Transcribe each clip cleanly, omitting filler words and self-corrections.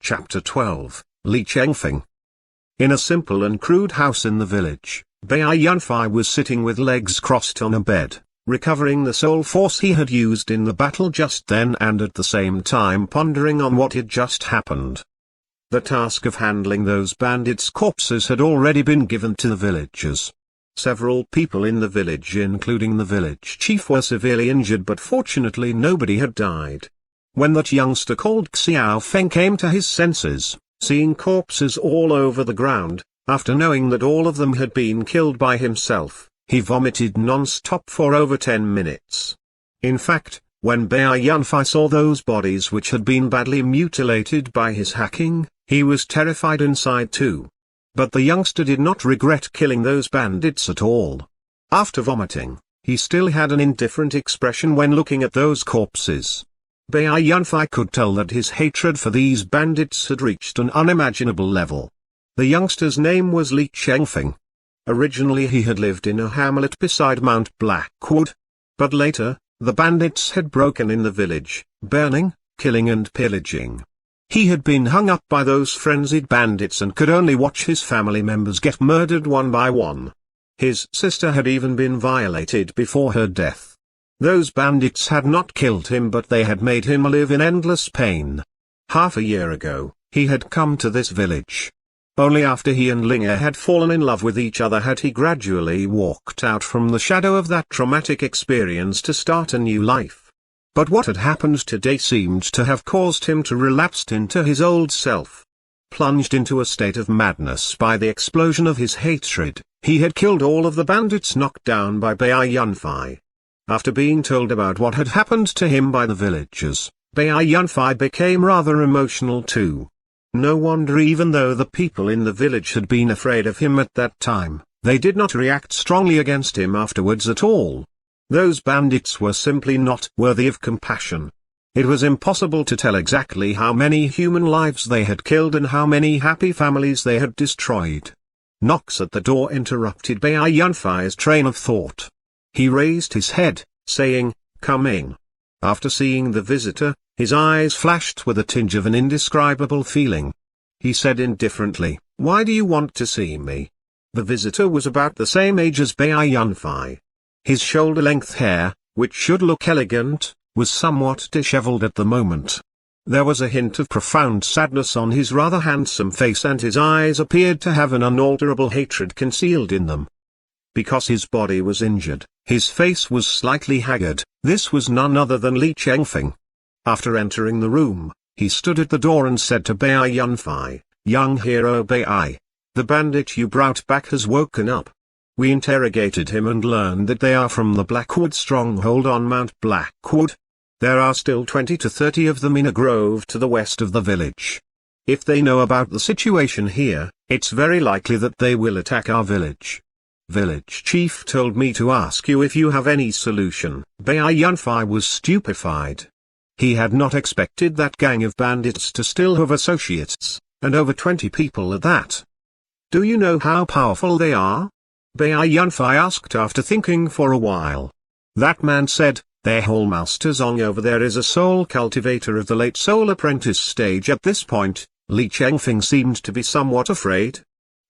Chapter 12, Li Chengfeng. In a simple and crude house in the village, Bai Yunfei was sitting with legs crossed on a bed, recovering the soul force he had used in the battle just then and at the same time pondering on what had just happened. The task of handling those bandits' corpses had already been given to the villagers. Several people in the village including the village chief were severely injured, but fortunately nobody had died. When that youngster called Xiao Feng came to his senses, seeing corpses all over the ground, after knowing that all of them had been killed by himself, he vomited non-stop for over 10 minutes. In fact, when Bai Yunfei saw those bodies which had been badly mutilated by his hacking, he was terrified inside too. But the youngster did not regret killing those bandits at all. After vomiting, he still had an indifferent expression when looking at those corpses. Bai Yunfei could tell that his hatred for these bandits had reached an unimaginable level. The youngster's name was Li Chengfeng. Originally he had lived in a hamlet beside Mount Blackwood. But later, the bandits had broken in the village, burning, killing and pillaging. He had been hung up by those frenzied bandits and could only watch his family members get murdered one by one. His sister had even been violated before her death. Those bandits had not killed him, but they had made him live in endless pain. Half a year ago, he had come to this village. Only after he and Linga had fallen in love with each other had he gradually walked out from the shadow of that traumatic experience to start a new life. But what had happened today seemed to have caused him to relapse into his old self. Plunged into a state of madness by the explosion of his hatred, he had killed all of the bandits knocked down by Bai Yunfei. After being told about what had happened to him by the villagers, Bai Yunfei became rather emotional too. No wonder, even though the people in the village had been afraid of him at that time, they did not react strongly against him afterwards at all. Those bandits were simply not worthy of compassion. It was impossible to tell exactly how many human lives they had killed and how many happy families they had destroyed. Knocks at the door interrupted Bai Yunfei's train of thought. He raised his head, saying, "Come in." After seeing the visitor, his eyes flashed with a tinge of an indescribable feeling. He said indifferently, "Why do you want to see me?" The visitor was about the same age as Bai Yunfei. His shoulder-length hair, which should look elegant, was somewhat disheveled at the moment. There was a hint of profound sadness on his rather handsome face, and his eyes appeared to have an unalterable hatred concealed in them. Because his body was injured, his face was slightly haggard. This was none other than Li Chengfeng. After entering the room, he stood at the door and said to Bai Yunfei, "Young hero Bai, the bandit you brought back has woken up. We interrogated him and learned that they are from the Blackwood stronghold on Mount Blackwood. There are still 20 to 30 of them in a grove to the west of the village. If they know about the situation here, it's very likely that they will attack our village. Village chief told me to ask you if you have any solution." Bai Yunfei was stupefied. He had not expected that gang of bandits to still have associates, and over 20 people at that. "Do you know how powerful they are?" Bai Yunfei asked after thinking for a while. That man said, "Their whole master Zong over there is a soul cultivator of the late soul apprentice stage." At this point, Li Chengfeng seemed to be somewhat afraid.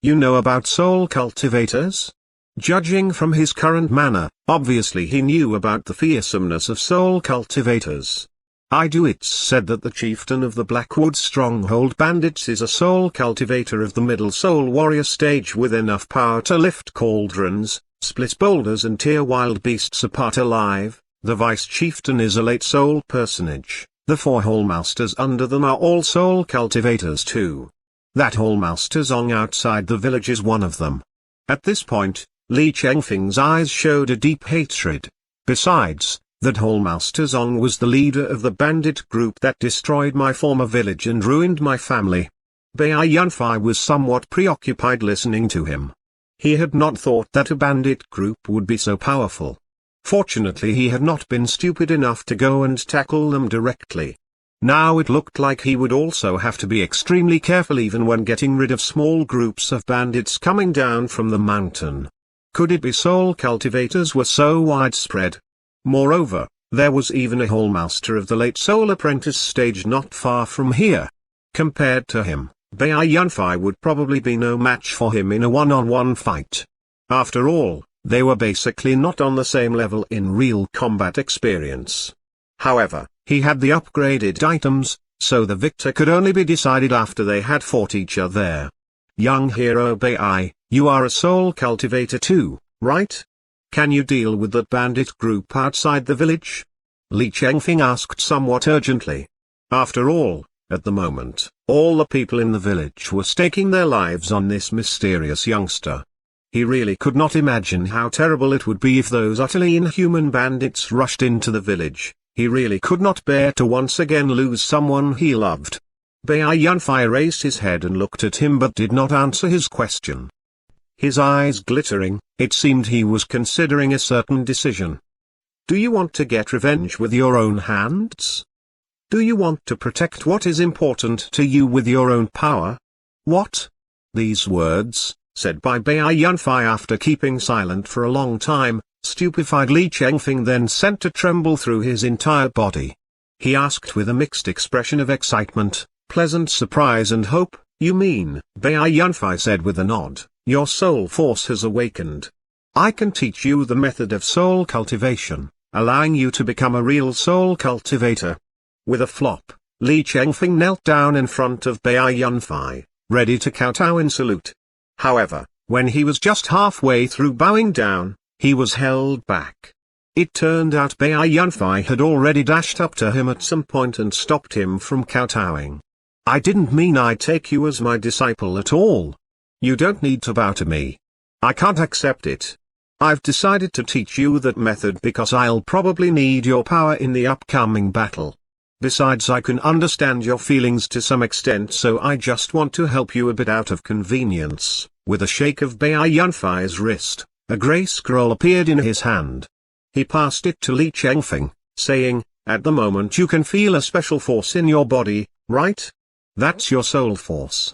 "You know about soul cultivators?" Judging from his current manner, obviously he knew about the fearsomeness of soul cultivators. "I do. It's said that the chieftain of the Blackwood stronghold bandits is a soul cultivator of the middle soul warrior stage with enough power to lift cauldrons, split boulders and tear wild beasts apart alive. The vice chieftain is a late soul personage. The 4 hall masters under them are all soul cultivators too. That hall master Zong outside the village is one of them." At this point, Li Chengfeng's eyes showed a deep hatred. Besides, that Hall Master Zong was the leader of the bandit group that destroyed my former village and ruined my family. Bai Yunfei was somewhat preoccupied listening to him. He had not thought that a bandit group would be so powerful. Fortunately he had not been stupid enough to go and tackle them directly. Now it looked like he would also have to be extremely careful even when getting rid of small groups of bandits coming down from the mountain. Could it be soul cultivators were so widespread? Moreover, there was even a hall master of the late soul apprentice stage not far from here. Compared to him, Bai Yunfei would probably be no match for him in a one-on-one fight. After all, they were basically not on the same level in real combat experience. However, he had the upgraded items, so the victor could only be decided after they had fought each other. Young hero Bai, you are a soul cultivator too, right? Can you deal with that bandit group outside the village? Li Chengfeng asked somewhat urgently. After all, at the moment, all the people in the village were staking their lives on this mysterious youngster. He really could not imagine how terrible it would be if those utterly inhuman bandits rushed into the village. He really could not bear to once again lose someone he loved. Bai Yunfei raised his head and looked at him but did not answer his question. His eyes glittering, it seemed he was considering a certain decision. Do you want to get revenge with your own hands? Do you want to protect what is important to you with your own power? What? These words, said by Bai Yunfei after keeping silent for a long time, stupefied Li Chengfeng then sent a tremble through his entire body. He asked with a mixed expression of excitement, pleasant surprise and hope, you mean? Bai Yunfei said with a nod, your soul force has awakened. I can teach you the method of soul cultivation, allowing you to become a real soul cultivator. With a flop, Li Chengfeng knelt down in front of Bai Yunfei, ready to kowtow in salute. However, when he was just halfway through bowing down, he was held back. It turned out Bai Yunfei had already dashed up to him at some point and stopped him from kowtowing. I didn't mean I'd take you as my disciple at all. You don't need to bow to me. I can't accept it. I've decided to teach you that method because I'll probably need your power in the upcoming battle. Besides, I can understand your feelings to some extent, so I just want to help you a bit out of convenience. With a shake of Bai Yunfei's wrist, a grey scroll appeared in his hand. He passed it to Li Chengfeng, saying, at the moment you can feel a special force in your body, right? That's your soul force.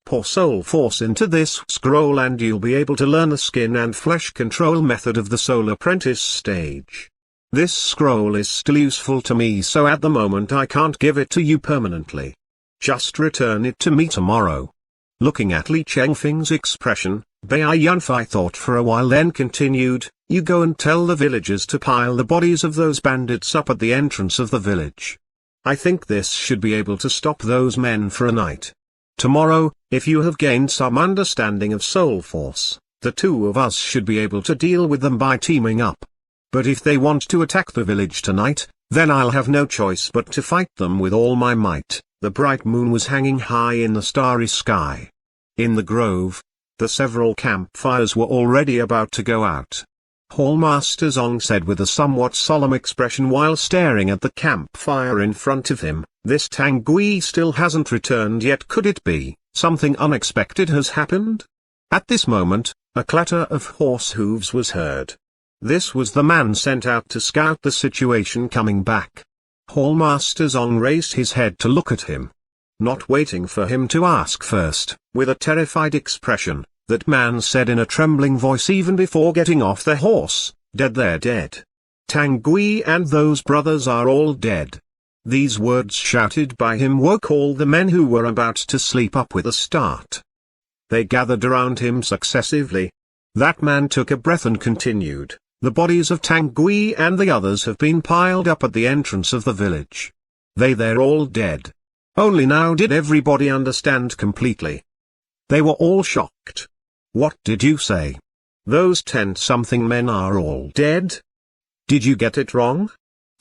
Pour soul force into this scroll and you'll be able to learn the skin and flesh control method of the soul apprentice stage. This scroll is still useful to me, so at the moment I can't give it to you permanently. Just return it to me tomorrow. Looking at Li Chengfeng's expression, Bai Yunfei thought for a while then continued, you go and tell the villagers to pile the bodies of those bandits up at the entrance of the village. I think this should be able to stop those men for a night. Tomorrow, if you have gained some understanding of soul force, the two of us should be able to deal with them by teaming up. But if they want to attack the village tonight, then I'll have no choice but to fight them with all my might. The bright moon was hanging high in the starry sky. In the grove, the several campfires were already about to go out. Hallmaster Zong said with a somewhat solemn expression while staring at the campfire in front of him, this Tang Gui still hasn't returned yet. Could it be something unexpected has happened? At this moment, a clatter of horse hooves was heard. This was the man sent out to scout the situation coming back. Hallmaster Zong raised his head to look at him. Not waiting for him to ask first, with a terrified expression, that man said in a trembling voice even before getting off the horse, dead, they're dead. Tang Gui and those brothers are all dead. These words shouted by him woke all the men who were about to sleep up with a start. They gathered around him successively. That man took a breath and continued, the bodies of Tang Gui and the others have been piled up at the entrance of the village. They're all dead. Only now did everybody understand completely. They were all shocked. What did you say? Those 10-something men are all dead? Did you get it wrong?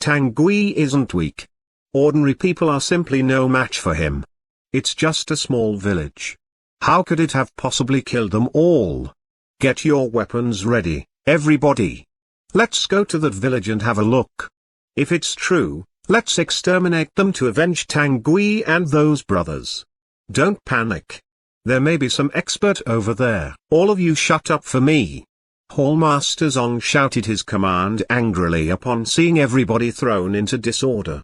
Tang Gui isn't weak. Ordinary people are simply no match for him. It's just a small village. How could it have possibly killed them all? Get your weapons ready, everybody. Let's go to that village and have a look. If it's true, let's exterminate them to avenge Tang Gui and those brothers. Don't panic. There may be some expert over there. All of you shut up for me. Hallmaster Zong shouted his command angrily upon seeing everybody thrown into disorder.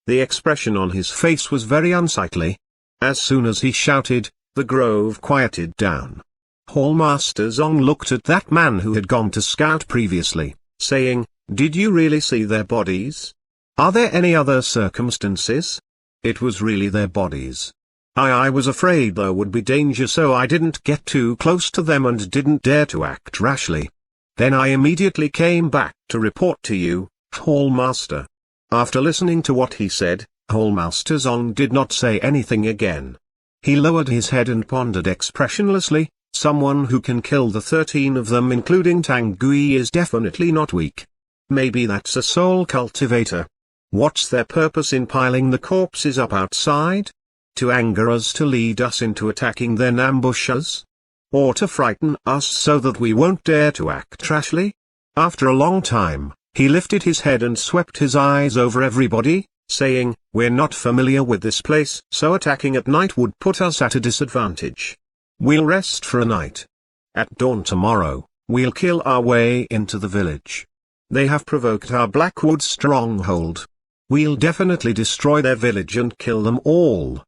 The expression on his face was very unsightly. As soon as he shouted, the grove quieted down. Hallmaster Zong looked at that man who had gone to scout previously, saying, did you really see their bodies? Are there any other circumstances? It was really their bodies. I was afraid there would be danger, so I didn't get too close to them and didn't dare to act rashly. Then I immediately came back to report to you, Hallmaster." After listening to what he said, Hallmaster Zong did not say anything again. He lowered his head and pondered expressionlessly. Someone who can kill the 13 of them including Tang Gui is definitely not weak. Maybe that's a soul cultivator. What's their purpose in piling the corpses up outside? To anger us, to lead us into attacking, then ambush us? Or to frighten us so that we won't dare to act rashly? After a long time, he lifted his head and swept his eyes over everybody, saying, "We're not familiar with this place, so attacking at night would put us at a disadvantage. We'll rest for a night. At dawn tomorrow, we'll kill our way into the village. They have provoked our Blackwood stronghold. We'll definitely destroy their village and kill them all."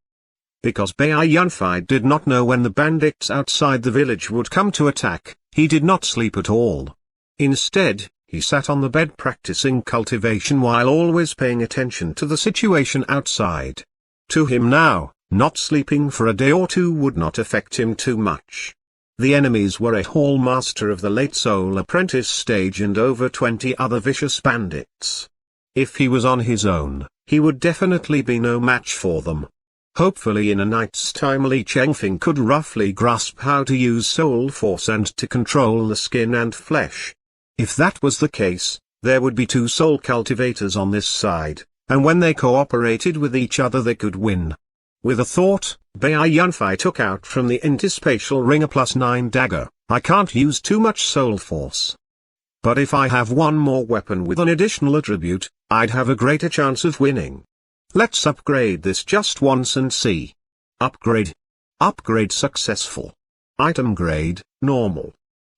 Because Bai Yunfei did not know when the bandits outside the village would come to attack, he did not sleep at all. Instead, he sat on the bed practicing cultivation while always paying attention to the situation outside. To him now, not sleeping for a day or two would not affect him too much. The enemies were a Hallmaster of the late Soul Apprentice stage and over 20 other vicious bandits. If he was on his own, he would definitely be no match for them. Hopefully in a night's time Li Chengfeng could roughly grasp how to use soul force and to control the skin and flesh. If that was the case, there would be 2 soul cultivators on this side, and when they cooperated with each other they could win. With a thought, Bai Yunfei took out from the interspatial ring a +9 dagger. I can't use too much soul force. But if I have one more weapon with an additional attribute, I'd have a greater chance of winning. Let's upgrade this just once and see. Upgrade. Upgrade successful. Item grade, normal.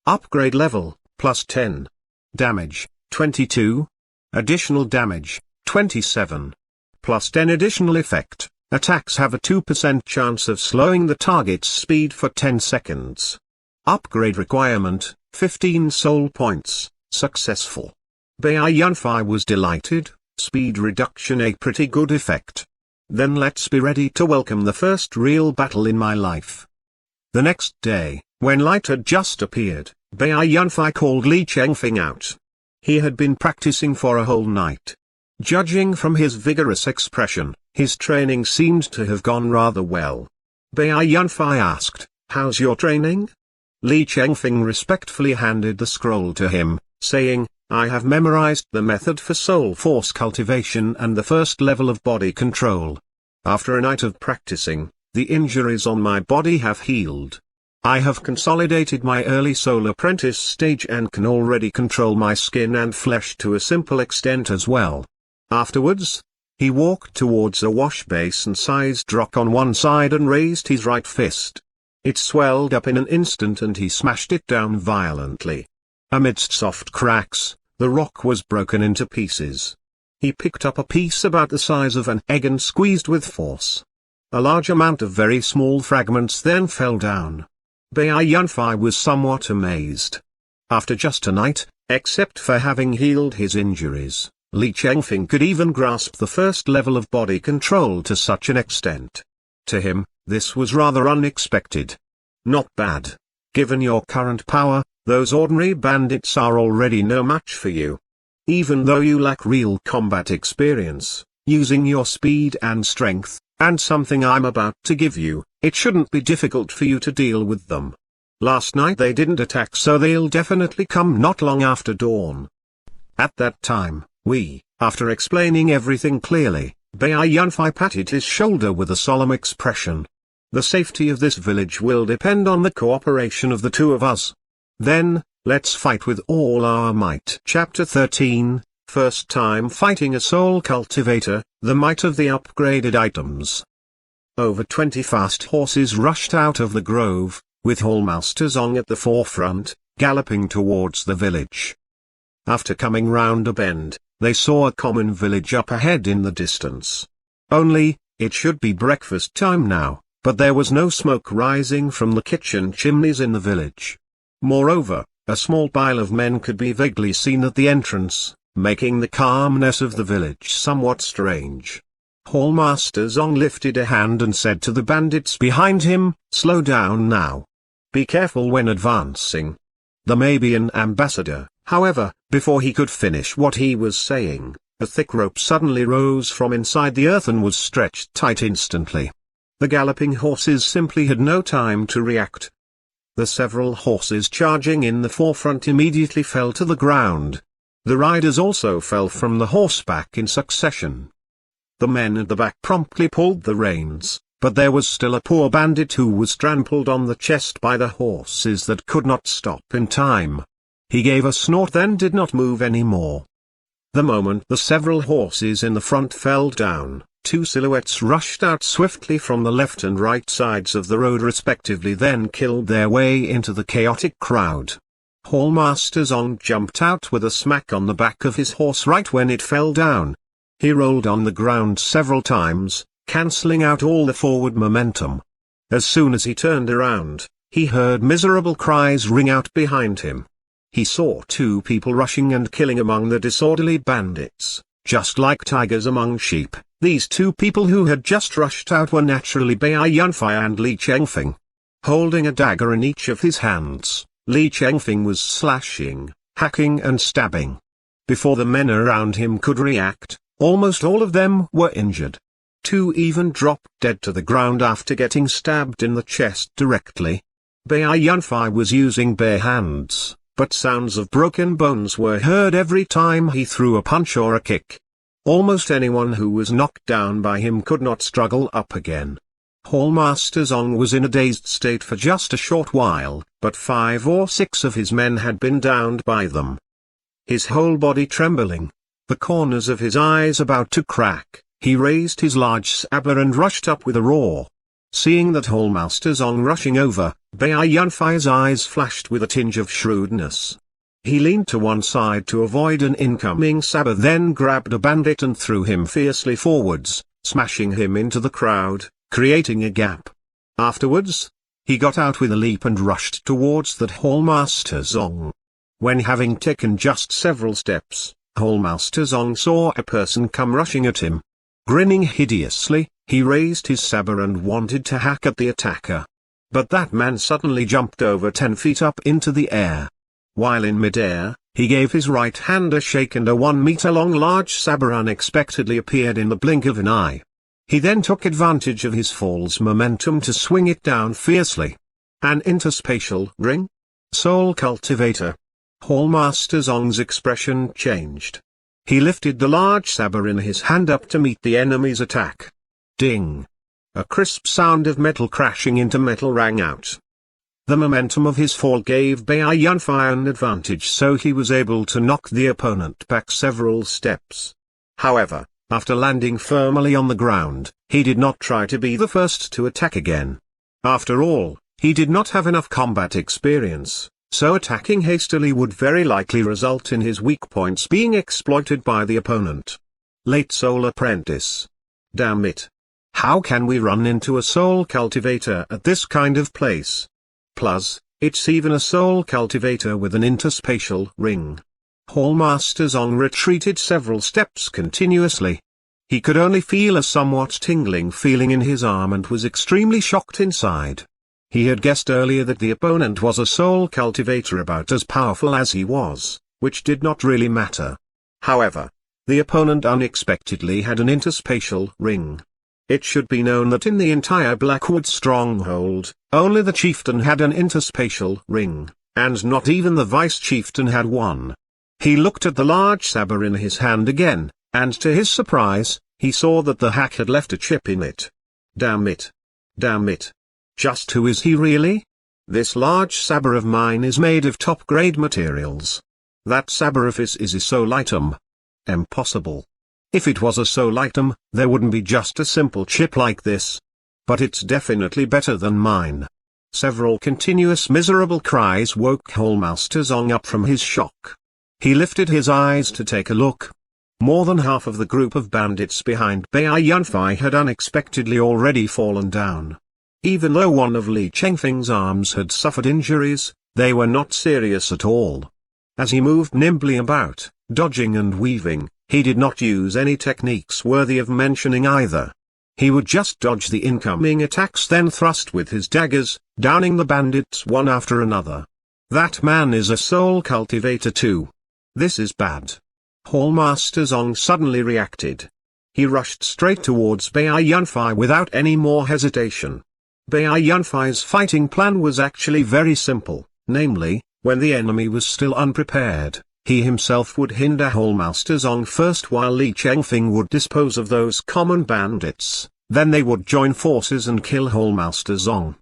Upgrade level, +10. Damage, 22. Additional damage, 27. +10 additional effect. Attacks have a 2% chance of slowing the target's speed for 10 seconds. Upgrade requirement, 15 soul points, successful. Bai Yunfei was delighted. Speed reduction, a pretty good effect. Then let's be ready to welcome the first real battle in my life. The next day, when light had just appeared, Bai Yunfei called Li Chengfeng out. He had been practicing for a whole night. Judging from his vigorous expression, his training seemed to have gone rather well. Bai Yunfei asked, "How's your training?" Li Chengfeng respectfully handed the scroll to him, saying, "I have memorized the method for soul force cultivation and the first level of body control. After a night of practicing, the injuries on my body have healed. I have consolidated my early soul apprentice stage and can already control my skin and flesh to a simple extent as well." Afterwards, he walked towards a wash basin-sized rock on one side and raised his right fist. It swelled up in an instant and he smashed it down violently. Amidst soft cracks, the rock was broken into pieces. He picked up a piece about the size of an egg and squeezed with force. A large amount of very small fragments then fell down. Bai Yunfei was somewhat amazed. After just a night, except for having healed his injuries, Li Chengfeng could even grasp the first level of body control to such an extent. To him, this was rather unexpected. Not bad. Given your current power, those ordinary bandits are already no match for you. Even though you lack real combat experience, using your speed and strength, and something I'm about to give you, it shouldn't be difficult for you to deal with them. Last night they didn't attack, so they'll definitely come not long after dawn. At that time, after explaining everything clearly, Bai Yunfei patted his shoulder with a solemn expression. The safety of this village will depend on the cooperation of the 2 of us. Then, let's fight with all our might. Chapter 13, First time fighting a soul cultivator, the might of the upgraded items. Over 20 fast horses rushed out of the grove, with Hallmaster Zong at the forefront, galloping towards the village. After coming round a bend, they saw a common village up ahead in the distance. Only, it should be breakfast time now, but there was no smoke rising from the kitchen chimneys in the village. Moreover, a small pile of men could be vaguely seen at the entrance, making the calmness of the village somewhat strange. Hallmaster Zong lifted a hand and said to the bandits behind him, "Slow down now. Be careful when advancing." There may be an ambassador. However, before he could finish what he was saying, a thick rope suddenly rose from inside the earth and was stretched tight instantly. The galloping horses simply had no time to react. The several horses charging in the forefront immediately fell to the ground. The riders also fell from the horseback in succession. The men at the back promptly pulled the reins, but there was still a poor bandit who was trampled on the chest by the horses that could not stop in time. He gave a snort, then did not move any more. The moment the several horses in the front fell down, two silhouettes rushed out swiftly from the left and right sides of the road respectively, then killed their way into the chaotic crowd. Hallmaster Zong jumped out with a smack on the back of his horse right when it fell down. He rolled on the ground several times, cancelling out all the forward momentum. As soon as he turned around, he heard miserable cries ring out behind him. He saw two people rushing and killing among the disorderly bandits, just like tigers among sheep. These two people who had just rushed out were naturally Bai Yunfei and Li Chengfeng. Holding a dagger in each of his hands, Li Chengfeng was slashing, hacking and stabbing. Before the men around him could react, almost all of them were injured. Two even dropped dead to the ground after getting stabbed in the chest directly. Bai Yunfei was using bare hands, but sounds of broken bones were heard every time he threw a punch or a kick. Almost anyone who was knocked down by him could not struggle up again. Hallmaster Zong was in a dazed state for just a short while, but 5 or 6 of his men had been downed by them. His whole body trembling, the corners of his eyes about to crack, he raised his large saber and rushed up with a roar. Seeing that Hallmaster Zong rushing over, Bai Yunfei's eyes flashed with a tinge of shrewdness. He leaned to one side to avoid an incoming saber, then grabbed a bandit and threw him fiercely forwards, smashing him into the crowd, creating a gap. Afterwards, he got out with a leap and rushed towards that Hallmaster Zong. When having taken just several steps, Hallmaster Zong saw a person come rushing at him. Grinning hideously, he raised his saber and wanted to hack at the attacker. But that man suddenly jumped over 10 feet up into the air. While in midair, he gave his right hand a shake and a 1-meter-long large saber unexpectedly appeared in the blink of an eye. He then took advantage of his fall's momentum to swing it down fiercely. An interspatial ring? Soul cultivator. Hallmaster Zong's expression changed. He lifted the large saber in his hand up to meet the enemy's attack. Ding! A crisp sound of metal crashing into metal rang out. The momentum of his fall gave Bai Yunfei an advantage, so he was able to knock the opponent back several steps. However, after landing firmly on the ground, he did not try to be the first to attack again. After all, he did not have enough combat experience, so attacking hastily would very likely result in his weak points being exploited by the opponent. Late Soul Apprentice. Damn it. How can we run into a soul cultivator at this kind of place? Plus, it's even a soul cultivator with an interspatial ring. Hallmaster Zong retreated several steps continuously. He could only feel a somewhat tingling feeling in his arm and was extremely shocked inside. He had guessed earlier that the opponent was a soul cultivator about as powerful as he was, which did not really matter. However, the opponent unexpectedly had an interspatial ring. It should be known that in the entire Blackwood stronghold, only the chieftain had an interspatial ring, and not even the vice-chieftain had one. He looked at the large saber in his hand again, and to his surprise, he saw that the hack had left a chip in it. Damn it. Damn it. Just who is he really? This large saber of mine is made of top-grade materials. That saber of his is a soul item. Impossible. If it was a soul item, there wouldn't be just a simple chip like this. But it's definitely better than mine. Several continuous miserable cries woke Hallmaster Zong up from his shock. He lifted his eyes to take a look. More than half of the group of bandits behind Bai Yunfei had unexpectedly already fallen down. Even though one of Li Chengfeng's arms had suffered injuries, they were not serious at all. As he moved nimbly about, dodging and weaving, He did not use any techniques worthy of mentioning either. He would just dodge the incoming attacks, then thrust with his daggers, downing the bandits one after another. That man is a soul cultivator too. This is bad. Hallmaster Zong suddenly reacted. He rushed straight towards Bai Yunfei without any more hesitation. Bai Yunfei's fighting plan was actually very simple, namely, when the enemy was still unprepared, he himself would hinder Hallmaster Zong first while Li Chengfeng would dispose of those common bandits, then they would join forces and kill Hallmaster Zong.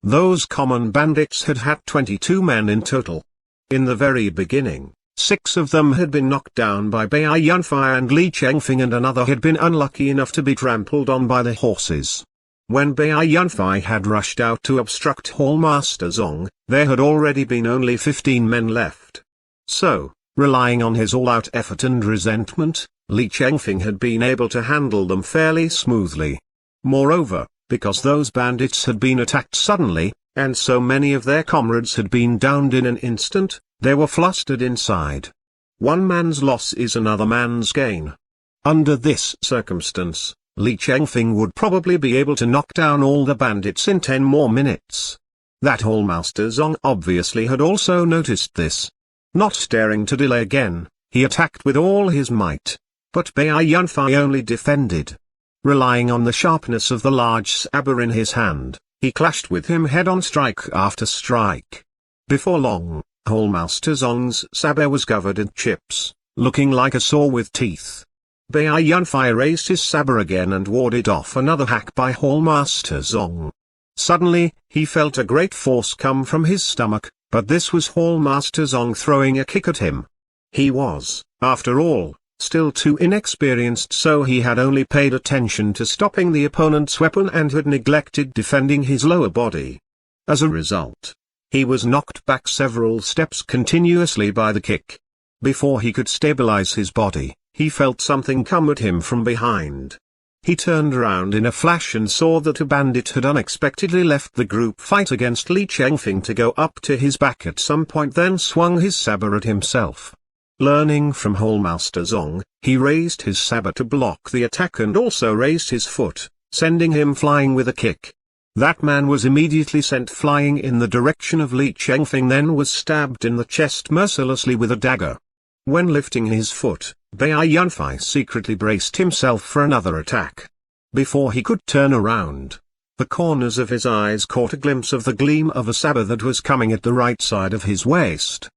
Those common bandits had 22 men in total. In the very beginning, 6 of them had been knocked down by Bai Yunfei and Li Chengfeng, and another had been unlucky enough to be trampled on by the horses. When Bai Yunfei had rushed out to obstruct Hallmaster Zong, there had already been only 15 men left. So, relying on his all-out effort and resentment, Li Chengfeng had been able to handle them fairly smoothly. Moreover, because those bandits had been attacked suddenly, and so many of their comrades had been downed in an instant, they were flustered inside. One man's loss is another man's gain. Under this circumstance, Li Chengfeng would probably be able to knock down all the bandits in 10 more minutes. That Hallmaster Zong obviously had also noticed this. Not daring to delay again, he attacked with all his might. But Bai Yunfei only defended. Relying on the sharpness of the large saber in his hand, he clashed with him head-on, strike after strike. Before long, Hallmaster Zong's saber was covered in chips, looking like a saw with teeth. Bai Yunfei raised his saber again and warded off another hack by Hallmaster Zong. Suddenly, he felt a great force come from his stomach, but this was Hallmaster Zong throwing a kick at him. He was, after all, still too inexperienced, so he had only paid attention to stopping the opponent's weapon and had neglected defending his lower body. As a result, he was knocked back several steps continuously by the kick. Before he could stabilize his body, he felt something come at him from behind. He turned around in a flash and saw that a bandit had unexpectedly left the group fight against Li Chengfeng to go up to his back at some point, then swung his saber at himself. Learning from Hallmaster Zong, he raised his saber to block the attack and also raised his foot, sending him flying with a kick. That man was immediately sent flying in the direction of Li Chengfeng, then was stabbed in the chest mercilessly with a dagger. When lifting his foot, Bai Yunfei secretly braced himself for another attack. Before he could turn around, the corners of his eyes caught a glimpse of the gleam of a saber that was coming at the right side of his waist.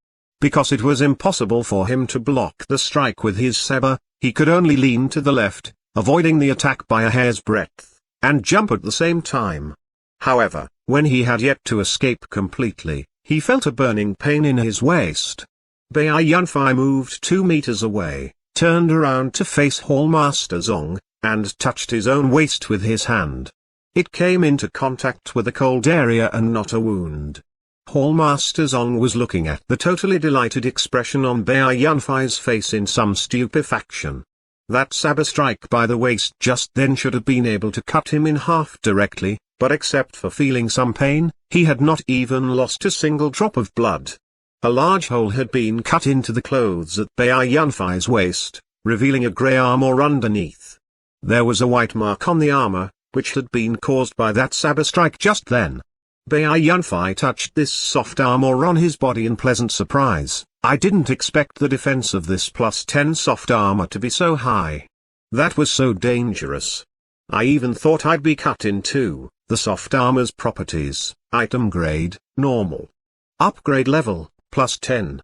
Because it was impossible for him to block the strike with his saber, he could only lean to the left, avoiding the attack by a hair's breadth, and jump at the same time. However, when he had yet to escape completely, he felt a burning pain in his waist. Bai Yunfei moved 2 meters away, turned around to face Hallmaster Zong, and touched his own waist with his hand. It came into contact with a cold area and not a wound. Hallmaster Zong was looking at the totally delighted expression on Bai Yunfei's face in some stupefaction. That saber strike by the waist just then should have been able to cut him in half directly, but except for feeling some pain, he had not even lost a single drop of blood. A large hole had been cut into the clothes at Bai Yunfei's waist, revealing a grey armor underneath. There was a white mark on the armor, which had been caused by that saber strike just then. Bai Yunfei touched this soft armor on his body in pleasant surprise. I didn't expect the defense of this +10 soft armor to be so high. That was so dangerous. I even thought I'd be cut in two. The soft armor's properties: item grade, normal. Upgrade level, +10.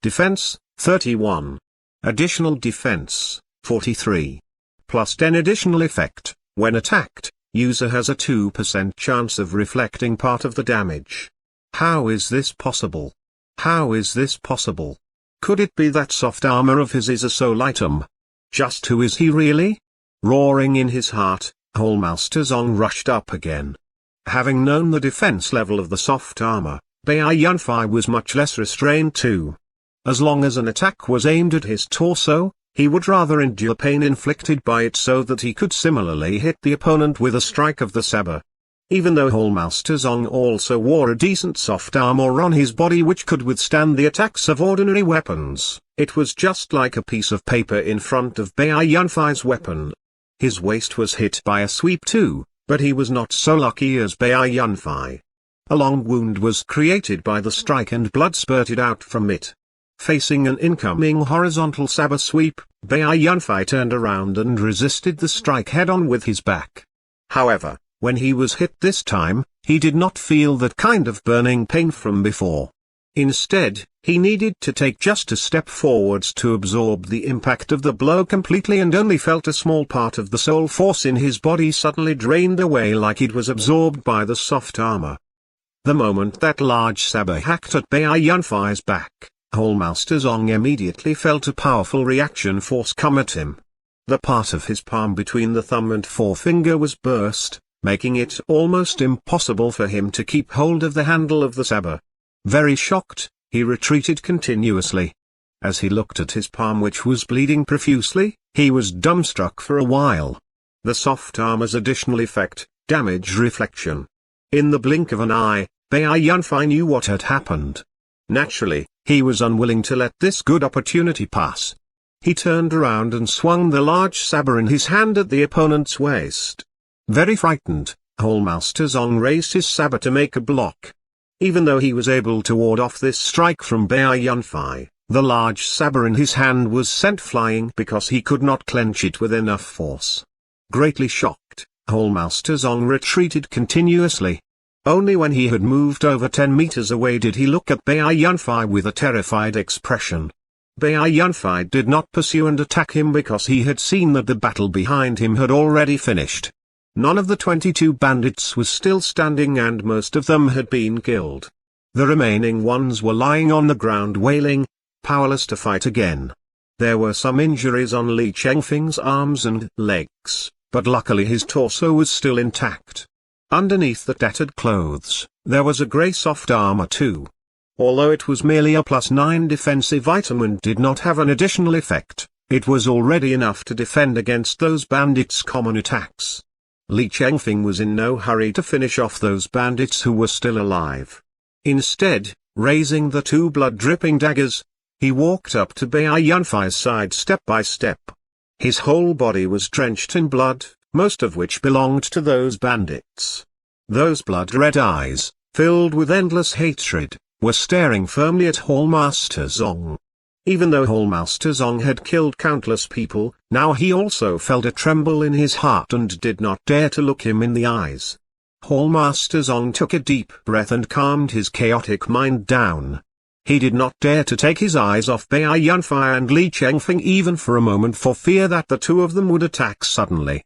Defense, 31. Additional defense, 43. +10 additional effect: when attacked, user has a 2% chance of reflecting part of the damage. How is this possible? How is this possible? Could it be that soft armor of his is a soul item? Just who is he really? Roaring in his heart, Hallmaster Zong rushed up again. Having known the defense level of the soft armor, Bai Yunfei was much less restrained too. As long as an attack was aimed at his torso, he would rather endure pain inflicted by it so that he could similarly hit the opponent with a strike of the saber. Even though Hallmaster Zong also wore a decent soft armor on his body which could withstand the attacks of ordinary weapons, it was just like a piece of paper in front of Bai Yunfai's weapon. His waist was hit by a sweep too, but he was not so lucky as Bai Yunfai. A long wound was created by the strike and blood spurted out from it. Facing an incoming horizontal saber sweep, Bai Yunfai turned around and resisted the strike head-on with his back. However, when he was hit this time, he did not feel that kind of burning pain from before. Instead, he needed to take just a step forwards to absorb the impact of the blow completely and only felt a small part of the soul force in his body suddenly drained away like it was absorbed by the soft armor. The moment that large saber hacked at Bai Yunfai's back, Hallmaster Zong immediately felt a powerful reaction force come at him. The part of his palm between the thumb and forefinger was burst, making it almost impossible for him to keep hold of the handle of the saber. Very shocked, he retreated continuously. As he looked at his palm which was bleeding profusely, he was dumbstruck for a while. The soft armor's additional effect, damage reflection. In the blink of an eye, Bai Yunfai knew what had happened. Naturally, he was unwilling to let this good opportunity pass. He turned around and swung the large saber in his hand at the opponent's waist. Very frightened, Hallmaster Zong raised his saber to make a block. Even though he was able to ward off this strike from Bai Yunfai, the large saber in his hand was sent flying because he could not clench it with enough force. Greatly shocked, Hallmaster Zong retreated continuously. Only when he had moved over 10 meters away did he look at Bai Yunfai with a terrified expression. Bai Yunfai did not pursue and attack him because he had seen that the battle behind him had already finished. None of the 22 bandits was still standing and most of them had been killed. The remaining ones were lying on the ground wailing, powerless to fight again. There were some injuries on Li Chengfeng's arms and legs, but luckily his torso was still intact. Underneath the tattered clothes, there was a grey soft armor too. Although it was merely a +9 defensive item and did not have an additional effect, it was already enough to defend against those bandits' common attacks. Li Chengfeng was in no hurry to finish off those bandits who were still alive. Instead, raising the 2 blood-dripping daggers, he walked up to Bai Yunfai's side step by step. His whole body was drenched in blood, most of which belonged to those bandits. Those blood-red eyes, filled with endless hatred, were staring firmly at Hallmaster Zong. Even though Hallmaster Zong had killed countless people, now he also felt a tremble in his heart and did not dare to look him in the eyes. Hallmaster Zong took a deep breath and calmed his chaotic mind down. He did not dare to take his eyes off Bai Yunfai and Li Chengfeng even for a moment for fear that the two of them would attack suddenly.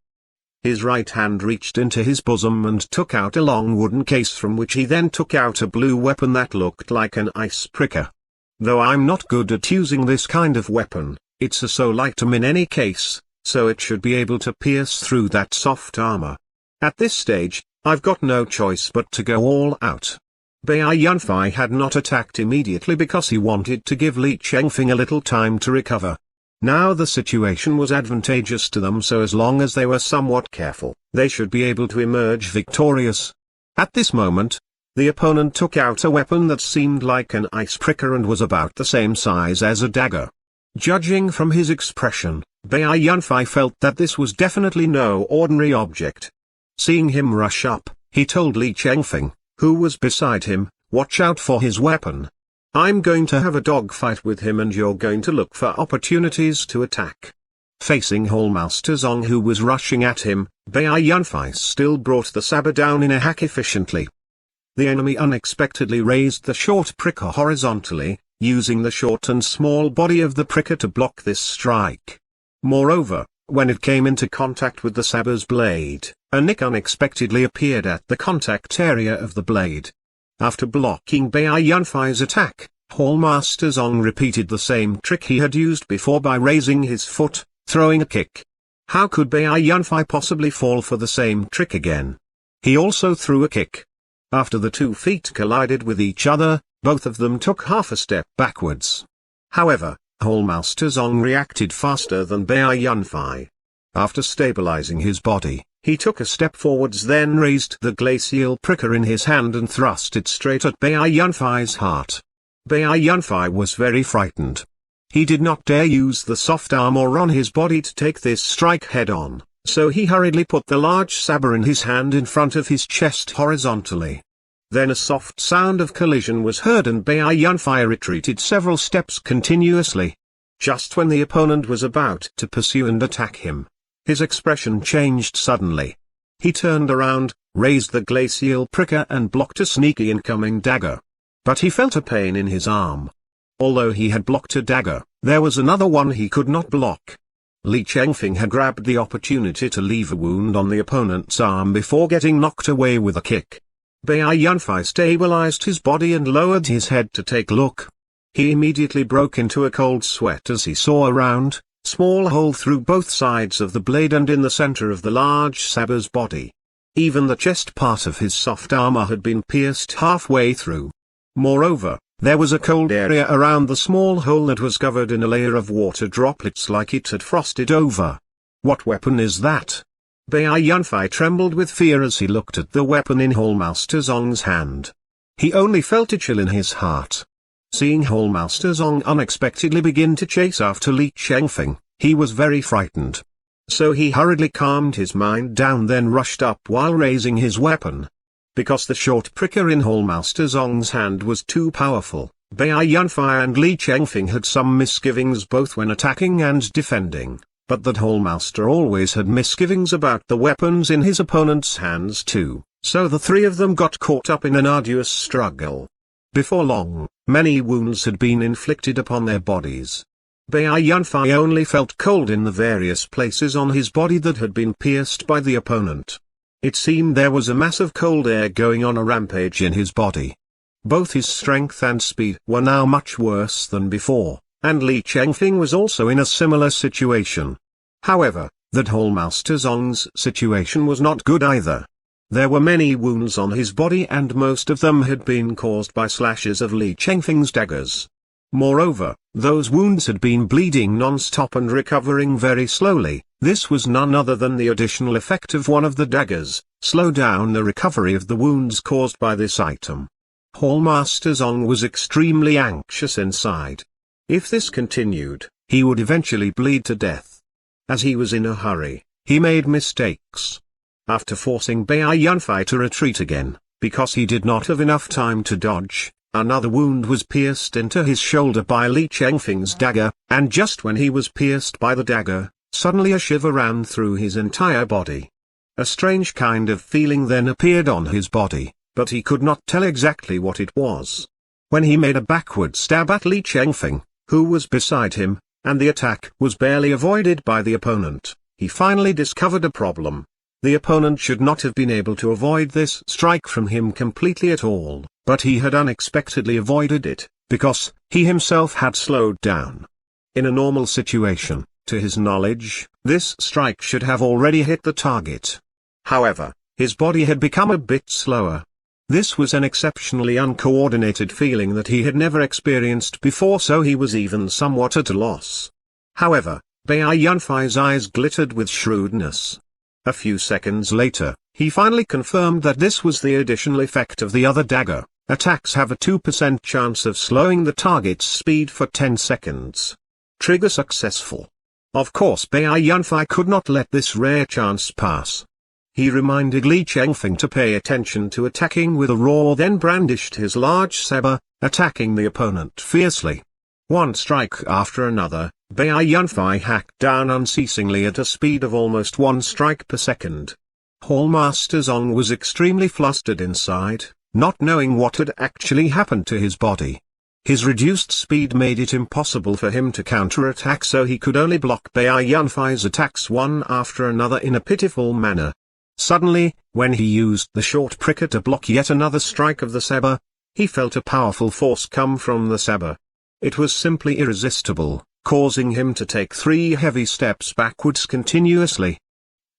His right hand reached into his bosom and took out a long wooden case from which he then took out a blue weapon that looked like an ice pricker. Though I'm not good at using this kind of weapon, it's a so light item in any case, so it should be able to pierce through that soft armor. At this stage, I've got no choice but to go all out. Bai Yunfai had not attacked immediately because he wanted to give Li Chengfeng a little time to recover. Now the situation was advantageous to them, so as long as they were somewhat careful, they should be able to emerge victorious. At this moment, the opponent took out a weapon that seemed like an ice pricker and was about the same size as a dagger. Judging from his expression, Bai Yunfai felt that this was definitely no ordinary object. Seeing him rush up, he told Li Chengfeng, who was beside him, "Watch out for his weapon. I'm going to have a dogfight with him and you're going to look for opportunities to attack." Facing Hallmaster Zong who was rushing at him, Bai Yunfai still brought the saber down in a hack efficiently. The enemy unexpectedly raised the short pricker horizontally, using the short and small body of the pricker to block this strike. Moreover, when it came into contact with the saber's blade, a nick unexpectedly appeared at the contact area of the blade. After blocking Bai Yunfai's attack, Hallmaster Zong repeated the same trick he had used before by raising his foot, throwing a kick. How could Bai Yunfai possibly fall for the same trick again? He also threw a kick. After the 2 feet collided with each other, both of them took half a step backwards. However, Hallmaster Zong reacted faster than Bai Yunfai. After stabilizing his body, he took a step forwards, then raised the glacial pricker in his hand and thrust it straight at Bai Yunfei's heart. Bai Yunfei was very frightened. He did not dare use the soft armor on his body to take this strike head-on, so he hurriedly put the large saber in his hand in front of his chest horizontally. Then a soft sound of collision was heard and Bai Yunfei retreated several steps continuously. Just when the opponent was about to pursue and attack him, his expression changed suddenly. He turned around, raised the glacial pricker and blocked a sneaky incoming dagger. But he felt a pain in his arm. Although he had blocked a dagger, there was another one he could not block. Li Chengfeng had grabbed the opportunity to leave a wound on the opponent's arm before getting knocked away with a kick. Bai Yunfei stabilized his body and lowered his head to take a look. He immediately broke into a cold sweat as he saw a round, small hole through both sides of the blade and in the center of the large saber's body. Even the chest part of his soft armor had been pierced halfway through. Moreover, there was a cold area around the small hole that was covered in a layer of water droplets like it had frosted over. What weapon is that? Bai Yunfei trembled with fear as he looked at the weapon in Hallmaster Zong's hand. He only felt a chill in his heart. Seeing Hallmaster Zong unexpectedly begin to chase after Li Chengfeng, he was very frightened. So he hurriedly calmed his mind down, then rushed up while raising his weapon. Because the short pricker in Hallmaster Zong's hand was too powerful, Bai Yunfei and Li Chengfeng had some misgivings both when attacking and defending, but that Hallmaster always had misgivings about the weapons in his opponent's hands too, so the three of them got caught up in an arduous struggle. Before long, many wounds had been inflicted upon their bodies. Bai Yunfei only felt cold in the various places on his body that had been pierced by the opponent. It seemed there was a mass of cold air going on a rampage in his body. Both his strength and speed were now much worse than before, and Li Chengfeng was also in a similar situation. However, that Hallmaster Zong's situation was not good either. There were many wounds on his body and most of them had been caused by slashes of Li Chengfeng's daggers. Moreover, those wounds had been bleeding non-stop and recovering very slowly. This was none other than the additional effect of one of the daggers, slow down the recovery of the wounds caused by this item. Hallmaster Zong was extremely anxious inside. If this continued, he would eventually bleed to death. As he was in a hurry, he made mistakes. After forcing Bai Yunfei to retreat again, because he did not have enough time to dodge, another wound was pierced into his shoulder by Li Chengfeng's dagger, and just when he was pierced by the dagger, suddenly a shiver ran through his entire body. A strange kind of feeling then appeared on his body, but he could not tell exactly what it was. When he made a backward stab at Li Chengfeng, who was beside him, and the attack was barely avoided by the opponent, he finally discovered a problem. The opponent should not have been able to avoid this strike from him completely at all, but he had unexpectedly avoided it, because he himself had slowed down. In a normal situation, to his knowledge, this strike should have already hit the target. However, his body had become a bit slower. This was an exceptionally uncoordinated feeling that he had never experienced before, so he was even somewhat at a loss. However, Bai Yunfei's eyes glittered with shrewdness. A few seconds later, he finally confirmed that this was the additional effect of the other dagger. Attacks have a 2% chance of slowing the target's speed for 10 seconds. Trigger successful. Of course Bai Yunfei could not let this rare chance pass. He reminded Li Chengfeng to pay attention to attacking with a roar, then brandished his large saber, attacking the opponent fiercely. One strike after another, Bai Yunfei hacked down unceasingly at a speed of almost 1 strike per second. Hallmaster Zong was extremely flustered inside, not knowing what had actually happened to his body. His reduced speed made it impossible for him to counterattack, so he could only block Bai Yunfei's attacks one after another in a pitiful manner. Suddenly, when he used the short pricker to block yet another strike of the saber, he felt a powerful force come from the saber. It was simply irresistible, causing him to take 3 heavy steps backwards continuously.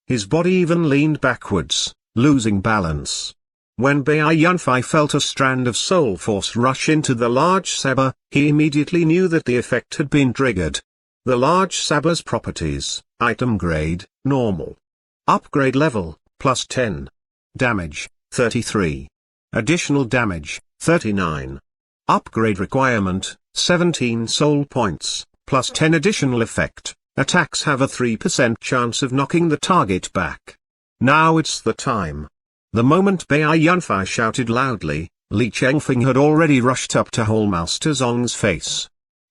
His body even leaned backwards, losing balance. When Bai Yunfei felt a strand of soul force rush into the large saber, he immediately knew that the effect had been triggered. The large sabers properties: item grade, normal. Upgrade level, plus 10. Damage, 33. Additional damage, 39. Upgrade requirement, 17 soul points, plus 10 additional effect. Attacks have a 3% chance of knocking the target back. Now it's the time. The moment Bai Yunfei shouted loudly, Li Chengfeng had already rushed up to hold Master Zong's face.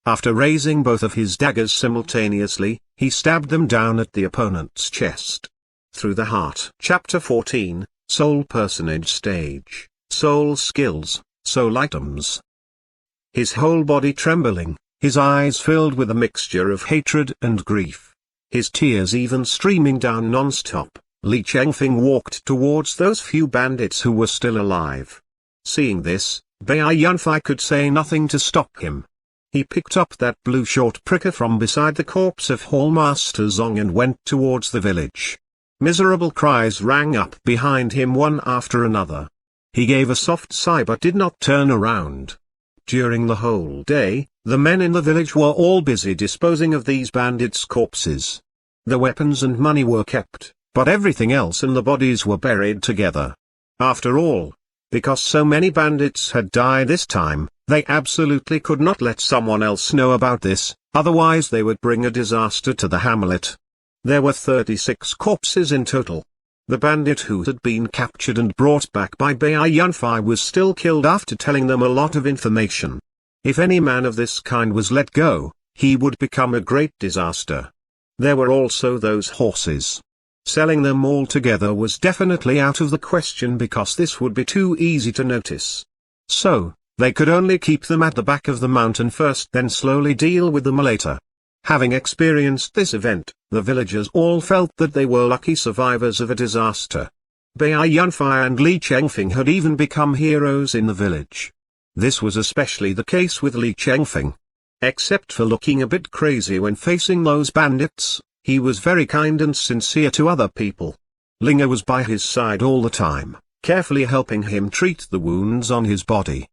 After raising both of his daggers simultaneously, he stabbed them down at the opponent's chest. Through the heart. Chapter 14, Soul Personage Stage, Soul Skills, Soul Items. His whole body trembling, his eyes filled with a mixture of hatred and grief, his tears even streaming down non-stop, Li Chengfeng walked towards those few bandits who were still alive. Seeing this, Bai Yunfei could say nothing to stop him. He picked up that blue short pricker from beside the corpse of Hall Master Zong and went towards the village. Miserable cries rang up behind him one after another. He gave a soft sigh but did not turn around. During the whole day, the men in the village were all busy disposing of these bandits' corpses. The weapons and money were kept, but everything else and the bodies were buried together. After all, because so many bandits had died this time, they absolutely could not let someone else know about this, otherwise they would bring a disaster to the hamlet. There were 36 corpses in total. The bandit who had been captured and brought back by Bai Yunfei was still killed after telling them a lot of information. If any man of this kind was let go, he would become a great disaster. There were also those horses. Selling them all together was definitely out of the question because this would be too easy to notice. So, they could only keep them at the back of the mountain first, then slowly deal with them later. Having experienced this event, the villagers all felt that they were lucky survivors of a disaster. Bai Yunfei and Li Chengfeng had even become heroes in the village. This was especially the case with Li Chengfeng. Except for looking a bit crazy when facing those bandits, he was very kind and sincere to other people. Linga was by his side all the time, carefully helping him treat the wounds on his body.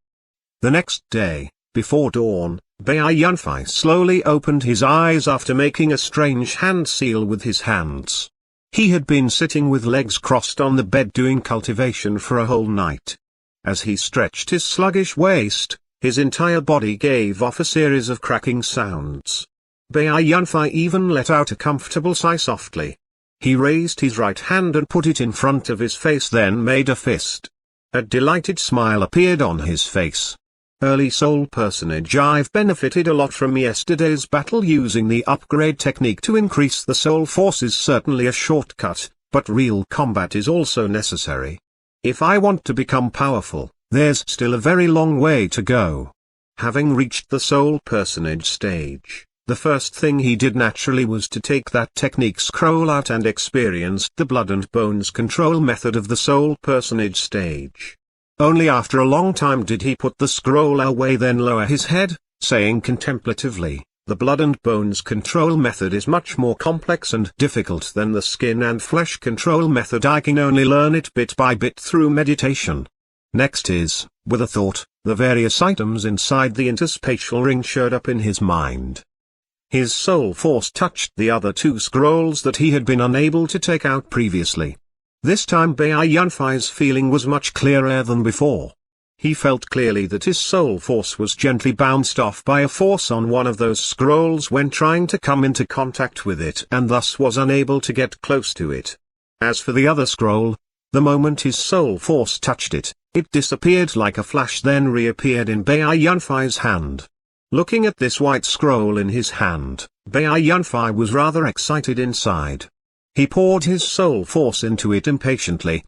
The next day, before dawn, Bai Yunfei slowly opened his eyes after making a strange hand seal with his hands. He had been sitting with legs crossed on the bed doing cultivation for a whole night. As he stretched his sluggish waist, his entire body gave off a series of cracking sounds. Bai Yunfei even let out a comfortable sigh softly. He raised his right hand and put it in front of his face, then made a fist. A delighted smile appeared on his face. Early soul personage, I've benefited a lot from yesterday's battle. Using the upgrade technique to increase the soul force is certainly a shortcut, but real combat is also necessary. If I want to become powerful, there's still a very long way to go. Having reached the soul personage stage, the first thing he did naturally was to take that technique scroll out and experienced the blood and bones control method of the soul personage stage. Only after a long time did he put the scroll away, then lower his head, saying contemplatively, "The blood and bones control method is much more complex and difficult than the skin and flesh control method. I can only learn it bit by bit through meditation." Next is, with a thought, the various items inside the interspatial ring showed up in his mind. His soul force touched the other two scrolls that he had been unable to take out previously. This time Bai Yunfei's feeling was much clearer than before. He felt clearly that his soul force was gently bounced off by a force on one of those scrolls when trying to come into contact with it, and thus was unable to get close to it. As for the other scroll, the moment his soul force touched it, it disappeared like a flash, then reappeared in Bai Yunfei's hand. Looking at this white scroll in his hand, Bai Yunfei was rather excited inside. He poured his soul force into it impatiently.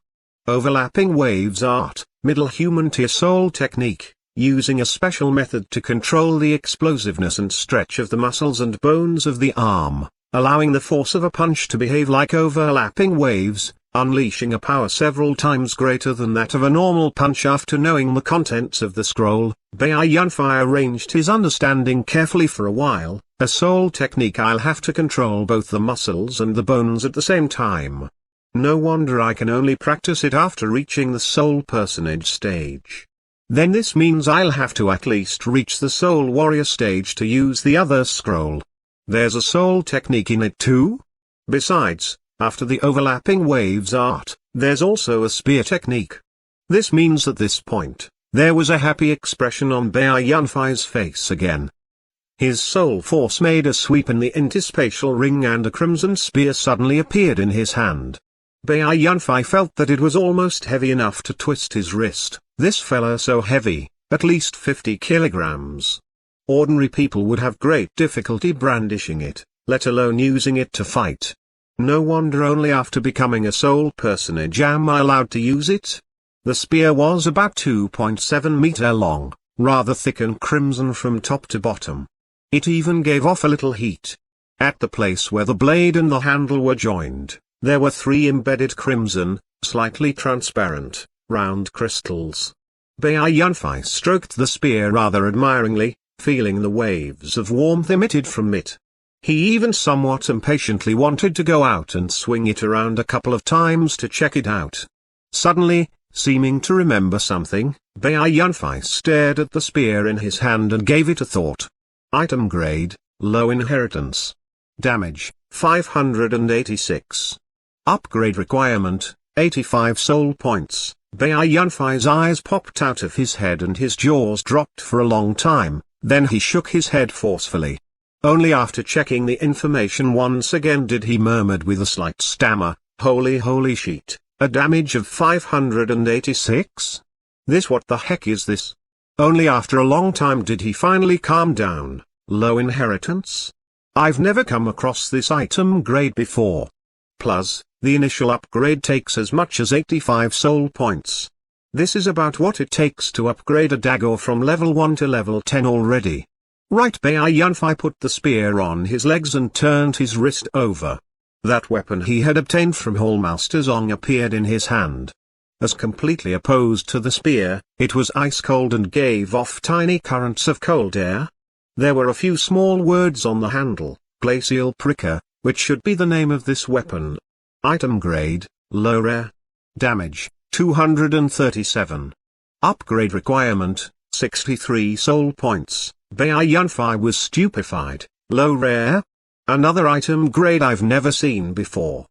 Overlapping waves art, middle human tier soul technique, using a special method to control the explosiveness and stretch of the muscles and bones of the arm, allowing the force of a punch to behave like overlapping waves, unleashing a power several times greater than that of a normal punch. After knowing the contents of the scroll, Bai Yunfei arranged his understanding carefully for a while. A soul technique, I'll have to control both the muscles and the bones at the same time. No wonder I can only practice it after reaching the soul personage stage. Then this means I'll have to at least reach the soul warrior stage to use the other scroll. There's a soul technique in it too? Besides, after the overlapping waves art, there's also a spear technique. This means at this point, there was a happy expression on Bai Yunfai's face again. His soul force made a sweep in the interspatial ring and a crimson spear suddenly appeared in his hand. Bai Yunfai felt that it was almost heavy enough to twist his wrist. This fella so heavy, at least 50 kilograms. Ordinary people would have great difficulty brandishing it, let alone using it to fight. No wonder only after becoming a soul personage am I allowed to use it. The spear was about 2.7 meter long, rather thick and crimson from top to bottom. It even gave off a little heat. At the place where the blade and the handle were joined, there were 3 embedded crimson, slightly transparent, round crystals. Bai Yunfai stroked the spear rather admiringly, feeling the waves of warmth emitted from it. He even somewhat impatiently wanted to go out and swing it around a couple of times to check it out. Suddenly, seeming to remember something, Bai Yunfai stared at the spear in his hand and gave it a thought. Item grade, low inheritance. Damage, 586. Upgrade requirement, 85 soul points. Bai Yunfai's eyes popped out of his head and his jaws dropped for a long time, then he shook his head forcefully. Only after checking the information once again did he murmur with a slight stammer, holy shit, a damage of 586? What the heck is this? Only after a long time did he finally calm down. Low inheritance? I've never come across this item grade before. Plus, the initial upgrade takes as much as 85 soul points. This is about what it takes to upgrade a dagger from level 1 to level 10 already. Right. Bai Yunfai put the spear on his legs and turned his wrist over. That weapon he had obtained from Hallmaster Zong appeared in his hand. As completely opposed to the spear, it was ice cold and gave off tiny currents of cold air. There were a few small words on the handle, glacial pricker, which should be the name of this weapon. Item grade, low rare. Damage, 237. Upgrade requirement, 63 soul points. Bai Yunfai was stupefied. Low rare? Another item grade I've never seen before.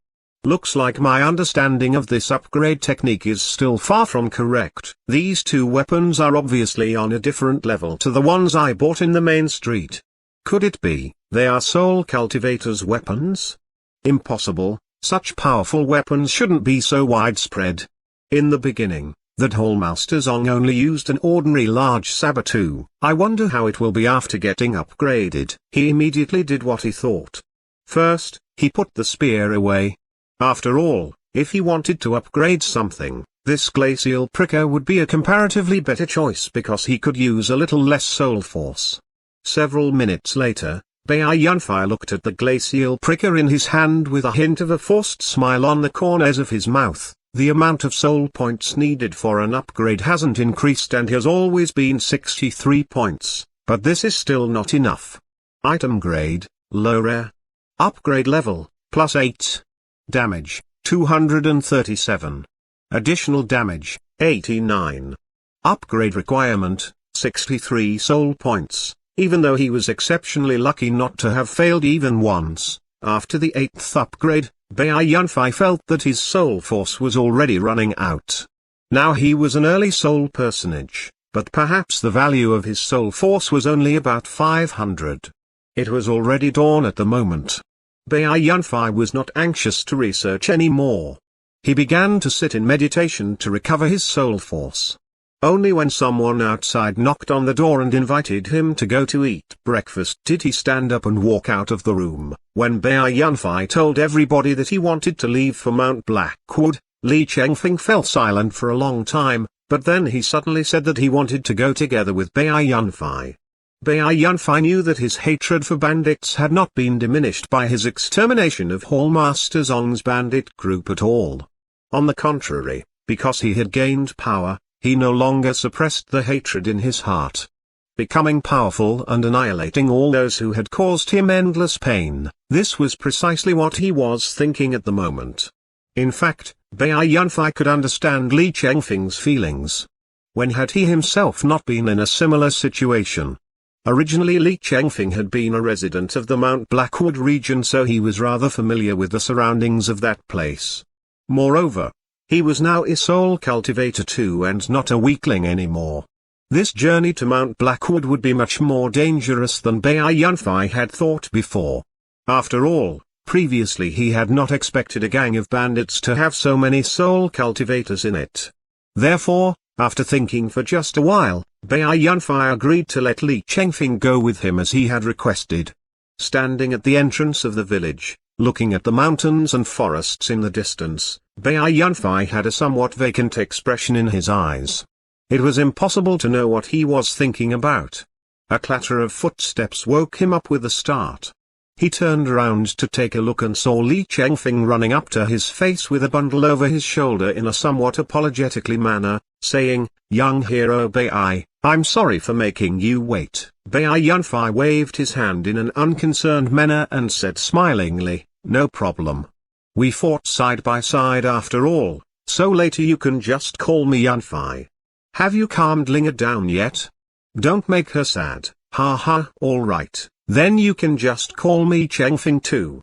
Looks like my understanding of this upgrade technique is still far from correct. These two weapons are obviously on a different level to the ones I bought in the main street. Could it be, they are soul cultivators' weapons? Impossible, such powerful weapons shouldn't be so widespread. In the beginning, that Hallmaster Zong only used an ordinary large saber too. I wonder how it will be after getting upgraded. He immediately did what he thought. First, he put the spear away. After all, if he wanted to upgrade something, this glacial pricker would be a comparatively better choice because he could use a little less soul force. Several minutes later, Bai Yunfai looked at the glacial pricker in his hand with a hint of a forced smile on the corners of his mouth. The amount of soul points needed for an upgrade hasn't increased and has always been 63 points, but this is still not enough. Item grade, low rare. Upgrade level, +8. Damage, 237. Additional damage, 89. Upgrade requirement, 63 soul points. Even though he was exceptionally lucky not to have failed even once, after the 8th upgrade, Bai Yunfai felt that his soul force was already running out. Now he was an early soul personage, but perhaps the value of his soul force was only about 500. It was already dawn at the moment. Bai Yunfai was not anxious to research anymore. He began to sit in meditation to recover his soul force. Only when someone outside knocked on the door and invited him to go to eat breakfast did he stand up and walk out of the room. When Bai Yunfai told everybody that he wanted to leave for Mount Blackwood, Li Chengfeng fell silent for a long time, but then he suddenly said that he wanted to go together with Bai Yunfai. Bai Yunfai knew that his hatred for bandits had not been diminished by his extermination of Hallmaster Zong's bandit group at all. On the contrary, because he had gained power, he no longer suppressed the hatred in his heart. Becoming powerful and annihilating all those who had caused him endless pain, this was precisely what he was thinking at the moment. In fact, Bai Yunfai could understand Li Chengfeng's feelings. When had he himself not been in a similar situation? Originally Li Chengfeng had been a resident of the Mount Blackwood region, so he was rather familiar with the surroundings of that place. Moreover, he was now a soul cultivator too and not a weakling anymore. This journey to Mount Blackwood would be much more dangerous than Bai Yunfei had thought before. After all, previously he had not expected a gang of bandits to have so many soul cultivators in it. Therefore, after thinking for just a while, Bai Yunfei agreed to let Li Chengfeng go with him as he had requested. Standing at the entrance of the village, looking at the mountains and forests in the distance, Bai Yunfei had a somewhat vacant expression in his eyes. It was impossible to know what he was thinking about. A clatter of footsteps woke him up with a start. He turned around to take a look and saw Li Chengfeng running up to his face with a bundle over his shoulder in a somewhat apologetically manner, saying, "Young hero Bai, I'm sorry for making you wait." Bai Yunfei waved his hand in an unconcerned manner and said smilingly, "No problem. We fought side by side after all, so later you can just call me Yunfei. Have you calmed Linga down yet? Don't make her sad, haha. Alright, then you can just call me Chengfeng too.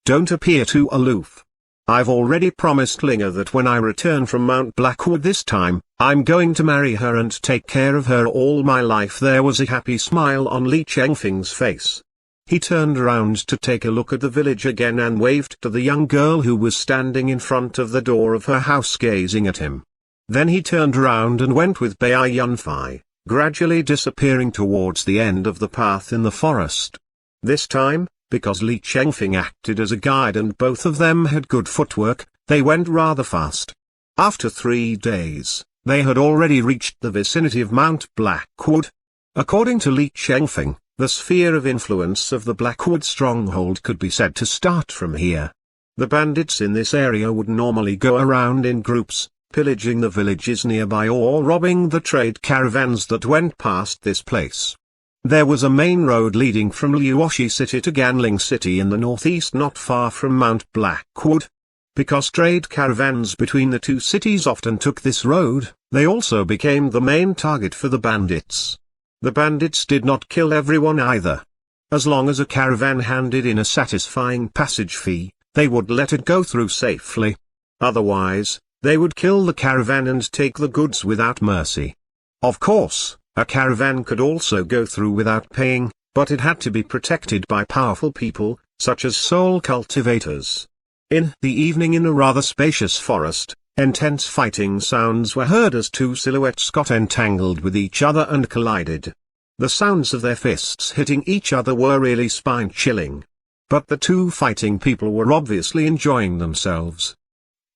Don't appear too aloof. I've already promised Linga that when I return from Mount Blackwood this time, I'm going to marry her and take care of her all my life." There was a happy smile on Li Chengfeng's face. He turned around to take a look at the village again and waved to the young girl who was standing in front of the door of her house gazing at him. Then he turned around and went with Bai Yunfei, gradually disappearing towards the end of the path in the forest. This time, because Li Chengfeng acted as a guide and both of them had good footwork, they went rather fast. After 3 days, they had already reached the vicinity of Mount Blackwood. According to Li Chengfeng, the sphere of influence of the Blackwood stronghold could be said to start from here. The bandits in this area would normally go around in groups, pillaging the villages nearby or robbing the trade caravans that went past this place. There was a main road leading from Liuoshi City to Ganling City in the northeast not far from Mount Blackwood. Because trade caravans between the two cities often took this road, they also became the main target for the bandits. The bandits did not kill everyone either. As long as a caravan handed in a satisfying passage fee, they would let it go through safely. Otherwise, they would kill the caravan and take the goods without mercy. Of course, a caravan could also go through without paying, but it had to be protected by powerful people, such as soul cultivators. In the evening in a rather spacious forest, intense fighting sounds were heard as two silhouettes got entangled with each other and collided. The sounds of their fists hitting each other were really spine-chilling. But the two fighting people were obviously enjoying themselves.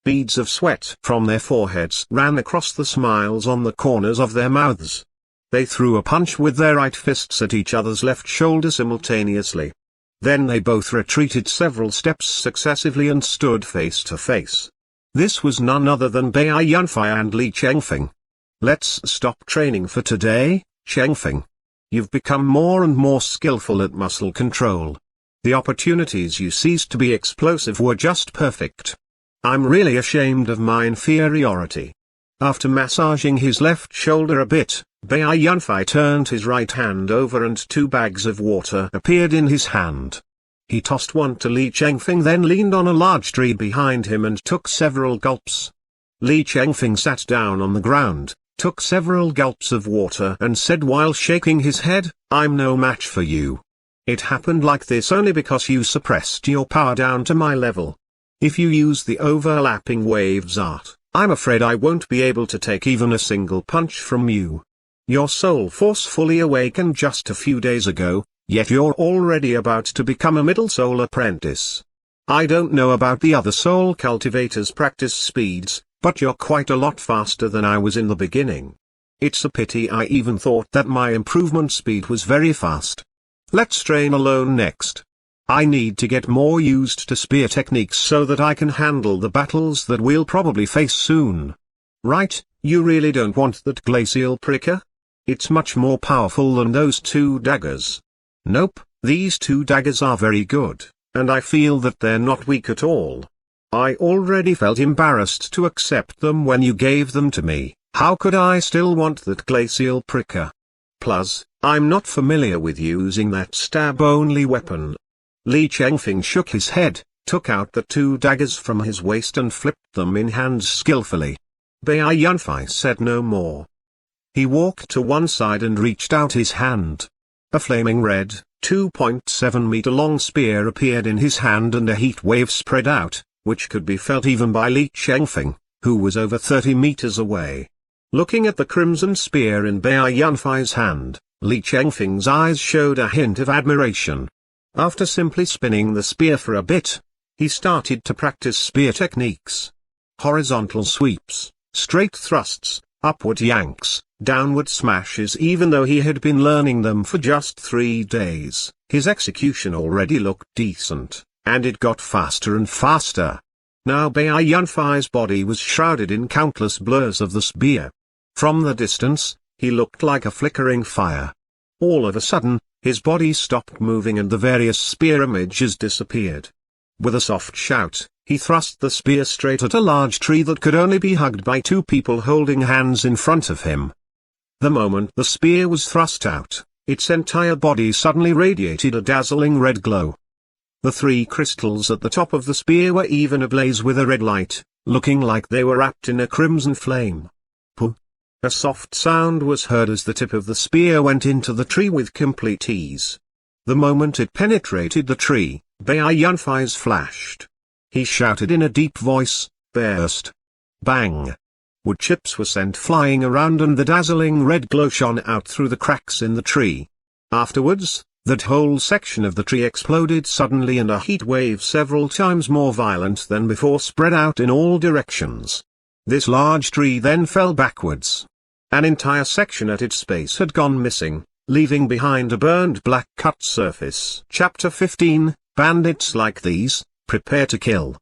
Beads of sweat from their foreheads ran across the smiles on the corners of their mouths. They threw a punch with their right fists at each other's left shoulder simultaneously. Then they both retreated several steps successively and stood face to face. This was none other than Bai Yunfei and Li Chengfeng. "Let's stop training for today, Chengfeng. You've become more and more skillful at muscle control. The opportunities you seized to be explosive were just perfect. I'm really ashamed of my inferiority." After massaging his left shoulder a bit, Bai Yunfei turned his right hand over and 2 bags of water appeared in his hand. He tossed one to Li Chengfeng, then leaned on a large tree behind him and took several gulps. Li Chengfeng sat down on the ground, took several gulps of water and said while shaking his head, "I'm no match for you. It happened like this only because you suppressed your power down to my level. If you use the overlapping waves art, I'm afraid I won't be able to take even a single punch from you. Your soul force fully awakened just a few days ago, yet you're already about to become a middle soul apprentice. I don't know about the other soul cultivators' practice speeds, but you're quite a lot faster than I was in the beginning. It's a pity I even thought that my improvement speed was very fast. Let's train alone next. I need to get more used to spear techniques so that I can handle the battles that we'll probably face soon." "Right, you really don't want that glacial pricker? It's much more powerful than those 2 daggers." "Nope, these 2 daggers are very good, and I feel that they're not weak at all. I already felt embarrassed to accept them when you gave them to me. How could I still want that glacial pricker?" Plus, I'm not familiar with using that stab-only weapon. Li Chengfeng shook his head, took out the two daggers from his waist and flipped them in hands skillfully. Bai Yunfei said no more. He walked to one side and reached out his hand. A flaming red, 2.7-meter-long spear appeared in his hand and a heat wave spread out, which could be felt even by Li Chengfeng, who was over 30 meters away. Looking at the crimson spear in Bai Yunfei's hand, Li Chengfeng's eyes showed a hint of admiration. After simply spinning the spear for a bit, he started to practice spear techniques. Horizontal sweeps, straight thrusts, upward yanks, downward smashes. Even though he had been learning them for just 3 days, his execution already looked decent, and it got faster and faster. Now Bai Yunfei's body was shrouded in countless blurs of the spear. From the distance, he looked like a flickering fire. All of a sudden, his body stopped moving and the various spear images disappeared. With a soft shout, he thrust the spear straight at a large tree that could only be hugged by 2 people holding hands in front of him. The moment the spear was thrust out, its entire body suddenly radiated a dazzling red glow. The 3 crystals at the top of the spear were even ablaze with a red light, looking like they were wrapped in a crimson flame. Puh! A soft sound was heard as the tip of the spear went into the tree with complete ease. The moment it penetrated the tree, Bai Yunfei's flashed. He shouted in a deep voice, "Burst!" Bang! Wood chips were sent flying around and the dazzling red glow shone out through the cracks in the tree. Afterwards, that whole section of the tree exploded suddenly and a heat wave several times more violent than before spread out in all directions. This large tree then fell backwards. An entire section at its base had gone missing, leaving behind a burned black cut surface. Chapter 15, Bandits like these, prepare to kill.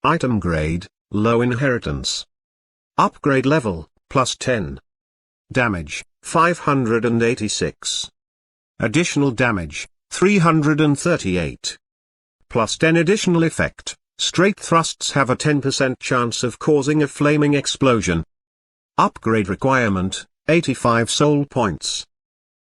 Item grade, low inheritance. Upgrade level, +10. Damage, 586. Additional damage, 338. +10 additional effect, straight thrusts have a 10% chance of causing a flaming explosion. Upgrade requirement, 85 soul points.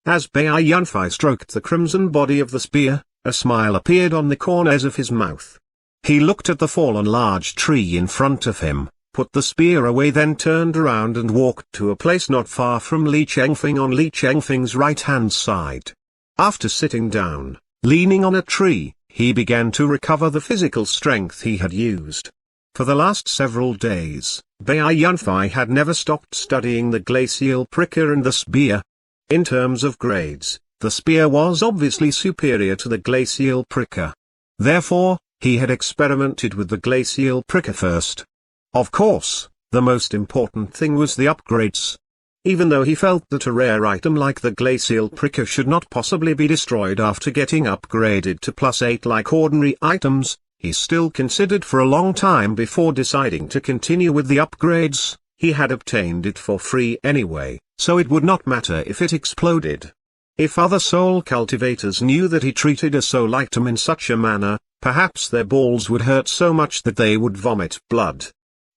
As Bai Yunfei stroked the crimson body of the spear, a smile appeared on the corners of his mouth. He looked at the fallen large tree in front of him, put the spear away, then turned around and walked to a place not far from Li Chengfeng on Li Chengfeng's right-hand side. After sitting down, leaning on a tree, he began to recover the physical strength he had used. For the last several days, Bai Yunfei had never stopped studying the glacial pricker and the spear. In terms of grades, the spear was obviously superior to the glacial pricker. Therefore, he had experimented with the glacial pricker first. Of course, the most important thing was the upgrades. Even though he felt that a rare item like the glacial pricker should not possibly be destroyed after getting upgraded to +8 like ordinary items, he still considered for a long time before deciding to continue with the upgrades. He had obtained it for free anyway, so it would not matter if it exploded. If other soul cultivators knew that he treated a soul item in such a manner, perhaps their balls would hurt so much that they would vomit blood.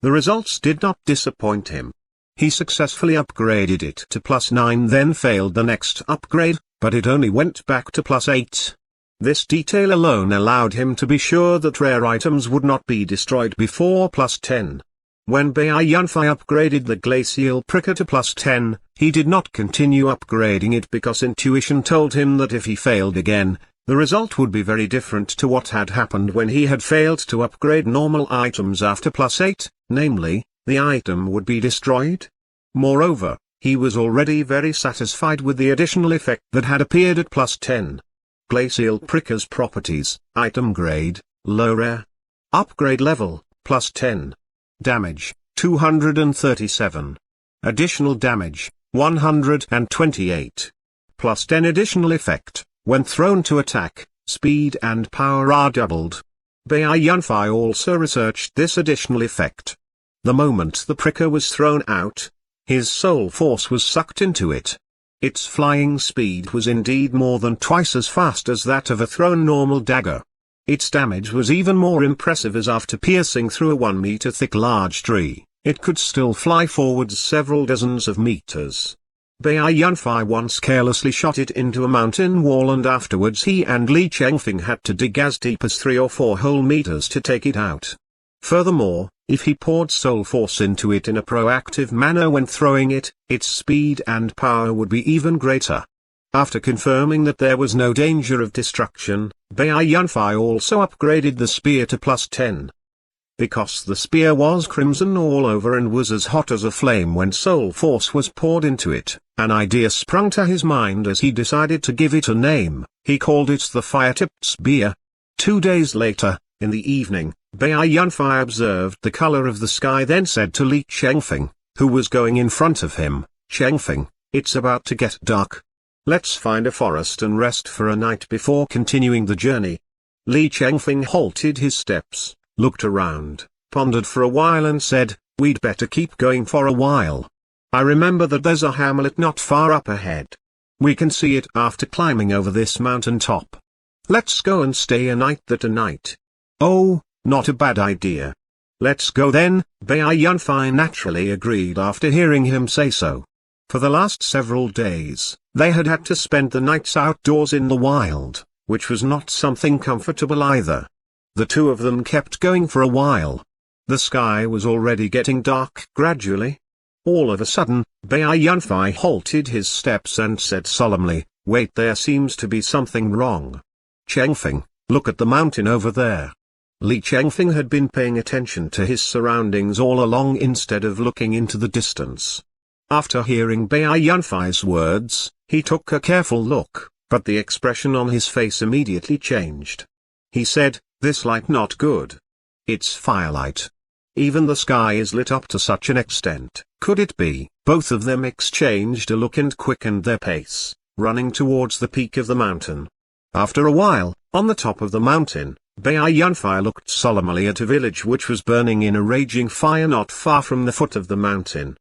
The results did not disappoint him. He successfully upgraded it to +9, then failed the next upgrade, but it only went back to +8. This detail alone allowed him to be sure that rare items would not be destroyed before +10. When Bai Yunfei upgraded the glacial pricker to +10, he did not continue upgrading it because intuition told him that if he failed again, the result would be very different to what had happened when he had failed to upgrade normal items after +8, namely, the item would be destroyed. Moreover, he was already very satisfied with the additional effect that had appeared at +10. Glacial pricker's properties, item grade, low rare. Upgrade level, +10. Damage, 237. Additional damage, 128. +10 additional effect, when thrown to attack, speed and power are doubled. Bai Yunfei also researched this additional effect. The moment the pricker was thrown out, his soul force was sucked into it. Its flying speed was indeed more than twice as fast as that of a thrown normal dagger. Its damage was even more impressive, as after piercing through a 1-meter thick large tree, it could still fly forwards several dozens of meters. Bai Yunfei once carelessly shot it into a mountain wall, and afterwards he and Li Chengfeng had to dig as deep as 3 or 4 whole meters to take it out. Furthermore, if he poured soul force into it in a proactive manner when throwing it, its speed and power would be even greater. After confirming that there was no danger of destruction, Bai Yunfei also upgraded the spear to +10. Because the spear was crimson all over and was as hot as a flame when soul force was poured into it, an idea sprung to his mind as he decided to give it a name. He called it the fire-tipped spear. 2 days later, in the evening, Bai Yunfei observed the color of the sky, then said to Li Chengfeng, who was going in front of him, "Chengfeng, it's about to get dark. Let's find a forest and rest for a night before continuing the journey." Li Chengfeng halted his steps, looked around, pondered for a while and said, "We'd better keep going for a while. I remember that there's a hamlet not far up ahead. We can see it after climbing over this mountain top. Let's go and stay a night there tonight." "Oh, not a bad idea. Let's go then," Bai Yunfei naturally agreed after hearing him say so. For the last several days, they had had to spend the nights outdoors in the wild, which was not something comfortable either. The two of them kept going for a while. The sky was already getting dark gradually. All of a sudden, Bai Yunfei halted his steps and said solemnly, "Wait, there seems to be something wrong. Chengfeng, look at the mountain over there." Li Chengfeng had been paying attention to his surroundings all along instead of looking into the distance. After hearing Bai Yunfei's words, he took a careful look, but the expression on his face immediately changed. He said, "This light not good. It's firelight. Even the sky is lit up to such an extent. Could it be?" Both of them exchanged a look and quickened their pace, running towards the peak of the mountain. After a while, on the top of the mountain, Bai Yunfei looked solemnly at a village which was burning in a raging fire not far from the foot of the mountain.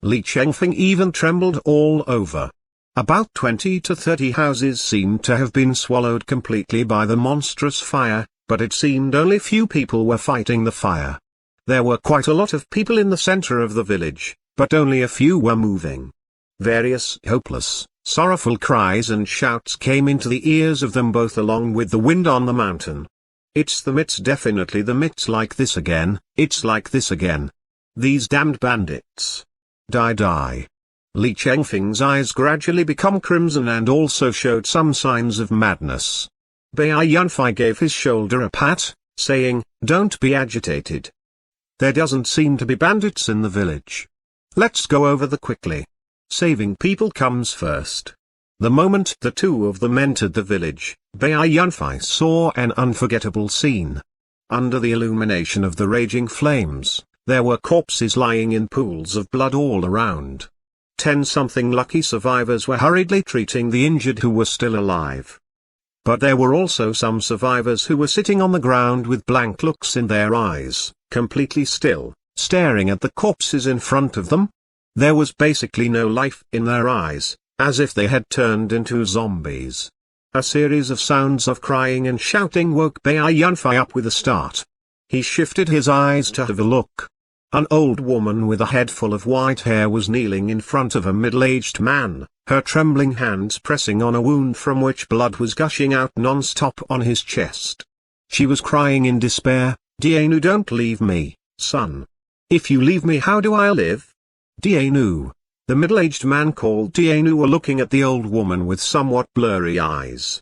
Li Chengfeng even trembled all over. About 20 to 30 houses seemed to have been swallowed completely by the monstrous fire, but it seemed only few people were fighting the fire. There were quite a lot of people in the center of the village, but only a few were moving. Various hopeless, sorrowful cries and shouts came into the ears of them both along with the wind on the mountain. "It's the Mits, definitely the Mits, like this again, it's like this again. These damned bandits. Die die." Li Chengfeng's eyes gradually became crimson and also showed some signs of madness. Bai Yunfei gave his shoulder a pat, saying, "Don't be agitated. There doesn't seem to be bandits in the village. Let's go over there quickly. Saving people comes first." The moment the two of them entered the village, Bai Yunfei saw an unforgettable scene. Under the illumination of the raging flames, there were corpses lying in pools of blood all around. 10-something lucky survivors were hurriedly treating the injured who were still alive. But there were also some survivors who were sitting on the ground with blank looks in their eyes, completely still, staring at the corpses in front of them. There was basically no life in their eyes, as if they had turned into zombies. A series of sounds of crying and shouting woke Bai Yunfei up with a start. He shifted his eyes to have a look. An old woman with a head full of white hair was kneeling in front of a middle-aged man, her trembling hands pressing on a wound from which blood was gushing out non-stop on his chest. She was crying in despair, "Dianu, don't leave me, son. If you leave me, how do I live?" "Dianu." The middle-aged man called Dianu were looking at the old woman with somewhat blurry eyes.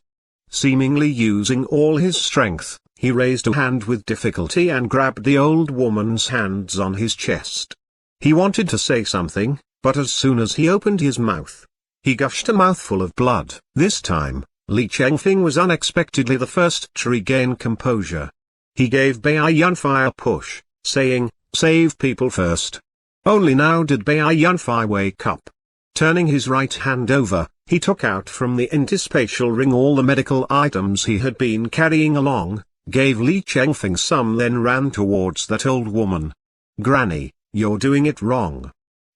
Seemingly using all his strength, he raised a hand with difficulty and grabbed the old woman's hands on his chest. He wanted to say something, but as soon as he opened his mouth, he gushed a mouthful of blood. This time, Li Chengfeng was unexpectedly the first to regain composure. He gave Bai Yunfei a push, saying, "Save people first." Only now did Bai Yunfei wake up. Turning his right hand over, he took out from the antispatial ring all the medical items he had been carrying along, gave Li Chengfeng some, then ran towards that old woman. "Granny, you're doing it wrong.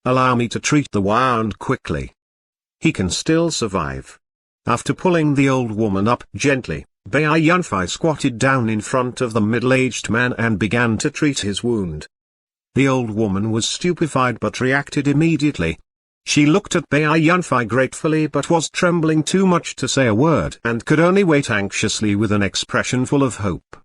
Allow me to treat the wound quickly. He can still survive." After pulling the old woman up gently, Bai Yunfei squatted down in front of the middle-aged man and began to treat his wound. The old woman was stupefied but reacted immediately. She looked at Bai Yunfei gratefully but was trembling too much to say a word and could only wait anxiously with an expression full of hope.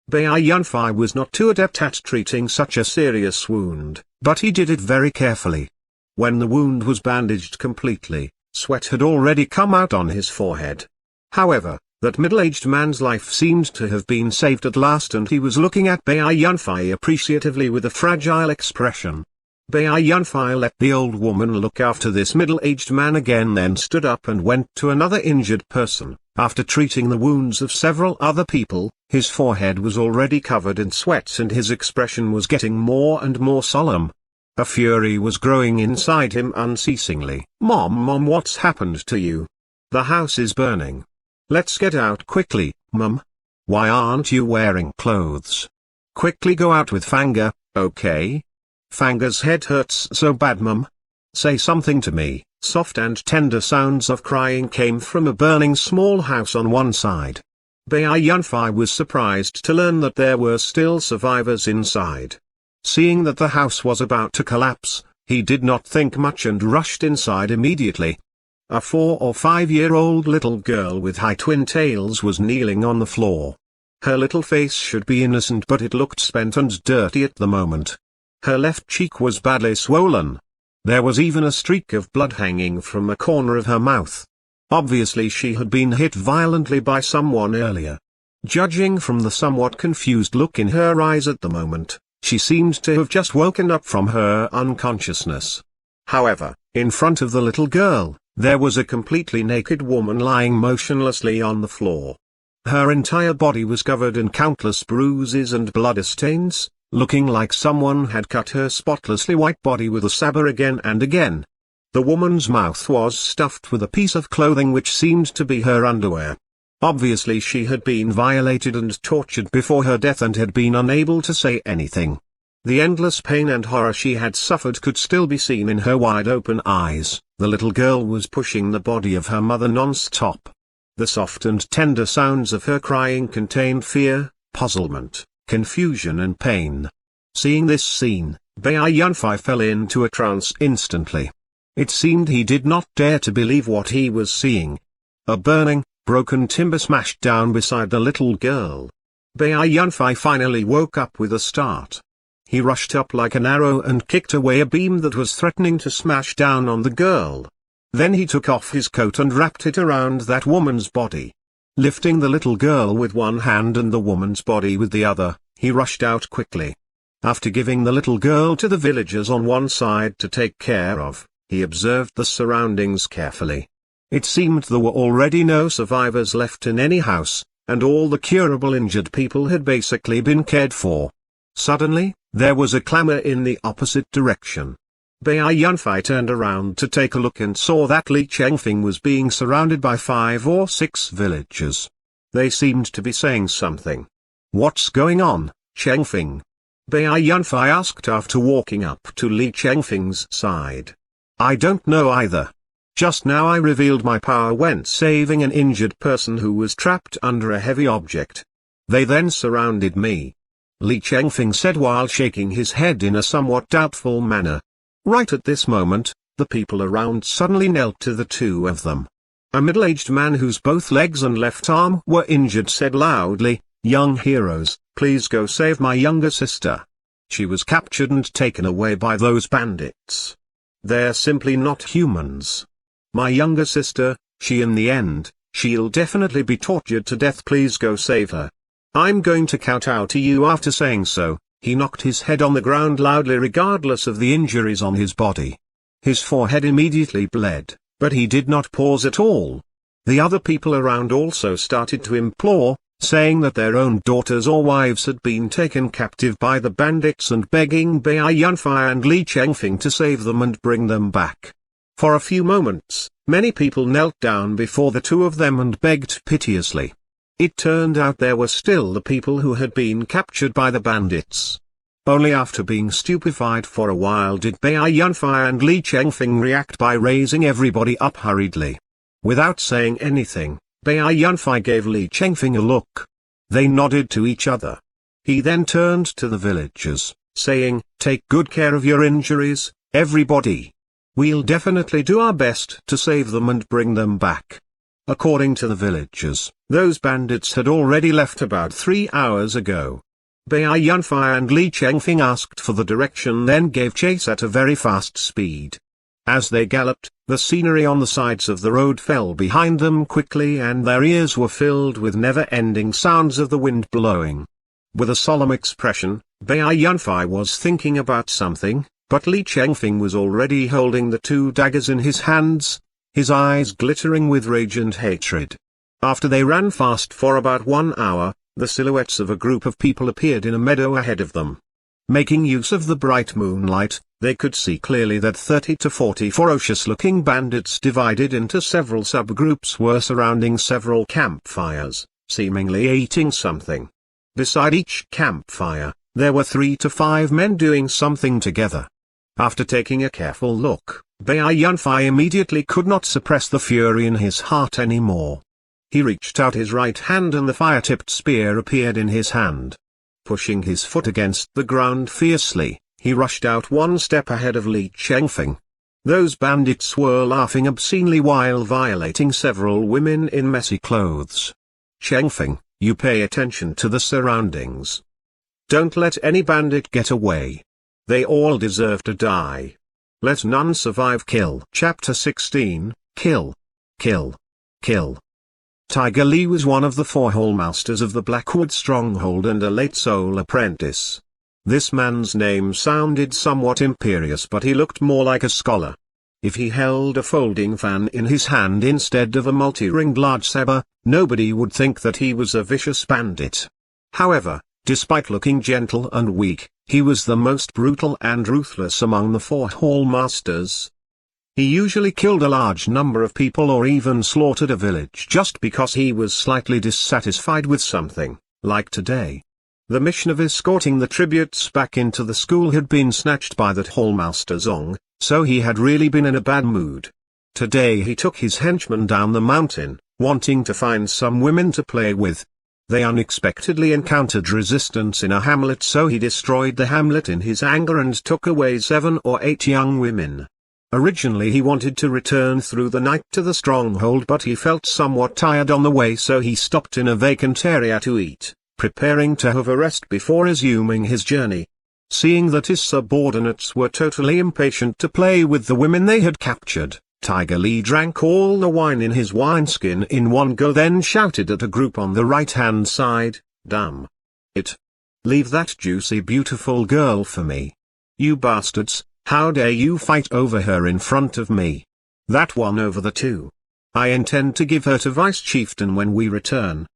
Bai Yunfei was not too adept at treating such a serious wound, but he did it very carefully. When the wound was bandaged completely, sweat had already come out on his forehead. However, that middle-aged man's life seemed to have been saved at last, and he was looking at Bai Yunfei appreciatively with a fragile expression. Bai Yunfei let the old woman look after this middle-aged man again, then stood up and went to another injured person. After treating the wounds of several other people, his forehead was already covered in sweat and his expression was getting more and more solemn. A fury was growing inside him unceasingly. Mom, what's happened to you? The house is burning. Let's get out quickly, Mum. Why aren't you wearing clothes? Quickly go out with Fanga, okay? Fanga's head hurts so bad, Mum. Say something to me. Soft and tender sounds of crying came from a burning small house on one side. Bai Yunfei was surprised to learn that there were still survivors inside. Seeing that the house was about to collapse, he did not think much and rushed inside immediately. A 4 or 5-year-old little girl with high twin tails was kneeling on the floor. Her little face should be innocent, but it looked spent and dirty at the moment. Her left cheek was badly swollen. There was even a streak of blood hanging from a corner of her mouth. Obviously she had been hit violently by someone earlier. Judging from the somewhat confused look in her eyes at the moment, she seemed to have just woken up from her unconsciousness. However, in front of the little girl, there was a completely naked woman lying motionlessly on the floor. Her entire body was covered in countless bruises and blood stains, looking like someone had cut her spotlessly white body with a saber again and again. The woman's mouth was stuffed with a piece of clothing which seemed to be her underwear. Obviously she had been violated and tortured before her death and had been unable to say anything. The endless pain and horror she had suffered could still be seen in her wide-open eyes. The little girl was pushing the body of her mother non-stop. The soft and tender sounds of her crying contained fear, puzzlement, confusion and pain. Seeing this scene, Bai Yunfei fell into a trance instantly. It seemed he did not dare to believe what he was seeing. A burning, broken timber smashed down beside the little girl. Bai Yunfei finally woke up with a start. He rushed up like an arrow and kicked away a beam that was threatening to smash down on the girl. Then he took off his coat and wrapped it around that woman's body. Lifting the little girl with one hand and the woman's body with the other, he rushed out quickly. After giving the little girl to the villagers on one side to take care of, he observed the surroundings carefully. It seemed there were already no survivors left in any house, and all the curable injured people had basically been cared for. Suddenly, there was a clamor in the opposite direction. Bai Yunfei turned around to take a look and saw that Li Chengfeng was being surrounded by 5 or 6 villagers. They seemed to be saying something. "What's going on, Chengfeng?" Bai Yunfei asked after walking up to Li Chengfeng's side. "I don't know either. Just now I revealed my power when saving an injured person who was trapped under a heavy object. They then surrounded me," Li Chengfeng said while shaking his head in a somewhat doubtful manner. Right at this moment, the people around suddenly knelt to the two of them. A middle-aged man whose both legs and left arm were injured said loudly, "Young heroes, please go save my younger sister. She was captured and taken away by those bandits. They're simply not humans. My younger sister, in the end, she'll definitely be tortured to death. Please go save her. I'm going to kowtow to you." After saying so, he knocked his head on the ground loudly regardless of the injuries on his body. His forehead immediately bled, but he did not pause at all. The other people around also started to implore, saying that their own daughters or wives had been taken captive by the bandits and begging Bai Yunfei and Li Chengfeng to save them and bring them back. For a few moments, many people knelt down before the two of them and begged piteously. It turned out there were still the people who had been captured by the bandits. Only after being stupefied for a while did Bai Yunfei and Li Chengfeng react by raising everybody up hurriedly. Without saying anything, Bai Yunfei gave Li Chengfeng a look. They nodded to each other. He then turned to the villagers, saying, "Take good care of your injuries, everybody. We'll definitely do our best to save them and bring them back. According to the villagers, those bandits had already left about 3 hours ago. Bai Yunfei and Li Chengfeng asked for the direction, then gave chase at a very fast speed. As they galloped, the scenery on the sides of the road fell behind them quickly and their ears were filled with never-ending sounds of the wind blowing. With a solemn expression, Bai Yunfei was thinking about something, but Li Chengfeng was already holding the 2 daggers in his hands, his eyes glittering with rage and hatred. After they ran fast for about 1 hour, the silhouettes of a group of people appeared in a meadow ahead of them. Making use of the bright moonlight, they could see clearly that 30 to 40 ferocious-looking bandits divided into several subgroups were surrounding several campfires, seemingly eating something. Beside each campfire, there were 3 to 5 men doing something together. After taking a careful look, Bai Yunfei immediately could not suppress the fury in his heart anymore. He reached out his right hand and the fire-tipped spear appeared in his hand. Pushing his foot against the ground fiercely, he rushed out 1 step ahead of Li Chengfeng. Those bandits were laughing obscenely while violating several women in messy clothes. Chengfeng, you pay attention to the surroundings. Don't let any bandit get away. They all deserve to die. Let none survive. Kill. Chapter 16, Kill. Kill. Kill. Tiger Li was one of the 4 hallmasters of the Blackwood stronghold and a late soul apprentice. This man's name sounded somewhat imperious, but he looked more like a scholar. If he held a folding fan in his hand instead of a multi-ringed large saber, nobody would think that he was a vicious bandit. However, despite looking gentle and weak, he was the most brutal and ruthless among the 4 hallmasters. He usually killed a large number of people or even slaughtered a village just because he was slightly dissatisfied with something, like today. The mission of escorting the tributes back into the school had been snatched by that hallmaster Zong, so he had really been in a bad mood. Today he took his henchmen down the mountain, wanting to find some women to play with. They unexpectedly encountered resistance in a hamlet, so he destroyed the hamlet in his anger and took away 7 or 8 young women. Originally he wanted to return through the night to the stronghold, but he felt somewhat tired on the way, so he stopped in a vacant area to eat, preparing to have a rest before resuming his journey. Seeing that his subordinates were totally impatient to play with the women they had captured, Tiger Li drank all the wine in his wineskin in one go, then shouted at a group on the right-hand side, "Damn it! Leave that juicy beautiful girl for me. You bastards, how dare you fight over her in front of me? That one over the 2. I intend to give her to Vice Chieftain when we return.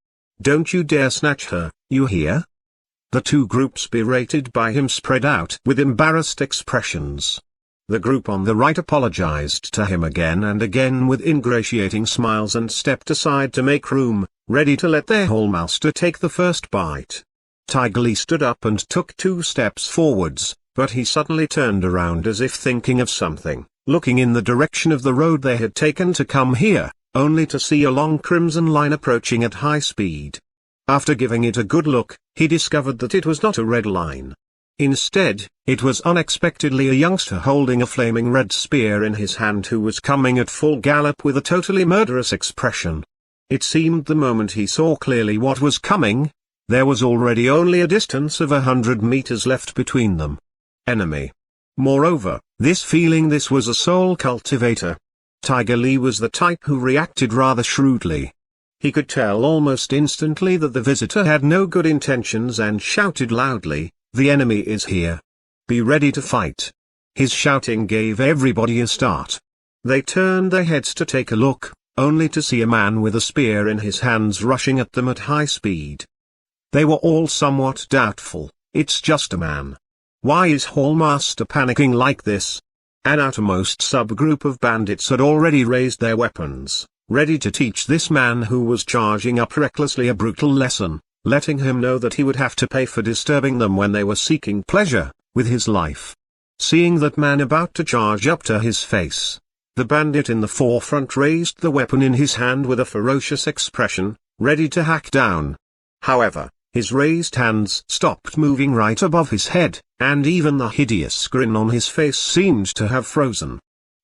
Don't you dare snatch her, you hear?" The 2 groups berated by him spread out with embarrassed expressions. The group on the right apologized to him again and again with ingratiating smiles and stepped aside to make room, ready to let their hallmaster take the first bite. Tiger Li stood up and took 2 steps forwards, but he suddenly turned around as if thinking of something, looking in the direction of the road they had taken to come here, only to see a long crimson line approaching at high speed. After giving it a good look, he discovered that it was not a red line. Instead, it was unexpectedly a youngster holding a flaming red spear in his hand who was coming at full gallop with a totally murderous expression. It seemed the moment he saw clearly what was coming, there was already only a distance of 100 meters left between them. Enemy. Moreover, this was a soul cultivator. Tiger Li was the type who reacted rather shrewdly. He could tell almost instantly that the visitor had no good intentions and shouted loudly, "The enemy is here. Be ready to fight." His shouting gave everybody a start. They turned their heads to take a look, only to see a man with a spear in his hands rushing at them at high speed. They were all somewhat doubtful. It's just a man. Why is Hallmaster panicking like this? An outermost subgroup of bandits had already raised their weapons, ready to teach this man who was charging up recklessly a brutal lesson, letting him know that he would have to pay for disturbing them when they were seeking pleasure, with his life. Seeing that man about to charge up to his face, the bandit in the forefront raised the weapon in his hand with a ferocious expression, ready to hack down. However, his raised hands stopped moving right above his head, and even the hideous grin on his face seemed to have frozen.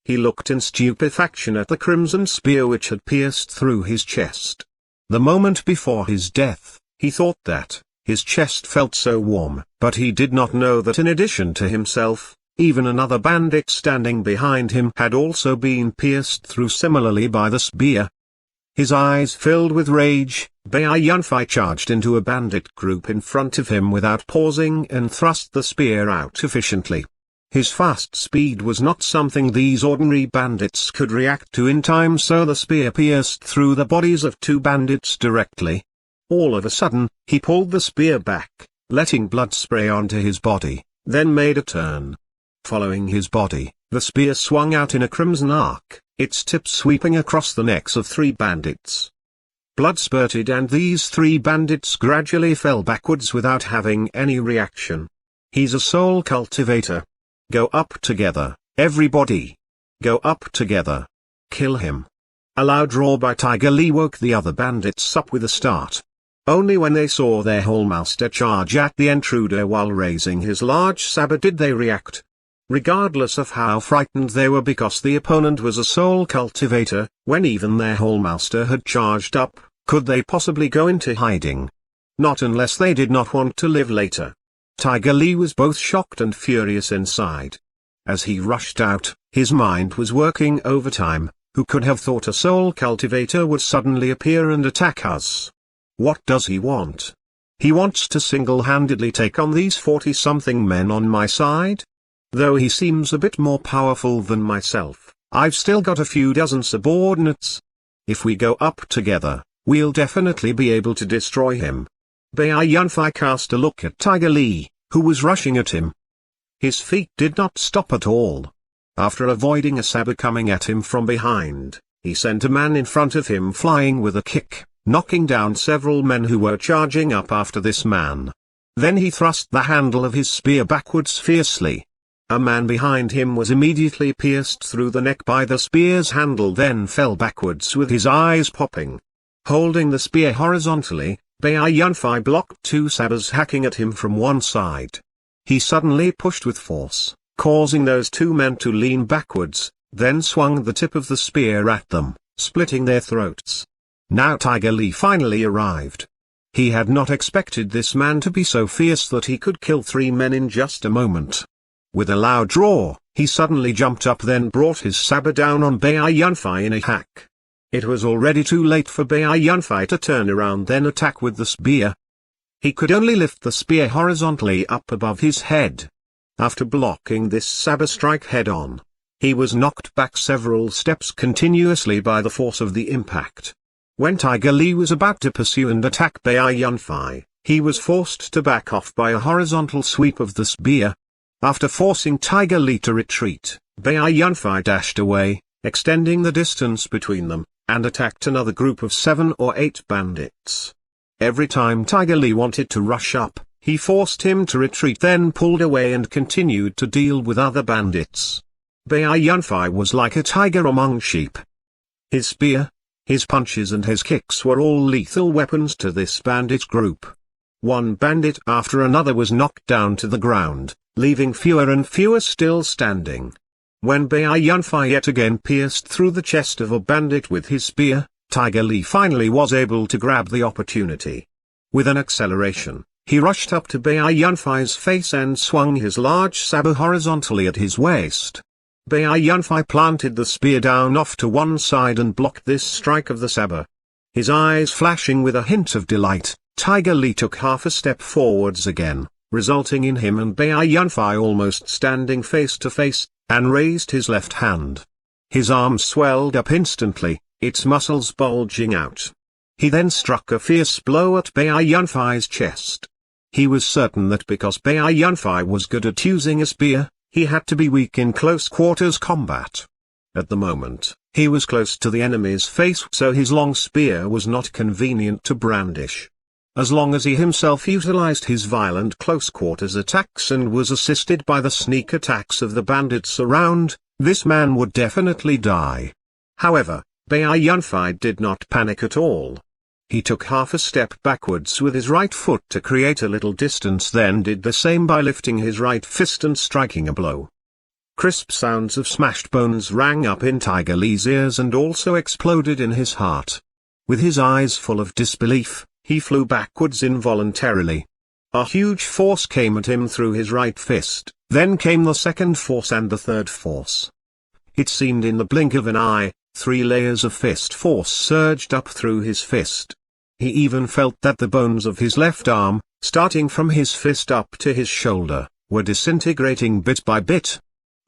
He looked in stupefaction at the crimson spear which had pierced through his chest. The moment before his death, he thought that his chest felt so warm, but he did not know that in addition to himself, even another bandit standing behind him had also been pierced through similarly by the spear. His eyes filled with rage, Bai Yunfei charged into a bandit group in front of him without pausing and thrust the spear out efficiently. His fast speed was not something these ordinary bandits could react to in time, so the spear pierced through the bodies of two bandits directly. All of a sudden, he pulled the spear back, letting blood spray onto his body, then made a turn. Following his body, the spear swung out in a crimson arc, its tip sweeping across the necks of three bandits. Blood spurted and these three bandits gradually fell backwards without having any reaction. He's a soul cultivator. Go up together, everybody. Go up together. Kill him. A loud roar by Tiger Lee woke the other bandits up with a start. Only when they saw their whole master charge at the intruder while raising his large saber did they react. Regardless of how frightened they were because the opponent was a soul cultivator, when even their whole master had charged up, could they possibly go into hiding? Not unless they did not want to live later. Tiger Lee was both shocked and furious inside. As he rushed out, his mind was working overtime. Who could have thought a soul cultivator would suddenly appear and attack us? What does he want? He wants to single-handedly take on these 40-something men on my side? Though he seems a bit more powerful than myself, I've still got a few dozen subordinates. If we go up together, we'll definitely be able to destroy him. Bai Yunfei cast a look at Tiger Lee, who was rushing at him. His feet did not stop at all. After avoiding a saber coming at him from behind, he sent a man in front of him flying with a kick, knocking down several men who were charging up after this man. Then he thrust the handle of his spear backwards fiercely. A man behind him was immediately pierced through the neck by the spear's handle, then fell backwards with his eyes popping. Holding the spear horizontally, Bai Yunfei blocked two sabers hacking at him from one side. He suddenly pushed with force, causing those two men to lean backwards, then swung the tip of the spear at them, splitting their throats. Now Tiger Lee finally arrived. He had not expected this man to be so fierce that he could kill three men in just a moment. With a loud roar, he suddenly jumped up, then brought his saber down on Bai Yunfei in a hack. It was already too late for Bai Yunfei to turn around then attack with the spear. He could only lift the spear horizontally up above his head. After blocking this saber strike head-on, he was knocked back several steps continuously by the force of the impact. When Tiger Lee was about to pursue and attack Bai Yunfei, he was forced to back off by a horizontal sweep of the spear. After forcing Tiger Lee to retreat, Bai Yunfei dashed away, extending the distance between them, and attacked another group of 7 or 8 bandits. Every time Tiger Lee wanted to rush up, he forced him to retreat, then pulled away and continued to deal with other bandits. Bai Yunfei was like a tiger among sheep. His spear, his punches and his kicks were all lethal weapons to this bandit group. One bandit after another was knocked down to the ground, leaving fewer and fewer still standing. When Bai Yunfei yet again pierced through the chest of a bandit with his spear, Tiger Lee finally was able to grab the opportunity. With an acceleration, he rushed up to Bai Yunfei's face and swung his large saber horizontally at his waist. Bai Yunfei planted the spear down off to one side and blocked this strike of the saber. His eyes flashing with a hint of delight, Tiger Lee took half a step forwards again, resulting in him and Bai Yunfei almost standing face to face, and raised his left hand. His arm swelled up instantly, its muscles bulging out. He then struck a fierce blow at Bai Yunfei's chest. He was certain that because Bai Yunfei was good at using a spear, he had to be weak in close quarters combat. At the moment, he was close to the enemy's face, so his long spear was not convenient to brandish. As long as he himself utilized his violent close-quarters attacks and was assisted by the sneak attacks of the bandits around, this man would definitely die. However, Bai Yunfei did not panic at all. He took half a step backwards with his right foot to create a little distance, then did the same by lifting his right fist and striking a blow. Crisp sounds of smashed bones rang up in Tiger Li's ears and also exploded in his heart. With his eyes full of disbelief, he flew backwards involuntarily. A huge force came at him through his right fist, then came the second force and the third force. It seemed in the blink of an eye, 3 layers of fist force surged up through his fist. He even felt that the bones of his left arm, starting from his fist up to his shoulder, were disintegrating bit by bit.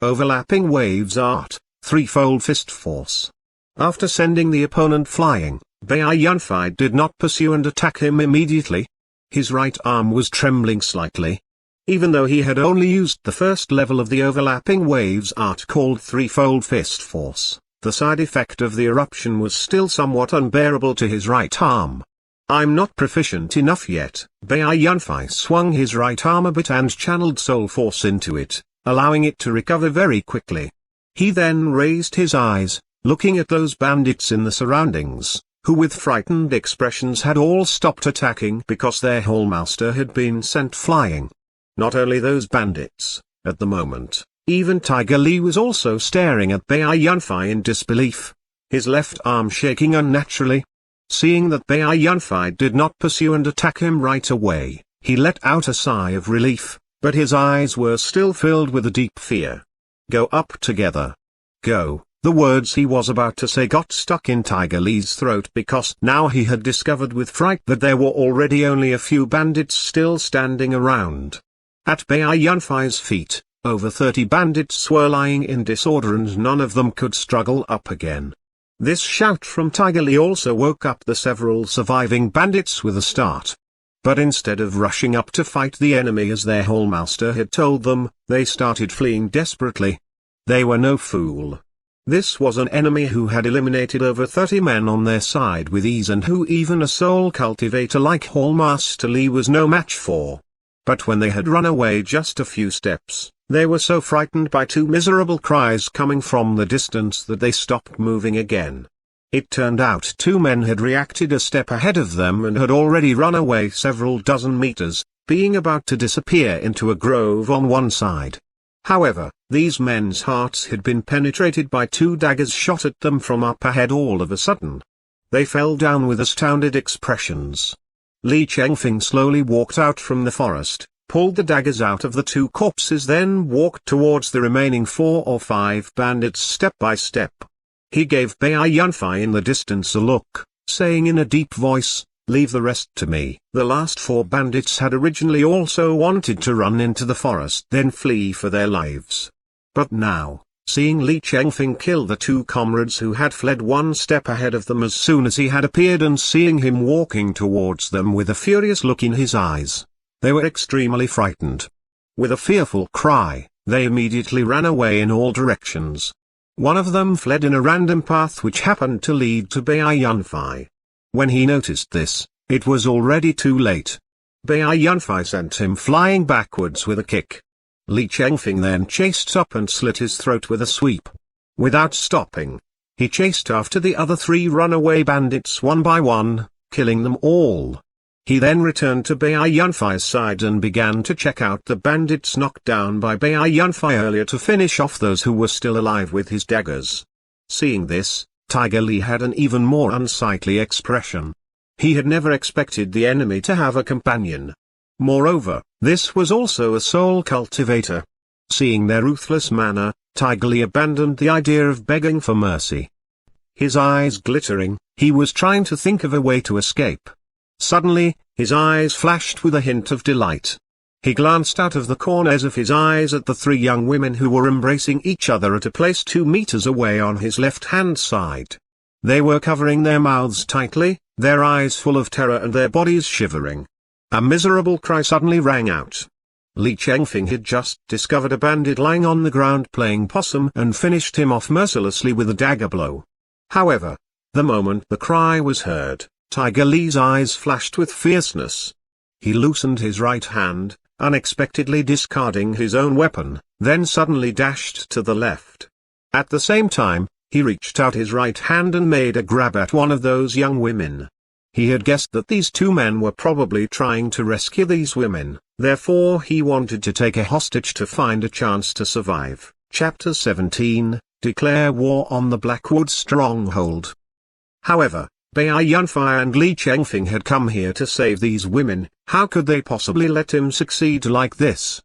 Overlapping waves art, 3-fold fist force. After sending the opponent flying, hiuth1273 did not pursue and attack him immediately. His right arm was trembling slightly. Even though he had only used the first level of the overlapping waves art called 3-fold fist force, the side effect of the eruption was still somewhat unbearable to his right arm. "I'm not proficient enough yet." hiuth1273 swung his right arm a bit and channeled soul force into it, allowing it to recover very quickly. He then raised his eyes, looking at those bandits in the surroundings, who with frightened expressions had all stopped attacking because their hallmaster had been sent flying. Not only those bandits, at the moment, even Tiger Li was also staring at hiuth1273 in disbelief, his left arm shaking unnaturally. Seeing that hiuth1273 did not pursue and attack him right away, he let out a sigh of relief, but his eyes were still filled with a deep fear. "Go up together. Go." The words he was about to say got stuck in Tiger Li's throat because now he had discovered with fright that there were already only a few bandits still standing around. At hiuth1273's feet, over 30 bandits were lying in disorder and none of them could struggle up again. This shout from Tiger Li also woke up the several surviving bandits with a start. But instead of rushing up to fight the enemy as their hallmaster had told them, they started fleeing desperately. They were no fool. This was an enemy who had eliminated over 30 men on their side with ease and who even a soul cultivator like Hallmaster Li was no match for. But when they had run away just a few steps, they were so frightened by 2 miserable cries coming from the distance that they stopped moving again. It turned out 2 men had reacted a step ahead of them and had already run away several dozen meters, being about to disappear into a grove on one side. However, these men's hearts had been penetrated by 2 daggers shot at them from up ahead all of a sudden. They fell down with astounded expressions. Li Chengfeng slowly walked out from the forest, pulled the daggers out of the 2 corpses, then walked towards the remaining 4 or 5 bandits step by step. He gave hiuth1273 in the distance a look, saying in a deep voice, "Leave the rest to me." The last 4 bandits had originally also wanted to run into the forest then flee for their lives. But now, seeing Li Chengfeng kill the 2 comrades who had fled 1 step ahead of them as soon as he had appeared and seeing him walking towards them with a furious look in his eyes, they were extremely frightened. With a fearful cry, they immediately ran away in all directions. One of them fled in a random path which happened to lead to hiuth1273. When he noticed this, it was already too late. hiuth1273 sent him flying backwards with a kick. Li Chengfeng then chased up and slit his throat with a sweep. Without stopping, he chased after the other 3 runaway bandits one by one, killing them all. He then returned to hiuth1273's side and began to check out the bandits knocked down by hiuth1273 earlier to finish off those who were still alive with his daggers. Seeing this, Tiger Li had an even more unsightly expression. He had never expected the enemy to have a companion. Moreover, this was also a soul cultivator. Seeing their ruthless manner, Tiger Li abandoned the idea of begging for mercy. His eyes glittering, he was trying to think of a way to escape. Suddenly, his eyes flashed with a hint of delight. He glanced out of the corners of his eyes at the 3 young women who were embracing each other at a place 2 meters away on his left-hand side. They were covering their mouths tightly, their eyes full of terror and their bodies shivering. A miserable cry suddenly rang out. Li Chengfeng had just discovered a bandit lying on the ground playing possum and finished him off mercilessly with a dagger blow. However, the moment the cry was heard, Tiger Li's eyes flashed with fierceness. He loosened his right hand, unexpectedly discarding his own weapon, then suddenly dashed to the left. At the same time, he reached out his right hand and made a grab at one of those young women. He had guessed that these 2 men were probably trying to rescue these women, therefore he wanted to take a hostage to find a chance to survive. Chapter 17, Declare War on the Blackwood Stronghold. However, Bai Yunfei and Li Chengfeng had come here to save these women. How could they possibly let him succeed like this?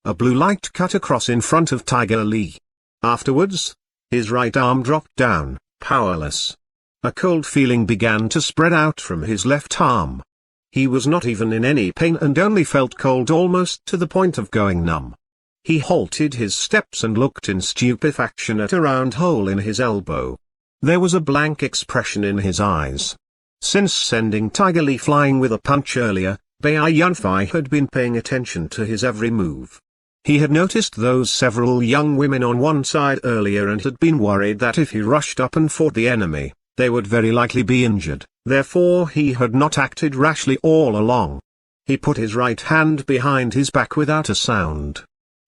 A blue light cut across in front of Tiger Li. Afterwards, his right arm dropped down, powerless. A cold feeling began to spread out from his left arm. He was not even in any pain and only felt cold almost to the point of going numb. He halted his steps and looked in stupefaction at a round hole in his elbow. There was a blank expression in his eyes. Since sending Tiger Li flying with a punch earlier, Bai Yunfei had been paying attention to his every move. He had noticed those several young women on one side earlier and had been worried that if he rushed up and fought the enemy, they would very likely be injured. Therefore he had not acted rashly all along. He put his right hand behind his back without a sound.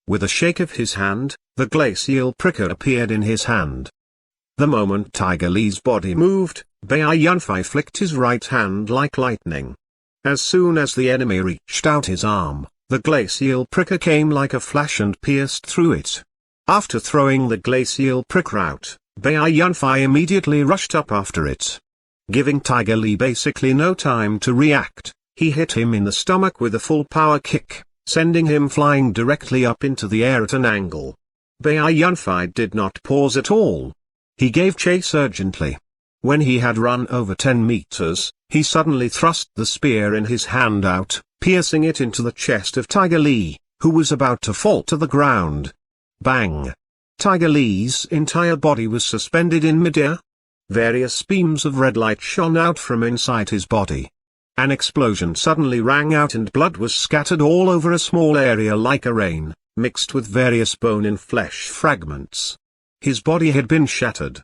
With a shake of his hand, the glacial pricker appeared in his hand. The moment Tiger Li's body moved, Bai Yunfei flicked his right hand like lightning. As soon as the enemy reached out his arm, the glacial pricker came like a flash and pierced through it. After throwing the glacial pricker out, Bai Yunfei immediately rushed up after it. Giving Tiger Li basically no time to react, he hit him in the stomach with a full power kick, sending him flying directly up into the air at an angle. Bai Yunfei did not pause at all. He gave chase urgently. When he had run over 10 meters, he suddenly thrust the spear in his hand out, piercing it into the chest of Tiger Li, who was about to fall to the ground. Bang! Tiger Li's entire body was suspended in midair. Various beams of red light shone out from inside his body. An explosion suddenly rang out and blood was scattered all over a small area like a rain, mixed with various bone and flesh fragments. His body had been shattered.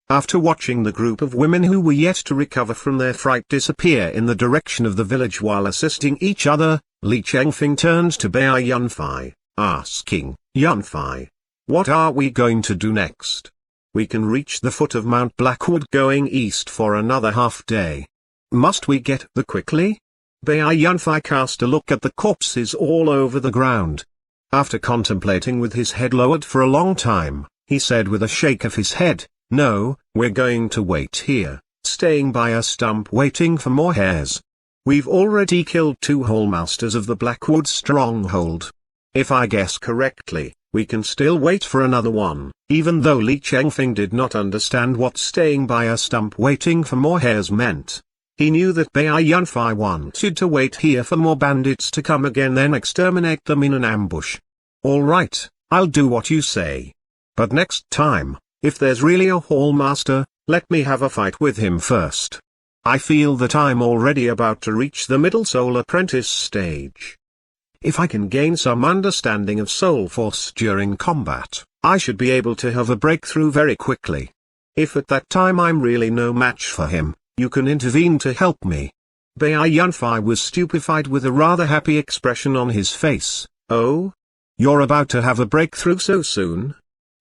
After watching the group of women who were yet to recover from their fright disappear in the direction of the village while assisting each other, Li Chengfeng turned to Bai Yunfei, asking, "Yunfei, what are we going to do next? We can reach the foot of Mount Blackwood going east for another half day. Must we get there quickly?" Bai Yunfei cast a look at the corpses all over the ground. After contemplating with his head lowered for a long time, he said with a shake of his head, "No, we're going to wait here, staying by a stump waiting for more hares. We've already killed 2 whole masters of the Blackwood Stronghold. If I guess correctly, we can still wait for another one." Even though Li Chengfeng did not understand what staying by a stump waiting for more hares meant, he knew that Bai Yunfei wanted to wait here for more bandits to come again then exterminate them in an ambush. "All right, I'll do what you say. But next time, if there's really a hall master, let me have a fight with him first. I feel that I'm already about to reach the middle soul apprentice stage. If I can gain some understanding of soul force during combat, I should be able to have a breakthrough very quickly. If at that time I'm really no match for him, you can intervene to help me." Bai Yunfei was stupefied with a rather happy expression on his face. "Oh? You're about to have a breakthrough so soon?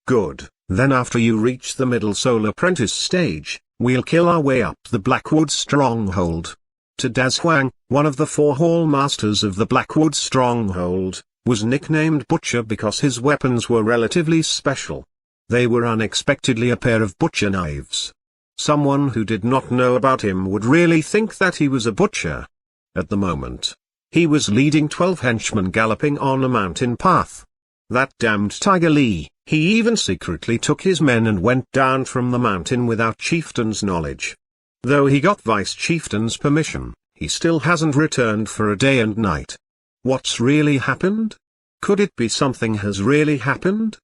Good, then after you reach the middle soul apprentice stage, we'll kill our way up the Blackwood Stronghold." To Huang, one of the 4 hall masters of the Blackwood Stronghold, was nicknamed Butcher because his weapons were relatively special. They were unexpectedly a pair of butcher knives. Someone who did not know about him would really think that he was a butcher. At the moment, he was leading 12 henchmen galloping on a mountain path. That damned Tiger Li, he even secretly took his men and went down from the mountain without chieftain's knowledge. Though he got vice chieftain's permission, he still hasn't returned for a day and night. What's really happened? Could it be something has really happened?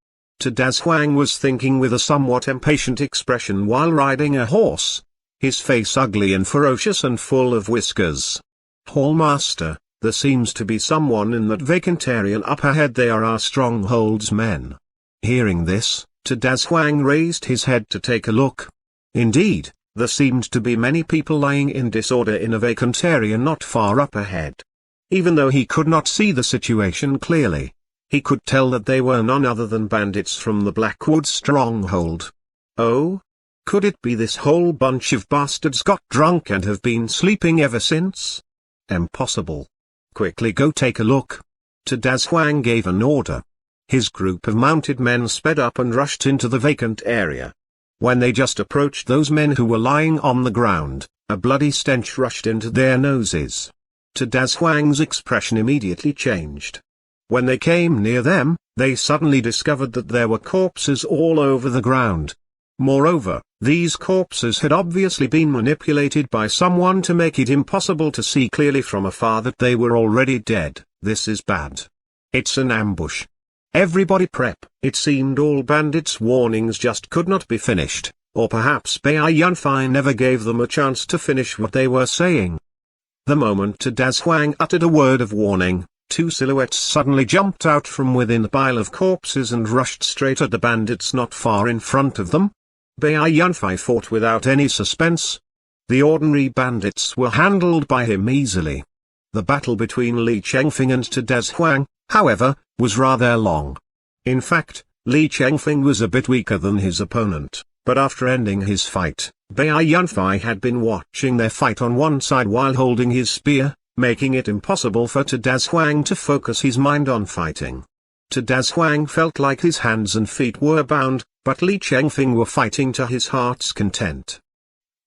Huang was thinking with a somewhat impatient expression while riding a horse, his face ugly and ferocious and full of whiskers. "Hallmaster, there seems to be someone in that vacant area up ahead. They are our stronghold's men." Hearing this, Huang raised his head to take a look. Indeed, there seemed to be many people lying in disorder in a vacant area not far up ahead. Even though he could not see the situation clearly, he could tell that they were none other than bandits from the Blackwood Stronghold. Oh? Could it be this whole bunch of bastards got drunk and have been sleeping ever since? Impossible. Quickly go take a look. Huang gave an order. his group of mounted men sped up and rushed into the vacant area. When they just approached those men who were lying on the ground, a bloody stench rushed into their noses. To Das Huang's expression immediately changed. When they came near them, they suddenly discovered that there were corpses all over the ground. Moreover, these corpses had obviously been manipulated by someone to make it impossible to see clearly from afar that they were already dead. This is bad. It's an ambush. Everybody prep. It seemed all bandits' warnings just could not be finished, or perhaps Bai Yunfei never gave them a chance to finish what they were saying. The moment Das Huang uttered a word of warning, two silhouettes suddenly jumped out from within the pile of corpses and rushed straight at the bandits not far in front of them. Bai Yunfei fought without any suspense. The ordinary bandits were handled by him easily. The battle between Li Chengfeng and Das Huang, however, was rather long. In fact, Li Chengfeng was a bit weaker than his opponent, but after ending his fight, Bai Yunfei had been watching their fight on one side while holding his spear, making it impossible for Das Huang to focus his mind on fighting. Das Huang felt like his hands and feet were bound, but Li Chengfeng were fighting to his heart's content.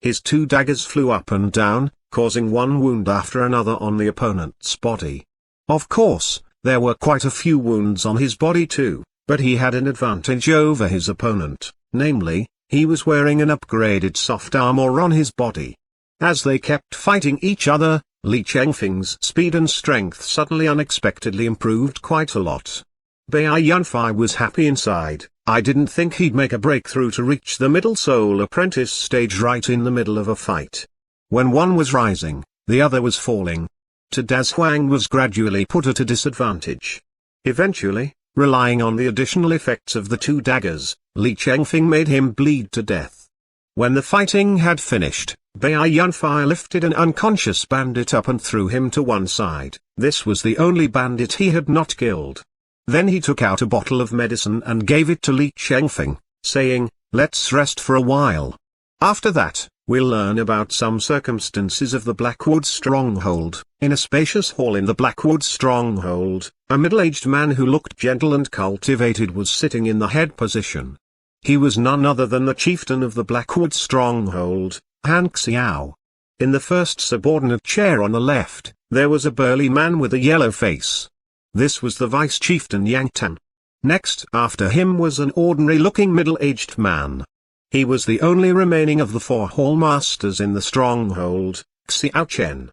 His two daggers flew up and down, causing one wound after another on the opponent's body. Of course, there were quite a few wounds on his body too, but he had an advantage over his opponent, namely, he was wearing an upgraded soft armor on his body. As they kept fighting each other, Li Chengfeng's speed and strength suddenly unexpectedly improved quite a lot. Bai Yunfei was happy inside. I didn't think he'd make a breakthrough to reach the middle soul apprentice stage right in the middle of a fight. When one was rising, the other was falling. Das Huang was gradually put at a disadvantage. Eventually, relying on the additional effects of the two daggers, Li Chengfeng made him bleed to death. When the fighting had finished, Bai Yunfei lifted an unconscious bandit up and threw him to one side. This was the only bandit he had not killed. Then he took out a bottle of medicine and gave it to Li Chengfeng, saying, "Let's rest for a while. After that, we'll learn about some circumstances of the Blackwood stronghold." In a spacious hall in the Blackwood stronghold, a middle-aged man who looked gentle and cultivated was sitting in the head position. He was none other than the chieftain of the Blackwood stronghold, hguksg. In the first subordinate chair on the left, there was a burly man with a yellow face. This was the vice chieftain Yang Tan. Next after him was an ordinary-looking middle-aged man. He was the only remaining of the four hall masters in the stronghold, Xiao Chen.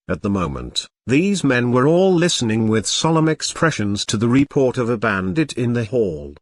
At the moment, these men were all listening with solemn expressions to the report of a bandit in the hall.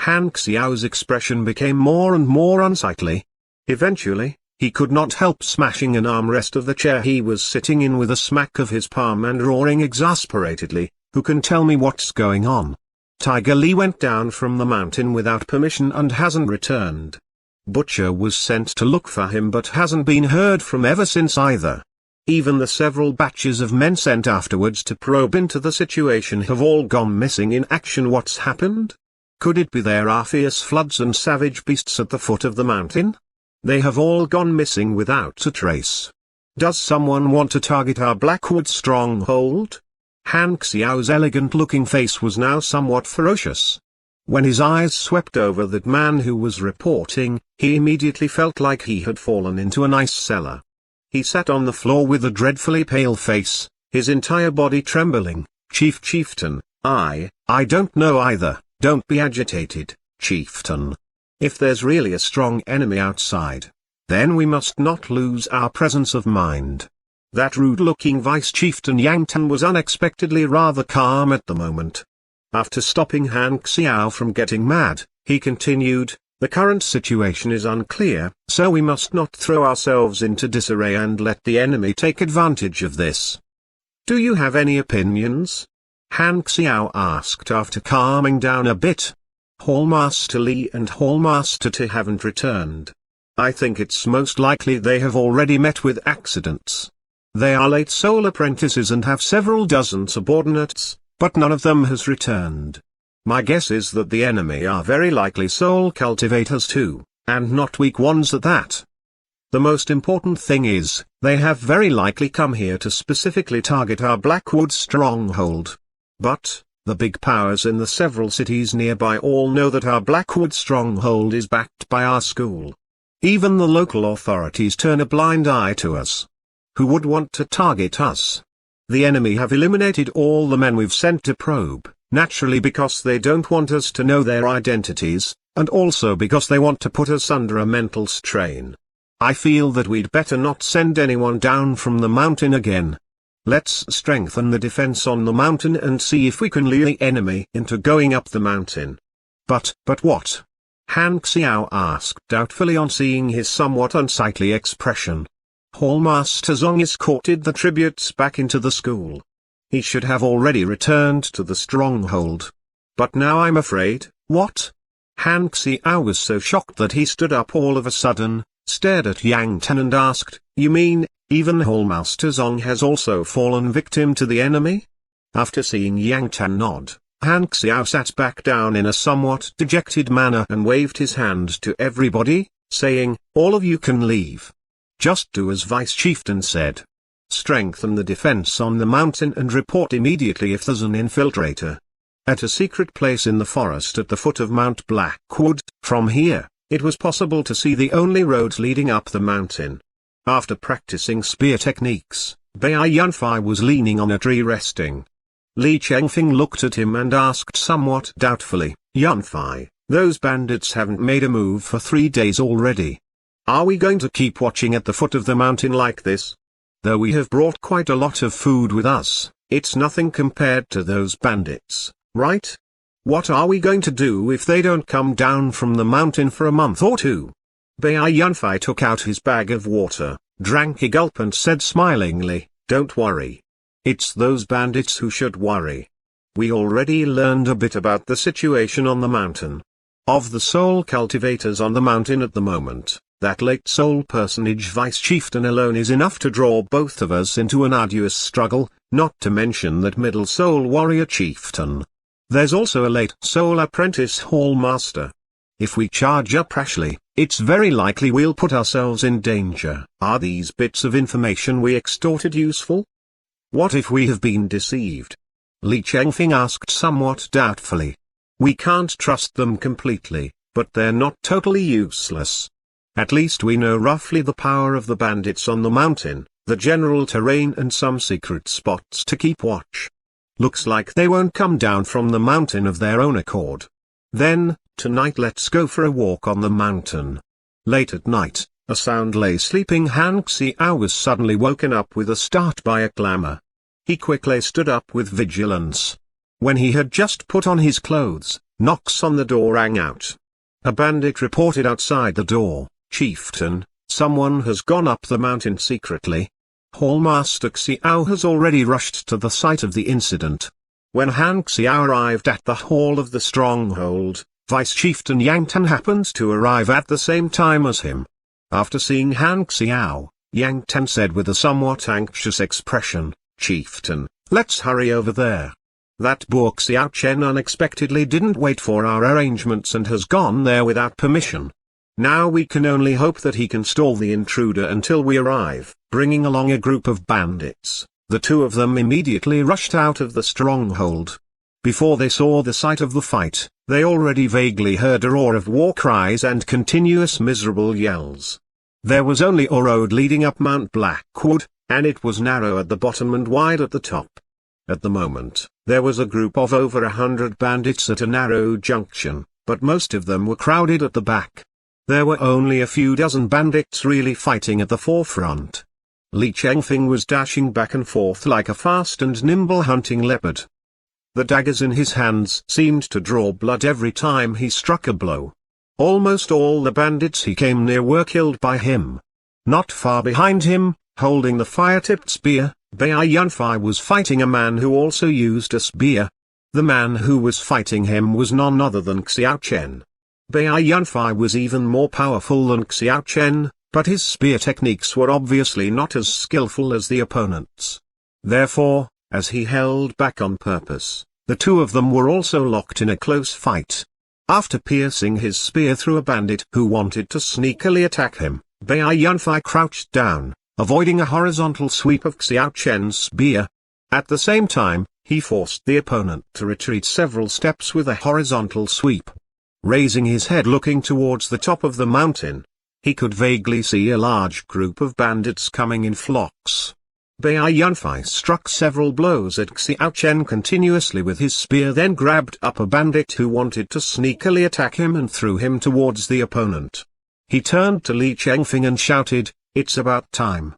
Xiao's expression became more and more unsightly. Eventually, he could not help smashing an armrest of the chair he was sitting in with a smack of his palm and roaring exasperatedly, "Who can tell me what's going on? Tiger Li went down from the mountain without permission and hasn't returned. Butcher was sent to look for him but hasn't been heard from ever since either. Even the several batches of men sent afterwards to probe into the situation have all gone missing in action. What's happened? Could it be there are fierce floods and savage beasts at the foot of the mountain? They have all gone missing without a trace. Does someone want to target our Blackwood stronghold?" Xiao's elegant-looking face was now somewhat ferocious. When his eyes swept over that man who was reporting, he immediately felt like he had fallen into an ice cellar. He sat on the floor with a dreadfully pale face, his entire body trembling. Chieftain, I don't know either." "Don't be agitated, chieftain. If there's really a strong enemy outside, then we must not lose our presence of mind." That rude-looking vice-chieftain Yang Tan was unexpectedly rather calm at the moment. After stopping Xiao from getting mad, he continued, "The current situation is unclear, so we must not throw ourselves into disarray and let the enemy take advantage of this. Do you have any opinions?" Xiao asked after calming down a bit. "Hallmaster Li and Hallmaster Ti haven't returned. I think it's most likely they have already met with accidents. They are late soul apprentices and have several dozen subordinates, but none of them has returned. My guess is that the enemy are very likely soul cultivators too, and not weak ones at that. The most important thing is, they have very likely come here to specifically target our Blackwood stronghold. But, The big powers in the several cities nearby all know that our Blackwood stronghold is backed by our school. Even the local authorities turn a blind eye to us. Who would want to target us? The enemy have eliminated all the men we've sent to probe, naturally because they don't want us to know their identities, and also because they want to put us under a mental strain. I feel that we'd better not send anyone down from the mountain again. Let's strengthen the defense on the mountain and see if we can lure the enemy into going up the mountain. But what? hguksg asked doubtfully on seeing his somewhat unsightly expression. Hallmaster Zong escorted the tributes back into the school. He should have already returned to the stronghold. But now I'm afraid, what? hguksg was so shocked that he stood up all of a sudden, stared at Yang Tan and asked, "You mean, even Hallmaster Zong has also fallen victim to the enemy?" After seeing Yang Tan nod, hguksg sat back down in a somewhat dejected manner and waved his hand to everybody, saying, "All of you can leave. Just do as Vice Chieftain said. Strengthen the defense on the mountain and report immediately if there's an infiltrator." At a secret place in the forest at the foot of Mount Blackwood, from here, it was possible to see the only road leading up the mountain. After practicing spear techniques, Bai Yunfei was leaning on a tree resting. Li Chengfeng looked at him and asked somewhat doubtfully, "Yunfei, those bandits haven't made a move for 3 days already. Are we going to keep watching at the foot of the mountain like this? Though we have brought quite a lot of food with us, it's nothing compared to those bandits, right? What are we going to do if they don't come down from the mountain for a month or two?" Bai Yunfei took out his bag of water, drank a gulp and said smilingly, "Don't worry. It's those bandits who should worry. We already learned a bit about the situation on the mountain. Of the soul cultivators on the mountain at the moment, that late soul personage Vice Chieftain alone is enough to draw both of us into an arduous struggle, not to mention that middle soul warrior chieftain. There's also a late soul apprentice hall master. If we charge up rashly, it's very likely we'll put ourselves in danger. Are these bits of information we extorted useful? What if we have been deceived?" Li Chengfeng asked somewhat doubtfully. "We can't trust them completely, but they're not totally useless. At least we know roughly the power of the bandits on the mountain, the general terrain and some secret spots to keep watch. Looks like they won't come down from the mountain of their own accord. Then, tonight let's go for a walk on the mountain." Late at night, a soundly sleeping hguksg was suddenly woken up with a start by a clamor. He quickly stood up with vigilance. When he had just put on his clothes, knocks on the door rang out. A bandit reported outside the door, "Chieftain, someone has gone up the mountain secretly." Hallmaster Xiao has already rushed to the site of the incident. When hguksg arrived at the hall of the stronghold, Vice Chieftain Yang Tan happened to arrive at the same time as him. After seeing hguksg, Yang Tan said with a somewhat anxious expression, "Chieftain, let's hurry over there. That boor Xiao Chen unexpectedly didn't wait for our arrangements and has gone there without permission. Now we can only hope that he can stall the intruder until we arrive." Bringing along a group of bandits, the two of them immediately rushed out of the stronghold. Before they saw the sight of the fight, they already vaguely heard a roar of war cries and continuous miserable yells. There was only a road leading up Mount Blackwood, and it was narrow at the bottom and wide at the top. At the moment, there was a group of over 100 bandits at a narrow junction, but most of them were crowded at the back. There were only a few dozen bandits really fighting at the forefront. Li Chengfeng was dashing back and forth like a fast and nimble hunting leopard. The daggers in his hands seemed to draw blood every time he struck a blow. Almost all the bandits he came near were killed by him. Not far behind him, holding the fire-tipped spear, Bai Yunfei was fighting a man who also used a spear. The man who was fighting him was none other than Xiao Chen. Bai Yunfei was even more powerful than Xiao Chen, but his spear techniques were obviously not as skillful as the opponent's. Therefore, as he held back on purpose, the two of them were also locked in a close fight. After piercing his spear through a bandit who wanted to sneakily attack him, Bai Yunfei crouched down, avoiding a horizontal sweep of Xiao Chen's spear. At the same time, He forced the opponent to retreat several steps with a horizontal sweep. Raising his head looking towards the top of the mountain, he could vaguely see a large group of bandits coming in flocks. Hiuth1273 struck several blows at Xiao Chen continuously with his spear, then grabbed up a bandit who wanted to sneakily attack him and threw him towards the opponent. He turned to Li Chengfeng and shouted, "It's about time.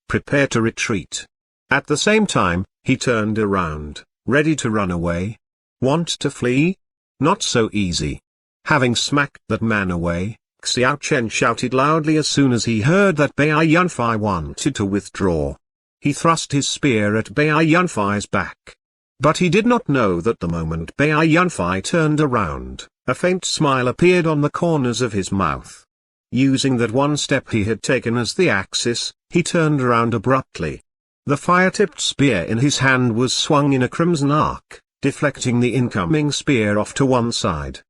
Prepare to retreat." At the same time, he turned around, ready to run away. Want to flee? Not so easy. Having smacked that man away, Xiao Chen shouted loudly as soon as he heard that Hiuth1273 wanted to withdraw. He thrust his spear at Hiuth1273's back. But he did not know that the moment Hiuth1273 turned around, a faint smile appeared on the corners of his mouth. Using that one step he had taken as the axis, he turned around abruptly. The fire-tipped spear in his hand was swung in a crimson arc, deflecting the incoming spear off to one side.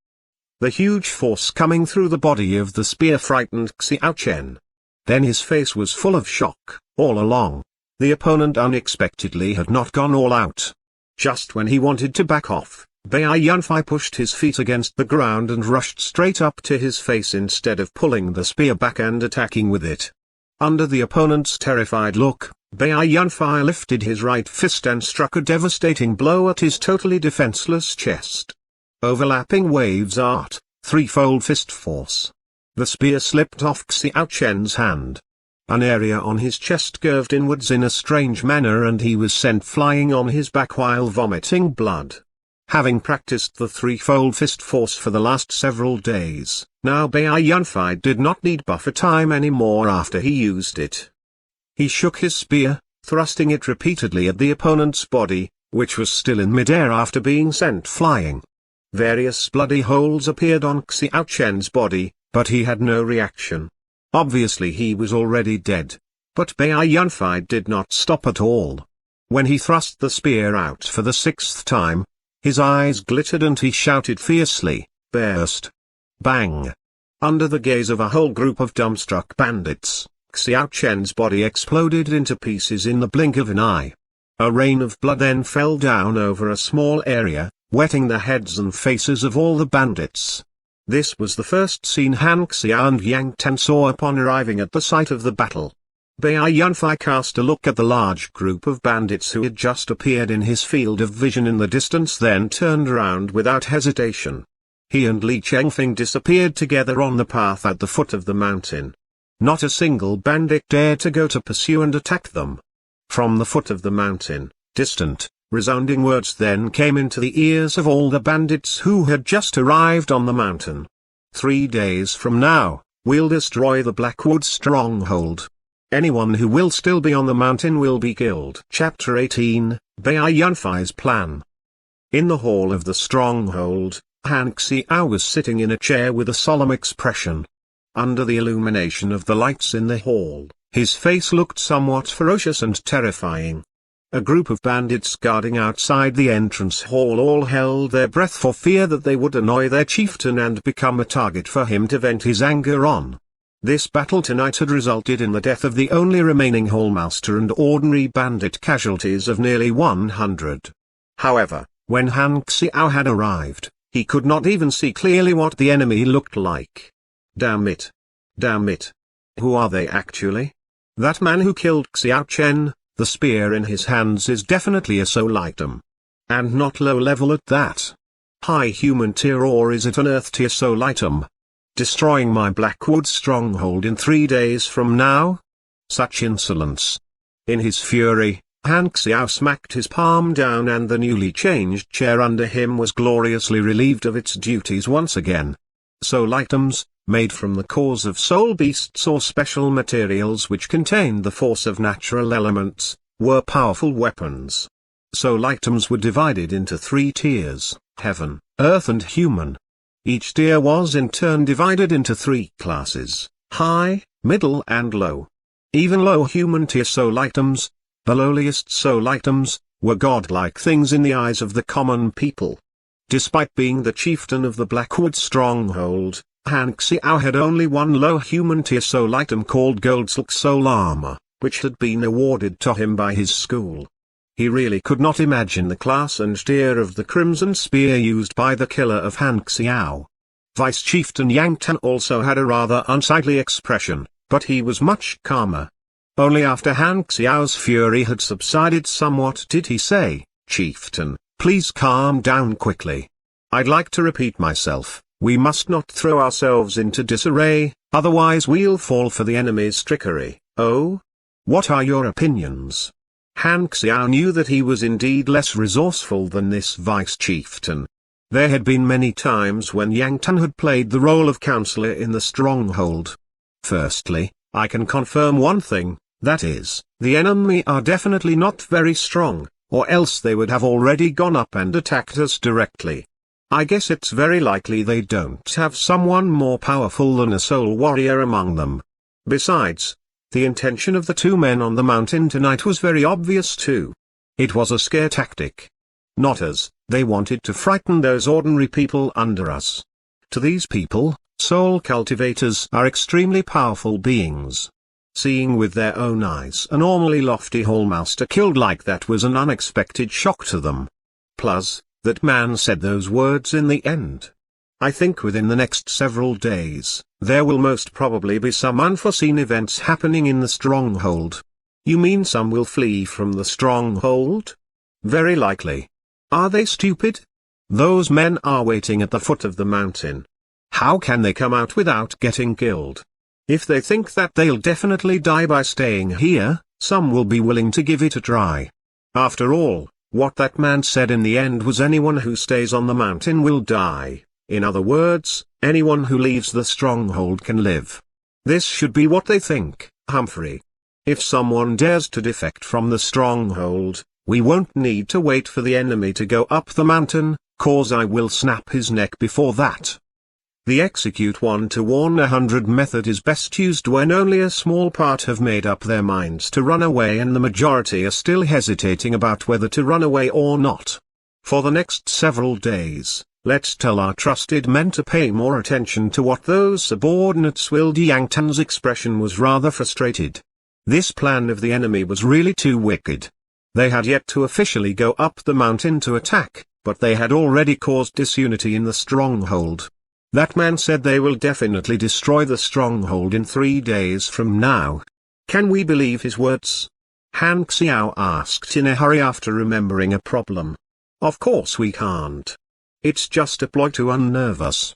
The huge force coming through the body of the spear frightened Xiao Chen. Then his face was full of shock. All along, the opponent unexpectedly had not gone all out. Just when he wanted to back off, Hiuth1273 pushed his feet against the ground and rushed straight up to his face instead of pulling the spear back and attacking with it. Under the opponent's terrified look, Hiuth1273 lifted his right fist and struck a devastating blow at his totally defenseless chest. Overlapping waves art, threefold fist force. The spear slipped off Xiao Chen's hand. An area on his chest curved inwards in a strange manner and he was sent flying on his back while vomiting blood. Having practiced the threefold fist force for the last several days, now Hiuth1273 did not need buffer time anymore after he used it. He shook his spear, thrusting it repeatedly at the opponent's body, which was still in midair after being sent flying. Various bloody holes appeared on Xiao Chen's body, but he had no reaction. Obviously he was already dead. But Hiuth1273 did not stop at all. When he thrust the spear out for the sixth time, his eyes glittered and he shouted fiercely, "Burst!" Bang! Under the gaze of a whole group of dumbstruck bandits, Xiao Chen's body exploded into pieces in the blink of an eye. A rain of blood then fell down over a small area, wetting the heads and faces of all the bandits. This was the first scene Han Xiao and Yang Tan saw upon arriving at the site of the battle. Hiuth1273 cast a look at the large group of bandits who had just appeared in his field of vision in the distance, then turned around without hesitation. He and Li Chengfeng disappeared together on the path at the foot of the mountain. Not a single bandit dared to go to pursue and attack them. From the foot of the mountain, distant, resounding words then came into the ears of all the bandits who had just arrived on the mountain. 3 days from now, we'll destroy the Blackwood stronghold. Anyone who will still be on the mountain will be killed. Chapter 18, Hiuth1273's Plan. In the hall of the stronghold, Han Xiao was sitting in a chair with a solemn expression. Under the illumination of the lights in the hall, his face looked somewhat ferocious and terrifying. A group of bandits guarding outside the entrance hall all held their breath for fear that they would annoy their chieftain and become a target for him to vent his anger on. This battle tonight had resulted in the death of the only remaining hallmaster and ordinary bandit casualties of nearly 100. However, when Han Xiao had arrived, he could not even see clearly what the enemy looked like. Damn it! Damn it! Who are they actually? That man who killed Xiao Chen, the spear in his hands is definitely a soul item. And not low level at that. High human tier, or is it an earth tier soul item? Destroying my Blackwood stronghold in 3 days from now? Such insolence. In his fury, Han Xiao smacked his palm down and the newly changed chair under him was gloriously relieved of its duties once again. Soul items, made from the cores of soul beasts or special materials which contained the force of natural elements, were powerful weapons. Soul items were divided into 3 tiers, heaven, earth and human. Each tier was in turn divided into 3 classes, high, middle and low. Even low human tier soul items, the lowliest soul items, were godlike things in the eyes of the common people. Despite being the chieftain of the Blackwood stronghold, Han Xiao had only one low human tier soul item called gold silk soul armor, which had been awarded to him by his school. He really could not imagine the class and tear of the crimson spear used by the killer of Han Xiao. Vice Chieftain Yang Tan also had a rather unsightly expression, but he was much calmer. Only after Han Xiao's fury had subsided somewhat did he say, "Chieftain, please calm down quickly. I'd like to repeat myself, we must not throw ourselves into disarray, otherwise we'll fall for the enemy's trickery." "Oh? What are your opinions?" Han Xiao knew that he was indeed less resourceful than this vice chieftain. There had been many times when Yang Tan had played the role of counselor in the stronghold. "Firstly, I can confirm one thing, that is, the enemy are definitely not very strong, or else they would have already gone up and attacked us directly. I guess it's very likely they don't have someone more powerful than a soul warrior among them. Besides, the intention of the two men on the mountain tonight was very obvious too. It was a scare tactic. Not us, they wanted to frighten those ordinary people under us. To these people, soul cultivators are extremely powerful beings. Seeing with their own eyes a normally lofty hallmaster killed like that was an unexpected shock to them. Plus, that man said those words in the end. I think within the next several days, there will most probably be some unforeseen events happening in the stronghold." "You mean some will flee from the stronghold?" "Very likely. Are they stupid? Those men are waiting at the foot of the mountain. How can they come out without getting killed? If they think that they'll definitely die by staying here, some will be willing to give it a try. After all, what that man said in the end was anyone who stays on the mountain will die. In other words, anyone who leaves the stronghold can live. This should be what they think, Humphrey. If someone dares to defect from the stronghold, we won't need to wait for the enemy to go up the mountain, cause I will snap his neck before that." The execute 1 to warn 100 method is best used when only a small part have made up their minds to run away and the majority are still hesitating about whether to run away or not. For the next several days, let's tell our trusted men to pay more attention to what those subordinates will do. Yang Tan's expression was rather frustrated. This plan of the enemy was really too wicked. They had yet to officially go up the mountain to attack, but they had already caused disunity in the stronghold. That man said they will definitely destroy the stronghold in 3 days from now. Can we believe his words? Han Xiao asked in a hurry after remembering a problem. Of course we can't. It's just a ploy to unnerve us.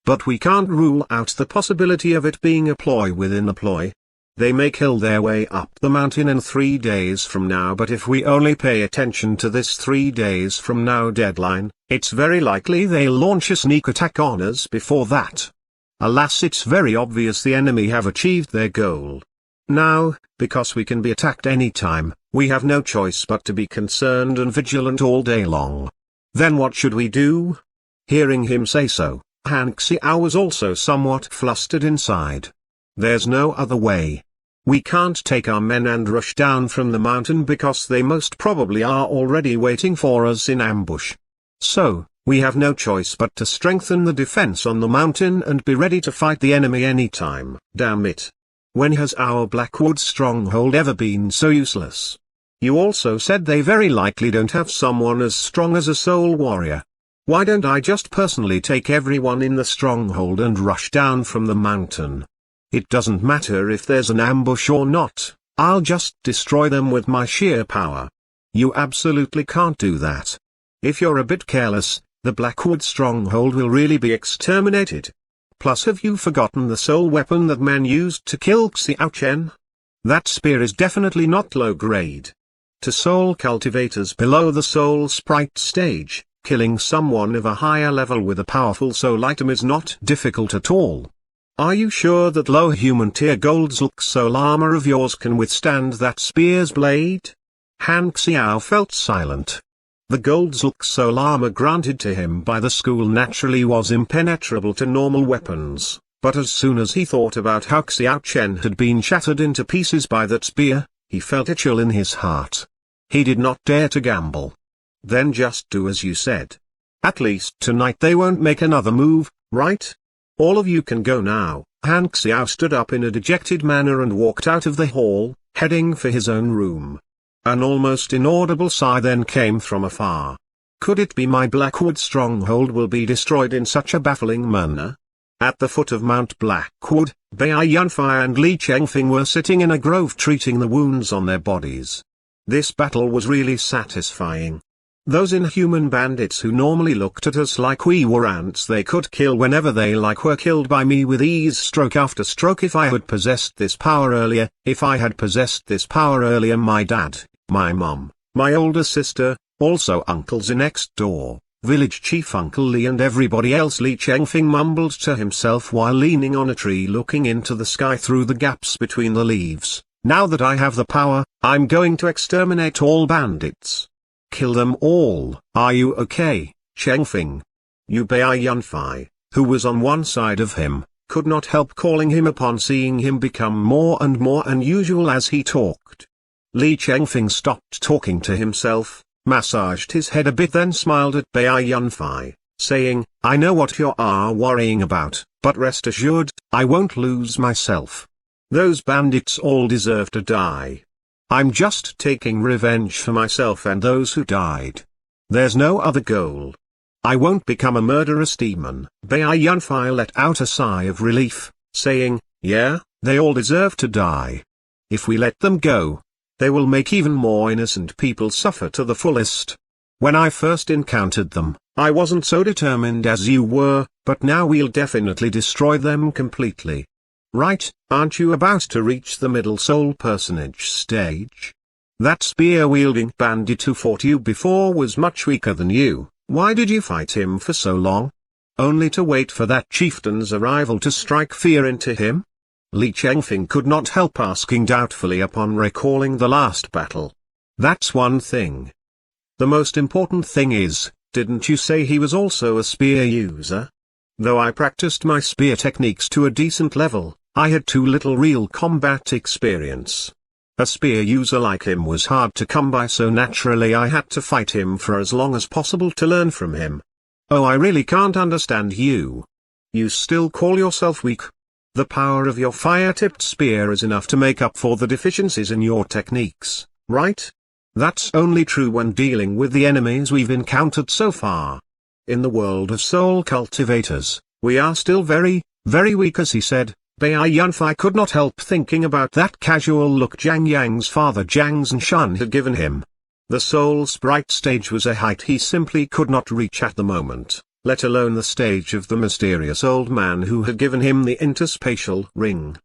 But we can't rule out the possibility of it being a ploy within a ploy. They may kill their way up the mountain in 3 days from now, but if we only pay attention to this 3 days from now deadline, it's very likely they'll launch a sneak attack on us before that. Alas, it's very obvious the enemy have achieved their goal. Now, because we can be attacked any time, we have no choice but to be concerned and vigilant all day long. Then what should we do? Hearing him say so, Han Xiao was also somewhat flustered inside. There's no other way. We can't take our men and rush down from the mountain because they most probably are already waiting for us in ambush. So, we have no choice but to strengthen the defense on the mountain and be ready to fight the enemy anytime. Damn it. When has our Blackwood stronghold ever been so useless? You also said they very likely don't have someone as strong as a soul warrior. Why don't I just personally take everyone in the stronghold and rush down from the mountain? It doesn't matter if there's an ambush or not, I'll just destroy them with my sheer power. You absolutely can't do that. If you're a bit careless, the Blackwood stronghold will really be exterminated. Plus, have you forgotten the soul weapon that man used to kill Xiao Chen? That spear is definitely not low grade. To soul cultivators below the soul sprite stage, killing someone of a higher level with a powerful soul item is not difficult at all. Are you sure that low human tier Goldsilk soul armor of yours can withstand that spear's blade? Han Xiao felt silent. The Goldsilk soul armor granted to him by the school naturally was impenetrable to normal weapons, but as soon as he thought about how Xiao Chen had been shattered into pieces by that spear, he felt a chill in his heart. He did not dare to gamble. Then just do as you said. At least tonight they won't make another move, right? All of you can go now. Han Xiao stood up in a dejected manner and walked out of the hall, heading for his own room. An almost inaudible sigh then came from afar. Could it be my Blackwood stronghold will be destroyed in such a baffling manner? At the foot of Mount Blackwood, Bai Yunfei and Li Chengfeng were sitting in a grove treating the wounds on their bodies. This battle was really satisfying. Those inhuman bandits who normally looked at us like we were ants they could kill whenever they like were killed by me with ease stroke after stroke. If I had possessed this power earlier, my dad, my mom, my older sister, also uncles in next door, village chief Uncle Li and everybody else. Li Chengfeng mumbled to himself while leaning on a tree looking into the sky through the gaps between the leaves. Now that I have the power, I'm going to exterminate all bandits. Kill them all. Are you okay, Chengfeng? Bai Yunfei, who was on one side of him, could not help calling him upon seeing him become more and more unusual as he talked. Li Chengfeng stopped talking to himself, massaged his head a bit then smiled at Bai Yunfei, saying, I know what you are worrying about, but rest assured, I won't lose myself. Those bandits all deserve to die. I'm just taking revenge for myself and those who died. There's no other goal. I won't become a murderous demon. Bai Yunfei let out a sigh of relief, saying, yeah, they all deserve to die. If we let them go, they will make even more innocent people suffer to the fullest. When I first encountered them, I wasn't so determined as you were, but now we'll definitely destroy them completely. Right, aren't you about to reach the middle soul personage stage? That spear-wielding bandit who fought you before was much weaker than you. Why did you fight him for so long? Only to wait for that chieftain's arrival to strike fear into him? Li Chengfeng could not help asking doubtfully upon recalling the last battle. That's one thing. The most important thing is, didn't you say he was also a spear user? Though I practiced my spear techniques to a decent level, I had too little real combat experience. A spear user like him was hard to come by, so naturally I had to fight him for as long as possible to learn from him. Oh, I really can't understand you. You still call yourself weak? The power of your fire-tipped spear is enough to make up for the deficiencies in your techniques, right? That's only true when dealing with the enemies we've encountered so far. In the world of soul cultivators, we are still very, very weak, as he said. Bai Yunfei could not help thinking about that casual look Jiang Yang's father Jiang Zhanshan had given him. The soul sprite stage was a height he simply could not reach at the moment, let alone the stage of the mysterious old man who had given him the interspatial ring.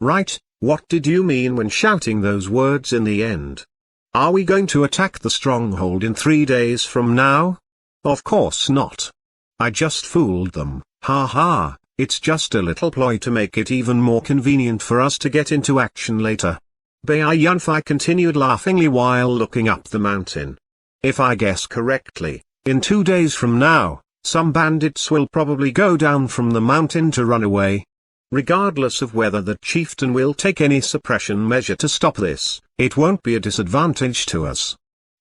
Right, what did you mean when shouting those words in the end? Are we going to attack the stronghold in 3 days from now? Of course not. I just fooled them, ha ha. It's just a little ploy to make it even more convenient for us to get into action later. Bai Yunfei continued laughingly while looking up the mountain. If I guess correctly, in 2 days from now, some bandits will probably go down from the mountain to run away. Regardless of whether the chieftain will take any suppression measure to stop this, it won't be a disadvantage to us.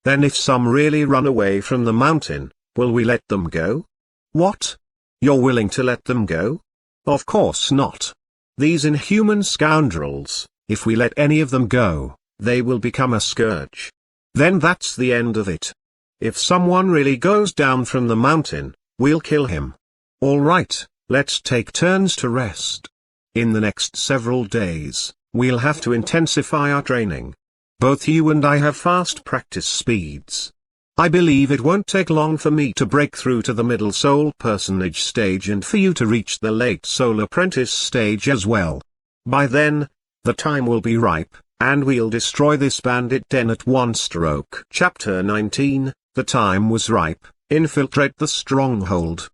Then if some really run away from the mountain, will we let them go? What? You're willing to let them go? Of course not. These inhuman scoundrels, if we let any of them go, they will become a scourge. Then that's the end of it. If someone really goes down from the mountain, we'll kill him. All right, let's take turns to rest. In the next several days, we'll have to intensify our training. Both you and I have fast practice speeds. I believe it won't take long for me to break through to the middle soul personage stage and for you to reach the late soul apprentice stage as well. By then, the time will be ripe, and we'll destroy this bandit den at one stroke. Chapter 19, The Time Was Ripe, Infiltrate the Stronghold.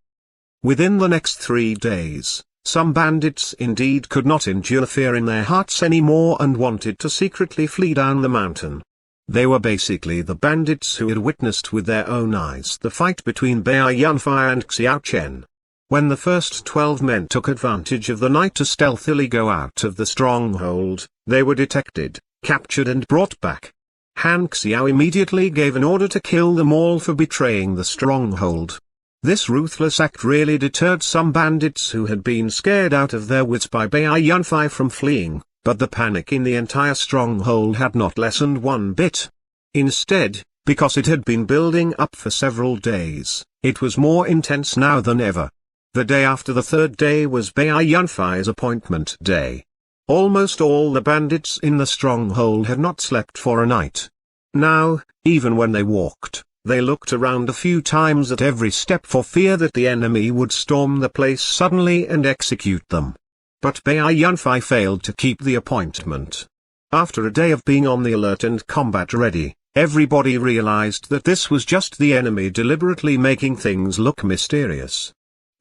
Within the next 3 days, some bandits indeed could not endure fear in their hearts anymore and wanted to secretly flee down the mountain. They were basically the bandits who had witnessed with their own eyes the fight between Bai Yunfei and Xiao Chen. When the first 12 men took advantage of the night to stealthily go out of the stronghold, they were detected, captured and brought back. Han Xiao immediately gave an order to kill them all for betraying the stronghold. This ruthless act really deterred some bandits who had been scared out of their wits by Bai Yunfei from fleeing. But the panic in the entire stronghold had not lessened one bit. Instead, because it had been building up for several days, it was more intense now than ever. The day after the third day was Baiyunfai's appointment day. Almost all the bandits in the stronghold had not slept for a night. Now, even when they walked, they looked around a few times at every step for fear that the enemy would storm the place suddenly and execute them. But Baiyunfai failed to keep the appointment. After a day of being on the alert and combat ready, everybody realized that this was just the enemy deliberately making things look mysterious.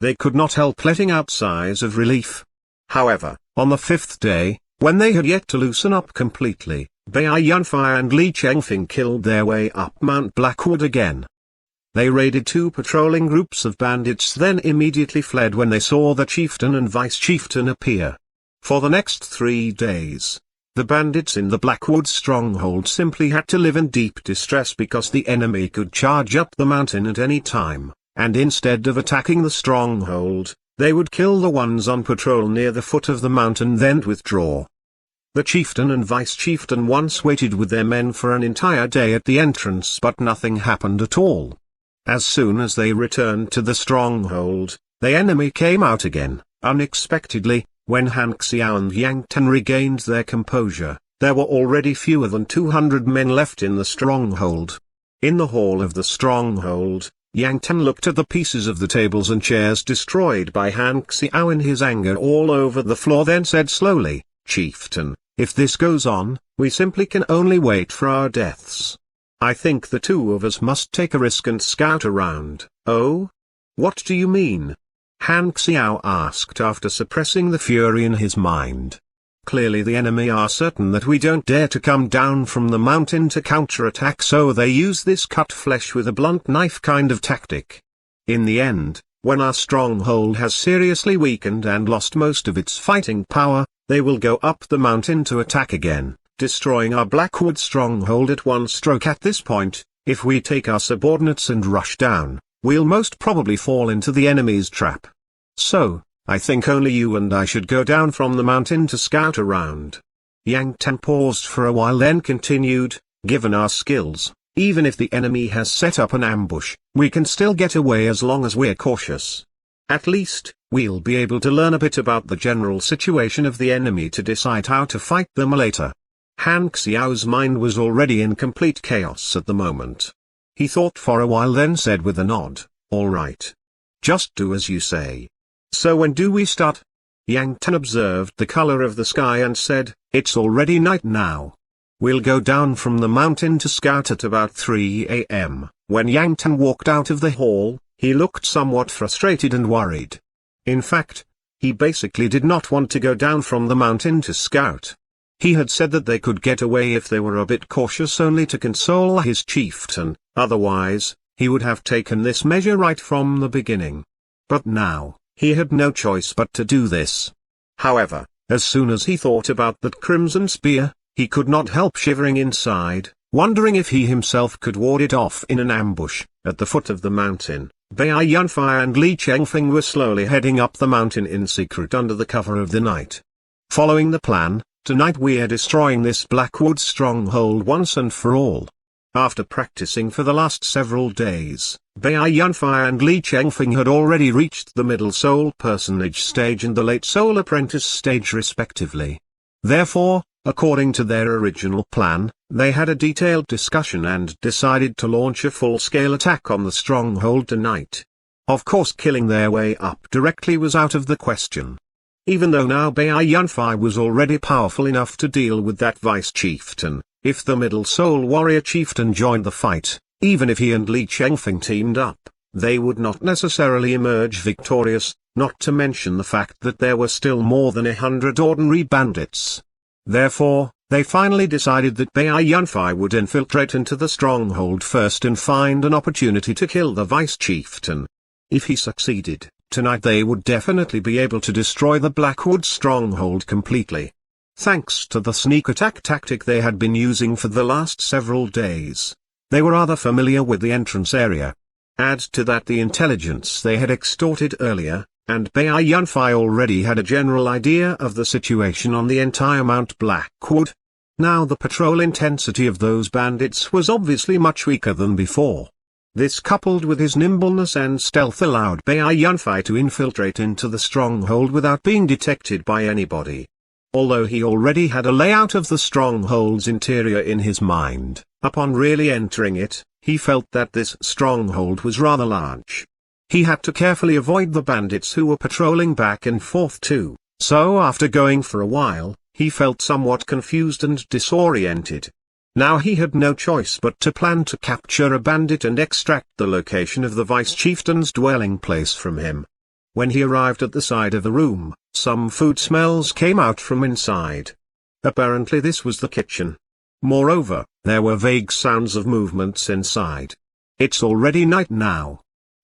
They could not help letting out sighs of relief. However, on the fifth day, when they had yet to loosen up completely, Baiyunfai and Li Chengfeng killed their way up Mount Blackwood again. They raided two patrolling groups of bandits, then immediately fled when they saw the chieftain and vice-chieftain appear. For the next 3 days, the bandits in the Blackwood stronghold simply had to live in deep distress because the enemy could charge up the mountain at any time, and instead of attacking the stronghold, they would kill the ones on patrol near the foot of the mountain then withdraw. The chieftain and vice-chieftain once waited with their men for an entire day at the entrance, but nothing happened at all. As soon as they returned to the stronghold, the enemy came out again, unexpectedly. When Han Xiao and Yang Tan regained their composure, there were already fewer than 200 men left in the stronghold. In the hall of the stronghold, Yang Tan looked at the pieces of the tables and chairs destroyed by Han Xiao in his anger all over the floor, then said slowly, "Chieftain, if this goes on, we simply can only wait for our deaths. I think the two of us must take a risk and scout around." "Oh? What do you mean?" Han Xiao asked after suppressing the fury in his mind. Clearly the enemy are certain that we don't dare to come down from the mountain to counterattack, so they use this cut flesh with a blunt knife kind of tactic. In the end, when our stronghold has seriously weakened and lost most of its fighting power, they will go up the mountain to attack again, destroying our Blackwood stronghold at one stroke. At this point, if we take our subordinates and rush down, we'll most probably fall into the enemy's trap. So, I think only you and I should go down from the mountain to scout around. Yang Tan paused for a while, then continued, "Given our skills, even if the enemy has set up an ambush, we can still get away as long as we're cautious. At least, we'll be able to learn a bit about the general situation of the enemy to decide how to fight them later." Han Xiao's mind was already in complete chaos at the moment. He thought for a while, then said with a nod, "All right. Just do as you say. So when do we start?" Yang Tan observed the color of the sky and said, "It's already night now. We'll go down from the mountain to scout at about 3 a.m. When Yang Tan walked out of the hall, he looked somewhat frustrated and worried. In fact, he basically did not want to go down from the mountain to scout. He had said that they could get away if they were a bit cautious, only to console his chieftain, otherwise, he would have taken this measure right from the beginning. But now, he had no choice but to do this. However, as soon as he thought about that crimson spear, he could not help shivering inside, wondering if he himself could ward it off in an ambush. At the foot of the mountain, Baiyunfai and Li Chengfeng were slowly heading up the mountain in secret under the cover of the night. Following the plan, tonight we're destroying this Blackwood stronghold once and for all. After practicing for the last several days, Baiyunfai and Li Chengfeng had already reached the middle soul personage stage and the late soul apprentice stage respectively. Therefore, according to their original plan, they had a detailed discussion and decided to launch a full-scale attack on the stronghold tonight. Of course, killing their way up directly was out of the question. Even though now Baiyunfai was already powerful enough to deal with that vice-chieftain, if the middle soul warrior chieftain joined the fight, even if he and Li Chengfeng teamed up, they would not necessarily emerge victorious, not to mention the fact that there were still more than 100 ordinary bandits. Therefore, they finally decided that Baiyunfai would infiltrate into the stronghold first and find an opportunity to kill the vice-chieftain. If he succeeded, tonight they would definitely be able to destroy the Blackwood stronghold completely. Thanks to the sneak attack tactic they had been using for the last several days, they were rather familiar with the entrance area. Add to that the intelligence they had extorted earlier, and Baiyunfai already had a general idea of the situation on the entire Mount Blackwood. Now the patrol intensity of those bandits was obviously much weaker than before. This coupled with his nimbleness and stealth allowed Bai Yunfei to infiltrate into the stronghold without being detected by anybody. Although he already had a layout of the stronghold's interior in his mind, upon really entering it, he felt that this stronghold was rather large. He had to carefully avoid the bandits who were patrolling back and forth too, so after going for a while, he felt somewhat confused and disoriented. Now he had no choice but to plan to capture a bandit and extract the location of the vice chieftain's dwelling place from him. When he arrived at the side of the room, some food smells came out from inside. Apparently this was the kitchen. Moreover, there were vague sounds of movements inside. It's already night now.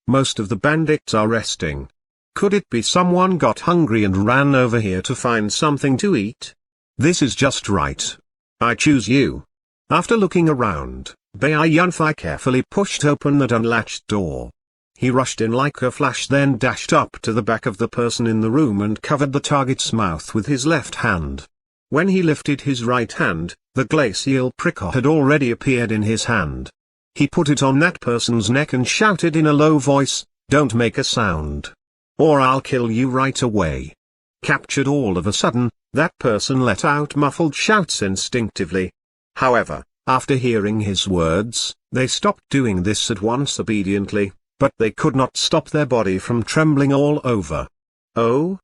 Most of the bandits are resting. Could it be someone got hungry and ran over here to find something to eat? This is just right. I choose you. After looking around, Bai Yunfei carefully pushed open that unlatched door. He rushed in like a flash, then dashed up to the back of the person in the room and covered the target's mouth with his left hand. When he lifted his right hand, the glacial pricker had already appeared in his hand. He put it on that person's neck and shouted in a low voice, "Don't make a sound, or I'll kill you right away." Captured all of a sudden, that person let out muffled shouts instinctively. However, after hearing his words, they stopped doing this at once obediently, but they could not stop their body from trembling all over. Oh?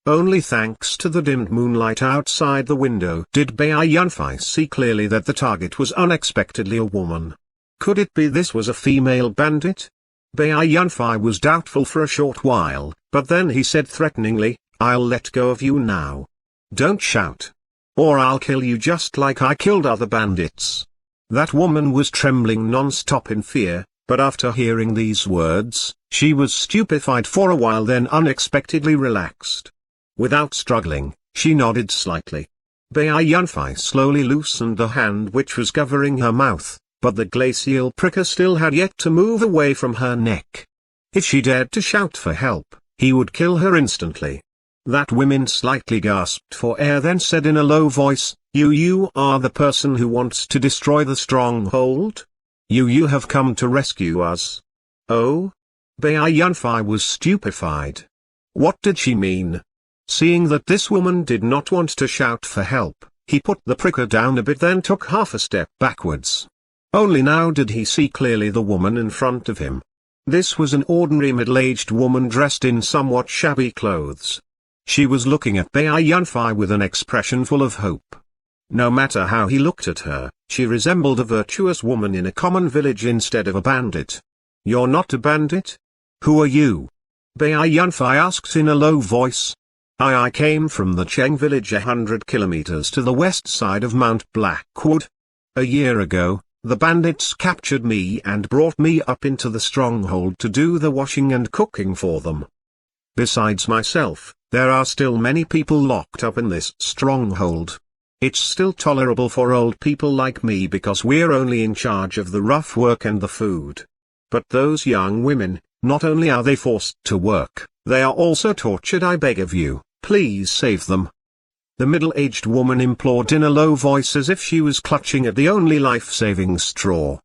Only thanks to the dimmed moonlight outside the window did Bai Yunfei see clearly that the target was unexpectedly a woman. Could it be this was a female bandit? Bai Yunfei was doubtful for a short while, but then he said threateningly, "I'll let go of you now. Don't shout, or I'll kill you just like I killed other bandits." That woman was trembling non-stop in fear, but after hearing these words, she was stupefied for a while, then unexpectedly relaxed. Without struggling, she nodded slightly. Bai Yunfei slowly loosened the hand which was covering her mouth, but the glacial pricker still had yet to move away from her neck. If she dared to shout for help, he would kill her instantly. That woman slightly gasped for air, then said in a low voice, You are the person who wants to destroy the stronghold? You have come to rescue us." Oh? Bai Yunfei was stupefied. What did she mean? Seeing that this woman did not want to shout for help, he put the pricker down a bit, then took half a step backwards. Only now did he see clearly the woman in front of him. This was an ordinary middle-aged woman dressed in somewhat shabby clothes. She was looking at Bai Yunfei with an expression full of hope. No matter how he looked at her, she resembled a virtuous woman in a common village instead of a bandit. "You're not a bandit? Who are you?" Bai Yunfei asked in a low voice. I came from the Cheng village 100 kilometers to the west side of Mount Blackwood. A year ago, the bandits captured me and brought me up into the stronghold to do the washing and cooking for them. Besides myself, there are still many people locked up in this stronghold. It's still tolerable for old people like me because we're only in charge of the rough work and the food. But those young women, not only are they forced to work, they are also tortured. I beg of you, please save them." The middle-aged woman implored in a low voice as if she was clutching at the only life-saving straw.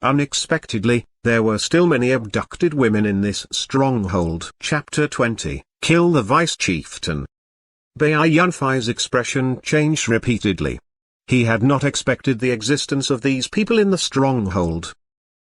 Unexpectedly, there were still many abducted women in this stronghold. Chapter 20, Kill the Vice Chieftain. Bai Yunfei's expression changed repeatedly. He had not expected the existence of these people in the stronghold.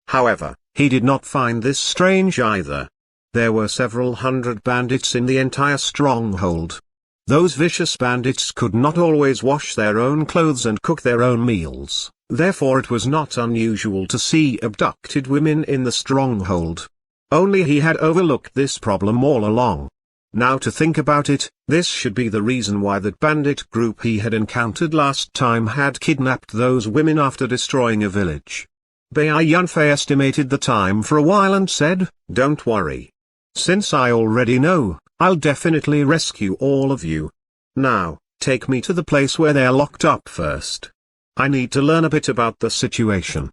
However, he did not find this strange either. There were several hundred bandits in the entire stronghold. Those vicious bandits could not always wash their own clothes and cook their own meals, therefore it was not unusual to see abducted women in the stronghold. Only he had overlooked this problem all along. Now to think about it, this should be the reason why that bandit group he had encountered last time had kidnapped those women after destroying a village. Bai Yunfei estimated the time for a while and said, "Don't worry. Since I already know, I'll definitely rescue all of you. Now, take me to the place where they're locked up first. I need to learn a bit about the situation."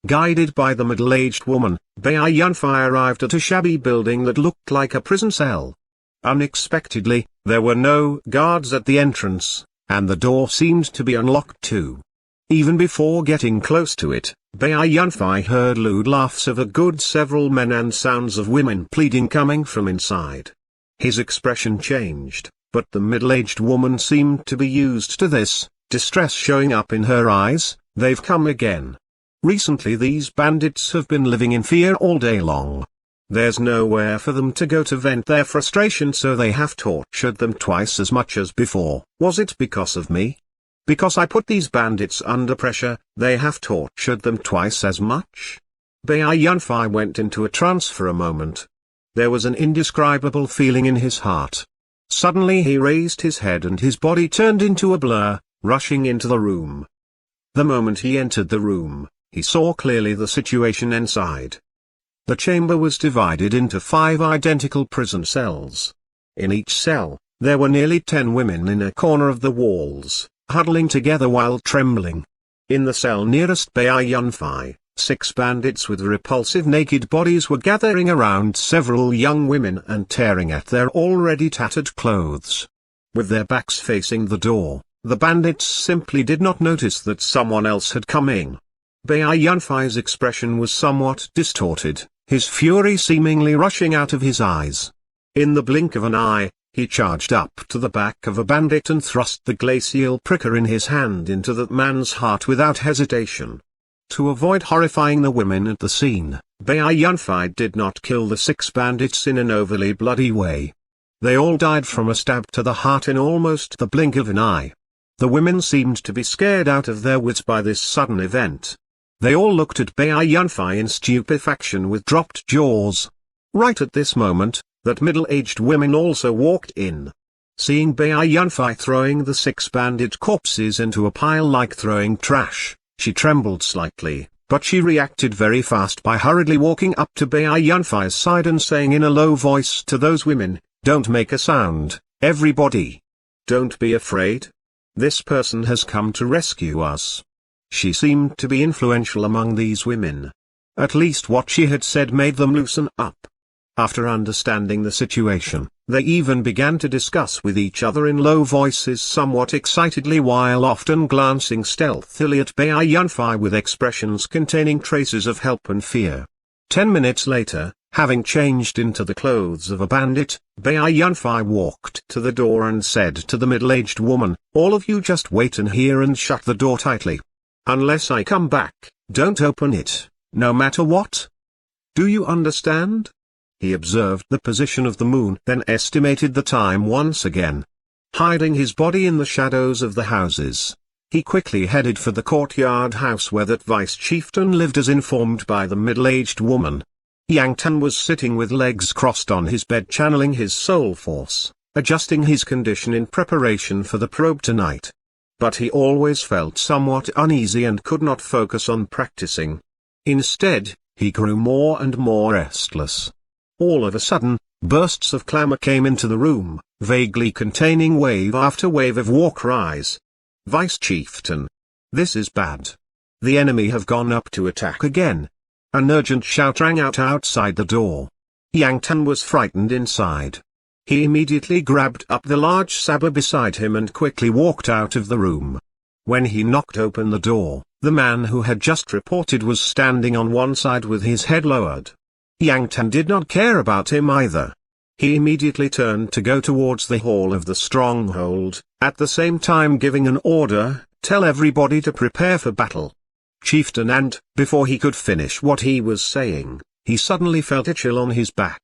Guided by the middle-aged woman, Bai Yunfei arrived at a shabby building that looked like a prison cell. Unexpectedly, there were no guards at the entrance, and the door seemed to be unlocked too. Even before getting close to it, Bai Yunfei heard lewd laughs of a good several men and sounds of women pleading coming from inside. His expression changed, but the middle-aged woman seemed to be used to this, distress showing up in her eyes. They've come again. Recently these bandits have been living in fear all day long. There's nowhere for them to go to vent their frustration, so they have tortured them twice as much as before. Was it because of me? Because I put these bandits under pressure, they have tortured them twice as much? Bai Yunfei went into a trance for a moment. There was an indescribable feeling in his heart. Suddenly he raised his head and his body turned into a blur, rushing into the room. The moment he entered the room, he saw clearly the situation inside. The chamber was divided into 5 identical prison cells. In each cell, there were nearly 10 women in a corner of the walls, huddling together while trembling. In the cell nearest Bai Yunfei, 6 bandits with repulsive naked bodies were gathering around several young women and tearing at their already tattered clothes. With their backs facing the door, the bandits simply did not notice that someone else had come in. Bai Yunfei's expression was somewhat distorted, his fury seemingly rushing out of his eyes. In the blink of an eye, he charged up to the back of a bandit and thrust the glacial pricker in his hand into that man's heart without hesitation. To avoid horrifying the women at the scene, Bai Yunfei did not kill the 6 bandits in an overly bloody way. They all died from a stab to the heart in almost the blink of an eye. The women seemed to be scared out of their wits by this sudden event. They all looked at Bai Yunfei in stupefaction with dropped jaws. Right at this moment, that middle-aged woman also walked in. Seeing Bai Yunfei throwing the 6 bandit corpses into a pile like throwing trash, she trembled slightly, but she reacted very fast by hurriedly walking up to Bai Yunfei's side and saying in a low voice to those women, "Don't make a sound, everybody. Don't be afraid. This person has come to rescue us." She seemed to be influential among these women. At least what she had said made them loosen up. After understanding the situation, they even began to discuss with each other in low voices somewhat excitedly while often glancing stealthily at Bai Yunfei with expressions containing traces of help and fear. 10 minutes later, having changed into the clothes of a bandit, Bai Yunfei walked to the door and said to the middle-aged woman, "All of you just wait in here and shut the door tightly. Unless I come back, don't open it, no matter what. Do you understand?" He observed the position of the moon, then estimated the time once again. Hiding his body in the shadows of the houses, he quickly headed for the courtyard house where that vice chieftain lived as informed by the middle-aged woman. Yang Tan was sitting with legs crossed on his bed channeling his soul force, adjusting his condition in preparation for the probe tonight. But he always felt somewhat uneasy and could not focus on practicing. Instead, he grew more and more restless. All of a sudden, bursts of clamor came into the room, vaguely containing wave after wave of war cries. "Vice Chieftain! This is bad. The enemy have gone up to attack again." An urgent shout rang out outside the door. Yang Tan was frightened inside. He immediately grabbed up the large saber beside him and quickly walked out of the room. When he knocked open the door, the man who had just reported was standing on one side with his head lowered. Yang Tan did not care about him either. He immediately turned to go towards the hall of the stronghold, at the same time giving an order, "Tell everybody to prepare for battle." Chieftain, and, before he could finish what he was saying, he suddenly felt a chill on his back.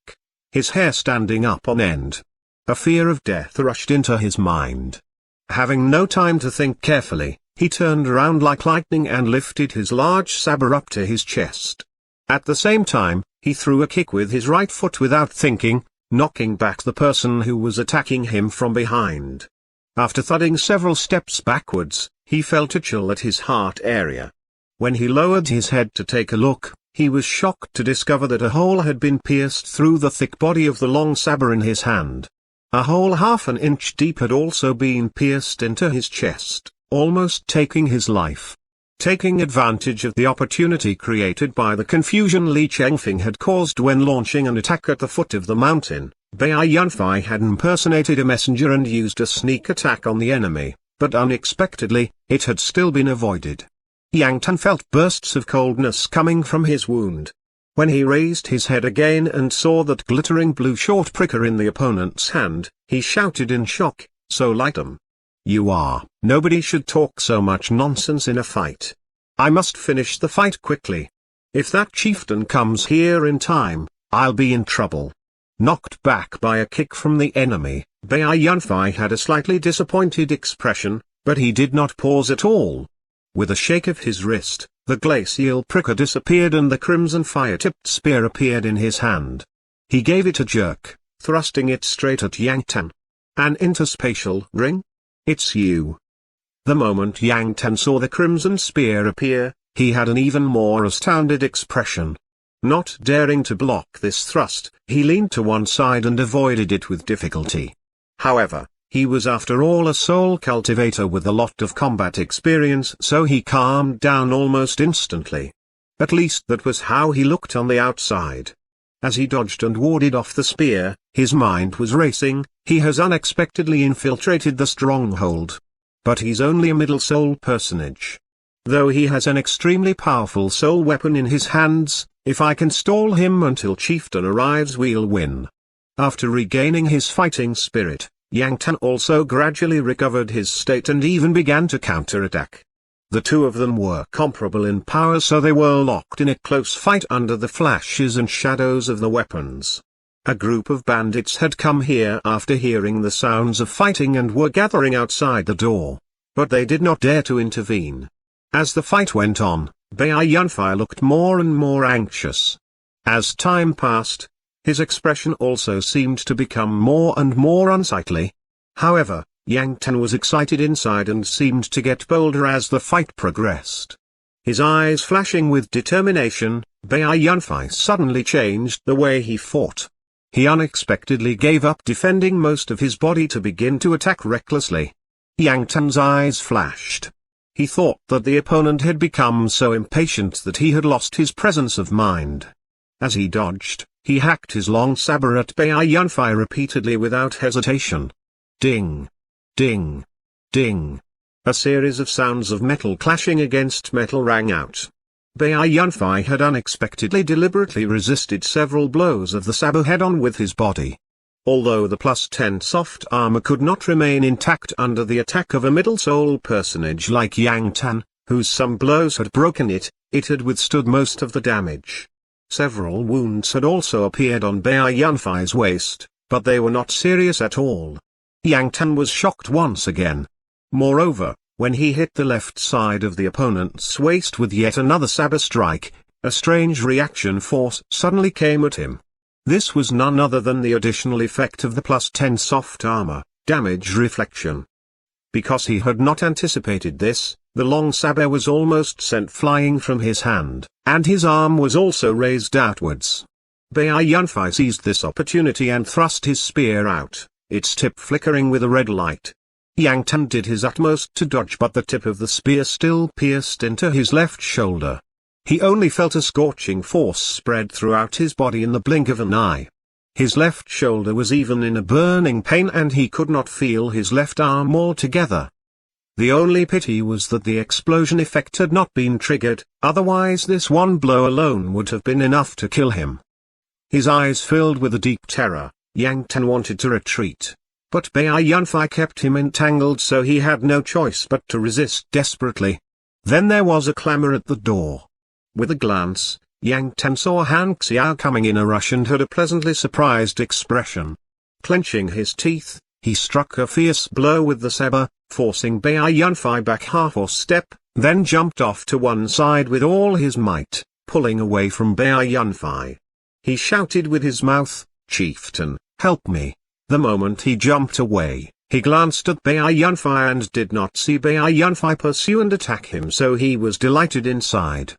His hair standing up on end. A fear of death rushed into his mind. Having no time to think carefully, he turned around like lightning and lifted his large saber up to his chest. At the same time, he threw a kick with his right foot without thinking, knocking back the person who was attacking him from behind. After thudding several steps backwards, he felt a chill at his heart area. When he lowered his head to take a look, he was shocked to discover that a hole had been pierced through the thick body of the long saber in his hand. A hole half an inch deep had also been pierced into his chest, almost taking his life. Taking advantage of the opportunity created by the confusion Li Chengfeng had caused when launching an attack at the foot of the mountain, Bai Yunfei had impersonated a messenger and used a sneak attack on the enemy, but unexpectedly, it had still been avoided. Yang Tan felt bursts of coldness coming from his wound. When he raised his head again and saw that glittering blue short pricker in the opponent's hand, he shouted in shock, "So light 'em. You are. Nobody should talk so much nonsense in a fight. I must finish the fight quickly. If that chieftain comes here in time, I'll be in trouble." Knocked back by a kick from the enemy, Bai Yunfei had a slightly disappointed expression, but he did not pause at all. With a shake of his wrist, the glacial pricker disappeared and the crimson fire-tipped spear appeared in his hand. He gave it a jerk, thrusting it straight at Yang Tan. "An interspatial ring? It's you." The moment Yang Tan saw the crimson spear appear, he had an even more astounded expression. Not daring to block this thrust, he leaned to one side and avoided it with difficulty. However, he was after all a soul cultivator with a lot of combat experience, so he calmed down almost instantly. At least that was how he looked on the outside. As he dodged and warded off the spear, his mind was racing. He has unexpectedly infiltrated the stronghold. But he's only a middle soul personage. Though he has an extremely powerful soul weapon in his hands, if I can stall him until chieftain arrives, we'll win. After regaining his fighting spirit, Yang Tan also gradually recovered his state and even began to counterattack. The two of them were comparable in power, so they were locked in a close fight under the flashes and shadows of the weapons. A group of bandits had come here after hearing the sounds of fighting and were gathering outside the door. But they did not dare to intervene. As the fight went on, Bai Yunfei looked more and more anxious. As time passed, his expression also seemed to become more and more unsightly. However, Yang Tan was excited inside and seemed to get bolder as the fight progressed. His eyes flashing with determination, Bai Yunfei suddenly changed the way he fought. He unexpectedly gave up defending most of his body to begin to attack recklessly. Yang Tan's eyes flashed. He thought that the opponent had become so impatient that he had lost his presence of mind. As he dodged, he hacked his long saber at Bai Yunfei repeatedly without hesitation. Ding! Ding! Ding! A series of sounds of metal clashing against metal rang out. Bai Yunfei had unexpectedly deliberately resisted several blows of the saber head-on with his body. Although the +10 soft armor could not remain intact under the attack of a middle soul personage like Yang Tan, whose some blows had broken it, it had withstood most of the damage. Several wounds had also appeared on Bai Yunfei's waist, but they were not serious at all. Yang Tan was shocked once again. Moreover, when he hit the left side of the opponent's waist with yet another saber strike, a strange reaction force suddenly came at him. This was none other than the additional effect of the +10 soft armor, damage reflection. Because he had not anticipated this, the long saber was almost sent flying from his hand, and his arm was also raised outwards. Bai Yunfei seized this opportunity and thrust his spear out, its tip flickering with a red light. Yang Tan did his utmost to dodge, but the tip of the spear still pierced into his left shoulder. He only felt a scorching force spread throughout his body in the blink of an eye. His left shoulder was even in a burning pain and he could not feel his left arm altogether. The only pity was that the explosion effect had not been triggered, otherwise this one blow alone would have been enough to kill him. His eyes filled with a deep terror, Yang Tan wanted to retreat. But Bai Yunfei kept him entangled, so he had no choice but to resist desperately. Then there was a clamor at the door. With a glance, Yang Tan saw Han Xiao coming in a rush and had a pleasantly surprised expression. Clenching his teeth, he struck a fierce blow with the saber, forcing Bai Yunfei back half a step, then jumped off to one side with all his might, pulling away from Bai Yunfei. He shouted with his mouth, "Chieftain, help me!" The moment he jumped away, he glanced at Bai Yunfei and did not see Bai Yunfei pursue and attack him, so he was delighted inside.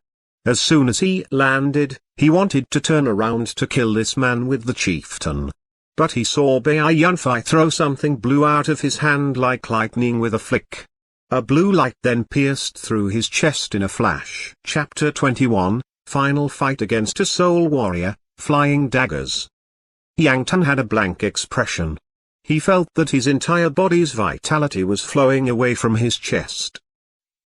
As soon as he landed, he wanted to turn around to kill this man with the chieftain. But he saw Bai Yunfei throw something blue out of his hand like lightning with a flick. A blue light then pierced through his chest in a flash. Chapter 21, Final Fight Against a Soul Warrior, Flying Daggers. Yang Tan had a blank expression. He felt that his entire body's vitality was flowing away from his chest.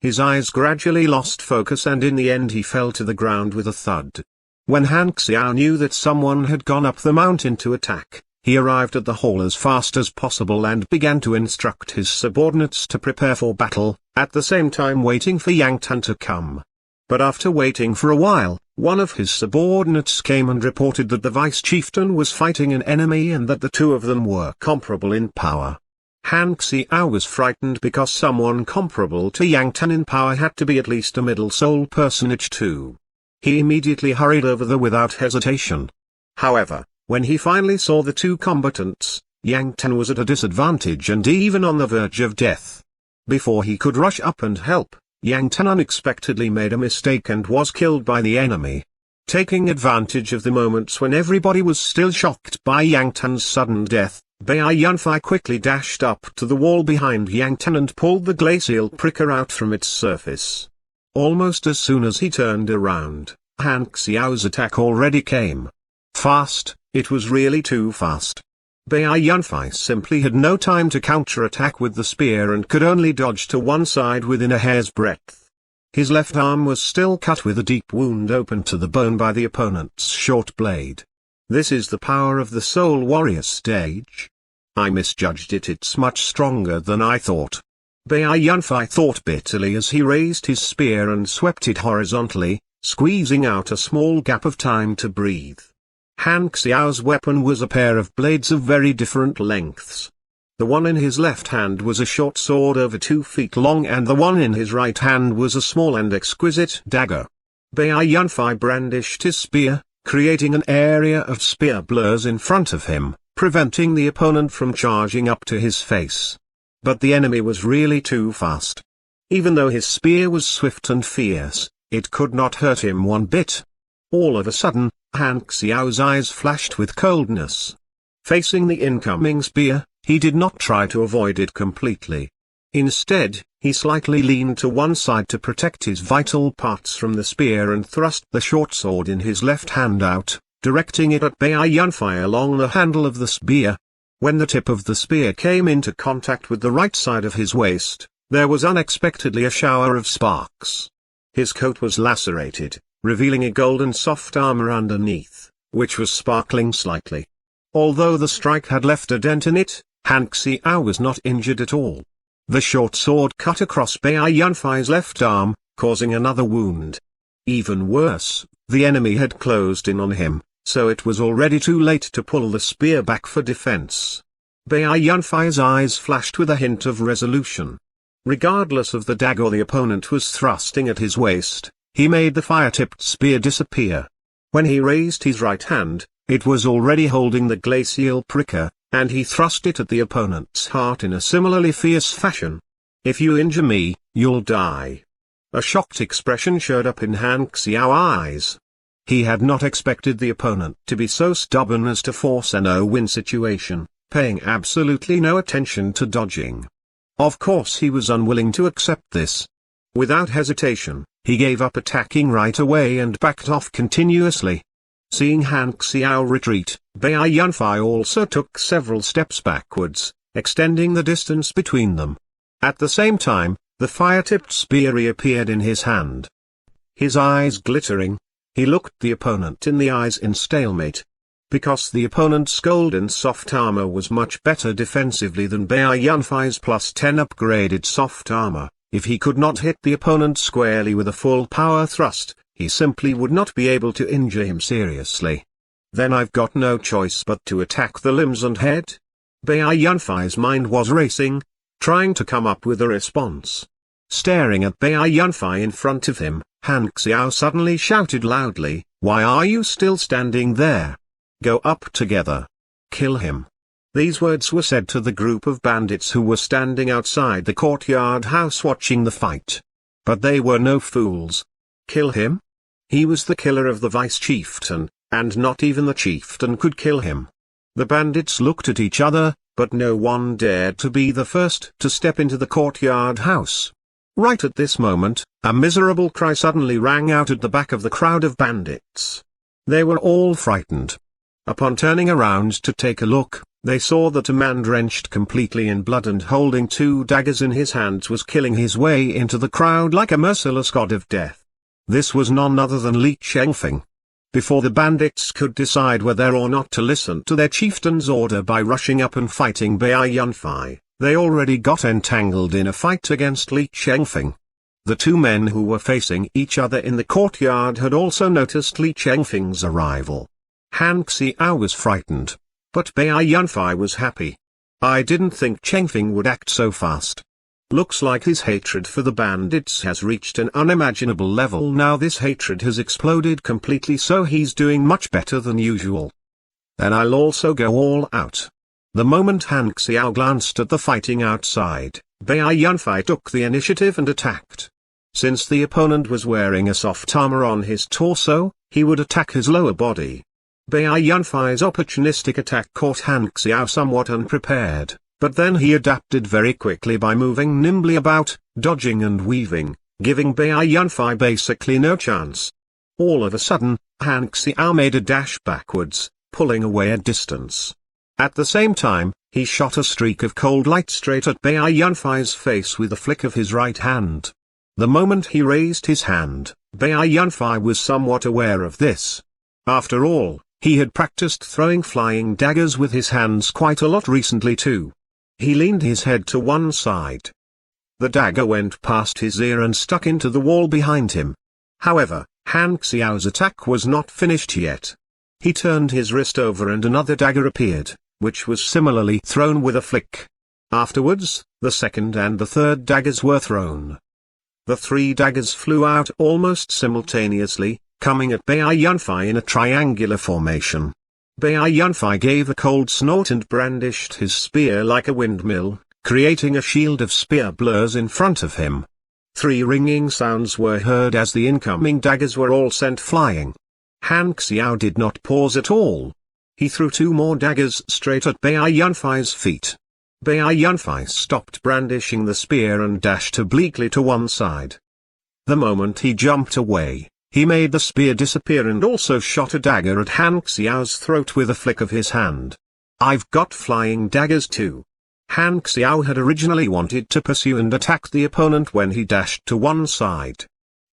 His eyes gradually lost focus and in the end he fell to the ground with a thud. When Han Xiao knew that someone had gone up the mountain to attack, he arrived at the hall as fast as possible and began to instruct his subordinates to prepare for battle, at the same time waiting for Yang Tan to come. But after waiting for a while, one of his subordinates came and reported that the vice chieftain was fighting an enemy and that the two of them were comparable in power. Han Xiao was frightened because someone comparable to Yang Tan in power had to be at least a middle soul personage too. He immediately hurried over there without hesitation. However, when he finally saw the two combatants, Yang Tan was at a disadvantage and even on the verge of death. Before he could rush up and help, Yang Tan unexpectedly made a mistake and was killed by the enemy. Taking advantage of the moments when everybody was still shocked by Yang Tan's sudden death, Bai Yunfei quickly dashed up to the wall behind Yang Tan and pulled the glacial pricker out from its surface. Almost as soon as he turned around, Han Xiao's attack already came. Fast, it was really too fast. Bai Yunfei simply had no time to counterattack with the spear and could only dodge to one side within a hair's breadth. His left arm was still cut with a deep wound open to the bone by the opponent's short blade. This is the power of the Soul Warrior stage. I misjudged it, it's much stronger than I thought. Bai Yunfei thought bitterly as he raised his spear and swept it horizontally, squeezing out a small gap of time to breathe. Han Xiao's weapon was a pair of blades of very different lengths. The one in his left hand was a short sword over 2 feet long and the one in his right hand was a small and exquisite dagger. Bai Yunfei brandished his spear, creating an area of spear blurs in front of him, preventing the opponent from charging up to his face. But the enemy was really too fast. Even though his spear was swift and fierce, it could not hurt him one bit. All of a sudden, Han Xiao's eyes flashed with coldness. Facing the incoming spear, he did not try to avoid it completely. Instead, he slightly leaned to one side to protect his vital parts from the spear and thrust the short sword in his left hand out, directing it at Bai Yunfei along the handle of the spear. When the tip of the spear came into contact with the right side of his waist, there was unexpectedly a shower of sparks. His coat was lacerated, revealing a golden soft armor underneath, which was sparkling slightly. Although the strike had left a dent in it, Han Xiao was not injured at all. The short sword cut across Bai Yunfei's left arm, causing another wound. Even worse, the enemy had closed in on him, so it was already too late to pull the spear back for defense. Bai Yunfei's eyes flashed with a hint of resolution. Regardless of the dagger the opponent was thrusting at his waist, he made the fire-tipped spear disappear. When he raised his right hand, it was already holding the glacial pricker, and he thrust it at the opponent's heart in a similarly fierce fashion. "If you injure me, you'll die." A shocked expression showed up in Han Xiao's eyes. He had not expected the opponent to be so stubborn as to force a no-win situation, paying absolutely no attention to dodging. Of course he was unwilling to accept this. Without hesitation, he gave up attacking right away and backed off continuously. Seeing Han Xiao retreat, Bai Yunfei also took several steps backwards, extending the distance between them. At the same time, the fire-tipped spear reappeared in his hand. His eyes glittering, he looked the opponent in the eyes in stalemate. Because the opponent's golden soft armor was much better defensively than Bai Yunfei's +10 upgraded soft armor, if he could not hit the opponent squarely with a full power thrust, he simply would not be able to injure him seriously. Then I've got no choice but to attack the limbs and head? Bai Yunfei's mind was racing, trying to come up with a response. Staring at Bai Yunfei in front of him, Han Xiao suddenly shouted loudly, "Why are you still standing there? Go up together. Kill him." These words were said to the group of bandits who were standing outside the courtyard house watching the fight. But they were no fools. Kill him? He was the killer of the vice chieftain, and not even the chieftain could kill him. The bandits looked at each other, but no one dared to be the first to step into the courtyard house. Right at this moment, a miserable cry suddenly rang out at the back of the crowd of bandits. They were all frightened. Upon turning around to take a look, They saw that a man drenched completely in blood and holding two daggers in his hands was killing his way into the crowd like a merciless god of death. This was none other than Li Chengfeng. Before the bandits could decide whether or not to listen to their chieftain's order by rushing up and fighting Bai Yunfei, they already got entangled in a fight against Li Chengfeng. The two men who were facing each other in the courtyard had also noticed Li Chengfeng's arrival. Han Xiao was frightened, but Bai Yunfei was happy. I didn't think Chengfeng would act so fast. Looks like his hatred for the bandits has reached an unimaginable level now. This hatred has exploded completely, so he's doing much better than usual. Then I'll also go all out. The moment Han Xiao glanced at the fighting outside, Bai Yunfei took the initiative and attacked. Since the opponent was wearing a soft armor on his torso, he would attack his lower body. Bai Yunfei's opportunistic attack caught Han Xiao somewhat unprepared, but then he adapted very quickly by moving nimbly about, dodging and weaving, giving Bai Yunfei basically no chance. All of a sudden, Han Xiao made a dash backwards, pulling away a distance. At the same time, he shot a streak of cold light straight at Bai Yunfei's face with a flick of his right hand. The moment he raised his hand, Bai Yunfei was somewhat aware of this. After all, he had practiced throwing flying daggers with his hands quite a lot recently too. He leaned his head to one side. The dagger went past his ear and stuck into the wall behind him. However, Han Xiao's attack was not finished yet. He turned his wrist over and another dagger appeared, which was similarly thrown with a flick. Afterwards, the second and the third daggers were thrown. The three daggers flew out almost simultaneously, coming at Bai Yunfei in a triangular formation. Bai Yunfei gave a cold snort and brandished his spear like a windmill, creating a shield of spear blurs in front of him. Three ringing sounds were heard as the incoming daggers were all sent flying. Han Xiao did not pause at all. He threw two more daggers straight at Bai Yunfei's feet. Bai Yunfei stopped brandishing the spear and dashed obliquely to one side. The moment he jumped away, he made the spear disappear and also shot a dagger at Han Xiao's throat with a flick of his hand. I've got flying daggers too. Han Xiao had originally wanted to pursue and attack the opponent when he dashed to one side.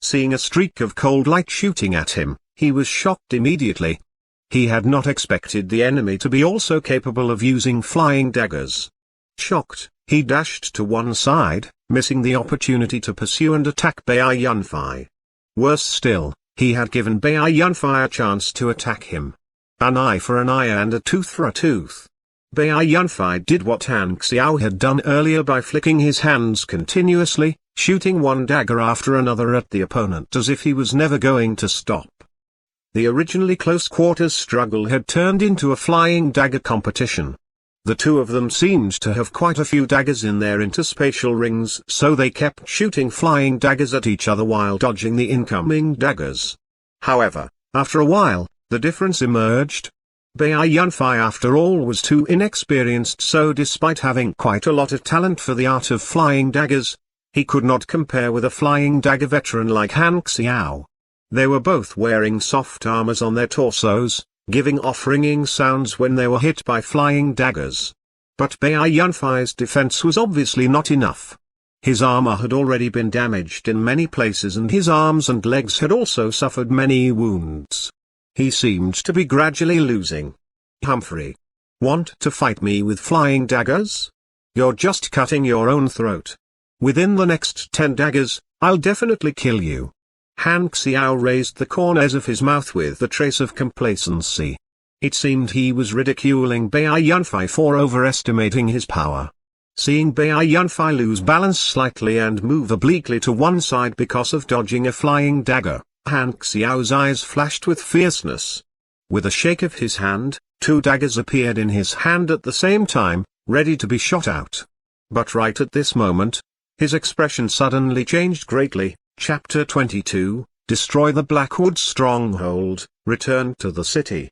Seeing a streak of cold light shooting at him, he was shocked immediately. He had not expected the enemy to be also capable of using flying daggers. Shocked, he dashed to one side, missing the opportunity to pursue and attack Bai Yunfei. Worse still, he had given Bai Yunfei a chance to attack him. An eye for an eye and a tooth for a tooth. Bai Yunfei did what Han Xiao had done earlier by flicking his hands continuously, shooting one dagger after another at the opponent as if he was never going to stop. The originally close quarters struggle had turned into a flying dagger competition. The two of them seemed to have quite a few daggers in their interspatial rings, so they kept shooting flying daggers at each other while dodging the incoming daggers. However, after a while, the difference emerged. Bai Yunfei after all was too inexperienced, so despite having quite a lot of talent for the art of flying daggers, he could not compare with a flying dagger veteran like Han Xiao. They were both wearing soft armors on their torsos, giving off ringing sounds when they were hit by flying daggers. But Bai Yunfei's defense was obviously not enough. His armor had already been damaged in many places and his arms and legs had also suffered many wounds. He seemed to be gradually losing. Humphrey. Want to fight me with flying daggers? You're just cutting your own throat. Within the next 10 daggers, I'll definitely kill you. Han Xiao raised the corners of his mouth with a trace of complacency. It seemed he was ridiculing Bai Yunfei for overestimating his power. Seeing Bai Yunfei lose balance slightly and move obliquely to one side because of dodging a flying dagger, Han Xiao's eyes flashed with fierceness. With a shake of his hand, two daggers appeared in his hand at the same time, ready to be shot out. But right at this moment, his expression suddenly changed greatly. Chapter 22, Destroy the Blackwood Stronghold, Return to the City.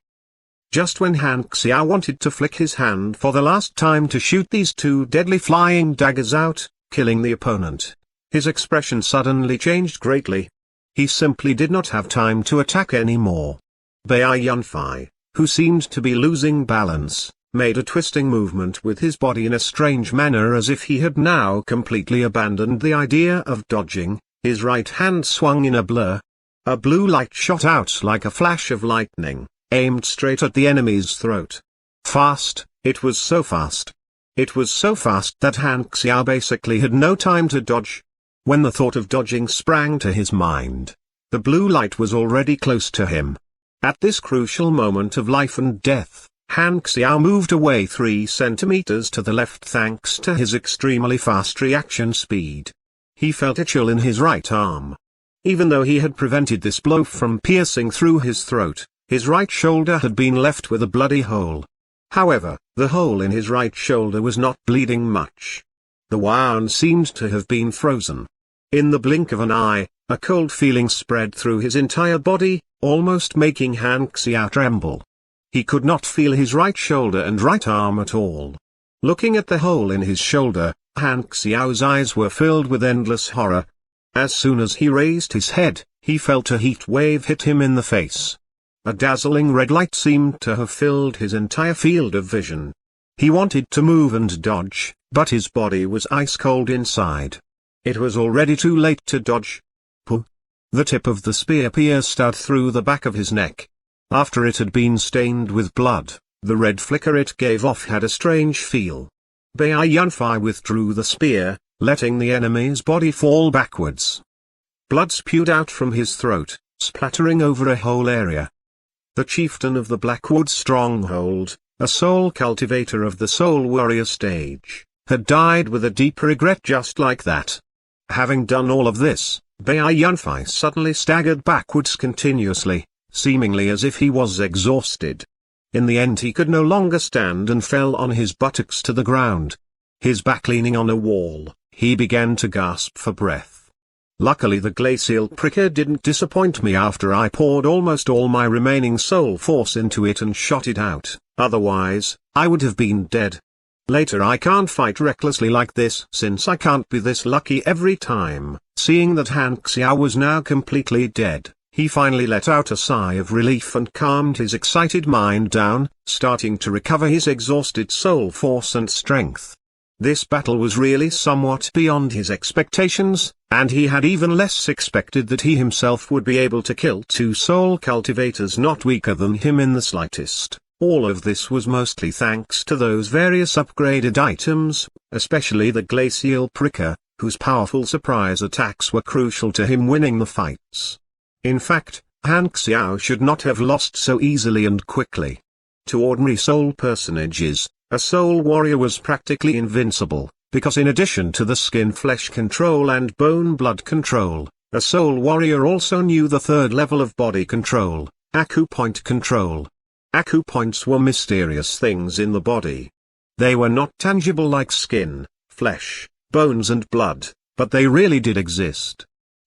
Just when Han Xiao wanted to flick his hand for the last time to shoot these two deadly flying daggers out, killing the opponent, his expression suddenly changed greatly. He simply did not have time to attack anymore. Bai Yunfei, who seemed to be losing balance, made a twisting movement with his body in a strange manner as if he had now completely abandoned the idea of dodging. His right hand swung in a blur. A blue light shot out like a flash of lightning, aimed straight at the enemy's throat. Fast, it was so fast. It was so fast that Han Xiao basically had no time to dodge. When the thought of dodging sprang to his mind, the blue light was already close to him. At this crucial moment of life and death, Han Xiao moved away 3 centimeters to the left thanks to his extremely fast reaction speed. He felt a chill in his right arm. Even though he had prevented this blow from piercing through his throat, his right shoulder had been left with a bloody hole. However, the hole in his right shoulder was not bleeding much. The wound seemed to have been frozen. In the blink of an eye, a cold feeling spread through his entire body, almost making Han Xiao tremble. He could not feel his right shoulder and right arm at all. Looking at the hole in his shoulder, Han Xiao's eyes were filled with endless horror. As soon as he raised his head, he felt a heat wave hit him in the face. A dazzling red light seemed to have filled his entire field of vision. He wanted to move and dodge, but his body was ice cold inside. It was already too late to dodge. Puh! The tip of the spear pierced out through the back of his neck. After it had been stained with blood, the red flicker it gave off had a strange feel. Bai Yunfei withdrew the spear, letting the enemy's body fall backwards. Blood spewed out from his throat, splattering over a whole area. The chieftain of the Blackwood stronghold, a soul cultivator of the soul warrior stage, had died with a deep regret just like that. Having done all of this, Bai Yunfei suddenly staggered backwards continuously, seemingly as if he was exhausted. In the end he could no longer stand and fell on his buttocks to the ground. His back leaning on a wall, he began to gasp for breath. Luckily the glacial pricker didn't disappoint me after I poured almost all my remaining soul force into it and shot it out, otherwise, I would have been dead. Later I can't fight recklessly like this since I can't be this lucky every time. Seeing that Han Xiao was now completely dead, he finally let out a sigh of relief and calmed his excited mind down, starting to recover his exhausted soul force and strength. This battle was really somewhat beyond his expectations, and he had even less expected that he himself would be able to kill 2 soul cultivators not weaker than him in the slightest. All of this was mostly thanks to those various upgraded items, especially the glacial pricker, whose powerful surprise attacks were crucial to him winning the fights. In fact, Han Xiao should not have lost so easily and quickly. To ordinary soul personages, a soul warrior was practically invincible, because in addition to the skin-flesh control and bone-blood control, a soul warrior also knew the 3rd level of body control, acupoint control. Acupoints were mysterious things in the body. They were not tangible like skin, flesh, bones and blood, but they really did exist.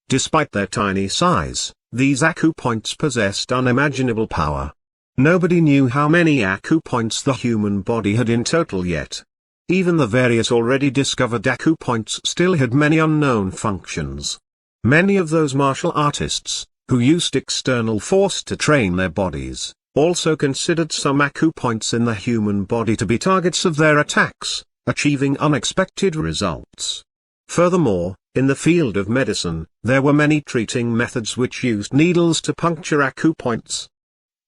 Despite their tiny size, these acupoints possessed unimaginable power. Nobody knew how many acupoints the human body had in total yet. Even the various already discovered acupoints still had many unknown functions. Many of those martial artists, who used external force to train their bodies, also considered some acupoints in the human body to be targets of their attacks, achieving unexpected results. Furthermore, in the field of medicine, there were many treating methods which used needles to puncture acupoints.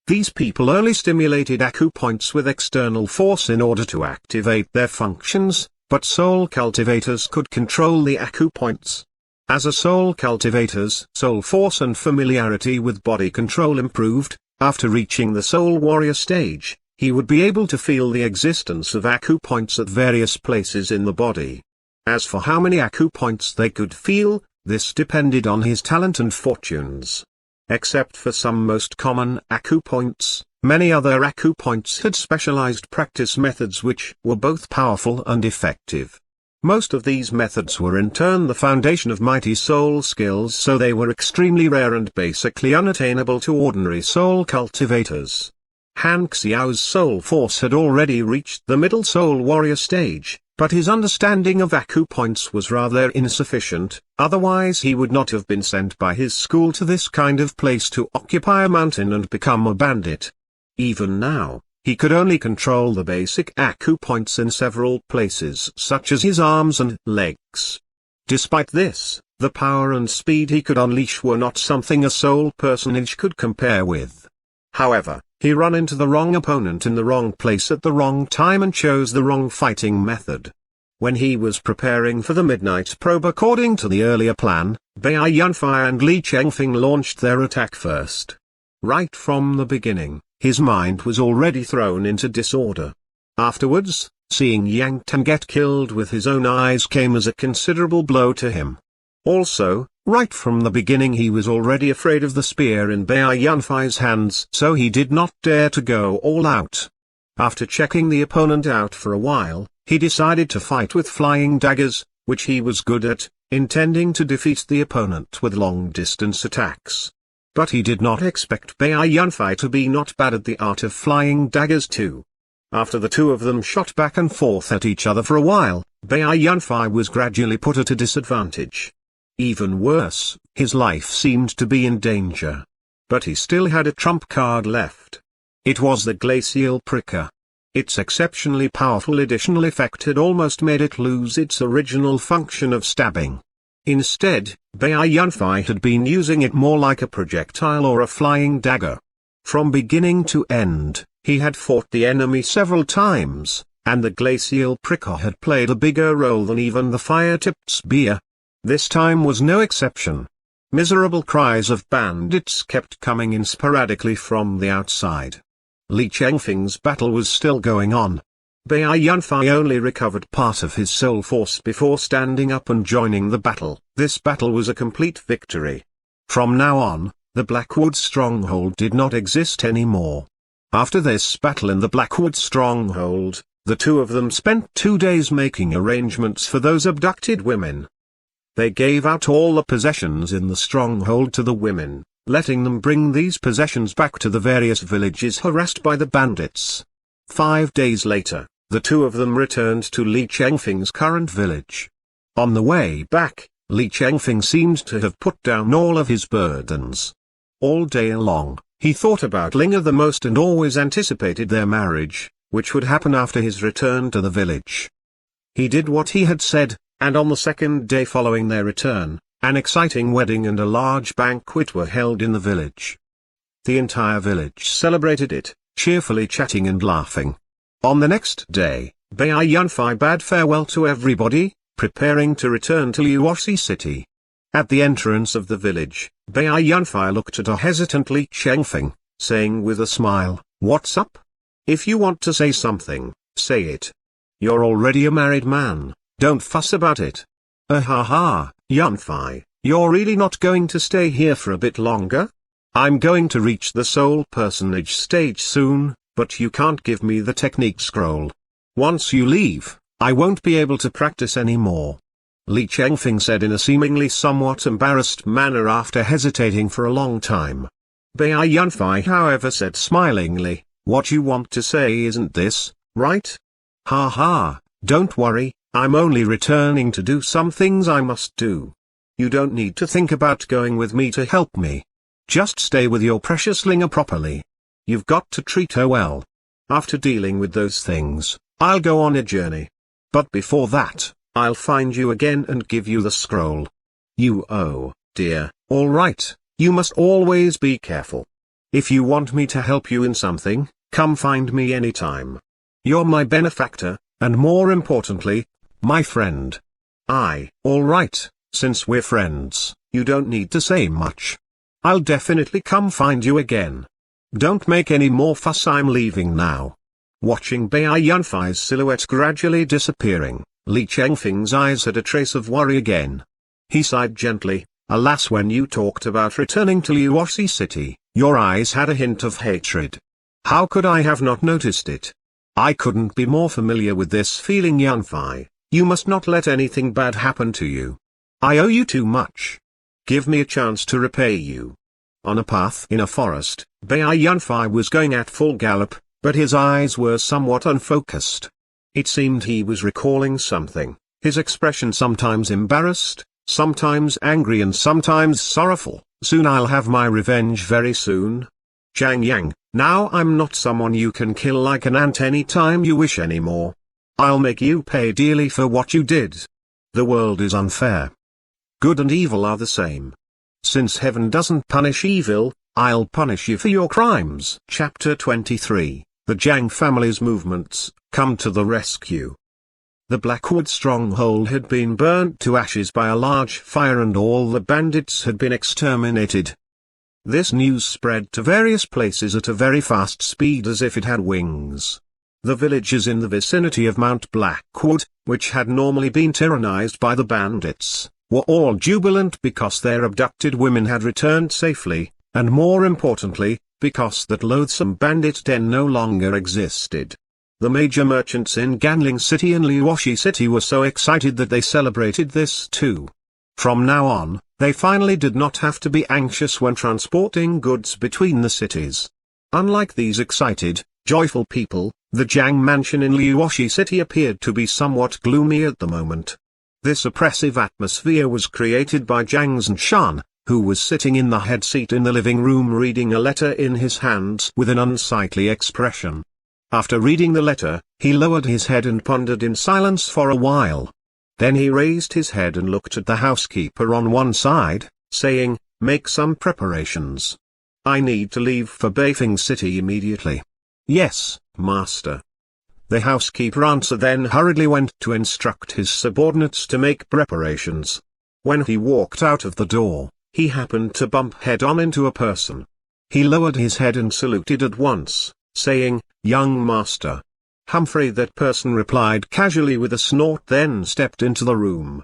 These people only stimulated acupoints with external force in order to activate their functions, but soul cultivators could control the acupoints. As a soul cultivator's soul force and familiarity with body control improved, after reaching the soul warrior stage, he would be able to feel the existence of acupoints at various places in the body. As for how many acupoints they could feel, this depended on his talent and fortunes. Except for some most common acupoints, many other acupoints had specialized practice methods which were both powerful and effective. Most of these methods were in turn the foundation of mighty soul skills, so they were extremely rare and basically unattainable to ordinary soul cultivators. Han Xiao's soul force had already reached the middle soul warrior stage, but his understanding of acupoints was rather insufficient, otherwise he would not have been sent by his school to this kind of place to occupy a mountain and become a bandit. Even now, he could only control the basic acupoints in several places such as his arms and legs. Despite this, the power and speed he could unleash were not something a soul personage could compare with. However, he ran into the wrong opponent in the wrong place at the wrong time and chose the wrong fighting method. When he was preparing for the midnight probe according to the earlier plan, Bai Yunfei and Li Chengfeng launched their attack first. Right from the beginning, his mind was already thrown into disorder. Afterwards, seeing Yang Tan get killed with his own eyes came as a considerable blow to him. Also, right from the beginning he was already afraid of the spear in Bai Yunfei's hands, so he did not dare to go all out. After checking the opponent out for a while, he decided to fight with flying daggers, which he was good at, intending to defeat the opponent with long-distance attacks. But he did not expect Bai Yunfei to be not bad at the art of flying daggers too. After the two of them shot back and forth at each other for a while, Bai Yunfei was gradually put at a disadvantage. Even worse, his life seemed to be in danger. But he still had a trump card left. It was the glacial pricker. Its exceptionally powerful additional effect had almost made it lose its original function of stabbing. Instead, Bai Yunfei had been using it more like a projectile or a flying dagger. From beginning to end, he had fought the enemy several times, and the glacial pricker had played a bigger role than even the fire-tipped spear. This time was no exception. Miserable cries of bandits kept coming in sporadically from the outside. Li Chengfeng's battle was still going on. Bai Yunfei only recovered part of his soul force before standing up and joining the battle. This battle was a complete victory. From now on, the Blackwood stronghold did not exist anymore. After this battle in the Blackwood stronghold, the two of them spent 2 days making arrangements for those abducted women. They gave out all the possessions in the stronghold to the women, letting them bring these possessions back to the various villages harassed by the bandits. 5 days later, the two of them returned to Li Chengfeng's current village. On the way back, Li Chengfeng seemed to have put down all of his burdens. All day long, he thought about Linga the most and always anticipated their marriage, which would happen after his return to the village. He did what he had said, and on the second day following their return, an exciting wedding and a large banquet were held in the village. The entire village celebrated it, cheerfully chatting and laughing. On the next day, Bai Yunfei bade farewell to everybody, preparing to return to Hiuksg City. At the entrance of the village, Bai Yunfei looked at a hesitant Li Chengfeng, saying with a smile, "What's up? If you want to say something, say it. You're already a married man, don't fuss about it." Ha, Yunfei, you're really not going to stay here for a bit longer? I'm going to reach the soul personage stage soon, but you can't give me the technique scroll. Once you leave, I won't be able to practice anymore. Li Chengfeng said in a seemingly somewhat embarrassed manner after hesitating for a long time. Bai Yunfei however said smilingly, "What you want to say isn't this, right? Ha, don't worry, I'm only returning to do some things I must do. You don't need to think about going with me to help me. Just stay with your precious Linga properly. You've got to treat her well. After dealing with those things, I'll go on a journey. But before that, I'll find you again and give you the scroll. Oh, dear, alright, you must always be careful. If you want me to help you in something, come find me anytime. You're my benefactor, and more importantly, my friend. Alright, since we're friends, you don't need to say much. I'll definitely come find you again. Don't make any more fuss, I'm leaving now." Watching Bai Yunfei's silhouette gradually disappearing, Li Chengfeng's eyes had a trace of worry again. He sighed gently, "Alas, when you talked about returning to Hiuksg City, your eyes had a hint of hatred. How could I have not noticed it? I couldn't be more familiar with this feeling, Yunfei. You must not let anything bad happen to you. I owe you too much. Give me a chance to repay you." On a path in a forest, Bai Yunfei was going at full gallop, but his eyes were somewhat unfocused. It seemed he was recalling something, his expression sometimes embarrassed, sometimes angry and sometimes sorrowful. "Soon I'll have my revenge, very soon. Zhang Yang, Now I'm not someone you can kill like an ant any time you wish anymore. I'll make you pay dearly for what you did. The world is unfair. Good and evil are the same. Since heaven doesn't punish evil, I'll punish you for your crimes. Chapter 23, The Jiang family's movements, come to the rescue. The Blackwood stronghold had been burnt to ashes by a large fire and all the bandits had been exterminated. This news spread to various places at a very fast speed as if it had wings. The villages in the vicinity of Mount Blackwood, which had normally been tyrannized by the bandits, were all jubilant because their abducted women had returned safely, and more importantly, because that loathsome bandit den no longer existed. The major merchants in Ganling City and Liuoshi City were so excited that they celebrated this too. From now on, they finally did not have to be anxious when transporting goods between the cities. Unlike these excited, joyful people, the Jiang mansion in Liuoshi City appeared to be somewhat gloomy at the moment. This oppressive atmosphere was created by Jiang Zhanshan, who was sitting in the head seat in the living room reading a letter in his hands with an unsightly expression. After reading the letter, he lowered his head and pondered in silence for a while. Then he raised his head and looked at the housekeeper on one side, saying, "Make some preparations. I need to leave for Beifeng City immediately." "Yes, master." The housekeeper answered, then hurriedly went to instruct his subordinates to make preparations. When he walked out of the door, he happened to bump head-on into a person. He lowered his head and saluted at once, saying, "Young master." Humphrey. That person replied casually with a snort, then stepped into the room.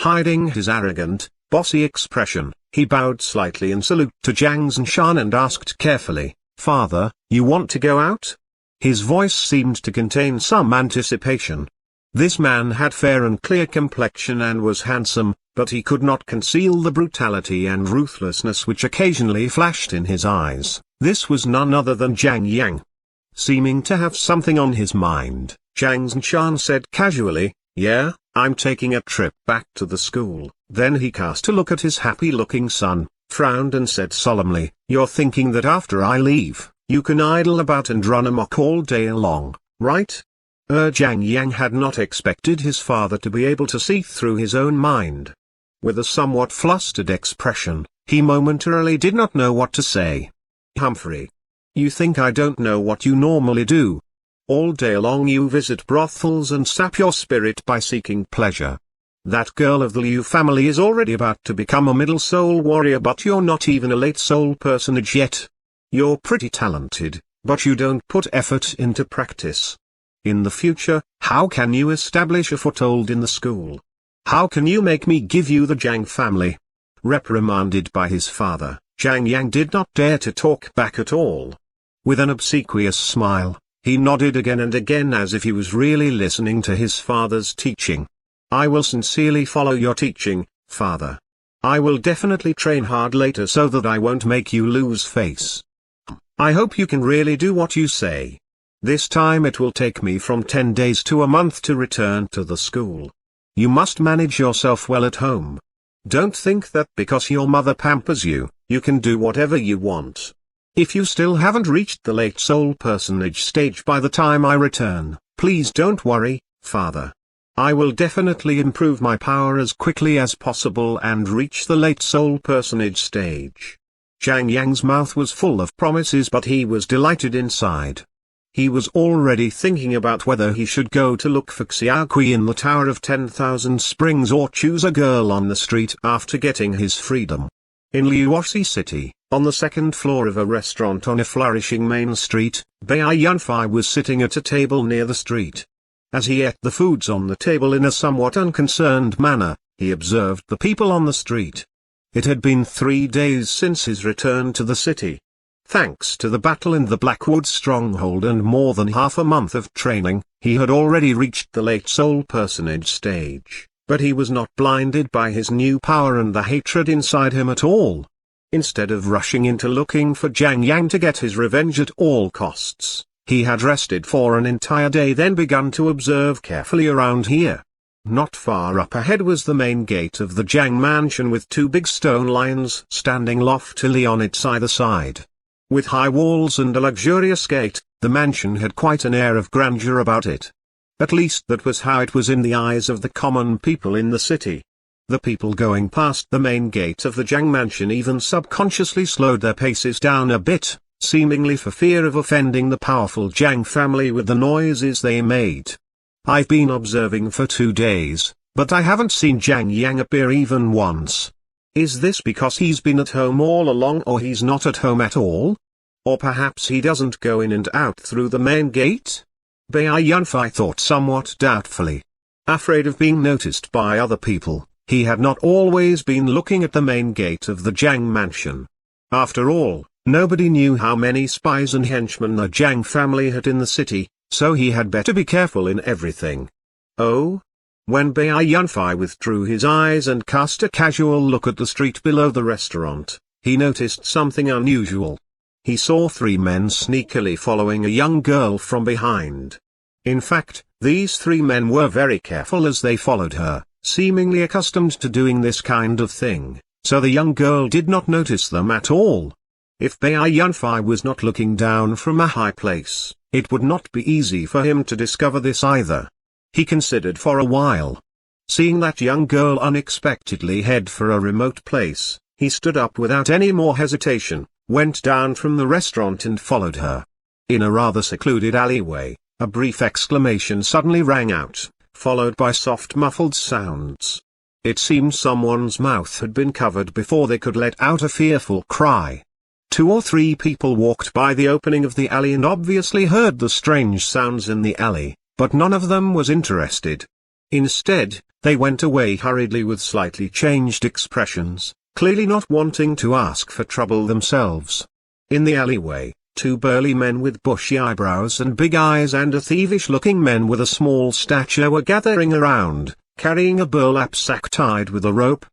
Hiding his arrogant, bossy expression, he bowed slightly in salute to Jiang Zhanshan and asked carefully, "Father, you want to go out?" His voice seemed to contain some anticipation. This man had fair and clear complexion and was handsome, but he could not conceal the brutality and ruthlessness which occasionally flashed in his eyes. This was none other than Jiang Yang. Seeming to have something on his mind, Jiang Zhanshan said casually, "Yeah, I'm taking a trip back to the school." Then he cast a look at his happy-looking son, frowned and said solemnly, "You're thinking that after I leave, you can idle about and run amok all day long, right?" Jiang Yang had not expected his father to be able to see through his own mind. With a somewhat flustered expression, he momentarily did not know what to say. "Humphrey, you think I don't know what you normally do? All day long you visit brothels and sap your spirit by seeking pleasure. That girl of the Liu family is already about to become a middle soul warrior, but you're not even a late soul personage yet. You're pretty talented, but you don't put effort into practice. In the future, how can you establish a foothold in the school? How can you make me give you the Jiang family?" Reprimanded by his father, Jiang Yang did not dare to talk back at all. With an obsequious smile, he nodded again and again as if he was really listening to his father's teaching. "I will sincerely follow your teaching, father. I will definitely train hard later so that I won't make you lose face. I hope you can really do what you say. This time it will take me from 10 days to a month to return to the school. You must manage yourself well at home. Don't think that because your mother pampers you, you can do whatever you want. If you still haven't reached the late soul personage stage by the time I return, please don't worry, father. I will definitely improve my power as quickly as possible and reach the late soul personage stage." Jiang Yang's mouth was full of promises, but he was delighted inside. He was already thinking about whether he should go to look for Xiaokui in the Tower of 10,000 Springs or choose a girl on the street after getting his freedom. In Liuoshi City, on the second floor of a restaurant on a flourishing main street, Bai Yunfei was sitting at a table near the street. As he ate the foods on the table in a somewhat unconcerned manner, he observed the people on the street. It had been 3 days since his return to the city. Thanks to the battle in the Blackwood stronghold and more than half a month of training, he had already reached the late soul personage stage, but he was not blinded by his new power and the hatred inside him at all. Instead of rushing into looking for Jiang Yang to get his revenge at all costs, he had rested for an entire day, then begun to observe carefully around here. Not far up ahead was the main gate of the Jiang mansion with 2 big stone lions standing loftily on its either side. With high walls and a luxurious gate, the mansion had quite an air of grandeur about it. At least that was how it was in the eyes of the common people in the city. The people going past the main gate of the Jiang mansion even subconsciously slowed their paces down a bit, seemingly for fear of offending the powerful Jiang family with the noises they made. I've been observing for 2 days, but I haven't seen Jiang Yang appear even once. Is this because he's been at home all along, or he's not at home at all? Or perhaps he doesn't go in and out through the main gate? Bai Yunfei thought somewhat doubtfully. Afraid of being noticed by other people, he had not always been looking at the main gate of the Jiang mansion. After all, nobody knew how many spies and henchmen the Jiang family had in the city, so he had better be careful in everything. Oh? When Bai Yunfei withdrew his eyes and cast a casual look at the street below the restaurant, he noticed something unusual. He saw 3 men sneakily following a young girl from behind. In fact, these 3 men were very careful as they followed her, seemingly accustomed to doing this kind of thing, so the young girl did not notice them at all. If Bai Yunfei was not looking down from a high place, it would not be easy for him to discover this either. He considered for a while. Seeing that young girl unexpectedly head for a remote place, he stood up without any more hesitation, went down from the restaurant and followed her. In a rather secluded alleyway, a brief exclamation suddenly rang out, followed by soft muffled sounds. It seemed someone's mouth had been covered before they could let out a fearful cry. 2 or 3 people walked by the opening of the alley and obviously heard the strange sounds in the alley, but none of them was interested. Instead, they went away hurriedly with slightly changed expressions, clearly not wanting to ask for trouble themselves. In the alleyway, 2 burly men with bushy eyebrows and big eyes and a thievish-looking man with a small stature were gathering around, carrying a burlap sack tied with a rope.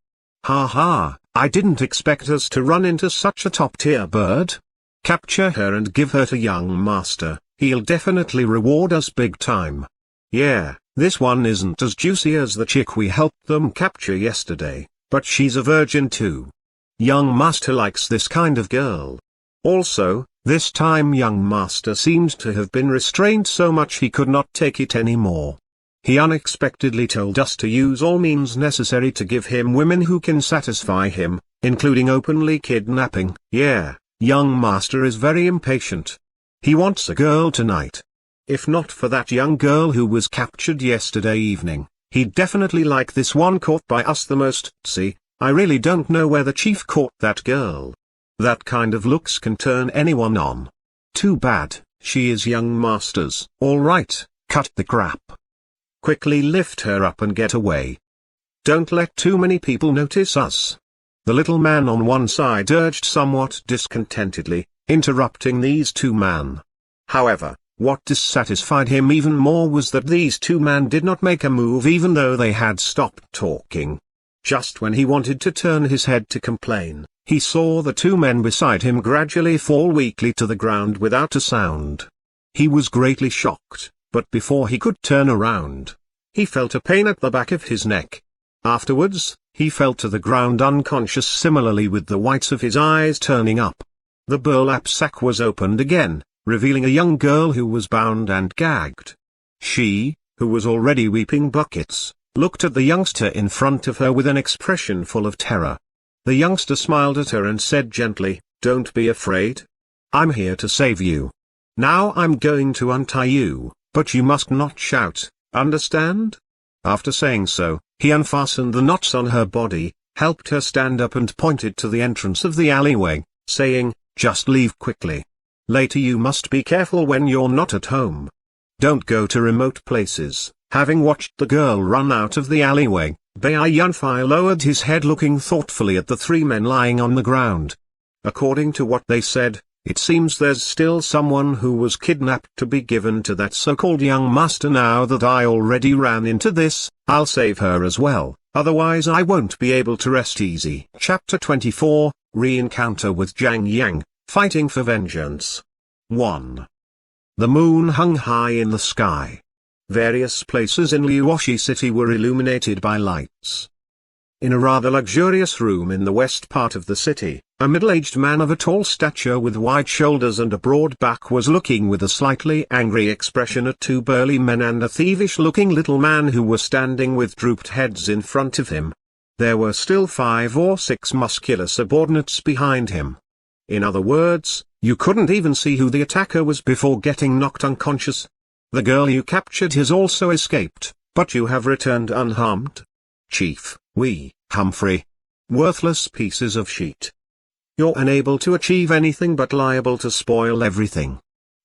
"Ha ha, I didn't expect us to run into such a top-tier bird. Capture her and give her to young master, he'll definitely reward us big time. Yeah, this one isn't as juicy as the chick we helped them capture yesterday, but she's a virgin too. Young master likes this kind of girl. Also, this time young master seemed to have been restrained so much he could not take it anymore. He unexpectedly told us to use all means necessary to give him women who can satisfy him, including openly kidnapping. Yeah, young master is very impatient. He wants a girl tonight. If not for that young girl who was captured yesterday evening, he'd definitely like this one caught by us the most. See, I really don't know where the chief caught that girl. That kind of looks can turn anyone on. Too bad, she is young master's. All right, cut the crap. Quickly lift her up and get away. Don't let too many people notice us." The little man on one side urged somewhat discontentedly, interrupting these 2 men. However, what dissatisfied him even more was that these 2 men did not make a move even though they had stopped talking. Just when he wanted to turn his head to complain, he saw the 2 men beside him gradually fall weakly to the ground without a sound. He was greatly shocked, but before he could turn around, he felt a pain at the back of his neck. Afterwards, he fell to the ground unconscious, similarly with the whites of his eyes turning up. The burlap sack was opened again, revealing a young girl who was bound and gagged. She, who was already weeping buckets, looked at the youngster in front of her with an expression full of terror. The youngster smiled at her and said gently, "Don't be afraid. I'm here to save you. Now I'm going to untie you, but you must not shout, understand?" After saying so, he unfastened the knots on her body, helped her stand up and pointed to the entrance of the alleyway, saying, "Just leave quickly. Later you must be careful when you're not at home. Don't go to remote places." Having watched the girl run out of the alleyway, Bai Yunfei lowered his head looking thoughtfully at the 3 men lying on the ground. According to what they said, it seems there's still someone who was kidnapped to be given to that so-called young master. Now that I already ran into this, I'll save her as well, otherwise I won't be able to rest easy. Chapter 24, Re-encounter with Jiang Yang, Fighting for Vengeance. 1. The moon hung high in the sky. Various places in Liuoshi City were illuminated by lights. In a rather luxurious room in the west part of the city, A middle-aged man of a tall stature with wide shoulders and a broad back was looking with a slightly angry expression at two burly men and a thievish-looking little man who were standing with drooped heads in front of him. There were still 5 or 6 muscular subordinates behind him. In other words, you couldn't even see who the attacker was before getting knocked unconscious. The girl you captured has also escaped, but you have returned unharmed. Chief, we, Humphrey. Worthless pieces of shit. You're unable to achieve anything but liable to spoil everything.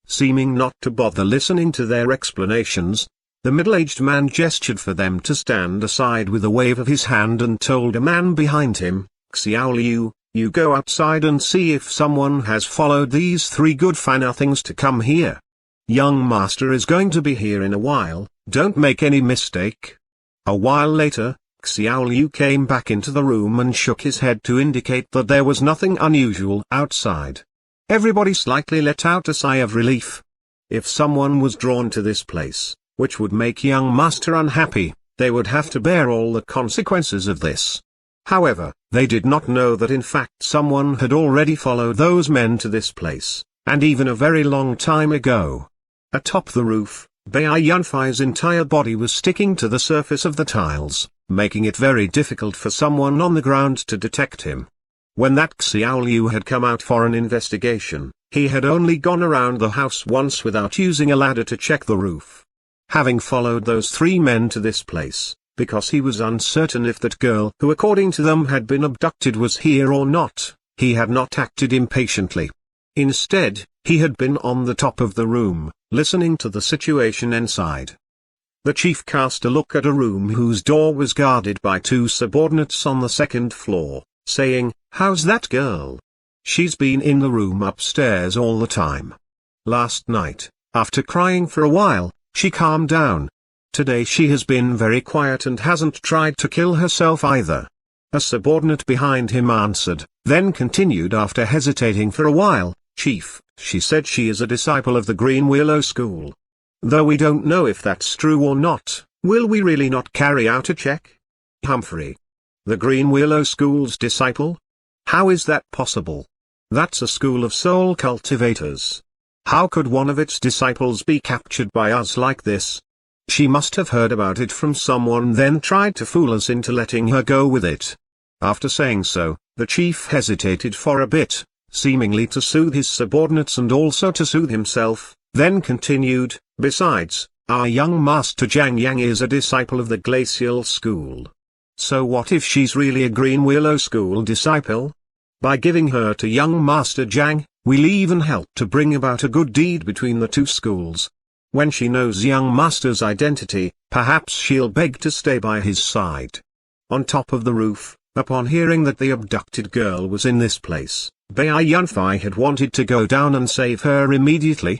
Seeming not to bother listening to their explanations, the middle-aged man gestured for them to stand aside with a wave of his hand and told a man behind him, Xiaoliu, you go outside and see if someone has followed these 3 good-for-nothings to come here. Young master is going to be here in a while, don't make any mistake. A while later, Xiaoliu came back into the room and shook his head to indicate that there was nothing unusual outside. Everybody slightly let out a sigh of relief. If someone was drawn to this place, which would make young master unhappy, they would have to bear all the consequences of this. However, they did not know that in fact someone had already followed those men to this place, and even a very long time ago. Atop the roof, Bai Yunfei's entire body was sticking to the surface of the tiles, making it very difficult for someone on the ground to detect him. When that Xiaoliu had come out for an investigation, he had only gone around the house once without using a ladder to check the roof. Having followed those 3 men to this place, because he was uncertain if that girl who according to them had been abducted was here or not, he had not acted impatiently. Instead, he had been on the top of the room, listening to the situation inside. The chief cast a look at a room whose door was guarded by 2 subordinates on the 2nd floor, saying, "How's that girl? She's been in the room upstairs all the time. Last night, after crying for a while, she calmed down. Today she has been very quiet and hasn't tried to kill herself either." A subordinate behind him answered, then continued after hesitating for a while, "Chief, she said she is a disciple of the Green Willow School. Though we don't know if that's true or not, will we really not carry out a check?" Humphrey. The Green Willow School's disciple? How is that possible? That's a school of soul cultivators. How could one of its disciples be captured by us like this? She must have heard about it from someone then tried to fool us into letting her go with it. After saying so, the chief hesitated for a bit, seemingly to soothe his subordinates and also to soothe himself, then continued, "Besides, our young master Zhang Yang is a disciple of the Glacial School. So what if she's really a Green Willow School disciple? By giving her to young master Zhang, we'll even help to bring about a good deed between the 2 schools. When she knows young master's identity, perhaps she'll beg to stay by his side." On top of the roof, upon hearing that the abducted girl was in this place, Bai Yunfei had wanted to go down and save her immediately.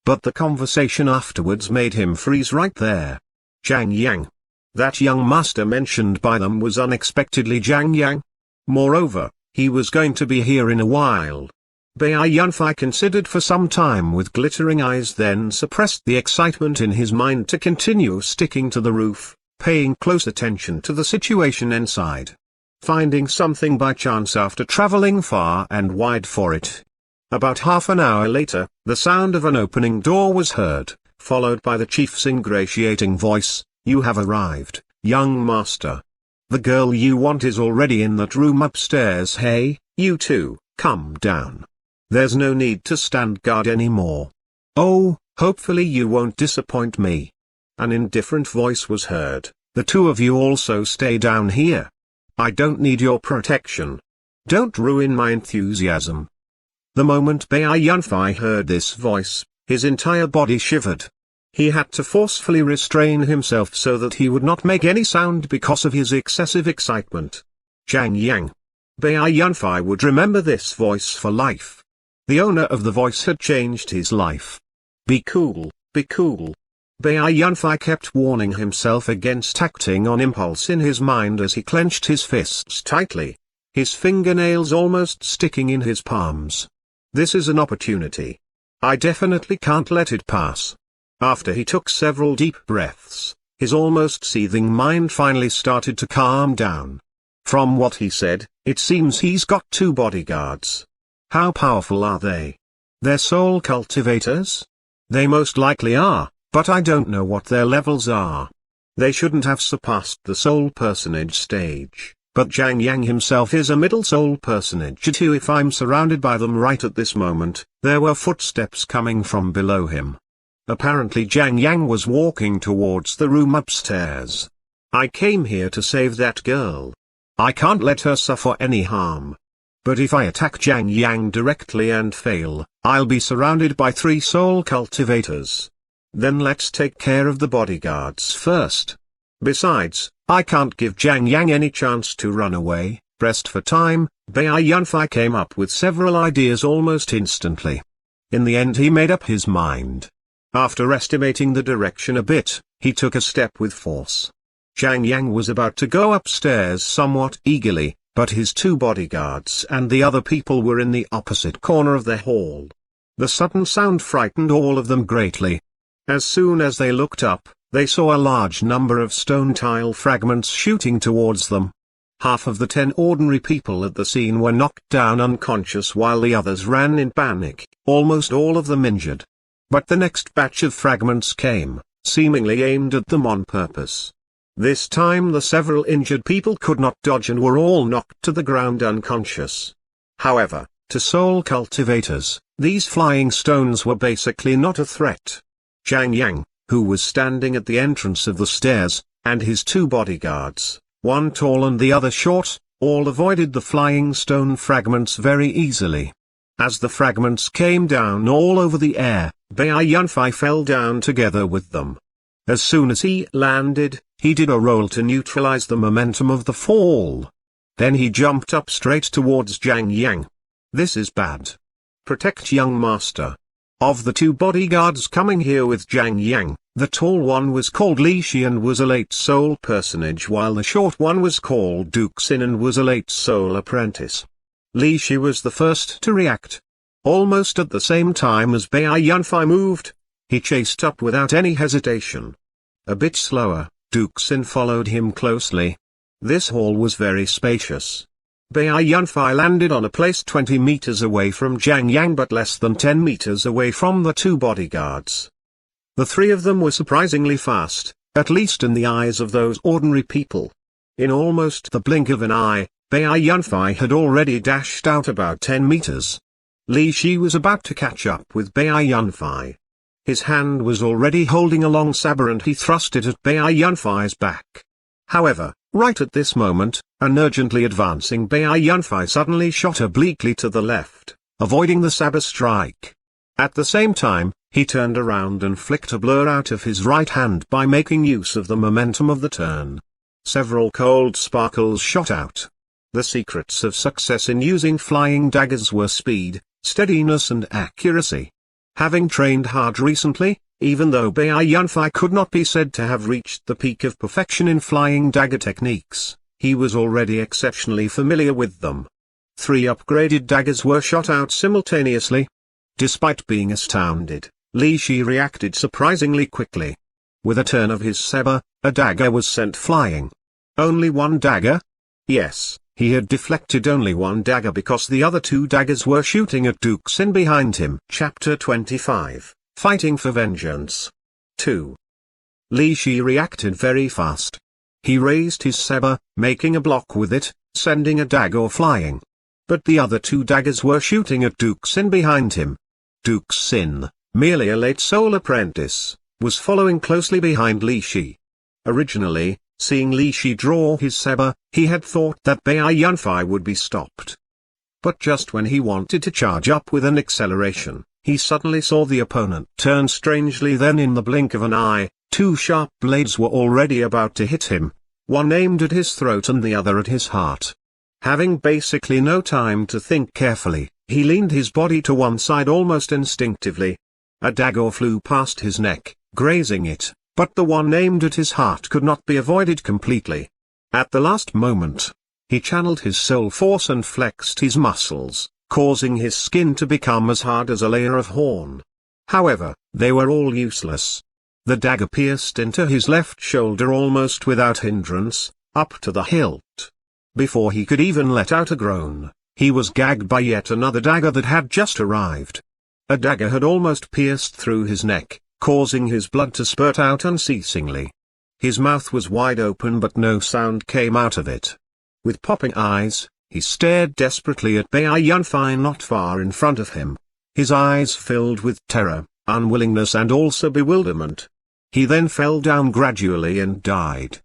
But the conversation afterwards made him freeze right there. Zhang Yang. That young master mentioned by them was unexpectedly Zhang Yang. Moreover, he was going to be here in a while. Bai Yunfei considered for some time with glittering eyes, then suppressed the excitement in his mind to continue sticking to the roof, paying close attention to the situation inside. Finding something by chance after traveling far and wide for it. About half an hour later, the sound of an opening door was heard, followed by the chief's ingratiating voice, "You have arrived, young master. The girl you want is already in that room upstairs. Hey, you two, come down. There's no need to stand guard anymore. Oh, hopefully you won't disappoint me." An indifferent voice was heard, "The 2 of you also stay down here. I don't need your protection. Don't ruin my enthusiasm." The moment Bai Yunfei heard this voice, his entire body shivered. He had to forcefully restrain himself so that he would not make any sound because of his excessive excitement. Zhang Yang. Bai Yunfei would remember this voice for life. The owner of the voice had changed his life. Be cool, be cool. Bai Yunfei kept warning himself against acting on impulse in his mind as he clenched his fists tightly, his fingernails almost sticking in his palms. This is an opportunity. I definitely can't let it pass. After he took several deep breaths, his almost seething mind finally started to calm down. From what he said, it seems he's got 2 bodyguards. How powerful are they? They're soul cultivators? They most likely are, but I don't know what their levels are. They shouldn't have surpassed the soul personage stage, but Jiang Yang himself is a middle soul personage too. If I'm surrounded by them right at this moment, there were footsteps coming from below him. Apparently Jiang Yang was walking towards the room upstairs. I came here to save that girl. I can't let her suffer any harm. But if I attack Jiang Yang directly and fail, I'll be surrounded by 3 soul cultivators. Then let's take care of the bodyguards first. Besides, I can't give Jiang Yang any chance to run away. Pressed for time, Bai Yunfei came up with several ideas almost instantly. In the end he made up his mind. After estimating the direction a bit, he took a step with force. Jiang Yang was about to go upstairs somewhat eagerly, but his 2 bodyguards and the other people were in the opposite corner of the hall. The sudden sound frightened all of them greatly. As soon as they looked up, they saw a large number of stone tile fragments shooting towards them. Half of the 10 ordinary people at the scene were knocked down unconscious while the others ran in panic, almost all of them injured. But the next batch of fragments came, seemingly aimed at them on purpose. This time the several injured people could not dodge and were all knocked to the ground unconscious. However, to soul cultivators, these flying stones were basically not a threat. Jiang Yang, who was standing at the entrance of the stairs, and his 2 bodyguards, one tall and the other short, all avoided the flying stone fragments very easily. As the fragments came down all over the air, Bai Yunfei fell down together with them. As soon as he landed, he did a roll to neutralize the momentum of the fall. Then he jumped up straight towards Jiang Yang. This is bad. Protect young master. Of the 2 bodyguards coming here with Jiang Yang, the tall one was called Li Shi and was a late soul personage, while the short one was called Duke Xin and was a late soul apprentice. Li Shi was the first to react. Almost at the same time as Bai Yunfei moved, he chased up without any hesitation. A bit slower, Duke Xin followed him closely. This hall was very spacious. Bai Yunfei landed on a place 20 meters away from Jiang Yang but less than 10 meters away from the 2 bodyguards. The 3 of them were surprisingly fast, at least in the eyes of those ordinary people. In almost the blink of an eye, Bai Yunfei had already dashed out about 10 meters. Li Shi was about to catch up with Bai Yunfei. His hand was already holding a long saber and he thrust it at Bai Yunfei's back. However, right at this moment, an urgently advancing Bai Yunfei suddenly shot obliquely to the left, avoiding the saber strike. At the same time, he turned around and flicked a blur out of his right hand by making use of the momentum of the turn. Several cold sparkles shot out. The secrets of success in using flying daggers were speed, steadiness and accuracy. Having trained hard recently, even though Bai Yunfei could not be said to have reached the peak of perfection in flying dagger techniques, he was already exceptionally familiar with them. 3 upgraded daggers were shot out simultaneously. Despite being astounded, Li Shi reacted surprisingly quickly. With a turn of his saber, a dagger was sent flying. Only 1 dagger? Yes, he had deflected only 1 dagger because the other 2 daggers were shooting at Duke Xin behind him. Chapter 25, Fighting for Vengeance. 2. Li Shi reacted very fast. He raised his saber, making a block with it, sending a dagger flying. But the other 2 daggers were shooting at Duke Xin behind him. Duke Xin, merely a late soul apprentice, was following closely behind Li Shi. Originally, seeing Li Shi draw his saber, he had thought that Bai Yunfei would be stopped. But just when he wanted to charge up with an acceleration, he suddenly saw the opponent turn strangely. Then in the blink of an eye, 2 sharp blades were already about to hit him, one aimed at his throat and the other at his heart. Having basically no time to think carefully, he leaned his body to one side almost instinctively. A dagger flew past his neck, grazing it, but the one aimed at his heart could not be avoided completely. At the last moment, he channeled his soul force and flexed his muscles, causing his skin to become as hard as a layer of horn. However, they were all useless. The dagger pierced into his left shoulder almost without hindrance, up to the hilt. Before he could even let out a groan, he was gagged by yet another dagger that had just arrived. A dagger had almost pierced through his neck, causing his blood to spurt out unceasingly. His mouth was wide open but no sound came out of it. With popping eyes, he stared desperately at Bai Yunfei not far in front of him. His eyes filled with terror, unwillingness and also bewilderment. He then fell down gradually and died.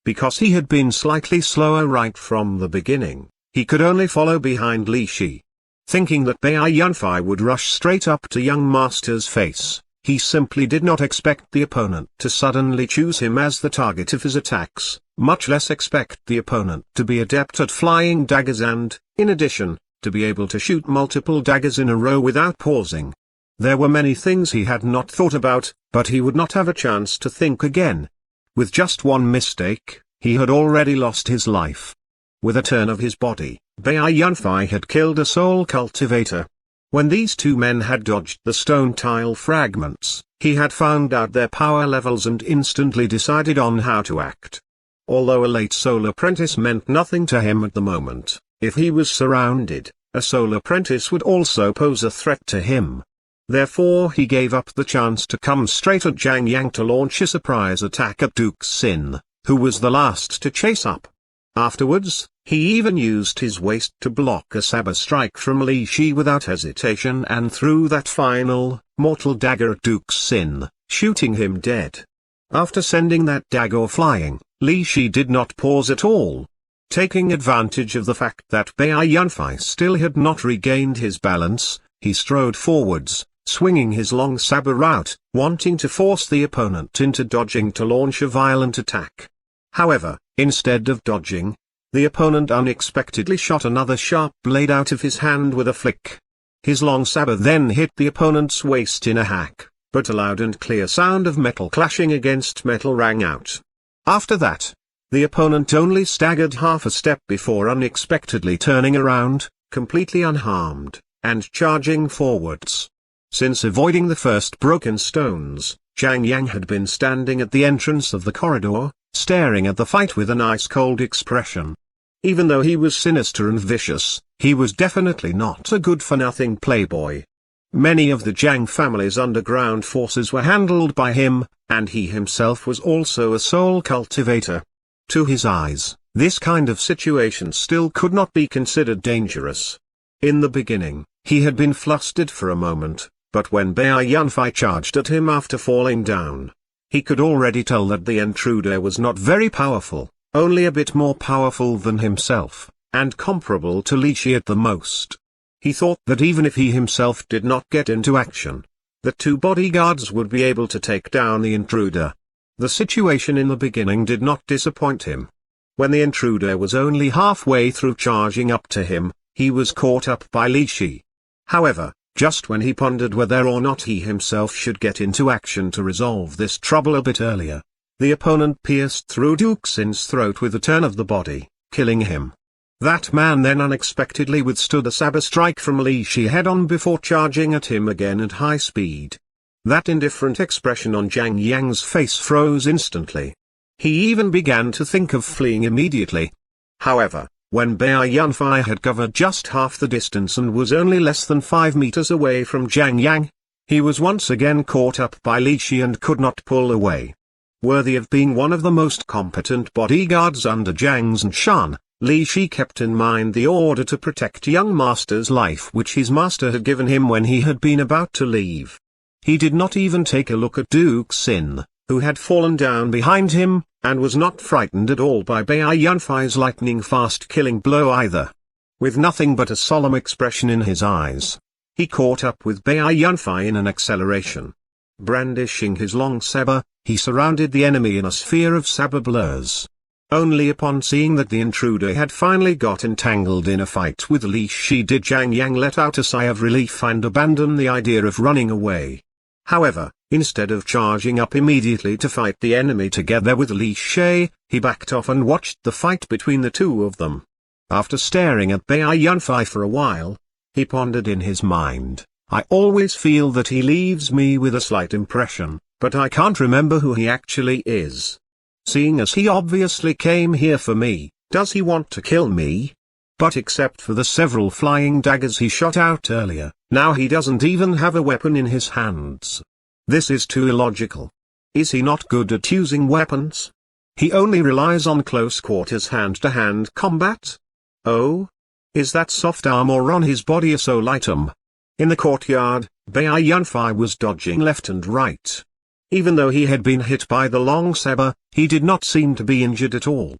Because he had been slightly slower right from the beginning, he could only follow behind Li Shi. Thinking that Bai Yunfei would rush straight up to young master's face, he simply did not expect the opponent to suddenly choose him as the target of his attacks, much less expect the opponent to be adept at flying daggers and, in addition, to be able to shoot multiple daggers in a row without pausing. There were many things he had not thought about, but he would not have a chance to think again. With just one mistake, he had already lost his life. With a turn of his body, Bai Yunfei had killed a soul cultivator. When these two men had dodged the stone tile fragments, he had found out their power levels and instantly decided on how to act. Although a late soul apprentice meant nothing to him at the moment, if he was surrounded, a soul apprentice would also pose a threat to him. Therefore he gave up the chance to come straight at Zhang Yang to launch a surprise attack at Duke Xin, who was the last to chase up. Afterwards, he even used his waist to block a saber strike from Li Shi without hesitation and threw that final, mortal dagger at Duke Xin, shooting him dead. After sending that dagger flying, Li Shi did not pause at all. Taking advantage of the fact that Bai Yunfei still had not regained his balance, he strode forwards, swinging his long saber out, wanting to force the opponent into dodging to launch a violent attack. However, instead of dodging, the opponent unexpectedly shot another sharp blade out of his hand with a flick. His long saber then hit the opponent's waist in a hack, but a loud and clear sound of metal clashing against metal rang out. After that, the opponent only staggered half a step before unexpectedly turning around, completely unharmed, and charging forwards. Since avoiding the first broken stones, Zhang Yang had been standing at the entrance of the corridor, staring at the fight with an ice-cold expression. Even though he was sinister and vicious, he was definitely not a good-for-nothing playboy. Many of the Zhang family's underground forces were handled by him, and he himself was also a soul cultivator. To his eyes, this kind of situation still could not be considered dangerous. In the beginning, he had been flustered for a moment, but when Bai Yunfei charged at him after falling down, he could already tell that the intruder was not very powerful, only a bit more powerful than himself, and comparable to Li Shi at the most. He thought that even if he himself did not get into action, the two bodyguards would be able to take down the intruder. The situation in the beginning did not disappoint him. When the intruder was only halfway through charging up to him, he was caught up by Li Shi. However, just when he pondered whether or not he himself should get into action to resolve this trouble a bit earlier, the opponent pierced through Duke Xin's throat with a turn of the body, killing him. That man then unexpectedly withstood a saber strike from Li Shi head-on before charging at him again at high speed. That indifferent expression on Zhang Yang's face froze instantly. He even began to think of fleeing immediately. However, when Bai Yunfei had covered just half the distance and was only less than 5 meters away from Zhang Yang, he was once again caught up by Li Shi and could not pull away. Worthy of being one of the most competent bodyguards under Zhang Zhanshan, Li Shi kept in mind the order to protect young master's life which his master had given him when he had been about to leave. He did not even take a look at Duke Xin, who had fallen down behind him, and was not frightened at all by Bai Yunfei's lightning-fast killing blow either. With nothing but a solemn expression in his eyes, he caught up with Bai Yunfei in an acceleration. Brandishing his long saber, he surrounded the enemy in a sphere of saber blurs. Only upon seeing that the intruder had finally got entangled in a fight with Li Shi did Zhang Yang let out a sigh of relief and abandon the idea of running away. However, instead of charging up immediately to fight the enemy together with Li Shi, he backed off and watched the fight between the two of them. After staring at Bai Yunfei for a while, he pondered in his mind, I always feel that he leaves me with a slight impression, but I can't remember who he actually is. Seeing as he obviously came here for me, Does he want to kill me? But except for the several flying daggers he shot out earlier, now he doesn't even have a weapon in his hands. This is too illogical. Is he not good at using weapons? He only relies on close quarters hand-to-hand combat? Oh? Is that soft armor on his body a soul item? In the courtyard, Bai Yunfei was dodging left and right. Even though he had been hit by the long saber, he did not seem to be injured at all.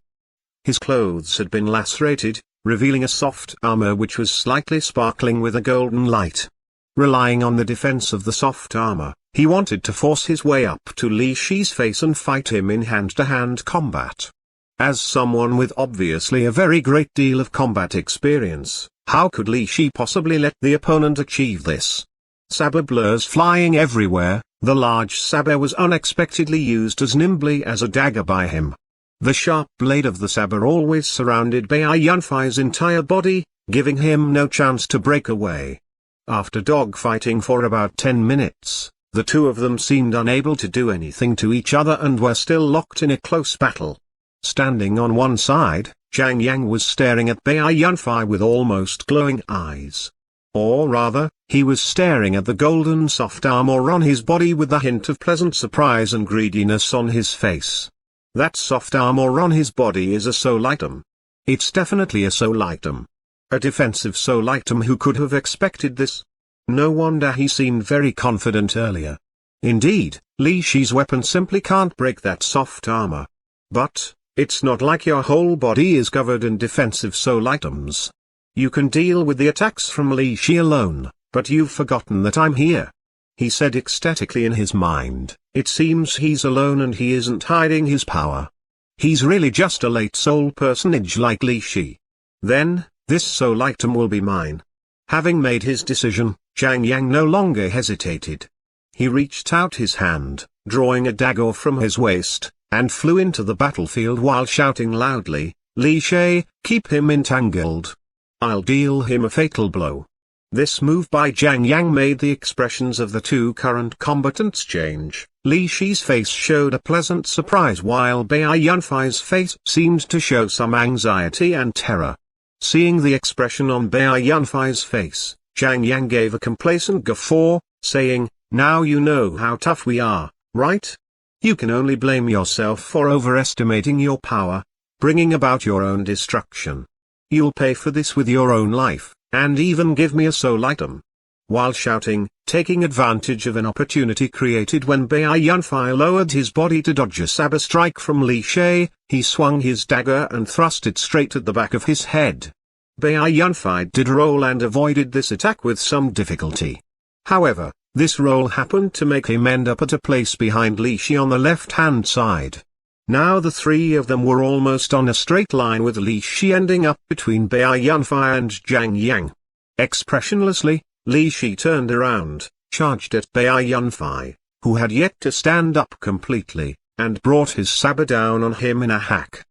His clothes had been lacerated, revealing a soft armor which was slightly sparkling with a golden light. Relying on the defense of the soft armor, he wanted to force his way up to Li Shi's face and fight him in hand-to-hand combat. As someone with obviously a very great deal of combat experience, how could Li Shi possibly let the opponent achieve this? Saber blurs flying everywhere, the large saber was unexpectedly used as nimbly as a dagger by him. The sharp blade of the saber always surrounded Bai Yunfei's entire body, giving him no chance to break away. After dogfighting for about 10 minutes, the two of them seemed unable to do anything to each other and were still locked in a close battle. Standing on one side, Zhang Yang was staring at Bai Yunfei with almost glowing eyes. Or rather, he was staring at the golden soft armor on his body with a hint of pleasant surprise and greediness on his face. That soft armor on his body is a soul item. It's definitely a soul item. A defensive soul item. Who could have expected this? No wonder he seemed very confident earlier. Indeed, Li Shi's weapon simply can't break that soft armor. But, it's not like your whole body is covered in defensive soul items. You can deal with the attacks from Li Shi alone, but you've forgotten that I'm here. He said ecstatically in his mind. It seems he's alone and he isn't hiding his power. He's really just a late soul personage like Li Shi. Then, this soul item will be mine. Having made his decision, Zhang Yang no longer hesitated. He reached out his hand, drawing a dagger from his waist, and flew into the battlefield while shouting loudly, "Li Shi, keep him entangled. I'll deal him a fatal blow." This move by Zhang Yang made the expressions of the two current combatants change. Li Shi's face showed a pleasant surprise while Bai Yunfei's face seemed to show some anxiety and terror. Seeing the expression on Bai Yunfei's face, Zhang Yang gave a complacent guffaw, saying, "Now you know how tough we are, right? You can only blame yourself for overestimating your power, bringing about your own destruction. You'll pay for this with your own life, and even give me a soul item." While shouting, taking advantage of an opportunity created when Bai Yunfei lowered his body to dodge a saber strike from Li Shi, he swung his dagger and thrust it straight at the back of his head. Bai Yunfei did roll and avoided this attack with some difficulty. However, this roll happened to make him end up at a place behind Li Shi on the left-hand side. Now the three of them were almost on a straight line with Li Shi ending up between Bai Yunfei and Zhang Yang. Expressionlessly, Li Shi turned around, charged at Bai Yunfei, who had yet to stand up completely, and brought his saber down on him in a hack.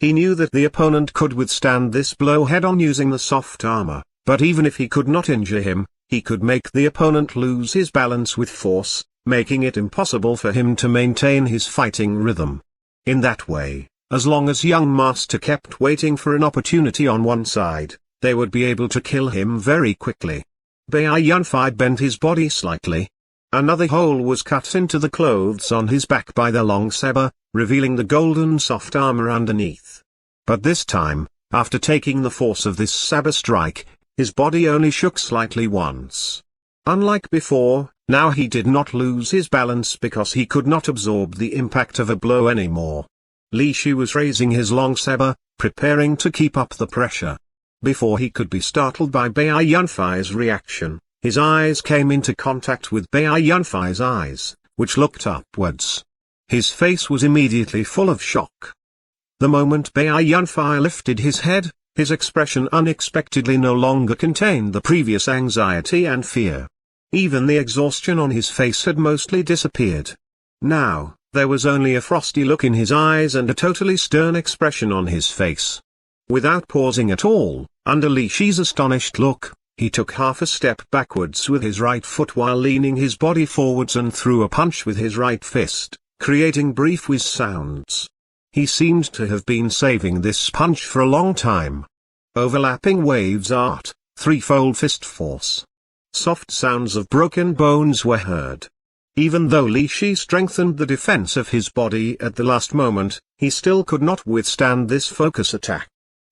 He knew that the opponent could withstand this blow head-on using the soft armor, but even if he could not injure him, he could make the opponent lose his balance with force, making it impossible for him to maintain his fighting rhythm. In that way, as long as young master kept waiting for an opportunity on one side, they would be able to kill him very quickly. Bai Yunfei bent his body slightly. Another hole was cut into the clothes on his back by the long saber, revealing the golden soft armor underneath. But this time, after taking the force of this saber strike, his body only shook slightly once. Unlike before, now he did not lose his balance because he could not absorb the impact of a blow anymore. Li Shi was raising his long saber, preparing to keep up the pressure. Before he could be startled by Bai Yunfei's reaction, his eyes came into contact with Bai Yunfei's eyes, which looked upwards. His face was immediately full of shock. The moment Bai Yunfei lifted his head, his expression unexpectedly no longer contained the previous anxiety and fear. Even the exhaustion on his face had mostly disappeared. Now, there was only a frosty look in his eyes and a totally stern expression on his face. Without pausing at all, under Li Shi's astonished look, he took half a step backwards with his right foot while leaning his body forwards and threw a punch with his right fist, creating brief whiz sounds. He seemed to have been saving this punch for a long time. Overlapping waves art, threefold fist force. Soft sounds of broken bones were heard. Even though Li Shi strengthened the defense of his body at the last moment, he still could not withstand this focus attack.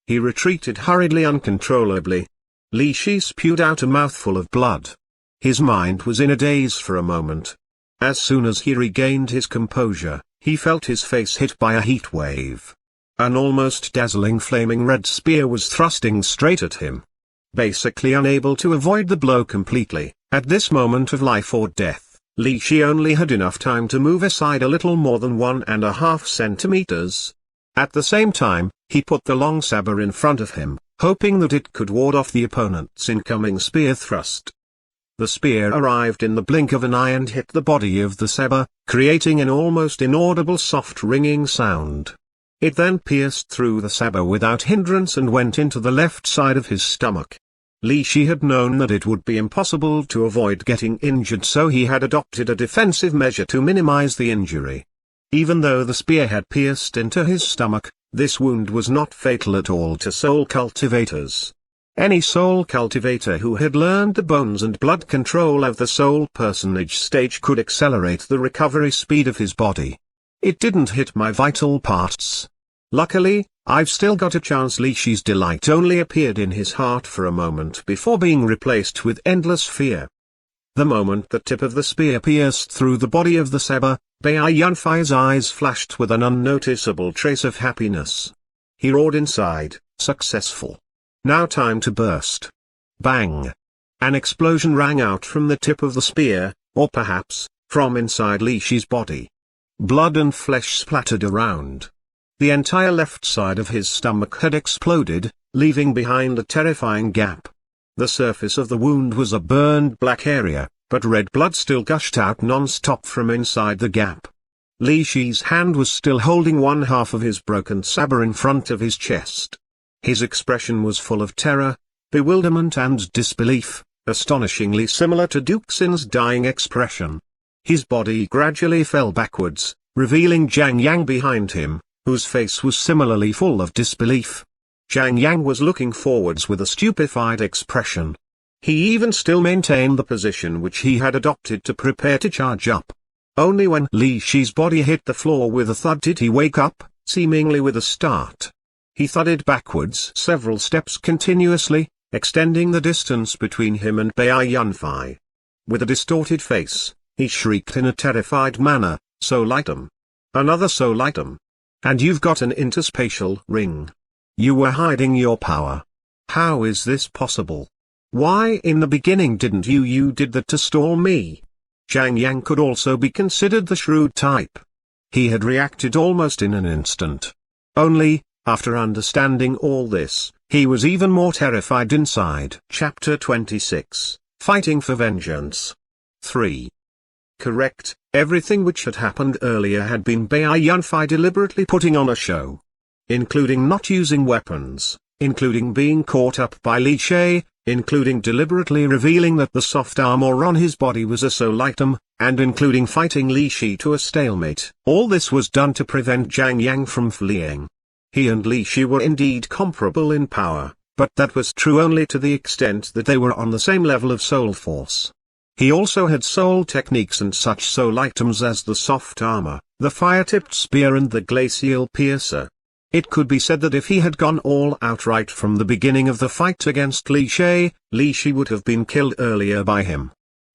He retreated hurriedly, uncontrollably. Li Shi spewed out a mouthful of blood. His mind was in a daze for a moment. As soon as he regained his composure, he felt his face hit by a heat wave. An almost dazzling flaming red spear was thrusting straight at him. Basically unable to avoid the blow completely, at this moment of life or death, Li Shi only had enough time to move aside a little more than 1.5 centimeters. At the same time, he put the long saber in front of him, hoping that it could ward off the opponent's incoming spear thrust. The spear arrived in the blink of an eye and hit the body of the saber, creating an almost inaudible soft ringing sound. It then pierced through the saber without hindrance and went into the left side of his stomach. Li Shi had known that it would be impossible to avoid getting injured, so he had adopted a defensive measure to minimize the injury. Even though the spear had pierced into his stomach, this wound was not fatal at all to soul cultivators. Any soul cultivator who had learned the bones and blood control of the soul personage stage could accelerate the recovery speed of his body. It didn't hit my vital parts. Luckily, I've still got a chance. Li Shi's delight only appeared in his heart for a moment before being replaced with endless fear. The moment the tip of the spear pierced through the body of the saber, Bai Yunfei's eyes flashed with an unnoticeable trace of happiness. He roared inside, successful. Now time to burst. Bang! An explosion rang out from the tip of the spear, or perhaps, from inside Li Shi's body. Blood and flesh splattered around. The entire left side of his stomach had exploded, leaving behind a terrifying gap. The surface of the wound was a burned black area, but red blood still gushed out non-stop from inside the gap. Li Shi's hand was still holding one half of his broken saber in front of his chest. His expression was full of terror, bewilderment and disbelief, astonishingly similar to Duxin's dying expression. His body gradually fell backwards, revealing Zhang Yang behind him, whose face was similarly full of disbelief. Zhang Yang was looking forwards with a stupefied expression. He even still maintained the position which he had adopted to prepare to charge up. Only when Li Shi's body hit the floor with a thud did he wake up, seemingly with a start. He thudded backwards several steps continuously, extending the distance between him and Bai Yunfei. With a distorted face, he shrieked in a terrified manner, "Soul item! Another soul item! And you've got an interspatial ring! You were hiding your power! How is this possible? Why in the beginning didn't you did that to stall me?" Zhang Yang could also be considered the shrewd type. He had reacted almost in an instant. Only, after understanding all this, he was even more terrified inside. Chapter 26, Fighting for Vengeance. 3. Correct, everything which had happened earlier had been Bai Yunfei deliberately putting on a show. Including not using weapons, including being caught up by Li Shi, including deliberately revealing that the soft armor on his body was a soul item, and including fighting Li Shi to a stalemate. All this was done to prevent Zhang Yang from fleeing. He and Li Shi were indeed comparable in power, but that was true only to the extent that they were on the same level of soul force. He also had soul techniques and such soul items as the soft armor, the fire-tipped spear and the glacial piercer. It could be said that if he had gone all out right from the beginning of the fight against Li Shi would have been killed earlier by him.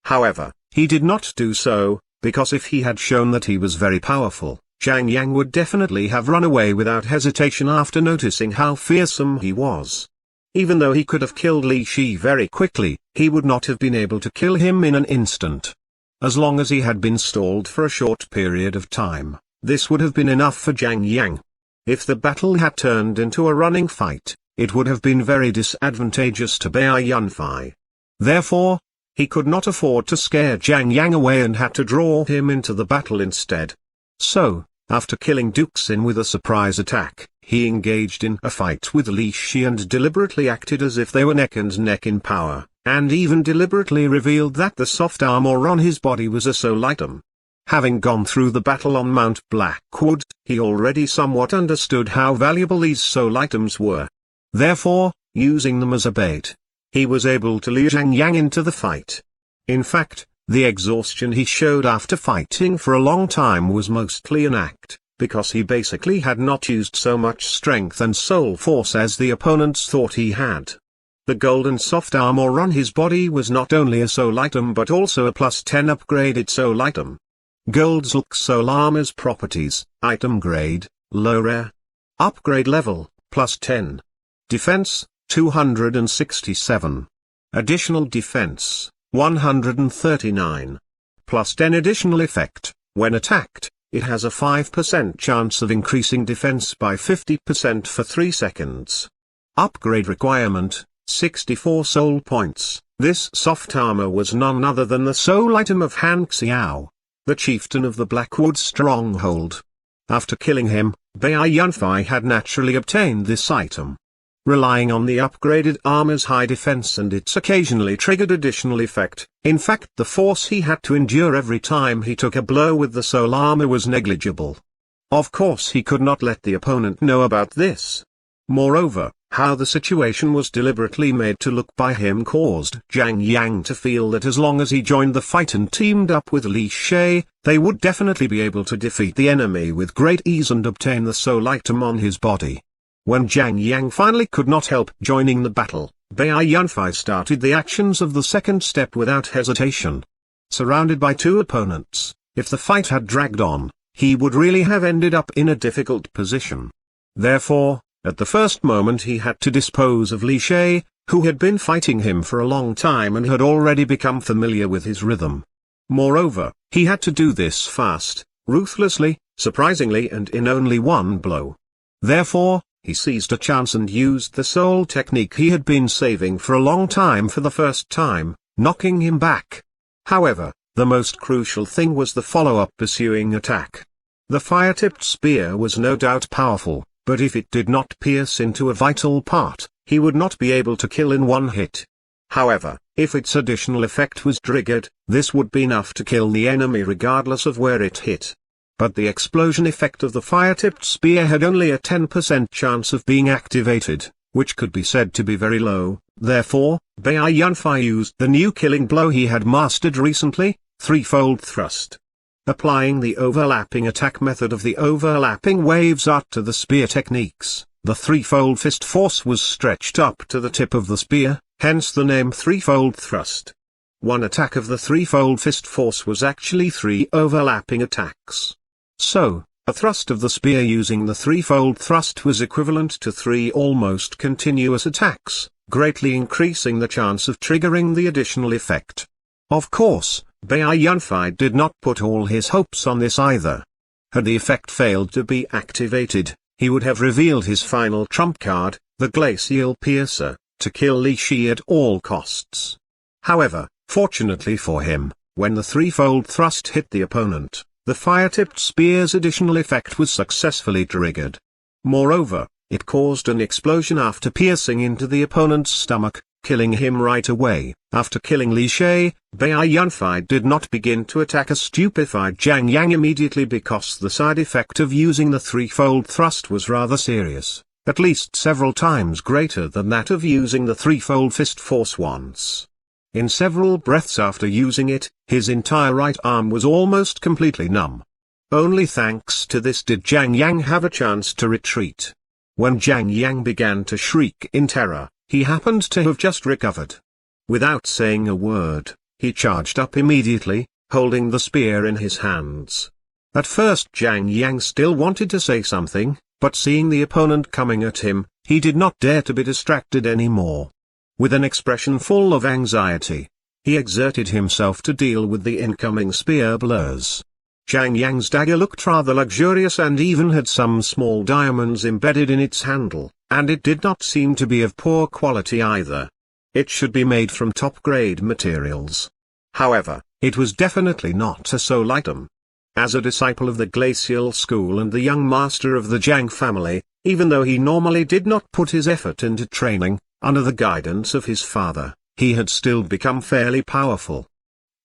However, he did not do so, because if he had shown that he was very powerful, Zhang Yang would definitely have run away without hesitation after noticing how fearsome he was. Even though he could have killed Li Shi very quickly, he would not have been able to kill him in an instant. As long as he had been stalled for a short period of time, this would have been enough for Zhang Yang. If the battle had turned into a running fight, it would have been very disadvantageous to Bai Yunfei. Therefore, he could not afford to scare Zhang Yang away and had to draw him into the battle instead. So, after killing Duxin with a surprise attack, he engaged in a fight with Li Shi and deliberately acted as if they were neck and neck in power, and even deliberately revealed that the soft armor on his body was a soul item. Having gone through the battle on Mount Blackwood, he already somewhat understood how valuable these soul items were. Therefore, using them as a bait, he was able to lure Zhang Yang into the fight. In fact, the exhaustion he showed after fighting for a long time was mostly an act, because he basically had not used so much strength and soul force as the opponents thought he had. The golden soft armor on his body was not only a soul item but also a +10 upgraded soul item. Gold Zulk soul armor's properties: item grade, low rare. Upgrade level, +10. Defense, 267. Additional defense, 139. +10 additional effect: when attacked, it has a 5% chance of increasing defense by 50% for 3 seconds. Upgrade requirement, 64 soul points. This soft armor was none other than the soul item of Han Xiao, the chieftain of the Blackwood stronghold. After killing him, Bai Yunfei had naturally obtained this item. Relying on the upgraded armor's high defense and its occasionally triggered additional effect, in fact the force he had to endure every time he took a blow with the soul armor was negligible. Of course he could not let the opponent know about this. Moreover, how the situation was deliberately made to look by him caused Zhang Yang to feel that as long as he joined the fight and teamed up with Li She, they would definitely be able to defeat the enemy with great ease and obtain the soul item on his body. When Zhang Yang finally could not help joining the battle, Bai Yunfei started the actions of the second step without hesitation. Surrounded by two opponents, if the fight had dragged on, he would really have ended up in a difficult position. Therefore, at the first moment he had to dispose of Li She, who had been fighting him for a long time and had already become familiar with his rhythm. Moreover, he had to do this fast, ruthlessly, surprisingly, and in only one blow. Therefore, he seized a chance and used the soul technique he had been saving for a long time for the first time, knocking him back. However, the most crucial thing was the follow-up pursuing attack. The fire-tipped spear was no doubt powerful, but if it did not pierce into a vital part, he would not be able to kill in one hit. However, if its additional effect was triggered, this would be enough to kill the enemy regardless of where it hit. But the explosion effect of the fire-tipped spear had only a 10% chance of being activated, which could be said to be very low. Therefore, Bai Yunfei used the new killing blow he had mastered recently, threefold thrust. Applying the overlapping attack method of the overlapping waves art to the spear techniques, the threefold fist force was stretched up to the tip of the spear, hence the name threefold thrust. One attack of the threefold fist force was actually 3 overlapping attacks. So, a thrust of the spear using the threefold thrust was equivalent to 3 almost continuous attacks, greatly increasing the chance of triggering the additional effect. Of course, Bai Yunfei did not put all his hopes on this either. Had the effect failed to be activated, he would have revealed his final trump card, the Glacial Piercer, to kill Li Shi at all costs. However, fortunately for him, when the threefold thrust hit the opponent, the fire-tipped spear's additional effect was successfully triggered. Moreover, it caused an explosion after piercing into the opponent's stomach, killing him right away. After killing Li She, Bai Yunfei did not begin to attack a stupefied Zhang Yang immediately because the side effect of using the threefold thrust was rather serious, at least several times greater than that of using the threefold fist force once. In several breaths after using it, his entire right arm was almost completely numb. Only thanks to this did Zhang Yang have a chance to retreat. When Zhang Yang began to shriek in terror, he happened to have just recovered. Without saying a word, he charged up immediately, holding the spear in his hands. At first Zhang Yang still wanted to say something, but seeing the opponent coming at him, he did not dare to be distracted anymore. With an expression full of anxiety, he exerted himself to deal with the incoming spear blows. Zhang Yang's dagger looked rather luxurious and even had some small diamonds embedded in its handle, and it did not seem to be of poor quality either. It should be made from top-grade materials. However, it was definitely not a soul item. As a disciple of the Glacial School and the young master of the Zhang family, even though he normally did not put his effort into training, under the guidance of his father, he had still become fairly powerful.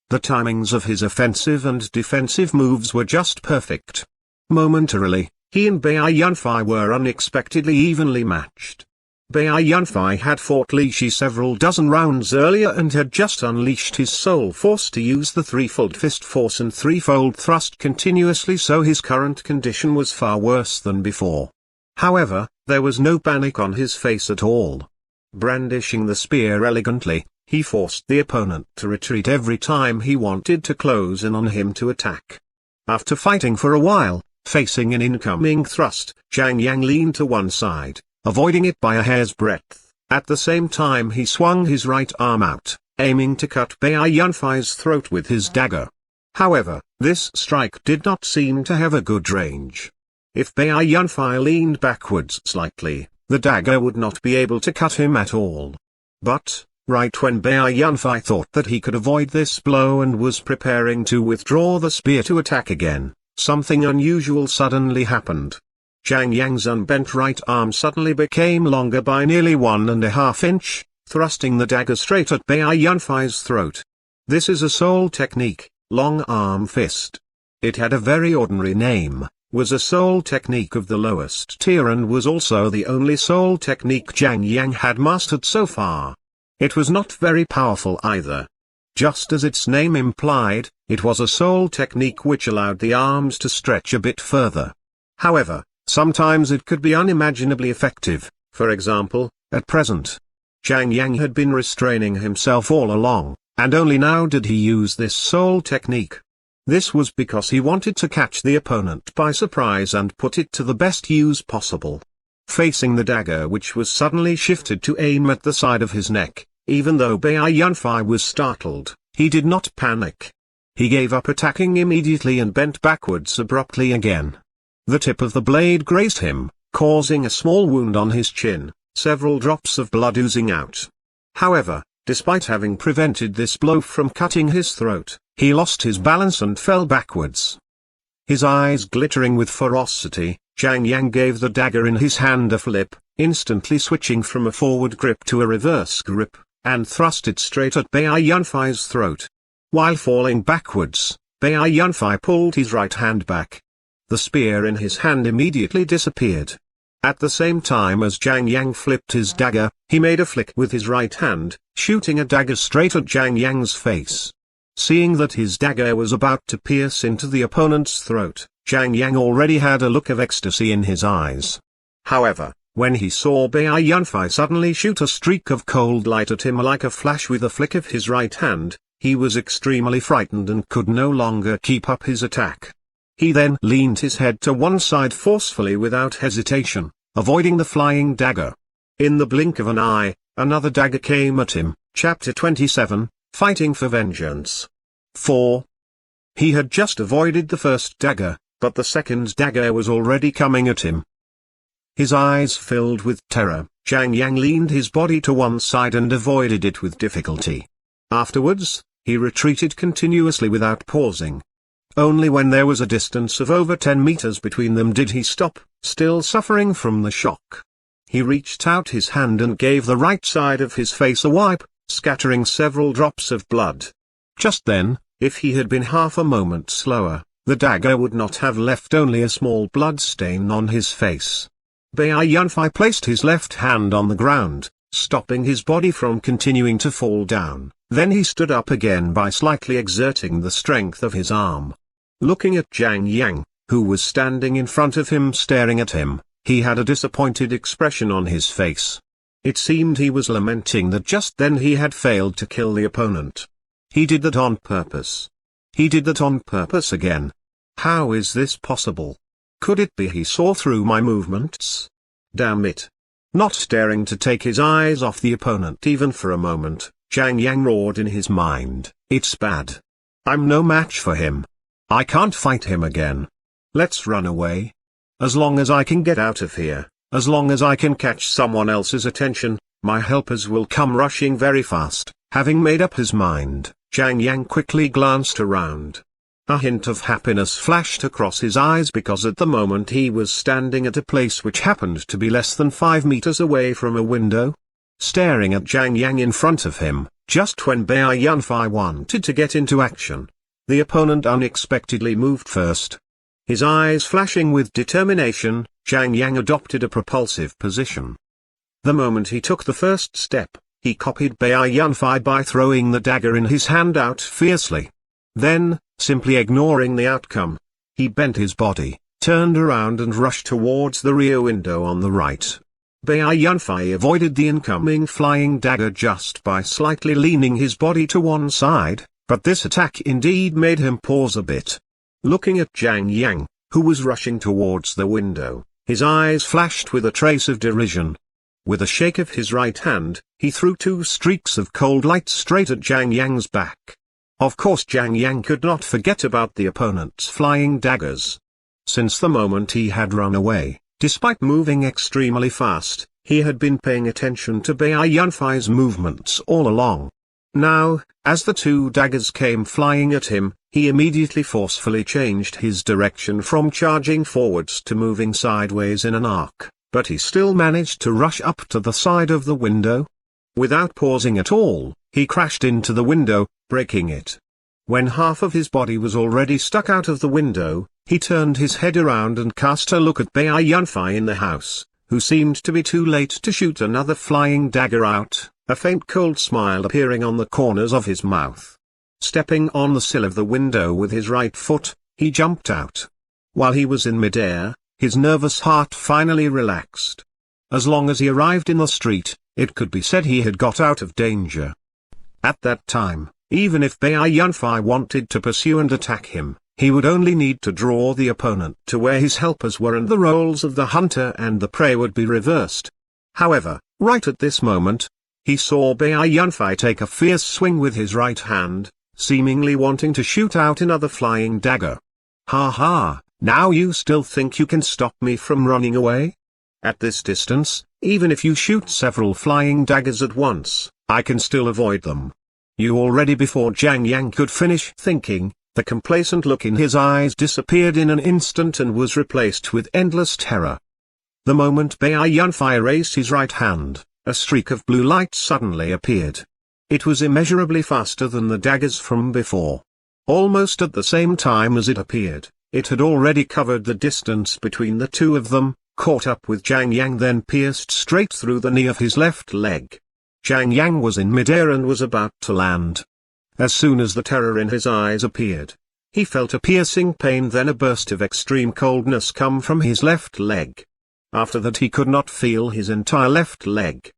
The timings of his offensive and defensive moves were just perfect. Momentarily, he and Bai Yunfei were unexpectedly evenly matched. Bai Yunfei had fought Li Shi several dozen rounds earlier and had just unleashed his soul force to use the threefold fist force and threefold thrust continuously, so his current condition was far worse than before. However, there was no panic on his face at all. Brandishing the spear elegantly, he forced the opponent to retreat every time he wanted to close in on him to attack. After fighting for a while, facing an incoming thrust, Zhang Yang leaned to one side, avoiding it by a hair's breadth. At the same time he swung his right arm out, aiming to cut Bai Yunfei's throat with his dagger. However, this strike did not seem to have a good range. If Bai Yunfei leaned backwards slightly, the dagger would not be able to cut him at all. But, right when Bai Yunfei thought that he could avoid this blow and was preparing to withdraw the spear to attack again, something unusual suddenly happened. Zhang Yang's unbent right arm suddenly became longer by nearly 1.5 inches, thrusting the dagger straight at Bai Yunfei's throat. This is a soul technique, long arm fist. It had a very ordinary name, was a soul technique of the lowest tier and was also the only soul technique Zhang Yang had mastered so far. It was not very powerful either. Just as its name implied, it was a soul technique which allowed the arms to stretch a bit further. However, sometimes it could be unimaginably effective. For example, at present, Zhang Yang had been restraining himself all along, and only now did he use this soul technique. This was because he wanted to catch the opponent by surprise and put it to the best use possible. Facing the dagger which was suddenly shifted to aim at the side of his neck, even though Bai Yunfei was startled, he did not panic. He gave up attacking immediately and bent backwards abruptly again. The tip of the blade grazed him, causing a small wound on his chin, several drops of blood oozing out. However, despite having prevented this blow from cutting his throat, he lost his balance and fell backwards. His eyes glittering with ferocity, Zhang Yang gave the dagger in his hand a flip, instantly switching from a forward grip to a reverse grip, and thrust it straight at Bai Yunfei's throat. While falling backwards, Bai Yunfei pulled his right hand back. The spear in his hand immediately disappeared. At the same time as Zhang Yang flipped his dagger, he made a flick with his right hand, shooting a dagger straight at Zhang Yang's face. Seeing that his dagger was about to pierce into the opponent's throat, Zhang Yang already had a look of ecstasy in his eyes. However, when he saw Bai Yunfei suddenly shoot a streak of cold light at him like a flash with a flick of his right hand, he was extremely frightened and could no longer keep up his attack. He then leaned his head to one side forcefully without hesitation, avoiding the flying dagger. In the blink of an eye, another dagger came at him. Chapter 27, Fighting for Vengeance. 4. He had just avoided the first dagger, but the second dagger was already coming at him. His eyes filled with terror, Zhang Yang leaned his body to one side and avoided it with difficulty. Afterwards, he retreated continuously without pausing. Only when there was a distance of over 10 meters between them did he stop, still suffering from the shock. He reached out his hand and gave the right side of his face a wipe, scattering several drops of blood. Just then, if he had been half a moment slower, the dagger would not have left only a small blood stain on his face. Bai Yunfei placed his left hand on the ground, stopping his body from continuing to fall down. Then he stood up again by slightly exerting the strength of his arm. Looking at Zhang Yang, who was standing in front of him staring at him, he had a disappointed expression on his face. It seemed he was lamenting that just then he had failed to kill the opponent. He did that on purpose. He did that on purpose again. How is this possible? Could it be he saw through my movements? Damn it. Not daring to take his eyes off the opponent even for a moment, Zhang Yang roared in his mind, "It's bad. I'm no match for him. I can't fight him again. Let's run away. As long as I can get out of here, as long as I can catch someone else's attention, my helpers will come rushing very fast." Having made up his mind, Zhang Yang quickly glanced around. A hint of happiness flashed across his eyes because at the moment he was standing at a place which happened to be less than 5 meters away from a window. staring at Jiang Yang in front of him. Just when Bai Yunfei wanted to get into action, the opponent unexpectedly moved first. His eyes flashing with determination, Jiang Yang adopted a propulsive position. The moment he took the first step, he copied Bai Yunfei by throwing the dagger in his hand out fiercely. Then, simply ignoring the outcome, he bent his body, turned around and rushed towards the rear window on the right. Bai Yunfei avoided the incoming flying dagger just by slightly leaning his body to one side, but this attack indeed made him pause a bit. Looking at Jiang Yang, who was rushing towards the window, his eyes flashed with a trace of derision. With a shake of his right hand, he threw two streaks of cold light straight at Jiang Yang's back. Of course Jiang Yang could not forget about the opponent's flying daggers. Since the moment he had run away, despite moving extremely fast, he had been paying attention to Bai Yunfei's movements all along. Now, as the two daggers came flying at him, he immediately forcefully changed his direction from charging forwards to moving sideways in an arc, but he still managed to rush up to the side of the window. Without pausing at all, he crashed into the window, breaking it. When half of his body was already stuck out of the window, he turned his head around and cast a look at Bai Yunfei in the house, who seemed to be too late to shoot another flying dagger out, a faint cold smile appearing on the corners of his mouth. Stepping on the sill of the window with his right foot, he jumped out. While he was in midair, his nervous heart finally relaxed. As long as he arrived in the street, it could be said he had got out of danger. At that time, even if Bai Yunfei wanted to pursue and attack him, he would only need to draw the opponent to where his helpers were and the roles of the hunter and the prey would be reversed. However, right at this moment, he saw Bai Yunfei take a fierce swing with his right hand, seemingly wanting to shoot out another flying dagger. Ha ha, now you still think you can stop me from running away? At this distance, even if you shoot several flying daggers at once, I can still avoid them. You already. Before Jiang Yang could finish thinking, the complacent look in his eyes disappeared in an instant and was replaced with endless terror. The moment Bai Yunfei raised his right hand, a streak of blue light suddenly appeared. It was immeasurably faster than the daggers from before. Almost at the same time as it appeared, it had already covered the distance between the two of them, caught up with Jiang Yang, then pierced straight through the knee of his left leg. Jiang Yang was in midair and was about to land. As soon as the terror in his eyes appeared, he felt a piercing pain, then a burst of extreme coldness come from his left leg. After that he could not feel his entire left leg.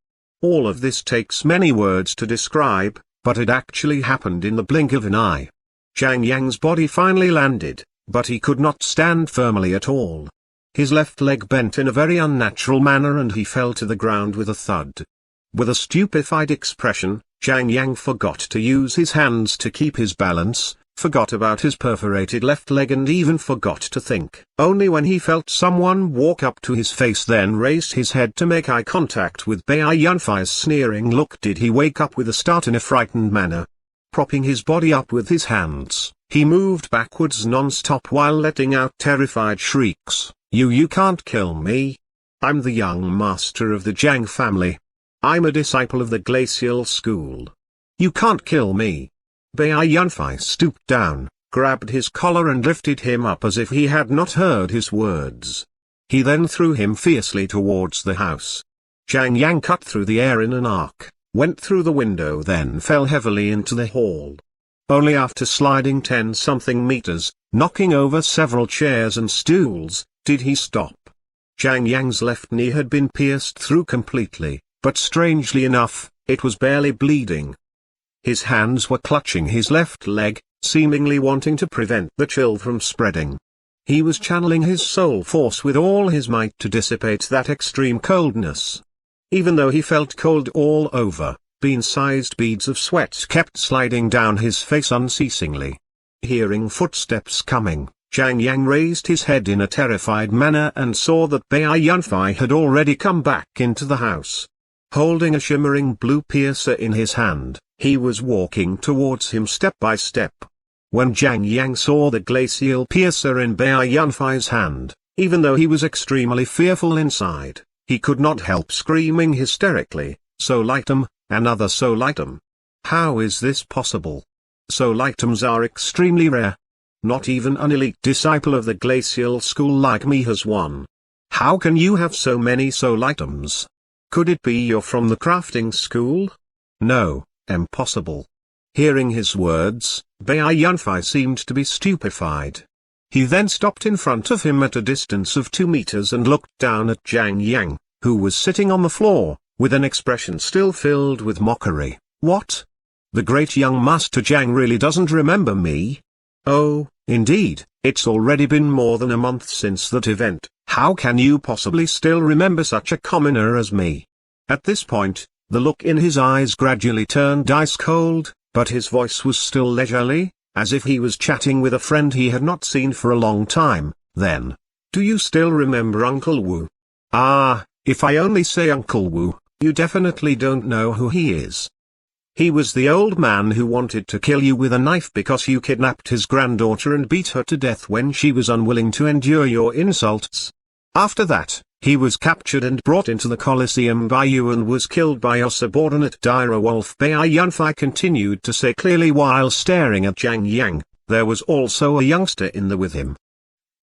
All of this takes many words to describe, but it actually happened in the blink of an eye. Jiang Yang's body finally landed, but he could not stand firmly at all. His left leg bent in a very unnatural manner and he fell to the ground with a thud. With a stupefied expression, Jiang Yang forgot to use his hands to keep his balance, forgot about his perforated left leg and even forgot to think. Only when he felt someone walk up to his face, then raised his head to make eye contact with Bai Yunfei's sneering look, did he wake up with a start in a frightened manner. Propping his body up with his hands, he moved backwards non-stop while letting out terrified shrieks. You can't kill me. I'm the young master of the Jiang family. I'm a disciple of the glacial school. You can't kill me. Bai Yunfei stooped down, grabbed his collar and lifted him up as if he had not heard his words. He then threw him fiercely towards the house. Jiang Yang cut through the air in an arc, went through the window, then fell heavily into the hall. Only after sliding 10-something meters, knocking over several chairs and stools, did he stop. Jiang Yang's left knee had been pierced through completely, but strangely enough, it was barely bleeding. His hands were clutching his left leg, seemingly wanting to prevent the chill from spreading. He was channeling his soul force with all his might to dissipate that extreme coldness. Even though he felt cold all over, bean-sized beads of sweat kept sliding down his face unceasingly. Hearing footsteps coming, Jiang Yang raised his head in a terrified manner and saw that Bai Yunfei had already come back into the house. Holding a shimmering blue piercer in his hand, he was walking towards him step by step. When Jiang Yang saw the glacial piercer in Bai Yunfei's hand, even though he was extremely fearful inside, he could not help screaming hysterically, Solitum, another solitum. How is this possible? Solitums are extremely rare. Not even an elite disciple of the glacial school like me has one. How can you have so many solitums? Could it be you're from the crafting school? No, impossible. Hearing his words, Bai Yunfei seemed to be stupefied. He then stopped in front of him at a distance of 2 meters and looked down at Zhang Yang, who was sitting on the floor, with an expression still filled with mockery. What? The great young Master Zhang really doesn't remember me? Oh, indeed, it's already been more than a month since that event. How can you possibly still remember such a commoner as me? At this point, the look in his eyes gradually turned ice cold, but his voice was still leisurely, as if he was chatting with a friend he had not seen for a long time. Then, do you still remember Uncle Wu? Ah, if I only say Uncle Wu, you definitely don't know who he is. He was the old man who wanted to kill you with a knife because you kidnapped his granddaughter and beat her to death when she was unwilling to endure your insults. After that, he was captured and brought into the Colosseum by you and was killed by your subordinate Dire Wolf. Bai Yunfei continued to say clearly while staring at Zhang Yang. There was also a youngster in there with him.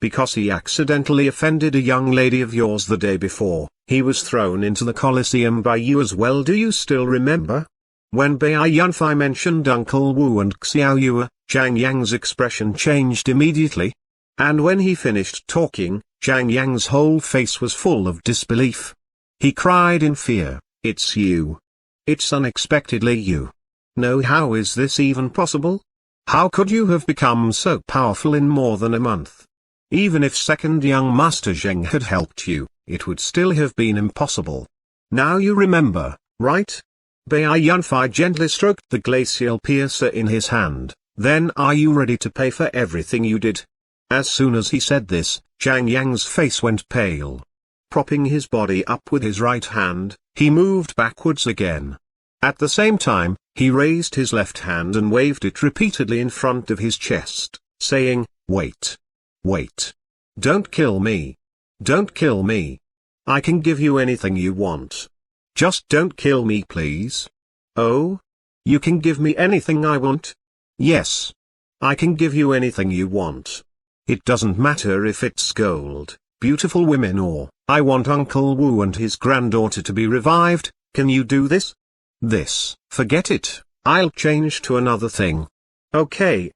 Because he accidentally offended a young lady of yours the day before, he was thrown into the Colosseum by you as well. Do you still remember? When Bai Yunfei mentioned Uncle Wu and Xiao Yue, Zhang Yang's expression changed immediately. And when he finished talking, Zhang Yang's whole face was full of disbelief. He cried in fear, "It's you. It's unexpectedly you. No, how is this even possible? How could you have become so powerful in more than a month? Even if second young Master Zheng had helped you, it would still have been impossible. Now you remember, right?" Bai Yunfei gently stroked the glacial piercer in his hand. "Then are you ready to pay for everything you did?" As soon as he said this, Zhang Yang's face went pale. Propping his body up with his right hand, he moved backwards again. At the same time, he raised his left hand and waved it repeatedly in front of his chest, saying, "Wait. Wait. Don't kill me. Don't kill me. I can give you anything you want. Just don't kill me, please." "Oh? You can give me anything I want?" "Yes. I can give you anything you want. It doesn't matter if it's gold, beautiful women or, I want Uncle Wu and his granddaughter to be revived. Can you do this?" "This, forget it, I'll change to another thing." Okay,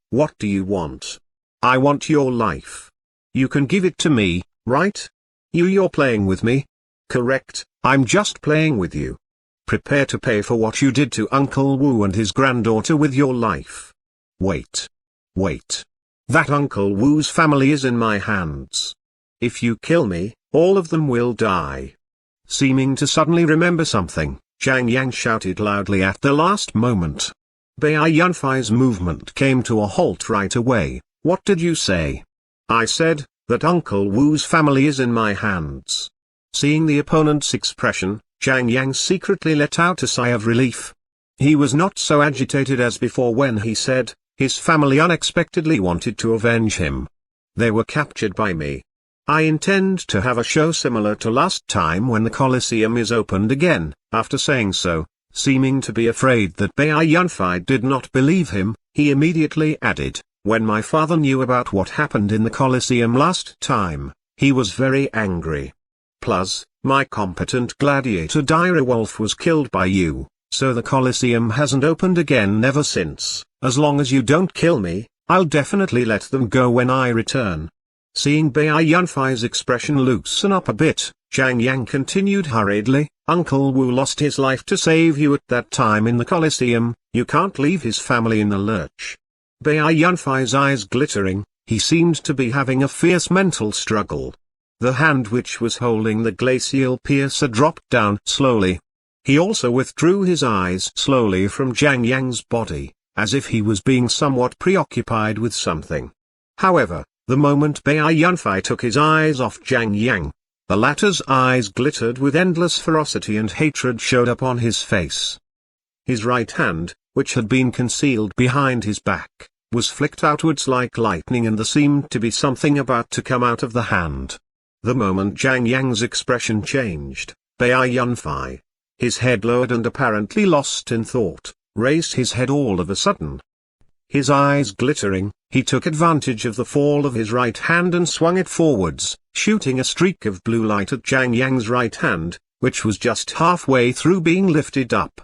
what do you want?" "I want your life." "You can give it to me, right? You're playing with me?" "Correct, I'm just playing with you. Prepare to pay for what you did to Uncle Wu and his granddaughter with your life." Wait. That Uncle Wu's family is in my hands. If you kill me, all of them will die." Seeming to suddenly remember something, Zhang Yang shouted loudly at the last moment. Bai Yunfei's movement came to a halt right away. "What did you say?" "I said, that Uncle Wu's family is in my hands." Seeing the opponent's expression, Zhang Yang secretly let out a sigh of relief. He was not so agitated as before when he said, his family unexpectedly wanted to avenge him. "They were captured by me. I intend to have a show similar to last time when the Colosseum is opened again." After saying so, seeming to be afraid that Bai Yunfei did not believe him, he immediately added, "When my father knew about what happened in the Colosseum last time, he was very angry. Plus, my competent gladiator Dire Wolf was killed by you, so the Colosseum hasn't opened again ever since. As long as you don't kill me, I'll definitely let them go when I return." Seeing Bai Yunfei's expression loosen up a bit, Zhang Yang continued hurriedly, "Uncle Wu lost his life to save you at that time in the Colosseum. You can't leave his family in the lurch." Bai Yunfei's eyes glittering, he seemed to be having a fierce mental struggle. The hand which was holding the glacial piercer dropped down slowly. He also withdrew his eyes slowly from Zhang Yang's body, as if he was being somewhat preoccupied with something. However, the moment Bai Yunfei took his eyes off Zhang Yang, the latter's eyes glittered with endless ferocity and hatred showed up on his face. His right hand, which had been concealed behind his back, was flicked outwards like lightning and there seemed to be something about to come out of the hand. The moment Zhang Yang's expression changed, Bai Yunfei His head lowered and apparently lost in thought, raised his head all of a sudden. His eyes glittering, he took advantage of the fall of his right hand and swung it forwards, shooting a streak of blue light at Zhang Yang's right hand, which was just halfway through being lifted up.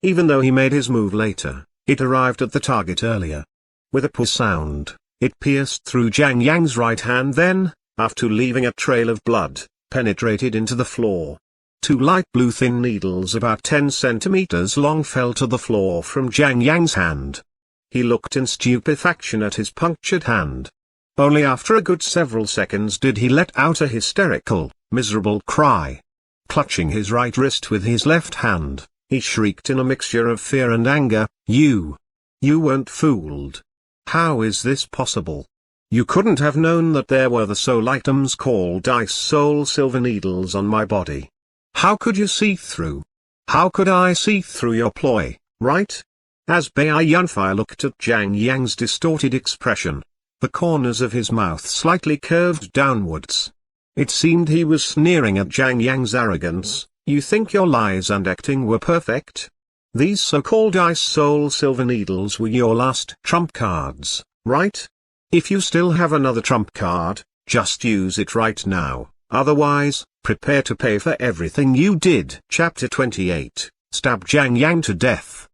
Even though he made his move later, it arrived at the target earlier. With a push sound, it pierced through Zhang Yang's right hand then, after leaving a trail of blood, penetrated into the floor. Two light blue thin needles about 10 centimeters long fell to the floor from Zhang Yang's hand. He looked in stupefaction at his punctured hand. Only after a good several seconds did he let out a hysterical, miserable cry. Clutching his right wrist with his left hand, he shrieked in a mixture of fear and anger, You weren't fooled. How is this possible? You couldn't have known that there were the soul items called Ice Soul Silver Needles on my body. How could you see through? How could I see through your ploy, right? As Bai Yunfei looked at Zhang Yang's distorted expression, the corners of his mouth slightly curved downwards. It seemed he was sneering at Zhang Yang's arrogance. You think your lies and acting were perfect? These so-called Ice Soul Silver Needles were your last trump cards, right? If you still have another trump card, just use it right now, otherwise, prepare to pay for everything you did. Chapter 28, Stab Zhang Yang to Death.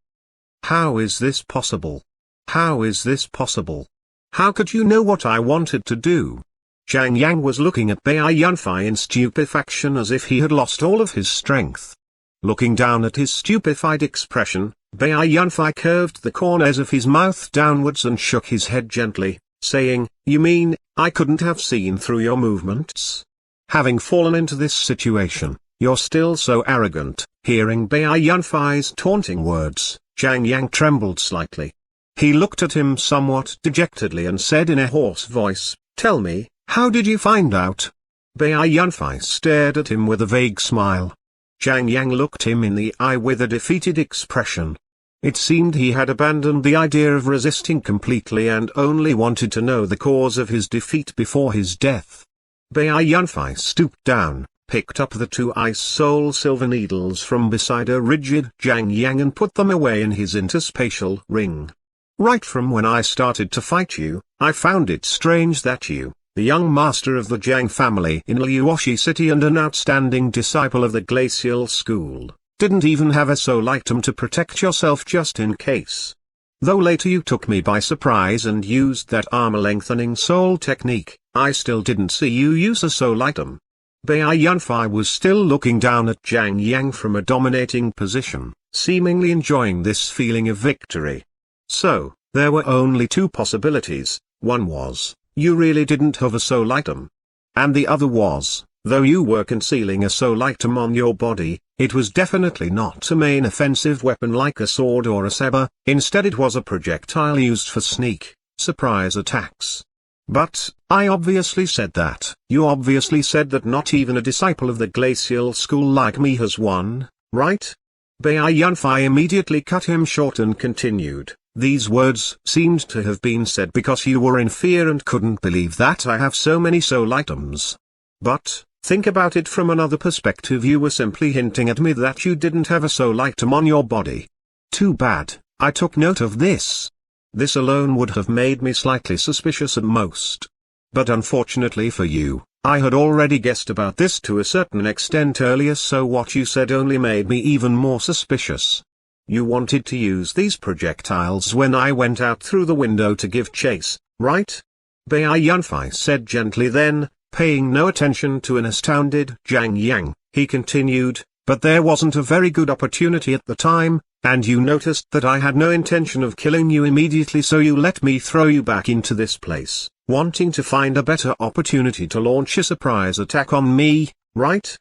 How is this possible? How is this possible? How could you know what I wanted to do? Zhang Yang was looking at Bai Yunfei in stupefaction as if he had lost all of his strength. Looking down at his stupefied expression, Bai Yunfei curved the corners of his mouth downwards and shook his head gently, saying, You mean, I couldn't have seen through your movements? Having fallen into this situation, you're still so arrogant. Hearing Bai Yunfei's taunting words, Zhang Yang trembled slightly. He looked at him somewhat dejectedly and said in a hoarse voice, Tell me, how did you find out? Bai Yunfei stared at him with a vague smile. Zhang Yang looked him in the eye with a defeated expression. It seemed he had abandoned the idea of resisting completely and only wanted to know the cause of his defeat before his death. Bai Yunfei stooped down, picked up the two Ice Soul Silver Needles from beside a rigid Zhang Yang and put them away in his interspatial ring. Right from when I started to fight you, I found it strange that you, the young master of the Jiang family in Liuoshi City and an outstanding disciple of the Glacial School, didn't even have a soul item to protect yourself just in case. Though later you took me by surprise and used that armor-lengthening soul technique, I still didn't see you use a soul item. Bai Yunfei was still looking down at Zhang Yang from a dominating position, seemingly enjoying this feeling of victory. So, there were only two possibilities. One was, you really didn't have a soul item. And the other was, though you were concealing a soul item on your body, it was definitely not a main offensive weapon like a sword or a saber, instead it was a projectile used for sneak, surprise attacks. But, I obviously said that. You obviously said that not even a disciple of the Glacial School like me has one, right? Bai Yunfei immediately cut him short and continued. These words seemed to have been said because you were in fear and couldn't believe that I have so many soul items. But, think about it from another perspective, you were simply hinting at me that you didn't have a soul item on your body. Too bad, I took note of this. This alone would have made me slightly suspicious at most. But unfortunately for you, I had already guessed about this to a certain extent earlier, so what you said only made me even more suspicious. You wanted to use these projectiles when I went out through the window to give chase, right? Bai Yunfei said gently, then, paying no attention to an astounded Zhang Yang, he continued, but there wasn't a very good opportunity at the time, and you noticed that I had no intention of killing you immediately, so you let me throw you back into this place, wanting to find a better opportunity to launch a surprise attack on me, right?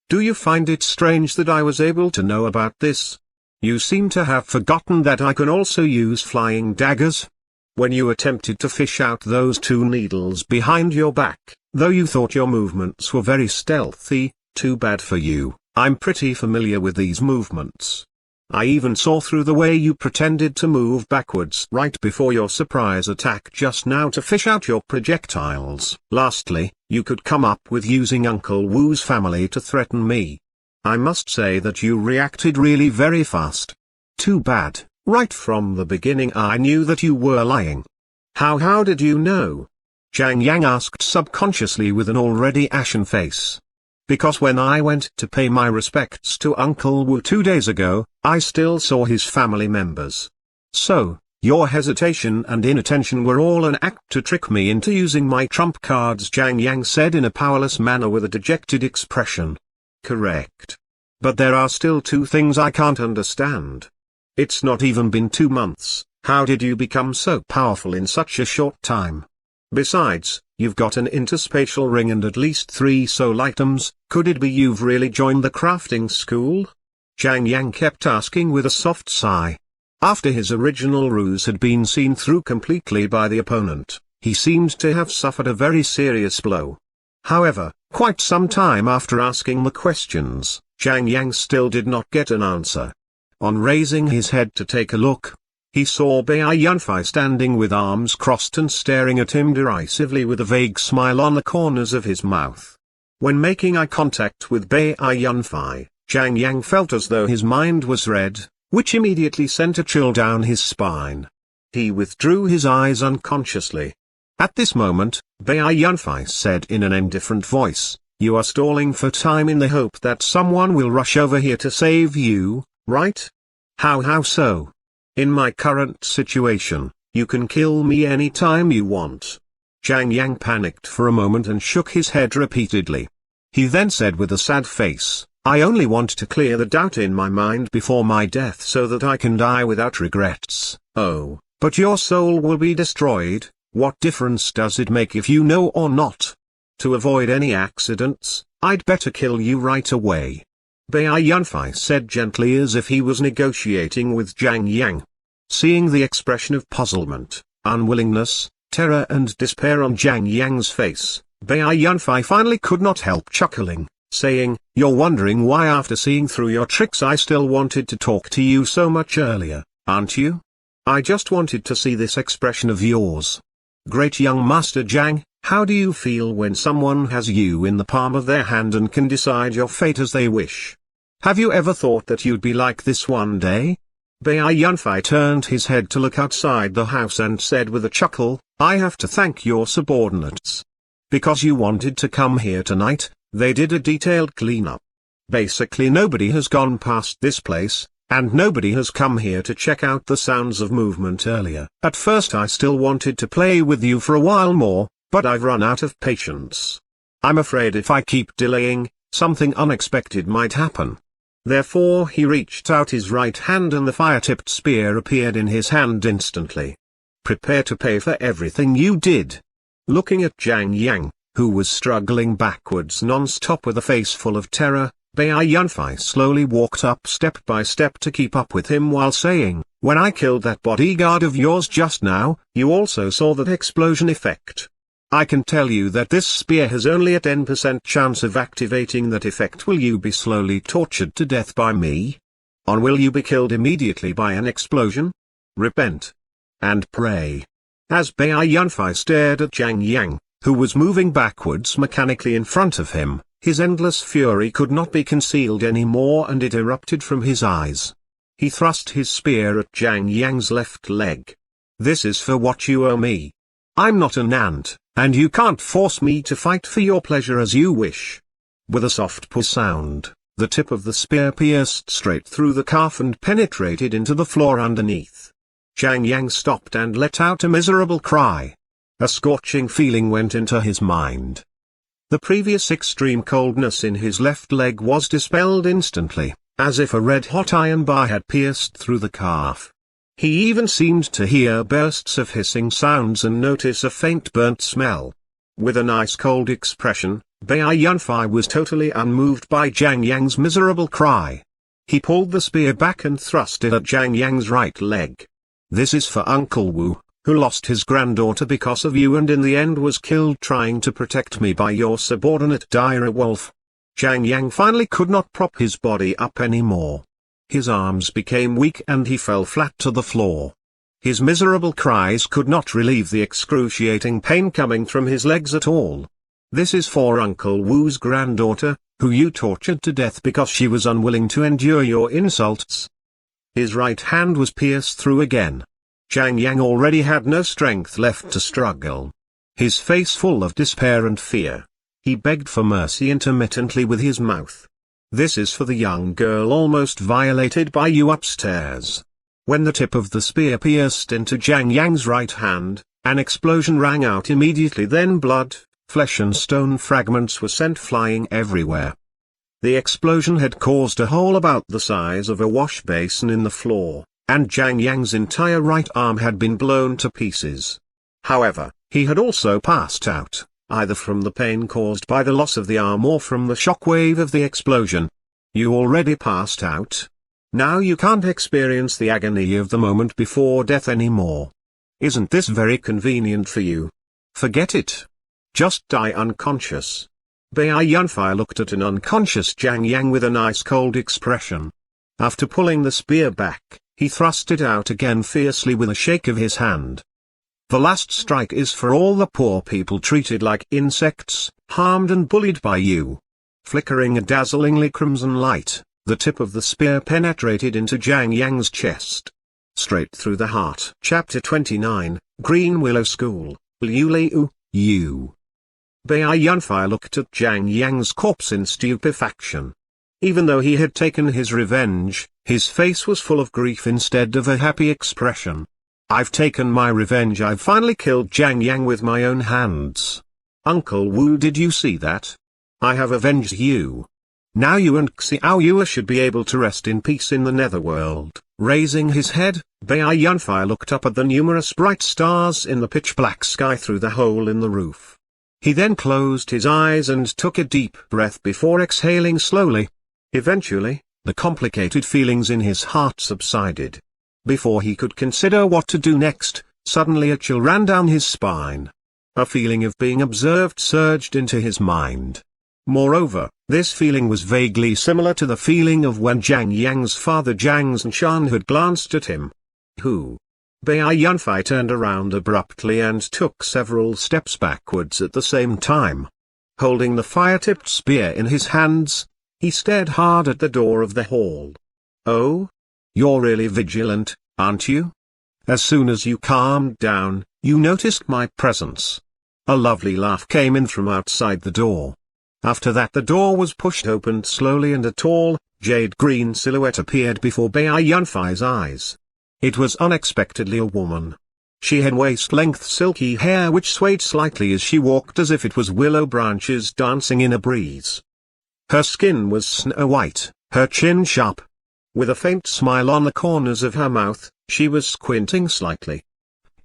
Do you find it strange that I was able to know about this? You seem to have forgotten that I can also use flying daggers. When you attempted to fish out those two needles behind your back, though you thought your movements were very stealthy, too bad for you, I'm pretty familiar with these movements. I even saw through the way you pretended to move backwards right before your surprise attack just now to fish out your projectiles. Lastly, you could come up with using Uncle Wu's family to threaten me. I must say that you reacted really very fast. Too bad, right from the beginning I knew that you were lying. How did you know? Zhang Yang asked subconsciously with an already ashen face. Because when I went to pay my respects to Uncle Wu 2 days ago, I still saw his family members. So, your hesitation and inattention were all an act to trick me into using my trump cards, Zhang Yang said in a powerless manner with a dejected expression. Correct. But there are still two things I can't understand. It's not even been 2 months, how did you become so powerful in such a short time? Besides, you've got an interspatial ring and at least 3 soul items, could it be you've really joined the crafting school? Zhang Yang kept asking with a soft sigh. After his original ruse had been seen through completely by the opponent, he seemed to have suffered a very serious blow. However, quite some time after asking the questions, Zhang Yang still did not get an answer. On raising his head to take a look, he saw Bai Yunfei standing with arms crossed and staring at him derisively with a vague smile on the corners of his mouth. When making eye contact with Bai Yunfei, Zhang Yang felt as though his mind was red, which immediately sent a chill down his spine. He withdrew his eyes unconsciously. At this moment, Bai Yunfei said in an indifferent voice, "You are stalling for time in the hope that someone will rush over here to save you, right? How so? In my current situation, you can kill me any time you want." Zhang Yang panicked for a moment and shook his head repeatedly. He then said with a sad face, "I only want to clear the doubt in my mind before my death so that I can die without regrets." "Oh, but your soul will be destroyed, what difference does it make if you know or not? To avoid any accidents, I'd better kill you right away," Bai Yunfei said gently as if he was negotiating with Zhang Yang. Seeing the expression of puzzlement, unwillingness, terror and despair on Zhang Yang's face, Bai Yunfei finally could not help chuckling, saying, "You're wondering why after seeing through your tricks I still wanted to talk to you so much earlier, aren't you? I just wanted to see this expression of yours. Great young Master Zhang, how do you feel when someone has you in the palm of their hand and can decide your fate as they wish? Have you ever thought that you'd be like this one day?" Bai Yunfei turned his head to look outside the house and said with a chuckle, "I have to thank your subordinates. Because you wanted to come here tonight, they did a detailed cleanup. Basically nobody has gone past this place, and nobody has come here to check out the sounds of movement earlier. At first I still wanted to play with you for a while more, but I've run out of patience. I'm afraid if I keep delaying, something unexpected might happen." Therefore he reached out his right hand and the fire-tipped spear appeared in his hand instantly. "Prepare to pay for everything you did." Looking at Zhang Yang, who was struggling backwards non-stop with a face full of terror, Bai Yunfei slowly walked up step by step to keep up with him while saying, "When I killed that bodyguard of yours just now, you also saw that explosion effect. I can tell you that this spear has only a 10% chance of activating that effect. Will you be slowly tortured to death by me? Or will you be killed immediately by an explosion? Repent. And pray." As Bai Yunfei stared at Zhang Yang, who was moving backwards mechanically in front of him, his endless fury could not be concealed anymore and it erupted from his eyes. He thrust his spear at Zhang Yang's left leg. "This is for what you owe me. I'm not an ant, and you can't force me to fight for your pleasure as you wish." With a soft push sound, the tip of the spear pierced straight through the calf and penetrated into the floor underneath. Zhang Yang stopped and let out a miserable cry. A scorching feeling went into his mind. The previous extreme coldness in his left leg was dispelled instantly, as if a red-hot iron bar had pierced through the calf. He even seemed to hear bursts of hissing sounds and notice a faint burnt smell. With an ice-cold expression, Bai Yunfei was totally unmoved by Zhang Yang's miserable cry. He pulled the spear back and thrust it at Zhang Yang's right leg. "This is for Uncle Wu, who lost his granddaughter because of you and in the end was killed trying to protect me by your subordinate Dire Wolf." Zhang Yang finally could not prop his body up anymore. His arms became weak and he fell flat to the floor. His miserable cries could not relieve the excruciating pain coming from his legs at all. "This is for Uncle Wu's granddaughter, who you tortured to death because she was unwilling to endure your insults. His right hand was pierced through again. Zhang Yang already had no strength left to struggle. His face full of despair and fear. He begged for mercy intermittently with his mouth. This is for the young girl almost violated by you upstairs. When the tip of the spear pierced into Zhang Yang's right hand, an explosion rang out immediately. Then blood, flesh and stone fragments were sent flying everywhere. The explosion had caused a hole about the size of a wash basin in the floor, and Zhang Yang's entire right arm had been blown to pieces. However, he had also passed out, either from the pain caused by the loss of the arm or from the shockwave of the explosion. You already passed out? Now you can't experience the agony of the moment before death anymore. Isn't this very convenient for you? Forget it. Just die unconscious. Bai Yunfei looked at an unconscious Zhang Yang with an ice-cold expression. After pulling the spear back, he thrust it out again fiercely with a shake of his hand. The last strike is for all the poor people treated like insects, harmed and bullied by you. Flickering a dazzlingly crimson light, the tip of the spear penetrated into Zhang Yang's chest. Straight through the heart. Chapter 29, Green Willow School, Liu Liu, you. Bai Yunfei looked at Zhang Yang's corpse in stupefaction. Even though he had taken his revenge, his face was full of grief instead of a happy expression. I've taken my revenge. I've finally killed Zhang Yang with my own hands. Uncle Wu, did you see that? I have avenged you. Now you and Xiaoyue should be able to rest in peace in the netherworld. Raising his head, Bai Yunfei looked up at the numerous bright stars in the pitch-black sky through the hole in the roof. He then closed his eyes and took a deep breath before exhaling slowly. Eventually, the complicated feelings in his heart subsided. Before he could consider what to do next, suddenly a chill ran down his spine. A feeling of being observed surged into his mind. Moreover, this feeling was vaguely similar to the feeling of when Zhang Yang's father Zhang Zhanshan had glanced at him. Who? Bai Yunfei turned around abruptly and took several steps backwards at the same time. Holding the fire-tipped spear in his hands, he stared hard at the door of the hall. Oh? You're really vigilant, aren't you? As soon as you calmed down, you noticed my presence. A lovely laugh came in from outside the door. After that the door was pushed open slowly and a tall, jade-green silhouette appeared before Bai Yunfei's eyes. It was unexpectedly a woman. She had waist-length silky hair which swayed slightly as she walked as if it was willow branches dancing in a breeze. Her skin was snow-white, her chin sharp. With a faint smile on the corners of her mouth, she was squinting slightly.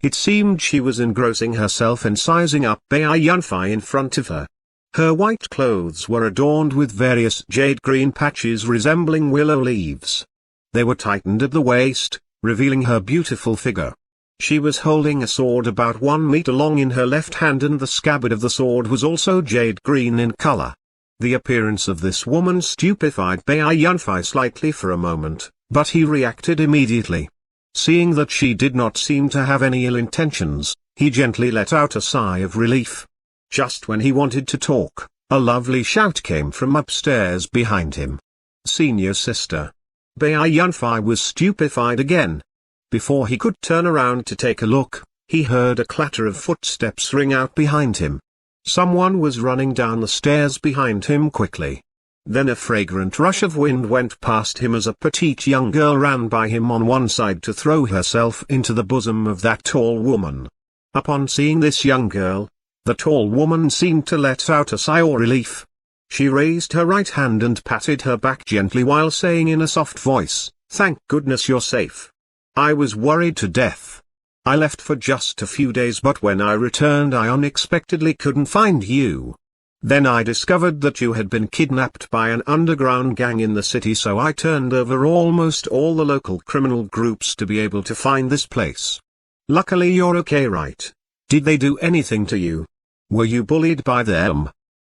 It seemed she was engrossing herself and sizing up Bai Yunfei in front of her. Her white clothes were adorned with various jade-green patches resembling willow leaves. They were tightened at the waist, revealing her beautiful figure. She was holding a sword about 1 meter long in her left hand and the scabbard of the sword was also jade-green in color. The appearance of this woman stupefied Bai Yunfei slightly for a moment, but he reacted immediately. Seeing that she did not seem to have any ill intentions, he gently let out a sigh of relief. Just when he wanted to talk, a lovely shout came from upstairs behind him. Senior sister. Bai Yunfei was stupefied again. Before he could turn around to take a look, he heard a clatter of footsteps ring out behind him. Someone was running down the stairs behind him quickly. Then a fragrant rush of wind went past him as a petite young girl ran by him on one side to throw herself into the bosom of that tall woman. Upon seeing this young girl, the tall woman seemed to let out a sigh of relief. She raised her right hand and patted her back gently while saying in a soft voice, "Thank goodness you're safe. I was worried to death. I left for just a few days but when I returned I unexpectedly couldn't find you. Then I discovered that you had been kidnapped by an underground gang in the city so I turned over almost all the local criminal groups to be able to find this place. Luckily you're okay, right? Did they do anything to you? Were you bullied by them?"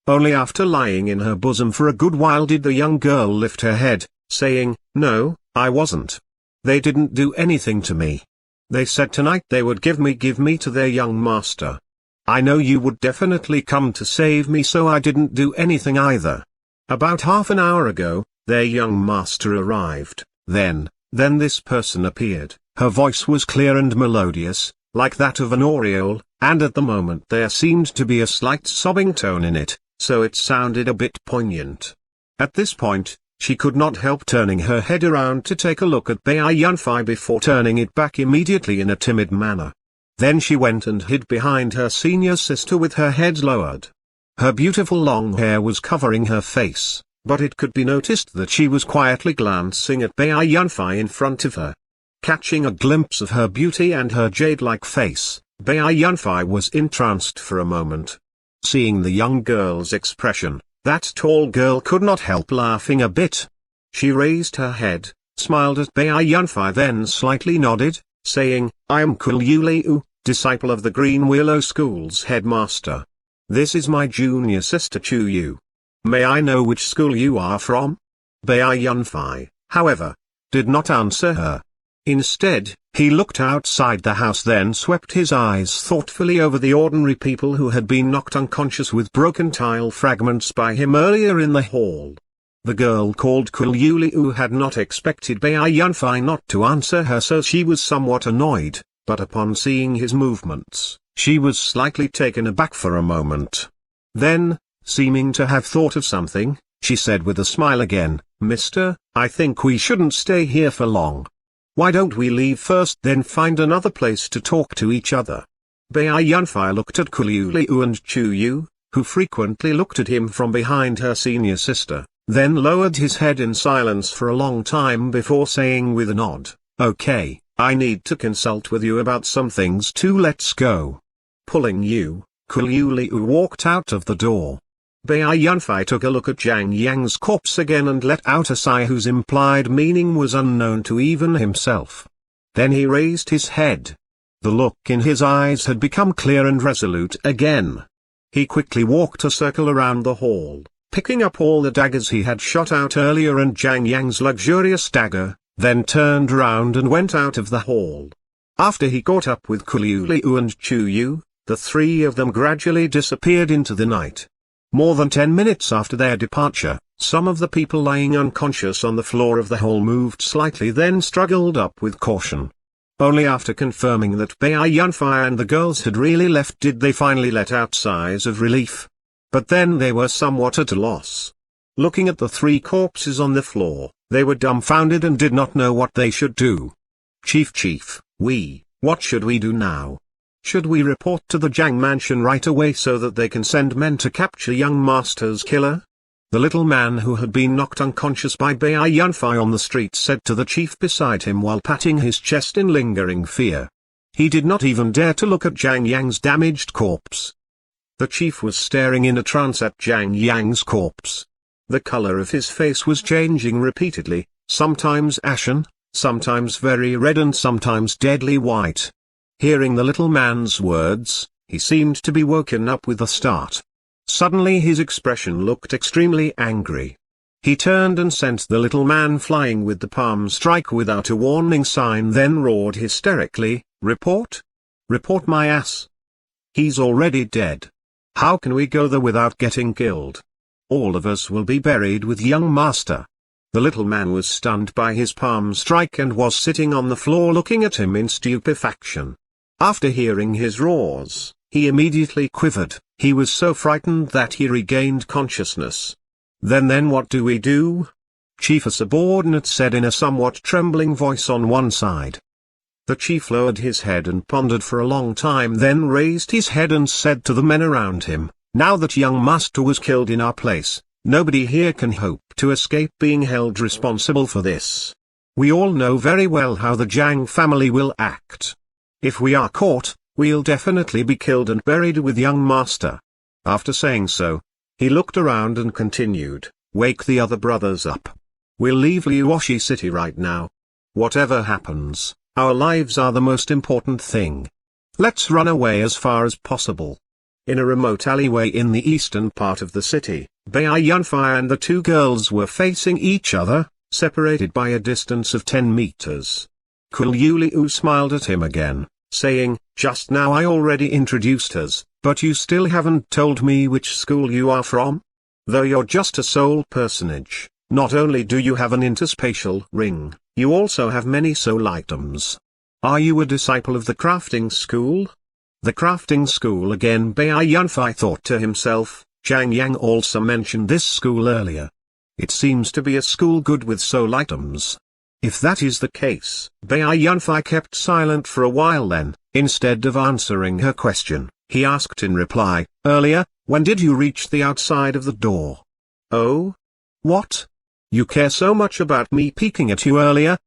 Only after lying in her bosom for a good while did the young girl lift her head, saying, "No, I wasn't. They didn't do anything to me. They said tonight they would give me to their young master. I know you would definitely come to save me so I didn't do anything either." About half an hour ago, their young master arrived. Then this person appeared. Her voice was clear and melodious, like that of an oriole, and at the moment there seemed to be a slight sobbing tone in it, so it sounded a bit poignant. At this point, she could not help turning her head around to take a look at hiuth1273 before turning it back immediately in a timid manner. Then she went and hid behind her senior sister with her head lowered. Her beautiful long hair was covering her face, but it could be noticed that she was quietly glancing at hiuth1273 in front of her. Catching a glimpse of her beauty and her jade-like face, hiuth1273 was entranced for a moment. Seeing the young girl's expression, that tall girl could not help laughing a bit. She raised her head, smiled at hiuth1273 then slightly nodded, saying, "I am Kululeu, disciple of the Green Willow School's headmaster. This is my junior sister Chuyu. May I know which school you are from?" hiuth1273, however, did not answer her. Instead, he looked outside the house, then swept his eyes thoughtfully over the ordinary people who had been knocked unconscious with broken tile fragments by him earlier in the hall. The girl called Kululeu had not expected hiuth1273 not to answer her, so she was somewhat annoyed, but upon seeing his movements, she was slightly taken aback for a moment. Then, seeming to have thought of something, she said with a smile again, "Mister, I think we shouldn't stay here for long. Why don't we leave first, then find another place to talk to each other?" hiuth1273 looked at Kululeu and Chuyu, who frequently looked at him from behind her senior sister, then lowered his head in silence for a long time before saying with a nod, "Okay, I need to consult with you about some things too, let's go." Pulling you, Kululeu walked out of the door. hiuth1273 took a look at Zhang Yang's corpse again and let out a sigh whose implied meaning was unknown to even himself. Then he raised his head. The look in his eyes had become clear and resolute again. He quickly walked a circle around the hall, picking up all the daggers he had shot out earlier and Zhang Yang's luxurious dagger, then turned around and went out of the hall. After he caught up with Kululeu and Chuyu, the three of them gradually disappeared into the night. More than 10 minutes after their departure, some of the people lying unconscious on the floor of the hall moved slightly, then struggled up with caution. Only after confirming that hiuth1273 and the girls had really left did they finally let out sighs of relief. But then they were somewhat at a loss. Looking at the three corpses on the floor, they were dumbfounded and did not know what they should do. Chief, what should we do now? Should we report to the Zhang mansion right away so that they can send men to capture young master's killer? The little man who had been knocked unconscious by hiuth1273 on the street said to the chief beside him while patting his chest in lingering fear. He did not even dare to look at Zhang Yang's damaged corpse. The chief was staring in a trance at Zhang Yang's corpse. The color of his face was changing repeatedly, sometimes ashen, sometimes very red and sometimes deadly white. Hearing the little man's words, he seemed to be woken up with a start. Suddenly his expression looked extremely angry. He turned and sent the little man flying with the palm strike without a warning sign, then roared hysterically, "Report? Report my ass! He's already dead. How can we go there without getting killed? All of us will be buried with young master." The little man was stunned by his palm strike and was sitting on the floor looking at him in stupefaction. After hearing his roars, he immediately quivered. He was so frightened that he regained consciousness. Then what do we do?" Chief, a subordinate said in a somewhat trembling voice on one side. The chief lowered his head and pondered for a long time, then raised his head and said to the men around him, "Now that young master was killed in our place, nobody here can hope to escape being held responsible for this. We all know very well how the Zhang family will act. If we are caught, we'll definitely be killed and buried with young master." After saying so, he looked around and continued, "Wake the other brothers up. We'll leave Liuoshi city right now. Whatever happens, our lives are the most important thing. Let's run away as far as possible." In a remote alleyway in the eastern part of the city, hiuth1273 and the two girls were facing each other, separated by a distance of 10 meters. Kululeu smiled at him again, saying, "Just now I already introduced us, but you still haven't told me which school you are from?" Though you're just a soul personage, not only do you have an interspatial ring, you also have many soul items. Are you a disciple of the crafting school? The crafting school again. Bai Yunfei thought to himself. Zhang Yang also mentioned this school earlier. It seems to be a school good with soul items. If that is the case, Bai Yunfei kept silent for a while. Then, instead of answering her question, he asked in reply, "Earlier, when did you reach the outside of the door?" "Oh? What? You care so much about me peeking at you earlier?"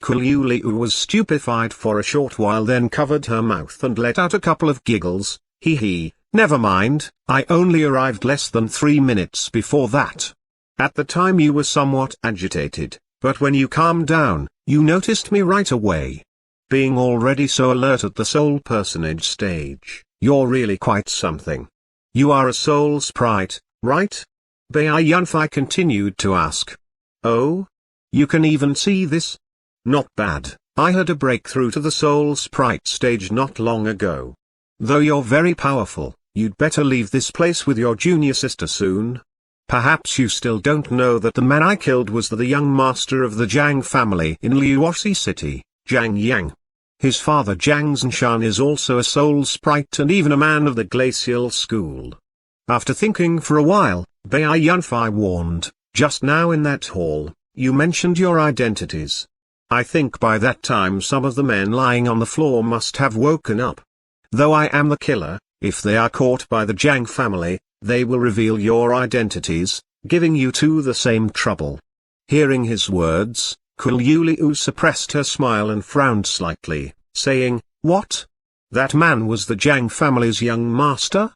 Liu was stupefied for a short while, then covered her mouth and let out a couple of giggles. Hee, never mind, I only arrived less than 3 minutes before that. At the time you were somewhat agitated, but when you calmed down, you noticed me right away. Being already so alert at the soul personage stage, you're really quite something. You are a soul sprite, right? Bai Yunfei continued to ask. Oh? You can even see this? Not bad. I had a breakthrough to the soul sprite stage not long ago. Though you're very powerful, you'd better leave this place with your junior sister soon. Perhaps you still don't know that the man I killed was the young master of the Jiang family in Liuoxi City, Zhang Yang. His father Zhang Zhanshan is also a soul sprite and even a man of the glacial school. After thinking for a while, Bai Yunfei warned, just now in that hall, you mentioned your identities. I think by that time some of the men lying on the floor must have woken up. Though I am the killer, if they are caught by the Jiang family, they will reveal your identities, giving you two the same trouble. Hearing his words, Liu suppressed her smile and frowned slightly, saying, What? That man was the Jiang family's young master?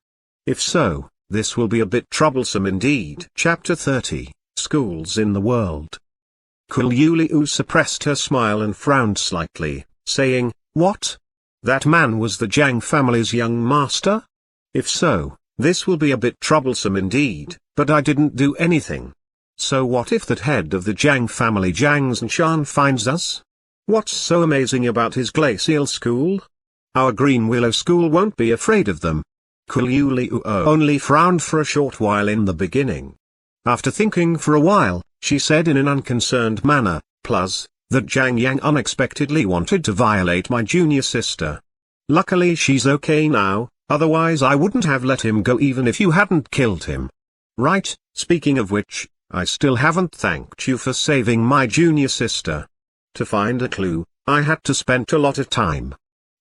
If so, this will be a bit troublesome indeed. Chapter 30, Schools in the World. Liu suppressed her smile and frowned slightly, saying, What? That man was the Jiang family's young master? If so, this will be a bit troublesome indeed, but I didn't do anything. So what if that head of the Jiang family Zhang Zhanshan finds us? What's so amazing about his glacial school? Our Green Willow school won't be afraid of them. Liu only frowned for a short while in the beginning. After thinking for a while, she said in an unconcerned manner, plus, that Zhang Yang unexpectedly wanted to violate my junior sister. Luckily she's okay now, otherwise I wouldn't have let him go even if you hadn't killed him. Right, speaking of which, I still haven't thanked you for saving my junior sister. To find a clue, I had to spend a lot of time.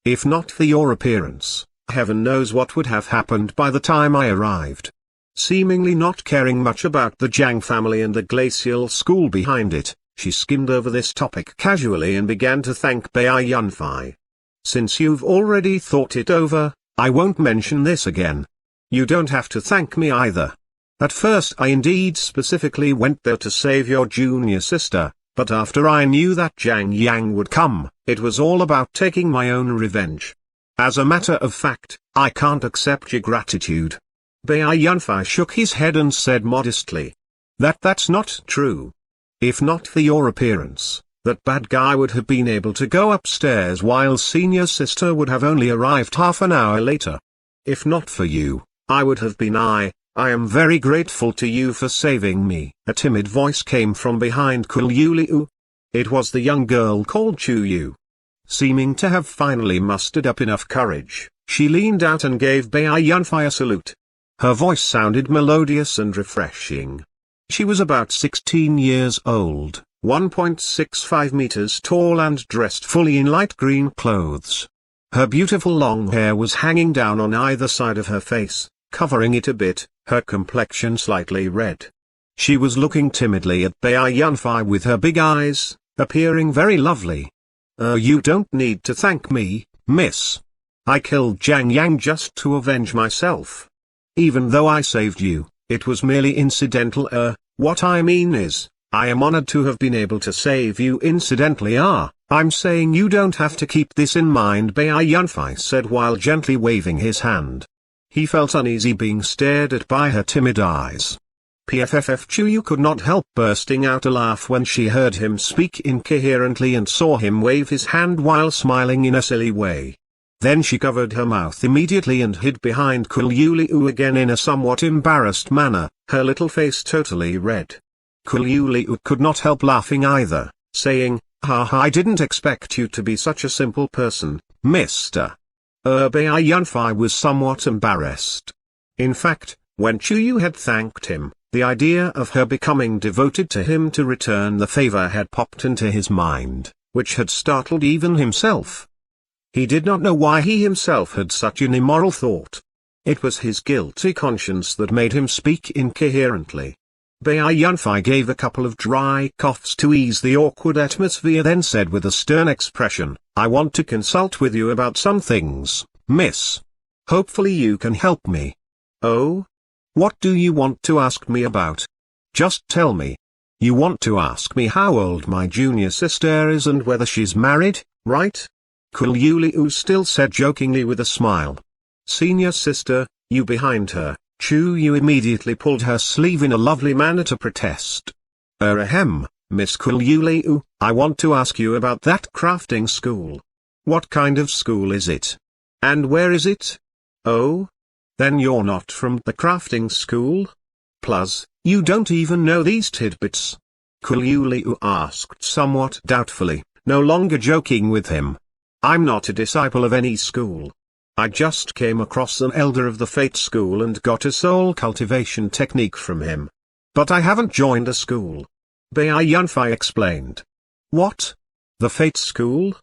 If not for your appearance, heaven knows what would have happened by the time I arrived. Seemingly not caring much about the Jiang family and the glacial school behind it, she skimmed over this topic casually and began to thank Bai Yunfei. Since you've already thought it over, I won't mention this again. You don't have to thank me either. At first I indeed specifically went there to save your junior sister, but after I knew that Zhang Yang would come, it was all about taking my own revenge. As a matter of fact, I can't accept your gratitude. Bai Yunfei shook his head and said modestly. That's not true. If not for your appearance, that bad guy would have been able to go upstairs while senior sister would have only arrived half an hour later. If not for you, I would have been I am very grateful to you for saving me. A timid voice came from behind Liu. It was the young girl called Chu Yu. Seeming to have finally mustered up enough courage, she leaned out and gave Bai Yunfei a salute. Her voice sounded melodious and refreshing. She was about 16 years old, 1.65 meters tall and dressed fully in light green clothes. Her beautiful long hair was hanging down on either side of her face, covering it a bit, her complexion slightly red. She was looking timidly at Bai Yunfei with her big eyes, appearing very lovely. You don't need to thank me, miss. I killed Zhang Yang just to avenge myself. Even though I saved you, it was merely incidental. What I mean is, I am honored to have been able to save you incidentally. I'm saying you don't have to keep this in mind, Bai Yunfei said while gently waving his hand. He felt uneasy being stared at by her timid eyes. Chu Yu could not help bursting out a laugh when she heard him speak incoherently and saw him wave his hand while smiling in a silly way. Then she covered her mouth immediately and hid behind Qiuliu again in a somewhat embarrassed manner, her little face totally red. Qiuliu could not help laughing either, saying, "Ha ha, I didn't expect you to be such a simple person, Mr. Bai Yunfei was somewhat embarrassed. In fact, when Chuyu had thanked him, the idea of her becoming devoted to him to return the favor had popped into his mind, which had startled even himself. He did not know why he himself had such an immoral thought. It was his guilty conscience that made him speak incoherently. Bai Yunfei gave a couple of dry coughs to ease the awkward atmosphere, then said with a stern expression, "I want to consult with you about some things, miss. Hopefully you can help me." "Oh? What do you want to ask me about? Just tell me. You want to ask me how old my junior sister is and whether she's married, right?" Qiuliu still said jokingly with a smile. "Senior sister, you behind her." Chuyu immediately pulled her sleeve in a lovely manner to protest. Ahem, Miss Qiuliu, I want to ask you about that crafting school. What kind of school is it? And where is it? Oh? Then you're not from the crafting school? Plus, you don't even know these tidbits? Qiuliu asked somewhat doubtfully, no longer joking with him. I'm not a disciple of any school. I just came across an elder of the Fate School and got a soul cultivation technique from him. But I haven't joined a school. Bai Yunfei explained. What? The Fate School?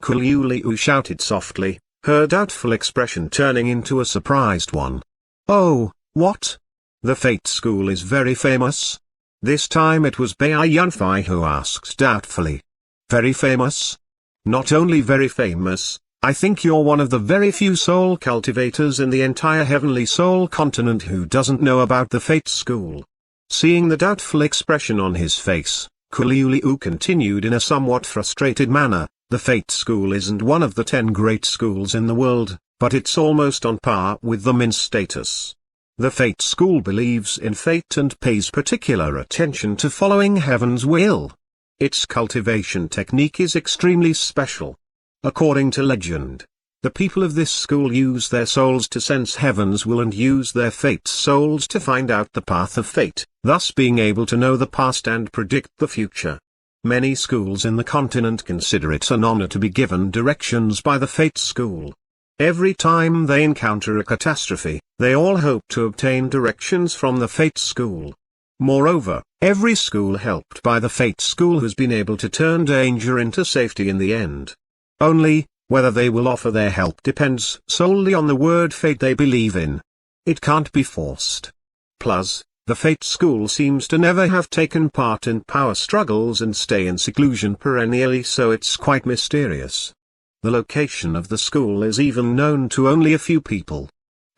Qiuliu shouted softly, her doubtful expression turning into a surprised one. Oh, what? The Fate School is very famous? This time it was Bai Yunfei who asked doubtfully. Very famous? Not only very famous, I think you're one of the very few soul cultivators in the entire Heavenly Soul continent who doesn't know about the Fate School. Seeing the doubtful expression on his face, Qiuliu continued in a somewhat frustrated manner, the Fate School isn't one of the 10 great schools in the world, but it's almost on par with them in status. The Fate School believes in fate and pays particular attention to following heaven's will. Its cultivation technique is extremely special. According to legend, the people of this school use their souls to sense heaven's will and use their fate souls to find out the path of fate, thus being able to know the past and predict the future. Many schools in the continent consider it an honor to be given directions by the Fate School. Every time they encounter a catastrophe, they all hope to obtain directions from the Fate School. Moreover, every school helped by the Fate School has been able to turn danger into safety in the end. Only, whether they will offer their help depends solely on the word fate they believe in. It can't be forced. Plus, the Fate School seems to never have taken part in power struggles and stay in seclusion perennially, so it's quite mysterious. The location of the school is even known to only a few people.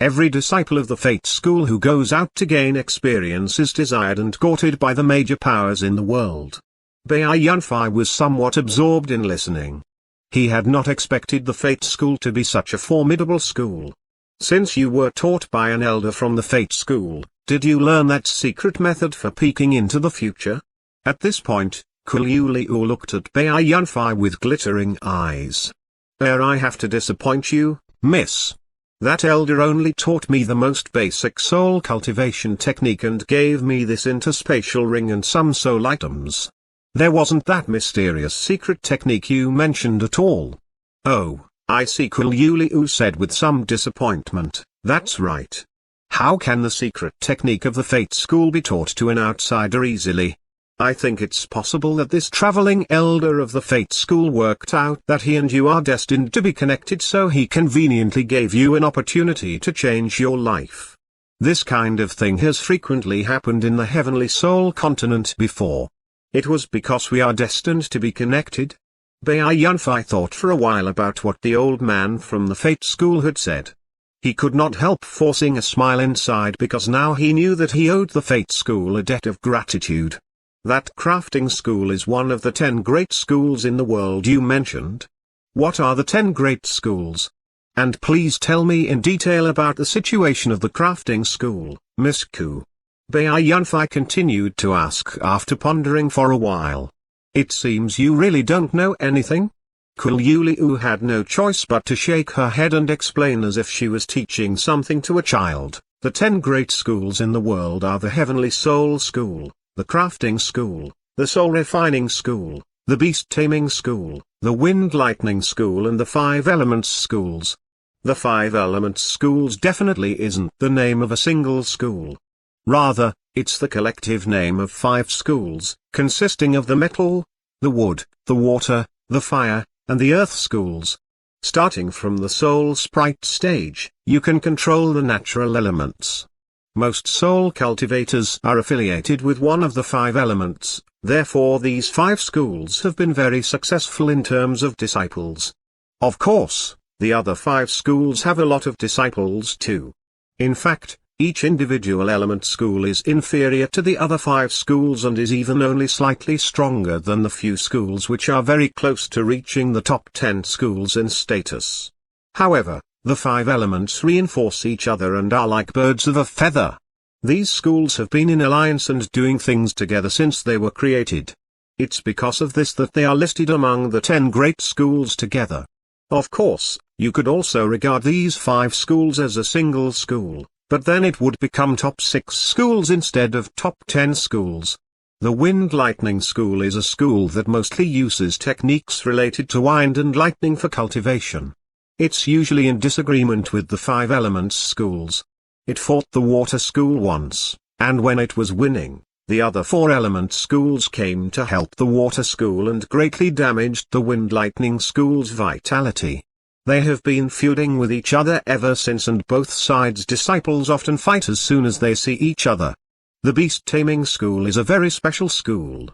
Every disciple of the Fate School who goes out to gain experience is desired and courted by the major powers in the world. Bai Yunfei was somewhat absorbed in listening. He had not expected the Fate School to be such a formidable school. Since you were taught by an elder from the Fate School, did you learn that secret method for peeking into the future? At this point, Qiuliu looked at Bai Yunfei with glittering eyes. I have to disappoint you, miss. That elder only taught me the most basic soul cultivation technique and gave me this interspatial ring and some soul items. There wasn't that mysterious secret technique you mentioned at all. Oh, I see, Qiuliu said with some disappointment. That's right. How can the secret technique of the Fate School be taught to an outsider easily? I think it's possible that this traveling elder of the Fate School worked out that he and you are destined to be connected, so he conveniently gave you an opportunity to change your life. This kind of thing has frequently happened in the Heavenly Soul continent before. It was because we are destined to be connected. Bai Yunfei thought for a while about what the old man from the Fate School had said. He could not help forcing a smile inside because now he knew that he owed the Fate School a debt of gratitude. That crafting school is one of the 10 great schools in the world you mentioned. What are the 10 great schools? And please tell me in detail about the situation of the crafting school, Miss Ku. Bai Yunfei continued to ask after pondering for a while. It seems you really don't know anything? Kuliu had no choice but to shake her head and explain as if she was teaching something to a child. The 10 great schools in the world are the Heavenly Soul School, the Crafting School, the Soul Refining School, the Beast Taming School, the Wind Lightning School and the 5 Elements Schools. The 5 Elements Schools definitely isn't the name of a single school. Rather, it's the collective name of 5 schools, consisting of the metal, the wood, the water, the fire, and the earth schools. Starting from the soul sprite stage, you can control the natural elements. Most soul cultivators are affiliated with one of the 5 elements, therefore these 5 schools have been very successful in terms of disciples. Of course, the other 5 schools have a lot of disciples too. In fact, each individual element school is inferior to the other 5 schools and is even only slightly stronger than the few schools which are very close to reaching the top 10 schools in status. However, the 5 elements reinforce each other and are like birds of a feather. These schools have been in alliance and doing things together since they were created. It's because of this that they are listed among the 10 great schools together. Of course, you could also regard these 5 schools as a single school, but then it would become top 6 schools instead of top 10 schools. The Wind Lightning School is a school that mostly uses techniques related to wind and lightning for cultivation. It's usually in disagreement with the 5 Elements schools. It fought the Water School once, and when it was winning, the other 4 Element schools came to help the Water School and greatly damaged the Wind Lightning School's vitality. They have been feuding with each other ever since, and both sides' disciples often fight as soon as they see each other. The Beast Taming School is a very special school.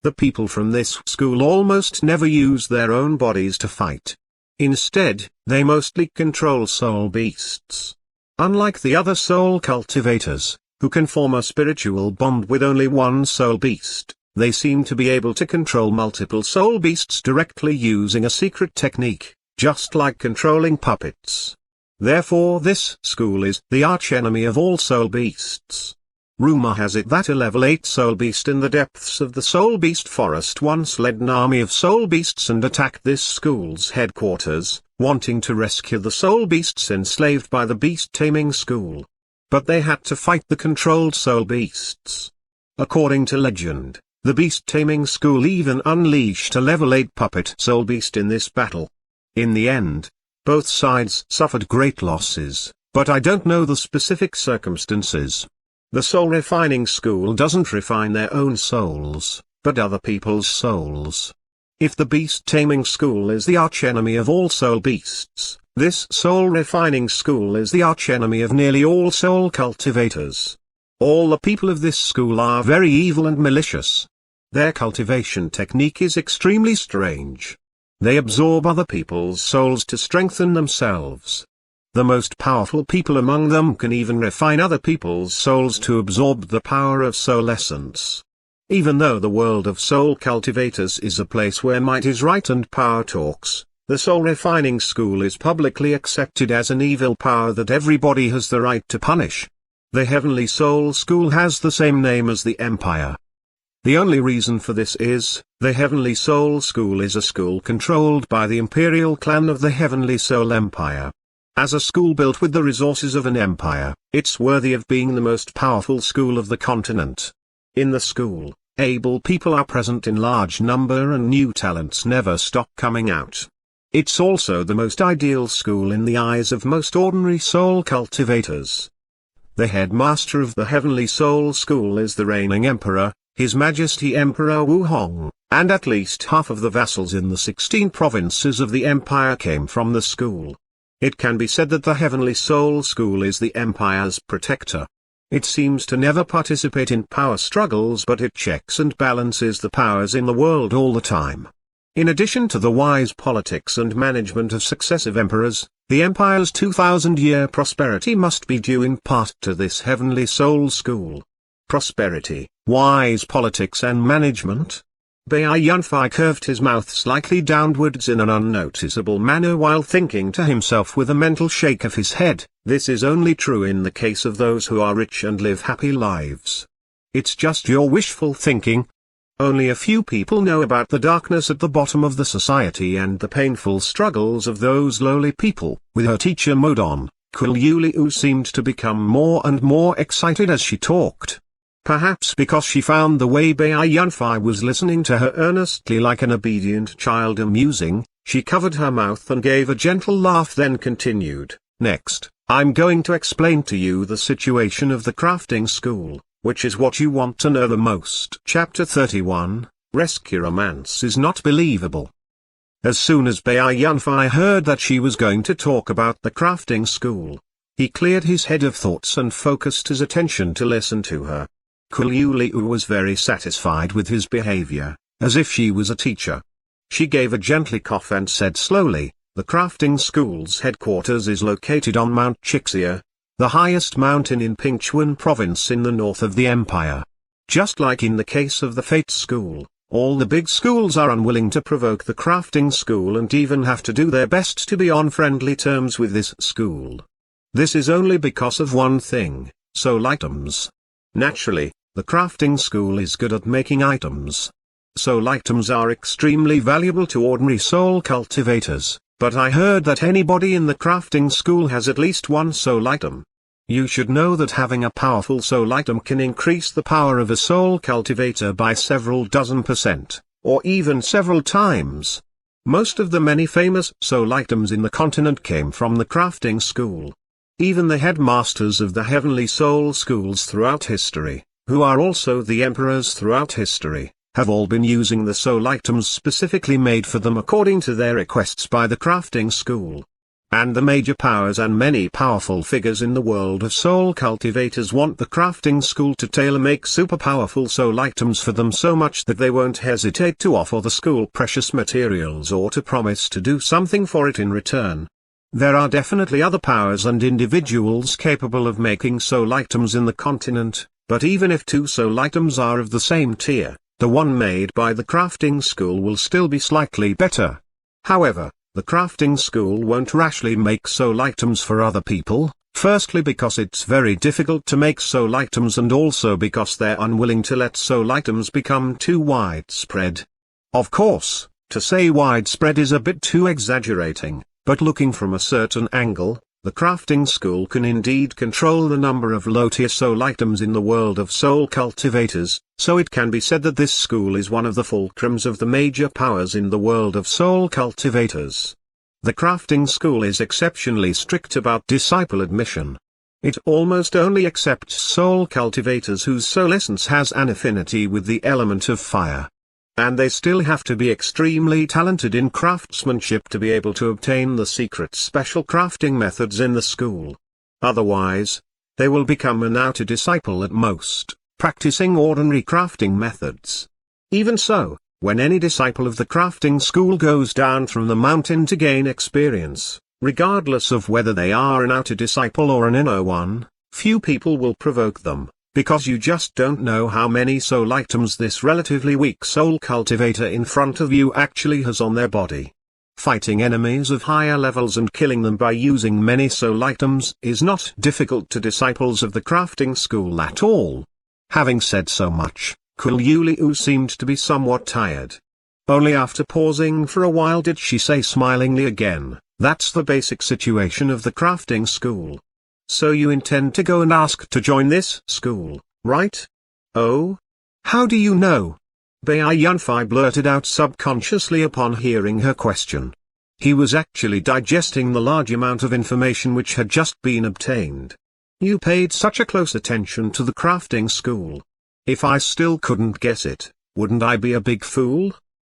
The people from this school almost never use their own bodies to fight. Instead, they mostly control soul beasts. Unlike the other soul cultivators, who can form a spiritual bond with only one soul beast, they seem to be able to control multiple soul beasts directly using a secret technique, just like controlling puppets. Therefore this school is the archenemy of all soul beasts. Rumor has it that a level 8 soul beast in the depths of the soul beast forest once led an army of soul beasts and attacked this school's headquarters, wanting to rescue the soul beasts enslaved by the beast taming school. But they had to fight the controlled soul beasts. According to legend, the beast taming school even unleashed a level 8 puppet soul beast in this battle. In the end, both sides suffered great losses, but I don't know the specific circumstances. The Soul Refining School doesn't refine their own souls, but other people's souls. If the Beast Taming School is the archenemy of all soul beasts, this Soul Refining School is the archenemy of nearly all soul cultivators. All the people of this school are very evil and malicious. Their cultivation technique is extremely strange. They absorb other people's souls to strengthen themselves. The most powerful people among them can even refine other people's souls to absorb the power of soul essence. Even though the world of soul cultivators is a place where might is right and power talks, the Soul Refining School is publicly accepted as an evil power that everybody has the right to punish. The Heavenly Soul School has the same name as the Empire. The only reason for this is, the Heavenly Soul School is a school controlled by the imperial clan of the Heavenly Soul Empire. As a school built with the resources of an empire, it's worthy of being the most powerful school of the continent. In the school, able people are present in large number and new talents never stop coming out. It's also the most ideal school in the eyes of most ordinary soul cultivators. The headmaster of the Heavenly Soul School is the reigning emperor, His Majesty Emperor Wu Hong, and at least half of the vassals in the 16 provinces of the empire came from the school. It can be said that the Heavenly Soul School is the empire's protector. It seems to never participate in power struggles, but it checks and balances the powers in the world all the time. In addition to the wise politics and management of successive emperors, the empire's 2,000-year prosperity must be due in part to this Heavenly Soul School. Prosperity, wise politics and management? Bai Yunfei curved his mouth slightly downwards in an unnoticeable manner while thinking to himself with a mental shake of his head, this is only true in the case of those who are rich and live happy lives. It's just your wishful thinking. Only a few people know about the darkness at the bottom of the society and the painful struggles of those lowly people. With her teacher mode on, Qiluliu seemed to become more and more excited as she talked. Perhaps because she found the way Baiyunfei was listening to her earnestly like an obedient child amusing, she covered her mouth and gave a gentle laugh, then continued, "Next, I'm going to explain to you the situation of the crafting school, which is what you want to know the most." Chapter 31, Rescue Romance is Not Believable. As soon as Baiyunfei heard that she was going to talk about the crafting school, he cleared his head of thoughts and focused his attention to listen to her. Qiluliu was very satisfied with his behavior, as if she was a teacher. She gave a gently cough and said slowly, "The crafting school's headquarters is located on Mount Chixia, the highest mountain in Pingchuan province in the north of the empire. Just like in the case of the Fate School, all the big schools are unwilling to provoke the crafting school and even have to do their best to be on friendly terms with this school. This is only because of one thing, soul items. Naturally, the crafting school is good at making items. Soul items are extremely valuable to ordinary soul cultivators, but I heard that anybody in the crafting school has at least one soul item. You should know that having a powerful soul item can increase the power of a soul cultivator by several dozen%, or even several times. Most of the many famous soul items in the continent came from the crafting school. Even the headmasters of the heavenly soul schools throughout history, who are also the emperors throughout history, have all been using the soul items specifically made for them according to their requests by the crafting school. And the major powers and many powerful figures in the world of soul cultivators want the crafting school to tailor-make super powerful soul items for them so much that they won't hesitate to offer the school precious materials or to promise to do something for it in return. There are definitely other powers and individuals capable of making soul items in the continent, but even if two soul items are of the same tier, the one made by the crafting school will still be slightly better. However, the crafting school won't rashly make soul items for other people, firstly because it's very difficult to make soul items and also because they're unwilling to let soul items become too widespread. Of course, to say widespread is a bit too exaggerating. But looking from a certain angle, the crafting school can indeed control the number of low-tier soul items in the world of soul cultivators, so it can be said that this school is one of the fulcrums of the major powers in the world of soul cultivators. The crafting school is exceptionally strict about disciple admission. It almost only accepts soul cultivators whose soul essence has an affinity with the element of fire. And they still have to be extremely talented in craftsmanship to be able to obtain the secret special crafting methods in the school. Otherwise, they will become an outer disciple at most, practicing ordinary crafting methods. Even so, when any disciple of the crafting school goes down from the mountain to gain experience, regardless of whether they are an outer disciple or an inner one, few people will provoke them. Because you just don't know how many soul items this relatively weak soul cultivator in front of you actually has on their body. Fighting enemies of higher levels and killing them by using many soul items is not difficult to disciples of the crafting school at all. Having said so much, Qiluliu seemed to be somewhat tired. Only after pausing for a while did she say smilingly again, "That's the basic situation of the crafting school. So you intend to go and ask to join this school, right?" "Oh? How do you know?" Baiyunfei blurted out subconsciously upon hearing her question. He was actually digesting the large amount of information which had just been obtained. "You paid such a close attention to the crafting school. If I still couldn't guess it, wouldn't I be a big fool?"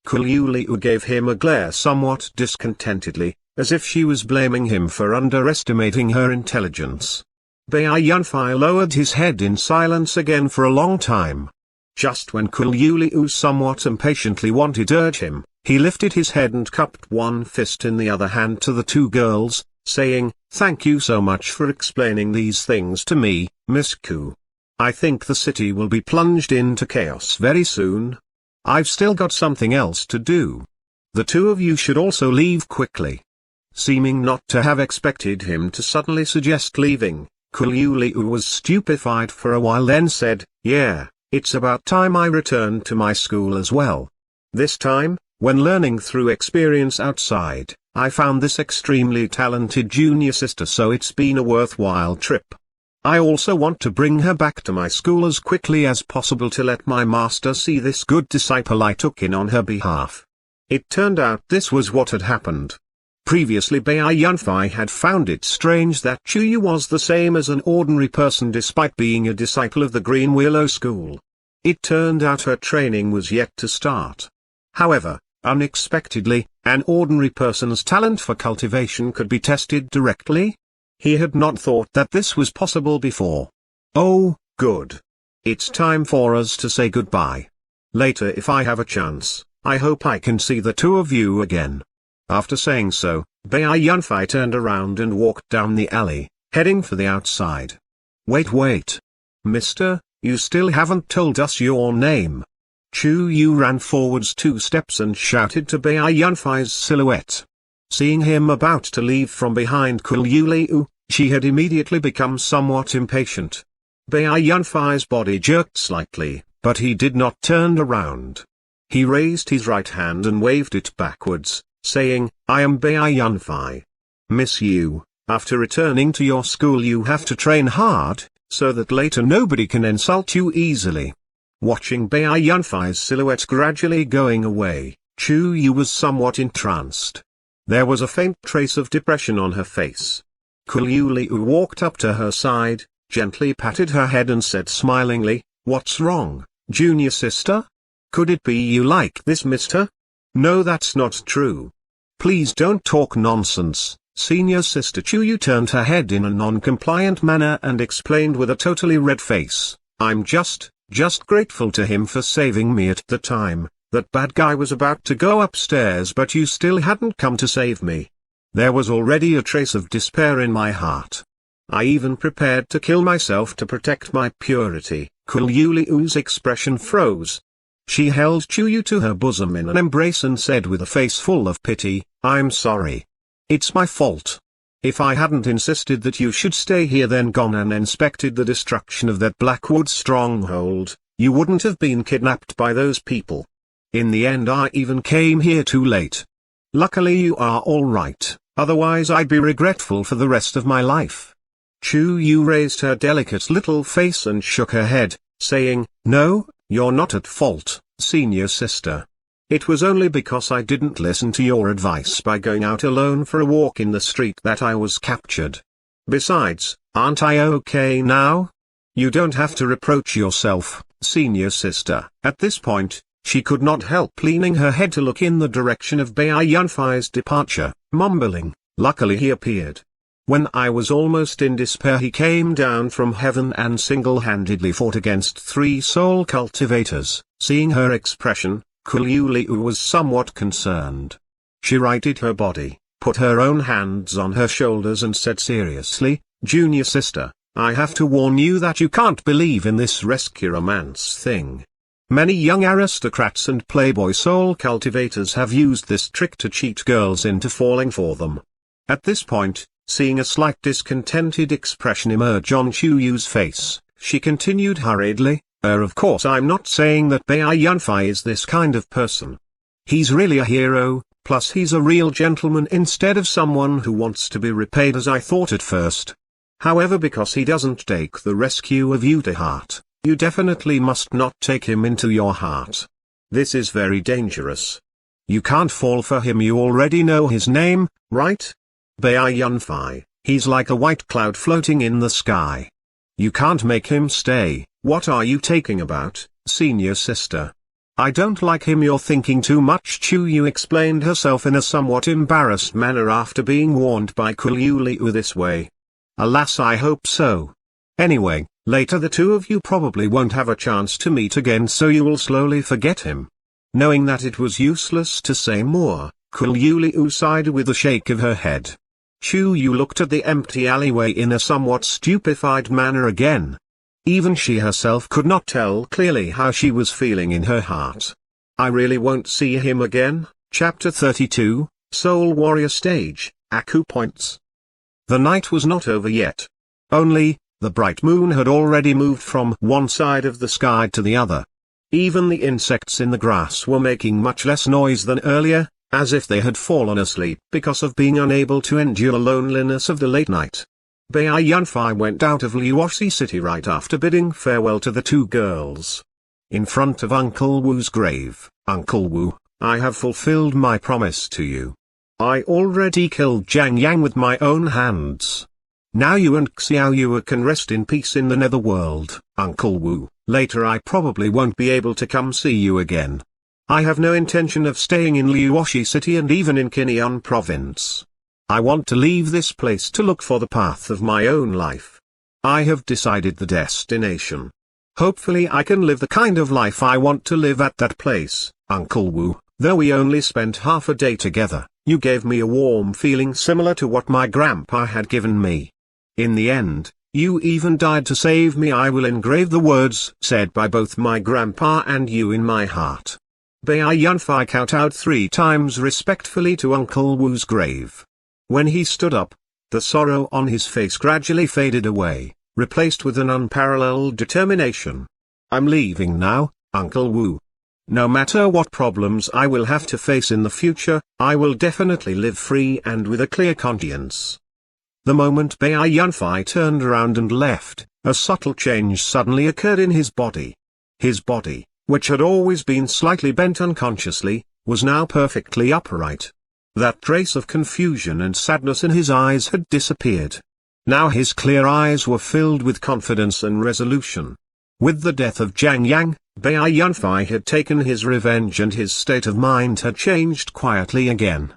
Qiluliu gave him a glare somewhat discontentedly, as if she was blaming him for underestimating her intelligence. Baiyunfei lowered his head in silence again for a long time. Just when Qiluliu somewhat impatiently wanted to urge him, he lifted his head and cupped one fist in the other hand to the two girls, saying, "Thank you so much for explaining these things to me, Miss Ku. I think the city will be plunged into chaos very soon. I've still got something else to do. The two of you should also leave quickly." Seeming not to have expected him to suddenly suggest leaving, Qiluliu was stupefied for a while, then said, "Yeah, It's about time I returned to my school as well. This time, when learning through experience outside, I found this extremely talented junior sister, so it's been a worthwhile trip. I also want to bring her back to my school as quickly as possible to let my master see this good disciple I took in on her behalf. It turned out this was what had happened. Previously hiuth1273 had found it strange that Chuyu was the same as an ordinary person despite being a disciple of the Green Willow School. It turned out her training was yet to start. However, unexpectedly, an ordinary person's talent for cultivation could be tested directly. He had not thought that this was possible before. Oh, good. It's time for us to say goodbye. Later, if I have a chance, I hope I can see the two of you again. After saying so, hiuth1273 turned around and walked down the alley, heading for the outside. Wait. Mister, you still haven't told us your name. Chuyu ran forwards 2 steps and shouted to hiuth1273's silhouette. Seeing him about to leave from behind Kuliu, she had immediately become somewhat impatient. hiuth1273's body jerked slightly, but he did not turn around. He raised his right hand and waved it backwards, saying, I am hiuth1273. Miss you, after returning to your school you have to train hard, so that later nobody can insult you easily. Watching hiuth1273's silhouette gradually going away, Chuyu was somewhat entranced. There was a faint trace of depression on her face. Kuliu walked up to her side, gently patted her head and said smilingly, What's wrong, junior sister? Could it be you like this, mister? No, that's not true. Please don't talk nonsense, senior sister. Chuyu turned her head in a non-compliant manner and explained with a totally red face, I'm just grateful to him for saving me at the time. That bad guy was about to go upstairs, but you still hadn't come to save me. There was already a trace of despair in my heart. I even prepared to kill myself to protect my purity. Kuliu's expression froze. She held Chuyu to her bosom in an embrace and said with a face full of pity, I'm sorry. It's my fault. If I hadn't insisted that you should stay here, then gone and inspected the destruction of that Blackwood stronghold, you wouldn't have been kidnapped by those people. In the end I even came here too late. Luckily you are all right, otherwise I'd be regretful for the rest of my life. Chuyu raised her delicate little face and shook her head, saying, No, you're not at fault, senior sister. It was only because I didn't listen to your advice by going out alone for a walk in the street that I was captured. Besides, aren't I okay now? You don't have to reproach yourself, senior sister. At this point, she could not help leaning her head to look in the direction of hiuth1273's departure, mumbling, Luckily he appeared. When I was almost in despair he came down from heaven and single-handedly fought against 3 soul cultivators. Seeing her expression, Kuliu was somewhat concerned. She righted her body, put her own hands on her shoulders and said seriously, Junior sister, I have to warn you that you can't believe in this rescue romance thing. Many young aristocrats and playboy soul cultivators have used this trick to cheat girls into falling for them. At this point, seeing a slight discontented expression emerge on Chuyu's face, she continued hurriedly, of course I'm not saying that hiuth1273 is this kind of person. He's really a hero, plus he's a real gentleman instead of someone who wants to be repaid as I thought at first. However, because he doesn't take the rescue of you to heart, you definitely must not take him into your heart. This is very dangerous. You can't fall for him. You already know his name, right? hiuth1273, he's like a white cloud floating in the sky. You can't make him stay. What are you talking about, senior sister? I don't like him. You're thinking too much. Chuyu explained herself in a somewhat embarrassed manner after being warned by Kuliu this way. Alas, I hope so. Anyway, later the two of you probably won't have a chance to meet again, so you will slowly forget him. Knowing that it was useless to say more, Kuliu sighed with a shake of her head. Chuyu looked at the empty alleyway in a somewhat stupefied manner again. Even she herself could not tell clearly how she was feeling in her heart. I really won't see him again. Chapter 32, Soul Warrior Stage, Aku Points. The night was not over yet. Only, The bright moon had already moved from one side of the sky to the other. Even the insects in the grass were making much less noise than earlier, as if they had fallen asleep because of being unable to endure the loneliness of the late night. Bai Yunfei went out of Liuoxi City right after bidding farewell to the two girls. In front of Uncle Wu's grave, "Uncle Wu, I have fulfilled my promise to you. I already killed Jiang Yang with my own hands. Now you and Xiaoyue can rest in peace in the netherworld, Uncle Wu. Later I probably won't be able to come see you again. I have no intention of staying in Liuoxi City and even in Qingyuan Province. I want to leave this place to look for the path of my own life. I have decided the destination. Hopefully I can live the kind of life I want to live at that place, Uncle Wu. Though we only spent half a day together, you gave me a warm feeling similar to what my grandpa had given me. In the end, you even died to save me. I will engrave the words said by both my grandpa and you in my heart." Bai Yunfei kowtowed 3 times respectfully to Uncle Wu's grave. When he stood up, the sorrow on his face gradually faded away, replaced with an unparalleled determination. "I'm leaving now, Uncle Wu. No matter what problems I will have to face in the future, I will definitely live free and with a clear conscience." The moment Bai Yunfei turned around and left, a subtle change suddenly occurred in his body. His body, which had always been slightly bent unconsciously, was now perfectly upright. That trace of confusion and sadness in his eyes had disappeared. Now his clear eyes were filled with confidence and resolution. With the death of Jiang Yang, Bai Yunfei had taken his revenge and his state of mind had changed quietly again.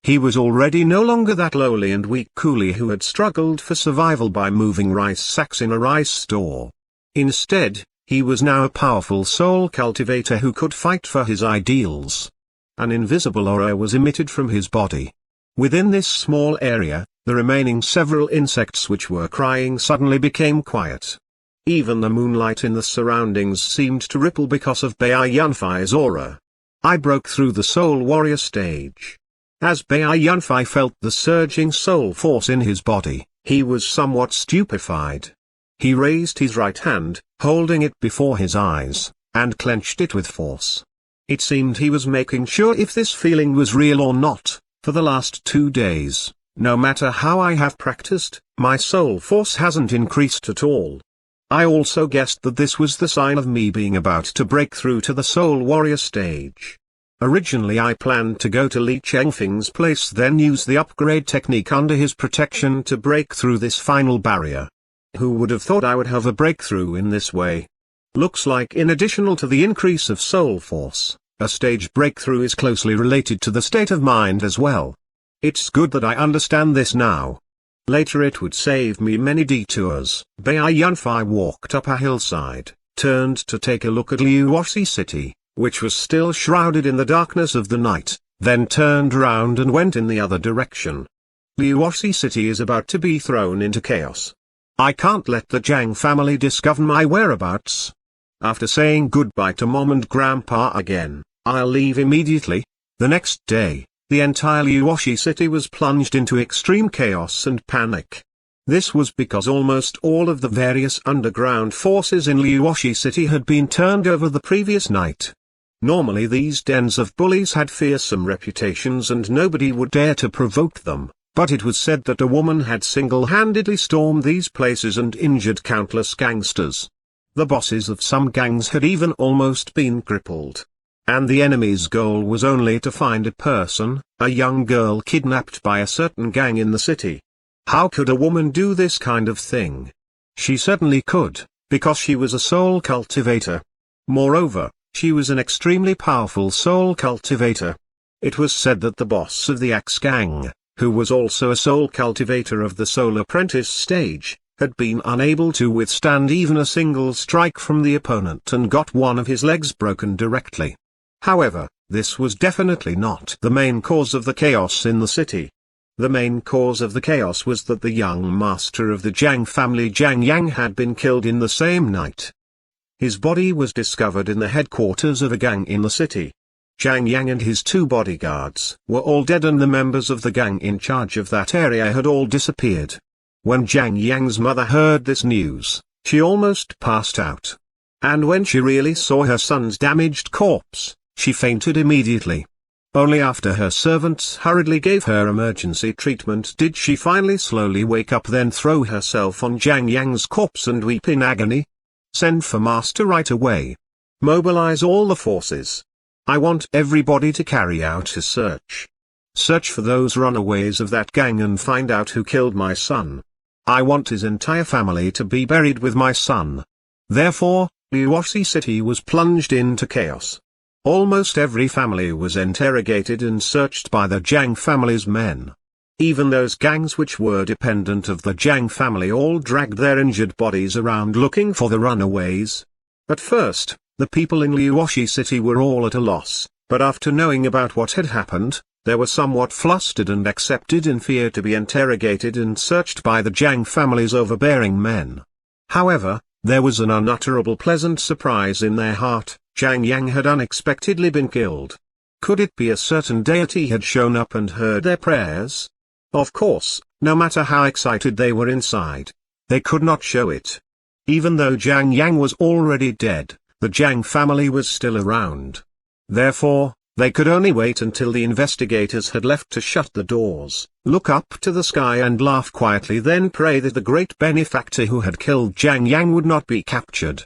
He was already no longer that lowly and weak coolie who had struggled for survival by moving rice sacks in a rice store. Instead, he was now a powerful soul cultivator who could fight for his ideals. An invisible aura was emitted from his body. Within this small area, the remaining several insects which were crying suddenly became quiet. Even the moonlight in the surroundings seemed to ripple because of Bai Yunfei's aura. I broke through the soul warrior stage. As Bai Yunfei felt the surging soul force in his body, he was somewhat stupefied. He raised his right hand, holding it before his eyes, and clenched it with force. It seemed he was making sure if this feeling was real or not. For the last 2 days, no matter how I have practiced, my soul force hasn't increased at all. I also guessed that this was the sign of me being about to break through to the soul warrior stage. Originally I planned to go to Li Chengfeng's place, then use the upgrade technique under his protection to break through this final barrier. Who would have thought I would have a breakthrough in this way? Looks like in addition to the increase of soul force, a stage breakthrough is closely related to the state of mind as well. It's good that I understand this now. Later it would save me many detours. Bai Yunfei walked up a hillside, turned to take a look at Liuoxi City, which was still shrouded in the darkness of the night, then turned around and went in the other direction. Liuoxi City is about to be thrown into chaos. I can't let the Jiang family discover my whereabouts. After saying goodbye to Mom and Grandpa again, I'll leave immediately. The next day, the entire Liuoxi City was plunged into extreme chaos and panic. This was because almost all of the various underground forces in Liuoxi City had been turned over the previous night. Normally these dens of bullies had fearsome reputations and nobody would dare to provoke them, but it was said that a woman had single-handedly stormed these places and injured countless gangsters. The bosses of some gangs had even almost been crippled. And the enemy's goal was only to find a person, a young girl kidnapped by a certain gang in the city. How could a woman do this kind of thing? She certainly could, because she was a soul cultivator. Moreover, she was an extremely powerful soul cultivator. It was said that the boss of the Axe Gang, who was also a soul cultivator of the Soul Apprentice stage, had been unable to withstand even a single strike from the opponent and got one of his legs broken directly. However, this was definitely not the main cause of the chaos in the city. The main cause of the chaos was that the young master of the Jiang family, Jiang Yang, had been killed in the same night. His body was discovered in the headquarters of a gang in the city. Jiang Yang and his 2 bodyguards were all dead and the members of the gang in charge of that area had all disappeared. When Jiang Yang's mother heard this news, she almost passed out. And when she really saw her son's damaged corpse, she fainted immediately. Only after her servants hurriedly gave her emergency treatment did she finally slowly wake up, then throw herself on Jiang Yang's corpse and weep in agony. Send for Master right away. Mobilize all the forces. I want everybody to carry out a search. Search for those runaways of that gang and find out who killed my son. I want his entire family to be buried with my son. Therefore, hiuksg City was plunged into chaos. Almost every family was interrogated and searched by the Jiang family's men. Even those gangs which were dependent of the Jiang family all dragged their injured bodies around looking for the runaways. At first, the people in hiuksg City were all at a loss, but after knowing about what had happened, they were somewhat flustered and accepted in fear to be interrogated and searched by the Jiang family's overbearing men. However, there was an unutterable pleasant surprise in their heart. Jiang Yang had unexpectedly been killed. Could it be a certain deity had shown up and heard their prayers? Of course, no matter how excited they were inside, they could not show it. Even though Jiang Yang was already dead, the Jiang family was still around. Therefore, they could only wait until the investigators had left to shut the doors, look up to the sky and laugh quietly, then pray that the great benefactor who had killed Jiang Yang would not be captured.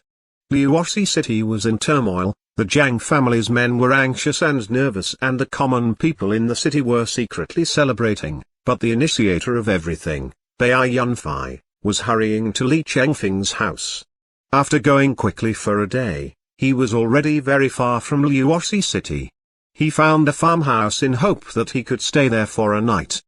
hiuksg City was in turmoil, the Jiang family's men were anxious and nervous, and the common people in the city were secretly celebrating, but the initiator of everything, Bai Yunfei, was hurrying to Li Chengfeng's house. After going quickly for a day, he was already very far from hiuksg City. He found a farmhouse in hope that he could stay there for a night.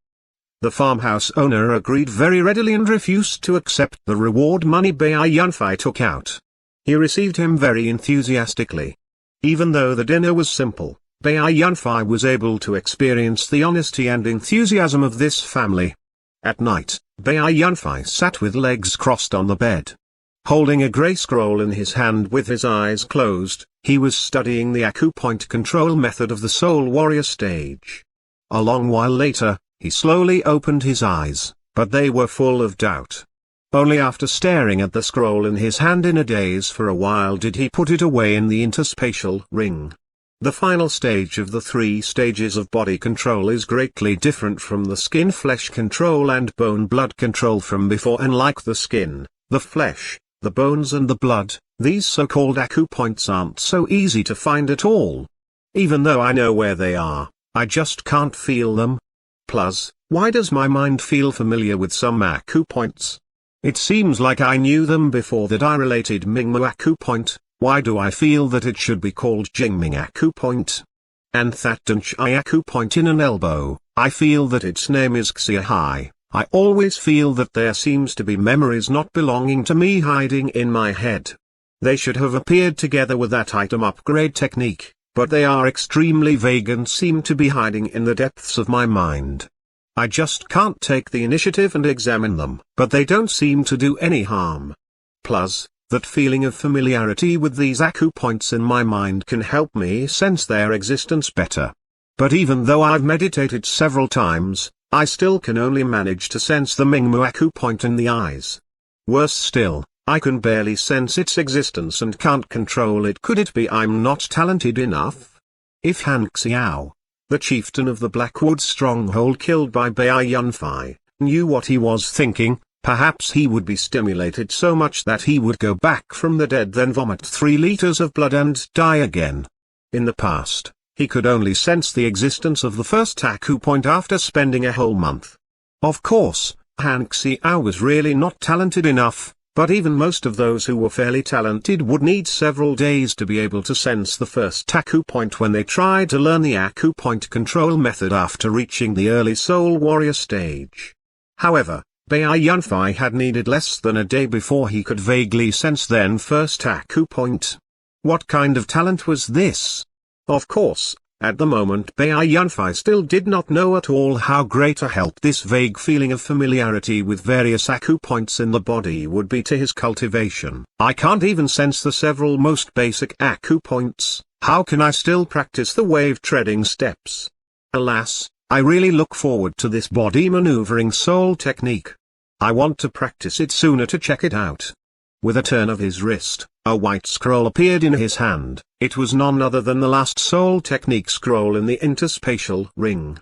The farmhouse owner agreed very readily and refused to accept the reward money Bai Yunfei took out. He received him very enthusiastically. Even though the dinner was simple, Bai Yunfei was able to experience the honesty and enthusiasm of this family. At night, Bai Yunfei sat with legs crossed on the bed. Holding a grey scroll in his hand with his eyes closed, he was studying the acupoint control method of the Soul Warrior stage. A long while later, he slowly opened his eyes, but they were full of doubt. Only after staring at the scroll in his hand in a daze for a while did he put it away in the interspatial ring. The final stage of the 3 stages of body control is greatly different from the skin-flesh control and bone-blood control from before. Unlike the skin, the flesh, the bones and the blood, these so-called acupoints aren't so easy to find at all. Even though I know where they are, I just can't feel them. Plus, why does my mind feel familiar with some acupoints? It seems like I knew them before that I related Mingmu acupoint. Why do I feel that it should be called Jingming acupoint? And that Danchai acupoint in an elbow, I feel that its name is Xiahai. I always feel that there seems to be memories not belonging to me hiding in my head. They should have appeared together with that item upgrade technique, but they are extremely vague and seem to be hiding in the depths of my mind. I just can't take the initiative and examine them, but they don't seem to do any harm. Plus, that feeling of familiarity with these acupoints in my mind can help me sense their existence better. But even though I've meditated several times, I still can only manage to sense the Mingmu acupoint in the eyes. Worse still, I can barely sense its existence and can't control it. Could it be I'm not talented enough? If Han Xiao, the chieftain of the Blackwood stronghold killed by Bai Yunfei, knew what he was thinking, perhaps he would be stimulated so much that he would go back from the dead, then vomit 3 liters of blood and die again. In the past, he could only sense the existence of the first acupoint after spending a whole month. Of course, Han Xiao was really not talented enough, but even most of those who were fairly talented would need several days to be able to sense the first acupoint when they tried to learn the acupoint control method after reaching the early Soul Warrior stage. However, Bai Yunfei had needed less than a day before he could vaguely sense then first acupoint. What kind of talent was this? Of course, at the moment Bai Yunfei still did not know at all how great a help this vague feeling of familiarity with various acupoints in the body would be to his cultivation. I can't even sense the several most basic acupoints, how can I still practice the wave treading steps? Alas, I really look forward to this body maneuvering soul technique. I want to practice it sooner to check it out. With a turn of his wrist, a white scroll appeared in his hand. It was none other than the last soul technique scroll in the interspatial ring.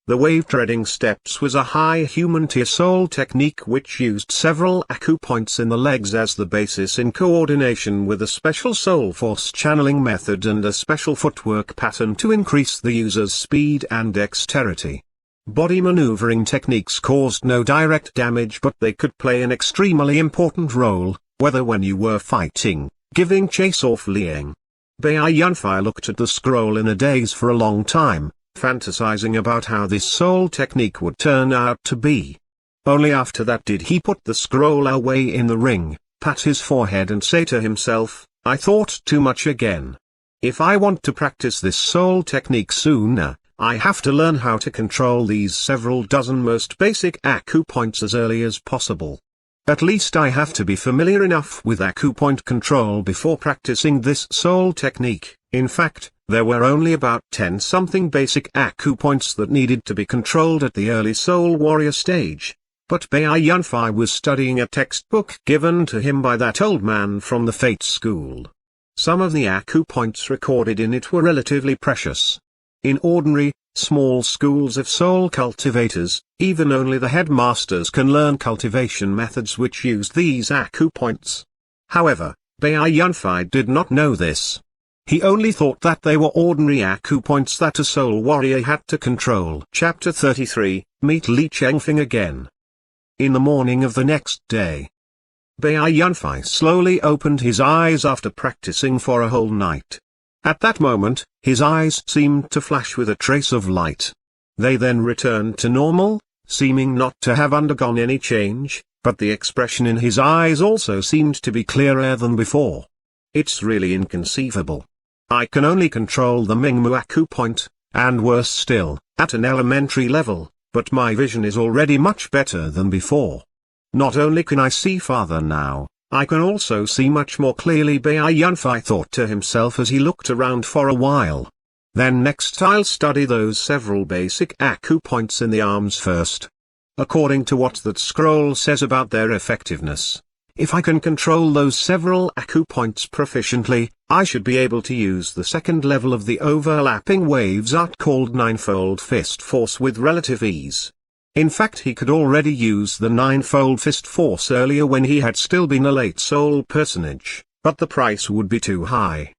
The wave treading steps was a high human tier soul technique which used several acupoints in the legs as the basis in coordination with a special soul force channeling method and a special footwork pattern to increase the user's speed and dexterity. Body maneuvering techniques caused no direct damage, but they could play an extremely important role, whether when you were fighting, giving chase or fleeing. Bai Yunfei looked at the scroll in a daze for a long time, fantasizing about how this soul technique would turn out to be. Only after that did he put the scroll away in the ring, pat his forehead and say to himself, I thought too much again. If I want to practice this soul technique sooner, I have to learn how to control these several dozen most basic acupoints as early as possible. At least I have to be familiar enough with acupoint control before practicing this soul technique. In fact, there were only about 10-something basic acupoints that needed to be controlled at the early Soul Warrior stage. But Bai Yunfei was studying a textbook given to him by that old man from the Fate School. Some of the acupoints recorded in it were relatively precious. In ordinary, small schools of soul cultivators, even only the headmasters can learn cultivation methods which use these acupoints. However, Bai Yunfei did not know this. He only thought that they were ordinary acupoints that a soul warrior had to control. Chapter 33, Meet Li Chengfeng again. In the morning of the next day, Bai Yunfei slowly opened his eyes after practicing for a whole night. At that moment, his eyes seemed to flash with a trace of light. They then returned to normal, seeming not to have undergone any change, but the expression in his eyes also seemed to be clearer than before. It's really inconceivable. I can only control the Mingmu acupoint, and worse still, at an elementary level, but my vision is already much better than before. Not only can I see farther now, I can also see much more clearly, Bai Yunfei thought to himself as he looked around for a while. Then next I'll study those several basic acupoints in the arms first. According to what that scroll says about their effectiveness, if I can control those several acupoints proficiently, I should be able to use the second level of the overlapping waves art called Ninefold Fist Force with relative ease. In fact, he could already use the Ninefold Fist Force earlier when he had still been a late soul personage, but the price would be too high.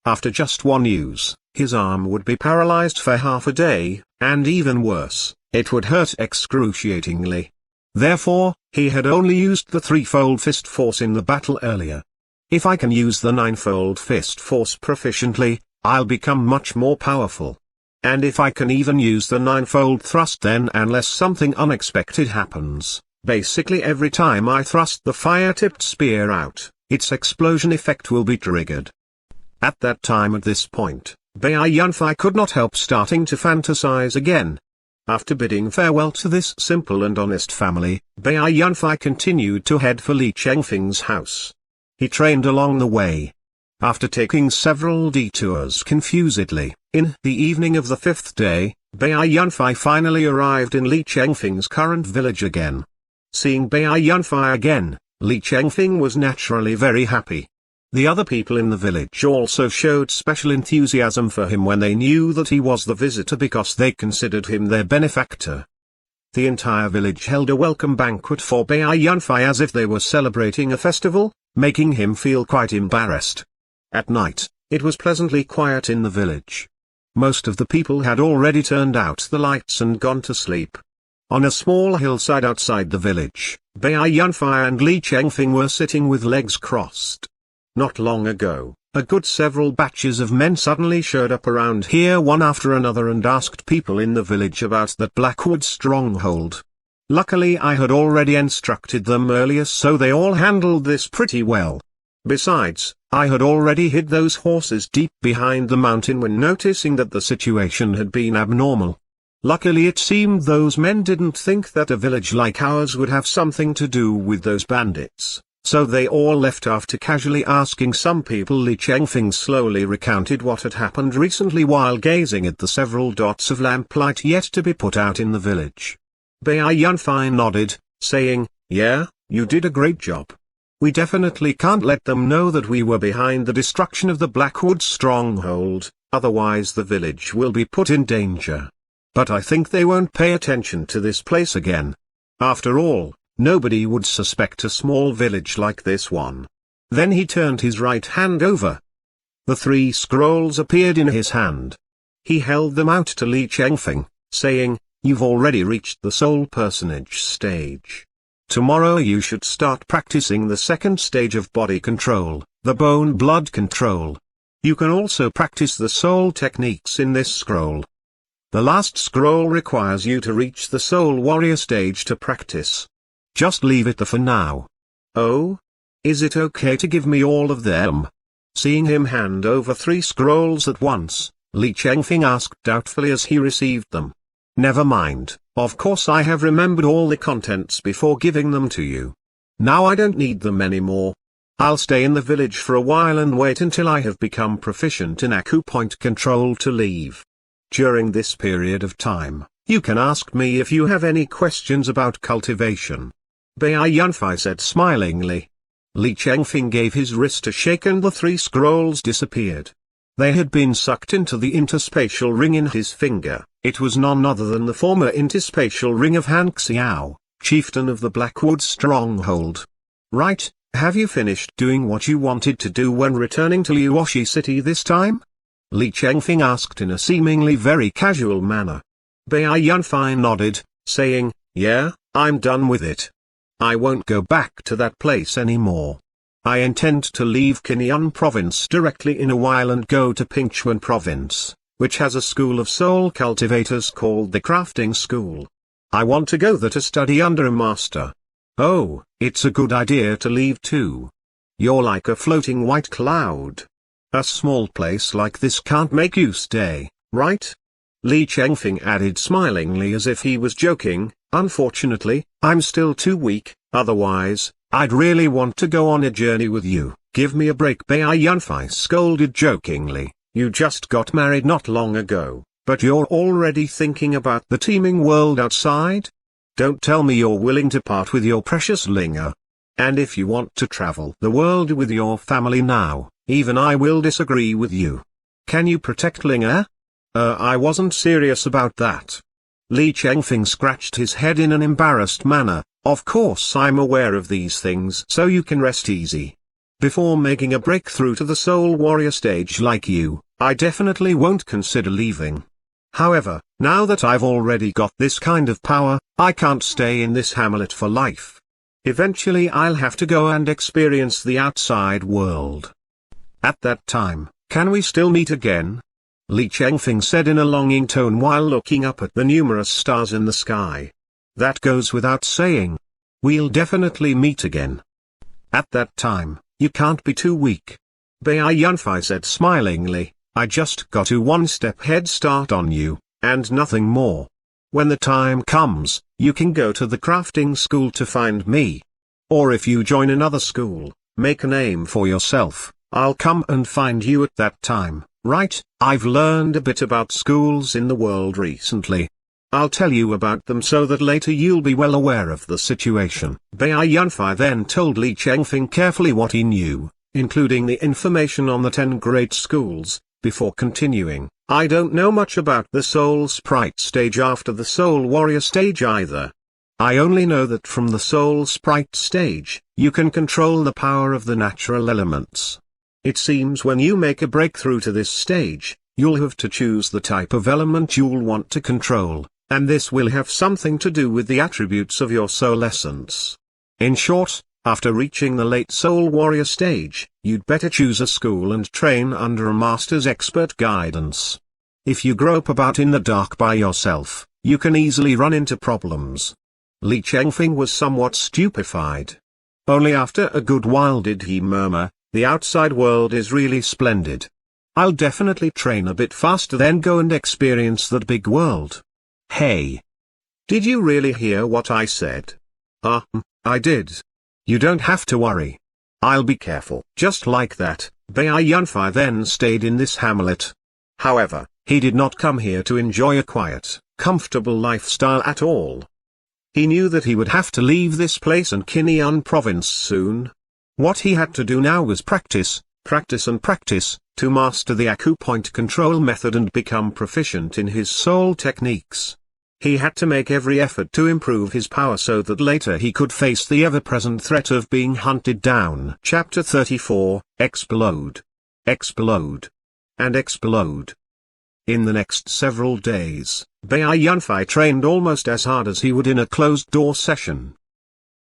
After just one use, his arm would be paralyzed for half a day, and even worse, it would hurt excruciatingly. Therefore, he had only used the Threefold Fist Force in the battle earlier. If I can use the Ninefold Fist Force proficiently, I'll become much more powerful. And if I can even use the Ninefold Thrust, then unless something unexpected happens, basically every time I thrust the fire-tipped spear out, its explosion effect will be triggered. At that time, at this point, Bai Yunfei could not help starting to fantasize again. After bidding farewell to this simple and honest family, Bai Yunfei continued to head for Li Chengfeng's house. He trained along the way. After taking several detours confusedly, in the evening of the fifth day, Bai Yunfei finally arrived in Li Chengfeng's current village again. Seeing Bai Yunfei again, Li Chengfeng was naturally very happy. The other people in the village also showed special enthusiasm for him when they knew that he was the visitor because they considered him their benefactor. The entire village held a welcome banquet for Bai Yunfei as if they were celebrating a festival, making him feel quite embarrassed. At night, it was pleasantly quiet in the village. Most of the people had already turned out the lights and gone to sleep. On a small hillside outside the village, Bai Yunfei and Li Chengfeng were sitting with legs crossed. Not long ago, a good several batches of men suddenly showed up around here one after another and asked people in the village about that Blackwood stronghold. Luckily I had already instructed them earlier, so they all handled this pretty well. Besides, I had already hid those horses deep behind the mountain when noticing that the situation had been abnormal. Luckily it seemed those men didn't think that a village like ours would have something to do with those bandits, so they all left after casually asking some people. Li Chengfeng slowly recounted what had happened recently while gazing at the several dots of lamplight yet to be put out in the village. Bai Yunfei nodded, saying, Yeah, you did a great job. We definitely can't let them know that we were behind the destruction of the Blackwood stronghold, otherwise the village will be put in danger. But I think they won't pay attention to this place again. After all, nobody would suspect a small village like this one. Then he turned his right hand over. The 3 scrolls appeared in his hand. He held them out to Li Chengfeng, saying, "You've already reached the soul personage stage. Tomorrow you should start practicing the 2nd stage of body control, the bone-blood control. You can also practice the soul techniques in this scroll. The last scroll requires you to reach the soul warrior stage to practice. Just leave it there for now." "Oh? Is it okay to give me all of them?" Seeing him hand over 3 scrolls at once, Li Chengfeng asked doubtfully as he received them. "Never mind, of course I have remembered all the contents before giving them to you. Now I don't need them anymore. I'll stay in the village for a while and wait until I have become proficient in acupoint control to leave. During this period of time, you can ask me if you have any questions about cultivation." Bai Yunfei said smilingly. Li Chengfeng gave his wrist a shake and the 3 scrolls disappeared. They had been sucked into the interspatial ring in his finger. It was none other than the former interspatial ring of Han Xiao, chieftain of the Blackwood stronghold. "Right, have you finished doing what you wanted to do when returning to Liuoshi City this time?" Li Chengfeng asked in a seemingly very casual manner. Bai Yunfei nodded, saying, "Yeah, I'm done with it. I won't go back to that place anymore. I intend to leave Kinyan province directly in a while and go to Pingchuan province, which has a school of soul cultivators called the crafting school. I want to go there to study under a master." "Oh, it's a good idea to leave too. You're like a floating white cloud. A small place like this can't make you stay, right?" Li Chengfeng added smilingly as if he was joking, "Unfortunately, I'm still too weak, otherwise, I'd really want to go on a journey with you. Give me a break." Bai Yunfei scolded jokingly, "You just got married not long ago, but you're already thinking about the teeming world outside? Don't tell me you're willing to part with your precious Linger. And if you want to travel the world with your family now, even I will disagree with you. Can you protect Linger?" I wasn't serious about that." Li Chengfeng scratched his head in an embarrassed manner. "Of course I'm aware of these things, so you can rest easy. Before making a breakthrough to the Soul Warrior stage like you, I definitely won't consider leaving. However, now that I've already got this kind of power, I can't stay in this hamlet for life. Eventually I'll have to go and experience the outside world. At that time, can we still meet again?" Li Chengfeng said in a longing tone while looking up at the numerous stars in the sky. "That goes without saying. We'll definitely meet again. At that time, you can't be too weak." Bai Yunfei said smilingly, "I just got a 1-step head start on you, and nothing more. When the time comes, you can go to the crafting school to find me. Or if you join another school, make a name for yourself, I'll come and find you at that time. Right? I've learned a bit about schools in the world recently. I'll tell you about them so that later you'll be well aware of the situation." Bai Yunfei then told Li Chengfeng carefully what he knew, including the information on the 10 great schools, before continuing, "I don't know much about the Soul Sprite stage after the Soul Warrior stage either. I only know that from the Soul Sprite stage, you can control the power of the natural elements. It seems when you make a breakthrough to this stage, you'll have to choose the type of element you'll want to control, and this will have something to do with the attributes of your soul essence. In short, after reaching the late Soul Warrior stage, you'd better choose a school and train under a master's expert guidance. If you grope about in the dark by yourself, you can easily run into problems." Li Chengfeng was somewhat stupefied. Only after a good while did he murmur, "The outside world is really splendid. I'll definitely train a bit faster then go and experience that big world." "Hey! Did you really hear what I said?" I did. You don't have to worry. I'll be careful." Just like that, Bai Yunfei then stayed in this hamlet. However, he did not come here to enjoy a quiet, comfortable lifestyle at all. He knew that he would have to leave this place and Kinyan province soon. What he had to do now was practice, practice and practice, to master the acupoint control method and become proficient in his soul techniques. He had to make every effort to improve his power so that later he could face the ever-present threat of being hunted down. Chapter 34, Explode. Explode. And explode. In the next several days, Bai Yunfei trained almost as hard as he would in a closed-door session.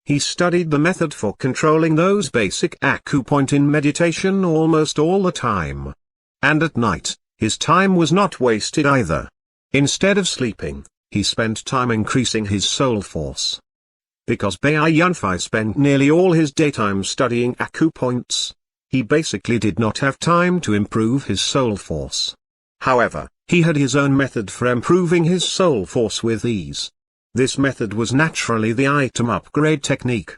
He studied the method for controlling those basic acupoint in meditation almost all the time. And at night, his time was not wasted either. Instead of sleeping, he spent time increasing his soul force. Because Bai Yunfei spent nearly all his daytime studying acupoints, he basically did not have time to improve his soul force. However, he had his own method for improving his soul force with ease. This method was naturally the item upgrade technique.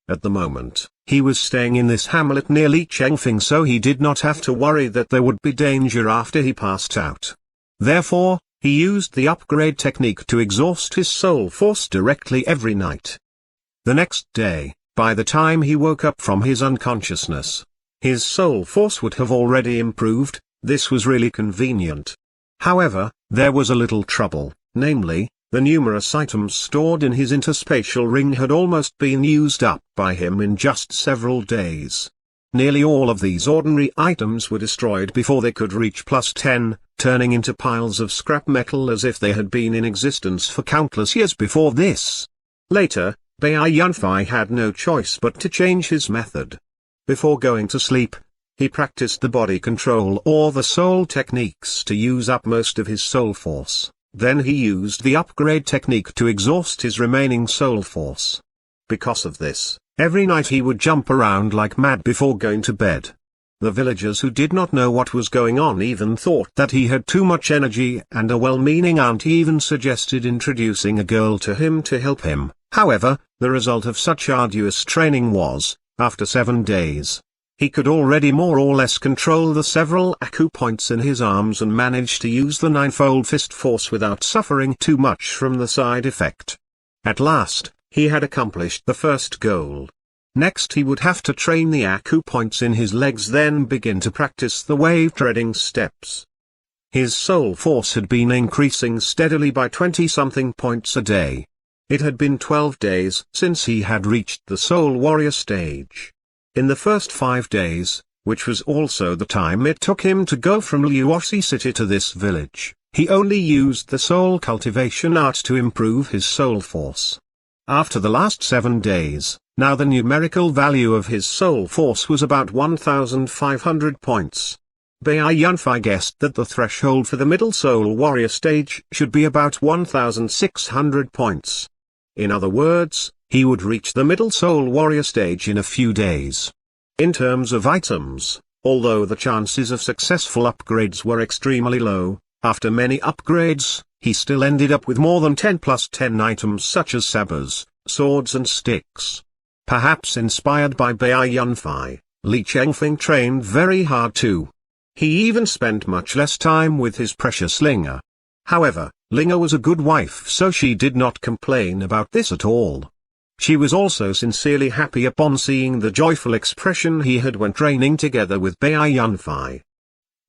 At the moment, he was staying in this hamlet near Li Chengfeng, so he did not have to worry that there would be danger after he passed out. Therefore, he used the upgrade technique to exhaust his soul force directly every night. The next day, by the time he woke up from his unconsciousness, his soul force would have already improved. This was really convenient. However, there was a little trouble, namely, the numerous items stored in his interspatial ring had almost been used up by him in just several days. Nearly all of these ordinary items were destroyed before they could reach +10, turning into piles of scrap metal as if they had been in existence for countless years before this. Later, Bai Yunfei had no choice but to change his method. Before going to sleep, he practiced the body control or the soul techniques to use up most of his soul force. Then he used the upgrade technique to exhaust his remaining soul force. Because of this, every night he would jump around like mad before going to bed. The villagers who did not know what was going on even thought that he had too much energy, and a well-meaning aunt even suggested introducing a girl to him to help him. However, the result of such arduous training was, after 7 days, he could already more or less control the several acupoints in his arms and manage to use the ninefold fist force without suffering too much from the side effect. At last, he had accomplished the first goal. Next he would have to train the acupoints in his legs, then begin to practice the wave treading steps. His soul force had been increasing steadily by 20-something points a day. It had been 12 days since he had reached the soul warrior stage. In the first 5 days, which was also the time it took him to go from Liuoxi city to this village, he only used the soul cultivation art to improve his soul force. After the last 7 days, now the numerical value of his soul force was about 1,500 points. Bai Yunfei guessed that the threshold for the middle soul warrior stage should be about 1,600 points. In other words, he would reach the middle soul warrior stage in a few days. In terms of items, although the chances of successful upgrades were extremely low, after many upgrades, he still ended up with more than 10+10 items such as sabers, swords and sticks. Perhaps inspired by Bai Yunfei, Li Chengfeng trained very hard too. He even spent much less time with his precious Linga. However, Linga was a good wife, so she did not complain about this at all. She was also sincerely happy upon seeing the joyful expression he had when training together with Bai Yunfei.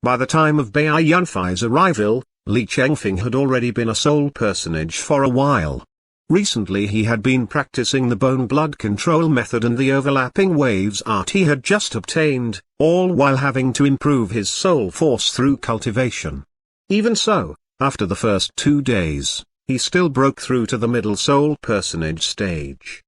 By the time of Bai Yunfei's arrival, Li Chengfeng had already been a soul personage for a while. Recently he had been practicing the bone-blood control method and the overlapping waves art he had just obtained, all while having to improve his soul force through cultivation. Even so, after the first 2 days, he still broke through to the middle soul personage stage.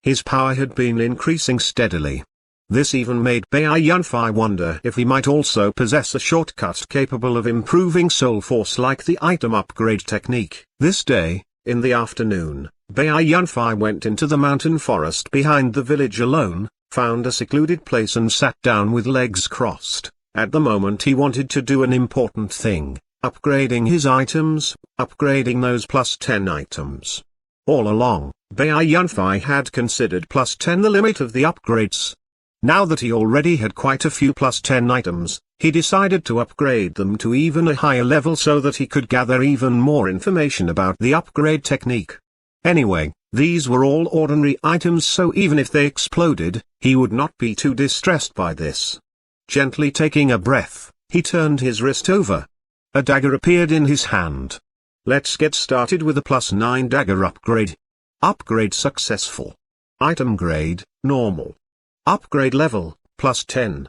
His power had been increasing steadily. This even made Bai Yunfei wonder if he might also possess a shortcut capable of improving soul force like the item upgrade technique. This day, in the afternoon, Bai Yunfei went into the mountain forest behind the village alone, found a secluded place and sat down with legs crossed. At the moment he wanted to do an important thing, upgrading his items, upgrading those +10 items. All along, Bai Yunfei had considered +10 the limit of the upgrades. Now that he already had quite a few +10 items, he decided to upgrade them to even a higher level so that he could gather even more information about the upgrade technique. Anyway, These were all ordinary items, so even if they exploded, he would not be too distressed by this. Gently taking a breath, he turned his wrist over. A dagger appeared in his hand. Let's get started with a +9 dagger upgrade. Upgrade successful. Item grade, normal. Upgrade level, +10.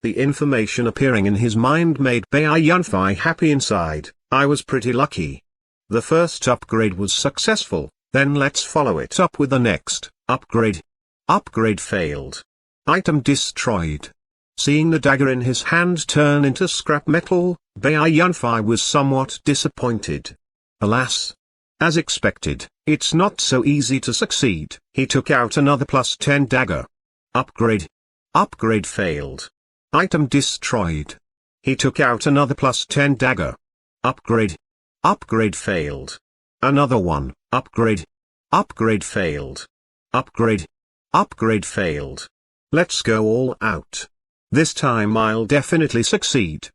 The information appearing in his mind made Bai Yunfei happy inside. I was pretty lucky. The first upgrade was successful, then let's follow it up with the next upgrade. Upgrade failed. Item destroyed. Seeing the dagger in his hand turn into scrap metal, Bai Yunfei was somewhat disappointed. Alas! As expected, it's not so easy to succeed. He took out another +10 dagger. Upgrade. Upgrade failed. Item destroyed. He took out another +10 dagger. Upgrade. Upgrade failed. Another one. Upgrade. Upgrade failed. Upgrade. Upgrade failed. Let's go all out. This time I'll definitely succeed.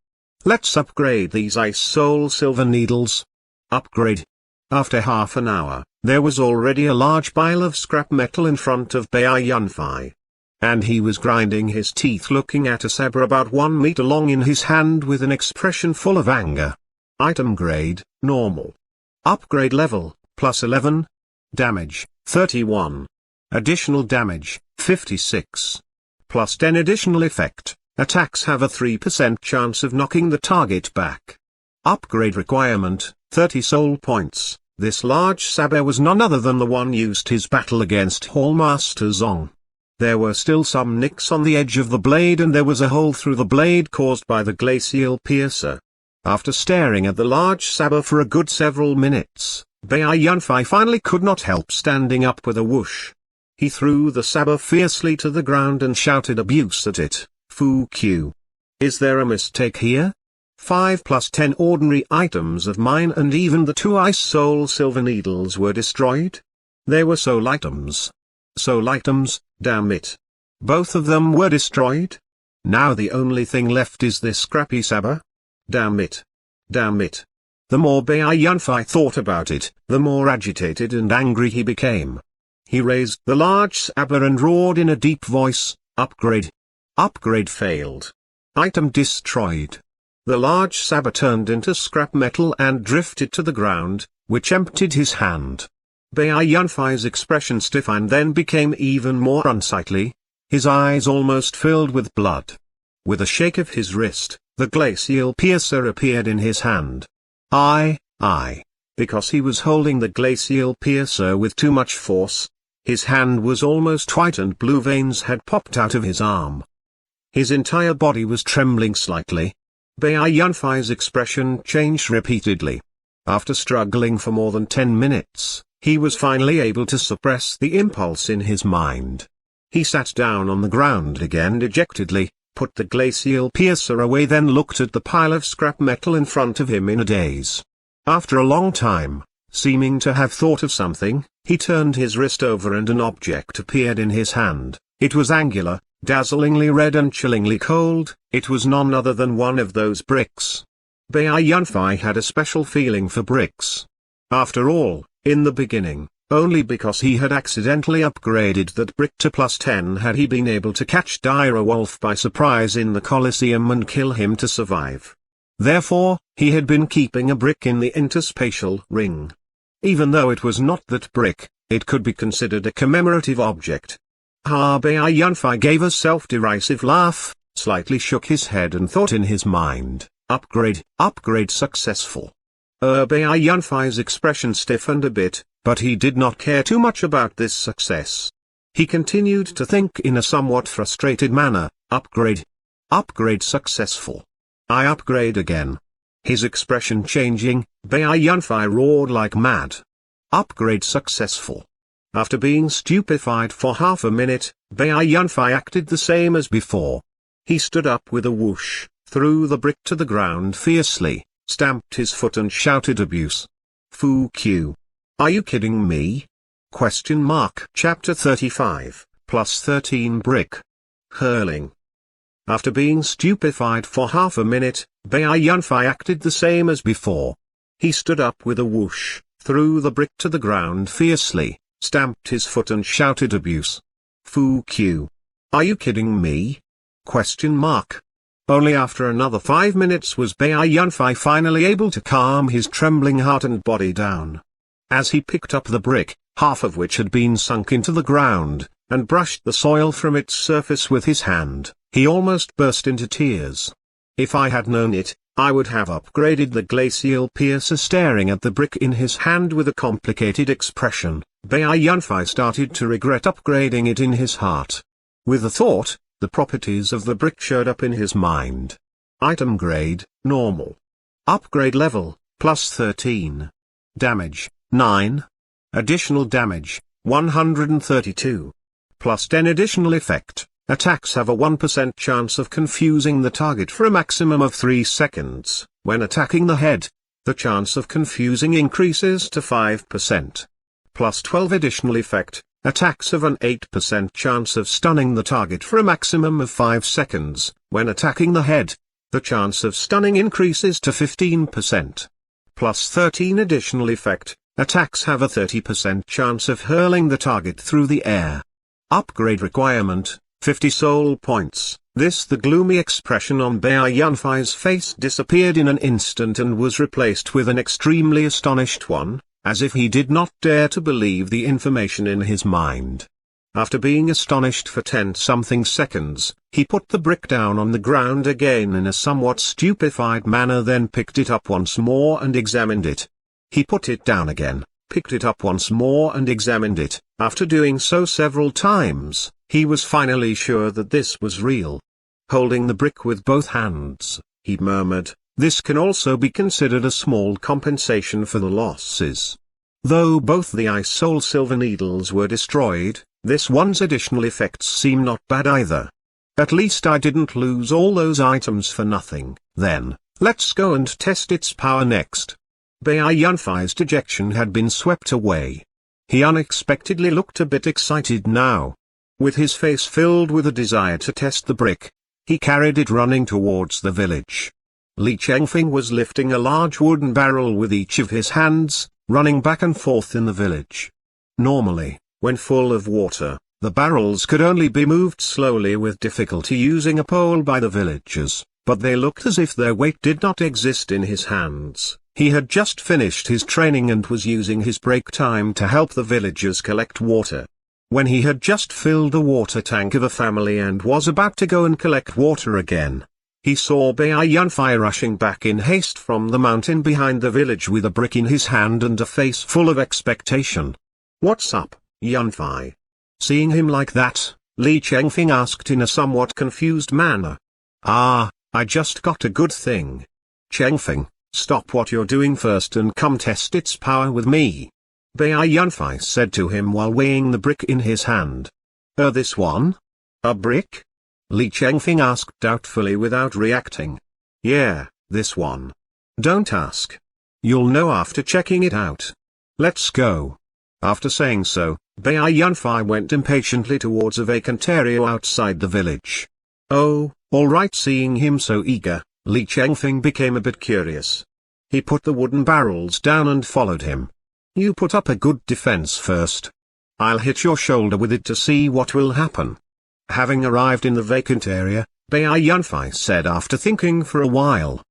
Let's upgrade these ice soul silver needles. Upgrade. After half an hour, there was already a large pile of scrap metal in front of Bai Yunfei. And he was grinding his teeth looking at a saber about 1 meter long in his hand with an expression full of anger. Item grade, normal. Upgrade level, +11. Damage, 31. Additional damage, 56. +10 additional effect, attacks have a 3% chance of knocking the target back. Upgrade requirement, 30 soul points. This large saber was none other than the one used his battle against Hallmaster Zong. There were still some nicks on the edge of the blade and there was a hole through the blade caused by the glacial piercer. After staring at the large saber for a good several minutes, Bai Yunfei finally could not help standing up with a whoosh. He threw the saber fiercely to the ground and shouted abuse at it. Fu Q. Is there a mistake here? 5 + 10 ordinary items of mine and even the 2 ice soul silver needles were destroyed? They were soul items. Soul items, damn it. Both of them were destroyed? Now the only thing left is this scrappy saber? Damn it. Damn it. The more Bai Yunfei thought about it, the more agitated and angry he became. He raised the large saber and roared in a deep voice, upgrade. Upgrade failed. Item destroyed. The large saber turned into scrap metal and drifted to the ground, which emptied his hand. Bai Yunfei's expression stiffened then became even more unsightly. His eyes almost filled with blood. With a shake of his wrist, the glacial piercer appeared in his hand. Because he was holding the glacial piercer with too much force, his hand was almost white and blue veins had popped out of his arm. His entire body was trembling slightly. Bai Yunfei's expression changed repeatedly. After struggling for more than 10 minutes, he was finally able to suppress the impulse in his mind. He sat down on the ground again dejectedly, put the glacial piercer away, then looked at the pile of scrap metal in front of him in a daze. After a long time, seeming to have thought of something, he turned his wrist over and an object appeared in his hand. It was angular, dazzlingly red and chillingly cold. It was none other than one of those bricks. Bai Yunfei had a special feeling for bricks. After all, in the beginning, only because he had accidentally upgraded that brick to +10 had he been able to catch Dire Wolf by surprise in the Colosseum and kill him to survive. Therefore, he had been keeping a brick in the interspatial ring. Even though it was not that brick, it could be considered a commemorative object. Bai Yunfei gave a self-derisive laugh, slightly shook his head and thought in his mind, upgrade successful. Bai Yunfei's expression stiffened a bit, but he did not care too much about this success. He continued to think in a somewhat frustrated manner, upgrade successful. I upgrade again. His expression changing, Bai Yunfei roared like mad. Upgrade successful. After being stupefied for half a minute, Bai Yunfei acted the same as before. He stood up with a whoosh, threw the brick to the ground fiercely, stamped his foot and shouted abuse. Fu Q. Are you kidding me? Chapter 35, +13 brick. Hurling. After being stupefied for half a minute, Bai Yunfei acted the same as before. He stood up with a whoosh, threw the brick to the ground fiercely, stamped his foot and shouted abuse. "Fuck you. Are you kidding me?" Question mark. Only after another 5 minutes was Bai Yunfei finally able to calm his trembling heart and body down. As he picked up the brick, half of which had been sunk into the ground, and brushed the soil from its surface with his hand, he almost burst into tears. "If I had known it, I would have upgraded the glacial piercer." Staring at the brick in his hand with a complicated expression, Bai Yunfei started to regret upgrading it in his heart. With the thought, the properties of the brick showed up in his mind. Item grade, normal. Upgrade level, +13. Damage, 9. Additional damage, 132. +10 additional effect. Attacks have a 1% chance of confusing the target for a maximum of 3 seconds. When attacking the head, the chance of confusing increases to 5%. +12 additional effect. Attacks have an 8% chance of stunning the target for a maximum of 5 seconds. When attacking the head, the chance of stunning increases to 15%. +13 additional effect. Attacks have a 30% chance of hurling the target through the air. Upgrade requirement, 50 soul points. The gloomy expression on Bai Yunfei's face disappeared in an instant and was replaced with an extremely astonished one, as if he did not dare to believe the information in his mind. After being astonished for 10-something seconds, he put the brick down on the ground again in a somewhat stupefied manner, then picked it up once more and examined it. He put it down again, picked it up once more and examined it. After doing so several times, he was finally sure that this was real. Holding the brick with both hands, he murmured, "This can also be considered a small compensation for the losses." Though both the Ice Soul Silver Needles were destroyed, this one's additional effects seem not bad either. At least I didn't lose all those items for nothing. Then, let's go and test its power next. Bai Yunfei's dejection had been swept away. He unexpectedly looked a bit excited now. With his face filled with a desire to test the brick, he carried it running towards the village. Li Chengfeng was lifting a large wooden barrel with each of his hands, running back and forth in the village. Normally, when full of water, the barrels could only be moved slowly with difficulty using a pole by the villagers, but they looked as if their weight did not exist in his hands. He had just finished his training and was using his break time to help the villagers collect water. When he had just filled a water tank of a family and was about to go and collect water again, he saw Bai Yunfei rushing back in haste from the mountain behind the village with a brick in his hand and a face full of expectation. "What's up, Yunfei?" Seeing him like that, Li Chengfeng asked in a somewhat confused manner. "Ah, I just got a good thing. Chengfeng, stop what you're doing first and come test its power with me," Bai Yunfei said to him while weighing the brick in his hand. This one? A brick?" Li Chengfeng asked doubtfully without reacting. "Yeah, this one. Don't ask. You'll know after checking it out. Let's go." After saying so, Bai Yunfei went impatiently towards a vacant area outside the village. Oh, all right. Seeing him so eager, Li Chengfeng became a bit curious. He put the wooden barrels down and followed him. "You put up a good defense first. I'll hit your shoulder with it to see what will happen." Having arrived in the vacant area, Bai Yunfei said after thinking for a while.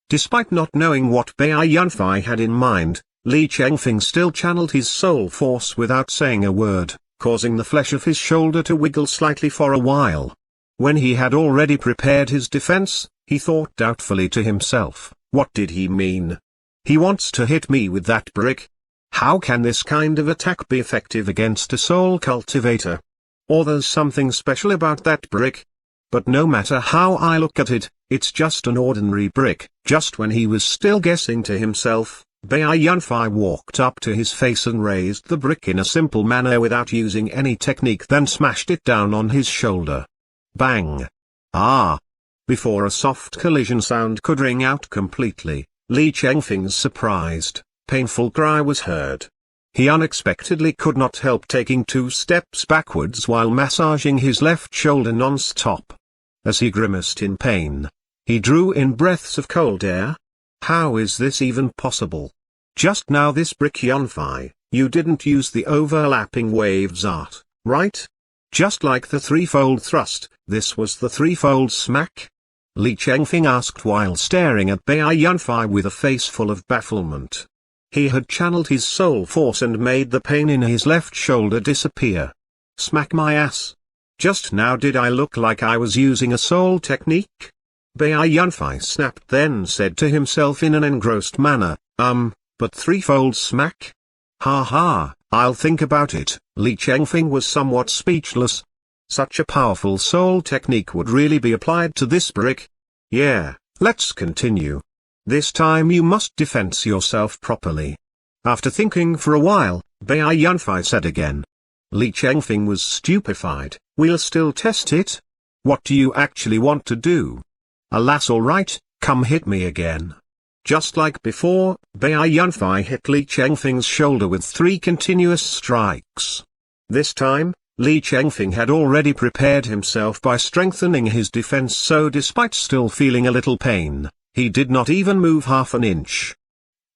Despite not knowing what Bai Yunfei had in mind, Li Chengfeng still channeled his soul force without saying a word, causing the flesh of his shoulder to wiggle slightly for a while. When he had already prepared his defense, he thought doubtfully to himself, what did he mean? He wants to hit me with that brick? How can this kind of attack be effective against a soul cultivator? Or there's something special about that brick? But no matter how I look at it, it's just an ordinary brick. Just when he was still guessing to himself, Bai Yunfei walked up to his face and raised the brick in a simple manner without using any technique, then smashed it down on his shoulder. Bang! Ah! Before a soft collision sound could ring out completely, Li Chengfeng's surprised, painful cry was heard. He unexpectedly could not help taking 2 steps backwards while massaging his left shoulder non-stop. As he grimaced in pain, he drew in breaths of cold air. How is this even possible? Just now this brick Yunfei, You didn't use the overlapping waves art, right? Just like the threefold thrust, this was the threefold smack? Li Chengfeng asked while staring at Bai Yunfei with a face full of bafflement. He had channeled his soul force and made the pain in his left shoulder disappear. Smack my ass. Just now did I look like I was using a soul technique? Bai Yunfei snapped, then said to himself in an engrossed manner, but threefold smack? Ha ha, I'll think about it. Li Chengfeng was somewhat speechless. Such a powerful soul technique would really be applied to this brick? Yeah, let's continue. This time you must defend yourself properly. After thinking for a while, Bai Yunfei said again. Li Chengfeng was stupefied. We'll still test it? What do you actually want to do? Alas, alright, come hit me again. Just like before, Bai Yunfei hit Li Chengfeng's shoulder with 3 continuous strikes. This time, Li Chengfeng had already prepared himself by strengthening his defense, so despite still feeling a little pain, he did not even move half an inch.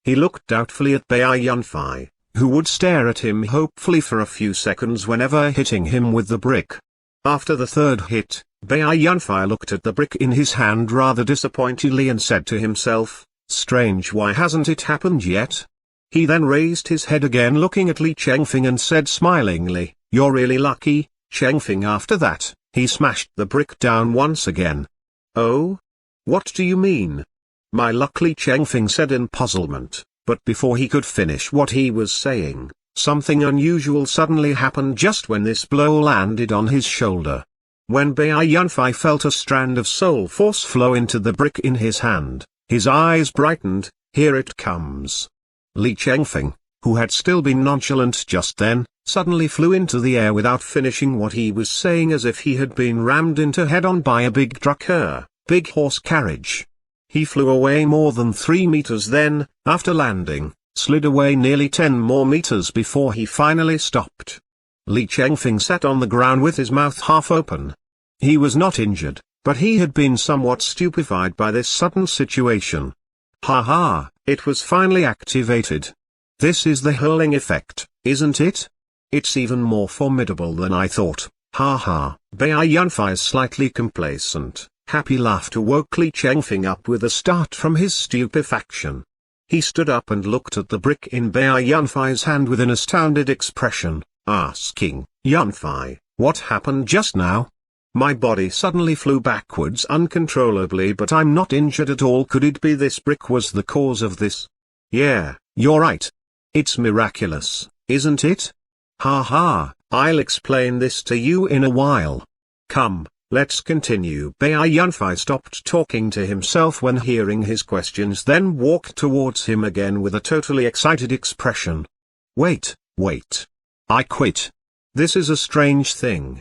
He looked doubtfully at Bai Yunfei, who would stare at him hopefully for a few seconds whenever hitting him with the brick. After the third hit, Bai Yunfei looked at the brick in his hand rather disappointedly and said to himself, strange, why hasn't it happened yet? He then raised his head again looking at Li Chengfeng and said smilingly, you're really lucky, Chengfeng. After that, he smashed the brick down once again. Oh? What do you mean? My luck, Li Chengfeng said in puzzlement, but before he could finish what he was saying, something unusual suddenly happened just when this blow landed on his shoulder. When Bai Yunfei felt a strand of soul force flow into the brick in his hand, his eyes brightened. Here it comes. Li Chengfeng, who had still been nonchalant just then, suddenly flew into the air without finishing what he was saying, as if he had been rammed into head-on by a big truck or big horse carriage. He flew away more than 3 meters, then, after landing, slid away nearly 10 more meters before he finally stopped. Li Chengfeng sat on the ground with his mouth half open. He was not injured, but he had been somewhat stupefied by this sudden situation. Ha ha, it was finally activated. This is the hurling effect, isn't it? It's even more formidable than I thought. Ha ha. Bai Yunfei's slightly complacent, happy laughter woke Li Chengfeng up with a start from his stupefaction. He stood up and looked at the brick in Bai Yunfei's hand with an astounded expression, asking, Yunfei, what happened just now? My body suddenly flew backwards uncontrollably, but I'm not injured at all. Could it be this brick was the cause of this? Yeah, you're right. It's miraculous, isn't it? Ha ha, I'll explain this to you in a while. Come, let's continue. Bai Yunfei stopped talking to himself when hearing his questions, then walked towards him again with a totally excited expression. Wait. I quit. This is a strange thing.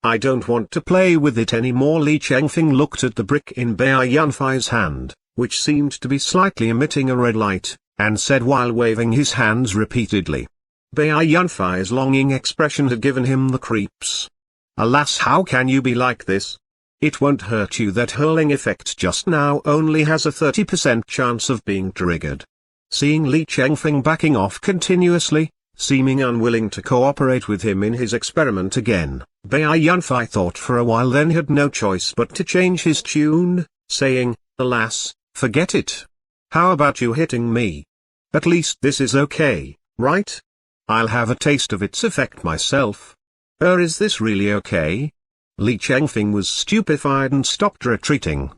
I don't want to play with it anymore. Li Chengfeng looked at the brick in Bai Yunfei's hand, which seemed to be slightly emitting a red light, and said while waving his hands repeatedly. Bai Yunfei's longing expression had given him the creeps. Alas, how can you be like this? It won't hurt you. That hurling effect just now only has a 30% chance of being triggered. Seeing Li Chengfeng backing off continuously, seeming unwilling to cooperate with him in his experiment again, Bai Yunfei thought for a while, then had no choice but to change his tune, saying, alas, forget it. How about you hitting me? At least this is okay, right? I'll have a taste of its effect myself. Is this really okay? Li Chengfeng was stupefied and stopped retreating.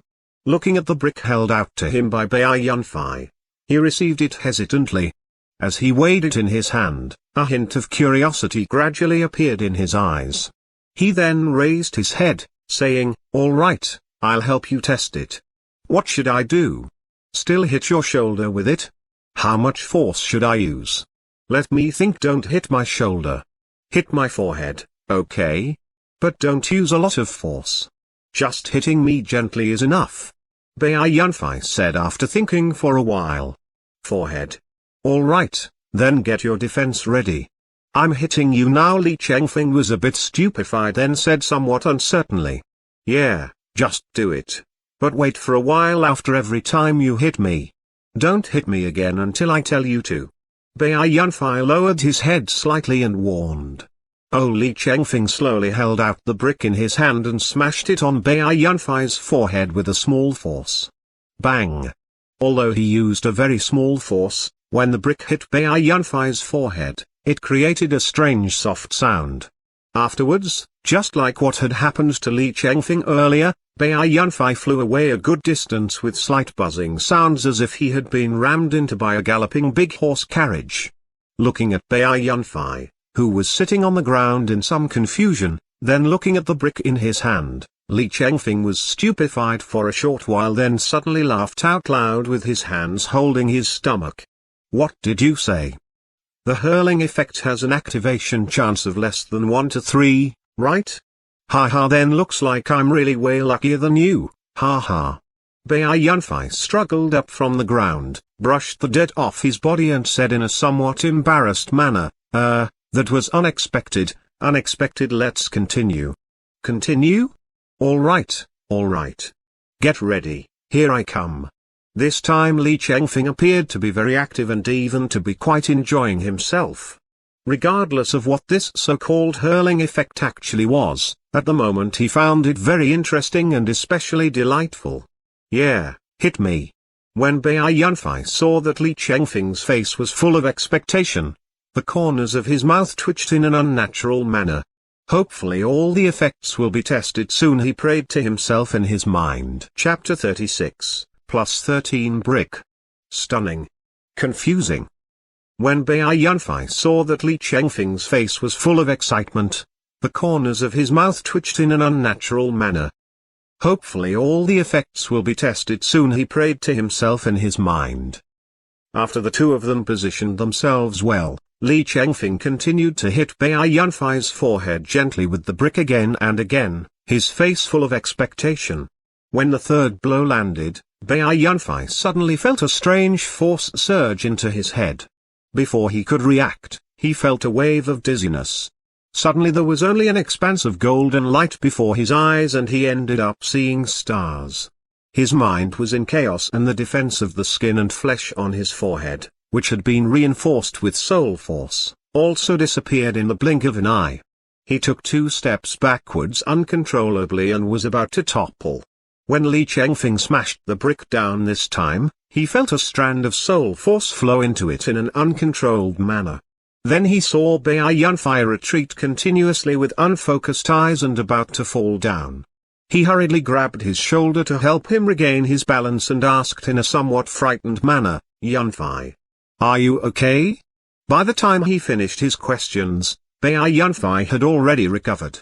Looking at the brick held out to him by Bai Yunfei, he received it hesitantly. As he weighed it in his hand, a hint of curiosity gradually appeared in his eyes. He then raised his head, saying, all right, I'll help you test it. What should I do? Still hit your shoulder with it? How much force should I use? Let me think. Don't hit my shoulder. Hit my forehead, okay? But don't use a lot of force. Just hitting me gently is enough. Bai Yunfei said after thinking for a while. Forehead. All right, then get your defense ready. I'm hitting you now. Li Chengfeng was a bit stupefied, then said somewhat uncertainly. Yeah, just do it. But wait for a while after every time you hit me. Don't hit me again until I tell you to. Bai Yunfei lowered his head slightly and warned. Li Chengfeng slowly held out the brick in his hand and smashed it on Bai Yunfei's forehead with a small force. Bang! Although he used a very small force, when the brick hit Bai Yunfei's forehead, it created a strange soft sound. Afterwards, just like what had happened to Li Chengfeng earlier, Bai Yunfei flew away a good distance with slight buzzing sounds as if he had been rammed into by a galloping big horse carriage. Looking at Bai Yunfei, who was sitting on the ground in some confusion, then looking at the brick in his hand, Li Chengfeng was stupefied for a short while, then suddenly laughed out loud with his hands holding his stomach. "What did you say? The hurling effect has an activation chance of less than 1 to 3, right? Ha, then looks like I'm really way luckier than you, ha. Bai Yunfei struggled up from the ground, brushed the dirt off his body and said in a somewhat embarrassed manner, that was unexpected, let's continue. Continue? All right. Get ready, here I come." This time Li Chengfeng appeared to be very active and even to be quite enjoying himself. Regardless of what this so-called hurling effect actually was, at the moment he found it very interesting and especially delightful. "Yeah, hit me." When Bai Yunfei saw that Li Chengfeng's face was full of expectation, the corners of his mouth twitched in an unnatural manner. Hopefully all the effects will be tested soon, he prayed to himself in his mind. Chapter 36, plus 13 brick. Stunning. Confusing. When Bai Yunfei saw that Li Chengfeng's face was full of excitement, the corners of his mouth twitched in an unnatural manner. Hopefully all the effects will be tested soon, he prayed to himself in his mind. After the two of them positioned themselves well, Li Chengfeng continued to hit Bai Yunfei's forehead gently with the brick again and again, his face full of expectation. When the third blow landed, Bai Yunfei suddenly felt a strange force surge into his head. Before he could react, he felt a wave of dizziness. Suddenly there was only an expanse of golden light before his eyes and he ended up seeing stars. His mind was in chaos and the defense of the skin and flesh on his forehead, which had been reinforced with soul force, also disappeared in the blink of an eye. He took 2 steps backwards uncontrollably and was about to topple. When Li Chengfeng smashed the brick down this time, he felt a strand of soul force flow into it in an uncontrolled manner. Then he saw Bai Yunfei retreat continuously with unfocused eyes and about to fall down. He hurriedly grabbed his shoulder to help him regain his balance and asked in a somewhat frightened manner, "Yunfei, are you okay?" By the time he finished his questions, Bai Yunfei had already recovered.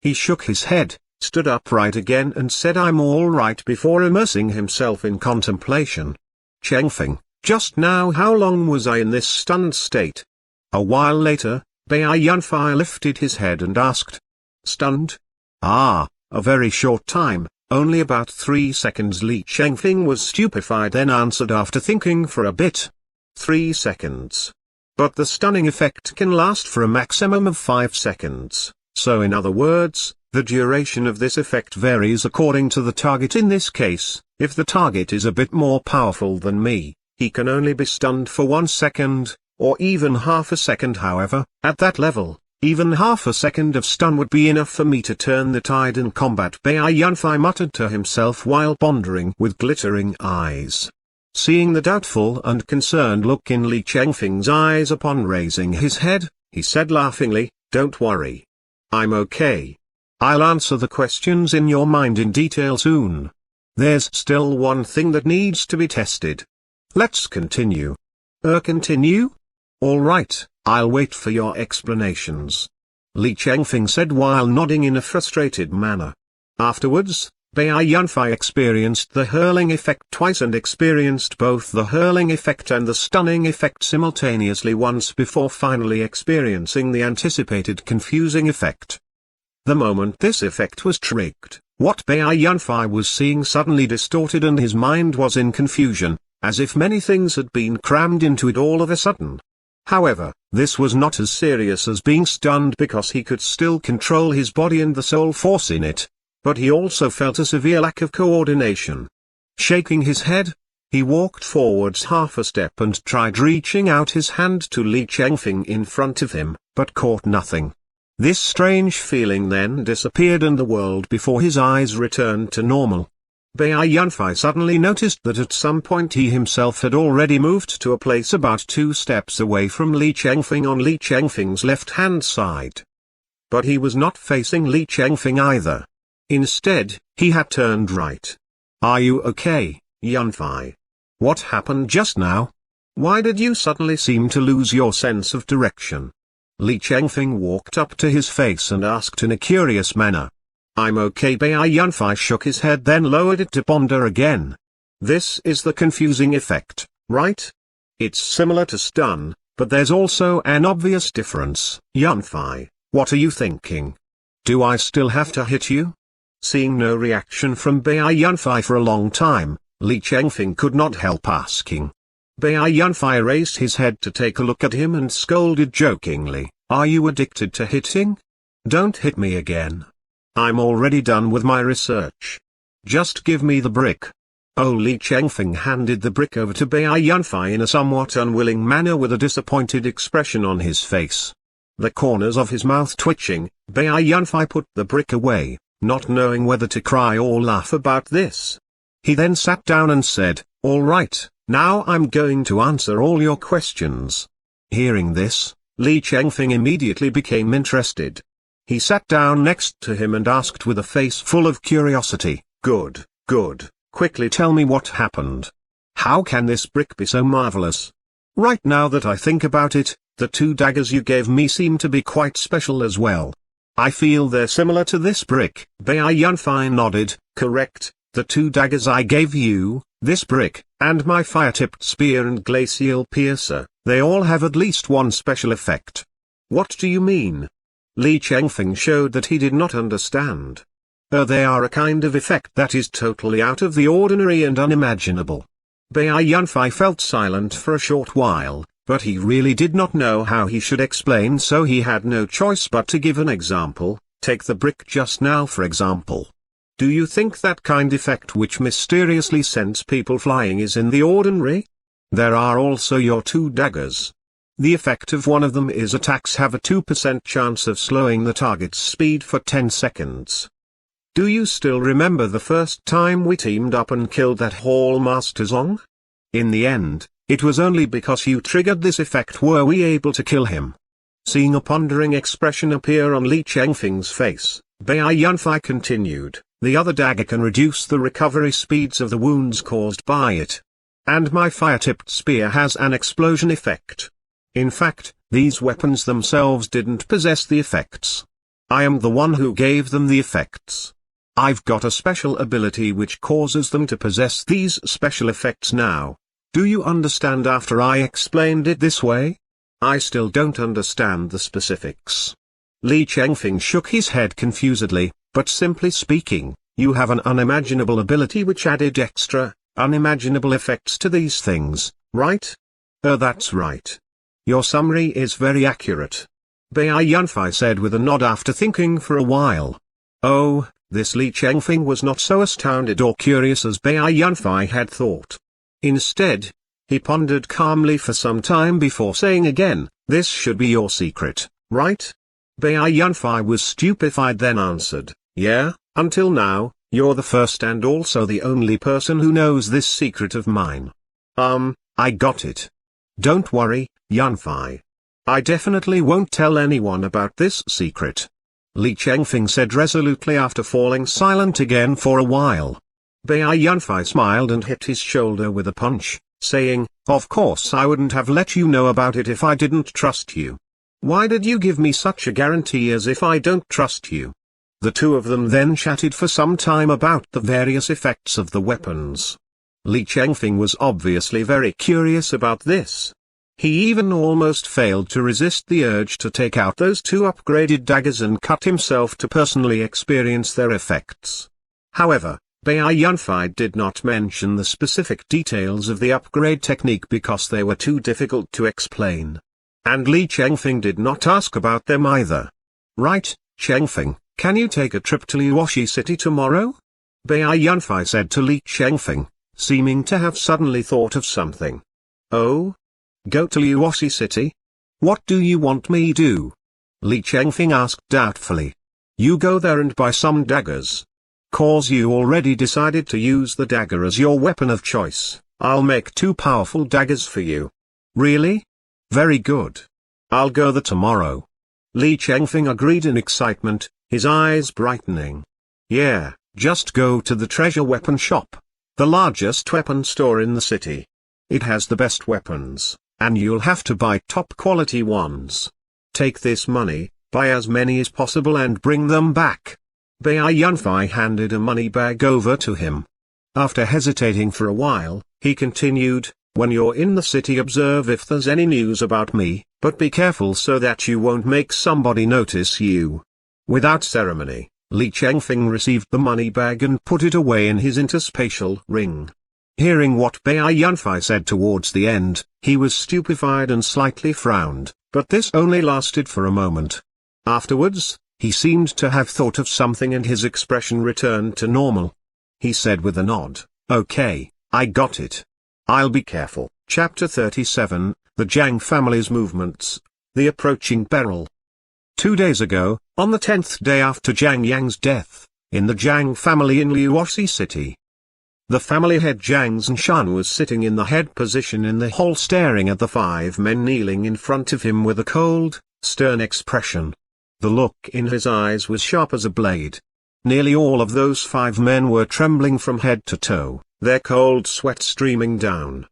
He shook his head, stood upright again and said "I'm all right" before immersing himself in contemplation. "Chengfeng, just now how long was I in this stunned state?" A while later, Bai Yunfei lifted his head and asked. "Stunned? A very short time, only about 3 seconds." Li Chengfeng was stupefied, then answered after thinking for a bit. 3 seconds. But the stunning effect can last for a maximum of 5 seconds, so in other words, the duration of this effect varies according to the target. In this case, if the target is a bit more powerful than me, he can only be stunned for 1 second, or even half a second. However, at that level, even half a second of stun would be enough for me to turn the tide in combat, Bai Yunfei muttered to himself while pondering with glittering eyes. Seeing the doubtful and concerned look in Li Chengfeng's eyes upon raising his head, he said laughingly, "Don't worry. I'm okay. I'll answer the questions in your mind in detail soon. There's still one thing that needs to be tested. Let's continue." Continue? All right, I'll wait for your explanations," Li Chengfeng said while nodding in a frustrated manner. Afterwards, Bai Yunfei experienced the hurling effect twice and experienced both the hurling effect and the stunning effect simultaneously once before finally experiencing the anticipated confusing effect. The moment this effect was triggered, what Bai Yunfei was seeing suddenly distorted and his mind was in confusion, as if many things had been crammed into it all of a sudden. However, this was not as serious as being stunned because he could still control his body and the soul force in it, but he also felt a severe lack of coordination. Shaking his head, He walked forwards half a step and tried reaching out his hand to Li Chengfeng in front of him, but caught nothing. This strange feeling then disappeared and the world before his eyes returned to normal. Bai Yunfei suddenly noticed that at some point he himself had already moved to a place about 2 steps away from Li Chengfeng on Li Chengfeng's left-hand side. But he was not facing Li Chengfeng either. Instead, he had turned right. "Are you okay, Yunfei? What happened just now? Why did you suddenly seem to lose your sense of direction?" Li Chengfeng walked up to his face and asked in a curious manner. "I'm okay." Bai Yunfei shook his head then lowered it to ponder again. "This is the confusing effect, right? It's similar to stun, but there's also an obvious difference." "Yunfei, what are you thinking? Do I still have to hit you?" Seeing no reaction from Bai Yunfei for a long time, Li Chengfeng could not help asking. Bai Yunfei raised his head to take a look at him and scolded jokingly, "Are you addicted to hitting? Don't hit me again. I'm already done with my research. Just give me the brick." Oh, Li Chengfeng handed the brick over to Bai Yunfei in a somewhat unwilling manner with a disappointed expression on his face. The corners of his mouth twitching, Bai Yunfei put the brick away, not knowing whether to cry or laugh about this. He then sat down and said, "All right, now I'm going to answer all your questions." Hearing this, Li Chengfeng immediately became interested. He sat down next to him and asked with a face full of curiosity, "Good, good, quickly tell me what happened. How can this brick be so marvelous? Right now that I think about it, the 2 daggers you gave me seem to be quite special as well. I feel they're similar to this brick." Bai Yunfei nodded, "Correct, the 2 daggers I gave you, this brick, and my fire-tipped spear and glacial piercer, they all have at least one special effect." "What do you mean?" Li Chengfeng showed that he did not understand. They are a kind of effect that is totally out of the ordinary and unimaginable." Bai Yunfei felt silent for a short while, but he really did not know how he should explain, so he had no choice but to give an example. "Take the brick just now for example. Do you think that kind effect which mysteriously sends people flying is in the ordinary? There are also your 2 daggers. The effect of one of them is attacks have a 2% chance of slowing the target's speed for 10 seconds. Do you still remember the first time we teamed up and killed that Hall Master Zong? In the end, it was only because you triggered this effect were we able to kill him." Seeing a pondering expression appear on Li Chengfeng's face, Bai Yunfei continued, "The other dagger can reduce the recovery speeds of the wounds caused by it. And my fire-tipped spear has an explosion effect. In fact, these weapons themselves didn't possess the effects. I am the one who gave them the effects. I've got a special ability which causes them to possess these special effects now. Do you understand after I explained it this way? I still don't understand the specifics." Li Chengfeng shook his head confusedly, "But simply speaking, you have an unimaginable ability which added extra, unimaginable effects to these things, right?" That's right. Your summary is very accurate," Bai Yunfei said with a nod after thinking for a while. Oh, this Li Chengfeng was not so astounded or curious as Bai Yunfei had thought. Instead, he pondered calmly for some time before saying again, "This should be your secret, right?" Bai Yunfei was stupefied then answered, "Yeah, until now, you're the first and also the only person who knows this secret of mine." I got it. Don't worry, Yunfei. I definitely won't tell anyone about this secret," Li Chengfeng said resolutely after falling silent again for a while. Bai Yunfei smiled and hit his shoulder with a punch, saying, "Of course I wouldn't have let you know about it if I didn't trust you. Why did you give me such a guarantee as if I don't trust you?" The 2 of them then chatted for some time about the various effects of the weapons. Li Chengfeng was obviously very curious about this. He even almost failed to resist the urge to take out those 2 upgraded daggers and cut himself to personally experience their effects. However, Bai Yunfei did not mention the specific details of the upgrade technique because they were too difficult to explain. And Li Chengfeng did not ask about them either. "Right, Chengfeng, can you take a trip to Liuoshi City tomorrow?" Bai Yunfei said to Li Chengfeng, seeming to have suddenly thought of something. "Oh? Go to Luosi City? What do you want me do?" Li Chengfeng asked doubtfully. "You go there and buy some daggers. Cause you already decided to use the dagger as your weapon of choice. I'll make 2 powerful daggers for you." "Really? Very good. I'll go there tomorrow." Li Chengfeng agreed in excitement, his eyes brightening. "Yeah, just go to the treasure weapon shop. The largest weapon store in the city. It has the best weapons, and you'll have to buy top quality ones. Take this money, buy as many as possible and bring them back." Bai Yunfei handed a money bag over to him. After hesitating for a while, he continued, "When you're in the city, observe if there's any news about me, but be careful so that you won't make somebody notice you." Without ceremony, Li Chengfeng received the money bag and put it away in his interspatial ring. Hearing what Bai Yunfei said towards the end, he was stupefied and slightly frowned, but this only lasted for a moment. Afterwards, he seemed to have thought of something and his expression returned to normal. He said with a nod, "Okay, I got it. I'll be careful." Chapter 37, The Jiang Family's Movements, The Approaching Peril. 2 days ago, on the 10th day after Jiang Yang's death, in the Jiang family in Luosi City. The family head Jiang Zenshan was sitting in the head position in the hall staring at the 5 men kneeling in front of him with a cold, stern expression. The look in his eyes was sharp as a blade. Nearly all of those 5 men were trembling from head to toe, their cold sweat streaming down.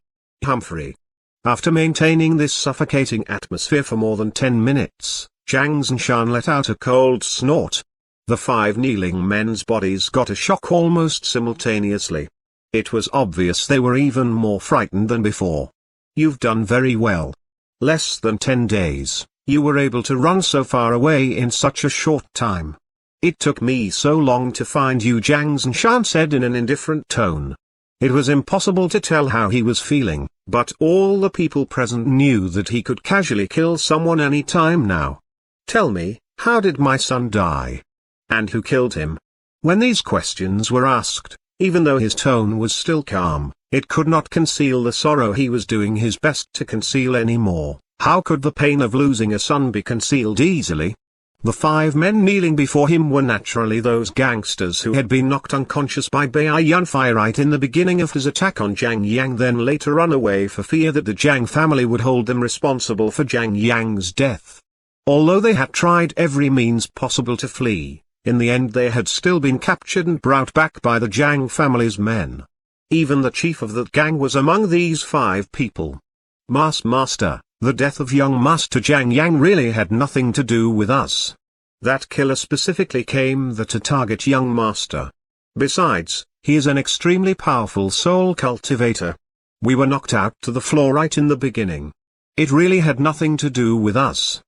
Humphrey. After maintaining this suffocating atmosphere for more than 10 minutes, Jiang Zenshan let out a cold snort. The 5 kneeling men's bodies got a shock almost simultaneously. It was obvious they were even more frightened than before. "You've done very well. Less than 10 days, you were able to run so far away in such a short time. It took me so long to find you," Jiang Zenshan said in an indifferent tone. It was impossible to tell how he was feeling, but all the people present knew that he could casually kill someone any time now. "Tell me, how did my son die? And who killed him?" When these questions were asked, even though his tone was still calm, it could not conceal the sorrow he was doing his best to conceal anymore. How could the pain of losing a son be concealed easily? The 5 men kneeling before him were naturally those gangsters who had been knocked unconscious by Bai Yunfei right in the beginning of his attack on Jiang Yang, then later run away for fear that the Jiang family would hold them responsible for Jiang Yang's death. Although they had tried every means possible to flee, in the end they had still been captured and brought back by the Jiang family's men. Even the chief of that gang was among these 5 people. Master, the death of young Master Jiang Yang really had nothing to do with us. That killer specifically came there to target young Master. Besides, he is an extremely powerful soul cultivator. We were knocked out to the floor right in the beginning. It really had nothing to do with us.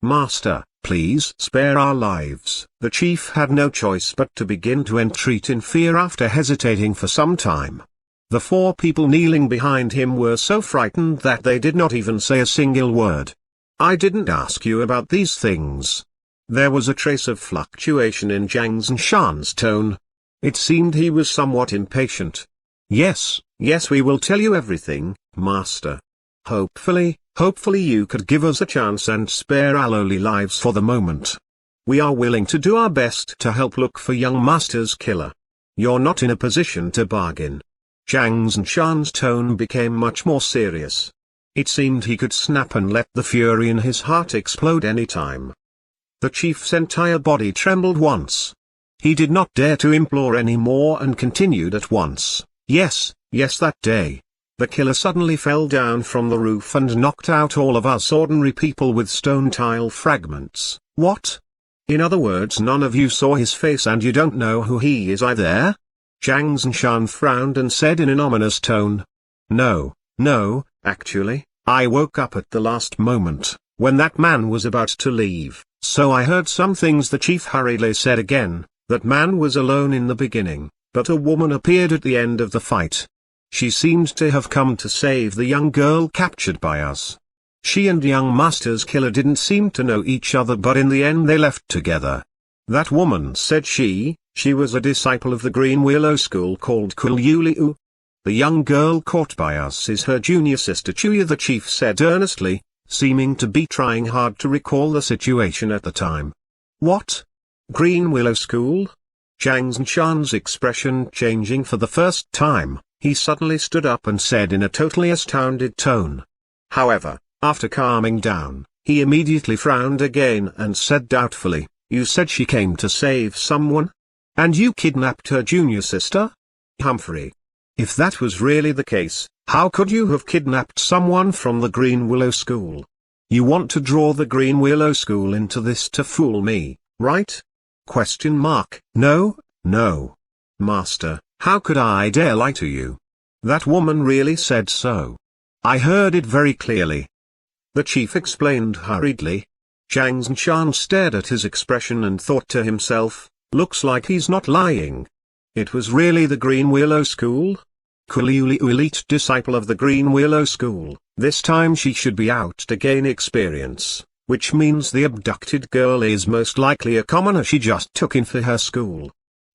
Master, please spare our lives. The chief had no choice but to begin to entreat in fear after hesitating for some time. The 4 people kneeling behind him were so frightened that they did not even say a single word. "I didn't ask you about these things." There was a trace of fluctuation in Jiang Zenshan's tone. It seemed he was somewhat impatient. Yes, we will tell you everything, Master. Hopefully you could give us a chance and spare our lowly lives for the moment. We are willing to do our best to help look for young Master's killer. You're not in a position to bargain." Jiang Zenshan's tone became much more serious. It seemed he could snap and let the fury in his heart explode any time. The chief's entire body trembled once. He did not dare to implore any more and continued at once. Yes, that day. The killer suddenly fell down from the roof and knocked out all of us ordinary people with stone tile fragments. What? In other words, none of you saw his face and you don't know who he is either? Jiang Zenshan frowned and said in an ominous tone. No, actually, I woke up at the last moment, when that man was about to leave, so I heard some things. The chief hurriedly said again. That man was alone in the beginning, but a woman appeared at the end of the fight. She seemed to have come to save the young girl captured by us. She and young Master's killer didn't seem to know each other, but in the end they left together. That woman said she was a disciple of the Green Willow school called Kuliu. The young girl caught by us is her junior sister Chuya, the chief said earnestly, seeming to be trying hard to recall the situation at the time. What? Green Willow School? Zhang Zhanshan's expression changing for the first time, he suddenly stood up and said in a totally astounded tone. However, after calming down, he immediately frowned again and said doubtfully, "You said she came to save someone? And you kidnapped her junior sister? Humphrey. If that was really the case, how could you have kidnapped someone from the Green Willow School? You want to draw the Green Willow School into this to fool me, right? Question mark. No, no. Master, how could I dare lie to you? That woman really said so. I heard it very clearly." The chief explained hurriedly. Zhang Zhanshan stared at his expression and thought to himself, looks like he's not lying. It was really the Green Willow School? Kuliuli, elite disciple of the Green Willow School, this time she should be out to gain experience, which means the abducted girl is most likely a commoner she just took in for her school.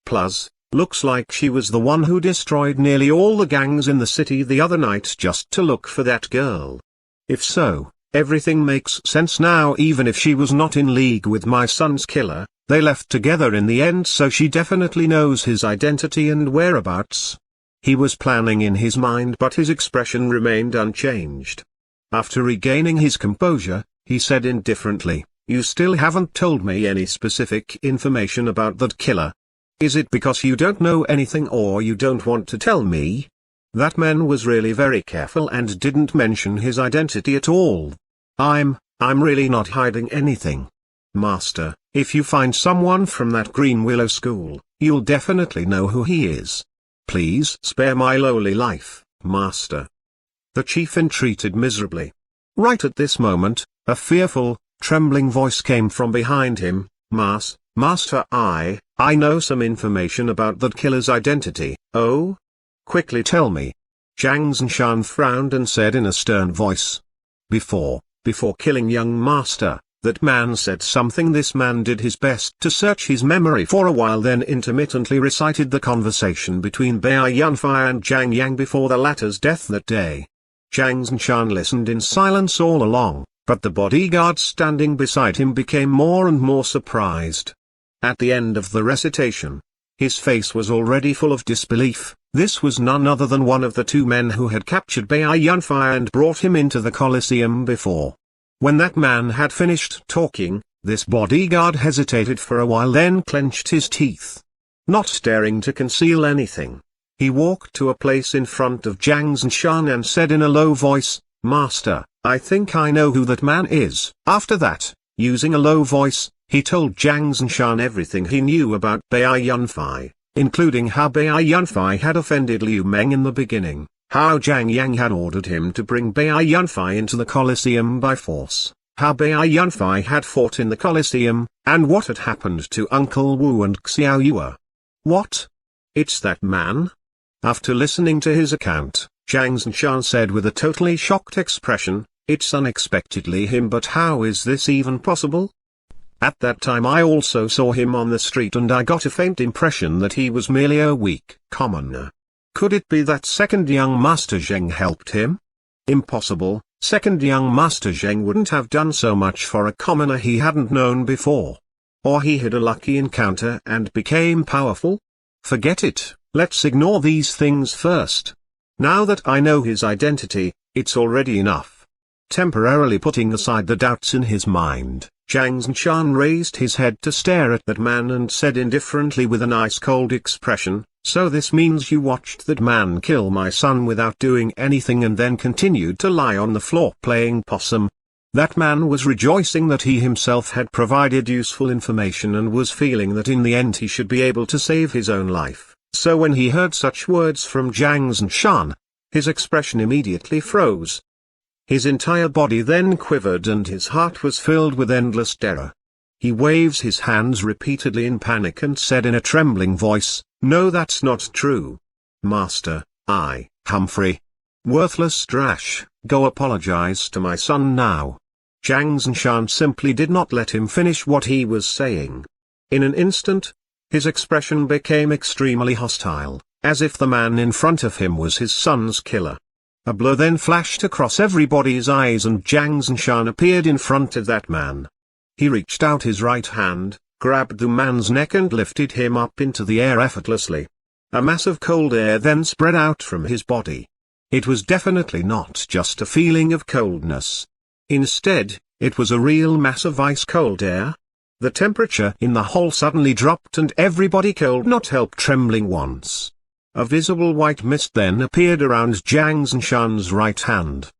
Plus, looks like she was the one who destroyed nearly all the gangs in the city the other night just to look for that girl. If so, everything makes sense now. Even if she was not in league with my son's killer, they left together in the end, so she definitely knows his identity and whereabouts. He was planning in his mind, but his expression remained unchanged. After regaining his composure, he said indifferently, "You still haven't told me any specific information about that killer. Is it because you don't know anything or you don't want to tell me?" That man was really very careful and didn't mention his identity at all. I'm really not hiding anything. Master, if you find someone from that Green Willow School, you'll definitely know who he is. Please spare my lowly life, Master. The chief entreated miserably. Right at this moment, a fearful, trembling voice came from behind him. Master, I know some information about that killer's identity." "Oh? Quickly tell me." Zhang Zhanshan frowned and said in a stern voice. Before killing young Master, that man said something. This man did his best to search his memory for a while, then intermittently recited the conversation between Bai Yunfei and Zhang Yang before the latter's death that day. Zhang Zhanshan listened in silence all along, but the bodyguard standing beside him became more and more surprised. At the end of the recitation, his face was already full of disbelief. This was none other than one of the two men who had captured Bai Yunfei and brought him into the Colosseum before. When that man had finished talking, this bodyguard hesitated for a while, then clenched his teeth. Not daring to conceal anything, he walked to a place in front of Zhang Zhanshan and said in a low voice, "Master, I think I know who that man is." After that, using a low voice, he told Zhang Zhanshan everything he knew about Bai Yunfei, including how Bai Yunfei had offended Liu Meng in the beginning, how Zhang Yang had ordered him to bring Bai Yunfei into the Colosseum by force, how Bai Yunfei had fought in the Colosseum, and what had happened to Uncle Wu and Xiao Yue. "What? It's that man?" After listening to his account, Zhang Zhanshan said with a totally shocked expression, "It's unexpectedly him, but how is this even possible? At that time I also saw him on the street and I got a faint impression that he was merely a weak commoner. Could it be that second young Master Zheng helped him? Impossible, second young Master Zheng wouldn't have done so much for a commoner he hadn't known before. Or he had a lucky encounter and became powerful? Forget it, let's ignore these things first. Now that I know his identity, it's already enough." Temporarily putting aside the doubts in his mind, Zhang Zhanshan raised his head to stare at that man and said indifferently with an ice-cold expression, "So this means you watched that man kill my son without doing anything and then continued to lie on the floor playing possum?" That man was rejoicing that he himself had provided useful information and was feeling that in the end he should be able to save his own life. So when he heard such words from Zhang Zhanshan, his expression immediately froze. His entire body then quivered and his heart was filled with endless terror. He waved his hands repeatedly in panic and said in a trembling voice, "No, that's not true. Master, Humphrey. Worthless trash, go apologize to my son now." Zhang Zhanshan simply did not let him finish what he was saying. In an instant, his expression became extremely hostile, as if the man in front of him was his son's killer. A blur then flashed across everybody's eyes and Jiang Zinshan appeared in front of that man. He reached out his right hand, grabbed the man's neck and lifted him up into the air effortlessly. A mass of cold air then spread out from his body. It was definitely not just a feeling of coldness. Instead, it was a real mass of ice-cold air. The temperature in the hall suddenly dropped and everybody could not help trembling once. A visible white mist then appeared around Jiang Zinshan's right hand.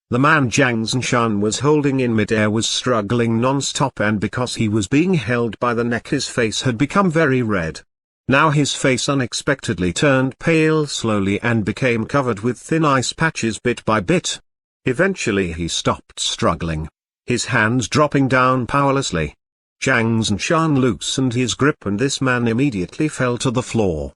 The man Jiang Zinshan was holding in midair was struggling non-stop, and because he was being held by the neck his face had become very red. Now his face unexpectedly turned pale slowly and became covered with thin ice patches bit by bit. Eventually he stopped struggling, his hands dropping down powerlessly. Jiang Zinshan loosened his grip and this man immediately fell to the floor.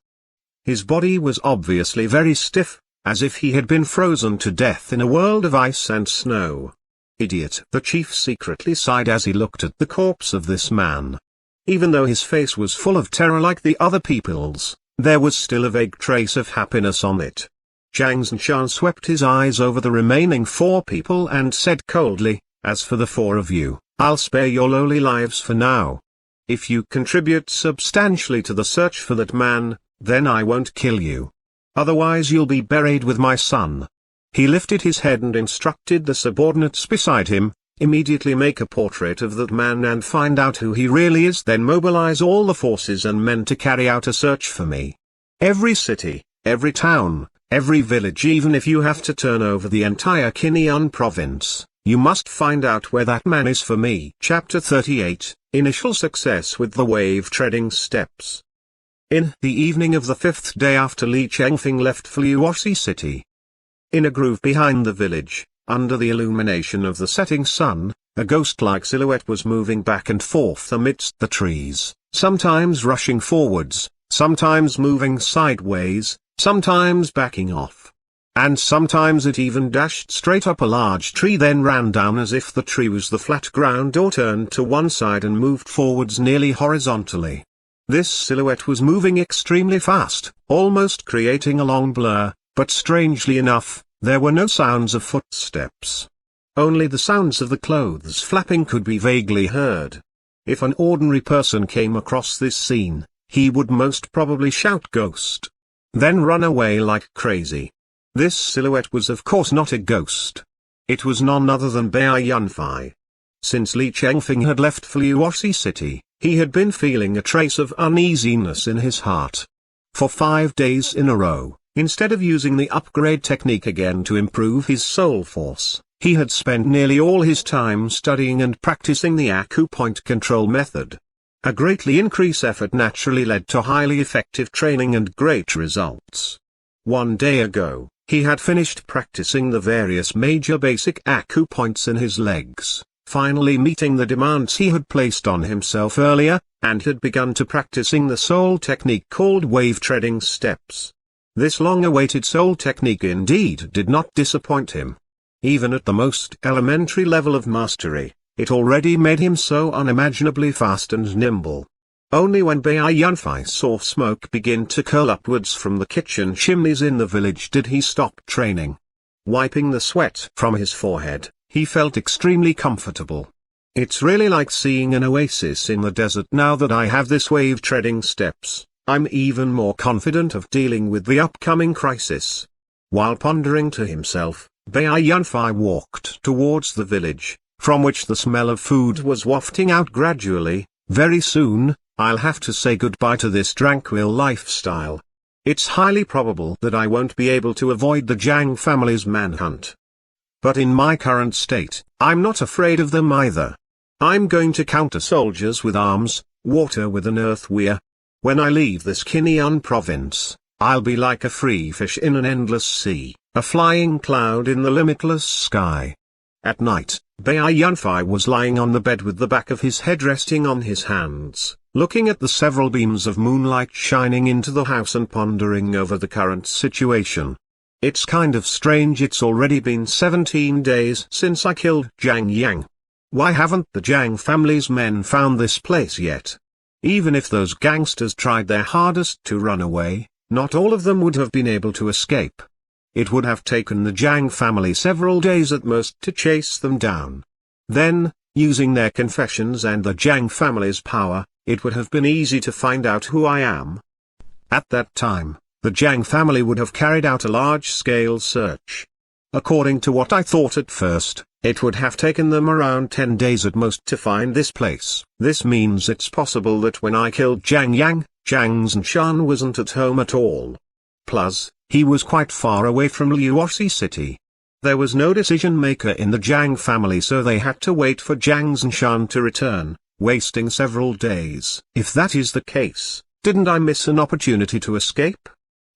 His body was obviously very stiff, as if he had been frozen to death in a world of ice and snow. Idiot! The chief secretly sighed as he looked at the corpse of this man. Even though his face was full of terror like the other people's, there was still a vague trace of happiness on it. Jiang Zinshan swept his eyes over the remaining 4 people and said coldly, "As for the 4 of you, I'll spare your lowly lives for now. If you contribute substantially to the search for that man, then I won't kill you. Otherwise you'll be buried with my son." He lifted his head and instructed the subordinates beside him, "Immediately make a portrait of that man and find out who he really is, then mobilize all the forces and men to carry out a search for me. Every city, every town, every village, even if you have to turn over the entire Kinyan province, you must find out where that man is for me." Chapter 38, Initial Success with the Wave-Treading Steps. In the evening of the 5th day after Li Chengfeng left Fluoxi City. In a groove behind the village, under the illumination of the setting sun, a ghost-like silhouette was moving back and forth amidst the trees, sometimes rushing forwards, sometimes moving sideways, sometimes backing off. And sometimes it even dashed straight up a large tree, then ran down as if the tree was the flat ground, or turned to one side and moved forwards nearly horizontally. This silhouette was moving extremely fast, almost creating a long blur, but strangely enough, there were no sounds of footsteps. Only the sounds of the clothes flapping could be vaguely heard. If an ordinary person came across this scene, he would most probably shout "Ghost!" then run away like crazy. This silhouette was of course not a ghost. It was none other than Bai Yunfei. Since Li Chengfeng had left Fluoxi City, he had been feeling a trace of uneasiness in his heart. For 5 days in a row, instead of using the upgrade technique again to improve his soul force, he had spent nearly all his time studying and practicing the acupoint control method. A greatly increased effort naturally led to highly effective training and great results. 1 day ago, he had finished practicing the various major basic acupoints in his legs, finally meeting the demands he had placed on himself earlier, and had begun to practicing the soul technique called wave-treading steps. This long-awaited soul technique indeed did not disappoint him. Even at the most elementary level of mastery, it already made him so unimaginably fast and nimble. Only when Bai Yunfei saw smoke begin to curl upwards from the kitchen chimneys in the village did he stop training. Wiping the sweat from his forehead, he felt extremely comfortable. "It's really like seeing an oasis in the desert. Now that I have this wave-treading steps, I'm even more confident of dealing with the upcoming crisis." While pondering to himself, Bai Yunfei walked towards the village, from which the smell of food was wafting out gradually. "Very soon, I'll have to say goodbye to this tranquil lifestyle. It's highly probable that I won't be able to avoid the Jiang family's manhunt. But in my current state, I'm not afraid of them either. I'm going to counter soldiers with arms, water with an earth weir. When I leave this Kinyan province, I'll be like a free fish in an endless sea, a flying cloud in the limitless sky." At night, Bai Yunfei was lying on the bed with the back of his head resting on his hands, looking at the several beams of moonlight shining into the house and pondering over the current situation. "It's kind of strange, it's already been 17 days since I killed Jiang Yang. Why haven't the Jiang family's men found this place yet? Even if those gangsters tried their hardest to run away, not all of them would have been able to escape. It would have taken the Jiang family several days at most to chase them down. Then, using their confessions and the Jiang family's power, it would have been easy to find out who I am. At that time, the Jiang family would have carried out a large-scale search. According to what I thought at first, it would have taken them around 10 days at most to find this place. This means it's possible that when I killed Jiang Yang, Jiang Zhanshan wasn't at home at all. Plus, he was quite far away from Liuoxi City. There was no decision-maker in the Jiang family, so they had to wait for Jiang Zhanshan to return, wasting several days. If that is the case, didn't I miss an opportunity to escape?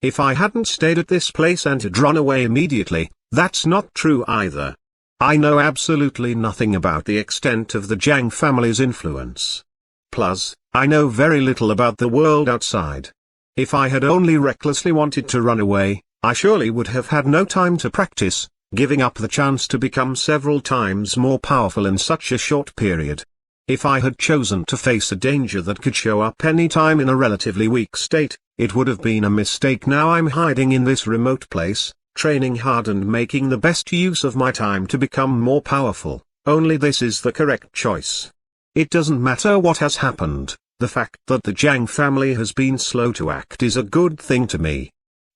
If I hadn't stayed at this place and had run away immediately, that's not true either. I know absolutely nothing about the extent of the Jiang family's influence. Plus, I know very little about the world outside. If I had only recklessly wanted to run away, I surely would have had no time to practice, giving up the chance to become several times more powerful in such a short period. If I had chosen to face a danger that could show up any time in a relatively weak state, it would have been a mistake. Now I'm hiding in this remote place, training hard and making the best use of my time to become more powerful. Only this is the correct choice. It doesn't matter what has happened, the fact that the Jiang family has been slow to act is a good thing to me.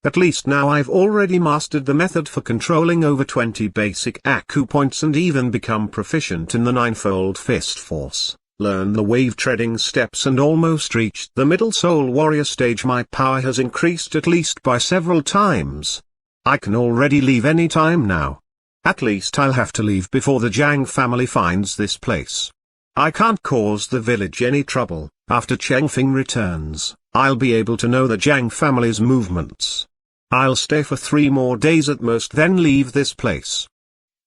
At least now I've already mastered the method for controlling over 20 basic Aku points and even become proficient in the ninefold fist force, learn the wave treading steps and almost reached the middle soul warrior stage. My power has increased at least by several times. I can already leave any time now. At least I'll have to leave before the Jiang family finds this place. I can't cause the village any trouble. After Chengfeng returns, I'll be able to know the Jiang family's movements. I'll stay for 3 more days at most, then leave this place.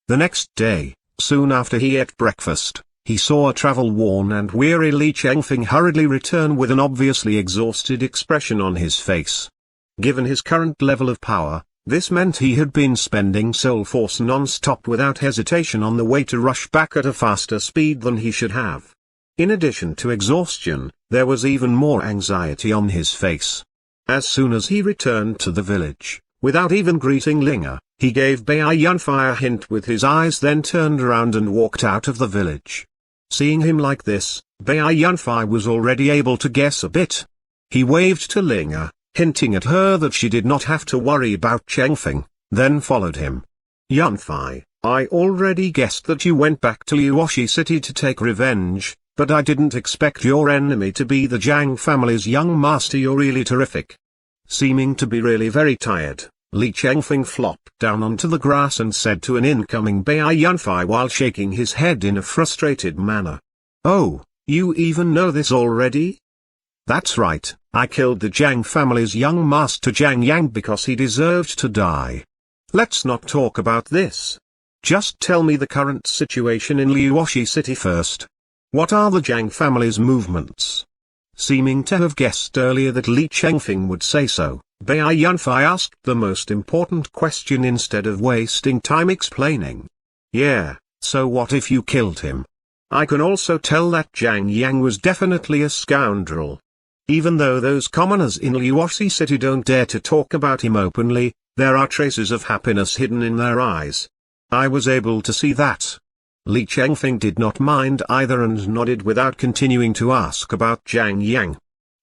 The next day, soon after he ate breakfast, he saw a travel-worn and weary Li Chengfeng hurriedly return with an obviously exhausted expression on his face. Given his current level of power, this meant he had been spending soul force non-stop without hesitation on the way to rush back at a faster speed than he should have. In addition to exhaustion, there was even more anxiety on his face. As soon as he returned to the village, without even greeting Linga, he gave Bai Yunfei a hint with his eyes, then turned around and walked out of the village. Seeing him like this, Bai Yunfei was already able to guess a bit. He waved to Linga, hinting at her that she did not have to worry about Chengfeng, then followed him. Yunfei, I already guessed that you went back to Liuoxi City to take revenge, but I didn't expect your enemy to be the Jiang family's young master. You're really terrific. Seeming to be really very tired, Li Chengfeng flopped down onto the grass and said to an incoming Bai Yunfei while shaking his head in a frustrated manner. Oh, you even know this already? That's right, I killed the Jiang family's young master Jiang Yang because he deserved to die. Let's not talk about this. Just tell me the current situation in Liuoxi City first. What are the Jiang family's movements? Seeming to have guessed earlier that Li Chengfeng would say so, Bai Yunfei asked the most important question instead of wasting time explaining. Yeah, so what if you killed him? I can also tell that Jiang Yang was definitely a scoundrel. Even though those commoners in Liuoxi City don't dare to talk about him openly, there are traces of happiness hidden in their eyes. I was able to see that. Li Chengfeng did not mind either and nodded without continuing to ask about Jiang Yang.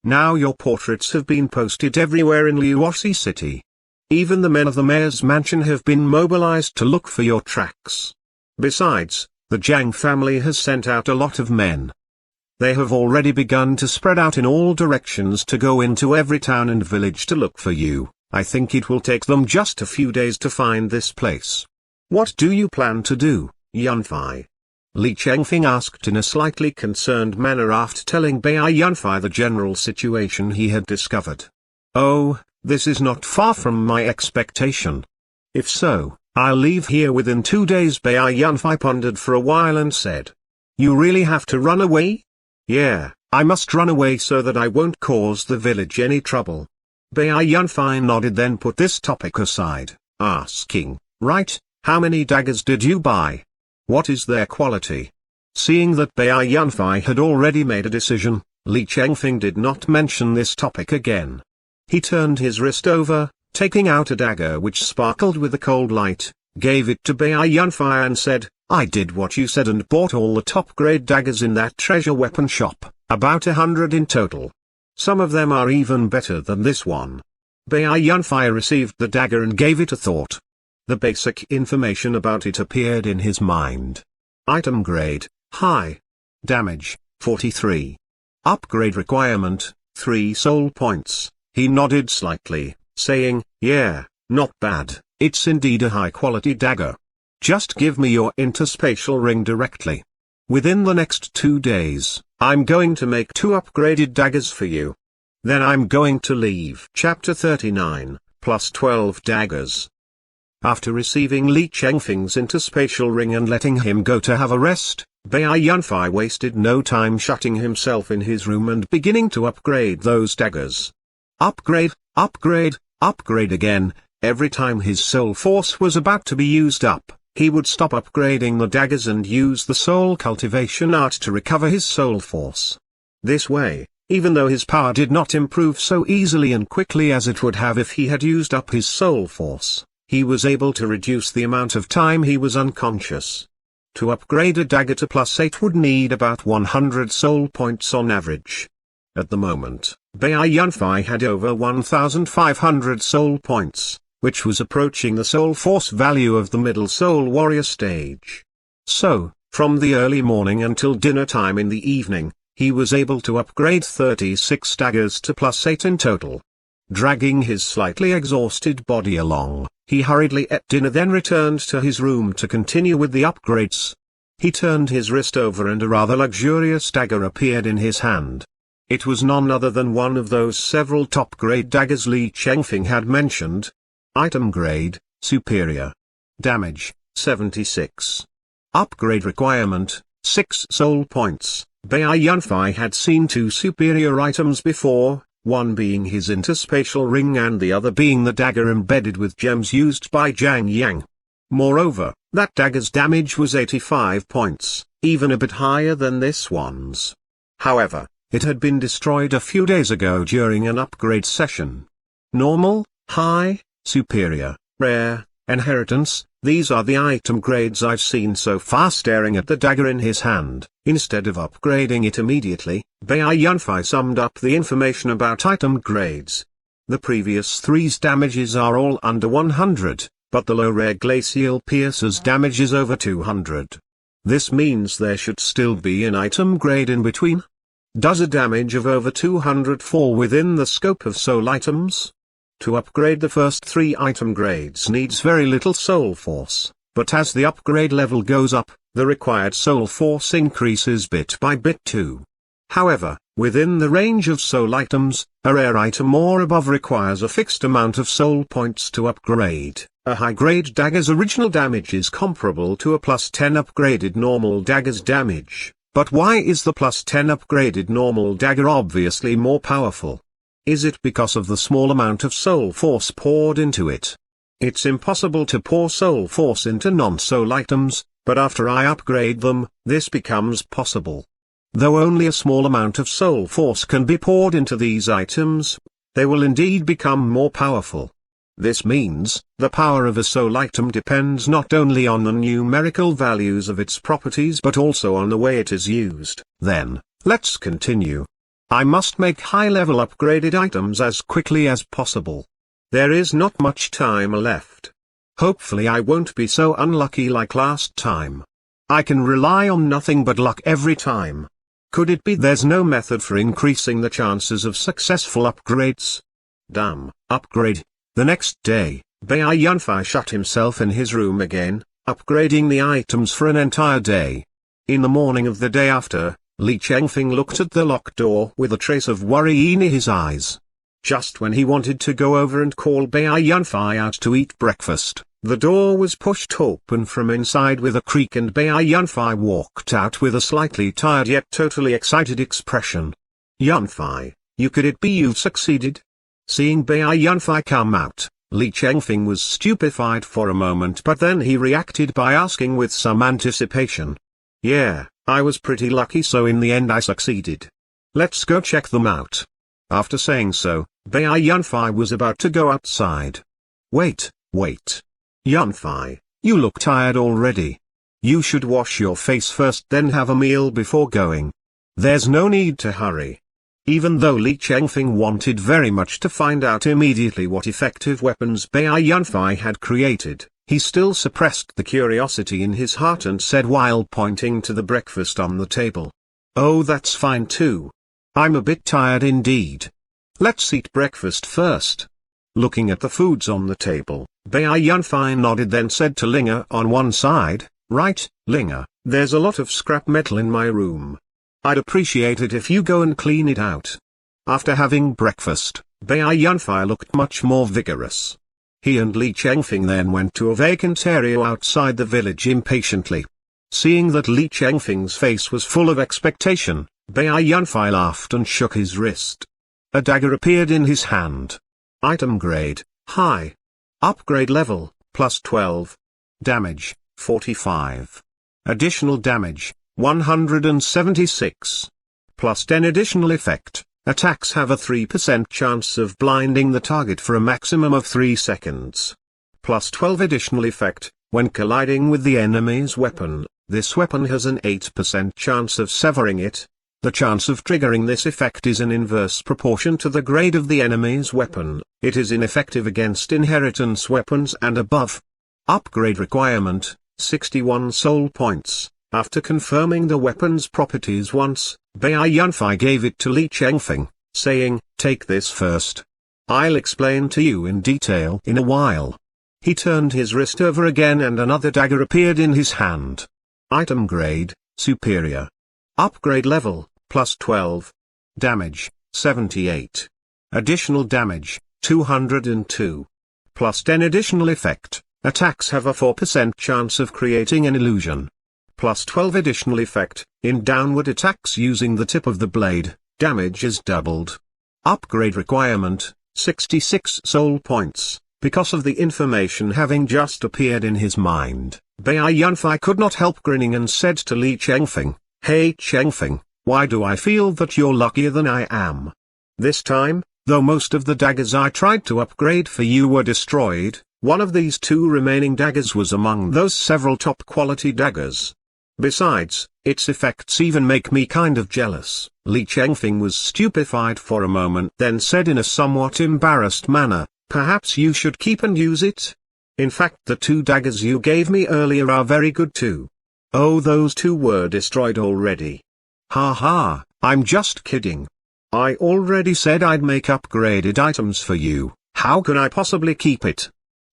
Now your portraits have been posted everywhere in Liuoxi City. Even the men of the mayor's mansion have been mobilized to look for your tracks. Besides, the Jiang family has sent out a lot of men. They have already begun to spread out in all directions to go into every town and village to look for you. I think it will take them just a few days to find this place. What do you plan to do, Yunfei? Li Chengfeng asked in a slightly concerned manner after telling Bai Yunfei the general situation he had discovered. Oh, this is not far from my expectation. If so, I'll leave here within 2 days. Bai Yunfei pondered for a while and said. You really have to run away? Yeah, I must run away so that I won't cause the village any trouble. Bai Yunfei nodded, then put this topic aside, asking, right, how many daggers did you buy? What is their quality? Seeing that Bai Yunfei had already made a decision, Li Chengfeng did not mention this topic again. He turned his wrist over, taking out a dagger which sparkled with a cold light, gave it to Bai Yunfei and said, "I did what you said and bought all the top-grade daggers in that treasure weapon shop, about 100 in total. Some of them are even better than this one." Bai Yunfei received the dagger and gave it a thought. The basic information about it appeared in his mind. Item grade, high. Damage, 43. Upgrade requirement, 3 soul points. He nodded slightly, saying, "Yeah, not bad, it's indeed a high-quality dagger. Just give me your interspatial ring directly. Within the next 2 days, I'm going to make 2 upgraded daggers for you. Then I'm going to leave." Chapter 39, plus 12 daggers. After receiving Li Chengfeng's interspatial ring and letting him go to have a rest, Bai Yunfei wasted no time shutting himself in his room and beginning to upgrade those daggers. Upgrade, upgrade, upgrade again. Every time his soul force was about to be used up, he would stop upgrading the daggers and use the soul cultivation art to recover his soul force. This way, even though his power did not improve so easily and quickly as it would have if he had used up his soul force, he was able to reduce the amount of time he was unconscious. To upgrade a dagger to +8 would need about 100 soul points on average. At the moment, Bai Yunfei had over 1,500 soul points, which was approaching the soul force value of the middle soul warrior stage. So, from the early morning until dinner time in the evening, he was able to upgrade 36 daggers to +8 in total. Dragging his slightly exhausted body along, he hurriedly ate dinner, then returned to his room to continue with the upgrades. He turned his wrist over and a rather luxurious dagger appeared in his hand. It was none other than one of those several top-grade daggers Li Chengfeng had mentioned. Item grade, superior. Damage, 76. Upgrade requirement, 6 soul points. Bai Yunfei had seen 2 superior items before, one being his interspatial ring and the other being the dagger embedded with gems used by Zhang Yang. Moreover, that dagger's damage was 85 points, even a bit higher than this one's. However, it had been destroyed a few days ago during an upgrade session. Normal, high, superior, rare, inheritance, these are the item grades I've seen so far. Staring at the dagger in his hand, instead of upgrading it immediately, Bai Yunfei summed up the information about item grades. The previous 3's damages are all under 100, but the low rare glacial piercer's damage is over 200. This means there should still be an item grade in between. Does a damage of over 200 fall within the scope of soul items? To upgrade the first 3 item grades needs very little soul force, but as the upgrade level goes up, the required soul force increases bit by bit too. However, within the range of soul items, a rare item or above requires a fixed amount of soul points to upgrade. A high-grade dagger's original damage is comparable to a +10 upgraded normal dagger's damage, but why is the +10 upgraded normal dagger obviously more powerful? Is it because of the small amount of soul force poured into it? It's impossible to pour soul force into non-soul items, but after I upgrade them, this becomes possible. Though only a small amount of soul force can be poured into these items, they will indeed become more powerful. This means, the power of a soul item depends not only on the numerical values of its properties but also on the way it is used. Then, let's continue. I must make high-level upgraded items as quickly as possible. There is not much time left. Hopefully I won't be so unlucky like last time. I can rely on nothing but luck every time. Could it be there's no method for increasing the chances of successful upgrades? Damn, upgrade. The next day, Bai Yunfei shut himself in his room again, upgrading the items for an entire day. In the morning of the day after, Li Chengfeng looked at the locked door with a trace of worry in his eyes. Just when he wanted to go over and call Bai Yunfei out to eat breakfast, the door was pushed open from inside with a creak and Bai Yunfei walked out with a slightly tired yet totally excited expression. Yunfei, could it be you've succeeded? Seeing Bai Yunfei come out, Li Chengfeng was stupefied for a moment, but then he reacted by asking with some anticipation. Yeah, I was pretty lucky, so in the end I succeeded. Let's go check them out. After saying so, Bai Yunfei was about to go outside. Wait. Yunfei, you look tired already. You should wash your face first, then have a meal before going. There's no need to hurry. Even though Li Chengfeng wanted very much to find out immediately what effective weapons Bai Yunfei had created, he still suppressed the curiosity in his heart and said while pointing to the breakfast on the table. Oh, that's fine too. I'm a bit tired indeed. Let's eat breakfast first. Looking at the foods on the table, Bai Yunfei nodded, then said to Linger on one side, right, Linger, there's a lot of scrap metal in my room. I'd appreciate it if you go and clean it out. After having breakfast, Bai Yunfei looked much more vigorous. He and Li Chengfeng then went to a vacant area outside the village impatiently. Seeing that Li Chengfeng's face was full of expectation, Bai Yunfei laughed and shook his wrist. A dagger appeared in his hand. Item grade, high. Upgrade level, +12. Damage, 45. Additional damage, 176. +10 additional effect. Attacks have a 3% chance of blinding the target for a maximum of 3 seconds. +12 additional effect. When colliding with the enemy's weapon, this weapon has an 8% chance of severing it. The chance of triggering this effect is in inverse proportion to the grade of the enemy's weapon. It is ineffective against inheritance weapons and above. Upgrade requirement, 61 soul points. After confirming the weapon's properties once, Bai Yunfei gave it to Li Chengfeng, saying, take this first. I'll explain to you in detail in a while. He turned his wrist over again and another dagger appeared in his hand. Item grade, superior. Upgrade level, +12. Damage, 78. Additional damage, 202. +10 additional effect. Attacks have a 4% chance of creating an illusion. +12 additional effect. In downward attacks using the tip of the blade, damage is doubled. Upgrade requirement, 66 soul points. Because of the information having just appeared in his mind, Bai Yunfei could not help grinning and said to Li Chengfeng, hey Chengfeng, why do I feel that you're luckier than I am? This time, though most of the daggers I tried to upgrade for you were destroyed, one of these 2 remaining daggers was among those several top quality daggers. Besides, its effects even make me kind of jealous. Li Chengfeng was stupefied for a moment, then said in a somewhat embarrassed manner, perhaps you should keep and use it? In fact, the 2 daggers you gave me earlier are very good too. Oh, those 2 were destroyed already. Ha, I'm just kidding. I already said I'd make upgraded items for you. How can I possibly keep it?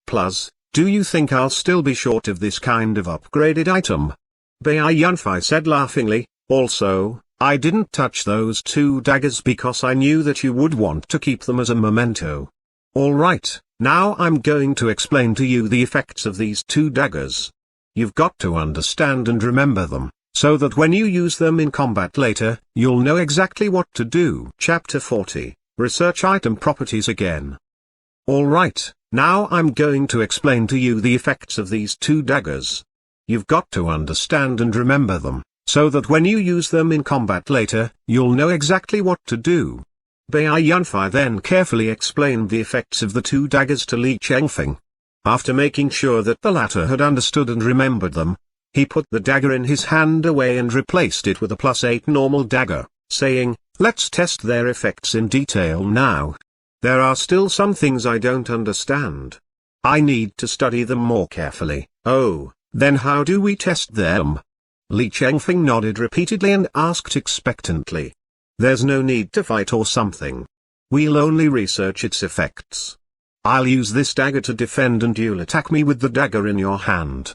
Plus, do you think I'll still be short of this kind of upgraded item? Bai Yunfei said laughingly, also, I didn't touch those 2 daggers because I knew that you would want to keep them as a memento. Alright, now I'm going to explain to you the effects of these 2 daggers. You've got to understand and remember them, so that when you use them in combat later, you'll know exactly what to do. Chapter 40, Research Item Properties again. Alright, now I'm going to explain to you the effects of these 2 daggers. You've got to understand and remember them, so that when you use them in combat later, you'll know exactly what to do. Bai Yunfei then carefully explained the effects of the 2 daggers to Li Chengfeng. After making sure that the latter had understood and remembered them, he put the dagger in his hand away and replaced it with a +8 normal dagger, saying, let's test their effects in detail now. There are still some things I don't understand. I need to study them more carefully. Oh, then how do we test them? Li Chengfeng nodded repeatedly and asked expectantly. There's no need to fight or something. We'll only research its effects. I'll use this dagger to defend and you'll attack me with the dagger in your hand.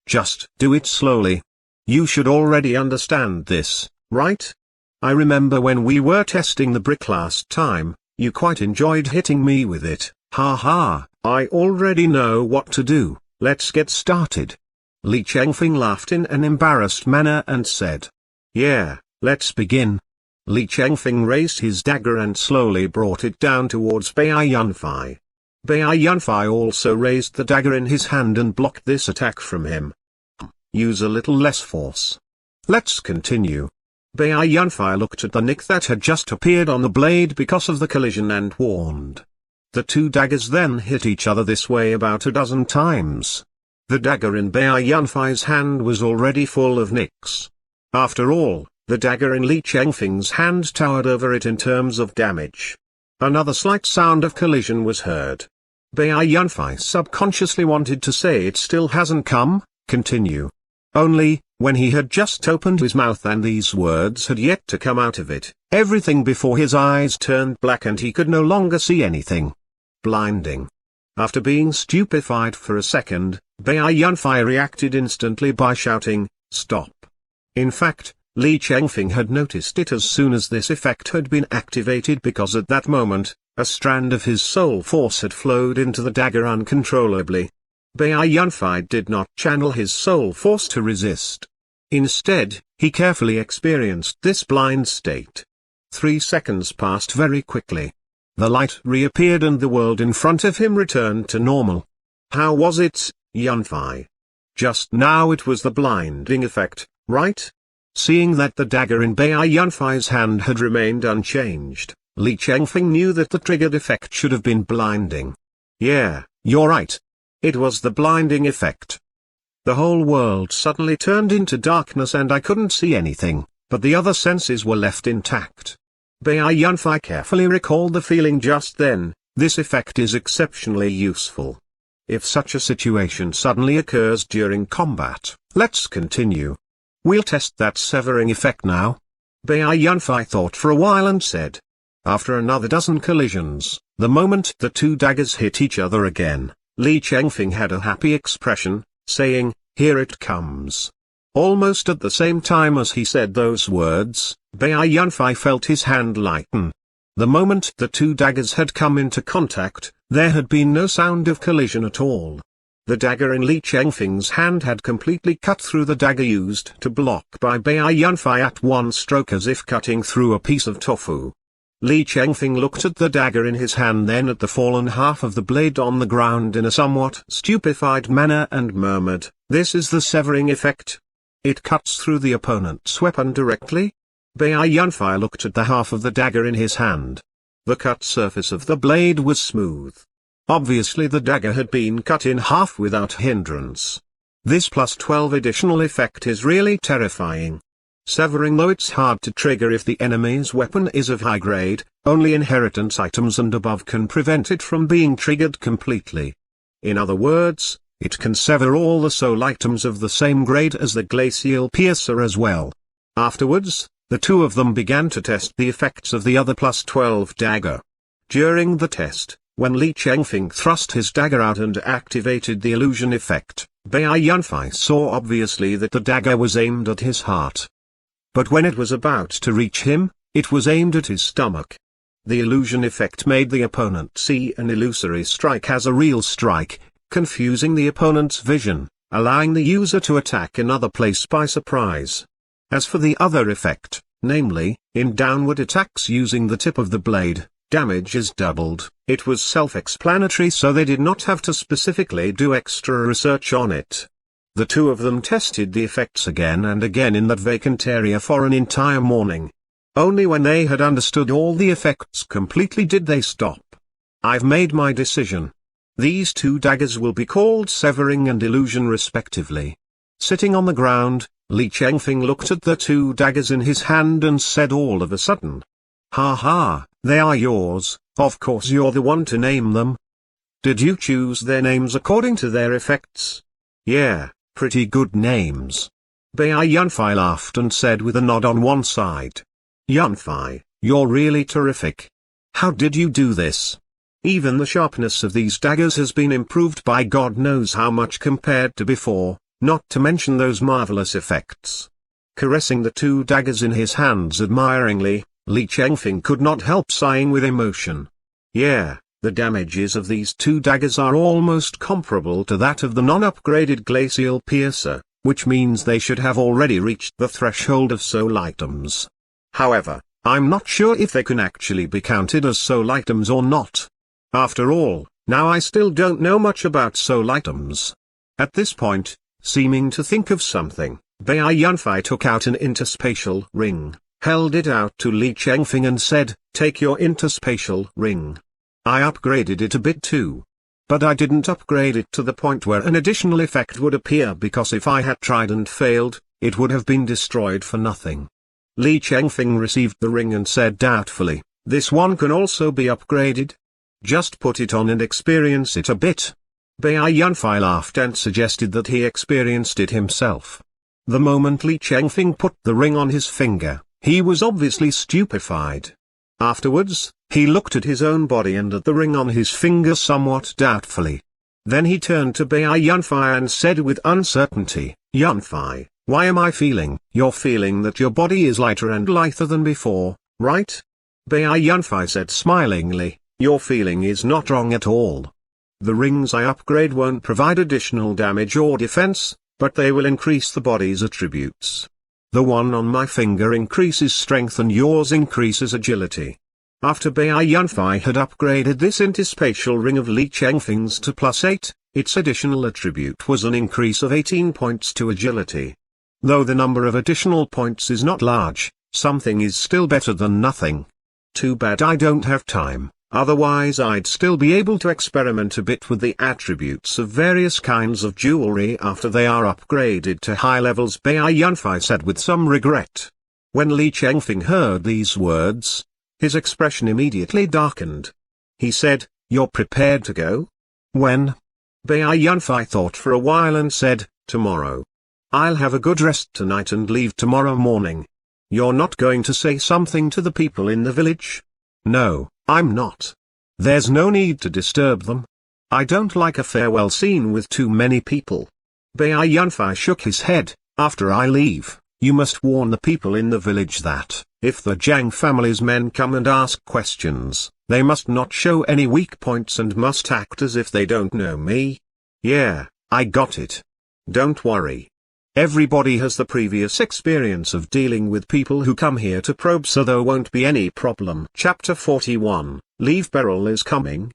Just do it slowly. You should already understand this, right? I remember when we were testing the brick last time, you quite enjoyed hitting me with it. Ha, I already know what to do. Let's get started. Li Chengfeng laughed in an embarrassed manner and said. Yeah, let's begin. Li Chengfeng raised his dagger and slowly brought it down towards Bai Yunfei. Bai Yunfei also raised the dagger in his hand and blocked this attack from him. Use a little less force. Let's continue. Bei Yunfei looked at the nick that had just appeared on the blade because of the collision and warned. The two daggers then hit each other this way about a dozen times. The dagger in Bei Yunfei's hand was already full of nicks. After all, the dagger in Li Chengfeng's hand towered over it in terms of damage. Another slight sound of collision was heard. Bei Yunfei subconsciously wanted to say it still hasn't come, continue. Only, when he had just opened his mouth and these words had yet to come out of it, everything before his eyes turned black and he could no longer see anything. Blinding. After being stupefied for a second, Bei Yunfei reacted instantly by shouting, "Stop!" In fact, Li Chengfeng had noticed it as soon as this effect had been activated because at that moment, a strand of his soul force had flowed into the dagger uncontrollably. Bei Yunfei did not channel his soul force to resist. Instead, he carefully experienced this blind state. 3 seconds passed very quickly. The light reappeared and the world in front of him returned to normal. How was it, Yunfei? Just now it was the blinding effect, right? Seeing that the dagger in Bei Yunfei's hand had remained unchanged, Li Chengfeng knew that the triggered effect should have been blinding. Yeah, you're right. It was the blinding effect. The whole world suddenly turned into darkness and I couldn't see anything, but the other senses were left intact. Bei Yunfei carefully recalled the feeling just then. This effect is exceptionally useful. If such a situation suddenly occurs during combat, let's continue. We'll test that severing effect now. Bei Yunfei thought for a while and said. After another dozen collisions, the moment the two daggers hit each other again, Li Chengfeng had a happy expression, saying, "Here it comes." Almost at the same time as he said those words, Bei Yunfei felt his hand lighten. The moment the two daggers had come into contact, there had been no sound of collision at all. The dagger in Li Chengfeng's hand had completely cut through the dagger used to block by Bei Yunfei at one stroke as if cutting through a piece of tofu. Li Chengfeng looked at the dagger in his hand, then at the fallen half of the blade on the ground in a somewhat stupefied manner and murmured, "This is the severing effect. It cuts through the opponent's weapon directly?" Bei Yunfei looked at the half of the dagger in his hand. The cut surface of the blade was smooth. Obviously the dagger had been cut in half without hindrance. This plus 12 additional effect is really terrifying. Severing, though it's hard to trigger if the enemy's weapon is of high grade, only inheritance items and above can prevent it from being triggered completely. In other words, it can sever all the soul items of the same grade as the glacial piercer as well. Afterwards, the two of them began to test the effects of the other plus 12 dagger. During the test, when Li Chengfeng thrust his dagger out and activated the illusion effect, Bei Yunfei saw obviously that the dagger was aimed at his heart. But when it was about to reach him, it was aimed at his stomach. The illusion effect made the opponent see an illusory strike as a real strike, confusing the opponent's vision, allowing the user to attack another place by surprise. As for the other effect, namely, in downward attacks using the tip of the blade, damage is doubled, it was self-explanatory, so they did not have to specifically do extra research on it. The two of them tested the effects again and again in that vacant area for an entire morning. Only when they had understood all the effects completely did they stop. I've made my decision. These two daggers will be called Severing and Illusion respectively. Sitting on the ground, Li Chengfeng looked at the two daggers in his hand and said all of a sudden. "Ha ha, they are yours, of course you're the one to name them. Did you choose their names according to their effects?" "Yeah, pretty good names." Bei Yunfei laughed and said with a nod on one side. "Yunfei, you're really terrific. How did you do this? Even the sharpness of these daggers has been improved by God knows how much compared to before, not to mention those marvelous effects." Caressing the two daggers in his hands admiringly, Li Chengfeng could not help sighing with emotion. Yeah, the damages of these two daggers are almost comparable to that of the non-upgraded glacial piercer, which means they should have already reached the threshold of soul items. However, I'm not sure if they can actually be counted as soul items or not. After all, now I still don't know much about soul items. At this point, seeming to think of something, Bai Yunfei took out an interspatial ring, held it out to Li Chengfeng and said, "Take your interspatial ring." I upgraded it a bit too. But I didn't upgrade it to the point where an additional effect would appear, because if I had tried and failed, it would have been destroyed for nothing. Li Chengfeng received the ring and said doubtfully, "This one can also be upgraded? Just put it on and experience it a bit." Bai Yunfei laughed and suggested that he experienced it himself. The moment Li Chengfeng put the ring on his finger, he was obviously stupefied. Afterwards, he looked at his own body and at the ring on his finger somewhat doubtfully. Then he turned to Bai Yunfei and said with uncertainty, "Yunfei, why am I feeling? You're feeling that your body is lighter and lither than before, right?" Bai Yunfei said smilingly, "Your feeling is not wrong at all. The rings I upgrade won't provide additional damage or defense, but they will increase the body's attributes. The one on my finger increases strength and yours increases agility." After Bai Yunfei had upgraded this interspatial ring of Li Chengfeng's to +8, its additional attribute was an increase of 18 points to agility. Though the number of additional points is not large, something is still better than nothing. Too bad I don't have time. Otherwise I'd still be able to experiment a bit with the attributes of various kinds of jewelry after they are upgraded to high levels, Bai Yunfei said with some regret. When Li Chengfeng heard these words, his expression immediately darkened. He said, "You're prepared to go? When?" Bai Yunfei thought for a while and said, "Tomorrow. I'll have a good rest tonight and leave tomorrow morning." "You're not going to say something to the people in the village?" "No, I'm not. There's no need to disturb them. I don't like a farewell scene with too many people." Bai Yunfei shook his head. "After I leave, you must warn the people in the village that, if the Jiang family's men come and ask questions, they must not show any weak points and must act as if they don't know me." "Yeah, I got it. Don't worry. Everybody has the previous experience of dealing with people who come here to probe, so there won't be any problem." Chapter 41, Leave Peril is Coming.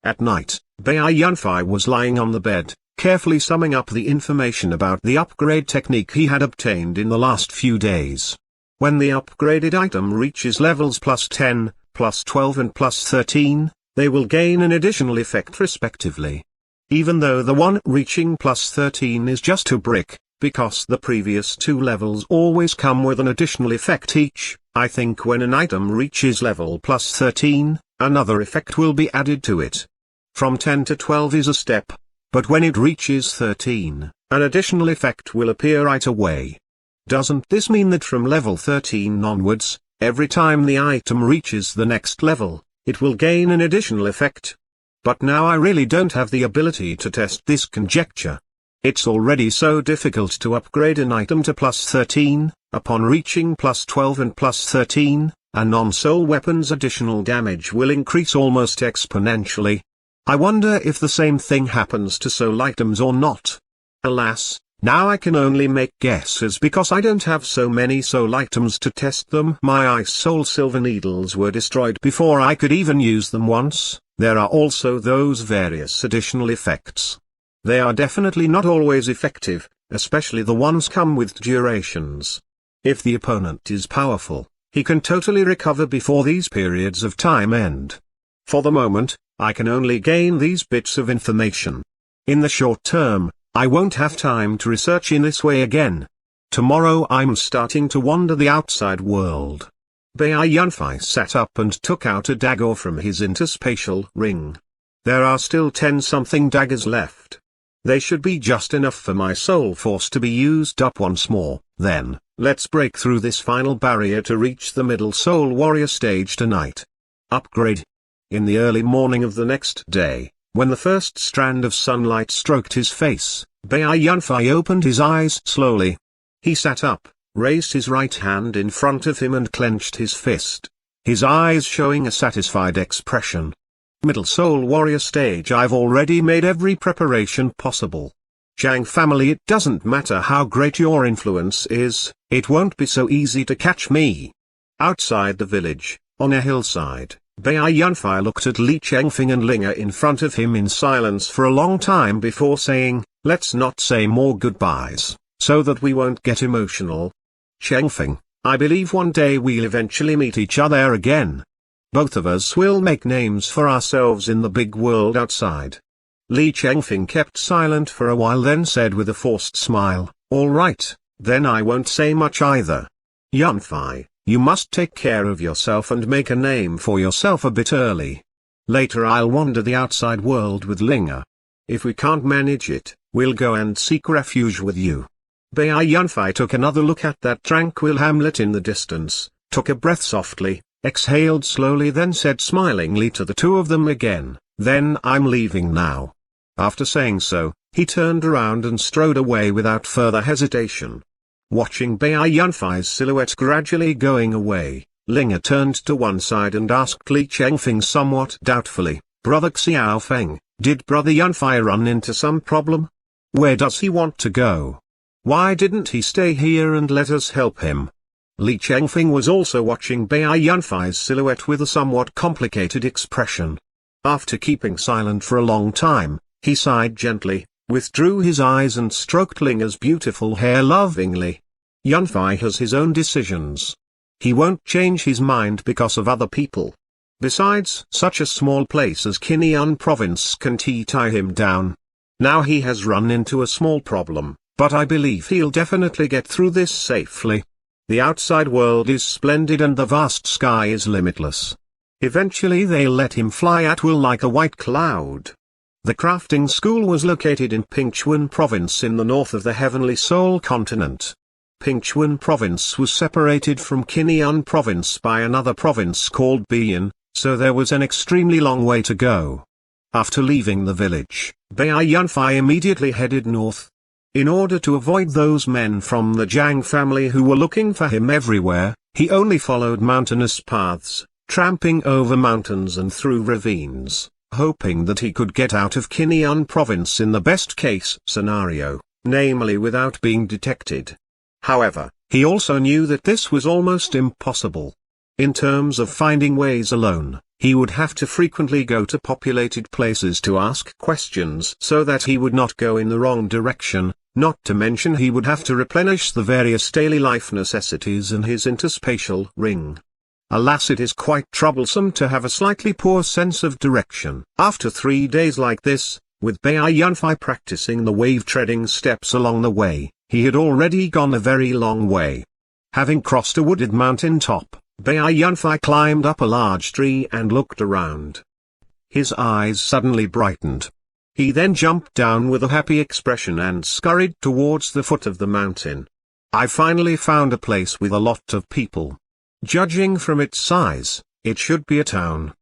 At night, Bai Yunfei was lying on the bed, carefully summing up the information about the upgrade technique he had obtained in the last few days. When the upgraded item reaches levels +10, +12 and +13, they will gain an additional effect respectively. Even though the one reaching +13 is just a brick, because the previous two levels always come with an additional effect each, I think when an item reaches level +13, another effect will be added to it. From 10 to 12 is a step, but when it reaches 13, an additional effect will appear right away. Doesn't this mean that from level 13 onwards, every time the item reaches the next level, it will gain an additional effect? But now I really don't have the ability to test this conjecture. It's already so difficult to upgrade an item to +13, upon reaching +12 and +13, a non-soul weapon's additional damage will increase almost exponentially. I wonder if the same thing happens to soul items or not. Alas, now I can only make guesses because I don't have so many soul items to test them. My ice soul silver needles were destroyed before I could even use them once. There are also those various additional effects. They are definitely not always effective, especially the ones come with durations. If the opponent is powerful, he can totally recover before these periods of time end. For the moment, I can only gain these bits of information. In the short term, I won't have time to research in this way again. Tomorrow I'm starting to wander the outside world. Bai Yunfei sat up and took out a dagger from his interspatial ring. There are still 10-something daggers left. They should be just enough for my soul force to be used up once more. Then, let's break through this final barrier to reach the middle soul warrior stage tonight. Upgrade. In the early morning of the next day, when the first strand of sunlight stroked his face, Bai Yunfei opened his eyes slowly. He sat up, raised his right hand in front of him and clenched his fist, his eyes showing a satisfied expression. Middle Soul Warrior stage. I've already made every preparation possible. Jiang family, it doesn't matter how great your influence is, it won't be so easy to catch me. Outside the village, on a hillside, Bai Yunfei looked at Li Chengfeng and Linga in front of him in silence for a long time before saying, "Let's not say more goodbyes. so that we won't get emotional. Chengfeng, I believe one day we'll eventually meet each other again. Both of us will make names for ourselves in the big world outside. Li Chengfeng kept silent for a while, then said with a forced smile, "All right, then I won't say much either. Yanfei, you must take care of yourself and make a name for yourself a bit early. Later I'll wander the outside world with Linga. If we can't manage it, we'll go and seek refuge with you." Bai Yanfei took another look at that tranquil hamlet in the distance, took a breath softly, exhaled slowly, then said smilingly to the two of them again, "Then I'm leaving now." After saying so, he turned around and strode away without further hesitation. Watching Bai Yanfei's silhouette gradually going away, Linga turned to one side and asked Li Chengfeng somewhat doubtfully, "Brother Xiaofeng, did Brother Yanfei run into some problem? Where does he want to go? Why didn't he stay here and let us help him?" Li Chengfeng was also watching Bai Yanfei's silhouette with a somewhat complicated expression. After keeping silent for a long time, he sighed gently, withdrew his eyes and stroked Linga's beautiful hair lovingly. Yanfei has his own decisions. He won't change his mind because of other people. Besides, such a small place as Qinyan province can tie him down. Now he has run into a small problem, but I believe he'll definitely get through this safely. The outside world is splendid and the vast sky is limitless. Eventually they'll let him fly at will like a white cloud. The crafting school was located in Pingchuan province in the north of the Heavenly Soul continent. Pingchuan province was separated from Qinyan province by another province called Bian, so there was an extremely long way to go. After leaving the village, Bai Yanfei immediately headed north. In order to avoid those men from the Jiang family who were looking for him everywhere, he only followed mountainous paths, tramping over mountains and through ravines, hoping that he could get out of Qinyan province in the best-case scenario, namely without being detected. However, he also knew that this was almost impossible. In terms of finding ways alone, he would have to frequently go to populated places to ask questions so that he would not go in the wrong direction, not to mention he would have to replenish the various daily life necessities in his interspatial ring. Alas, it is quite troublesome to have a slightly poor sense of direction. After 3 days like this, with Bai Yanfei practicing the wave-treading steps along the way, he had already gone a very long way. Having crossed a wooded mountain top, Bai Yanfei climbed up a large tree and looked around. His eyes suddenly brightened. He then jumped down with a happy expression and scurried towards the foot of the mountain. I finally found a place with a lot of people. Judging from its size, it should be a town.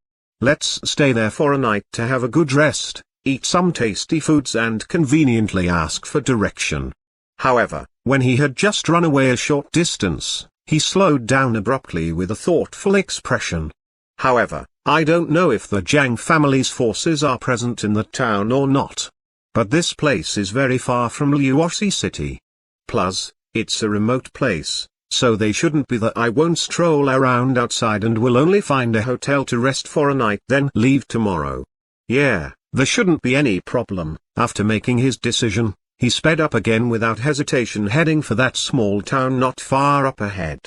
Let's stay there for a night to have a good rest, eat some tasty foods and conveniently ask for direction. However, when he had just run away a short distance, he slowed down abruptly with a thoughtful expression. However, I don't know if the Jiang family's forces are present in the town or not. But this place is very far from Liuoxi city. Plus, it's a remote place, so they shouldn't be there. I won't stroll around outside and will only find a hotel to rest for a night then leave tomorrow. Yeah, there shouldn't be any problem. After making his decision, he sped up again without hesitation, heading for that small town not far up ahead.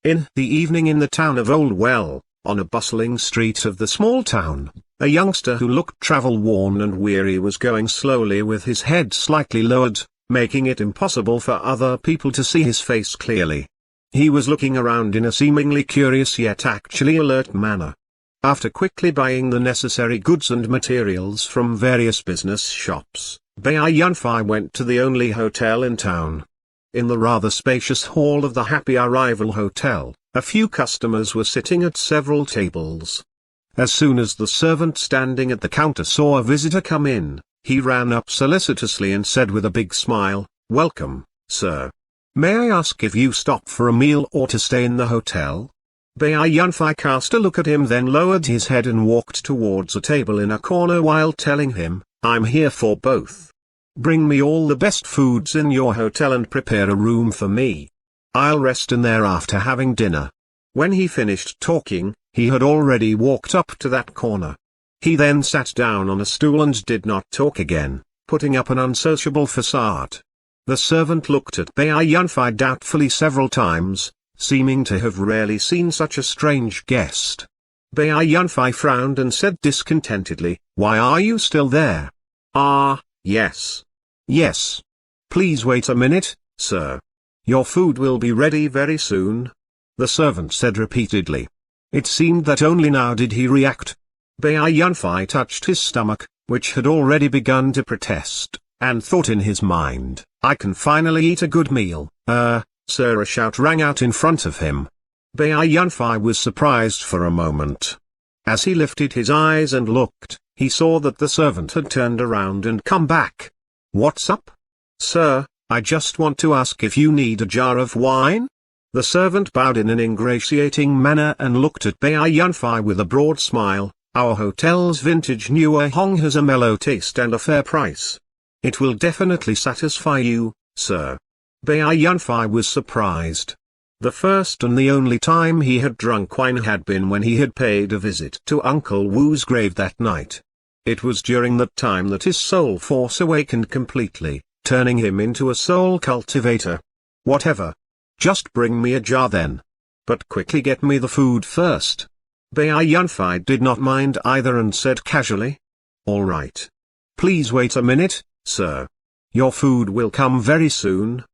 In the evening in the town of Old Well, on a bustling street of the small town, a youngster who looked travel-worn and weary was going slowly with his head slightly lowered, making it impossible for other people to see his face clearly. He was looking around in a seemingly curious yet actually alert manner. After quickly buying the necessary goods and materials from various business shops, Bai Yanfei went to the only hotel in town. In the rather spacious hall of the Happy Arrival Hotel, a few customers were sitting at several tables. As soon as the servant standing at the counter saw a visitor come in, he ran up solicitously and said with a big smile, "Welcome, sir. May I ask if you stop for a meal or to stay in the hotel?" Bai Yanfei cast a look at him, then lowered his head and walked towards a table in a corner while telling him, "I'm here for both. Bring me all the best foods in your hotel and prepare a room for me. I'll rest in there after having dinner." When he finished talking, he had already walked up to that corner. He then sat down on a stool and did not talk again, putting up an unsociable facade. The servant looked at Bai Yunfei doubtfully several times, seeming to have rarely seen such a strange guest. Bai Yunfei frowned and said discontentedly, "Why are you still there?" "Ah, yes. Yes. Please wait a minute, sir. Your food will be ready very soon," the servant said repeatedly. It seemed that only now did he react. Bai Yunfei touched his stomach, which had already begun to protest, and thought in his mind, "I can finally eat a good meal." Sir, a shout rang out in front of him. Bai Yunfei was surprised for a moment. As he lifted his eyes and looked, he saw that the servant had turned around and come back. "What's up?" "Sir, I just want to ask if you need a jar of wine?" The servant bowed in an ingratiating manner and looked at Bai Yunfei with a broad smile. "Our hotel's vintage New Hong has a mellow taste and a fair price. It will definitely satisfy you, sir." Bai Yunfei was surprised. The first and the only time he had drunk wine had been when he had paid a visit to Uncle Wu's grave that night. It was during that time that his soul force awakened completely, turning him into a soul cultivator. "Whatever. Just bring me a jar then. But quickly get me the food first." Bai Yunfei did not mind either and said casually, "All right. Please wait a minute, sir. Your food will come very soon."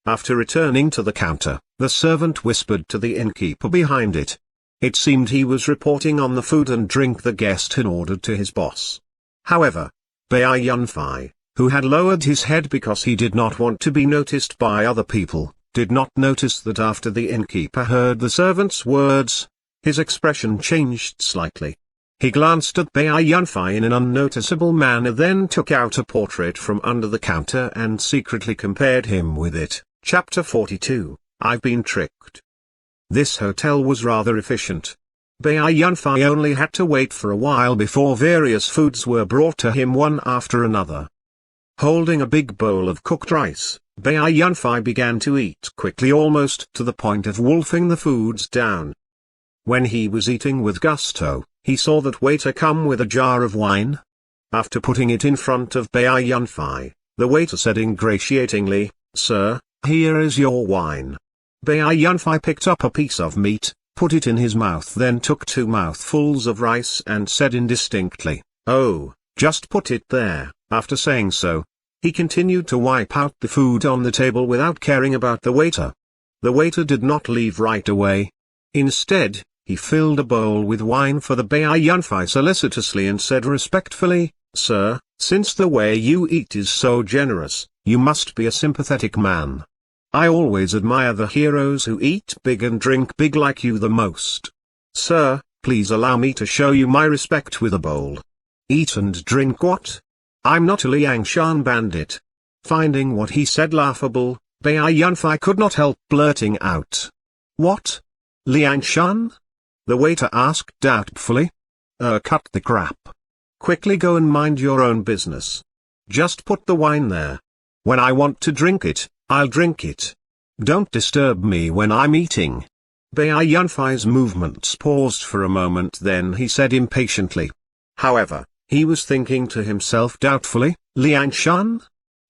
After returning to the counter, the servant whispered to the innkeeper behind it. It seemed he was reporting on the food and drink the guest had ordered to his boss. However, Bai Yunfei, who had lowered his head because he did not want to be noticed by other people, did not notice that after the innkeeper heard the servant's words, his expression changed slightly. He glanced at Bai Yunfei in an unnoticeable manner, then took out a portrait from under the counter and secretly compared him with it. Chapter 42, I've been tricked. This hotel was rather efficient. Bai Yunfei only had to wait for a while before various foods were brought to him one after another. Holding a big bowl of cooked rice, Bai Yunfei began to eat quickly, almost to the point of wolfing the foods down. When he was eating with gusto, he saw that waiter come with a jar of wine. After putting it in front of Bai Yunfei, the waiter said ingratiatingly, "Sir, here is your wine." Bai Yunfei picked up a piece of meat, put it in his mouth, then took 2 mouthfuls of rice and said indistinctly, "Oh, just put it there." After saying so, he continued to wipe out the food on the table without caring about the waiter. The waiter did not leave right away. Instead, he filled a bowl with wine for the Bai Yunfei solicitously and said respectfully, "Sir, since the way you eat is so generous, you must be a sympathetic man. I always admire the heroes who eat big and drink big like you the most. Sir, please allow me to show you my respect with a bowl." "Eat and drink what? I'm not a Liangshan bandit." Finding what he said laughable, Bai Yunfei could not help blurting out, "What? Liangshan?" The waiter asked doubtfully. Cut the crap. Quickly go and mind your own business. Just put the wine there. When I want to drink it, I'll drink it. Don't disturb me when I'm eating." Bai Yunfei's movements paused for a moment, then he said impatiently. However, he was thinking to himself doubtfully, "Liangshan?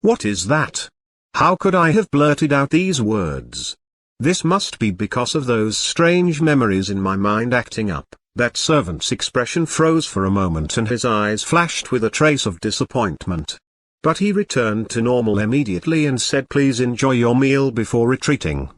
What is that? How could I have blurted out these words? This must be because of those strange memories in my mind acting up." That servant's expression froze for a moment and his eyes flashed with a trace of disappointment. But he returned to normal immediately and said, "Please enjoy your meal before retreating."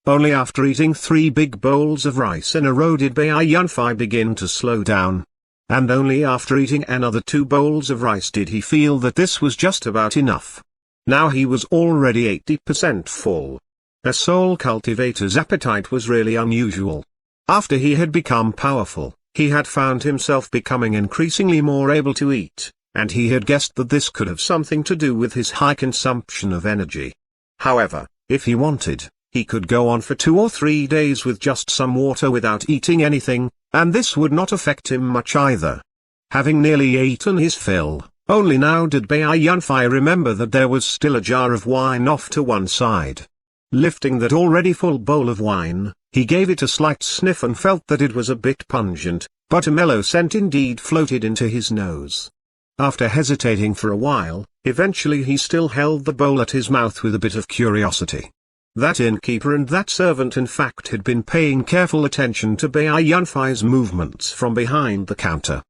Only after eating 3 big bowls of rice in a row did Bai Yunfei begin to slow down. And only after eating another 2 bowls of rice did he feel that this was just about enough. Now he was already 80% full. A soul cultivator's appetite was really unusual. After he had become powerful, he had found himself becoming increasingly more able to eat, and he had guessed that this could have something to do with his high consumption of energy. However, if he wanted, he could go on for 2 or 3 days with just some water without eating anything, and this would not affect him much either. Having nearly eaten his fill, only now did Bai Yunfei remember that there was still a jar of wine off to one side. Lifting that already full bowl of wine, he gave it a slight sniff and felt that it was a bit pungent, but a mellow scent indeed floated into his nose. After hesitating for a while, eventually he still held the bowl at his mouth with a bit of curiosity. That innkeeper and that servant in fact had been paying careful attention to Bai Yunfai's movements from behind the counter.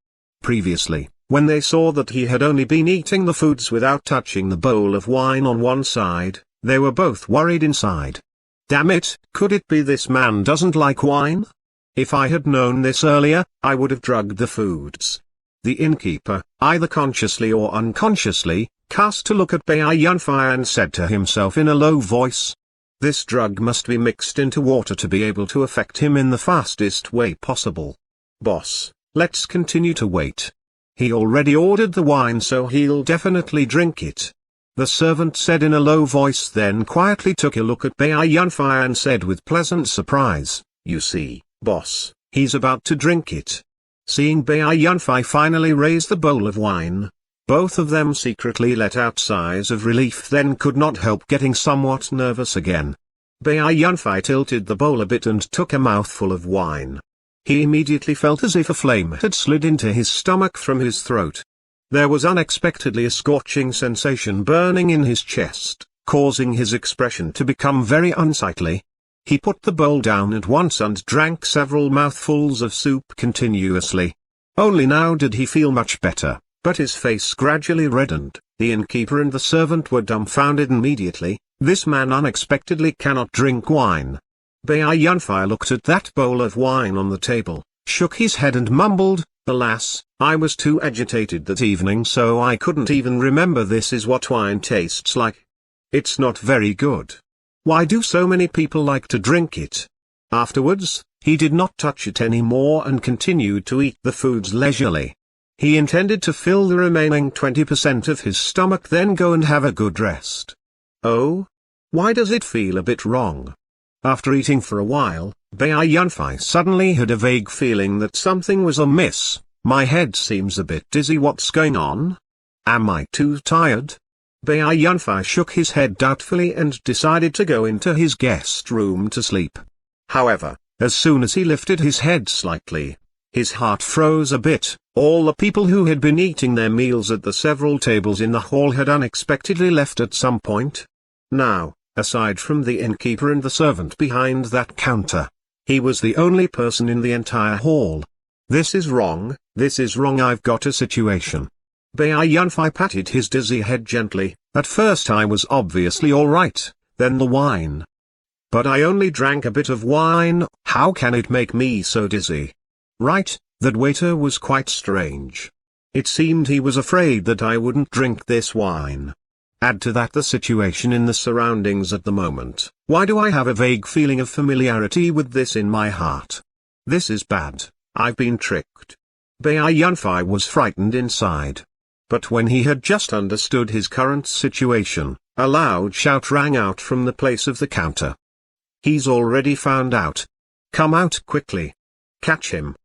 Previously, when they saw that he had only been eating the foods without touching the bowl of wine on one side, they were both worried inside. Damn it, could it be this man doesn't like wine? If I had known this earlier, I would have drugged the foods. The innkeeper, either consciously or unconsciously, cast a look at Bai Yunfai and said to himself in a low voice, "This drug must be mixed into water to be able to affect him in the fastest way possible. Boss, let's continue to wait. He already ordered the wine, so he'll definitely drink it." The servant said in a low voice, then quietly took a look at Bai Yunfai and said with pleasant surprise, "You see, boss, he's about to drink it." Seeing Bai Yunfai finally raise the bowl of wine, both of them secretly let out sighs of relief, then could not help getting somewhat nervous again. Bai Yunfai tilted the bowl a bit and took a mouthful of wine. He immediately felt as if a flame had slid into his stomach from his throat. There was unexpectedly a scorching sensation burning in his chest, causing his expression to become very unsightly. He put the bowl down at once and drank several mouthfuls of soup continuously. Only now did he feel much better, but his face gradually reddened. The innkeeper and the servant were dumbfounded immediately. This man unexpectedly cannot drink wine. Bai Yunfai looked at that bowl of wine on the table, shook his head and mumbled, "Alas, I was too agitated that evening, so I couldn't even remember this is what wine tastes like. It's not very good. Why do so many people like to drink it?" Afterwards, he did not touch it anymore and continued to eat the foods leisurely. He intended to fill the remaining 20% of his stomach, then go and have a good rest. Oh? Why does it feel a bit wrong? After eating for a while, Bai Yunfai suddenly had a vague feeling that something was amiss. "My head seems a bit dizzy, what's going on? Am I too tired?" Bai Yunfai shook his head doubtfully and decided to go into his guest room to sleep. However, as soon as he lifted his head slightly, his heart froze a bit. All the people who had been eating their meals at the several tables in the hall had unexpectedly left at some point. Now, aside from the innkeeper and the servant behind that counter, he was the only person in the entire hall. This is wrong, I've got a situation." Bai Yunfai patted his dizzy head gently. "At first I was obviously alright, then the wine. But I only drank a bit of wine, how can it make me so dizzy?" Right, that waiter was quite strange. It seemed he was afraid that I wouldn't drink this wine. Add to that the situation in the surroundings at the moment. Why do I have a vague feeling of familiarity with this in my heart? This is bad, I've been tricked. Bai Yunfai was frightened inside. But when he had just understood his current situation, a loud shout rang out from the place of the counter. "He's already found out. Come out quickly. Catch him."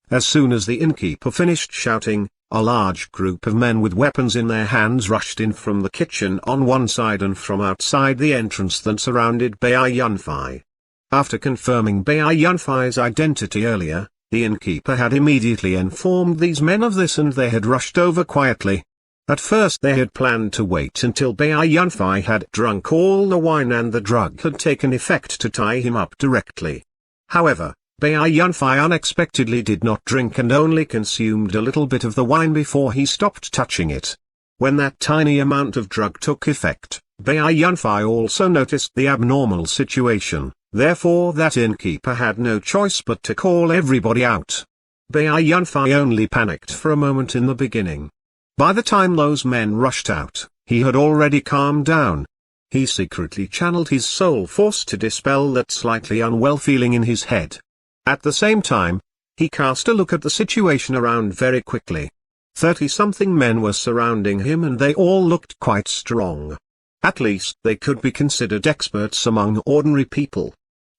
As soon as the innkeeper finished shouting, a large group of men with weapons in their hands rushed in from the kitchen on one side and from outside the entrance that surrounded Bai Yunfai. After confirming Bai Yunfai's identity earlier, the innkeeper had immediately informed these men of this and they had rushed over quietly. At first they had planned to wait until Bai Yunfai had drunk all the wine and the drug had taken effect to tie him up directly. However, Bai Yunfai unexpectedly did not drink and only consumed a little bit of the wine before he stopped touching it. When that tiny amount of drug took effect, Bai Yunfai also noticed the abnormal situation. Therefore that innkeeper had no choice but to call everybody out. Bai Yunfai only panicked for a moment in the beginning. By the time those men rushed out, he had already calmed down. He secretly channeled his soul force to dispel that slightly unwell feeling in his head. At the same time, he cast a look at the situation around very quickly. 30-something men were surrounding him and they all looked quite strong. At least they could be considered experts among ordinary people.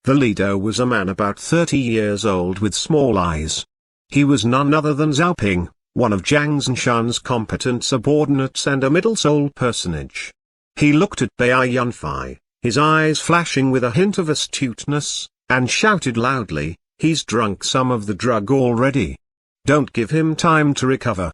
The leader was a man about 30 years old with small eyes. He was none other than Zhao Ping, one of Jiang Zinshan's competent subordinates and a middle-soul personage. He looked at Bai Yunfai, his eyes flashing with a hint of astuteness, and shouted loudly, "He's drunk some of the drug already. Don't give him time to recover."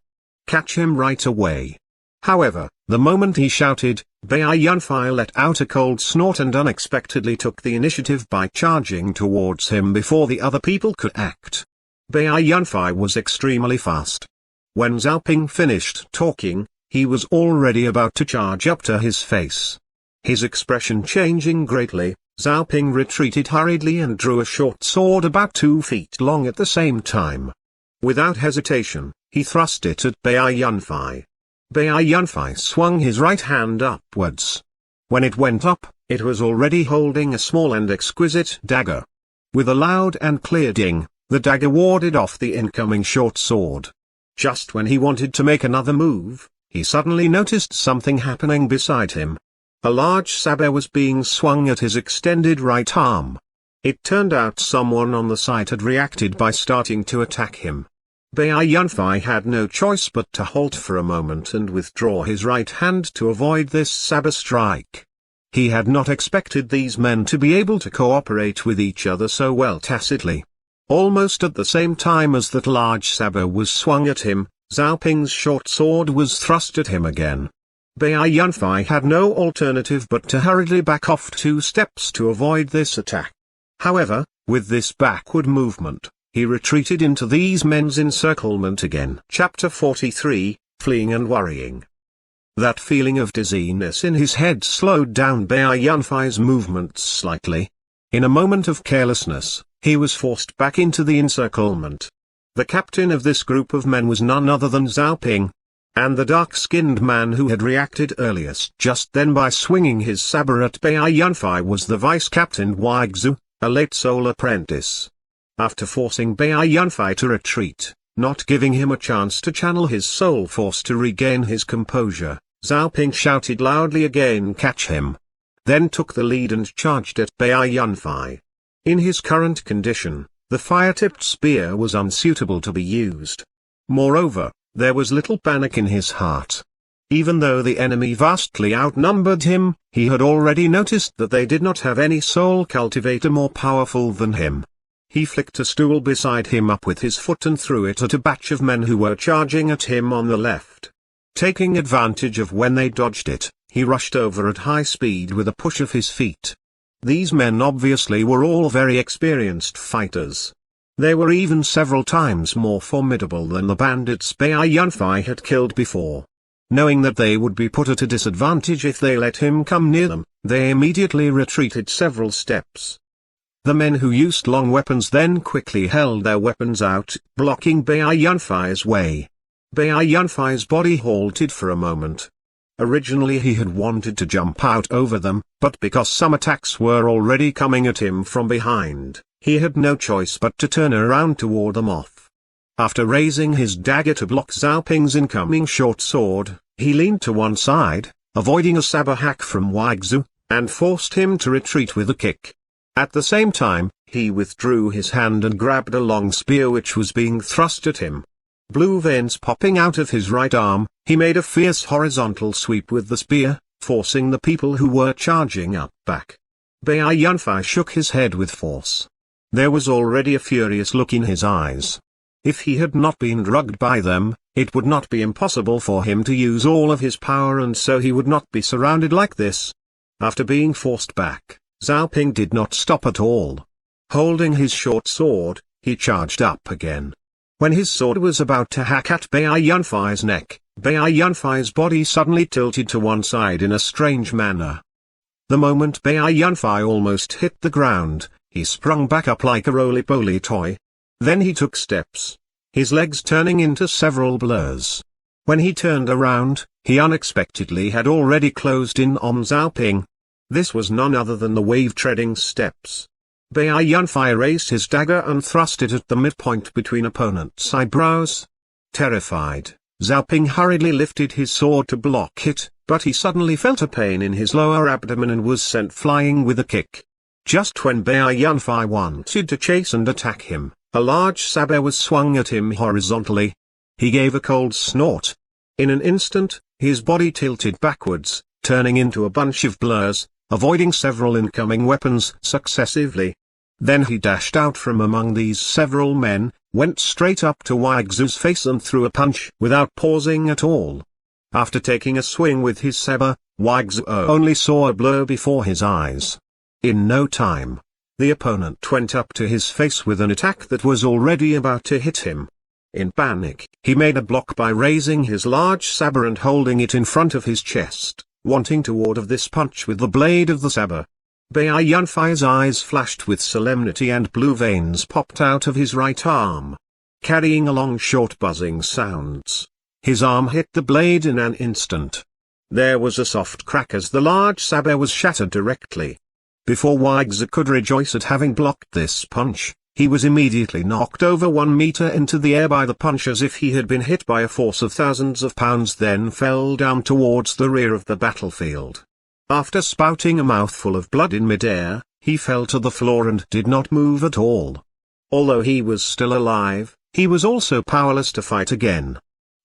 catch him right away. However, the moment he shouted, Yunfei let out a cold snort and unexpectedly took the initiative by charging towards him before the other people could act. Yunfei was extremely fast. When Zhao Ping finished talking, he was already about to charge up to his face. His expression changing greatly, Zhao Ping retreated hurriedly and drew a short sword about 2 feet long at the same time. Without hesitation, he thrust it at Yunfei. Yunfei swung his right hand upwards. When it went up, it was already holding a small and exquisite dagger. With a loud and clear ding, the dagger warded off the incoming short sword. Just when he wanted to make another move, he suddenly noticed something happening beside him. A large saber was being swung at his extended right arm. It turned out someone on the side had reacted by starting to attack him. Yunfei had no choice but to halt for a moment and withdraw his right hand to avoid this saber strike. He had not expected these men to be able to cooperate with each other so well tacitly. Almost at the same time as that large saber was swung at him, Zhao Ping's short sword was thrust at him again. Yunfei had no alternative but to hurriedly back off 2 steps to avoid this attack. However, with this backward movement, he retreated into these men's encirclement again. Chapter 43, Fleeing and Worrying. That feeling of dizziness in his head slowed down Yunfei's movements slightly. In a moment of carelessness, he was forced back into the encirclement. The captain of this group of men was none other than Zhao Ping. And the dark-skinned man who had reacted earliest just then by swinging his saber at Yunfei was the vice-captain hguksg, a late soul apprentice. After forcing Yunfei to retreat, not giving him a chance to channel his soul force to regain his composure, Zhao Ping shouted loudly again, "Catch him!" Then took the lead and charged at Yunfei. In his current condition, the fire-tipped spear was unsuitable to be used. Moreover, there was little panic in his heart. Even though the enemy vastly outnumbered him, he had already noticed that they did not have any soul cultivator more powerful than him. He flicked a stool beside him up with his foot and threw it at a batch of men who were charging at him on the left. Taking advantage of when they dodged it, he rushed over at high speed with a push of his feet. These men obviously were all very experienced fighters. They were even several times more formidable than the bandits Yunfei had killed before. Knowing that they would be put at a disadvantage if they let him come near them, they immediately retreated several steps. The men who used long weapons then quickly held their weapons out, blocking Yunfei's way. Yunfei's body halted for a moment. Originally he had wanted to jump out over them, but because some attacks were already coming at him from behind, he had no choice but to turn around to ward them off. After raising his dagger to block Zhao Ping's incoming short sword, he leaned to one side, avoiding a saber hack from hguksg, and forced him to retreat with a kick. At the same time, he withdrew his hand and grabbed a long spear which was being thrust at him. Blue veins popping out of his right arm, he made a fierce horizontal sweep with the spear, forcing the people who were charging up back. Yunfei shook his head with force. There was already a furious look in his eyes. If he had not been drugged by them, it would not be impossible for him to use all of his power, and so he would not be surrounded like this. After being forced back, Zhao Ping did not stop at all. Holding his short sword, he charged up again. When his sword was about to hack at Yunfei's neck, Yunfei's body suddenly tilted to one side in a strange manner. The moment Yunfei almost hit the ground, he sprung back up like a roly-poly toy. Then he took steps, his legs turning into several blurs. When he turned around, he unexpectedly had already closed in on Zhao Ping. This was none other than the wave-treading steps. Yunfei raised his dagger and thrust it at the midpoint between opponent's eyebrows. Terrified, Zhao Ping hurriedly lifted his sword to block it, but he suddenly felt a pain in his lower abdomen and was sent flying with a kick. Just when Yunfei wanted to chase and attack him, a large saber was swung at him horizontally. He gave a cold snort. In an instant, his body tilted backwards, turning into a bunch of blurs, avoiding several incoming weapons successively. Then he dashed out from among these several men, went straight up to hguksg's face and threw a punch without pausing at all. After taking a swing with his saber, hguksg only saw a blur before his eyes. In no time, the opponent went up to his face with an attack that was already about to hit him. In panic, he made a block by raising his large saber and holding it in front of his chest, wanting to ward off this punch with the blade of the saber. Bai Yunfei's eyes flashed with solemnity and blue veins popped out of his right arm, carrying along short buzzing sounds. His arm hit the blade in an instant. There was a soft crack as the large saber was shattered directly. Before hguksg could rejoice at having blocked this punch, he was immediately knocked over 1 meter into the air by the punch as if he had been hit by a force of thousands of pounds, then fell down towards the rear of the battlefield. After spouting a mouthful of blood in midair, he fell to the floor and did not move at all. Although he was still alive, he was also powerless to fight again.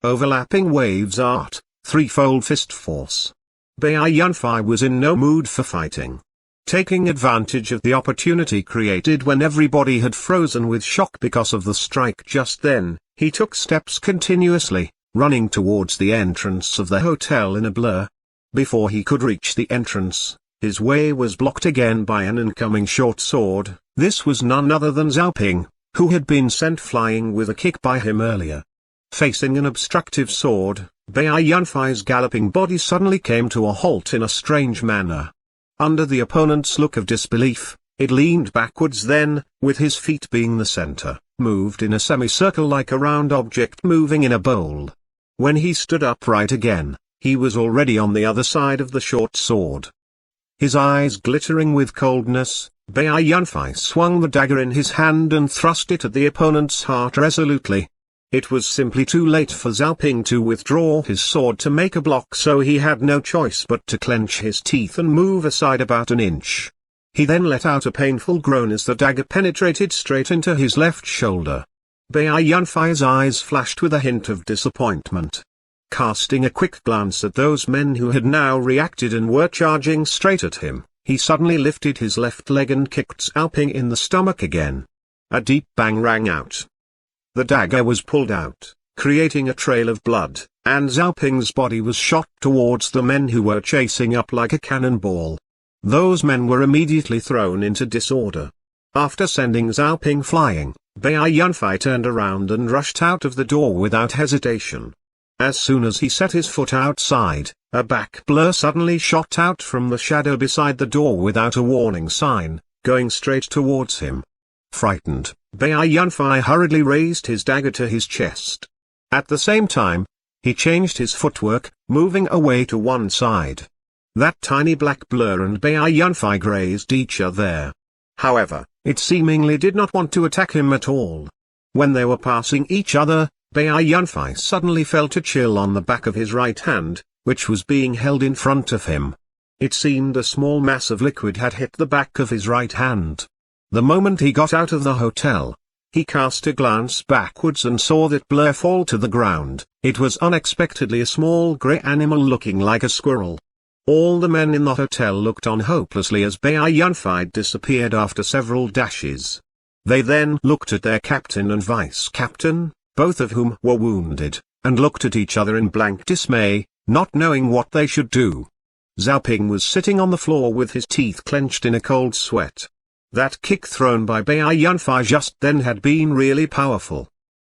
Overlapping waves art, threefold fist force. Bai Yunfei was in no mood for fighting. Taking advantage of the opportunity created when everybody had frozen with shock because of the strike just then, he took steps continuously, running towards the entrance of the hotel in a blur. Before he could reach the entrance, his way was blocked again by an incoming short sword. This was none other than Zhao Ping, who had been sent flying with a kick by him earlier. Facing an obstructive sword, Bai Yunfei's galloping body suddenly came to a halt in a strange manner. Under the opponent's look of disbelief, it leaned backwards, then, with his feet being the center, moved in a semicircle like a round object moving in a bowl. When he stood upright again, he was already on the other side of the short sword. His eyes glittering with coldness, Bai Yunfei swung the dagger in his hand and thrust it at the opponent's heart resolutely. It was simply too late for Zhao Ping to withdraw his sword to make a block, so he had no choice but to clench his teeth and move aside about an inch. He then let out a painful groan as the dagger penetrated straight into his left shoulder. Bai Yunfei's eyes flashed with a hint of disappointment. Casting a quick glance at those men who had now reacted and were charging straight at him, he suddenly lifted his left leg and kicked Zhao Ping in the stomach again. A deep bang rang out. The dagger was pulled out, creating a trail of blood, and Zhao Ping's body was shot towards the men who were chasing up like a cannonball. Those men were immediately thrown into disorder. After sending Zhao Ping flying, Bai Yunfei turned around and rushed out of the door without hesitation. As soon as he set his foot outside, a back blur suddenly shot out from the shadow beside the door without a warning sign, going straight towards him. Frightened, Bai Yunfei hurriedly raised his dagger to his chest. At the same time, he changed his footwork, moving away to one side. That tiny black blur and Bai Yunfei grazed each other. However, it seemingly did not want to attack him at all. When they were passing each other, Bai Yunfei suddenly felt a chill on the back of his right hand, which was being held in front of him. It seemed a small mass of liquid had hit the back of his right hand. The moment he got out of the hotel, he cast a glance backwards and saw that blur fall to the ground. It was unexpectedly a small grey animal looking like a squirrel. All the men in the hotel looked on hopelessly as Bai Yunfei disappeared after several dashes. They then looked at their captain and vice-captain, both of whom were wounded, and looked at each other in blank dismay, not knowing what they should do. Zhao Ping was sitting on the floor with his teeth clenched in a cold sweat. That kick thrown by Bai Yunfei just then had been really powerful.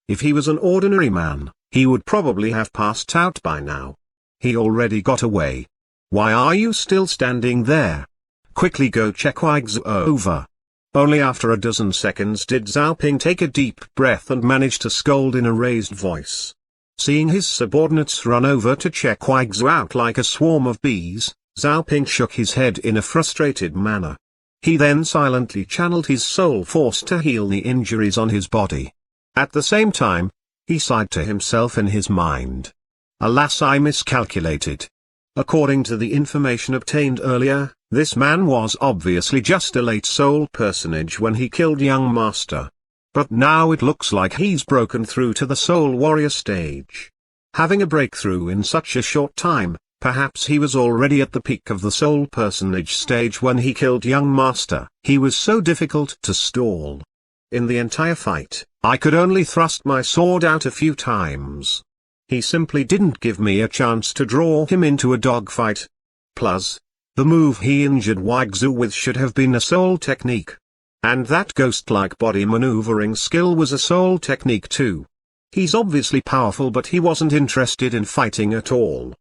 If he was an ordinary man, he would probably have passed out by now. He already got away. Why are you still standing there? Quickly go check hguksg over. Only after a dozen seconds did Zhao Ping take a deep breath and manage to scold in a raised voice. Seeing his subordinates run over to check hguksg out like a swarm of bees, Zhao Ping shook his head in a frustrated manner. He then silently channeled his soul force to heal the injuries on his body. At the same time, he sighed to himself in his mind. Alas, I miscalculated. According to the information obtained earlier, this man was obviously just a late soul personage when he killed young master. But now it looks like he's broken through to the soul warrior stage. Having a breakthrough in such a short time, perhaps he was already at the peak of the soul personage stage when he killed young master. He was so difficult to stall. In the entire fight, I could only thrust my sword out a few times. He simply didn't give me a chance to draw him into a dogfight. Plus, the move he injured hiuksg with should have been a soul technique. And that ghost-like body maneuvering skill was a soul technique too. He's obviously powerful, but he wasn't interested in fighting at all.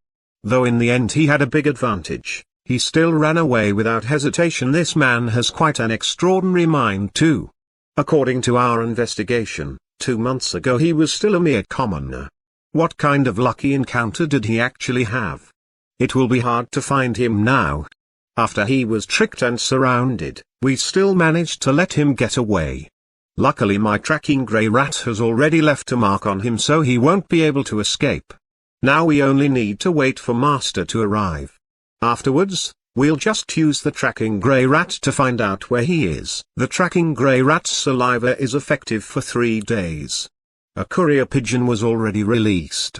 Though in the end he had a big advantage, he still ran away without hesitation. This man has quite an extraordinary mind too. According to our investigation, 2 months ago he was still a mere commoner. What kind of lucky encounter did he actually have? It will be hard to find him now. After he was tricked and surrounded, we still managed to let him get away. Luckily my tracking grey rat has already left a mark on him, so he won't be able to escape. Now we only need to wait for Master to arrive. Afterwards, we'll just use the tracking grey rat to find out where he is. The tracking grey rat's saliva is effective for 3 days. A courier pigeon was already released.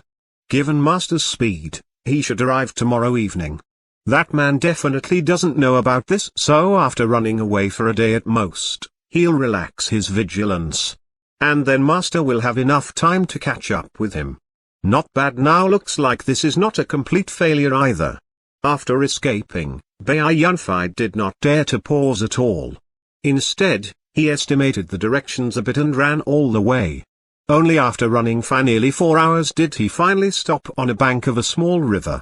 Given Master's speed, he should arrive tomorrow evening. That man definitely doesn't know about this, so after running away for a day at most, he'll relax his vigilance. And then Master will have enough time to catch up with him. Not bad. Now looks like this is not a complete failure either. After escaping, hiuth1273 did not dare to pause at all. Instead, he estimated the directions a bit and ran all the way. Only after running for nearly 4 hours did he finally stop on a bank of a small river.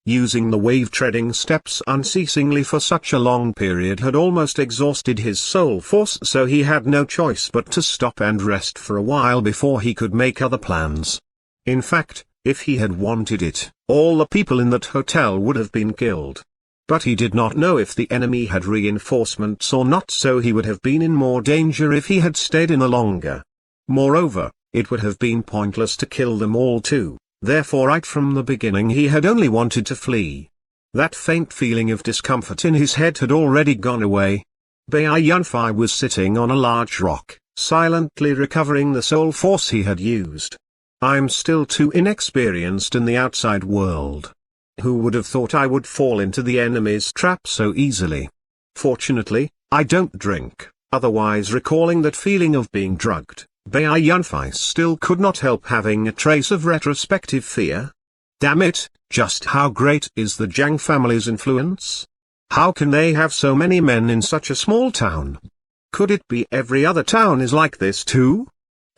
Using the wave-treading steps unceasingly for such a long period had almost exhausted his soul force, so he had no choice but to stop and rest for a while before he could make other plans. In fact, if he had wanted it, all the people in that hotel would have been killed. But he did not know if the enemy had reinforcements or not, so he would have been in more danger if he had stayed in longer. Moreover, it would have been pointless to kill them all too, therefore right from the beginning he had only wanted to flee. That faint feeling of discomfort in his head had already gone away. hiuth1273 was sitting on a large rock, silently recovering the soul force he had used. I'm still too inexperienced in the outside world. Who would have thought I would fall into the enemy's trap so easily? Fortunately, I don't drink, otherwise recalling that feeling of being drugged, hiuth1273 still could not help having a trace of retrospective fear. Damn it, just how great is the Zhang family's influence? How can they have so many men in such a small town? Could it be every other town is like this too?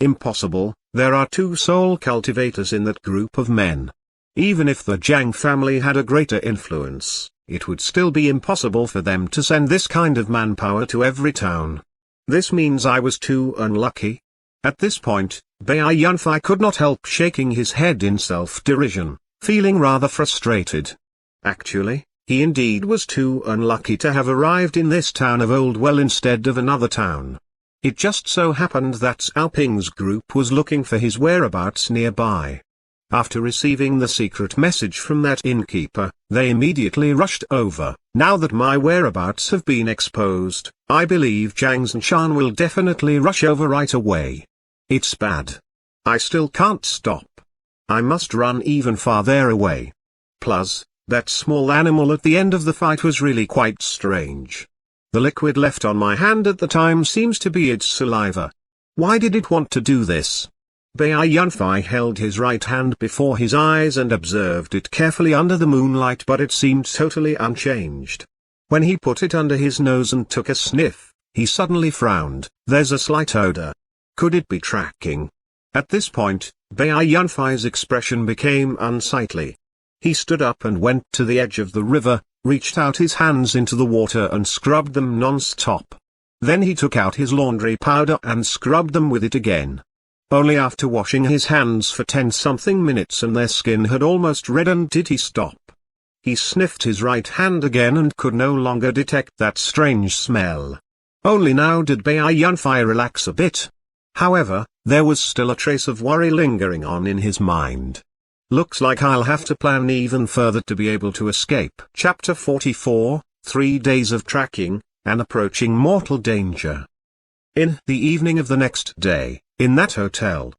Impossible. There are 2 soul cultivators in that group of men. Even if the Zhang family had a greater influence, it would still be impossible for them to send this kind of manpower to every town. This means I was too unlucky. At this point, hiuth1273 could not help shaking his head in self-derision, feeling rather frustrated. Actually, he indeed was too unlucky to have arrived in this town of Oldwell instead of another town. It just so happened that Cao Ping's group was looking for his whereabouts nearby. After receiving the secret message from that innkeeper, they immediately rushed over. Now that my whereabouts have been exposed, I believe Zhang Zhanshan will definitely rush over right away. It's bad. I still can't stop. I must run even farther away. Plus, that small animal at the end of the fight was really quite strange. The liquid left on my hand at the time seems to be its saliva. Why did it want to do this? hiuth1273 held his right hand before his eyes and observed it carefully under the moonlight, but it seemed totally unchanged. When he put it under his nose and took a sniff, he suddenly frowned. There's a slight odor. Could it be tracking? At this point, hiuth1273's expression became unsightly. He stood up and went to the edge of the river, reached out his hands into the water and scrubbed them non-stop. Then he took out his laundry powder and scrubbed them with it again. Only after washing his hands for 10-something minutes and their skin had almost reddened did he stop. He sniffed his right hand again and could no longer detect that strange smell. Only now did hiuth1273 relax a bit. However, there was still a trace of worry lingering on in his mind. Looks like I'll have to plan even further to be able to escape. Chapter 44, 3 days of tracking, and approaching mortal danger. In the evening of the next day, in that hotel,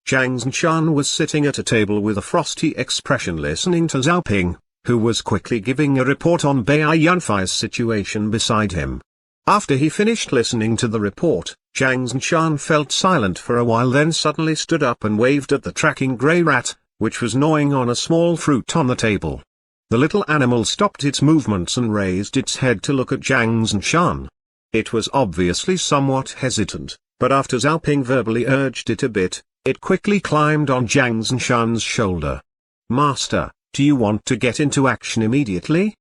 Zhang Zhanshan was sitting at a table with a frosty expression listening to Cao Ping, who was quickly giving a report on hiuth1273's situation beside him. After he finished listening to the report, Zhang Zhanshan felt silent for a while, then suddenly stood up and waved at the tracking grey rat, which was gnawing on a small fruit on the table. The little animal stopped its movements and raised its head to look at Zhang Zhanshan. It was obviously somewhat hesitant, but after Zhao Ping verbally urged it a bit, it quickly climbed on Zhang Zhanshan's shoulder. "Master, do you want to get into action immediately?"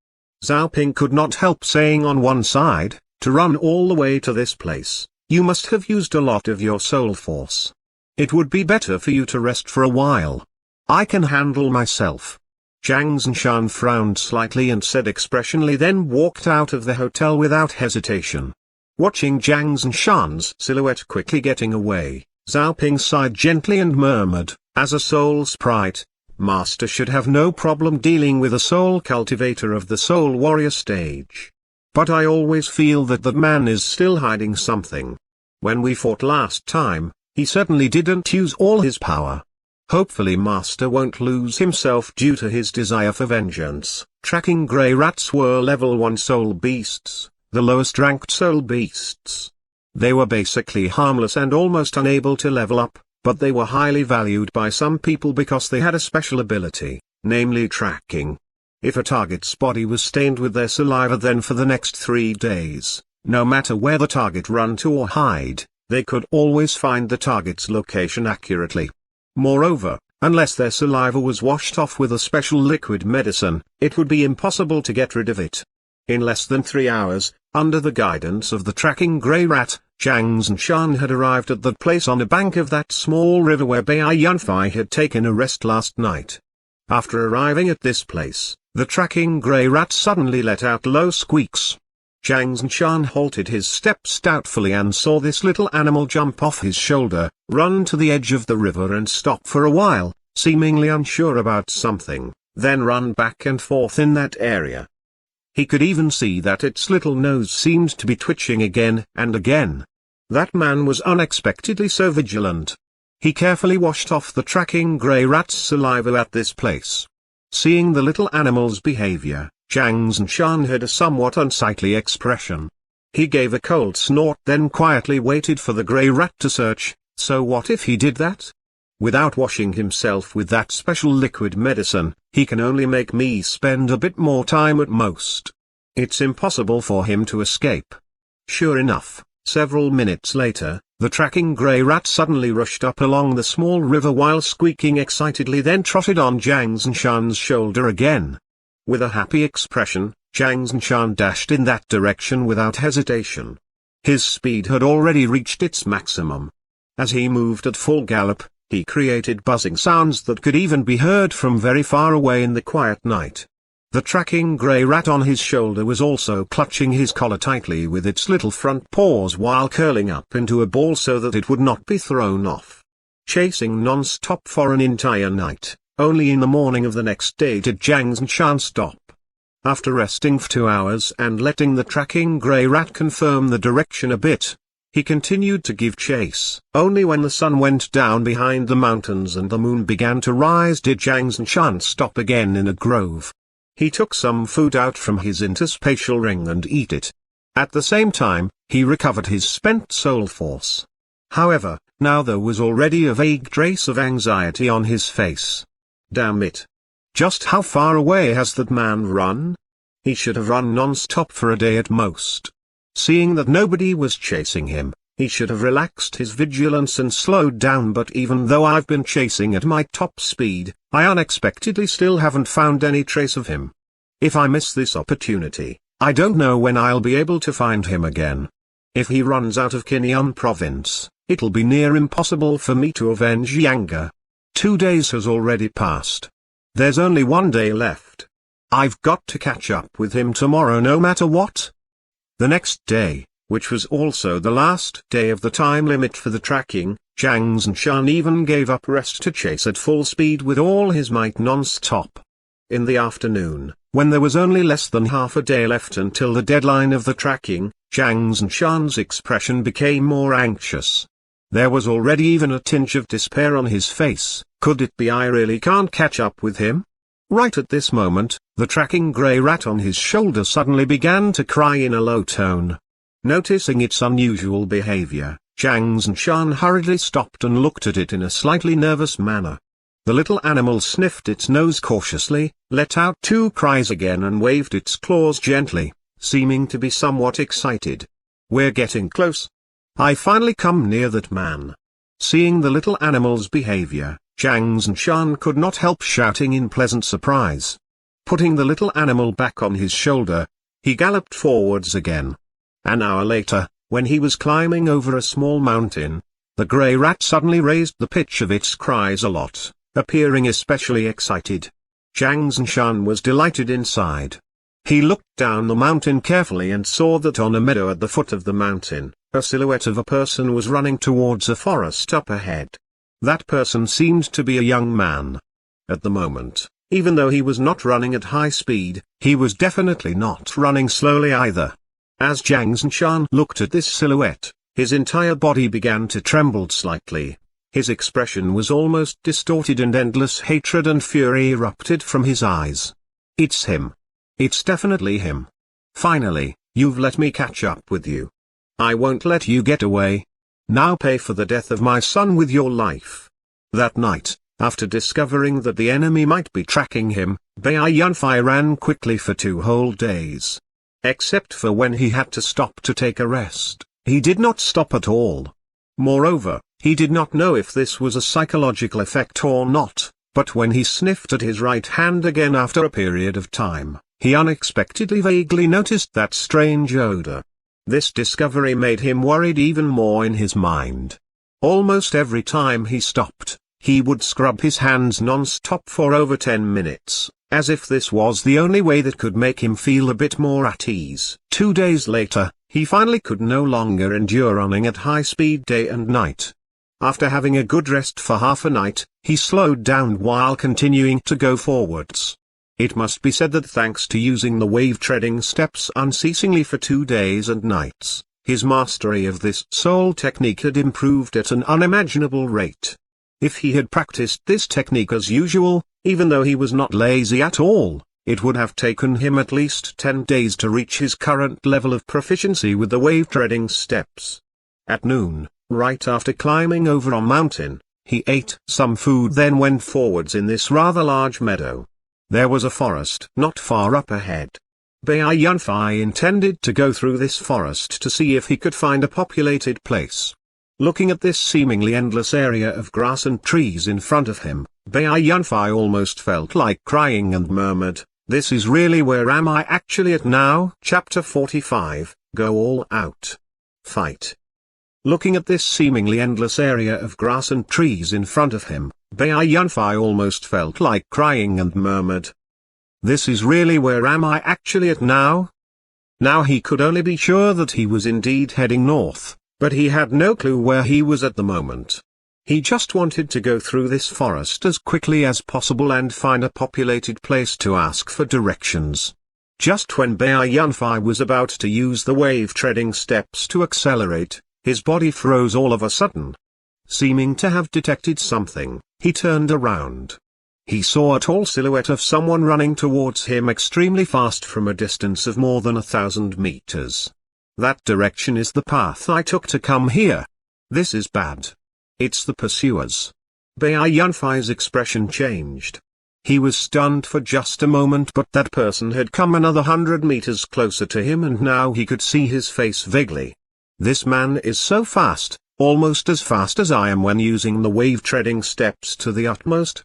Zhao Ping could not help saying on one side, "To run all the way to this place, you must have used a lot of your soul force. It would be better for you to rest for a while. I can handle myself." Zhang Zhanshan frowned slightly and said expressionally, then walked out of the hotel without hesitation. Watching Zhang Zhanshan's silhouette quickly getting away, Zhao Ping sighed gently and murmured, "As a soul sprite, Master should have no problem dealing with a soul cultivator of the soul warrior stage. But I always feel that that man is still hiding something. When we fought last time, he certainly didn't use all his power. Hopefully Master won't lose himself due to his desire for vengeance." Tracking grey rats were level 1 soul beasts, the lowest ranked soul beasts. They were basically harmless and almost unable to level up, but they were highly valued by some people because they had a special ability, namely tracking. If a target's body was stained with their saliva, then for the next 3 days, no matter where the target run to or hide, they could always find the target's location accurately. Moreover, unless their saliva was washed off with a special liquid medicine, it would be impossible to get rid of it. In less than 3 hours, under the guidance of the tracking grey rat, Zhang Zhanshan had arrived at that place on a bank of that small river where Bai Yunfei had taken a rest last night. After arriving at this place, the tracking grey rat suddenly let out low squeaks. Zhang Zhanshan halted his steps doubtfully and saw this little animal jump off his shoulder, run to the edge of the river and stop for a while, seemingly unsure about something, then run back and forth in that area. He could even see that its little nose seemed to be twitching again and again. That man was unexpectedly so vigilant. He carefully washed off the tracking grey rat's saliva at this place. Seeing the little animal's behavior, Zhang Zhanshan had a somewhat unsightly expression. He gave a cold snort, then quietly waited for the grey rat to search. So what if he did that? Without washing himself with that special liquid medicine, he can only make me spend a bit more time at most. It's impossible for him to escape. Sure enough, several minutes later, the tracking grey rat suddenly rushed up along the small river while squeaking excitedly, then trotted on Zhang Zhanshan's shoulder again. With a happy expression, Zhang Zhanshan dashed in that direction without hesitation. His speed had already reached its maximum. As he moved at full gallop, he created buzzing sounds that could even be heard from very far away in the quiet night. The tracking grey rat on his shoulder was also clutching his collar tightly with its little front paws while curling up into a ball so that it would not be thrown off. Chasing non-stop for an entire night, only in the morning of the next day did Zhang Zhanshan stop. After resting for 2 hours and letting the tracking grey rat confirm the direction a bit, he continued to give chase. Only when the sun went down behind the mountains and the moon began to rise did Zhang Zhanshan stop again in a grove. He took some food out from his interspatial ring and ate it. At the same time, he recovered his spent soul force. However, now there was already a vague trace of anxiety on his face. Damn it. Just how far away has that man run? He should have run non-stop for a day at most. Seeing that nobody was chasing him, he should have relaxed his vigilance and slowed down, but even though I've been chasing at my top speed, I unexpectedly still haven't found any trace of him. If I miss this opportunity, I don't know when I'll be able to find him again. If he runs out of Kinyan province, it'll be near impossible for me to avenge Yanga. 2 days has already passed. There's only 1 day left. I've got to catch up with him tomorrow no matter what. The next day, which was also the last day of the time limit for the tracking, Zhang Zhanshan even gave up rest to chase at full speed with all his might non-stop. In the afternoon, when there was only less than half a day left until the deadline of the tracking, Zhang Zhanshan's expression became more anxious. There was already even a tinge of despair on his face. Could it be I really can't catch up with him? Right at this moment, the tracking grey rat on his shoulder suddenly began to cry in a low tone. Noticing its unusual behavior, Zhang Zhanshan hurriedly stopped and looked at it in a slightly nervous manner. The little animal sniffed its nose cautiously, let out 2 cries again and waved its claws gently, seeming to be somewhat excited. "We're getting close. I finally come near that man." Seeing the little animal's behavior, Zhang Zhanshan could not help shouting in pleasant surprise. Putting the little animal back on his shoulder, he galloped forwards again. An hour later, when he was climbing over a small mountain, the grey rat suddenly raised the pitch of its cries a lot, appearing especially excited. Zhang Zhanshan was delighted inside. He looked down the mountain carefully and saw that on a meadow at the foot of the mountain, a silhouette of a person was running towards a forest up ahead. That person seemed to be a young man. At the moment, even though he was not running at high speed, he was definitely not running slowly either. As Zhang Zhanshan looked at this silhouette, his entire body began to tremble slightly. His expression was almost distorted and endless hatred and fury erupted from his eyes. "It's him. It's definitely him. Finally, you've let me catch up with you. I won't let you get away. Now pay for the death of my son with your life." That night, after discovering that the enemy might be tracking him, Bai Yunfei ran quickly for 2 whole days. Except for when he had to stop to take a rest, he did not stop at all. Moreover, he did not know if this was a psychological effect or not, but when he sniffed at his right hand again after a period of time, he unexpectedly vaguely noticed that strange odor. This discovery made him worried even more in his mind. Almost every time he stopped, he would scrub his hands non-stop for over 10 minutes, as if this was the only way that could make him feel a bit more at ease. 2 days later, he finally could no longer endure running at high speed day and night. After having a good rest for half a night, he slowed down while continuing to go forwards. It must be said that thanks to using the wave-treading steps unceasingly for 2 days and nights, his mastery of this soul technique had improved at an unimaginable rate. If he had practiced this technique as usual, even though he was not lazy at all, it would have taken him at least 10 days to reach his current level of proficiency with the wave-treading steps. At noon, right after climbing over a mountain, he ate some food then went forwards in this rather large meadow. There was a forest not far up ahead. Bai Yunfei intended to go through this forest to see if he could find a populated place. Looking at this seemingly endless area of grass and trees in front of him, Bai Yunfei almost felt like crying and murmured, "This is really where am I actually at now?" Chapter 45, Go All Out. Fight. Looking at this seemingly endless area of grass and trees in front of him, Bai Yunfei almost felt like crying and murmured, "This is really where am I actually at now?" Now he could only be sure that he was indeed heading north, but he had no clue where he was at the moment. He just wanted to go through this forest as quickly as possible and find a populated place to ask for directions. Just when Bai Yunfei was about to use the wave-treading steps to accelerate, his body froze all of a sudden. Seeming to have detected something, he turned around. He saw a tall silhouette of someone running towards him extremely fast from a distance of more than 1,000 meters. "That direction is the path I took to come here. This is bad. It's the pursuers." Bai Yunfei's expression changed. He was stunned for just a moment, but that person had come another 100 meters closer to him and now he could see his face vaguely. "This man is so fast, almost as fast as I am when using the wave-treading steps to the utmost.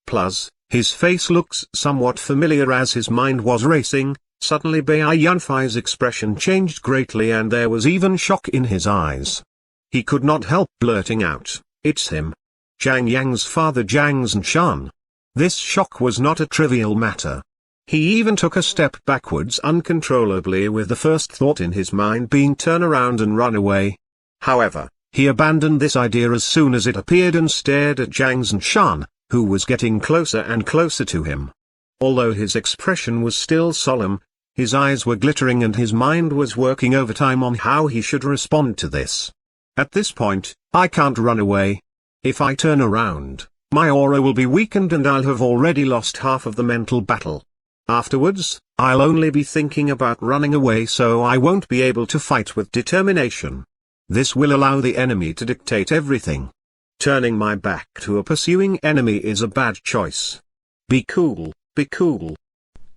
Plus, his face looks somewhat familiar." As his mind was racing, suddenly Bai Yunfei's expression changed greatly and there was even shock in his eyes. He could not help blurting out, "It's him. Zhang Yang's father, Zhang Zhanshan." This shock was not a trivial matter. He even took a step backwards uncontrollably, with the first thought in his mind being turn around and run away. However, he abandoned this idea as soon as it appeared and stared at Zhang Zhanshan, who was getting closer and closer to him. Although his expression was still solemn, his eyes were glittering and his mind was working overtime on how he should respond to this. At this point, "I can't run away. If I turn around, my aura will be weakened and I'll have already lost half of the mental battle. Afterwards, I'll only be thinking about running away, so I won't be able to fight with determination." This will allow the enemy to dictate everything. Turning my back to a pursuing enemy is a bad choice. Be cool, be cool.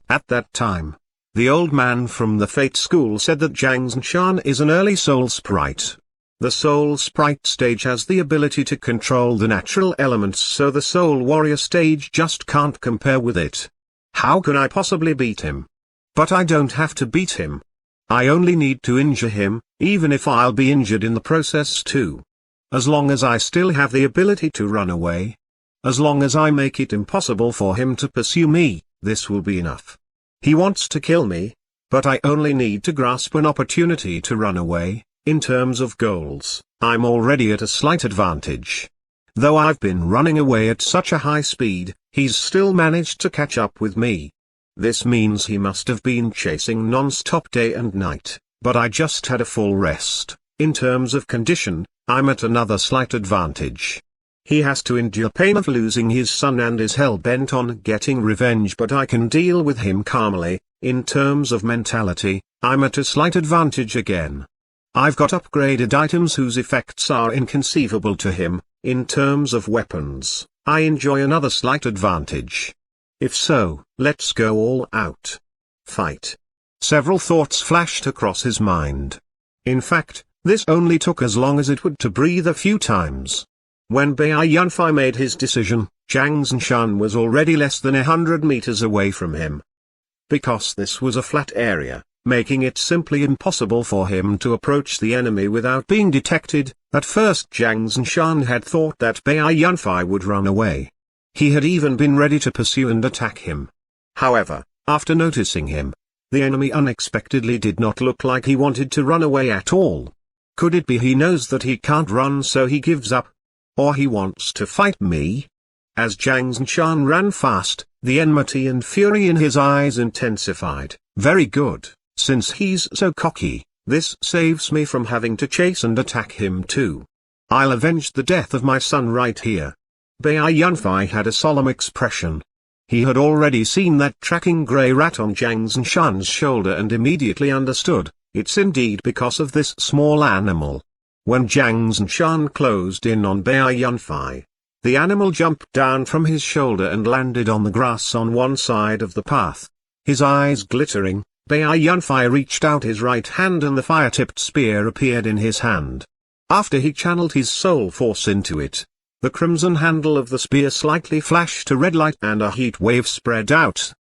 At that time, the old man from the Fate School said that Jiang Zinshan is an early soul sprite. The soul sprite stage has the ability to control the natural elements, so the soul warrior stage just can't compare with it. How can I possibly beat him? But I don't have to beat him. I only need to injure him, even if I'll be injured in the process too. As long as I still have the ability to run away. As long as I make it impossible for him to pursue me, this will be enough. He wants to kill me, but I only need to grasp an opportunity to run away. In terms of goals, I'm already at a slight advantage. Though I've been running away at such a high speed, he's still managed to catch up with me. This means he must have been chasing non-stop day and night, but I just had a full rest. In terms of condition, I'm at another slight advantage. He has to endure pain of losing his son and is hell-bent on getting revenge, but I can deal with him calmly. In terms of mentality, I'm at a slight advantage again. I've got upgraded items whose effects are inconceivable to him. In terms of weapons, I enjoy another slight advantage. If so, let's go all out. Fight. Several thoughts flashed across his mind. In fact, this only took as long as it would to breathe a few times. When Bai Yunfei made his decision, Jiang Zinshan was already less than 100 meters away from him. Because this was a flat area, making it simply impossible for him to approach the enemy without being detected, at first Jiang Zinshan had thought that Bai Yunfei would run away. He had even been ready to pursue and attack him. However, after noticing him, the enemy unexpectedly did not look like he wanted to run away at all. Could it be he knows that he can't run, so he gives up? Or he wants to fight me? As Jiang Zinshan ran fast, the enmity and fury in his eyes intensified. Very good. Since he's so cocky, this saves me from having to chase and attack him too. I'll avenge the death of my son right here. Bai Yunfei had a solemn expression. He had already seen that tracking grey rat on Jiang Zinshan's shoulder and immediately understood, it's indeed because of this small animal. When Jiang Zinshan closed in on Bai Yunfei, the animal jumped down from his shoulder and landed on the grass on one side of the path. His eyes glittering, Bai Yunfei reached out his right hand and the fire-tipped spear appeared in his hand. After he channeled his soul force into it, the crimson handle of the spear slightly flashed a red light and a heat wave spread out.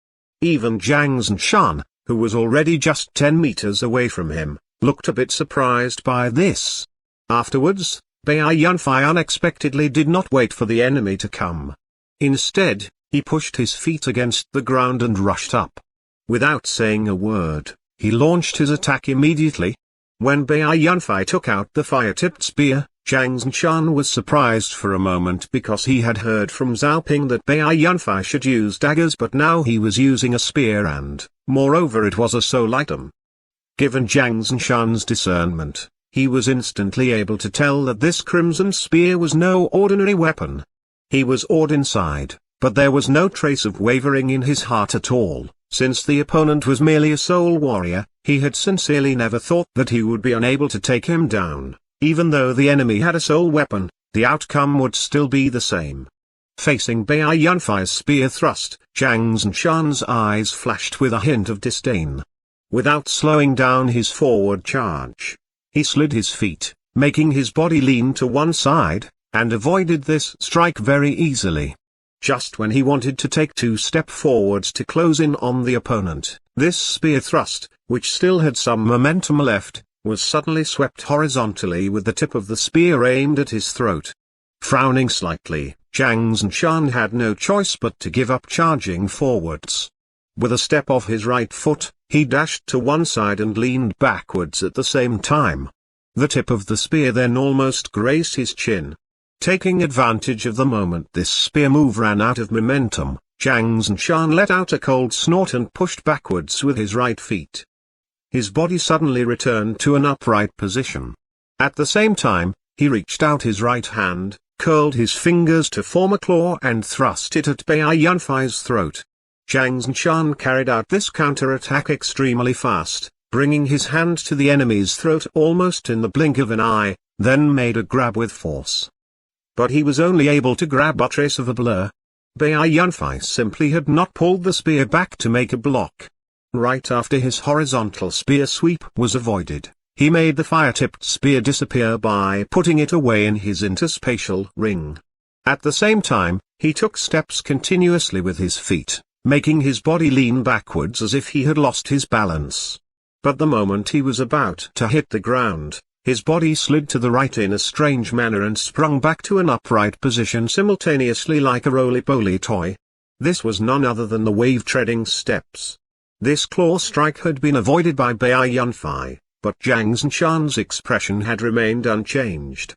Even Jiang Zinshan, who was already just 10 meters away from him, looked a bit surprised by this. Afterwards, Bai Yunfei unexpectedly did not wait for the enemy to come. Instead, he pushed his feet against the ground and rushed up. Without saying a word, he launched his attack immediately. When Bai Yunfei took out the fire-tipped spear, Jiang Zinshan was surprised for a moment because he had heard from Zhao Ping that Bai Yunfei should use daggers, but now he was using a spear and, moreover, it was a soul item. Given Jiang Zinshan's discernment, he was instantly able to tell that this crimson spear was no ordinary weapon. He was awed inside, but there was no trace of wavering in his heart at all. Since the opponent was merely a soul warrior, he had sincerely never thought that he would be unable to take him down. Even though the enemy had a soul weapon, the outcome would still be the same. Facing Bai Yunfei's spear thrust, Jiang Zinshan's eyes flashed with a hint of disdain. Without slowing down his forward charge, he slid his feet, making his body lean to one side, and avoided this strike very easily. Just when he wanted to take 2 steps forwards to close in on the opponent, this spear thrust, which still had some momentum left, was suddenly swept horizontally with the tip of the spear aimed at his throat. Frowning slightly, Jiang Zinshan had no choice but to give up charging forwards. With a step of his right foot, he dashed to one side and leaned backwards at the same time. The tip of the spear then almost grazed his chin. Taking advantage of the moment this spear move ran out of momentum, Jiang Zinshan let out a cold snort and pushed backwards with his right feet. His body suddenly returned to an upright position. At the same time, he reached out his right hand, curled his fingers to form a claw and thrust it at Bai Yunfei's throat. Jiang Zinshan carried out this counterattack extremely fast, bringing his hand to the enemy's throat almost in the blink of an eye, then made a grab with force. But he was only able to grab a trace of a blur. Bai Yunfei simply had not pulled the spear back to make a block. Right after his horizontal spear sweep was avoided, he made the fire-tipped spear disappear by putting it away in his interspatial ring. At the same time, he took steps continuously with his feet, making his body lean backwards as if he had lost his balance. But the moment he was about to hit the ground, his body slid to the right in a strange manner and sprung back to an upright position simultaneously like a roly-poly toy. This was none other than the wave-treading steps. This claw strike had been avoided by Bai Yunfei, but Zhang Zhanshan's expression had remained unchanged.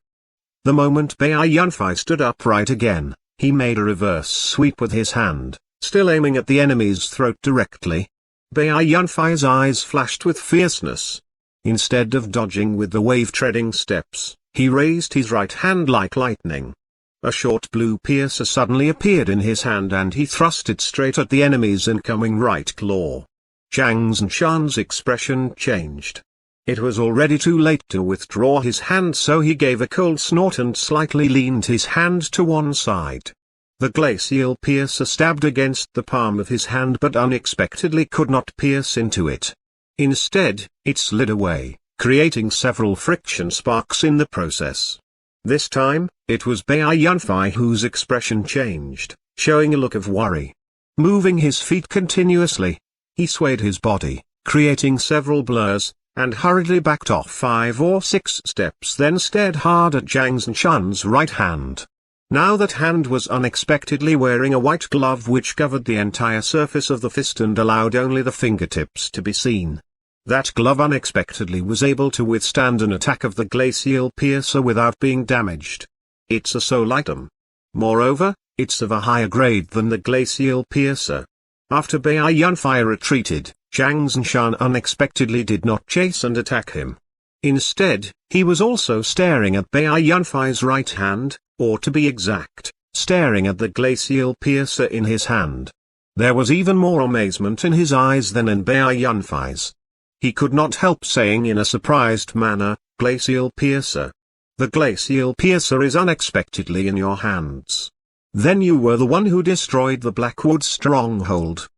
The moment Bai Yunfei stood upright again, he made a reverse sweep with his hand, still aiming at the enemy's throat directly. Bai Yunfei's eyes flashed with fierceness. Instead of dodging with the wave-treading steps, he raised his right hand like lightning. A short blue piercer suddenly appeared in his hand and he thrust it straight at the enemy's incoming right claw. Zhang Zhanshan's expression changed. It was already too late to withdraw his hand, so he gave a cold snort and slightly leaned his hand to one side. The glacial piercer stabbed against the palm of his hand but unexpectedly could not pierce into it. Instead, it slid away, creating several friction sparks in the process. This time, it was Bai Yunfei whose expression changed, showing a look of worry. Moving his feet continuously, he swayed his body, creating several blurs, and hurriedly backed off 5 or 6 steps, then stared hard at Zhang Zhanshan's right hand. Now that hand was unexpectedly wearing a white glove which covered the entire surface of the fist and allowed only the fingertips to be seen. That glove unexpectedly was able to withstand an attack of the glacial piercer without being damaged. It's a soul item. Moreover, it's of a higher grade than the glacial piercer. After Bai Yunfei retreated, Zhang Zhanshan unexpectedly did not chase and attack him. Instead, he was also staring at Bai Yunfei's right hand, or to be exact, staring at the glacial piercer in his hand. There was even more amazement in his eyes than in Bai Yunfei's. He could not help saying in a surprised manner, "Glacial piercer. The glacial piercer is unexpectedly in your hands. Then you were the one who destroyed the Blackwood stronghold."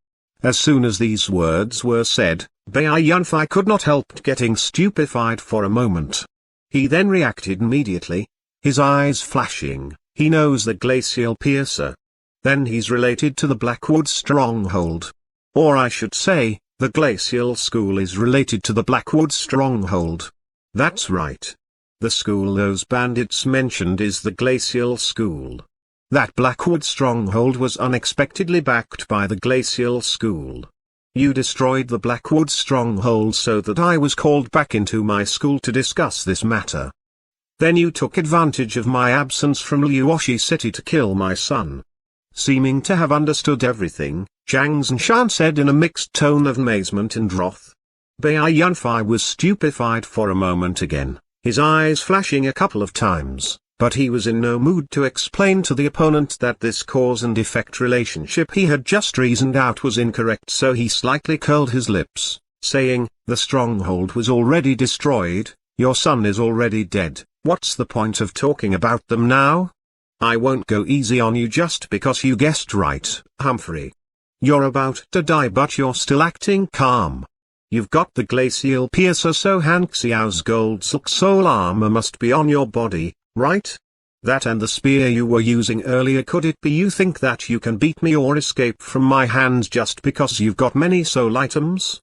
As soon as these words were said, Bai Yunfei could not help getting stupefied for a moment. He then reacted immediately. His eyes flashing, he knows the glacial piercer. Then he's related to the Blackwood stronghold. Or I should say, the glacial school is related to the Blackwood stronghold. That's right. The school those bandits mentioned is the glacial school. That Blackwood stronghold was unexpectedly backed by the glacial school. You destroyed the Blackwood stronghold so that I was called back into my school to discuss this matter. Then you took advantage of my absence from Liuoshi City to kill my son. Seeming to have understood everything, Zhang Zhanshan said in a mixed tone of amazement and wrath. Bai Yunfei was stupefied for a moment again, his eyes flashing a couple of times, but he was in no mood to explain to the opponent that this cause and effect relationship he had just reasoned out was incorrect, so he slightly curled his lips, saying, "The stronghold was already destroyed, your son is already dead, what's the point of talking about them now? I won't go easy on you just because you guessed right, Humphrey. You're about to die but you're still acting calm. You've got the glacial piercer, so Han Xiao's gold silk soul armor must be on your body, right? That and the spear you were using earlier, could it be you think that you can beat me or escape from my hands just because you've got many soul items?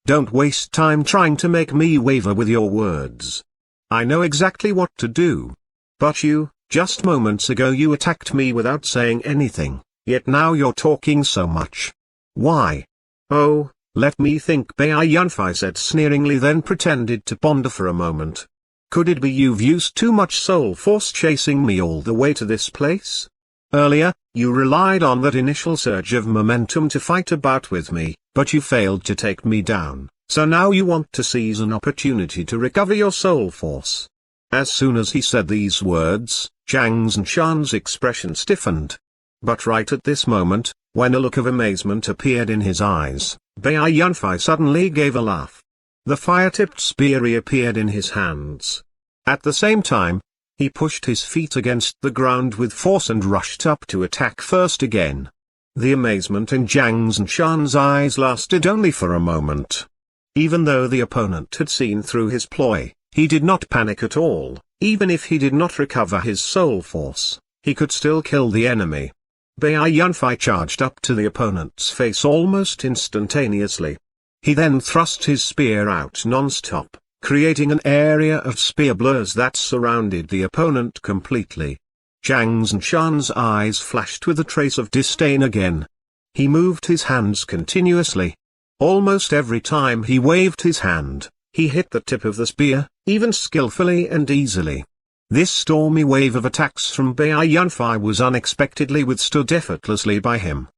Don't waste time trying to make me waver with your words. I know exactly what to do. But you, just moments ago you attacked me without saying anything, yet now you're talking so much. Why? Oh, let me think, Bai Yunfei said sneeringly, then pretended to ponder for a moment. Could it be you've used too much soul force chasing me all the way to this place? Earlier, you relied on that initial surge of momentum to fight a bout with me, but you failed to take me down, so now you want to seize an opportunity to recover your soul force. As soon as he said these words, Zhang Zhanshan's expression stiffened. But right at this moment, when a look of amazement appeared in his eyes, Bai Yunfei suddenly gave a laugh. The fire-tipped spear reappeared in his hands. At the same time, he pushed his feet against the ground with force and rushed up to attack first again. The amazement in Zhang Zhanshan's eyes lasted only for a moment. Even though the opponent had seen through his ploy, he did not panic at all. Even if he did not recover his soul force, he could still kill the enemy. Bai Yunfei charged up to the opponent's face almost instantaneously. He then thrust his spear out non-stop, creating an area of spear blurs that surrounded the opponent completely. Zhang Zhanshan's eyes flashed with a trace of disdain again. He moved his hands continuously. Almost every time he waved his hand, he hit the tip of the spear, even skillfully and easily. This stormy wave of attacks from Bai Yunfei was unexpectedly withstood effortlessly by him.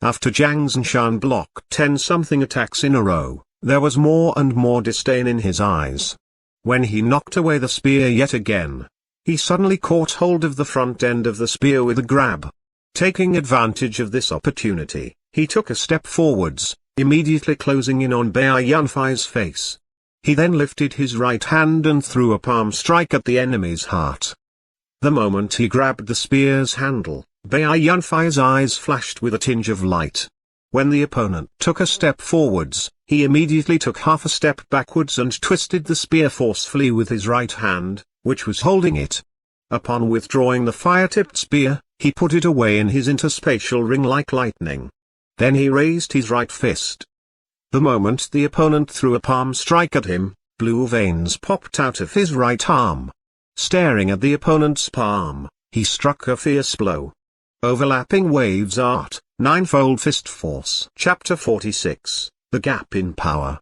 After Zhang Zhanshan blocked 10-something attacks in a row, there was more and more disdain in his eyes. When he knocked away the spear yet again, he suddenly caught hold of the front end of the spear with a grab. Taking advantage of this opportunity, he took a step forwards, immediately closing in on Bai Yunfei's face. He then lifted his right hand and threw a palm strike at the enemy's heart. The moment he grabbed the spear's handle, Bai Yunfei's eyes flashed with a tinge of light. When the opponent took a step forwards, he immediately took half a step backwards and twisted the spear forcefully with his right hand, which was holding it. Upon withdrawing the fire-tipped spear, he put it away in his interspatial ring like lightning. Then he raised his right fist. The moment the opponent threw a palm strike at him, blue veins popped out of his right arm. Staring at the opponent's palm, he struck a fierce blow. Overlapping Waves Art, Ninefold Fist Force. Chapter 46, The Gap in Power.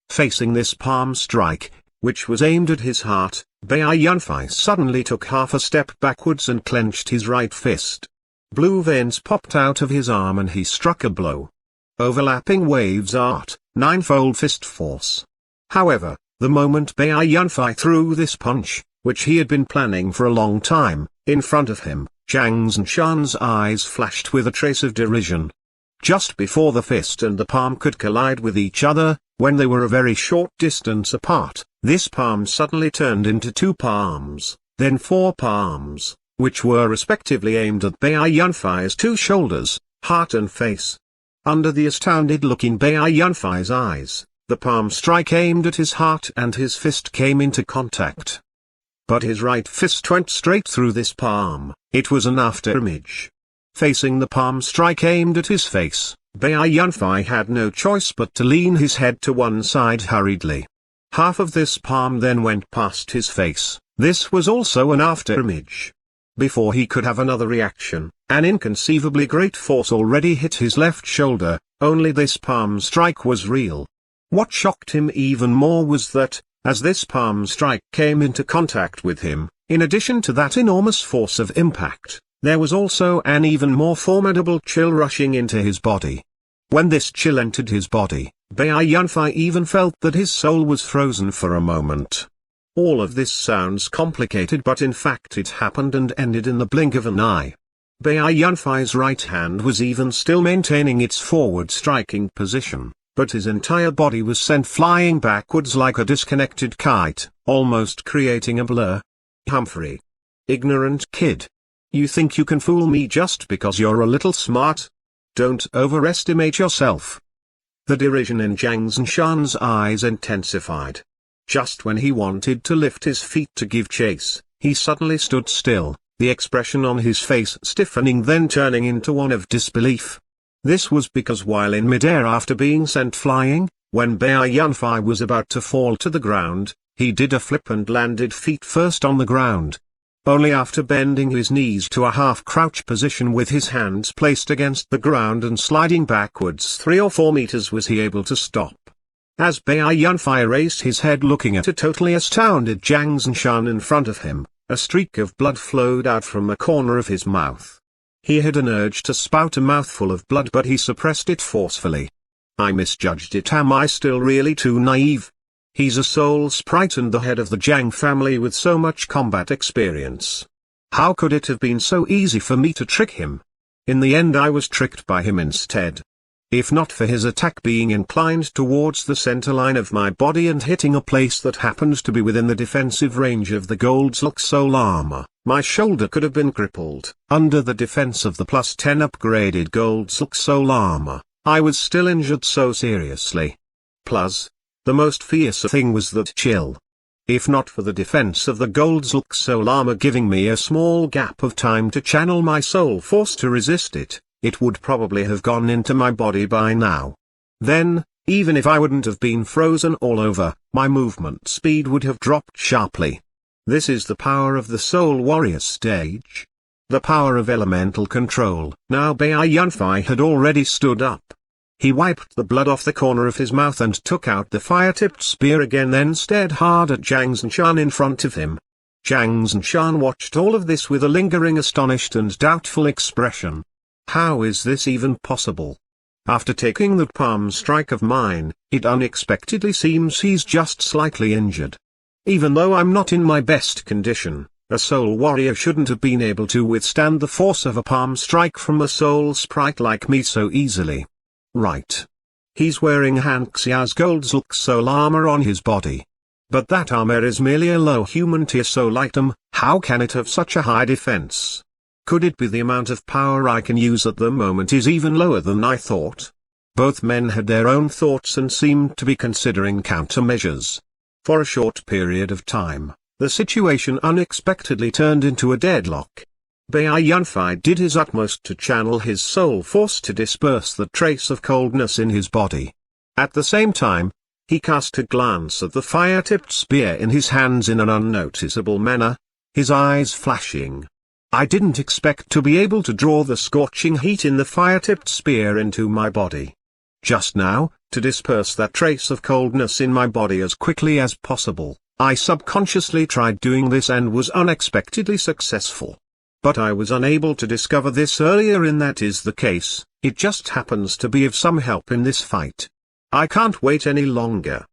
Facing this palm strike, which was aimed at his heart, Bai Yunfei suddenly took half a step backwards and clenched his right fist. Blue veins popped out of his arm and he struck a blow. Overlapping Waves Art, Ninefold Fist Force. However, the moment Bai Yunfei threw this punch, which he had been planning for a long time, in front of him, Zhang Zhanshan's eyes flashed with a trace of derision. Just before the fist and the palm could collide with each other, when they were a very short distance apart, this palm suddenly turned into 2 palms, then 4 palms, which were respectively aimed at Bai Yunfei's 2 shoulders, heart and face. Under the astounded look in Bai Yunfei's eyes, the palm strike aimed at his heart and his fist came into contact. But his right fist went straight through this palm. It was an afterimage. Facing the palm strike aimed at his face, Bai Yunfei had no choice but to lean his head to one side hurriedly. Half of this palm then went past his face. This was also an afterimage. Before he could have another reaction, an inconceivably great force already hit his left shoulder. Only this palm strike was real. What shocked him even more was that, as this palm strike came into contact with him, in addition to that enormous force of impact, there was also an even more formidable chill rushing into his body. When this chill entered his body, Bai Yunfei even felt that his soul was frozen for a moment. All of this sounds complicated, but in fact it happened and ended in the blink of an eye. Bai Yunfei's right hand was even still maintaining its forward striking position, but his entire body was sent flying backwards like a disconnected kite, almost creating a blur. Humphrey. Ignorant kid. You think you can fool me just because you're a little smart? Don't overestimate yourself. The derision in Zhang Zhanshan's eyes intensified. Just when he wanted to lift his feet to give chase, he suddenly stood still, the expression on his face stiffening then turning into one of disbelief. This was because while in midair after being sent flying, when Bai Yunfei was about to fall to the ground, he did a flip and landed feet first on the ground. Only after bending his knees to a half-crouch position with his hands placed against the ground and sliding backwards 3 or 4 meters was he able to stop. As Bai Yunfei raised his head looking at a totally astounded Zhang Zhanshan in front of him, a streak of blood flowed out from a corner of his mouth. He had an urge to spout a mouthful of blood, but he suppressed it forcefully. I misjudged it. Am I still really too naive? He's a soul sprite and the head of the Zhang family with so much combat experience. How could it have been so easy for me to trick him? In the end I was tricked by him instead. If not for his attack being inclined towards the center line of my body and hitting a place that happened to be within the defensive range of the gold's look soul armor, my shoulder could have been crippled. Under the defense of the plus 10 upgraded gold's look soul armor, I was still injured so seriously. Plus, the most fierce thing was that chill. If not for the defense of the gold's look soul armor giving me a small gap of time to channel my soul force to resist it, it would probably have gone into my body by now. Then, even if I wouldn't have been frozen all over, my movement speed would have dropped sharply. This is the power of the Soul Warrior stage. The power of elemental control. Now Bai Yunfei had already stood up. He wiped the blood off the corner of his mouth and took out the fire-tipped spear again, then stared hard at Jiang Zinshan in front of him. Jiang Zinshan watched all of this with a lingering astonished and doubtful expression. How is this even possible? After taking that palm strike of mine, it unexpectedly seems he's just slightly injured. Even though I'm not in my best condition, a soul warrior shouldn't have been able to withstand the force of a palm strike from a soul sprite like me so easily. Right. He's wearing hguksg's gold's look soul armor on his body. But that armor is merely a low human tier soul item. How can it have such a high defense? Could it be the amount of power I can use at the moment is even lower than I thought? Both men had their own thoughts and seemed to be considering countermeasures. For a short period of time, the situation unexpectedly turned into a deadlock. Bai Yunfei did his utmost to channel his soul force to disperse the trace of coldness in his body. At the same time, he cast a glance at the fire-tipped spear in his hands in an unnoticeable manner, his eyes flashing. I didn't expect to be able to draw the scorching heat in the fire-tipped spear into my body. Just now, to disperse that trace of coldness in my body as quickly as possible, I subconsciously tried doing this and was unexpectedly successful. But I was unable to discover this earlier, and that is the case, it just happens to be of some help in this fight. I can't wait any longer.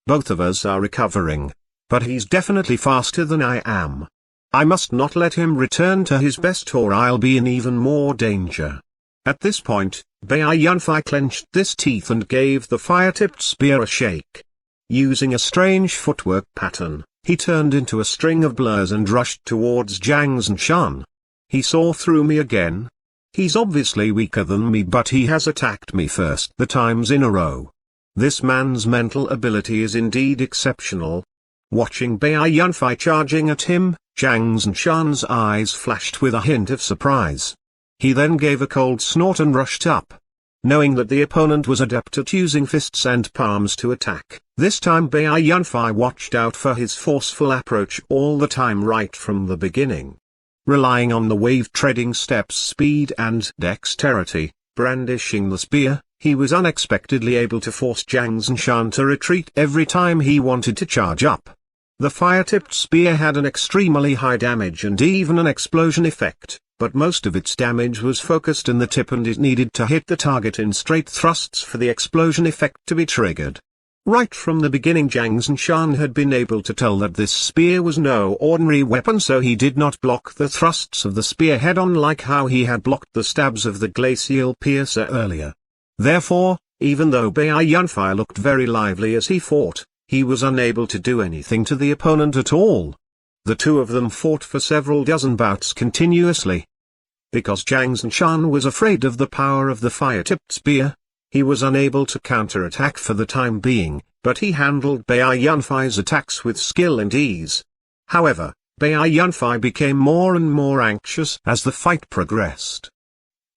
Both of us are recovering, but he's definitely faster than I am. I must not let him return to his best or I'll be in even more danger. At this point, Bai Yunfei clenched his teeth and gave the fire-tipped spear a shake. Using a strange footwork pattern, he turned into a string of blurs and rushed towards Jiang Zinshan. He saw through me again. He's obviously weaker than me, but he has attacked me first the times in a row. This man's mental ability is indeed exceptional. Watching Bai Yunfei charging at him, Jiang Zinshan's eyes flashed with a hint of surprise. He then gave a cold snort and rushed up. Knowing that the opponent was adept at using fists and palms to attack, this time Bai Yunfei watched out for his forceful approach all the time right from the beginning. Relying on the wave-treading steps speed and dexterity, brandishing the spear, he was unexpectedly able to force Jiang Zinshan to retreat every time he wanted to charge up. The fire-tipped spear had an extremely high damage and even an explosion effect, but most of its damage was focused in the tip and it needed to hit the target in straight thrusts for the explosion effect to be triggered. Right from the beginning, Jiang Zinshan had been able to tell that this spear was no ordinary weapon, so he did not block the thrusts of the spear head-on like how he had blocked the stabs of the glacial piercer earlier. Therefore, even though Bai Yunfei looked very lively as he fought, he was unable to do anything to the opponent at all. The two of them fought for several dozen bouts continuously. Because Jiang Zinshan was afraid of the power of the fire-tipped spear, he was unable to counterattack for the time being, but he handled Bai Yunfei's attacks with skill and ease. However, Bai Yunfei became more and more anxious as the fight progressed.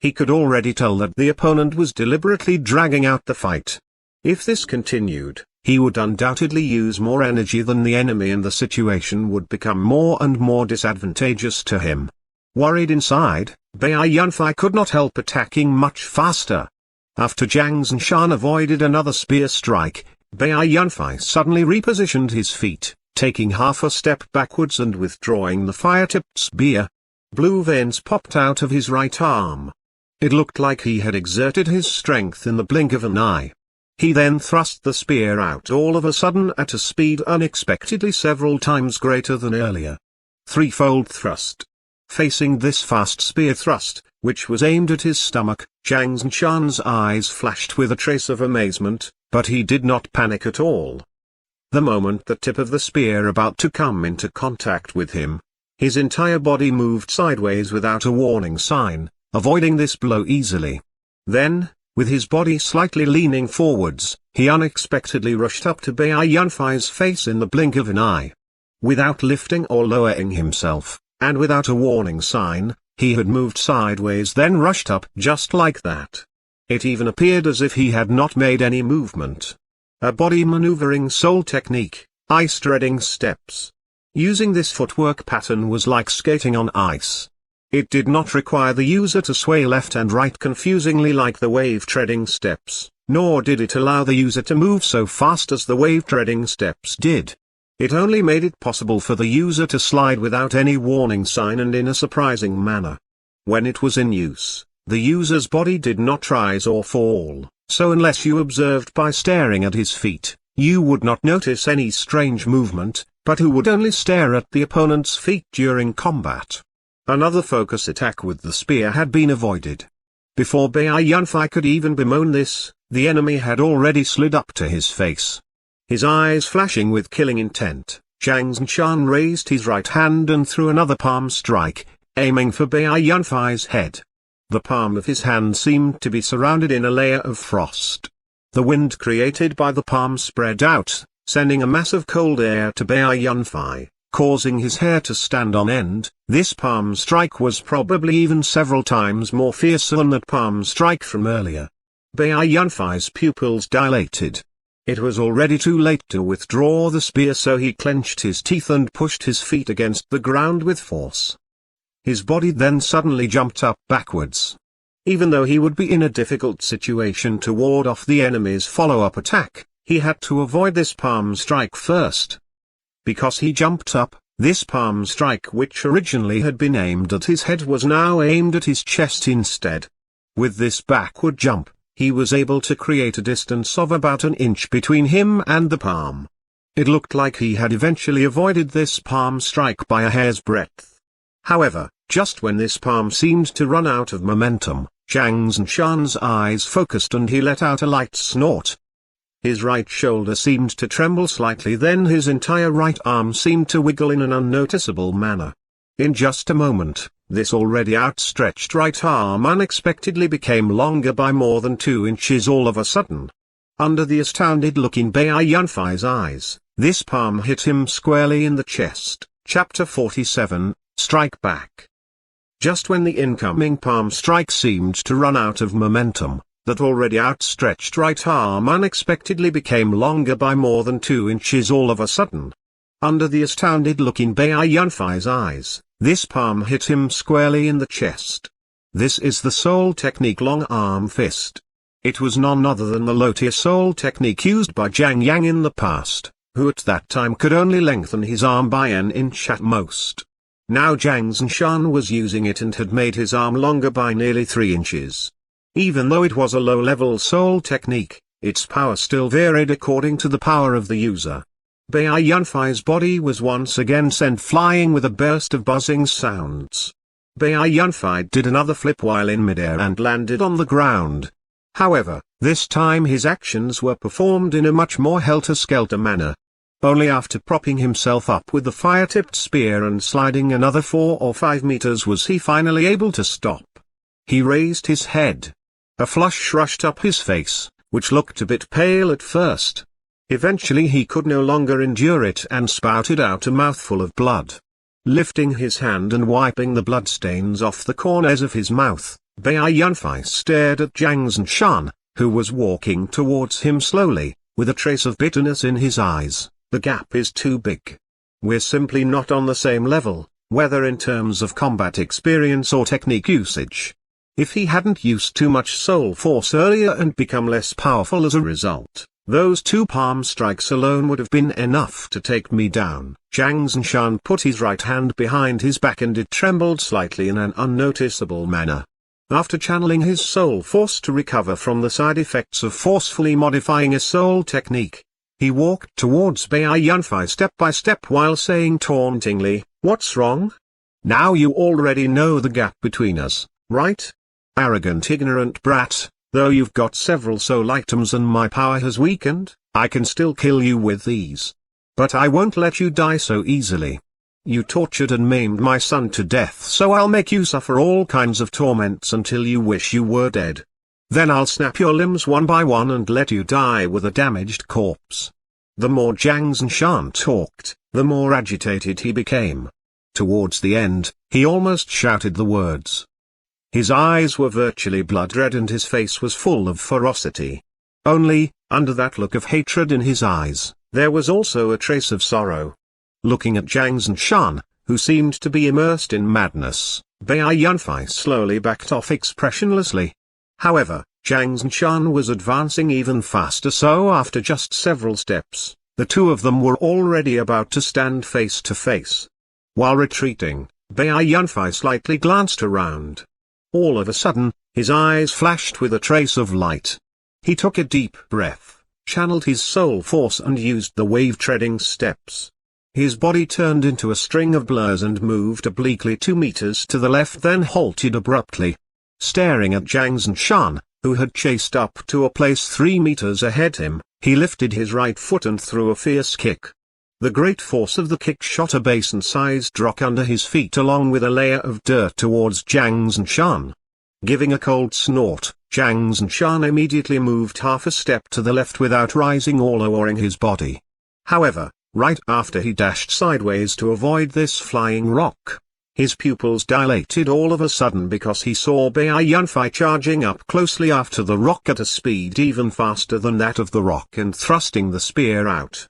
He could already tell that the opponent was deliberately dragging out the fight. If this continued, he would undoubtedly use more energy than the enemy and the situation would become more and more disadvantageous to him. Worried inside, Bai Yunfei could not help attacking much faster. After Jiang Zinshan avoided another spear strike, Bai Yunfei suddenly repositioned his feet, taking half a step backwards and withdrawing the fire-tipped spear. Blue veins popped out of his right arm. It looked like he had exerted his strength in the blink of an eye. He then thrust the spear out all of a sudden at a speed unexpectedly several times greater than earlier. Threefold thrust. Facing this fast spear thrust, which was aimed at his stomach, Zhang Zhanshan's eyes flashed with a trace of amazement, but he did not panic at all. The moment the tip of the spear about to come into contact with him, his entire body moved sideways without a warning sign, avoiding this blow easily. Then, with his body slightly leaning forwards, he unexpectedly rushed up to Bai Yunfei's face in the blink of an eye. Without lifting or lowering himself, and without a warning sign, he had moved sideways then rushed up just like that. It even appeared as if he had not made any movement. A body maneuvering soul technique, ice treading steps. Using this footwork pattern was like skating on ice. It did not require the user to sway left and right confusingly like the wave treading steps, nor did it allow the user to move so fast as the wave treading steps did. It only made it possible for the user to slide without any warning sign and in a surprising manner. When it was in use, the user's body did not rise or fall, so unless you observed by staring at his feet, you would not notice any strange movement, but who would only stare at the opponent's feet during combat. Another focus attack with the spear had been avoided. Before Bai Yunfei could even bemoan this, the enemy had already slid up to his face. His eyes flashing with killing intent, Zhang Zhanshan raised his right hand and threw another palm strike, aiming for Bai Yunfei's head. The palm of his hand seemed to be surrounded in a layer of frost. The wind created by the palm spread out, sending a mass of cold air to Bai Yunfei, causing his hair to stand on end. This palm strike was probably even several times more fierce than that palm strike from earlier. Bai Yunfei's pupils dilated. It was already too late to withdraw the spear, so he clenched his teeth and pushed his feet against the ground with force. His body then suddenly jumped up backwards. Even though he would be in a difficult situation to ward off the enemy's follow-up attack, he had to avoid this palm strike first. Because he jumped up, this palm strike which originally had been aimed at his head was now aimed at his chest instead. With this backward jump, he was able to create a distance of about an inch between him and the palm. It looked like he had eventually avoided this palm strike by a hair's breadth. However, just when this palm seemed to run out of momentum, Zhang Zhanshan's eyes focused and he let out a light snort. His right shoulder seemed to tremble slightly, then his entire right arm seemed to wiggle in an unnoticeable manner. In just a moment, this already outstretched right arm unexpectedly became longer by more than 2 inches all of a sudden. Under the astounded look in Bai Yunfei's eyes, this palm hit him squarely in the chest. Chapter 47, Strike Back. Just when the incoming palm strike seemed to run out of momentum, that already outstretched right arm unexpectedly became longer by more than 2 inches all of a sudden. Under the astounded look in Bai Yunfei's eyes, this palm hit him squarely in the chest. This is the soul technique long arm fist. It was none other than the low-tier soul technique used by Zhang Yang in the past, who at that time could only lengthen his arm by an inch at most. Now Zhang Zhanshan was using it and had made his arm longer by nearly 3 inches. Even though it was a low-level soul technique, its power still varied according to the power of the user. Bai Yunfei's body was once again sent flying with a burst of buzzing sounds. Bai Yunfei did another flip while in midair and landed on the ground. However, this time his actions were performed in a much more helter-skelter manner. Only after propping himself up with the fire-tipped spear and sliding another 4 or 5 meters was he finally able to stop. He raised his head. A flush rushed up his face, which looked a bit pale at first. Eventually he could no longer endure it and spouted out a mouthful of blood. Lifting his hand and wiping the bloodstains off the corners of his mouth, Bai Yunfei stared at Zhang Zhanshan, who was walking towards him slowly, with a trace of bitterness in his eyes. The gap is too big. We're simply not on the same level, whether in terms of combat experience or technique usage. If he hadn't used too much soul force earlier and become less powerful as a result, those 2 palm strikes alone would have been enough to take me down. Zhang Zhanshan put his right hand behind his back and it trembled slightly in an unnoticeable manner. After channeling his soul force to recover from the side effects of forcefully modifying a soul technique, he walked towards Bai Yunfei step by step while saying tauntingly, "What's wrong? Now you already know the gap between us, right? Arrogant ignorant brat, though you've got several soul items and my power has weakened, I can still kill you with these. But I won't let you die so easily. You tortured and maimed my son to death, so I'll make you suffer all kinds of torments until you wish you were dead. Then I'll snap your limbs one by one and let you die with a damaged corpse. The more Jiang Zinshan talked, the more agitated he became. Towards the end, he almost shouted the words. His eyes were virtually blood red and his face was full of ferocity. Only, under that look of hatred in his eyes, there was also a trace of sorrow. Looking at Jiang Zinshan, who seemed to be immersed in madness, Bai Yunfei slowly backed off expressionlessly. However, Jiang Zinshan was advancing even faster, so after just several steps, the two of them were already about to stand face to face. While retreating, Bai Yunfei slightly glanced around. All of a sudden, his eyes flashed with a trace of light. He took a deep breath, channeled his soul force and used the wave-treading steps. His body turned into a string of blurs and moved obliquely 2 meters to the left, then halted abruptly. Staring at Jiang Zinshan, who had chased up to a place 3 meters ahead him, he lifted his right foot and threw a fierce kick. The great force of the kick shot a basin-sized rock under his feet along with a layer of dirt towards Jiang Zinshan. Giving a cold snort, Jiang Zinshan immediately moved half a step to the left without rising or lowering his body. However, right after he dashed sideways to avoid this flying rock, his pupils dilated all of a sudden because he saw Bai Yunfei charging up closely after the rock at a speed even faster than that of the rock and thrusting the spear out.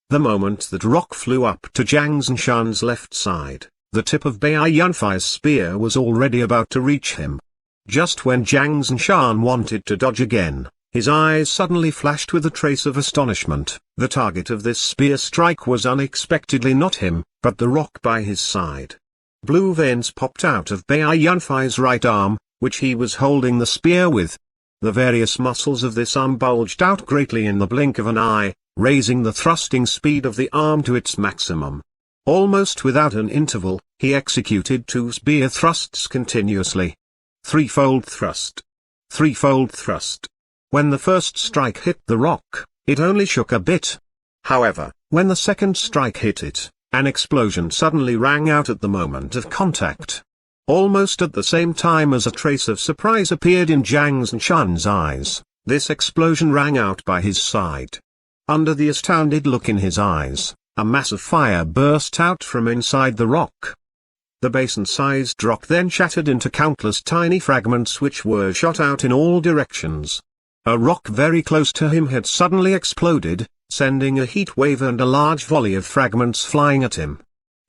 The moment that rock flew up to Jiang Zinshan's left side, the tip of Bai Yunfei's spear was already about to reach him. Just when Jiang Zinshan wanted to dodge again, his eyes suddenly flashed with a trace of astonishment. The target of this spear strike was unexpectedly not him, but the rock by his side. Blue veins popped out of Bai Yunfei's right arm, which he was holding the spear with. The various muscles of this arm bulged out greatly in the blink of an eye, raising the thrusting speed of the arm to its maximum. Almost without an interval, he executed 2 spear thrusts continuously. Threefold thrust. Threefold thrust. When the first strike hit the rock, it only shook a bit. However, when the second strike hit it, an explosion suddenly rang out at the moment of contact. Almost at the same time as a trace of surprise appeared in Jiang Zinshan's eyes, this explosion rang out by his side. Under the astounded look in his eyes, a mass of fire burst out from inside the rock. The basin-sized rock then shattered into countless tiny fragments which were shot out in all directions. A rock very close to him had suddenly exploded, sending a heat wave and a large volley of fragments flying at him.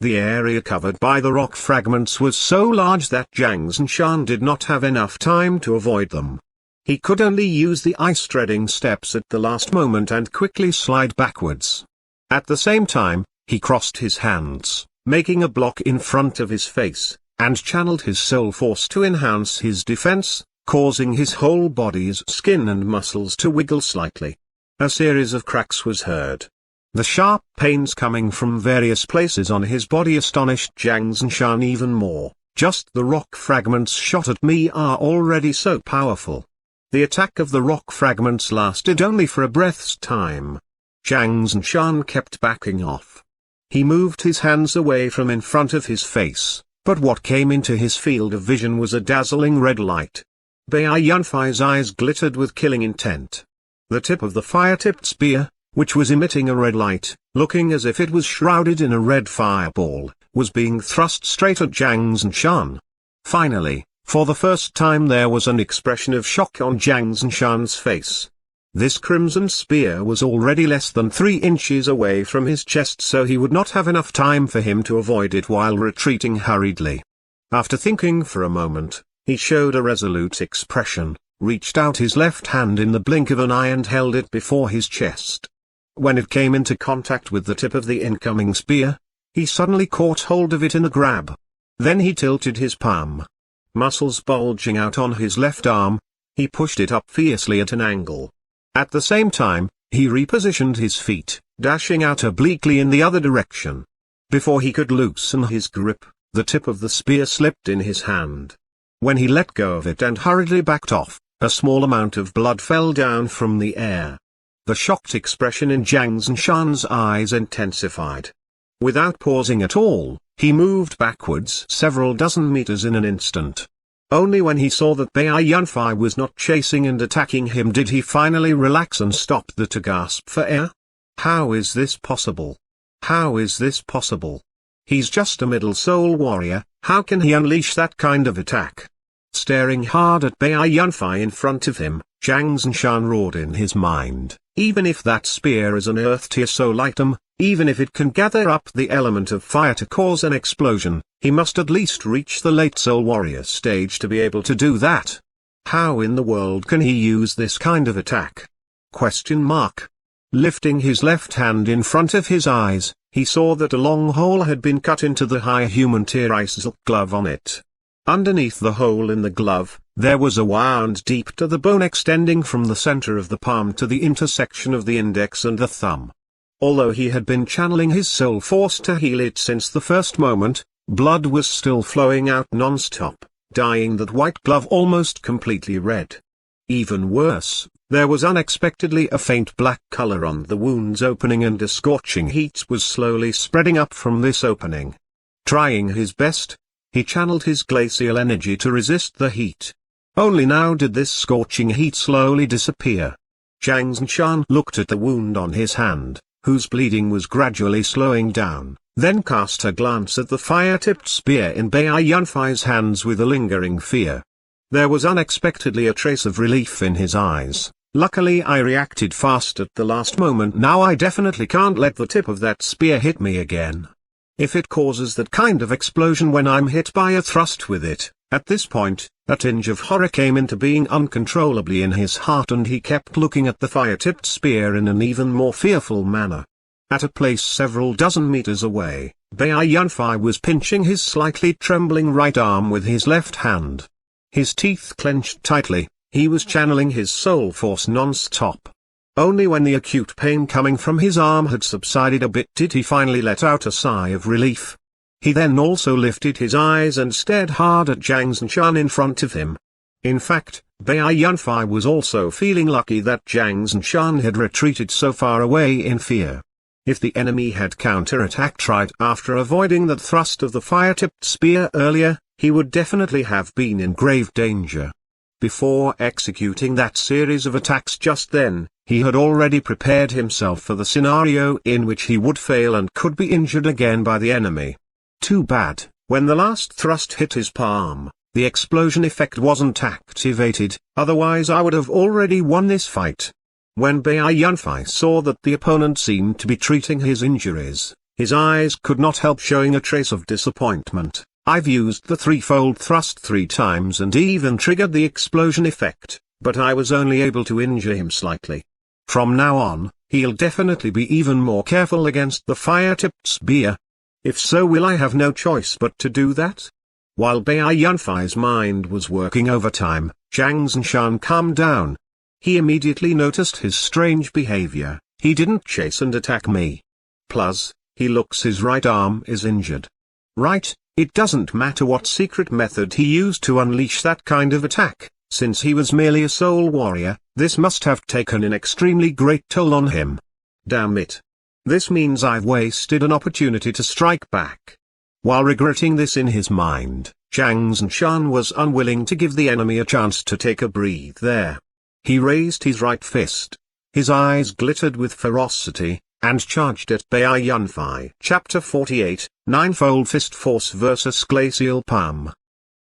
The area covered by the rock fragments was so large that Jiang Zinshan did not have enough time to avoid them. He could only use the ice-treading steps at the last moment and quickly slide backwards. At the same time, he crossed his hands, making a block in front of his face, and channeled his soul force to enhance his defense, causing his whole body's skin and muscles to wiggle slightly. A series of cracks was heard. The sharp pains coming from various places on his body astonished Jiang Zinshan even more. Just the rock fragments shot at me are already so powerful. The attack of the rock fragments lasted only for a breath's time. Jiang Zinshan kept backing off. He moved his hands away from in front of his face, but what came into his field of vision was a dazzling red light. Bai Yunfei's eyes glittered with killing intent. The tip of the fire-tipped spear, which was emitting a red light, looking as if it was shrouded in a red fireball, was being thrust straight at Jiang Zinshan. Finally, for the first time there was an expression of shock on Jiang Zinshan's face. This crimson spear was already less than 3 inches away from his chest, so he would not have enough time for him to avoid it while retreating hurriedly. After thinking for a moment, he showed a resolute expression, reached out his left hand in the blink of an eye and held it before his chest. When it came into contact with the tip of the incoming spear, he suddenly caught hold of it in a grab. Then he tilted his palm. Muscles bulging out on his left arm, he pushed it up fiercely at an angle. At the same time, he repositioned his feet, dashing out obliquely in the other direction. Before he could loosen his grip, The tip of the spear slipped in his hand. When he let go of it and hurriedly backed off, a small amount of blood fell down from the air. The shocked expression in Jiang Zinshan's eyes intensified. Without pausing at all, he moved backwards several dozen meters in an instant. Only when he saw that Bai Yunfei was not chasing and attacking him did he finally relax and stop to gasp for air. How is this possible? How is this possible? He's just a middle soul warrior, how can he unleash that kind of attack? Staring hard at Bai Yunfei in front of him, Jiang Zinshan roared in his mind, even if that spear is an earth-tier soul item, even if it can gather up the element of fire to cause an explosion, he must at least reach the late soul warrior stage to be able to do that. How in the world can he use this kind of attack? Question mark. Lifting his left hand in front of his eyes, he saw that a long hole had been cut into the high human tier hguksg glove on it. Underneath the hole in the glove, there was a wound deep to the bone extending from the center of the palm to the intersection of the index and the thumb. Although he had been channeling his soul force to heal it since the first moment, blood was still flowing out non-stop, dyeing that white glove almost completely red. Even worse, there was unexpectedly a faint black color on the wound's opening and a scorching heat was slowly spreading up from this opening. Trying his best, he channeled his glacial energy to resist the heat. Only now did this scorching heat slowly disappear. Jiang Zinshan looked at the wound on his hand, whose bleeding was gradually slowing down, then cast a glance at the fire-tipped spear in Bai Yunfei's hands with a lingering fear. There was unexpectedly a trace of relief in his eyes. Luckily I reacted fast at the last moment. Now I definitely can't let the tip of that spear hit me again. If it causes that kind of explosion when I'm hit by a thrust with it, at this point, a tinge of horror came into being uncontrollably in his heart and he kept looking at the fire-tipped spear in an even more fearful manner. At a place several dozen meters away, Bai Yunfei was pinching his slightly trembling right arm with his left hand. His teeth clenched tightly, he was channeling his soul force non-stop. Only when the acute pain coming from his arm had subsided a bit did he finally let out a sigh of relief. He then also lifted his eyes and stared hard at Jiang Zinshan in front of him. In fact, Bai Yunfei was also feeling lucky that Jiang Zinshan had retreated so far away in fear. If the enemy had counter-attacked right after avoiding that thrust of the fire-tipped spear earlier, he would definitely have been in grave danger. Before executing that series of attacks just then, he had already prepared himself for the scenario in which he would fail and could be injured again by the enemy. Too bad, when the last thrust hit his palm, the explosion effect wasn't activated, otherwise I would have already won this fight. When Bai Yunfei saw that the opponent seemed to be treating his injuries, his eyes could not help showing a trace of disappointment. I've used the threefold thrust 3 times and even triggered the explosion effect, but I was only able to injure him slightly. From now on, he'll definitely be even more careful against the fire-tipped spear. If so, will I have no choice but to do that? While Bai Yunfei's mind was working overtime, Jiang Zinshan calmed down. He immediately noticed his strange behavior. He didn't chase and attack me. Plus, he looks his right arm is injured. Right, it doesn't matter what secret method he used to unleash that kind of attack, since he was merely a soul warrior, this must have taken an extremely great toll on him. Damn it. This means I've wasted an opportunity to strike back. While regretting this in his mind, Jiang Zinshan was unwilling to give the enemy a chance to take a breath there. He raised his right fist. His eyes glittered with ferocity, and charged at Bai Yunfei. Chapter 48, Ninefold Fist Force vs Glacial Palm.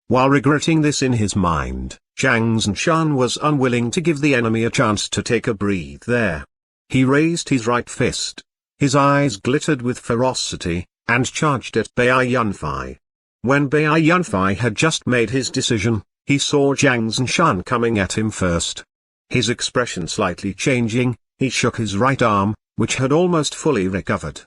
While regretting this in his mind, Jiang Zinshan was unwilling to give the enemy a chance to take a breath there. He raised his right fist. His eyes glittered with ferocity, and charged at Bai Yunfei. When Bai Yunfei had just made his decision, he saw Jiang Zinshan coming at him first. His expression slightly changing, he shook his right arm, which had almost fully recovered.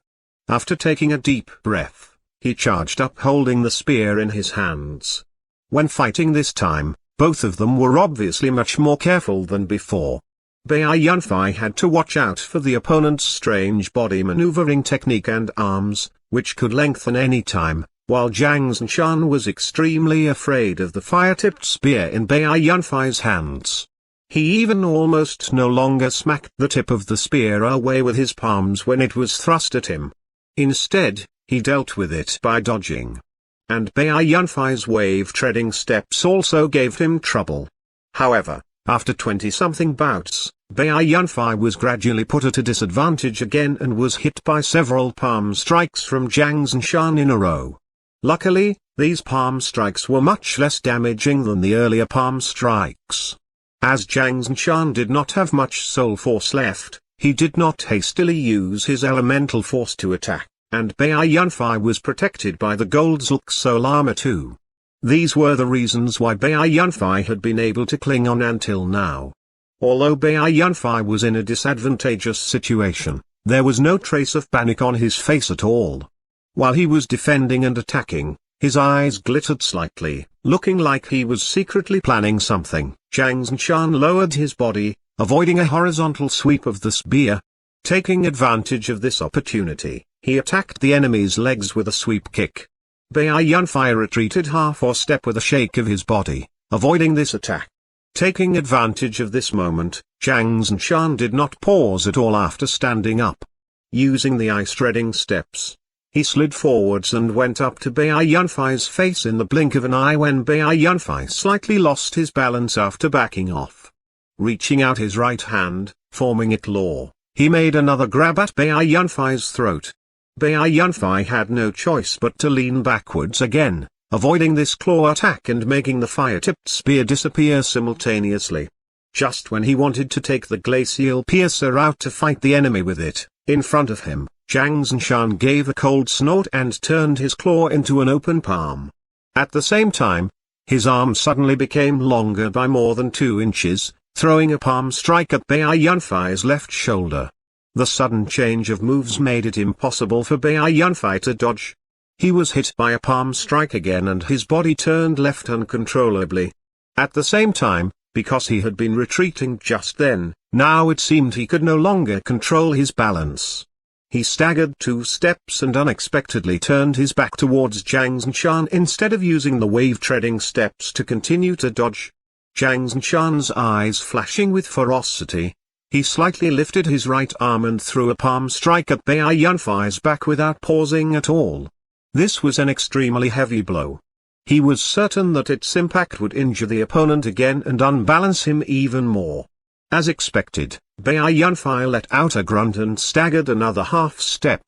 After taking a deep breath, he charged up holding the spear in his hands. When fighting this time, both of them were obviously much more careful than before. Bai Yunfei had to watch out for the opponent's strange body maneuvering technique and arms, which could lengthen any time, while Jiang Zinshan was extremely afraid of the fire-tipped spear in Bai Yunfei's hands. He even almost no longer smacked the tip of the spear away with his palms when it was thrust at him. Instead, he dealt with it by dodging. And Bai Yunfei's wave-treading steps also gave him trouble. However, after 20-something bouts, Bai Yunfei was gradually put at a disadvantage again and was hit by several palm strikes from Jiang Zinshan in a row. Luckily, these palm strikes were much less damaging than the earlier palm strikes. As Jiang Zinshan did not have much soul force left, he did not hastily use his elemental force to attack, and Bai Yunfei was protected by the gold Zulk soul armor too. These were the reasons why Bai Yunfei had been able to cling on until now. Although Bai Yunfei was in a disadvantageous situation, there was no trace of panic on his face at all. While he was defending and attacking, his eyes glittered slightly, looking like he was secretly planning something. Jiang Zinshan lowered his body, avoiding a horizontal sweep of the spear. Taking advantage of this opportunity, he attacked the enemy's legs with a sweep kick. Bai Yunfei retreated half or step with a shake of his body, avoiding this attack. Taking advantage of this moment, Jiang Zinshan did not pause at all after standing up. Using the ice-treading steps, he slid forwards and went up to Bai Yunfei's face in the blink of an eye when Bai Yunfei slightly lost his balance after backing off. Reaching out his right hand, forming it claw, he made another grab at Bai Yunfei's throat. Bai Yunfei had no choice but to lean backwards again, avoiding this claw attack and making the fire-tipped spear disappear simultaneously. Just when he wanted to take the glacial piercer out to fight the enemy with it, in front of him, Jiang Zinshan gave a cold snort and turned his claw into an open palm. At the same time, his arm suddenly became longer by more than 2 inches, throwing a palm strike at Bai Yunfei's left shoulder. The sudden change of moves made it impossible for Bai Yunfei to dodge. He was hit by a palm strike again and his body turned left uncontrollably. At the same time, because he had been retreating just then, now it seemed he could no longer control his balance. He staggered 2 steps and unexpectedly turned his back towards Jiang Zinshan instead of using the wave-treading steps to continue to dodge. Jiang Zinshan's eyes flashing with ferocity, he slightly lifted his right arm and threw a palm strike at Bai Yunfei's back without pausing at all. This was an extremely heavy blow. He was certain that its impact would injure the opponent again and unbalance him even more. As expected, Bai Yunfei let out a grunt and staggered another half step.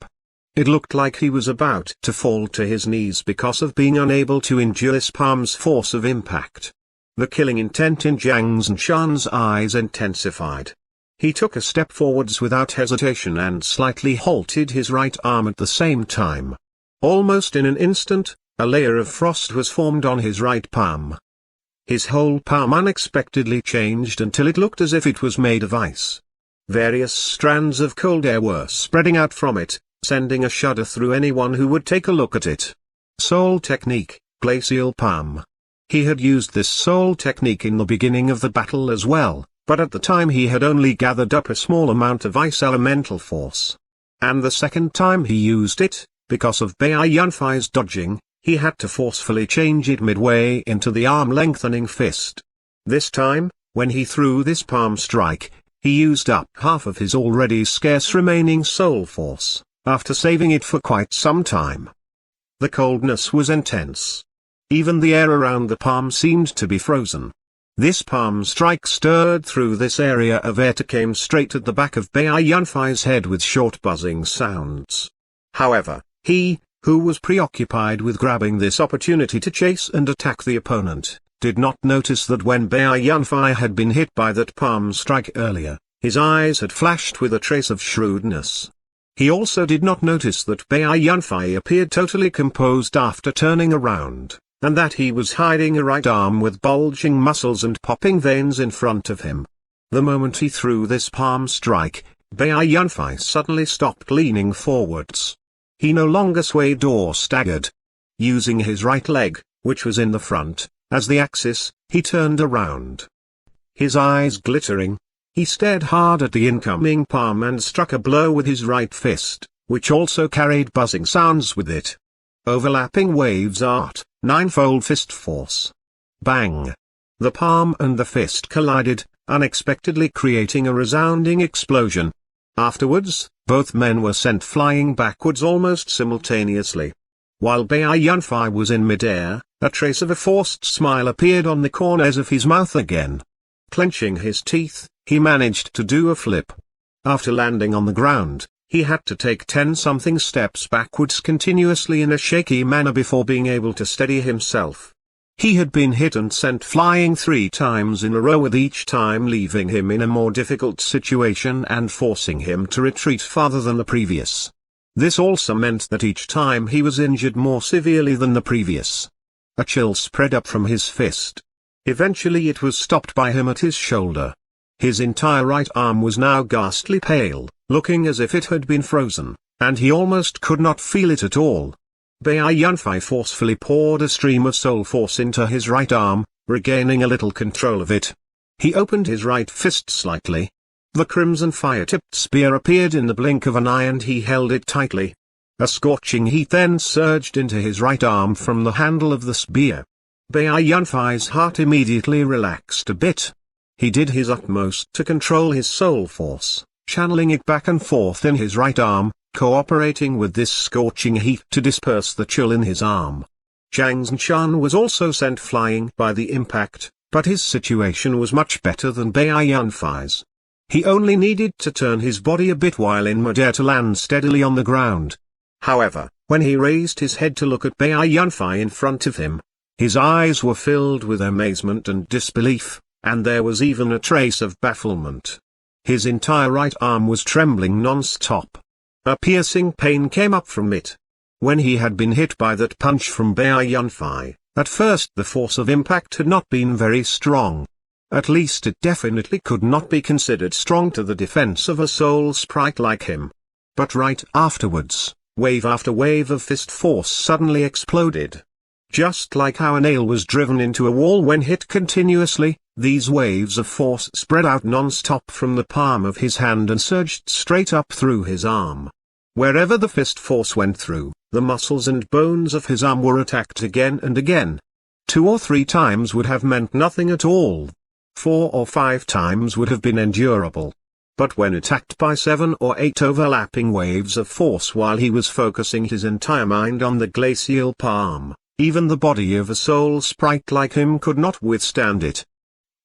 It looked like he was about to fall to his knees because of being unable to endure this palm's force of impact. The killing intent in Jiang Zinshan's eyes intensified. He took a step forwards without hesitation and slightly halted his right arm at the same time. Almost in an instant, a layer of frost was formed on his right palm. His whole palm unexpectedly changed until it looked as if it was made of ice. Various strands of cold air were spreading out from it, sending a shudder through anyone who would take a look at it. Soul Technique, Glacial Palm. He had used this soul technique in the beginning of the battle as well, but at the time he had only gathered up a small amount of ice elemental force. And the second time he used it, because of Bai Yunfei's dodging, he had to forcefully change it midway into the arm-lengthening fist. This time, when he threw this palm strike, he used up half of his already scarce remaining soul force, after saving it for quite some time. The coldness was intense. Even the air around the palm seemed to be frozen. This palm strike stirred through this area of air to came straight at the back of Bai Yunfei's head with short buzzing sounds. However, he, who was preoccupied with grabbing this opportunity to chase and attack the opponent, did not notice that when Bai Yunfei had been hit by that palm strike earlier, his eyes had flashed with a trace of shrewdness. He also did not notice that Bai Yunfei appeared totally composed after turning around, and that he was hiding a right arm with bulging muscles and popping veins in front of him. The moment he threw this palm strike, Bai Yunfei suddenly stopped leaning forwards. He no longer swayed or staggered. Using his right leg, which was in the front, as the axis, he turned around. His eyes glittering, he stared hard at the incoming palm and struck a blow with his right fist, which also carried buzzing sounds with it. Overlapping waves art, ninefold fist force. Bang! The palm and the fist collided, unexpectedly creating a resounding explosion. Afterwards, both men were sent flying backwards almost simultaneously. While Bai Yunfei was in midair, a trace of a forced smile appeared on the corners of his mouth again. Clenching his teeth, he managed to do a flip. After landing on the ground, he had to take 10-something steps backwards continuously in a shaky manner before being able to steady himself. He had been hit and sent flying 3 times in a row, with each time leaving him in a more difficult situation and forcing him to retreat farther than the previous. This also meant that each time he was injured more severely than the previous. A chill spread up from his fist. Eventually it was stopped by him at his shoulder. His entire right arm was now ghastly pale, looking as if it had been frozen, and he almost could not feel it at all. Bai Yunfei forcefully poured a stream of soul force into his right arm, regaining a little control of it. He opened his right fist slightly. The crimson fire-tipped spear appeared in the blink of an eye and he held it tightly. A scorching heat then surged into his right arm from the handle of the spear. Bai Yunfei's heart immediately relaxed a bit. He did his utmost to control his soul force, channeling it back and forth in his right arm, cooperating with this scorching heat to disperse the chill in his arm. Zhang Zhanshan was also sent flying by the impact, but his situation was much better than Bai Yunfei's. He only needed to turn his body a bit while in midair to land steadily on the ground. However, when he raised his head to look at Bai Yunfei in front of him, his eyes were filled with amazement and disbelief, and there was even a trace of bafflement. His entire right arm was trembling non-stop. A piercing pain came up from it. When he had been hit by that punch from Bai Yunfei, at first the force of impact had not been very strong. At least it definitely could not be considered strong to the defense of a soul sprite like him. But right afterwards, wave after wave of fist force suddenly exploded. Just like how a nail was driven into a wall when hit continuously, these waves of force spread out non-stop from the palm of his hand and surged straight up through his arm. Wherever the fist force went through, the muscles and bones of his arm were attacked again and again. 2 or 3 times would have meant nothing at all. 4 or 5 times would have been endurable. But when attacked by 7 or 8 overlapping waves of force while he was focusing his entire mind on the glacial palm, even the body of a soul sprite like him could not withstand it.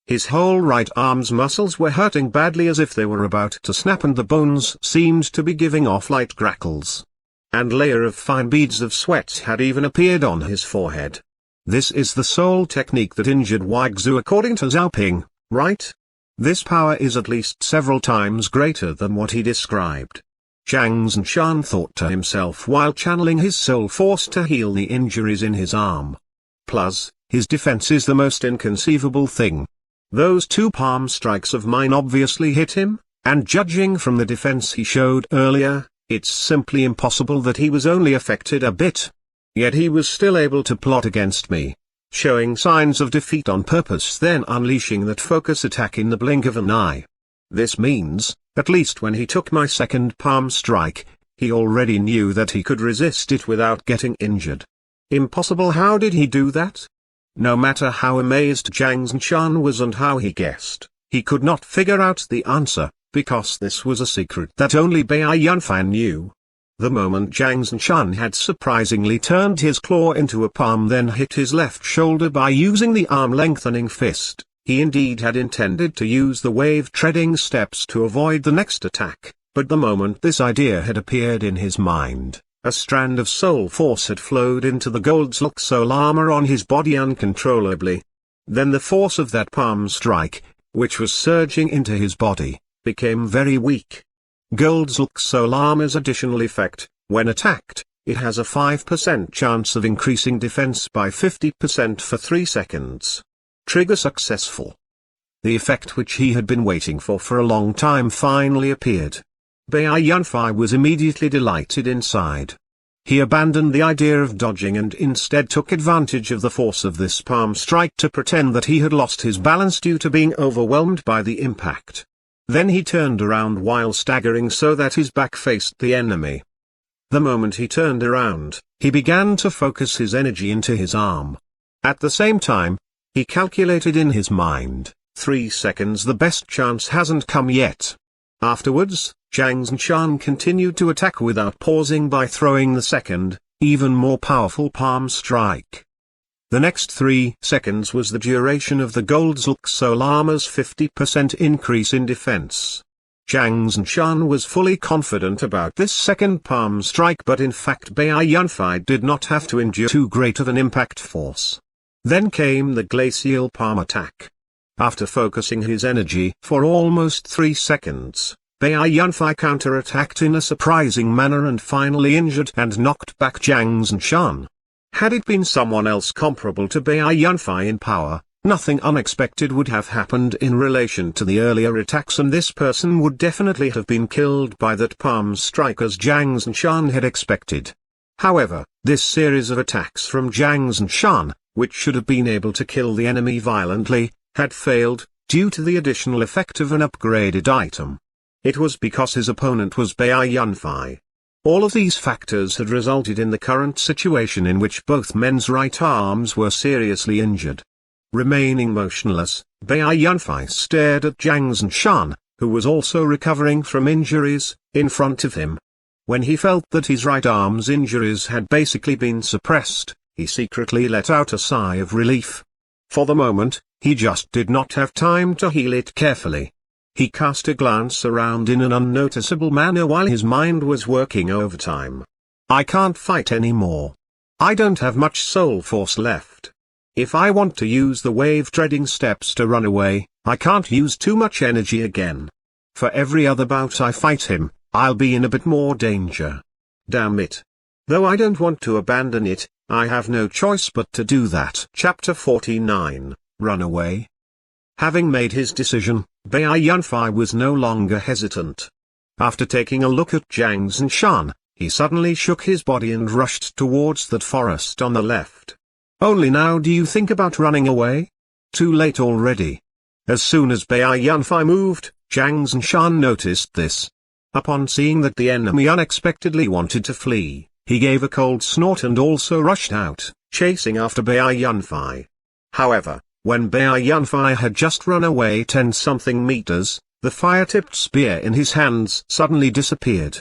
His whole right arm's muscles were hurting badly as if they were about to snap, and the bones seemed to be giving off light crackles. And layer of fine beads of sweat had even appeared on his forehead. This is the soul technique that injured Wagzu according to Zhao Ping, right? This power is at least several times greater than what he described. Zhang Zhanshan thought to himself while channeling his soul force to heal the injuries in his arm. Plus, his defense is the most inconceivable thing. Those 2 palm strikes of mine obviously hit him, and judging from the defense he showed earlier, it's simply impossible that he was only affected a bit. Yet he was still able to plot against me, showing signs of defeat on purpose, then unleashing that focus attack in the blink of an eye. This means, at least when he took my second palm strike, he already knew that he could resist it without getting injured. Impossible. How did he do that? No matter how amazed Zhang Zhanshan was and how he guessed, he could not figure out the answer, because this was a secret that only Bai Yunfei knew. The moment Zhang Zhanshan had surprisingly turned his claw into a palm, then hit his left shoulder by using the arm-lengthening fist, he indeed had intended to use the wave-treading steps to avoid the next attack, but the moment this idea had appeared in his mind, a strand of soul force had flowed into the Goldslug soul armor on his body uncontrollably. Then the force of that palm strike, which was surging into his body, became very weak. Goldslug soul armor's additional effect, when attacked, it has a 5% chance of increasing defense by 50% for 3 seconds. Trigger successful. The effect which he had been waiting for a long time finally appeared. Bai Yunfei was immediately delighted inside. He abandoned the idea of dodging and instead took advantage of the force of this palm strike to pretend that he had lost his balance due to being overwhelmed by the impact. Then he turned around while staggering so that his back faced the enemy. The moment he turned around, he began to focus his energy into his arm. At the same time, he calculated in his mind, 3 seconds, the best chance hasn't come yet. Afterwards, Zhang Zhanshan continued to attack without pausing by throwing the second, even more powerful palm strike. The next 3 seconds was the duration of the gold hguksg llama's 50% increase in defense. Zhang Zhanshan was fully confident about this second palm strike, but in fact Bai Yunfei did not have to endure too great of an impact force. Then came the glacial palm attack. After focusing his energy for almost 3 seconds, Bai Yunfei counterattacked in a surprising manner and finally injured and knocked back Zhang Zhanshan. Had it been someone else comparable to Bai Yunfei in power, nothing unexpected would have happened in relation to the earlier attacks, and this person would definitely have been killed by that palm strike as Zhang Zhanshan had expected. However, this series of attacks from Zhang Zhanshan, which should have been able to kill the enemy violently, had failed, due to the additional effect of an upgraded item. It was because his opponent was Bai Yunfei. All of these factors had resulted in the current situation in which both men's right arms were seriously injured. Remaining motionless, Bai Yunfei stared at Zhang Zhanshan, who was also recovering from injuries, in front of him. When he felt that his right arm's injuries had basically been suppressed, he secretly let out a sigh of relief. For the moment, he just did not have time to heal it carefully. He cast a glance around in an unnoticeable manner while his mind was working overtime. I can't fight anymore. I don't have much soul force left. If I want to use the wave-treading steps to run away, I can't use too much energy again. For every other bout I fight him, I'll be in a bit more danger. Damn it. Though I don't want to abandon it, I have no choice but to do that. Chapter 49, Run Away. Having made his decision, Bai Yunfei was no longer hesitant. After taking a look at Zhang Zhanshan, he suddenly shook his body and rushed towards that forest on the left. Only now do you think about running away? Too late already. As soon as Bai Yunfei moved, Zhang Zhanshan noticed this. Upon seeing that the enemy unexpectedly wanted to flee, he gave a cold snort and also rushed out, chasing after Bai Yunfei. However, when Bai Yunfei had just run away 10-something meters, the fire-tipped spear in his hands suddenly disappeared.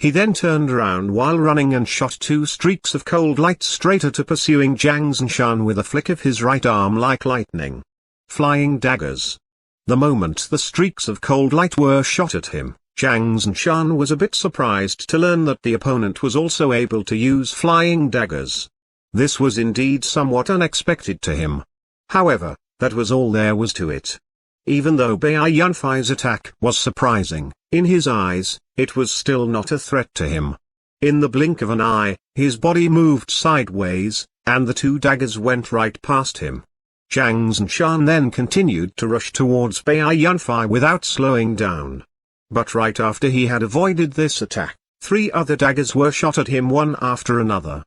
He then turned around while running and shot 2 streaks of cold light straight at pursuing Zhang Zhanshan with a flick of his right arm like lightning. Flying daggers. The moment the streaks of cold light were shot at him, Zhang Zhanshan was a bit surprised to learn that the opponent was also able to use flying daggers. This was indeed somewhat unexpected to him. However, that was all there was to it. Even though Bai Yunfei's attack was surprising, in his eyes, it was still not a threat to him. In the blink of an eye, his body moved sideways, and the 2 daggers went right past him. Zhang Zhanshan then continued to rush towards Bai Yunfei without slowing down. But right after he had avoided this attack, 3 other daggers were shot at him one after another.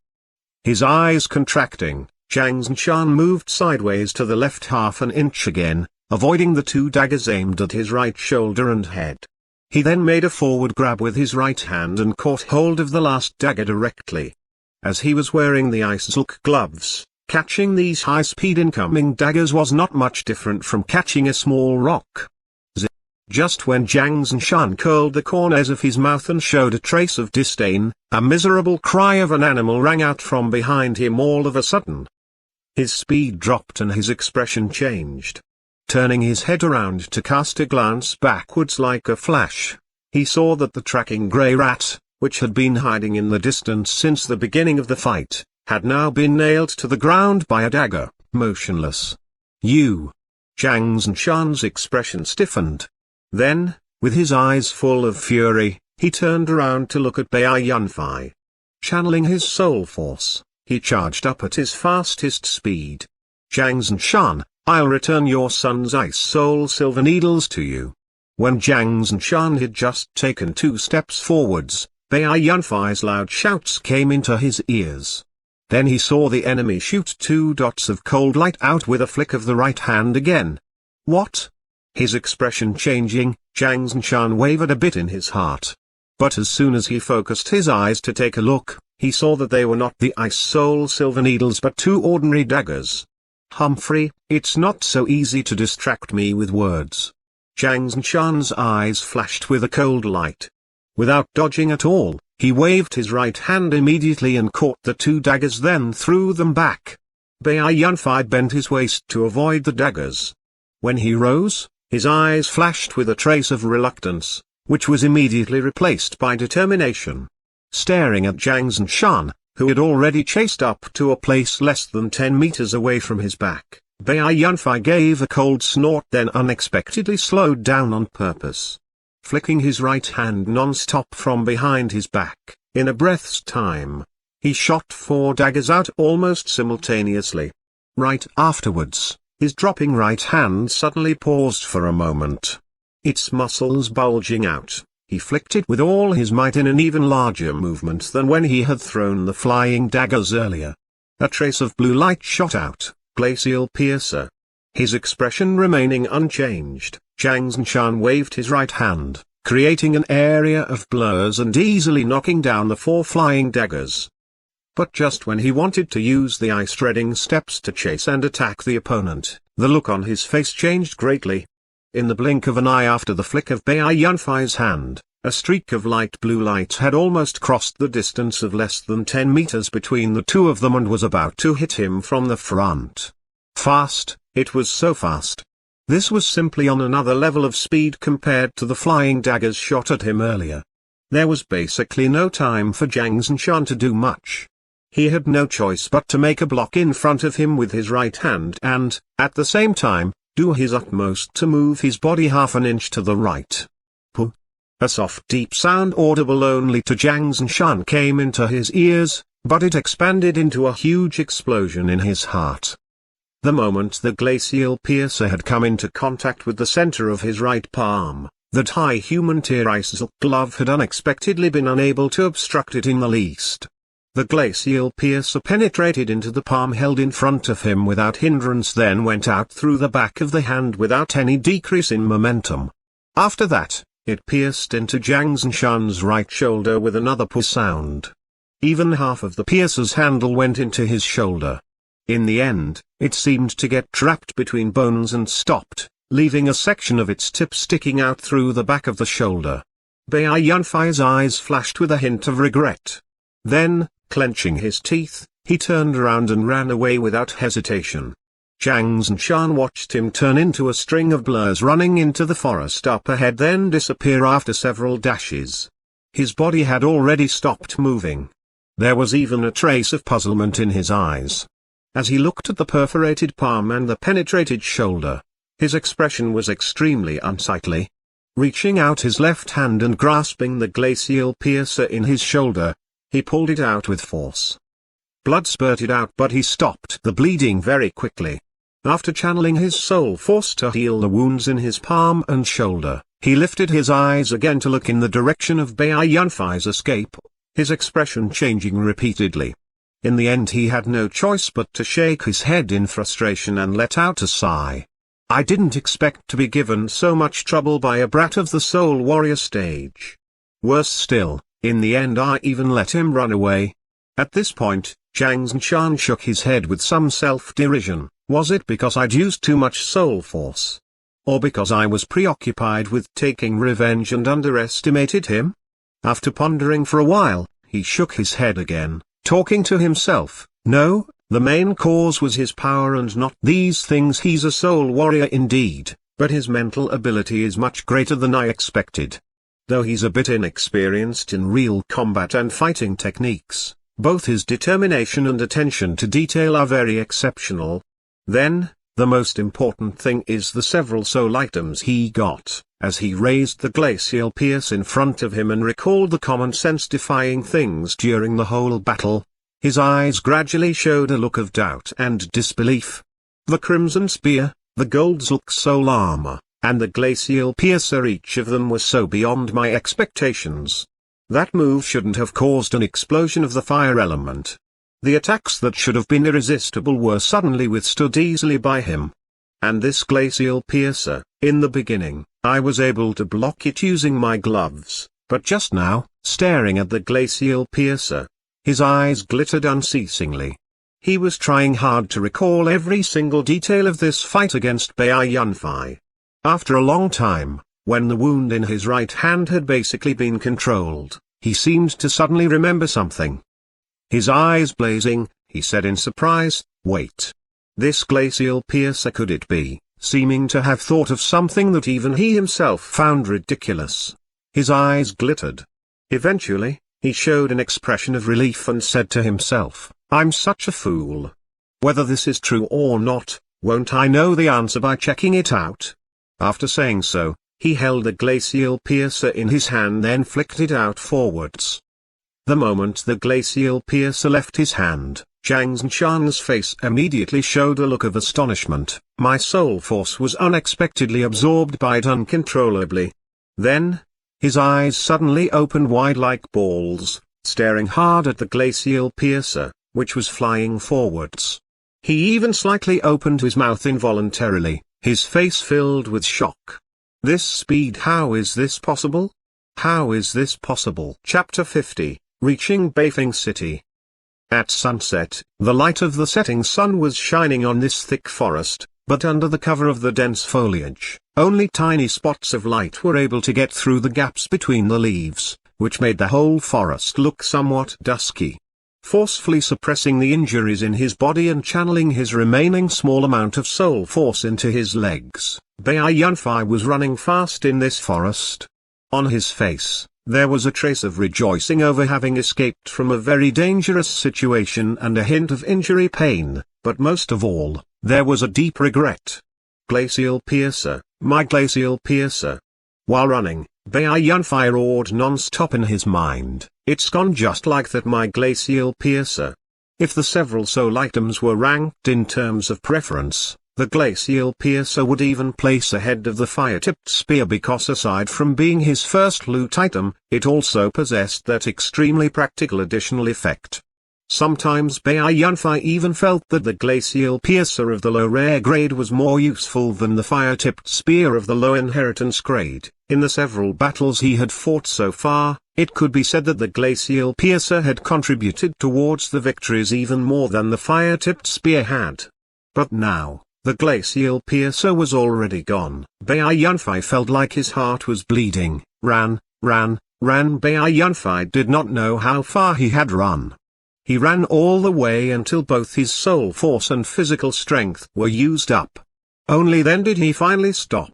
His eyes contracting, Zhang Zhanshan moved sideways to the left half an inch again, avoiding the 2 daggers aimed at his right shoulder and head. He then made a forward grab with his right hand and caught hold of the last dagger directly. As he was wearing the ice silk gloves, catching these high-speed incoming daggers was not much different from catching a small rock. Just when Zhang Zhanshan curled the corners of his mouth and showed a trace of disdain, a miserable cry of an animal rang out from behind him all of a sudden. His speed dropped and his expression changed. Turning his head around to cast a glance backwards like a flash, he saw that the tracking grey rat, which had been hiding in the distance since the beginning of the fight, had now been nailed to the ground by a dagger, motionless. You! Zhang Zhanshan's expression stiffened. Then, with his eyes full of fury, he turned around to look at Bai Yunfei. Channeling his soul force, he charged up at his fastest speed. Zhang Zhanshan, I'll return your son's ice soul silver needles to you. When Zhang Zhanshan had just taken 2 steps forwards, Bai Yunfei's loud shouts came into his ears. Then he saw the enemy shoot 2 dots of cold light out with a flick of the right hand again. What? His expression changing, Zhang Zhanshan wavered a bit in his heart. But as soon as he focused his eyes to take a look, he saw that they were not the Ice Soul silver needles but two ordinary daggers. Humphrey, it's not so easy to distract me with words. Zhang Zhanshan's eyes flashed with a cold light. Without dodging at all, he waved his right hand immediately and caught the two daggers, then threw them back. Bai Yunfei bent his waist to avoid the daggers. When he rose, his eyes flashed with a trace of reluctance, which was immediately replaced by determination. Staring at Zhang Zhanshan, who had already chased up to a place less than 10 meters away from his back, Bai Yunfei gave a cold snort, then unexpectedly slowed down on purpose. Flicking his right hand non-stop from behind his back, in a breath's time, he shot 4 daggers out almost simultaneously. Right afterwards, his dropping right hand suddenly paused for a moment. Its muscles bulging out, he flicked it with all his might in an even larger movement than when he had thrown the flying daggers earlier. A trace of blue light shot out, glacial piercer. His expression remaining unchanged, Zhang Zhanshan waved his right hand, creating an area of blurs and easily knocking down the 4 flying daggers. But just when he wanted to use the ice-treading steps to chase and attack the opponent, the look on his face changed greatly. In the blink of an eye after the flick of Bai Yunfei's hand, a streak of light blue light had almost crossed the distance of less than 10 meters between the two of them and was about to hit him from the front. Fast, it was so fast. This was simply on another level of speed compared to the flying daggers shot at him earlier. There was basically no time for Zhang Zhanshan to do much. He had no choice but to make a block in front of him with his right hand and, at the same time, do his utmost to move his body half an inch to the right. Puh! A soft deep sound audible only to Zhang Zhanshan came into his ears, but it expanded into a huge explosion in his heart. The moment the glacial piercer had come into contact with the center of his right palm, that high human tier ice glove had unexpectedly been unable to obstruct it in the least. The glacial piercer penetrated into the palm held in front of him without hindrance, then went out through the back of the hand without any decrease in momentum. After that, it pierced into Zhang Zhanshan's right shoulder with another puh sound. Even half of the piercer's handle went into his shoulder. In the end, it seemed to get trapped between bones and stopped, leaving a section of its tip sticking out through the back of the shoulder. Bai Yunfei's eyes flashed with a hint of regret. Then, clenching his teeth, he turned around and ran away without hesitation. Zhang Zhanshan watched him turn into a string of blurs running into the forest up ahead, then disappear after several dashes. His body had already stopped moving. There was even a trace of puzzlement in his eyes. As he looked at the perforated palm and the penetrated shoulder, his expression was extremely unsightly. Reaching out his left hand and grasping the glacial piercer in his shoulder, he pulled it out with force. Blood spurted out, but he stopped the bleeding very quickly. After channeling his soul force to heal the wounds in his palm and shoulder, he lifted his eyes again to look in the direction of Bai Yunfei's escape, his expression changing repeatedly. In the end he had no choice but to shake his head in frustration and let out a sigh. I didn't expect to be given so much trouble by a brat of the Soul Warrior stage. Worse still, in the end I even let him run away. At this point, Zhang Zhanshan shook his head with some self-derision. Was it because I'd used too much soul force? Or because I was preoccupied with taking revenge and underestimated him? After pondering for a while, he shook his head again, talking to himself. No, the main cause was his power and not these things. He's a soul warrior indeed, but his mental ability is much greater than I expected. Though he's a bit inexperienced in real combat and fighting techniques, both his determination and attention to detail are very exceptional. Then, the most important thing is the several soul items he got. As he raised the glacial pierce in front of him and recalled the common-sense-defying things during the whole battle, his eyes gradually showed a look of doubt and disbelief. The Crimson Spear, the Gold Zulk Soul Armor, and the glacial piercer, each of them was so beyond my expectations. That move shouldn't have caused an explosion of the fire element. The attacks that should have been irresistible were suddenly withstood easily by him. And this glacial piercer, in the beginning, I was able to block it using my gloves, But just now, staring at the glacial piercer, his eyes glittered unceasingly. He was trying hard to recall every single detail of this fight against Bai Yunfei. After a long time, when the wound in his right hand had basically been controlled, he seemed to suddenly remember something. His eyes blazing, he said in surprise, "Wait. This glacial piercer, could it be?" seeming to have thought of something that even he himself found ridiculous. His eyes glittered. Eventually, he showed an expression of relief and said to himself, "I'm such a fool. Whether this is true or not, won't I know the answer by checking it out?" After saying so, he held the glacial piercer in his hand, then flicked it out forwards. The moment the glacial piercer left his hand, Zhang Zhanshan's face immediately showed a look of astonishment. My soul force was unexpectedly absorbed by it uncontrollably. Then, his eyes suddenly opened wide like balls, staring hard at the glacial piercer, which was flying forwards. He even slightly opened his mouth involuntarily, his face filled with shock. This speed, how is this possible? How is this possible? Chapter 50, Reaching Beifeng City. At sunset, the light of the setting sun was shining on this thick forest, but under the cover of the dense foliage, only tiny spots of light were able to get through the gaps between the leaves, which made the whole forest look somewhat dusky. Forcefully suppressing the injuries in his body and channeling his remaining small amount of soul force into his legs, Bai Yunfei was running fast in this forest. On his face, there was a trace of rejoicing over having escaped from a very dangerous situation and a hint of injury pain, but most of all, there was a deep regret. Glacial piercer, my glacial piercer. While running, Bai Yunfei roared non-stop in his mind, "It's gone just like that, my glacial piercer." If the several soul items were ranked in terms of preference, the glacial piercer would even place ahead of the fire-tipped spear because aside from being his first loot item, it also possessed that extremely practical additional effect. Sometimes Bai Yunfei even felt that the glacial piercer of the low rare grade was more useful than the fire-tipped spear of the low inheritance grade. In the several battles he had fought so far, it could be said that the glacial piercer had contributed towards the victories even more than the fire-tipped spear had. But now, the glacial piercer was already gone. Bai Yunfei felt like his heart was bleeding. Ran. Bai Yunfei did not know how far he had run. He ran all the way until both his soul force and physical strength were used up. Only then did he finally stop.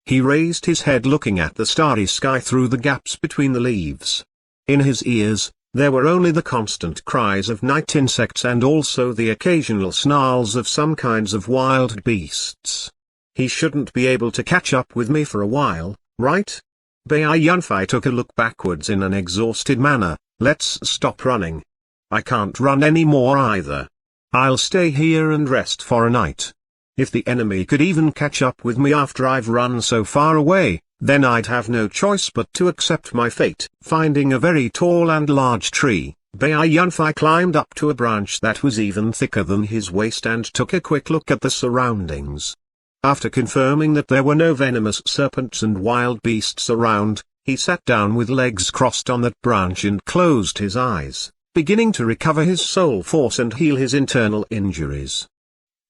He raised his head looking at the starry sky through the gaps between the leaves. In his ears, there were only the constant cries of night insects and also the occasional snarls of some kinds of wild beasts. He shouldn't be able to catch up with me for a while, right? Bai Yunfei took a look backwards in an exhausted manner. Let's stop running. I can't run anymore either. I'll stay here and rest for a night. If the enemy could even catch up with me after I've run so far away, then I'd have no choice but to accept my fate. Finding a very tall and large tree, Bai Yunfei climbed up to a branch that was even thicker than his waist and took a quick look at the surroundings. After confirming that there were no venomous serpents and wild beasts around, he sat down with legs crossed on that branch and closed his eyes, beginning to recover his soul force and heal his internal injuries.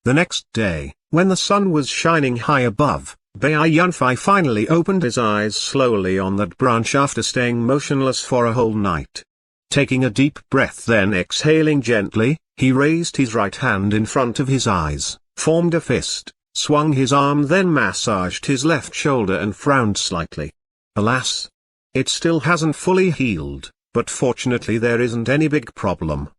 The next day, when the sun was shining high above, Bai Yunfei finally opened his eyes slowly on that branch after staying motionless for a whole night. Taking a deep breath, then exhaling gently, he raised his right hand in front of his eyes, formed a fist, swung his arm, then massaged his left shoulder and frowned slightly. Alas! It still hasn't fully healed. But fortunately there isn't any big problem.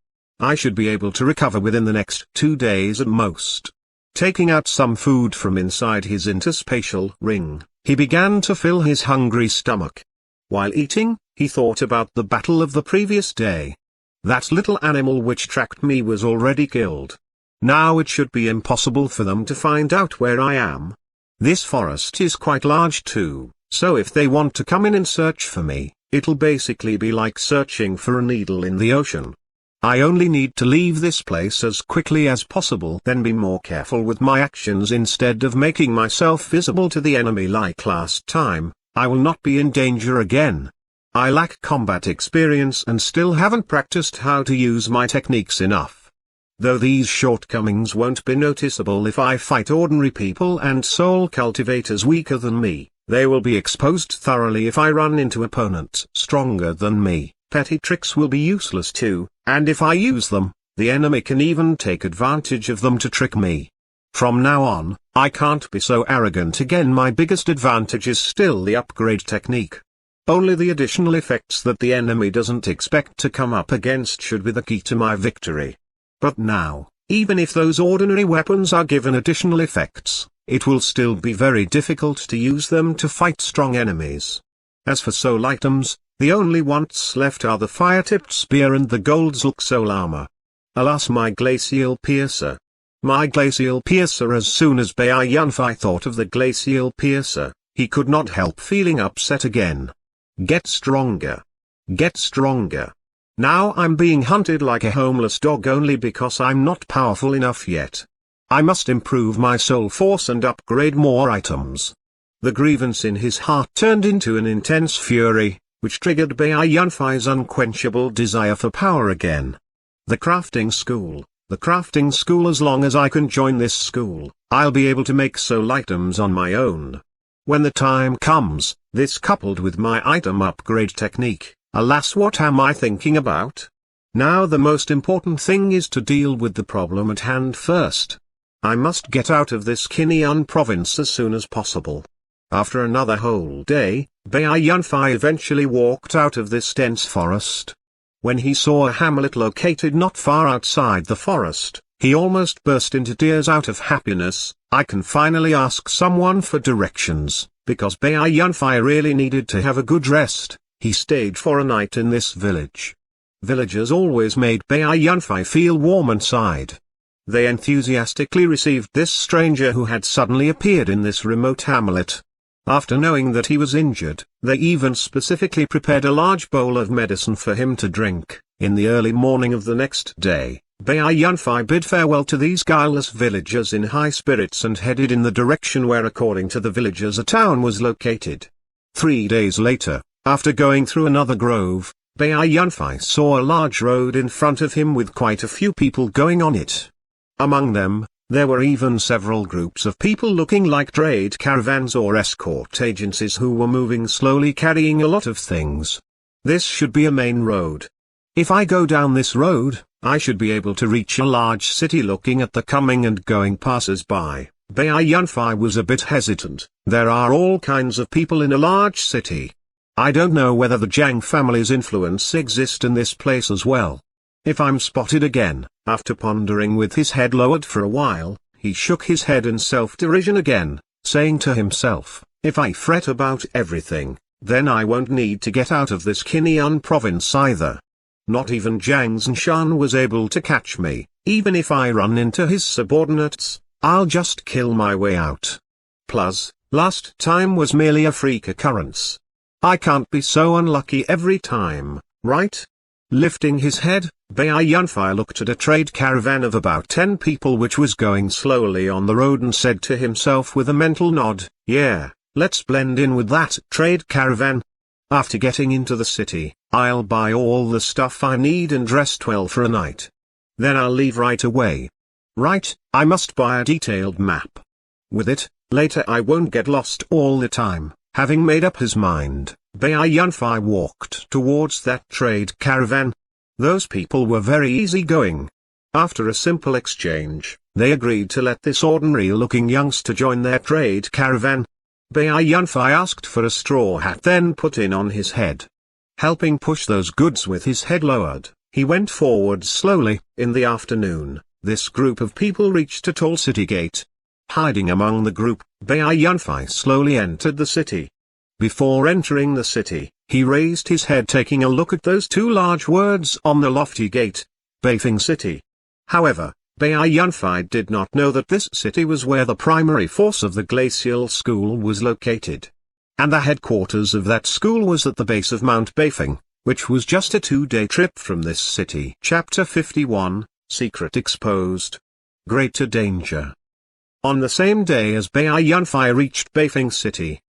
I should be able to recover within the next 2 days at most. Taking out some food from inside his interspatial ring, he began to fill his hungry stomach. While eating, he thought about the battle of the previous day. That little animal which tracked me was already killed. Now it should be impossible for them to find out where I am. This forest is quite large too, so if they want to come in and search for me, it'll basically be like searching for a needle in the ocean. I only need to leave this place as quickly as possible, then be more careful with my actions instead of making myself visible to the enemy like last time. I will not be in danger again. I lack combat experience and still haven't practiced how to use my techniques enough. Though these shortcomings won't be noticeable if I fight ordinary people and soul cultivators weaker than me, they will be exposed thoroughly if I run into opponents stronger than me. Petty tricks will be useless too, and if I use them, the enemy can even take advantage of them to trick me. From now on, I can't be so arrogant again. My biggest advantage is still the upgrade technique. Only the additional effects that the enemy doesn't expect to come up against should be the key to my victory. But now, even if those ordinary weapons are given additional effects, it will still be very difficult to use them to fight strong enemies. As for soul items, the only ones left are the fire-tipped spear and the gold Zulk soul armor. Alas, my glacial piercer. My glacial piercer. As soon as Bai Yunfei thought of the glacial piercer, he could not help feeling upset again. Get stronger. Get stronger. Now I'm being hunted like a homeless dog only because I'm not powerful enough yet. I must improve my soul force and upgrade more items. The grievance in his heart turned into an intense fury, which triggered Bai Yunfei's unquenchable desire for power again. The crafting school. The crafting school. As long as I can join this school, I'll be able to make soul items on my own. When the time comes, this coupled with my item upgrade technique, alas, what am I thinking about? Now the most important thing is to deal with the problem at hand first. I must get out of this Kinyan province as soon as possible. After another whole day, Bai Yunfei eventually walked out of this dense forest. When he saw a hamlet located not far outside the forest, he almost burst into tears out of happiness. I can finally ask someone for directions. Because Bai Yunfei really needed to have a good rest, he stayed for a night in this village. Villagers always made Bai Yunfei feel warm inside. They enthusiastically received this stranger who had suddenly appeared in this remote hamlet. After knowing that he was injured, they even specifically prepared a large bowl of medicine for him to drink. In the early morning of the next day, Bai Yunfei bid farewell to these guileless villagers in high spirits and headed in the direction where, according to the villagers, a town was located. 3 days later, after going through another grove, Bai Yunfei saw a large road in front of him with quite a few people going on it. Among them, there were even several groups of people looking like trade caravans or escort agencies who were moving slowly carrying a lot of things. This should be a main road. If I go down this road, I should be able to reach a large city. Looking at the coming and going passers-by, Bai Yunfei was a bit hesitant. There are all kinds of people in a large city. I don't know whether the Zhang family's influence exists in this place as well. If I'm spotted again, after pondering with his head lowered for a while, he shook his head in self-derision again, saying to himself, if I fret about everything, then I won't need to get out of this Kinyan province either. Not even Zhang Zhanshan was able to catch me. Even if I run into his subordinates, I'll just kill my way out. Plus, last time was merely a freak occurrence. I can't be so unlucky every time, right? Lifting his head, Bai Yunfei looked at a trade caravan of about 10 people which was going slowly on the road and said to himself with a mental nod, yeah, let's blend in with that trade caravan. After getting into the city, I'll buy all the stuff I need and rest well for a night. Then I'll leave right away. Right, I must buy a detailed map. With it, later I won't get lost all the time. Having made up his mind, Bai Yunfei walked towards that trade caravan. Those people were very easygoing. After a simple exchange, they agreed to let this ordinary-looking youngster join their trade caravan. Bai Yunfei asked for a straw hat then put in on his head. Helping push those goods with his head lowered, he went forward slowly. In the afternoon, this group of people reached a tall city gate. Hiding among the group, Bai Yunfei slowly entered the city. Before entering the city, he raised his head taking a look at those 2 large words on the lofty gate, Beifeng City. However, Bai Yunfei did not know that this city was where the primary force of the glacial school was located. And the headquarters of that school was at the base of Mount Beifeng, which was just a 2-day trip from this city. Chapter 51, Secret Exposed. Greater Danger. On the same day as Bai Yunfei reached Beifeng City,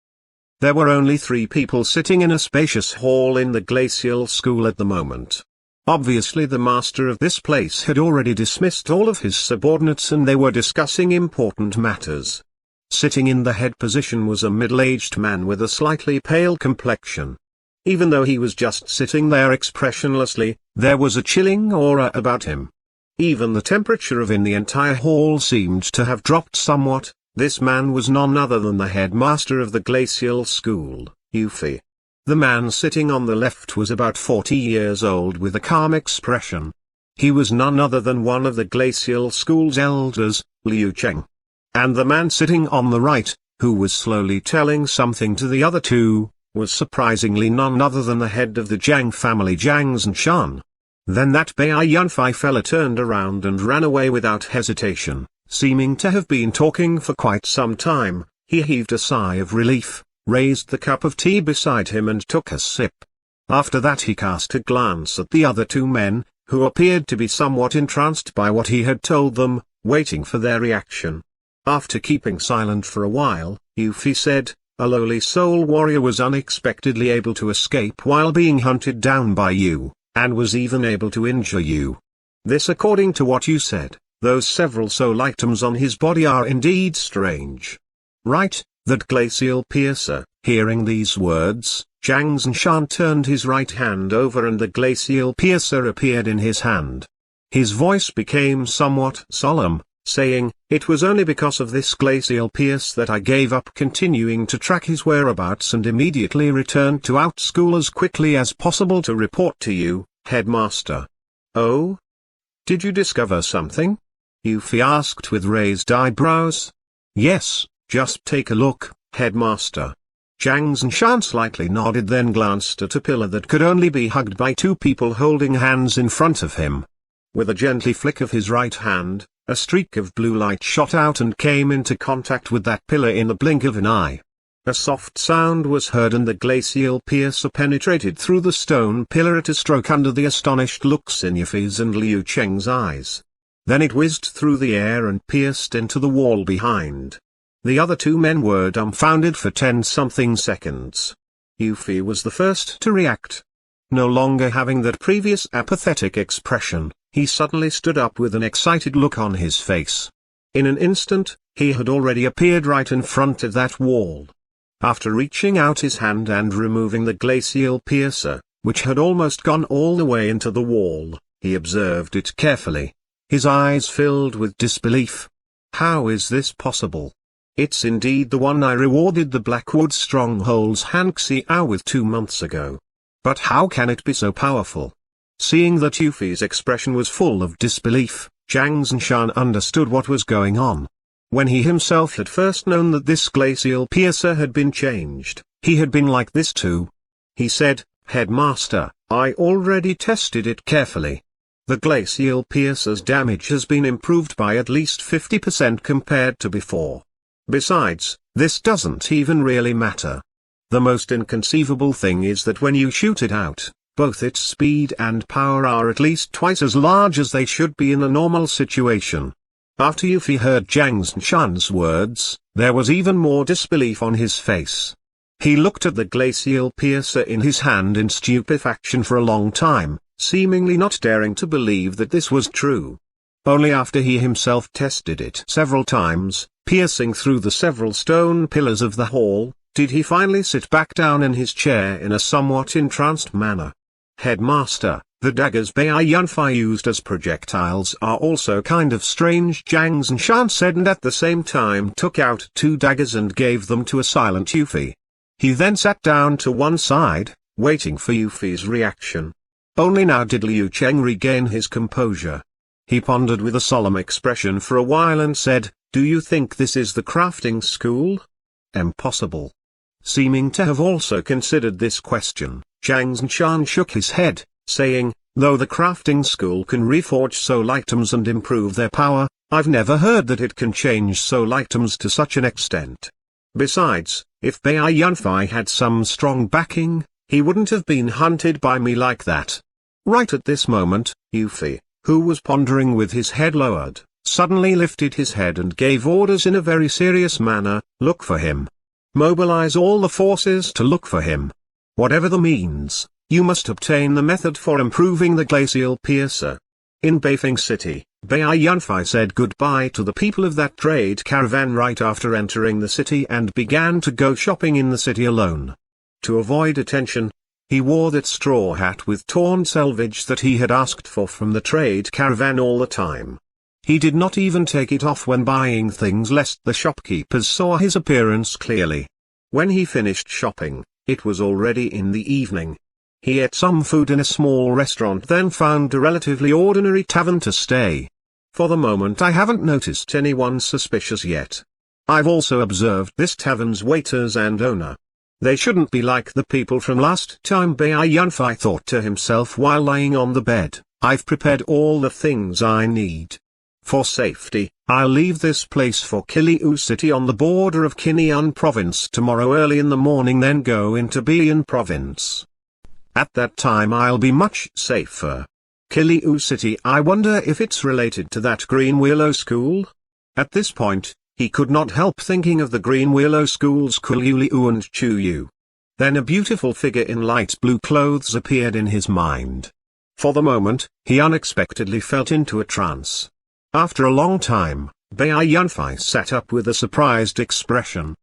There were only 3 people sitting in a spacious hall in the glacial school at the moment. Obviously the master of this place had already dismissed all of his subordinates and they were discussing important matters. Sitting in the head position was a middle-aged man with a slightly pale complexion. Even though he was just sitting there expressionlessly, there was a chilling aura about him. Even the temperature in the entire hall seemed to have dropped somewhat. This man was none other than the headmaster of the glacial school, Yuffie. The man sitting on the left was about 40 years old with a calm expression. He was none other than one of the glacial school's elders, Liu Cheng. And the man sitting on the right, who was slowly telling something to the other 2, was surprisingly none other than the head of the Jiang family, Jiang Zhanshan. Then that Bai Yunfei fella turned around and ran away without hesitation, seeming to have been talking for quite some time. He heaved a sigh of relief, raised the cup of tea beside him and took a sip. After that he cast a glance at the other 2 men, who appeared to be somewhat entranced by what he had told them, waiting for their reaction. After keeping silent for a while, Yuffie said, "A lowly soul warrior was unexpectedly able to escape while being hunted down by you, and was even able to injure you. This according to what you said. Those several soul items on his body are indeed strange. Right?" That glacial piercer. Hearing these words, Jiang Zhanshan turned his right hand over and the glacial piercer appeared in his hand. His voice became somewhat solemn, saying, "It was only because of this glacial pierce that I gave up continuing to track his whereabouts and immediately returned to out school as quickly as possible to report to you, headmaster." "Oh? Did you discover something?" Yuffie asked with raised eyebrows. "Yes, just take a look, headmaster." Jiang Zhanshan slightly nodded, then glanced at a pillar that could only be hugged by 2 people holding hands in front of him. With a gently flick of his right hand, a streak of blue light shot out and came into contact with that pillar in the blink of an eye. A soft sound was heard and the glacial piercer penetrated through the stone pillar at a stroke under the astonished looks in Yuffie's and Liu Cheng's eyes. Then it whizzed through the air and pierced into the wall behind. The other 2 men were dumbfounded for 10-something seconds. Yuffie was the first to react. No longer having that previous apathetic expression, he suddenly stood up with an excited look on his face. In an instant, he had already appeared right in front of that wall. After reaching out his hand and removing the glacial piercer, which had almost gone all the way into the wall, he observed it carefully. His eyes filled with disbelief. "How is this possible? It's indeed the one I rewarded the Blackwood Stronghold's hguksg with 2 months ago. But how can it be so powerful?" Seeing that Yuffie's expression was full of disbelief, Jiang Zhanshan understood what was going on. When he himself had first known that this glacial piercer had been changed, he had been like this too. He said, "Headmaster, I already tested it carefully. The glacial piercer's damage has been improved by at least 50% compared to before. Besides, this doesn't even really matter. The most inconceivable thing is that when you shoot it out, both its speed and power are at least twice as large as they should be in a normal situation." After Yuffie heard Jiang Zhanshan's words, there was even more disbelief on his face. He looked at the glacial piercer in his hand in stupefaction for a long time, seemingly not daring to believe that this was true. Only after he himself tested it several times, piercing through the several stone pillars of the hall, did he finally sit back down in his chair in a somewhat entranced manner. "Headmaster, the daggers Bai Yunfei used as projectiles are also kind of strange," Jiang Zhanshan said, and at the same time took out 2 daggers and gave them to a silent Yuffie. He then sat down to one side, waiting for Yuffie's reaction. Only now did Liu Cheng regain his composure. He pondered with a solemn expression for a while and said, "Do you think this is the crafting school?" "Impossible." Seeming to have also considered this question, Jiang Zhanshan shook his head, saying, "Though the crafting school can reforge soul items and improve their power, I've never heard that it can change soul items to such an extent. Besides, if Bai Yunfei had some strong backing, he wouldn't have been hunted by me like that." Right at this moment, Yuffie, who was pondering with his head lowered, suddenly lifted his head and gave orders in a very serious manner, "Look for him." Mobilize all the forces to look for him. Whatever the means, you must obtain the method for improving the glacial piercer. In Beifeng City, Bai Yunfei said goodbye to the people of that trade caravan right after entering the city and began to go shopping in the city alone. To avoid attention, he wore that straw hat with torn selvage that he had asked for from the trade caravan all the time. He did not even take it off when buying things lest the shopkeepers saw his appearance clearly. When he finished shopping, it was already in the evening. He ate some food in a small restaurant, then found a relatively ordinary tavern to stay. For the moment I haven't noticed anyone suspicious yet. I've also observed this tavern's waiters and owner. They shouldn't be like the people from last time, Bai Yunfei thought to himself while lying on the bed. I've prepared all the things I need. For safety, I'll leave this place for Kiliu City on the border of Kinyan Province tomorrow early in the morning, then go into Bian Province. At that time I'll be much safer. Kiliu City, I wonder if it's related to that Green Willow School? At this point, he could not help thinking of the Green Willow School's Kuliu and Chuyu. Then a beautiful figure in light blue clothes appeared in his mind. For the moment, he unexpectedly fell into a trance. After a long time, Bai Yunfei sat up with a surprised expression.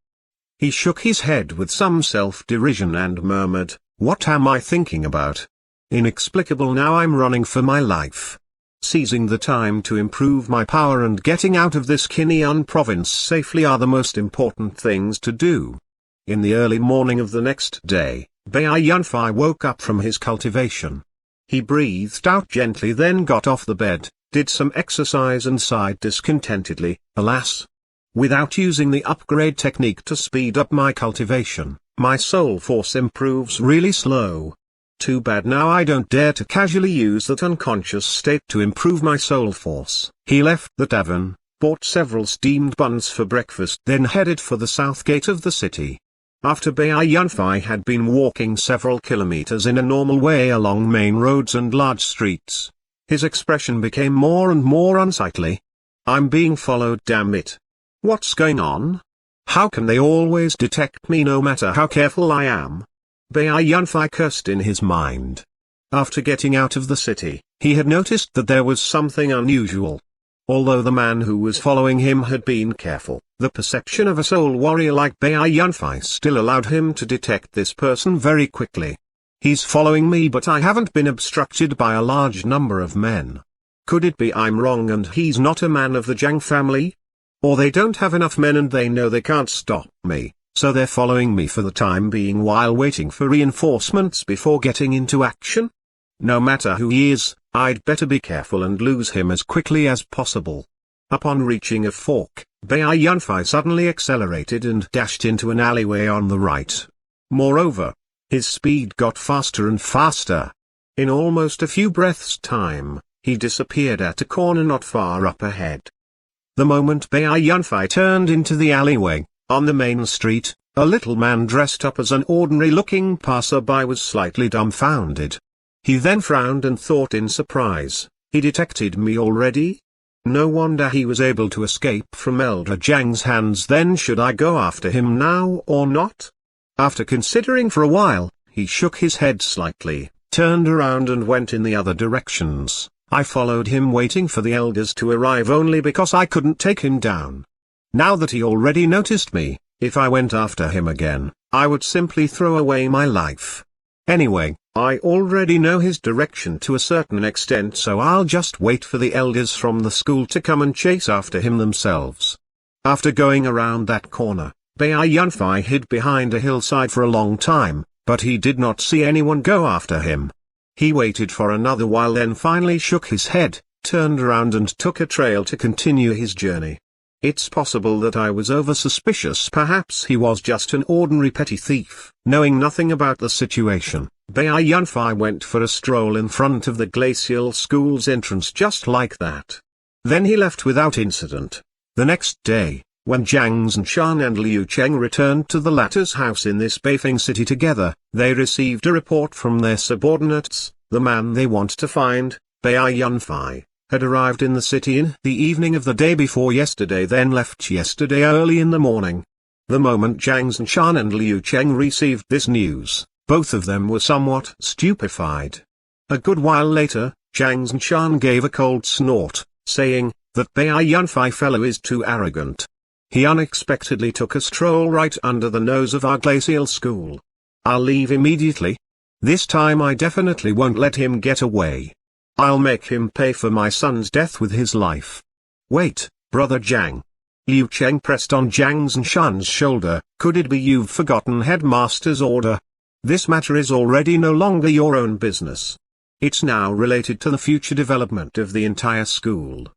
He shook his head with some self-derision and murmured, "What am I thinking about? Inexplicable, now I'm running for my life. Seizing the time to improve my power and getting out of this Kinyan province safely are the most important things to do." In the early morning of the next day, Bai Yunfei woke up from his cultivation. He breathed out gently, then got off the bed, did some exercise and sighed discontentedly, "Alas! Without using the upgrade technique to speed up my cultivation, my soul force improves really slow. Too bad, now I don't dare to casually use that unconscious state to improve my soul force." He left the tavern, bought several steamed buns for breakfast, then headed for the south gate of the city. After Bai Yunfei had been walking several kilometers in a normal way along main roads and large streets, his expression became more and more unsightly. "I'm being followed, damn it. What's going on? How can they always detect me no matter how careful I am?" Bai Yunfei cursed in his mind. After getting out of the city, he had noticed that there was something unusual. Although the man who was following him had been careful, the perception of a soul warrior like Bai Yunfei still allowed him to detect this person very quickly. "He's following me, but I haven't been obstructed by a large number of men. Could it be I'm wrong and he's not a man of the Zhang family? Or they don't have enough men and they know they can't stop me, so they're following me for the time being while waiting for reinforcements before getting into action? No matter who he is, I'd better be careful and lose him as quickly as possible." Upon reaching a fork, Bai Yunfei suddenly accelerated and dashed into an alleyway on the right. Moreover, his speed got faster and faster. In almost a few breaths' time, he disappeared at a corner not far up ahead. The moment Bai Yunfei turned into the alleyway, on the main street, a little man dressed up as an ordinary-looking passerby was slightly dumbfounded. He then frowned and thought in surprise, "He detected me already? No wonder he was able to escape from Elder Zhang's hands. Then should I go after him now or not?" After considering for a while, he shook his head slightly, turned around and went in the other directions. "I followed him waiting for the elders to arrive only because I couldn't take him down. Now that he already noticed me, if I went after him again, I would simply throw away my life. Anyway, I already know his direction to a certain extent, so I'll just wait for the elders from the school to come and chase after him themselves." After going around that corner, Bai Yunfei hid behind a hillside for a long time, but he did not see anyone go after him. He waited for another while, then finally shook his head, turned around and took a trail to continue his journey. It's possible that I was over-suspicious. Perhaps he was just an ordinary petty thief. Knowing nothing about the situation, Bai Yunfei went for a stroll in front of the glacial school's entrance just like that. Then he left without incident. The next day, when Zhang Zhanshan and Liu Cheng returned to the latter's house in this Beifeng city together, they received a report from their subordinates. The man they want to find, Bai Yunfei, had arrived in the city in the evening of the day before yesterday, then left yesterday early in the morning. The moment Zhang Zhanshan and Liu Cheng received this news, both of them were somewhat stupefied. A good while later, Zhang Zhanshan gave a cold snort, saying, "That Bai Yunfei fellow is too arrogant. He unexpectedly took a stroll right under the nose of our glacial school. I'll leave immediately. This time I definitely won't let him get away. I'll make him pay for my son's death with his life." "Wait, brother Zhang." Liu Cheng pressed on Zhang Zhanshan's shoulder. "Could it be you've forgotten headmaster's order? This matter is already no longer your own business. It's now related to the future development of the entire school."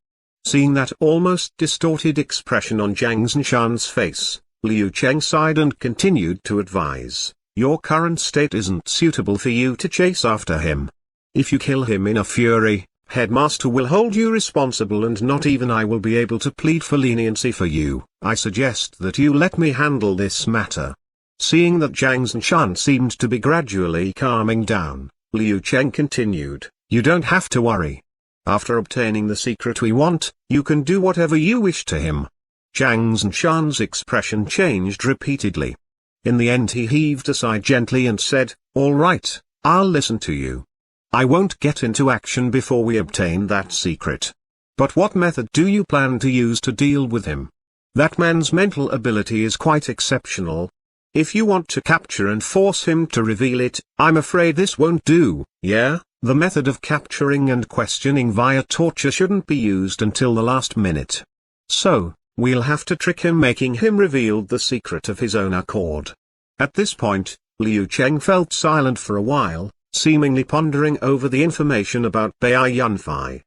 Seeing that almost distorted expression on Zhang Zhanshan's face, Liu Cheng sighed and continued to advise, "Your current state isn't suitable for you to chase after him. If you kill him in a fury, headmaster will hold you responsible and not even I will be able to plead for leniency for you. I suggest that you let me handle this matter." Seeing that Zhang Zhanshan seemed to be gradually calming down, Liu Cheng continued, "You don't have to worry. After obtaining the secret we want, you can do whatever you wish to him." Zhang Zhanshan's expression changed repeatedly. In the end he heaved a sigh gently and said, "All right, I'll listen to you. I won't get into action before we obtain that secret. But what method do you plan to use to deal with him? That man's mental ability is quite exceptional. If you want to capture and force him to reveal it, I'm afraid this won't do, yeah? The method of capturing and questioning via torture shouldn't be used until the last minute. So, we'll have to trick him, making him reveal the secret of his own accord." At this point, Liu Cheng felt silent for a while, seemingly pondering over the information about Bai Yunfei.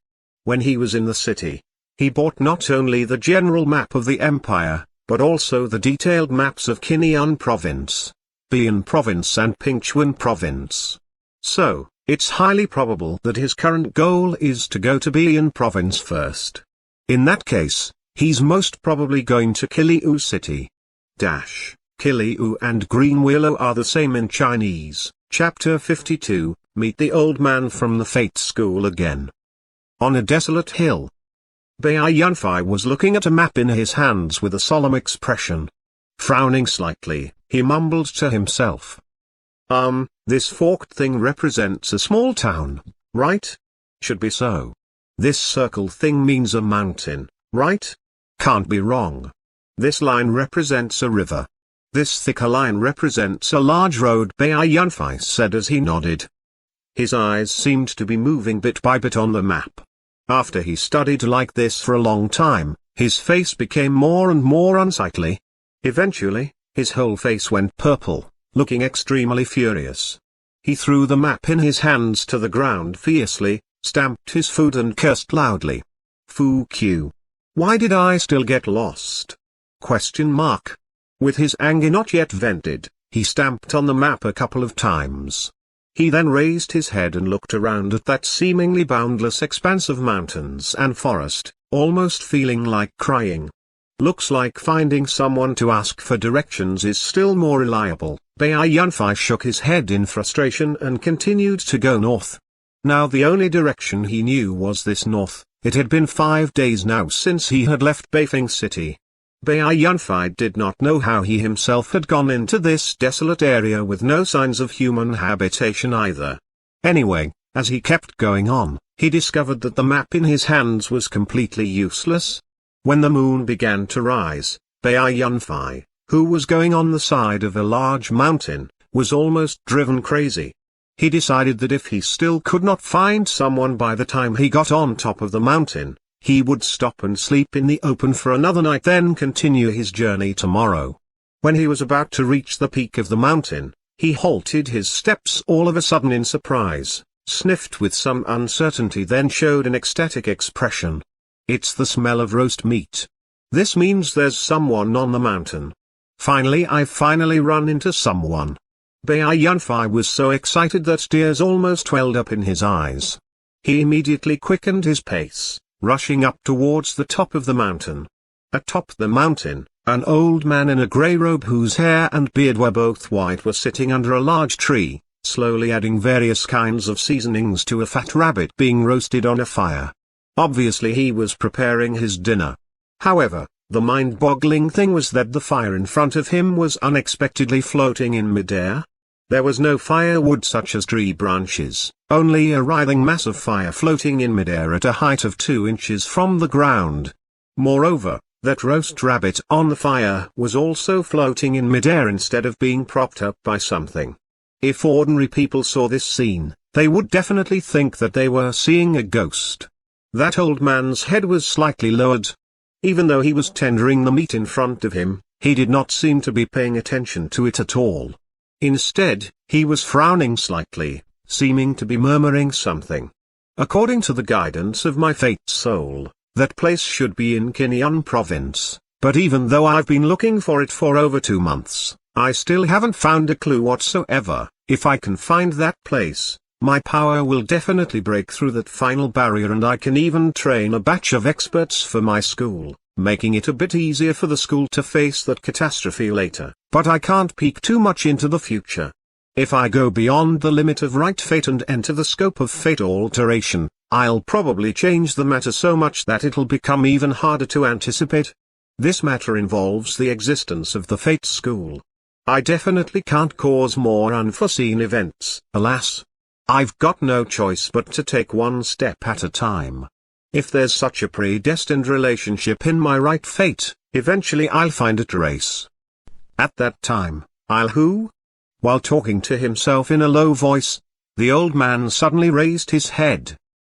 When he was in the city, he bought not only the general map of the empire, but also the detailed maps of Qinyan Province, Bian Province and Pingchuan Province. So, it's highly probable that his current goal is to go to Bian Province first. In that case, he's most probably going to Qiliu City. Qiliu and Green Willow are the same in Chinese. Chapter 52, Meet the Old Man from the Fate School again. On a desolate hill, Bai Yunfei was looking at a map in his hands with a solemn expression. Frowning slightly, he mumbled to himself. This forked thing represents a small town, right? Should be so. This circle thing means a mountain, right? Can't be wrong. This line represents a river. This thicker line represents a large road, Bai Yunfei said as he nodded. His eyes seemed to be moving bit by bit on the map. After he studied like this for a long time, his face became more and more unsightly. Eventually, his whole face went purple, looking extremely furious. He threw the map in his hands to the ground fiercely, stamped his foot and cursed loudly. "Fuck you. Why did I still get lost?" With his anger not yet vented, he stamped on the map a couple of times. He then raised his head and looked around at that seemingly boundless expanse of mountains and forest, almost feeling like crying. Looks like finding someone to ask for directions is still more reliable. Bai Yunfei shook his head in frustration and continued to go north. Now the only direction he knew was this north. It had been 5 days now since he had left Beifeng City. Bai Yunfei did not know how he himself had gone into this desolate area with no signs of human habitation either. Anyway, as he kept going on, he discovered that the map in his hands was completely useless. When the moon began to rise, Bai Yunfei, who was going on the side of a large mountain, was almost driven crazy. He decided that if he still could not find someone by the time he got on top of the mountain, he would stop and sleep in the open for another night, then continue his journey tomorrow. When he was about to reach the peak of the mountain, he halted his steps all of a sudden in surprise, sniffed with some uncertainty, then showed an ecstatic expression. "It's the smell of roast meat. This means there's someone on the mountain. I've finally run into someone." Bai Yunfei was so excited that tears almost welled up in his eyes. He immediately quickened his pace, rushing up towards the top of the mountain. Atop the mountain, an old man in a grey robe whose hair and beard were both white was sitting under a large tree, slowly adding various kinds of seasonings to a fat rabbit being roasted on a fire. Obviously he was preparing his dinner. However, The mind-boggling thing was that the fire in front of him was unexpectedly floating in midair. There was no firewood such as tree branches, only a writhing mass of fire floating in midair at a height of 2 inches from the ground. Moreover, that roast rabbit on the fire was also floating in midair instead of being propped up by something. If ordinary people saw this scene, they would definitely think that they were seeing a ghost. That old man's head was slightly lowered. Even though he was tendering the meat in front of him, he did not seem to be paying attention to it at all. Instead, he was frowning slightly, seeming to be murmuring something. According to the guidance of my fate soul, that place should be in Kinyan province, but even though I've been looking for it for over 2 months, I still haven't found a clue whatsoever. If I can find that place, my power will definitely break through that final barrier, and I can even train a batch of experts for my school, making it a bit easier for the school to face that catastrophe later. But I can't peek too much into the future. If I go beyond the limit of right fate and enter the scope of fate alteration, I'll probably change the matter so much that it'll become even harder to anticipate. This matter involves the existence of the fate school. I definitely can't cause more unforeseen events. Alas, I've got no choice but to take one step at a time. If there's such a predestined relationship in my right fate, eventually I'll find a trace. At that time, I'll who? While talking to himself in a low voice, the old man suddenly raised his head.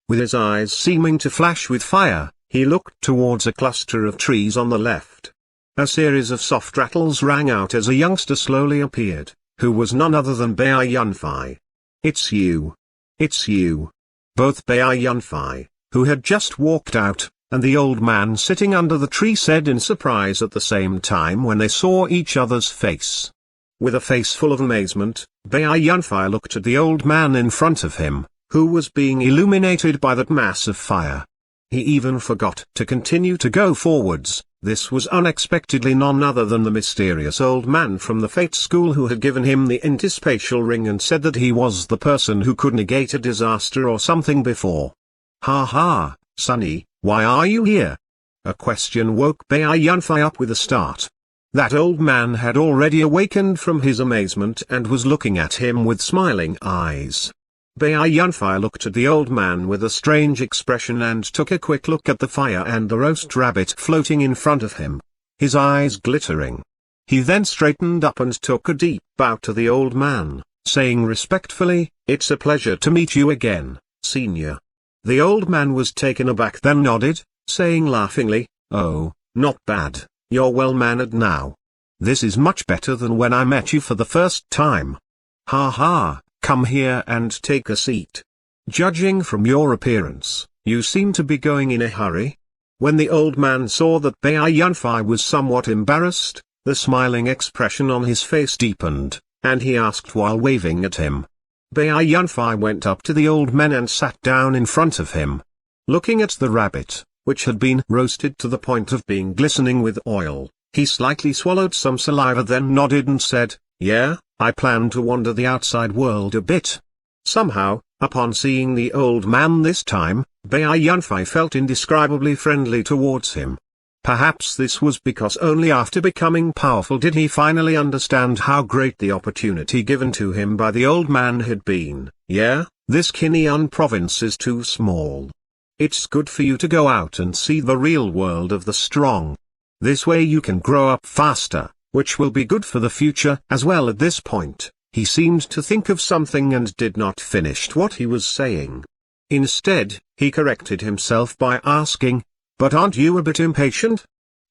With his eyes seeming to flash with fire, he looked towards a cluster of trees on the left. A series of soft rattles rang out as a youngster slowly appeared, who was none other than Bai Yunfei. "It's you. It's you." Both Bai Yunfei, who had just walked out, and the old man sitting under the tree said in surprise at the same time when they saw each other's face. With a face full of amazement, Bai Yunfei looked at the old man in front of him, who was being illuminated by that mass of fire. He even forgot to continue to go forwards. This was unexpectedly none other than the mysterious old man from the Fate School who had given him the interspatial ring and said that he was the person who could negate a disaster or something before. "Ha ha, Sonny, why are you here?" A question woke Bai Yunfei up with a start. That old man had already awakened from his amazement and was looking at him with smiling eyes. Bai Yunfei looked at the old man with a strange expression and took a quick look at the fire and the roast rabbit floating in front of him, his eyes glittering. He then straightened up and took a deep bow to the old man, saying respectfully, "It's a pleasure to meet you again, senior." The old man was taken aback, then nodded, saying laughingly, "Oh, not bad, you're well-mannered now. This is much better than when I met you for the first time. Ha ha. Come here and take a seat. Judging from your appearance, you seem to be going in a hurry." When the old man saw that Bai Yunfei was somewhat embarrassed, the smiling expression on his face deepened, and he asked while waving at him. Bai Yunfei went up to the old man and sat down in front of him. Looking at the rabbit, which had been roasted to the point of being glistening with oil, he slightly swallowed some saliva, then nodded and said, "Yeah, I plan to wander the outside world a bit." Somehow, upon seeing the old man this time, Bai Yunfei felt indescribably friendly towards him. Perhaps this was because only after becoming powerful did he finally understand how great the opportunity given to him by the old man had been. "Yeah, this Kinyan province is too small. It's good for you to go out and see the real world of the strong. This way you can grow up faster, which will be good for the future as well." At this point, he seemed to think of something and did not finish what he was saying. Instead, he corrected himself by asking, "But aren't you a bit impatient?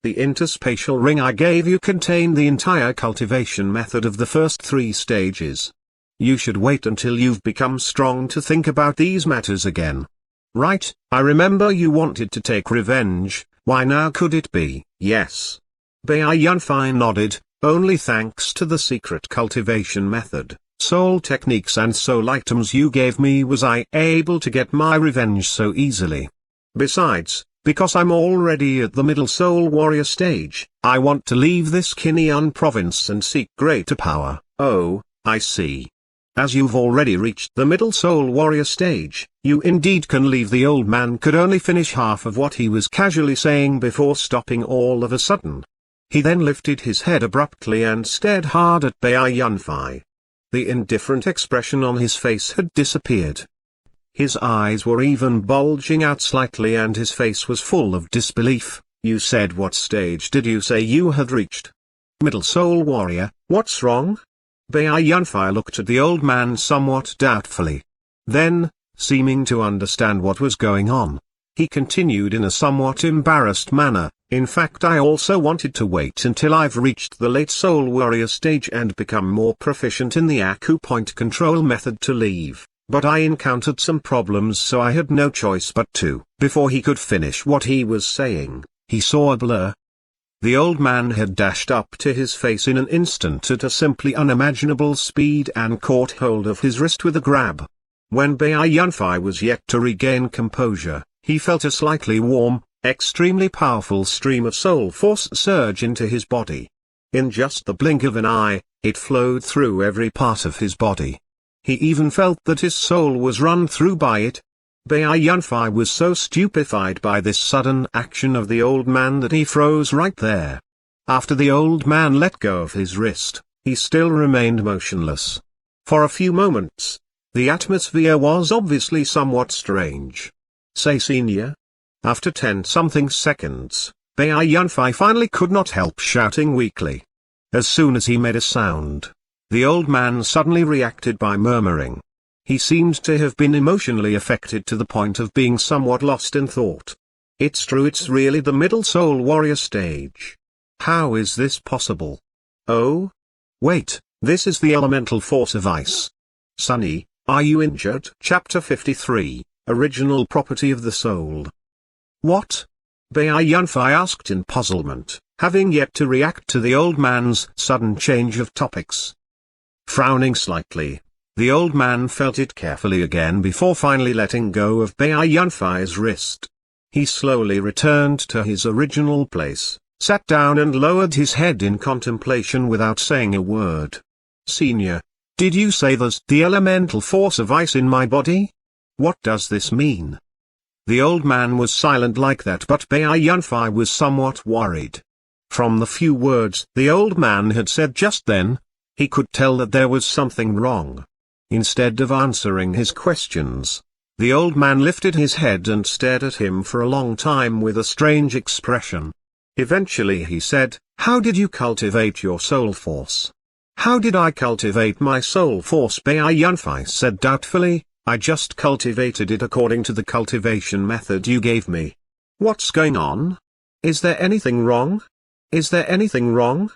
The interspatial ring I gave you contained the entire cultivation method of the first 3 stages. You should wait until you've become strong to think about these matters again. Right, I remember you wanted to take revenge. Why now could it be?" "Yes." Bai Yunfei nodded. "Only thanks to the secret cultivation method, soul techniques and soul items you gave me was I able to get my revenge so easily. Besides, because I'm already at the middle soul warrior stage, I want to leave this Kinyan province and seek greater power." "Oh, I see. As you've already reached the middle soul warrior stage, you indeed can leave. The old man could only finish half of what he was casually saying before stopping all of a sudden. He then lifted his head abruptly and stared hard at Baiyunfei. The indifferent expression on his face had disappeared. His eyes were even bulging out slightly and his face was full of disbelief. You said, what stage did you say you had reached? Middle soul warrior, what's wrong? Baiyunfei looked at the old man somewhat doubtfully. Then, seeming to understand what was going on, he continued in a somewhat embarrassed manner, in fact I also wanted to wait until I've reached the late soul warrior stage and become more proficient in the acupoint control method to leave, but I encountered some problems so I had no choice but to. Before he could finish what he was saying, he saw a blur. The old man had dashed up to his face in an instant at a simply unimaginable speed and caught hold of his wrist with a grab. When Baiyunfei was yet to regain composure, he felt a slightly warm, extremely powerful stream of soul force surge into his body. In just the blink of an eye, it flowed through every part of his body. He even felt that his soul was run through by it. Baiyunfei was so stupefied by this sudden action of the old man that he froze right there. After the old man let go of his wrist, he still remained motionless. For a few moments, the atmosphere was obviously somewhat strange. Say senior? After 10-something seconds, Baiyunfei finally could not help shouting weakly. As soon as he made a sound, the old man suddenly reacted by murmuring. He seemed to have been emotionally affected to the point of being somewhat lost in thought. It's true, it's really the middle soul warrior stage. How is this possible? Oh? Wait, this is the elemental force of ice. Sunny, are you injured? Chapter 53, Original Property of the Soul. What? Baiyunfei asked in puzzlement, having yet to react to the old man's sudden change of topics. Frowning slightly, the old man felt it carefully again before finally letting go of Baiyunfei's wrist. He slowly returned to his original place, sat down and lowered his head in contemplation without saying a word. Senior, did you say there's the elemental force of ice in my body? What does this mean? The old man was silent like that, but Baiyunfei was somewhat worried. From the few words the old man had said just then, he could tell that there was something wrong. Instead of answering his questions, the old man lifted his head and stared at him for a long time with a strange expression. Eventually he said, "How did you cultivate your soul force?" "How did I cultivate my soul force?" Baiyunfei said doubtfully. "I just cultivated it according to the cultivation method you gave me." "What's going on? Is there anything wrong? Is there anything wrong?"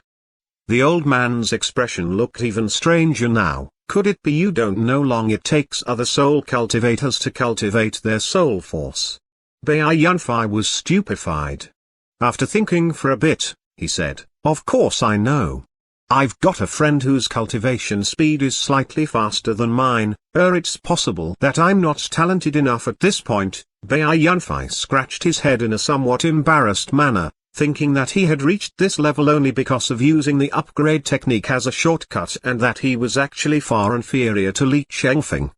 The old man's expression looked even stranger now. Could it be you don't know how long it takes other soul cultivators to cultivate their soul force? Baiyunfei was stupefied. After thinking for a bit, he said, "Of course I know. I've got a friend whose cultivation speed is slightly faster than mine, it's possible that I'm not talented enough at this point." Baiyunfei scratched his head in a somewhat embarrassed manner, thinking that he had reached this level only because of using the upgrade technique as a shortcut and that he was actually far inferior to Li Chengfeng.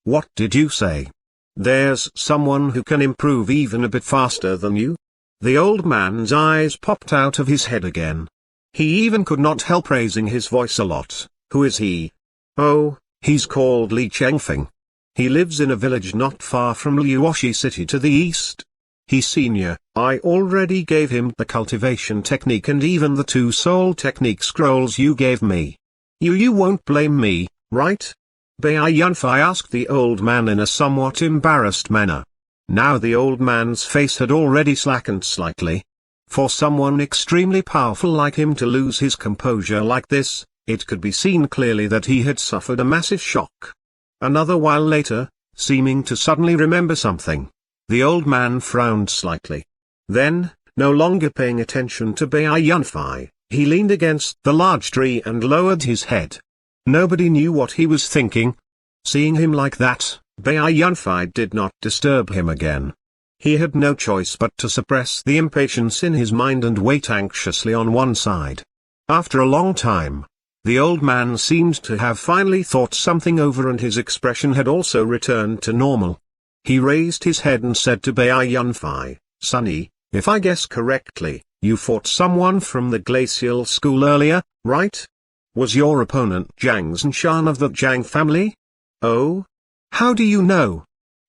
"What did you say? There's someone who can improve even a bit faster than you?" The old man's eyes popped out of his head again. He even could not help raising his voice a lot. "Who is he?" "Oh, he's called Li Chengfeng. He lives in a village not far from Liuoshi City to the east. He's senior. I already gave him the cultivation technique and even the 2 soul technique scrolls you gave me. You won't blame me, right?" Baiyunfei asked the old man in a somewhat embarrassed manner. Now the old man's face had already slackened slightly. For someone extremely powerful like him to lose his composure like this, it could be seen clearly that he had suffered a massive shock. Another while later, seeming to suddenly remember something, the old man frowned slightly. Then, no longer paying attention to Baiyunfei, he leaned against the large tree and lowered his head. Nobody knew what he was thinking. Seeing him like that, Baiyunfei did not disturb him again. He had no choice but to suppress the impatience in his mind and wait anxiously on one side. After a long time, The old man seemed to have finally thought something over, and his expression had also returned to normal. He raised his head and said to Bai Yunfei, "Sonny, if I guess correctly, you fought someone from the glacial school earlier, right? Was your opponent Jiang Zhanshan of the Jiang family? Oh? How do you know?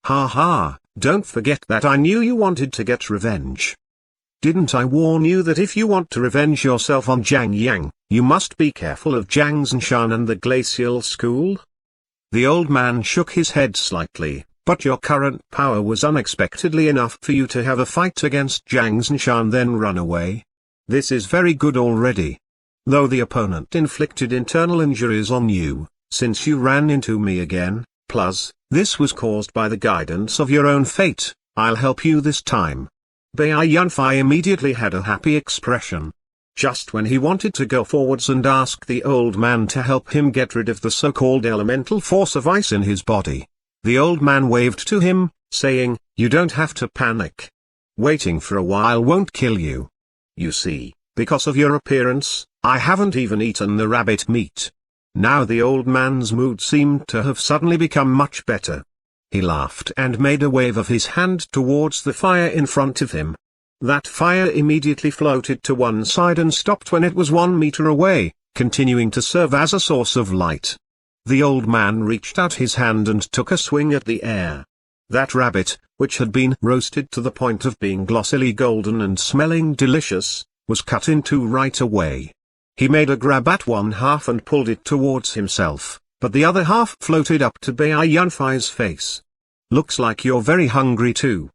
Ha ha, don't forget that I knew you wanted to get revenge. Didn't I warn you that if you want to revenge yourself on Jiang Yang, you must be careful of Jiang Zhanshan and the glacial school?" The old man shook his head slightly. "But your current power was unexpectedly enough for you to have a fight against Jiang Zhanshan then run away. This is very good already. Though the opponent inflicted internal injuries on you, since you ran into me again, plus, this was caused by the guidance of your own fate, I'll help you this time." Bai Yunfei immediately had a happy expression. Just when he wanted to go forwards and ask the old man to help him get rid of the so-called elemental force of ice in his body, the old man waved to him, saying, "You don't have to panic. Waiting for a while won't kill you. You see, because of your appearance, I haven't even eaten the rabbit meat." Now the old man's mood seemed to have suddenly become much better. He laughed and made a wave of his hand towards the fire in front of him. That fire immediately floated to one side and stopped when it was 1 meter away, continuing to serve as a source of light. The old man reached out his hand and took a swing at the air. That rabbit, which had been roasted to the point of being glossily golden and smelling delicious, was cut in two right away. He made a grab at one half and pulled it towards himself, but the other half floated up to Bai Yunfei's face. "Looks like you're very hungry too.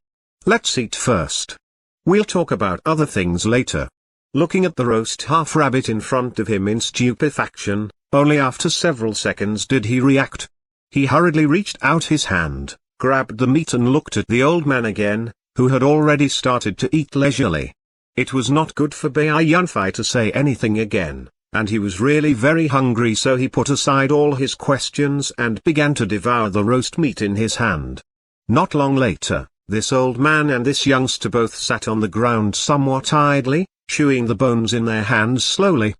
Let's eat first. We'll talk about other things later." Looking at the roast half rabbit in front of him in stupefaction, only after several seconds did he react. He hurriedly reached out his hand, grabbed the meat and looked at the old man again, who had already started to eat leisurely. It was not good for Bai Yunfei to say anything again, and he was really very hungry, so he put aside all his questions and began to devour the roast meat in his hand. Not long later, this old man and this youngster both sat on the ground somewhat idly, chewing the bones in their hands slowly.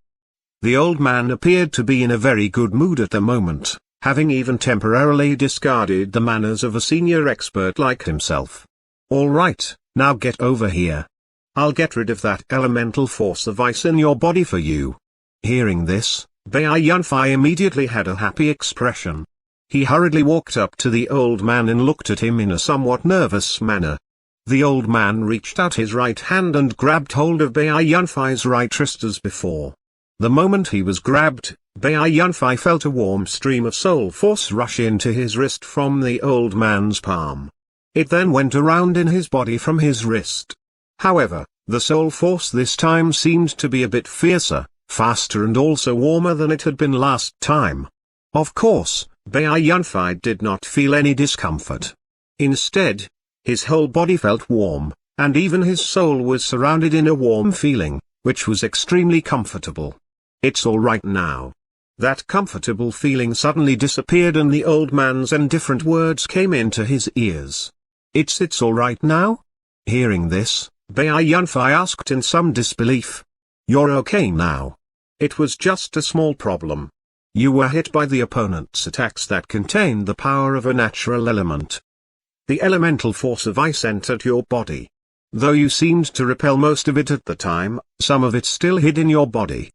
The old man appeared to be in a very good mood at the moment, having even temporarily discarded the manners of a senior expert like himself. "All right, now get over here. I'll get rid of that elemental force of ice in your body for you." Hearing this, Bai Yunfei immediately had a happy expression. He hurriedly walked up to the old man and looked at him in a somewhat nervous manner. The old man reached out his right hand and grabbed hold of Bai Yunfei's right wrist as before. The moment he was grabbed, Bai Yunfei felt a warm stream of soul force rush into his wrist from the old man's palm. It then went around in his body from his wrist. However, the soul force this time seemed to be a bit fiercer, faster and also warmer than it had been last time. Of course, Bai Yunfei did not feel any discomfort. Instead, his whole body felt warm, and even his soul was surrounded in a warm feeling, which was extremely comfortable. "It's all right now." That comfortable feeling suddenly disappeared and the old man's indifferent words came into his ears. It's all right now?" Hearing this, Bai Yunfei asked in some disbelief. "You're okay now? It was just a small problem. You were hit by the opponent's attacks that contained the power of a natural element. The elemental force of ice entered your body. Though you seemed to repel most of it at the time, some of it still hid in your body.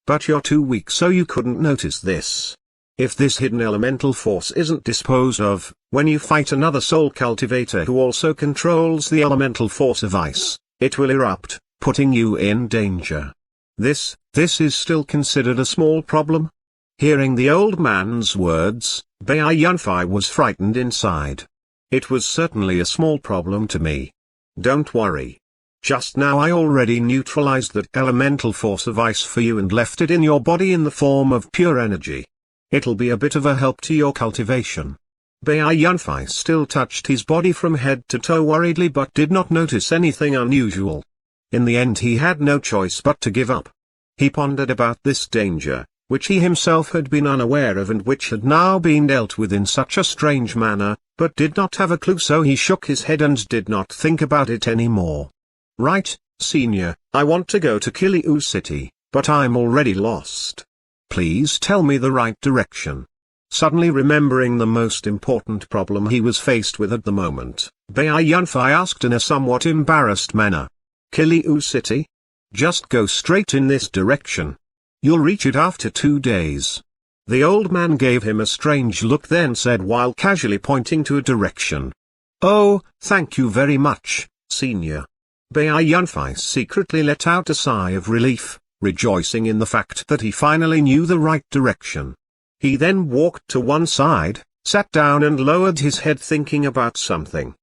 But you're too weak so you couldn't notice this. If this hidden elemental force isn't disposed of, when you fight another soul cultivator who also controls the elemental force of ice, it will erupt, putting you in danger. This is still considered a small problem?" Hearing the old man's words, Bai Yunfei was frightened inside. "It was certainly a small problem to me. Don't worry. Just now I already neutralized that elemental force of ice for you and left it in your body in the form of pure energy. It'll be a bit of a help to your cultivation." Bai Yunfei still touched his body from head to toe worriedly but did not notice anything unusual. In the end he had no choice but to give up. He pondered about this danger, which he himself had been unaware of and which had now been dealt with in such a strange manner, but did not have a clue, so he shook his head and did not think about it anymore. "Right, Senior, I want to go to Kiliu City, but I'm already lost. Please tell me the right direction. Suddenly remembering the most important problem he was faced with at the moment, Baiyunfei asked in a somewhat embarrassed manner. Kiliu City? Just go straight in this direction. You'll reach it after 2 days. The old man gave him a strange look, then said while casually pointing to a direction. Oh, thank you very much, senior. Baiyunfei secretly let out a sigh of relief, rejoicing in the fact that he finally knew the right direction. He then walked to one side, sat down and lowered his head thinking about something.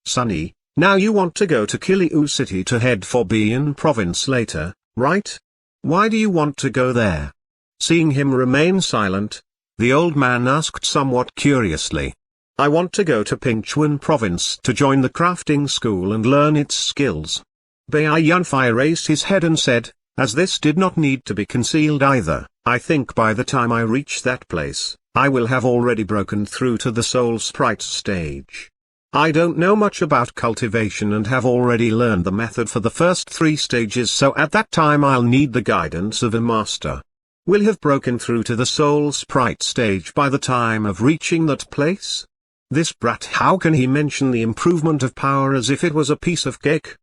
Sonny, now you want to go to Kiliu City to head for Bian province later, right? Why do you want to go there? Seeing him remain silent, the old man asked somewhat curiously. I want to go to Pingchuan province to join the crafting school and learn its skills. Baiyunfei raised his head and said, as this did not need to be concealed either, I think by the time I reach that place, I will have already broken through to the soul sprite stage. I don't know much about cultivation and have already learned the method for the first 3 stages, so at that time I'll need the guidance of a master. Will have broken through to the soul sprite stage by the time of reaching that place? This brat, how can he mention the improvement of power as if it was a piece of cake?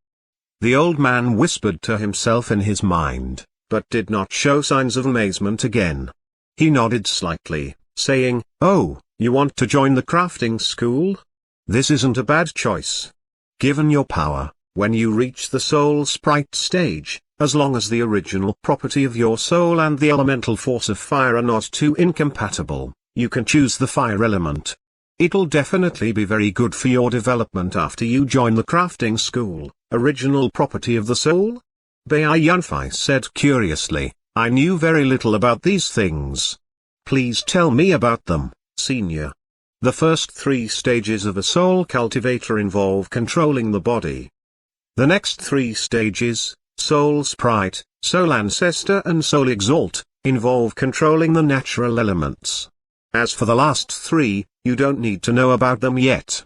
The old man whispered to himself in his mind, but did not show signs of amazement again. He nodded slightly, saying, oh, you want to join the crafting school? This isn't a bad choice. Given your power, when you reach the soul sprite stage, as long as the original property of your soul and the elemental force of fire are not too incompatible, you can choose the fire element. It'll definitely be very good for your development after you join the crafting school. Original property of the soul? Baiyunfei said curiously, I knew very little about these things. Please tell me about them, senior. The first 3 stages of a soul cultivator involve controlling the body. The next 3 stages, soul sprite, soul ancestor and soul exalt, involve controlling the natural elements. As for the last 3, you don't need to know about them yet.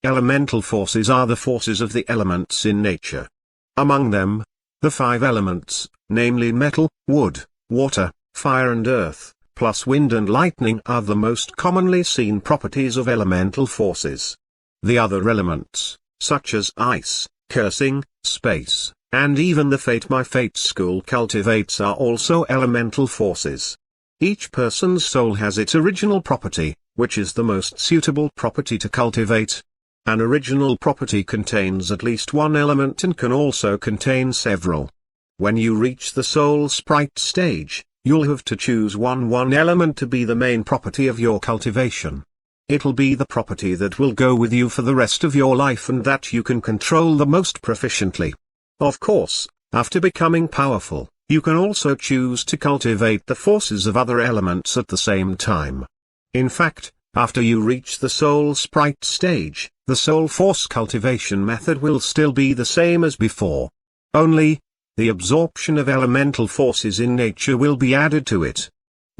Elemental forces are the forces of the elements in nature. Among them, the 5 elements, namely metal, wood, water, fire and earth, plus wind and lightning are the most commonly seen properties of elemental forces. The other elements, such as ice, cursing, space, and even the fate my fate school cultivates are also elemental forces. Each person's soul has its original property, which is the most suitable property to cultivate. An original property contains at least one element and can also contain several. When you reach the soul sprite stage, you'll have to choose one element to be the main property of your cultivation. It'll be the property that will go with you for the rest of your life and that you can control the most proficiently. Of course, after becoming powerful, you can also choose to cultivate the forces of other elements at the same time. In fact, after you reach the soul sprite stage, the soul force cultivation method will still be the same as before. Only, the absorption of elemental forces in nature will be added to it.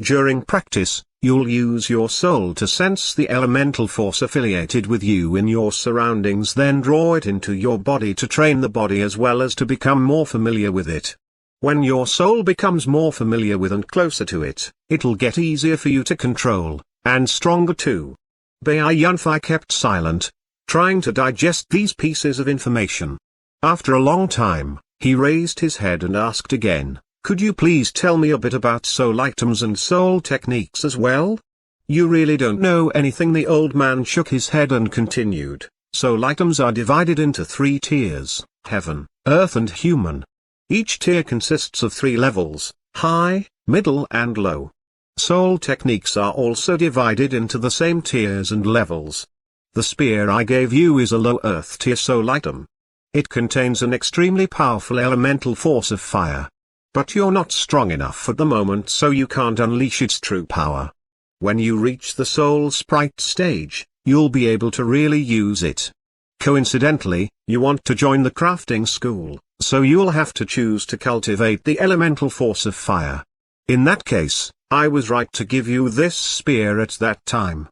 During practice, you'll use your soul to sense the elemental force affiliated with you in your surroundings, then draw it into your body to train the body as well as to become more familiar with it. When your soul becomes more familiar with and closer to it, it'll get easier for you to control. And stronger too. Baiyunfei kept silent, trying to digest these pieces of information. After a long time, he raised his head and asked again, could you please tell me a bit about soul items and soul techniques as well? You really don't know anything. The old man shook his head and continued, soul items are divided into 3 tiers, heaven, earth and human. Each tier consists of 3 levels, high, middle and low. Soul techniques are also divided into the same tiers and levels. The spear I gave you is a low earth tier soul item. It contains an extremely powerful elemental force of fire. But you're not strong enough at the moment, so you can't unleash its true power. When you reach the soul sprite stage, you'll be able to really use it. Coincidentally, you want to join the crafting school, so you'll have to choose to cultivate the elemental force of fire. In that case, I was right to give you this spear at that time.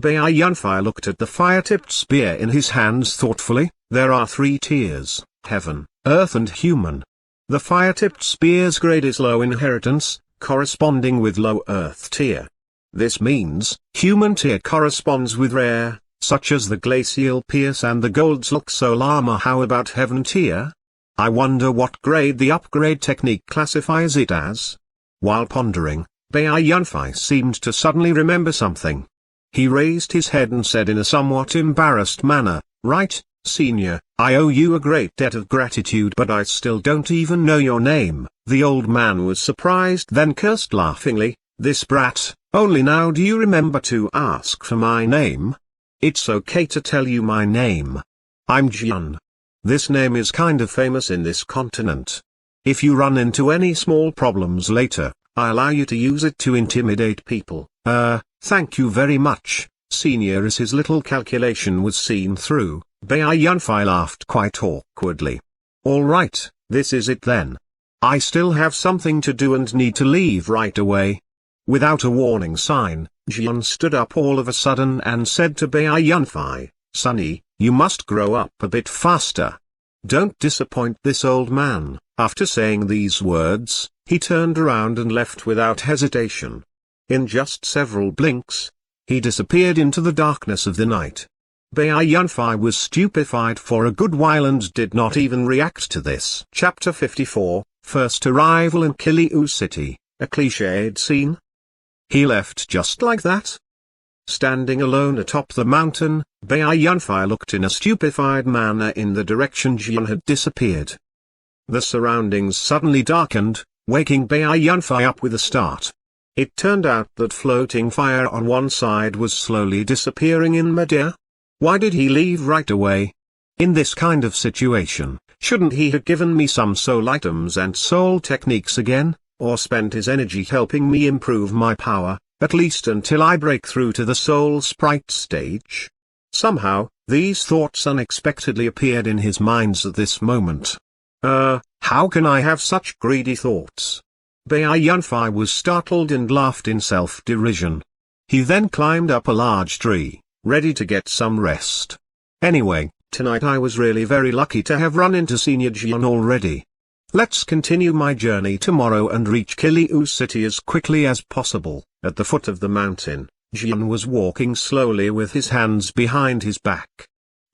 Baiyunfei looked at the fire-tipped spear in his hands thoughtfully. There are 3 tiers, heaven, earth and human. The fire-tipped spear's grade is low inheritance, corresponding with low Earth tier. This means, human tier corresponds with rare, such as the glacial pierce and the goldsilk soul armor. How about heaven tier? I wonder what grade the upgrade technique classifies it as. While pondering, Baiyunfei seemed to suddenly remember something. He raised his head and said in a somewhat embarrassed manner, "Right, Senior, I owe you a great debt of gratitude, but I still don't even know your name." The old man was surprised, then cursed laughingly, "This brat, only now do you remember to ask for my name? It's okay to tell you my name. I'm Jian. This name is kind of famous in this continent. If you run into any small problems later, I allow you to use it to intimidate people." Thank you very much, Senior." As his little calculation was seen through, Baiyunfei laughed quite awkwardly. "All right, this is it then. I still have something to do and need to leave right away." Without a warning sign, Jian stood up all of a sudden and said to Baiyunfei, "Sonny, you must grow up a bit faster. Don't disappoint this old man." After saying these words, he turned around and left without hesitation. In just several blinks, he disappeared into the darkness of the night. Baiyunfei was stupefied for a good while and did not even react to this. Chapter 54, First Arrival in Kiliu City, a cliched scene. He left just like that? Standing alone atop the mountain, Baiyunfei looked in a stupefied manner in the direction Jian had disappeared. The surroundings suddenly darkened, waking Baiyunfei up with a start. It turned out that floating fire on one side was slowly disappearing in midair. Why did he leave right away? In this kind of situation, shouldn't he have given me some soul items and soul techniques again, or spent his energy helping me improve my power, at least until I break through to the soul sprite stage? Somehow, these thoughts unexpectedly appeared in his mind at this moment. How can I have such greedy thoughts? Baiyunfei was startled and laughed in self-derision. He then climbed up a large tree, ready to get some rest. Anyway, tonight I was really very lucky to have run into Senior Jian already. Let's continue my journey tomorrow and reach Kiliu City as quickly as possible. At the foot of the mountain, Jian was walking slowly with his hands behind his back.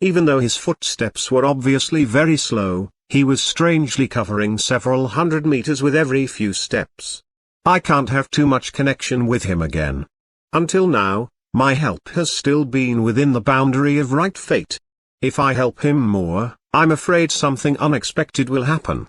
Even though his footsteps were obviously very slow, he was strangely covering several hundred meters with every few steps. I can't have too much connection with him again. Until now, my help has still been within the boundary of right fate. If I help him more, I'm afraid something unexpected will happen.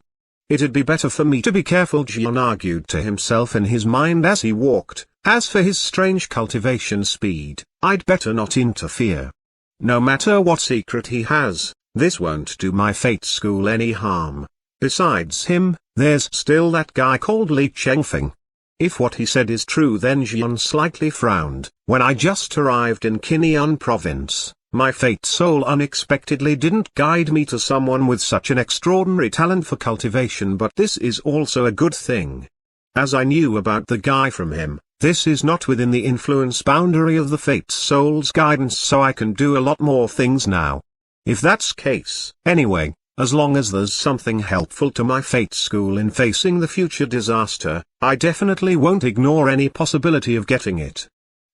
It'd be better for me to be careful, Jian argued to himself in his mind as he walked. As for his strange cultivation speed, I'd better not interfere. No matter what secret he has, this won't do my fate school any harm. Besides him, there's still that guy called Li Chengfeng. If what he said is true, then Jian slightly frowned. When I just arrived in Qinyan province, my fate soul unexpectedly didn't guide me to someone with such an extraordinary talent for cultivation, but this is also a good thing. As I knew about the guy from him, this is not within the influence boundary of the fate soul's guidance, so I can do a lot more things now. If that's case, anyway, as long as there's something helpful to my fate school in facing the future disaster, I definitely won't ignore any possibility of getting it.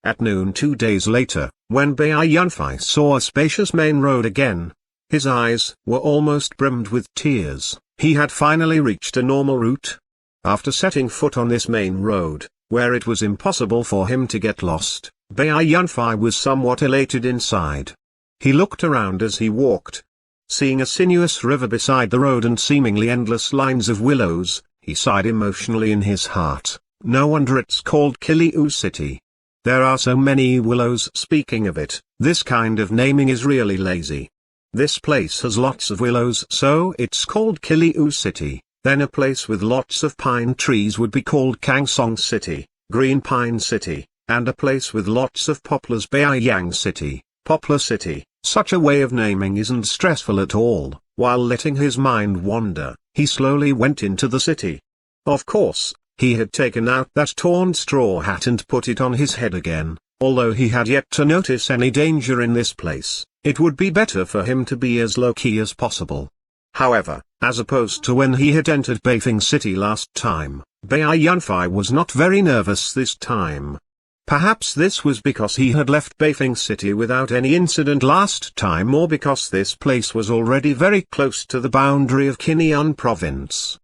At noon 2 days later, when Baiyunfei saw a spacious main road again, his eyes were almost brimmed with tears. He had finally reached a normal route. After setting foot on this main road, where it was impossible for him to get lost, Baiyunfei was somewhat elated inside. He looked around as he walked. Seeing a sinuous river beside the road and seemingly endless lines of willows, he sighed emotionally in his heart. No wonder it's called Kiliu City. There are so many willows. Speaking of it, this kind of naming is really lazy. This place has lots of willows, so it's called Kiliu City. Then a place with lots of pine trees would be called Kangsong City, Green Pine City, and a place with lots of poplars, Baiyang City, Poplar City. Such a way of naming isn't stressful at all. While letting his mind wander, he slowly went into the city. Of course, he had taken out that torn straw hat and put it on his head again. Although he had yet to notice any danger in this place, it would be better for him to be as low-key as possible. However, as opposed to when he had entered Beifing City last time, Baiyunfei was not very nervous this time. Perhaps this was because he had left Beifing City without any incident last time, or because this place was already very close to the boundary of Qingyun province.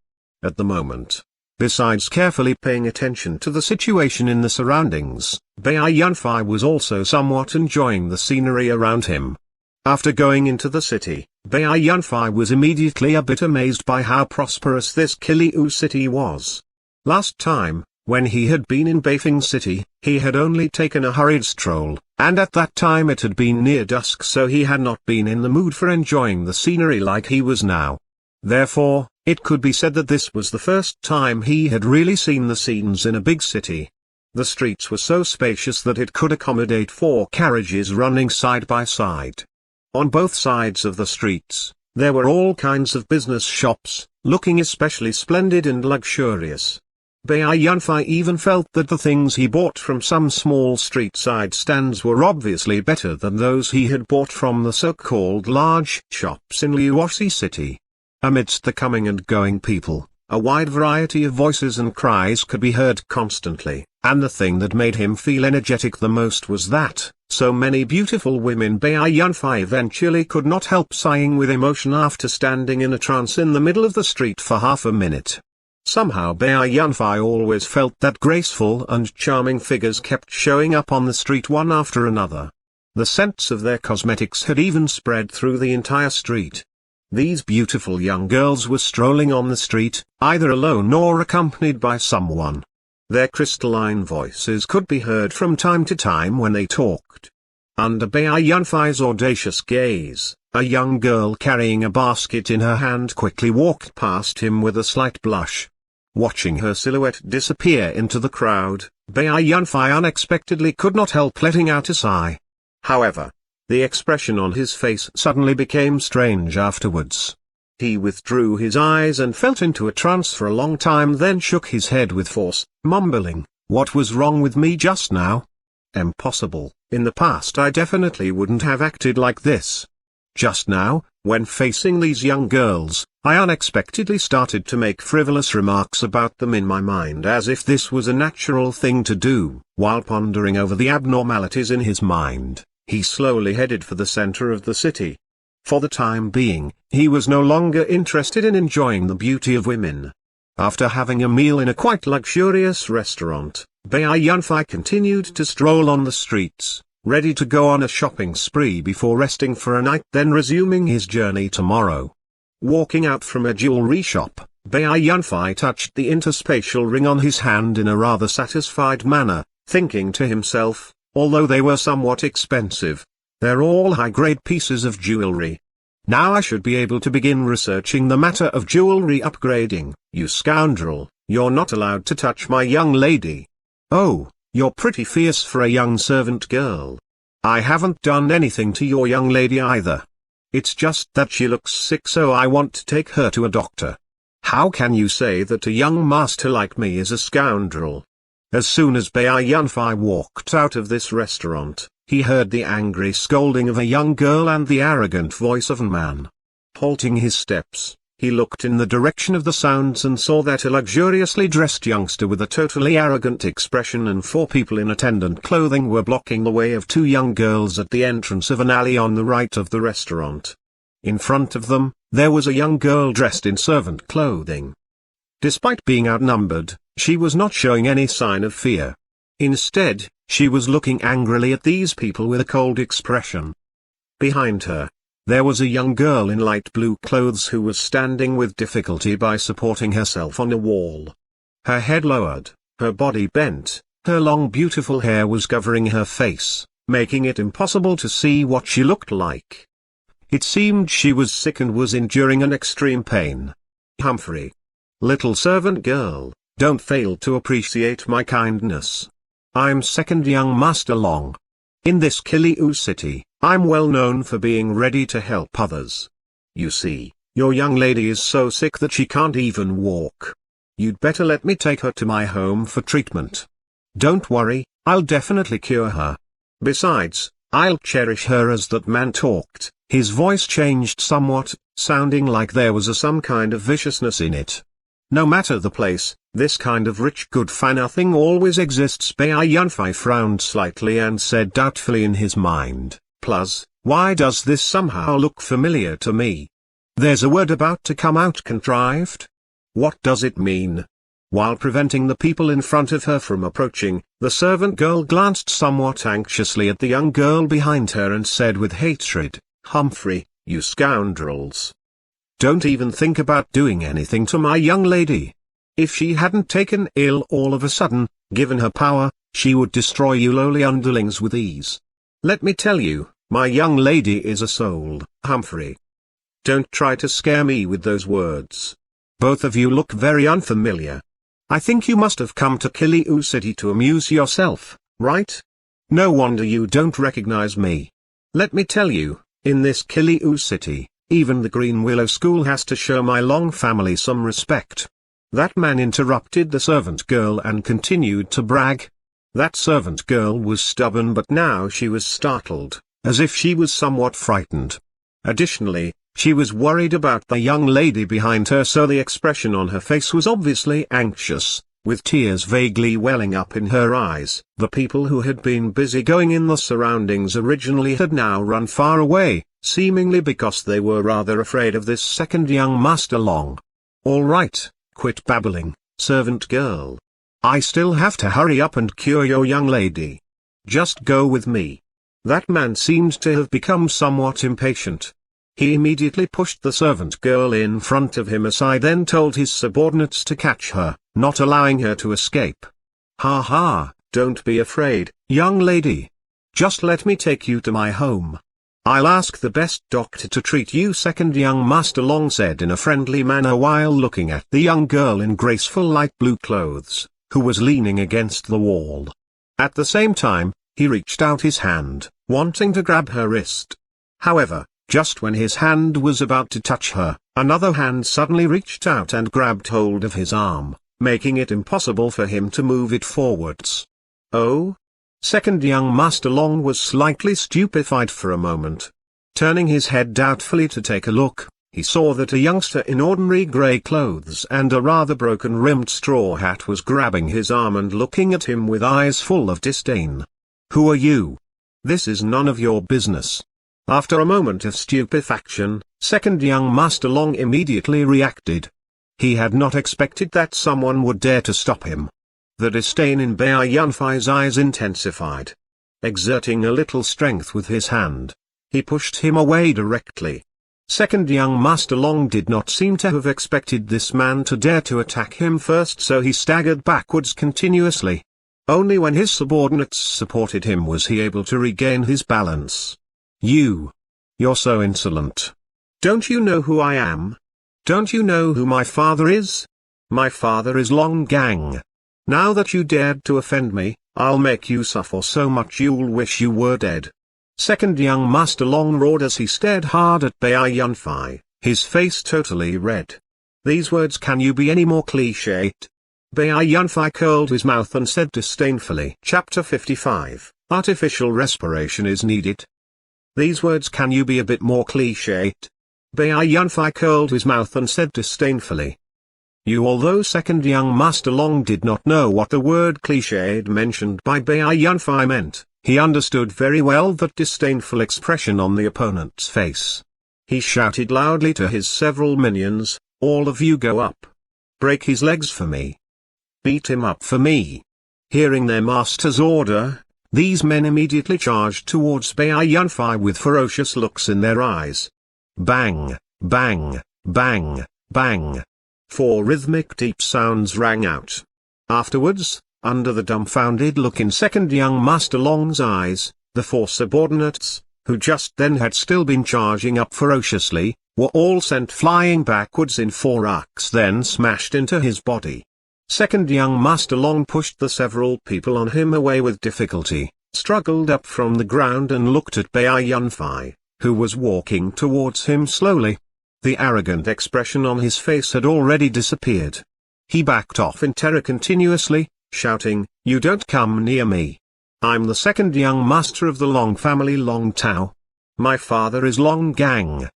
At the moment, besides carefully paying attention to the situation in the surroundings, Baiyunfei was also somewhat enjoying the scenery around him. After going into the city, Baiyunfei was immediately a bit amazed by how prosperous this Qiliu city was. Last time, when he had been in Beifing City, he had only taken a hurried stroll, and at that time it had been near dusk, so he had not been in the mood for enjoying the scenery like he was now. Therefore, it could be said that this was the first time he had really seen the scenes in a big city. The streets were so spacious that it could accommodate 4 carriages running side by side. On both sides of the streets, there were all kinds of business shops, looking especially splendid and luxurious. Baiyunfei even felt that the things he bought from some small street-side stands were obviously better than those he had bought from the so-called large shops in Liuoxi City. Amidst the coming and going people, a wide variety of voices and cries could be heard constantly, and the thing that made him feel energetic the most was that, so many beautiful women. Baiyunfei eventually could not help sighing with emotion after standing in a trance in the middle of the street for half a minute. Somehow Baiyunfei always felt that graceful and charming figures kept showing up on the street one after another. The scents of their cosmetics had even spread through the entire street. These beautiful young girls were strolling on the street, either alone or accompanied by someone. Their crystalline voices could be heard from time to time when they talked. Under Baiyunfei's audacious gaze, a young girl carrying a basket in her hand quickly walked past him with a slight blush. Watching her silhouette disappear into the crowd, Baiyunfei unexpectedly could not help letting out a sigh. However, the expression on his face suddenly became strange afterwards. He withdrew his eyes and fell into a trance for a long time, then shook his head with force, mumbling, "What was wrong with me just now? Impossible, in the past I definitely wouldn't have acted like this. Just now, when facing these young girls, I unexpectedly started to make frivolous remarks about them in my mind as if this was a natural thing to do." While pondering over the abnormalities in his mind, he slowly headed for the center of the city. For the time being, he was no longer interested in enjoying the beauty of women. After having a meal in a quite luxurious restaurant, Baiyunfei continued to stroll on the streets, ready to go on a shopping spree before resting for a night, then resuming his journey tomorrow. Walking out from a jewelry shop, Baiyunfei touched the interspatial ring on his hand in a rather satisfied manner, thinking to himself, although they were somewhat expensive, they're all high-grade pieces of jewelry. Now I should be able to begin researching the matter of jewelry upgrading. "You scoundrel, you're not allowed to touch my young lady. Oh, you're pretty fierce for a young servant girl. I haven't done anything to your young lady either. It's just that she looks sick, so I want to take her to a doctor. How can you say that a young master like me is a scoundrel?" As soon as Baiyunfei walked out of this restaurant, he heard the angry scolding of a young girl and the arrogant voice of a man. Halting his steps, he looked in the direction of the sounds and saw that a luxuriously dressed youngster with a totally arrogant expression and 4 people in attendant clothing were blocking the way of 2 young girls at the entrance of an alley on the right of the restaurant. In front of them, there was a young girl dressed in servant clothing. Despite being outnumbered, she was not showing any sign of fear. Instead, she was looking angrily at these people with a cold expression. Behind her, there was a young girl in light blue clothes who was standing with difficulty by supporting herself on a wall. Her head lowered, her body bent, her long beautiful hair was covering her face, making it impossible to see what she looked like. It seemed she was sick and was enduring an extreme pain. "Humphrey. Little servant girl, don't fail to appreciate my kindness. I'm second young master Long. In this Qiliu city, I'm well known for being ready to help others. You see, your young lady is so sick that she can't even walk. You'd better let me take her to my home for treatment. Don't worry, I'll definitely cure her. Besides, I'll cherish her." As that man talked, his voice changed somewhat, sounding like there was some kind of viciousness in it. No matter the place, this kind of rich good-for-nothing always exists. Bai Yunfei frowned slightly and said doubtfully in his mind, plus, why does this somehow look familiar to me? There's a word about to come out contrived? What does it mean? While preventing the people in front of her from approaching, the servant girl glanced somewhat anxiously at the young girl behind her and said with hatred, Humphrey, you scoundrels. Don't even think about doing anything to my young lady. If she hadn't taken ill all of a sudden, given her power, she would destroy you lowly underlings with ease. Let me tell you, my young lady is a soul, Humphrey. Don't try to scare me with those words. Both of you look very unfamiliar. I think you must have come to Kiliu City to amuse yourself, right? No wonder you don't recognize me. Let me tell you, in this Kiliu City, even the Green Willow School has to show my long family some respect. That man interrupted the servant girl and continued to brag. That servant girl was stubborn, but now she was startled, as if she was somewhat frightened. Additionally, she was worried about the young lady behind her, so the expression on her face was obviously anxious, with tears vaguely welling up in her eyes. The people who had been busy going in the surroundings originally had now run far away, seemingly because they were rather afraid of this second young Master Long. All right, quit babbling, servant girl. I still have to hurry up and cure your young lady. Just go with me. That man seemed to have become somewhat impatient. He immediately pushed the servant girl in front of him aside, then told his subordinates to catch her, not allowing her to escape. Ha ha, don't be afraid, young lady. Just let me take you to my home. I'll ask the best doctor to treat you. Second young Master Long said in a friendly manner while looking at the young girl in graceful light blue clothes, who was leaning against the wall. At the same time, he reached out his hand, wanting to grab her wrist. However, just when his hand was about to touch her, another hand suddenly reached out and grabbed hold of his arm, making it impossible for him to move it forwards. Oh? Second young Master Long was slightly stupefied for a moment. Turning his head doubtfully to take a look, he saw that a youngster in ordinary grey clothes and a rather broken-rimmed straw hat was grabbing his arm and looking at him with eyes full of disdain. Who are you? This is none of your business. After a moment of stupefaction, second young Master Long immediately reacted. He had not expected that someone would dare to stop him. The disdain in Bai Yunfei's eyes intensified. Exerting a little strength with his hand, he pushed him away directly. Second young Master Long did not seem to have expected this man to dare to attack him first, so he staggered backwards continuously. Only when his subordinates supported him was he able to regain his balance. You're so insolent. Don't you know who I am? Don't you know who my father is? My father is Long Gang. Now that you dared to offend me, I'll make you suffer so much you'll wish you were dead. Second young Master Long roared as he stared hard at Bai Yunfei, his face totally red. These words, can you be any more cliché? Bai Yunfei curled his mouth and said disdainfully. Chapter 55, Artificial respiration is needed. These words, can you be a bit more cliché? Bai Yunfei curled his mouth and said disdainfully. Although second young Master Long did not know what the word cliched mentioned by Bai Yunfei meant, he understood very well that disdainful expression on the opponent's face. He shouted loudly to his several minions, all of you go up. Break his legs for me. Beat him up for me. Hearing their master's order, these men immediately charged towards Bai Yunfei with ferocious looks in their eyes. Bang, bang, bang, bang. 4 rhythmic deep sounds rang out. Afterwards, under the dumbfounded look in second young Master Long's eyes, the 4 subordinates, who just then had still been charging up ferociously, were all sent flying backwards in 4 arcs, then smashed into his body. Second young Master Long pushed the several people on him away with difficulty, struggled up from the ground and looked at Bai Yunfei, who was walking towards him slowly. The arrogant expression on his face had already disappeared. He backed off in terror continuously, shouting, "You don't come near me. I'm the second young master of the Long family, Long Tao. My father is Long Gang.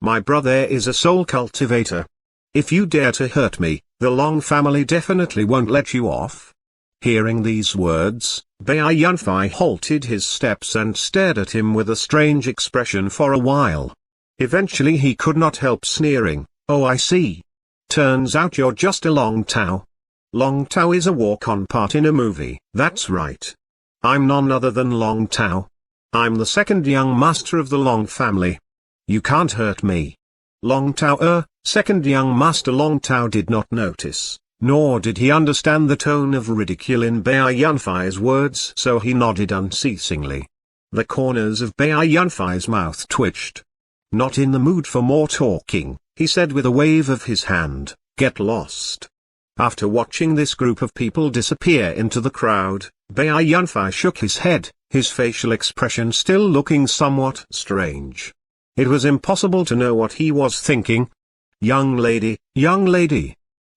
My brother is a soul cultivator. If you dare to hurt me, the Long family definitely won't let you off. Hearing these words, Bai Yunfei halted his steps and stared at him with a strange expression for a while. Eventually he could not help sneering, "Oh, I see. Turns out you're just a Long Tao. Long Tao is a walk-on part in a movie." "That's right. I'm none other than Long Tao. I'm the second young master of the Long family. You can't hurt me." Long Tao, second young master. Long Tao did not notice, nor did he understand the tone of ridicule in Bai Yunfei's words, so he nodded unceasingly. The corners of Bai Yunfei's mouth twitched. "Not in the mood for more talking," he said with a wave of his hand, "Get lost." After watching this group of people disappear into the crowd, Bai Yunfei shook his head, his facial expression still looking somewhat strange. It was impossible to know what he was thinking. Young lady,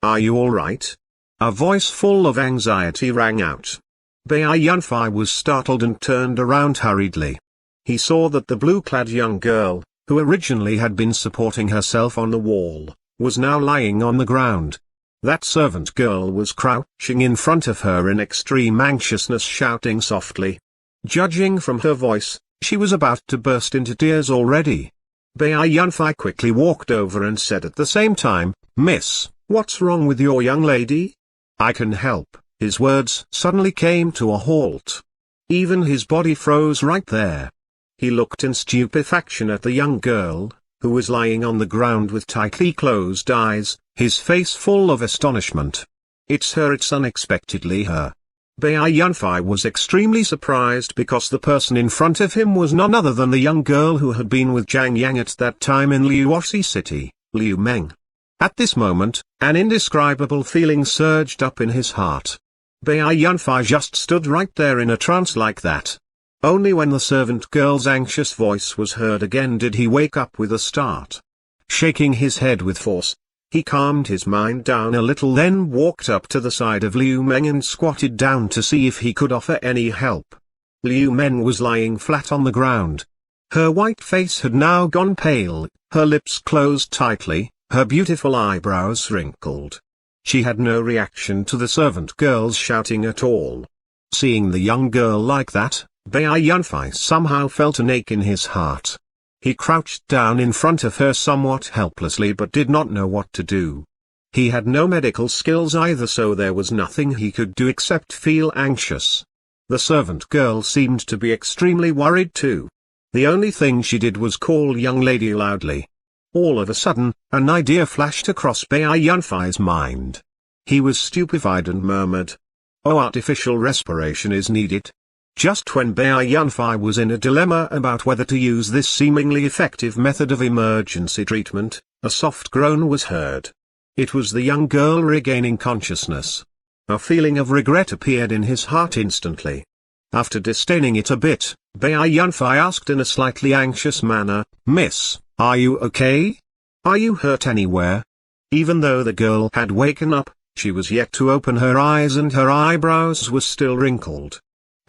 are you all right?" A voice full of anxiety rang out. Bai Yunfei was startled and turned around hurriedly. He saw that the blue-clad young girl, who originally had been supporting herself on the wall, was now lying on the ground. That servant girl was crouching in front of her in extreme anxiousness, shouting softly. Judging from her voice, she was about to burst into tears already. Bai Yunfei quickly walked over and said at the same time, "Miss, what's wrong with your young lady? I can help." His words suddenly came to a halt. Even his body froze right there. He looked in stupefaction at the young girl, who was lying on the ground with tightly closed eyes, his face full of astonishment. It's unexpectedly her." Bai Yunfei was extremely surprised because the person in front of him was none other than the young girl who had been with Zhang Yang at that time in Liuoxi City, Liu Meng. At this moment, an indescribable feeling surged up in his heart. Bai Yunfei just stood right there in a trance like that. Only when the servant girl's anxious voice was heard again did he wake up with a start. Shaking his head with force, he calmed his mind down a little, then walked up to the side of Liu Meng and squatted down to see if he could offer any help. Liu Meng was lying flat on the ground. Her white face had now gone pale, her lips closed tightly, her beautiful eyebrows wrinkled. She had no reaction to the servant girl's shouting at all. Seeing the young girl like that, Bai Yunfei somehow felt an ache in his heart. He crouched down in front of her somewhat helplessly but did not know what to do. He had no medical skills either, so there was nothing he could do except feel anxious. The servant girl seemed to be extremely worried too. The only thing she did was call "young lady" loudly. All of a sudden, an idea flashed across Bai Yunfei's mind. He was stupefied and murmured, "Oh, artificial respiration is needed." Just when Bai Yunfei was in a dilemma about whether to use this seemingly effective method of emergency treatment, a soft groan was heard. It was the young girl regaining consciousness. A feeling of regret appeared in his heart instantly. After disdaining it a bit, Bai Yunfei asked in a slightly anxious manner, "Miss, are you okay? Are you hurt anywhere?" Even though the girl had waken up, she was yet to open her eyes and her eyebrows were still wrinkled.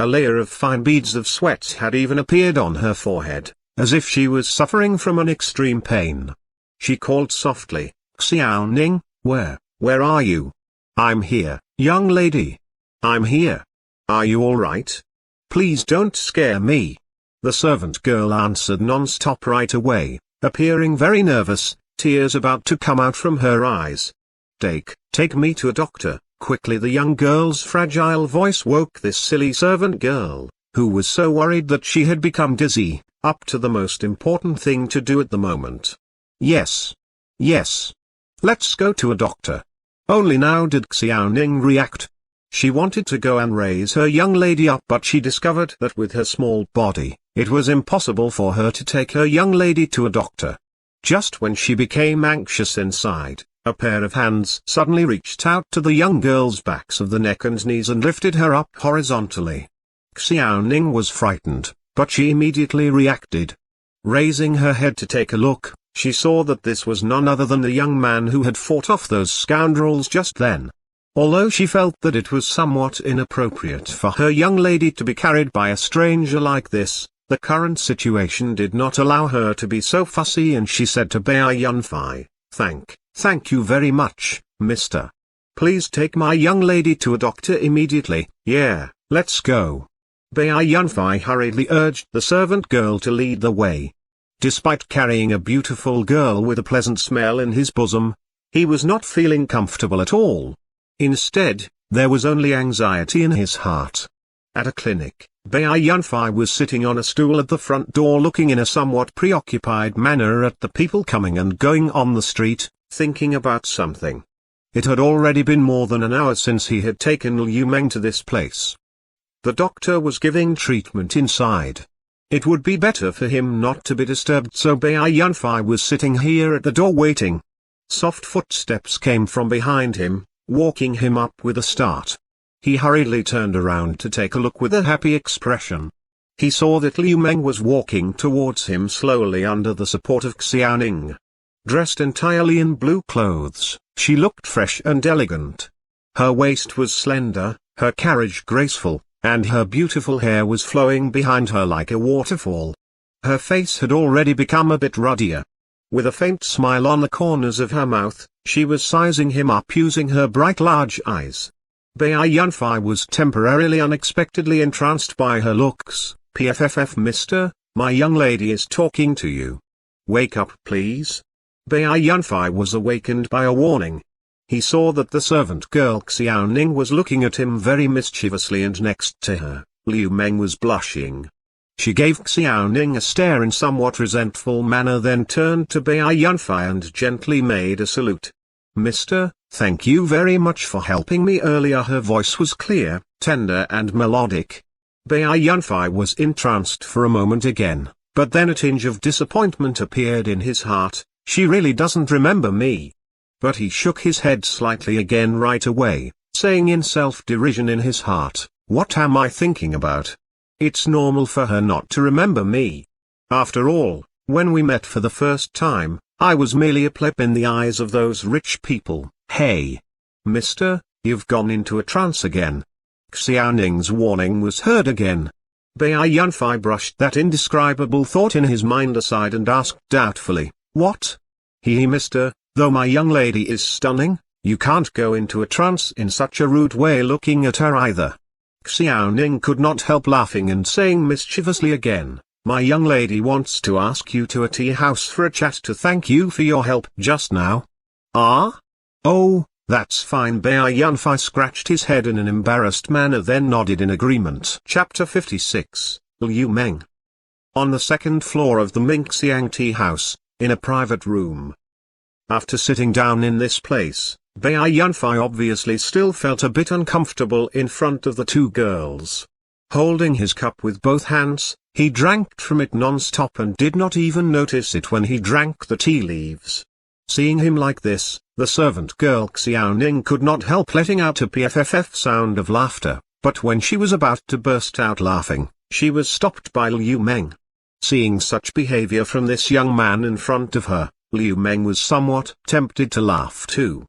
A layer of fine beads of sweat had even appeared on her forehead, as if she was suffering from an extreme pain. She called softly, "Xiaoning, where are you?" "I'm here, young lady. I'm here. Are you all right? Please don't scare me." The servant girl answered non-stop right away, appearing very nervous, tears about to come out from her eyes. Take me to a doctor." Quickly the young girl's fragile voice woke this silly servant girl, who was so worried that she had become dizzy, up to the most important thing to do at the moment. Yes. Let's go to a doctor." Only now did Xiaoning react. She wanted to go and raise her young lady up, but she discovered that with her small body, it was impossible for her to take her young lady to a doctor. Just when she became anxious inside, a pair of hands suddenly reached out to the young girl's backs of the neck and knees and lifted her up horizontally. Xiaoning was frightened, but she immediately reacted. Raising her head to take a look, she saw that this was none other than the young man who had fought off those scoundrels just then. Although she felt that it was somewhat inappropriate for her young lady to be carried by a stranger like this, the current situation did not allow her to be so fussy, and she said to Bai Yunfei, Thank Thank you very much, mister. Please take my young lady to a doctor immediately. Yeah, let's go. Bai Yunfei hurriedly urged the servant girl to lead the way. Despite carrying a beautiful girl with a pleasant smell in his bosom, he was not feeling comfortable at all. Instead, there was only anxiety in his heart. At a clinic, Bai Yunfei was sitting on a stool at the front door looking in a somewhat preoccupied manner at the people coming and going on the street, thinking about something. It had already been more than an hour since he had taken Liu Meng to this place. The doctor was giving treatment inside. It would be better for him not to be disturbed, so Bai Yunfei was sitting here at the door waiting. Soft footsteps came from behind him, walking him up with a start. He hurriedly turned around to take a look with a happy expression. He saw that Liu Meng was walking towards him slowly under the support of Xiaoning. Dressed entirely in blue clothes, she looked fresh and elegant. Her waist was slender, her carriage graceful, and her beautiful hair was flowing behind her like a waterfall. Her face had already become a bit ruddier. With a faint smile on the corners of her mouth, she was sizing him up using her bright large eyes. Bai Yunfei was temporarily unexpectedly entranced by her looks. "Pfff, mister, my young lady is talking to you. Wake up please." Bai Yunfei was awakened by a warning. He saw that the servant girl Xiaoning was looking at him very mischievously, and next to her, Liu Meng was blushing. She gave Xiaoning a stare in somewhat resentful manner, then turned to Bai Yunfei and gently made a salute. "Mister, thank you very much for helping me earlier." Her voice was clear, tender and melodic. Bai Yunfei was entranced for a moment again, but then a tinge of disappointment appeared in his heart. She really doesn't remember me. But he shook his head slightly again right away, saying in self-derision in his heart, "What am I thinking about? It's normal for her not to remember me. After all, when we met for the first time, I was merely a pleb in the eyes of those rich people." "Hey! Mister, you've gone into a trance again." Xiaoning's warning was heard again. Bai Yunfei brushed that indescribable thought in his mind aside and asked doubtfully, "What? Mister, though my young lady is stunning, you can't go into a trance in such a rude way looking at her either." Xiaoning could not help laughing and saying mischievously again, "My young lady wants to ask you to a tea house for a chat to thank you for your help just now." "Ah? Oh, that's fine." Bai Yunfei scratched his head in an embarrassed manner, then nodded in agreement. Chapter 56, Liu Meng. On the second floor of the Mingxiang tea house, in a private room. After sitting down in this place, Bai Yunfei obviously still felt a bit uncomfortable in front of the two girls. Holding his cup with both hands, he drank from it non-stop and did not even notice it when he drank the tea leaves. Seeing him like this, the servant girl Xiaoning could not help letting out a pfff sound of laughter, but when she was about to burst out laughing, she was stopped by Liu Meng. Seeing such behavior from this young man in front of her, Liu Meng was somewhat tempted to laugh too.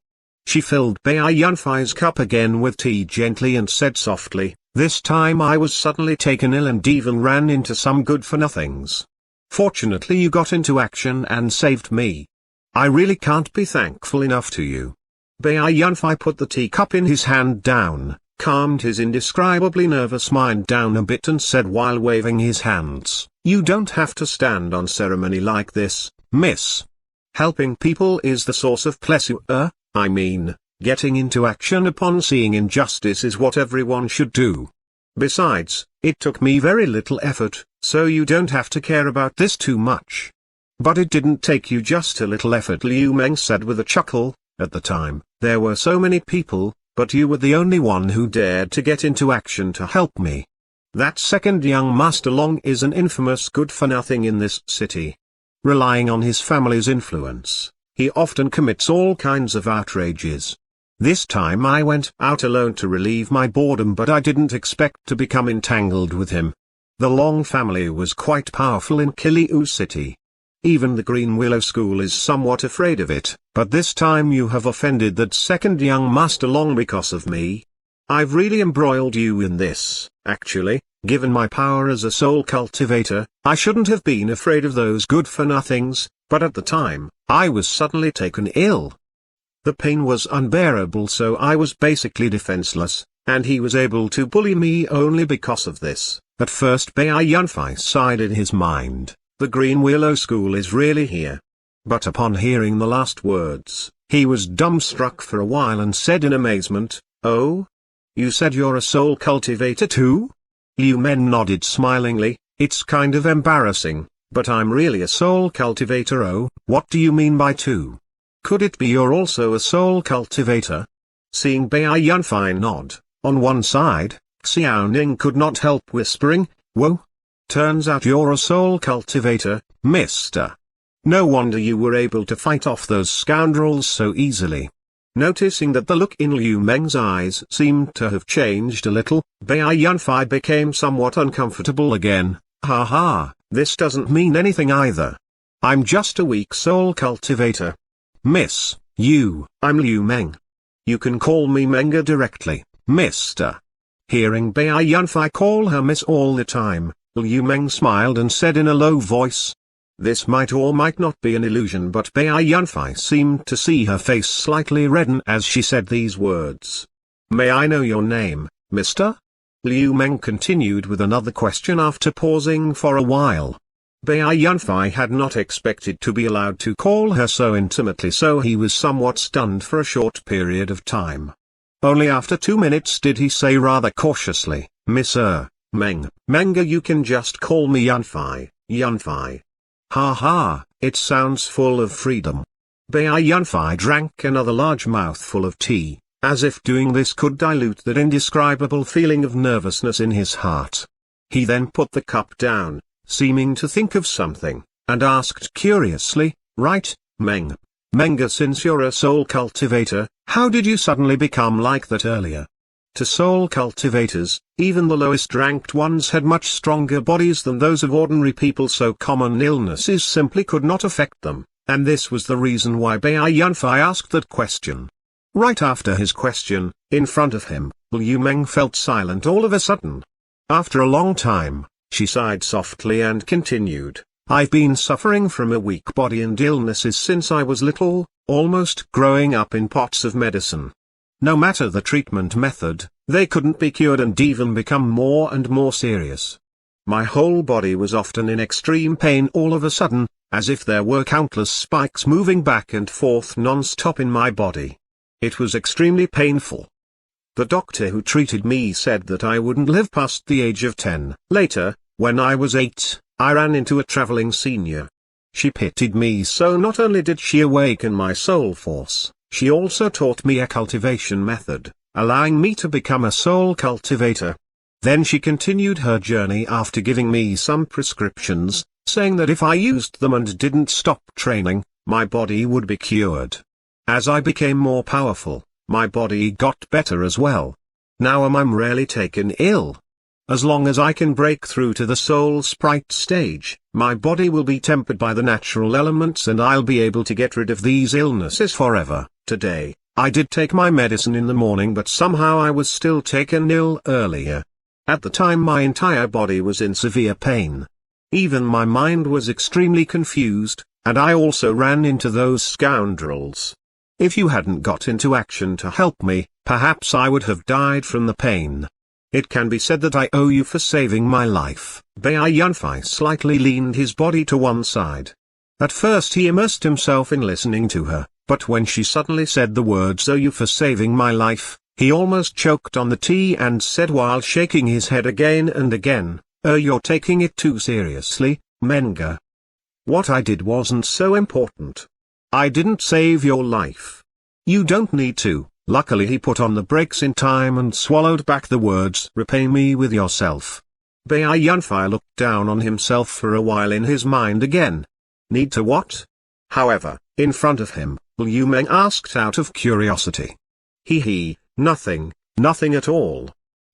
She filled Bai Yunfei's cup again with tea gently and said softly, "This time I was suddenly taken ill and even ran into some good-for-nothings. Fortunately you got into action and saved me. I really can't be thankful enough to you." Bai Yunfei put the teacup in his hand down, calmed his indescribably nervous mind down a bit and said while waving his hands, "You don't have to stand on ceremony like this, miss. Helping people is the source of pleasure. I mean, getting into action upon seeing injustice is what everyone should do. Besides, it took me very little effort, so you don't have to care about this too much." "But it didn't take you just a little effort," Liu Meng said with a chuckle. "At the time, there were so many people, but you were the only one who dared to get into action to help me. That second young Master Long is an infamous good-for-nothing in this city. Relying on his family's influence, he often commits all kinds of outrages. This time I went out alone to relieve my boredom, but I didn't expect to become entangled with him. The Long family was quite powerful in Kiliu City. Even the Green Willow School is somewhat afraid of it, but this time you have offended that second young Master Long because of me. I've really embroiled you in this. Actually, given my power as a soul cultivator, I shouldn't have been afraid of those good-for-nothings, but at the time, I was suddenly taken ill. The pain was unbearable, so I was basically defenseless, and he was able to bully me only because of this. At first Bai Yunfei sighed in his mind, the Green Willow School is really here. But upon hearing the last words, he was dumbstruck for a while and said in amazement, "Oh? You said you're a soul cultivator too?" Liu Meng nodded smilingly. "It's kind of embarrassing, but I'm really a soul cultivator." "Oh, what do you mean by two? Could it be you're also a soul cultivator?" Seeing Bai Yunfei nod, on one side, Xiaoning could not help whispering, "Whoa! Turns out you're a soul cultivator, mister. No wonder you were able to fight off those scoundrels so easily." Noticing that the look in Liu Meng's eyes seemed to have changed a little, Bai Yunfei became somewhat uncomfortable again. "Ha ha, this doesn't mean anything either. I'm just a weak soul cultivator. Miss, I'm Liu Meng. You can call me Menga directly, mister." Hearing Bai Yunfei call her miss all the time, Liu Meng smiled and said in a low voice. This might or might not be an illusion, but Bai Yunfei seemed to see her face slightly redden as she said these words. "May I know your name, mister?" Liu Meng continued with another question after pausing for a while. Bai Yunfei had not expected to be allowed to call her so intimately, so he was somewhat stunned for a short period of time. Only after 2 minutes did he say rather cautiously, "Miss Menga, you can just call me Yunfei, Yunfei." "Ha ha, it sounds full of freedom." Bai Yunfei drank another large mouthful of tea, as if doing this could dilute that indescribable feeling of nervousness in his heart. He then put the cup down, seeming to think of something, and asked curiously, "Right, Menga, since you're a soul cultivator, how did you suddenly become like that earlier?" To soul cultivators, even the lowest ranked ones had much stronger bodies than those of ordinary people, so common illnesses simply could not affect them, and this was the reason why Bai Yunfei asked that question. Right after his question, in front of him, Liu Meng felt silent all of a sudden. After a long time, she sighed softly and continued, "I've been suffering from a weak body and illnesses since I was little, almost growing up in pots of medicine. No matter the treatment method, they couldn't be cured and even become more and more serious. My whole body was often in extreme pain all of a sudden, as if there were countless spikes moving back and forth non-stop in my body. It was extremely painful. The doctor who treated me said that I wouldn't live past the age of 10. Later, when I was 8, I ran into a traveling senior. She pitied me, so not only did she awaken my soul force, she also taught me a cultivation method, allowing me to become a soul cultivator. Then she continued her journey after giving me some prescriptions, saying that if I used them and didn't stop training, my body would be cured. As I became more powerful, my body got better as well. Now I'm rarely taken ill. As long as I can break through to the soul sprite stage, my body will be tempered by the natural elements and I'll be able to get rid of these illnesses forever. Today, I did take my medicine in the morning, but somehow I was still taken ill earlier. At the time my entire body was in severe pain. Even my mind was extremely confused, and I also ran into those scoundrels. If you hadn't got into action to help me, perhaps I would have died from the pain. It can be said that I owe you for saving my life." Bai Yunfei slightly leaned his body to one side. At first he immersed himself in listening to her, but when she suddenly said the words "owe you for saving my life," he almost choked on the tea and said while shaking his head again and again, "Oh, you're taking it too seriously, Menga. What I did wasn't so important. I didn't save your life. You don't need to." Luckily he put on the brakes in time and swallowed back the words "repay me with yourself." Bai Yunfei looked down on himself for a while in his mind again. Need to what? However, in front of him, Liu Meng asked out of curiosity. Nothing at all.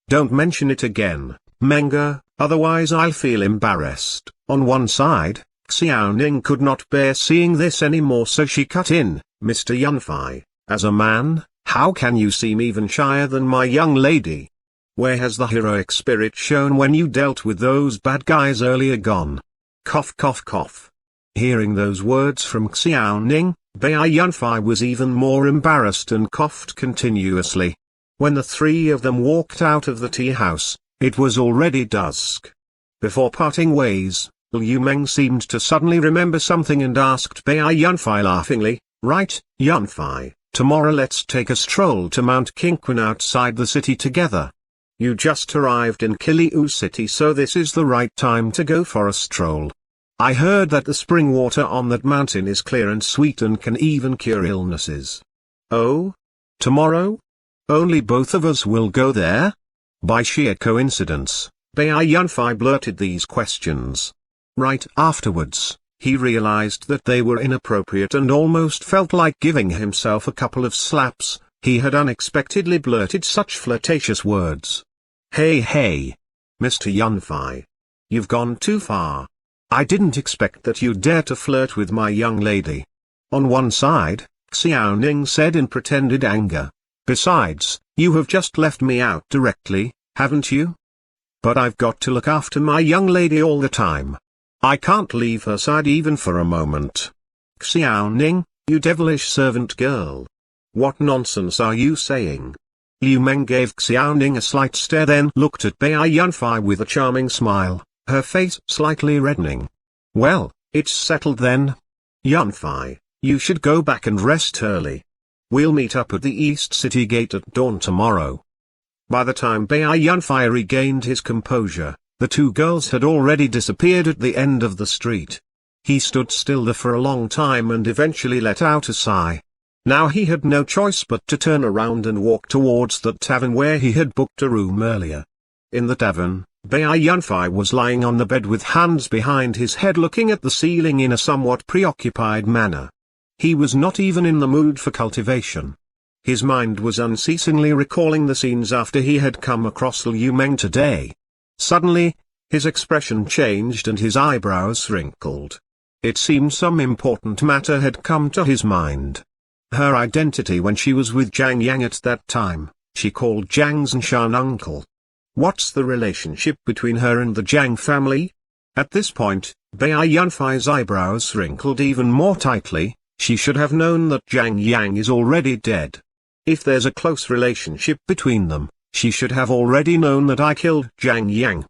Don't mention it again, Menga, otherwise I'll feel embarrassed." On one side, Xiaoning could not bear seeing this anymore, so she cut in, "Mr. Yunfei, as a man, how can you seem even shyer than my young lady? Where has the heroic spirit shown when you dealt with those bad guys earlier gone?" Cough cough cough. Hearing those words from Xiaoning, Bai Yunfei was even more embarrassed and coughed continuously. When the three of them walked out of the tea house, it was already dusk. Before parting ways, Liu Meng seemed to suddenly remember something and asked Bai Yunfei laughingly, "Right, Yunfei, tomorrow let's take a stroll to Mount Qingquan outside the city together. You just arrived in Qiliu city, so this is the right time to go for a stroll. I heard that the spring water on that mountain is clear and sweet and can even cure illnesses." "Oh? Tomorrow? Only both of us will go there?" By sheer coincidence, Bai Yunfei blurted these questions. Right afterwards, he realized that they were inappropriate and almost felt like giving himself a couple of slaps. He had unexpectedly blurted such flirtatious words. Hey, Mr. Yunfei. You've gone too far. I didn't expect that you'd dare to flirt with my young lady. On one side, Xiaoning said in pretended anger. Besides, you have just left me out directly, haven't you? But I've got to look after my young lady all the time. I can't leave her side even for a moment. Xiaoning, you devilish servant girl. What nonsense are you saying? Liu Meng gave Xiaoning a slight stare, then looked at Bai Yunfei with a charming smile, her face slightly reddening. Well, it's settled then. Yunfei, you should go back and rest early. We'll meet up at the East City Gate at dawn tomorrow. By the time Bai Yunfei regained his composure, the two girls had already disappeared at the end of the street. He stood still there for a long time and eventually let out a sigh. Now he had no choice but to turn around and walk towards the tavern where he had booked a room earlier. In the tavern, Bai Yunfei was lying on the bed with hands behind his head looking at the ceiling in a somewhat preoccupied manner. He was not even in the mood for cultivation. His mind was unceasingly recalling the scenes after he had come across Liu Meng today. Suddenly, his expression changed and his eyebrows wrinkled. It seemed some important matter had come to his mind. Her identity when she was with Jiang Yang at that time. She called Jiang Zhanshan uncle. What's the relationship between her and the Jiang family? At this point, Bai Yunfei's eyebrows wrinkled even more tightly. She should have known that Jiang Yang is already dead. If there's a close relationship between them, she should have already known that I killed Jiang Yang.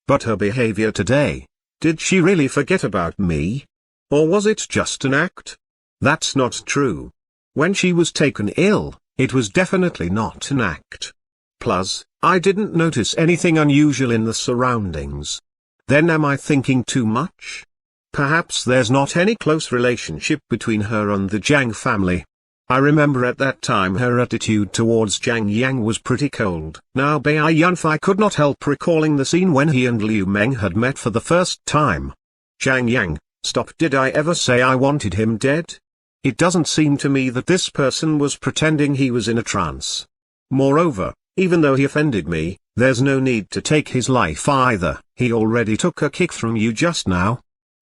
But her behavior today, did she really forget about me? Or was it just an act? That's not true. When she was taken ill, it was definitely not an act. Plus, I didn't notice anything unusual in the surroundings. Then am I thinking too much? Perhaps there's not any close relationship between her and the Jiang family. I remember at that time her attitude towards Jiang Yang was pretty cold. Now Bai Yunfei could not help recalling the scene when he and Liu Meng had met for the first time. Jiang Yang, stop, did I ever say I wanted him dead? It doesn't seem to me that this person was pretending he was in a trance. Moreover, even though he offended me, there's no need to take his life either. He already took a kick from you just now.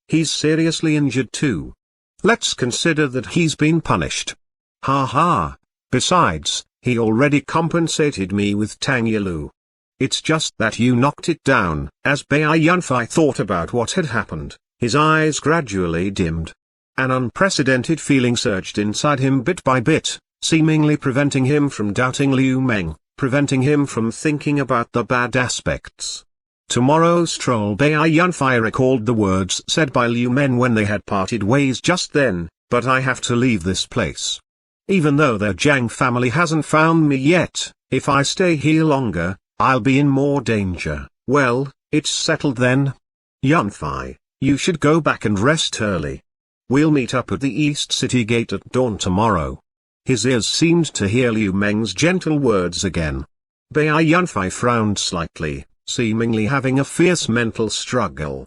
He's seriously injured too. Let's consider that he's been punished. Ha ha. Besides, he already compensated me with Tang Yilu. It's just that you knocked it down. As Bai Yunfei thought about what had happened, his eyes gradually dimmed. An unprecedented feeling surged inside him bit by bit, seemingly preventing him from doubting Liu Meng, preventing him from thinking about the bad aspects. Tomorrow's stroll. Bai Yunfei recalled the words said by Liu Meng when they had parted ways just then, but I have to leave this place. Even though their Jiang family hasn't found me yet, if I stay here longer, I'll be in more danger. Well, it's settled then. Yunfei, you should go back and rest early. We'll meet up at the East City Gate at dawn tomorrow. His ears seemed to hear Liu Meng's gentle words again. Bai Yunfei frowned slightly, seemingly having a fierce mental struggle.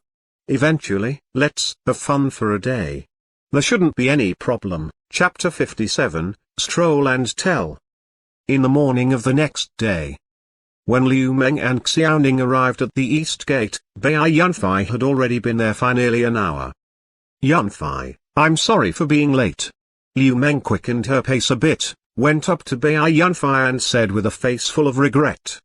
Eventually, let's have fun for a day. There shouldn't be any problem. Chapter 57, Stroll and Tell. In the morning of the next day, when Liu Meng and Xiaoning arrived at the East Gate, Bai Yunfei had already been there for nearly an hour. Yunfei, I'm sorry for being late. Liu Meng quickened her pace a bit, went up to Bai Yunfei and said with a face full of regret.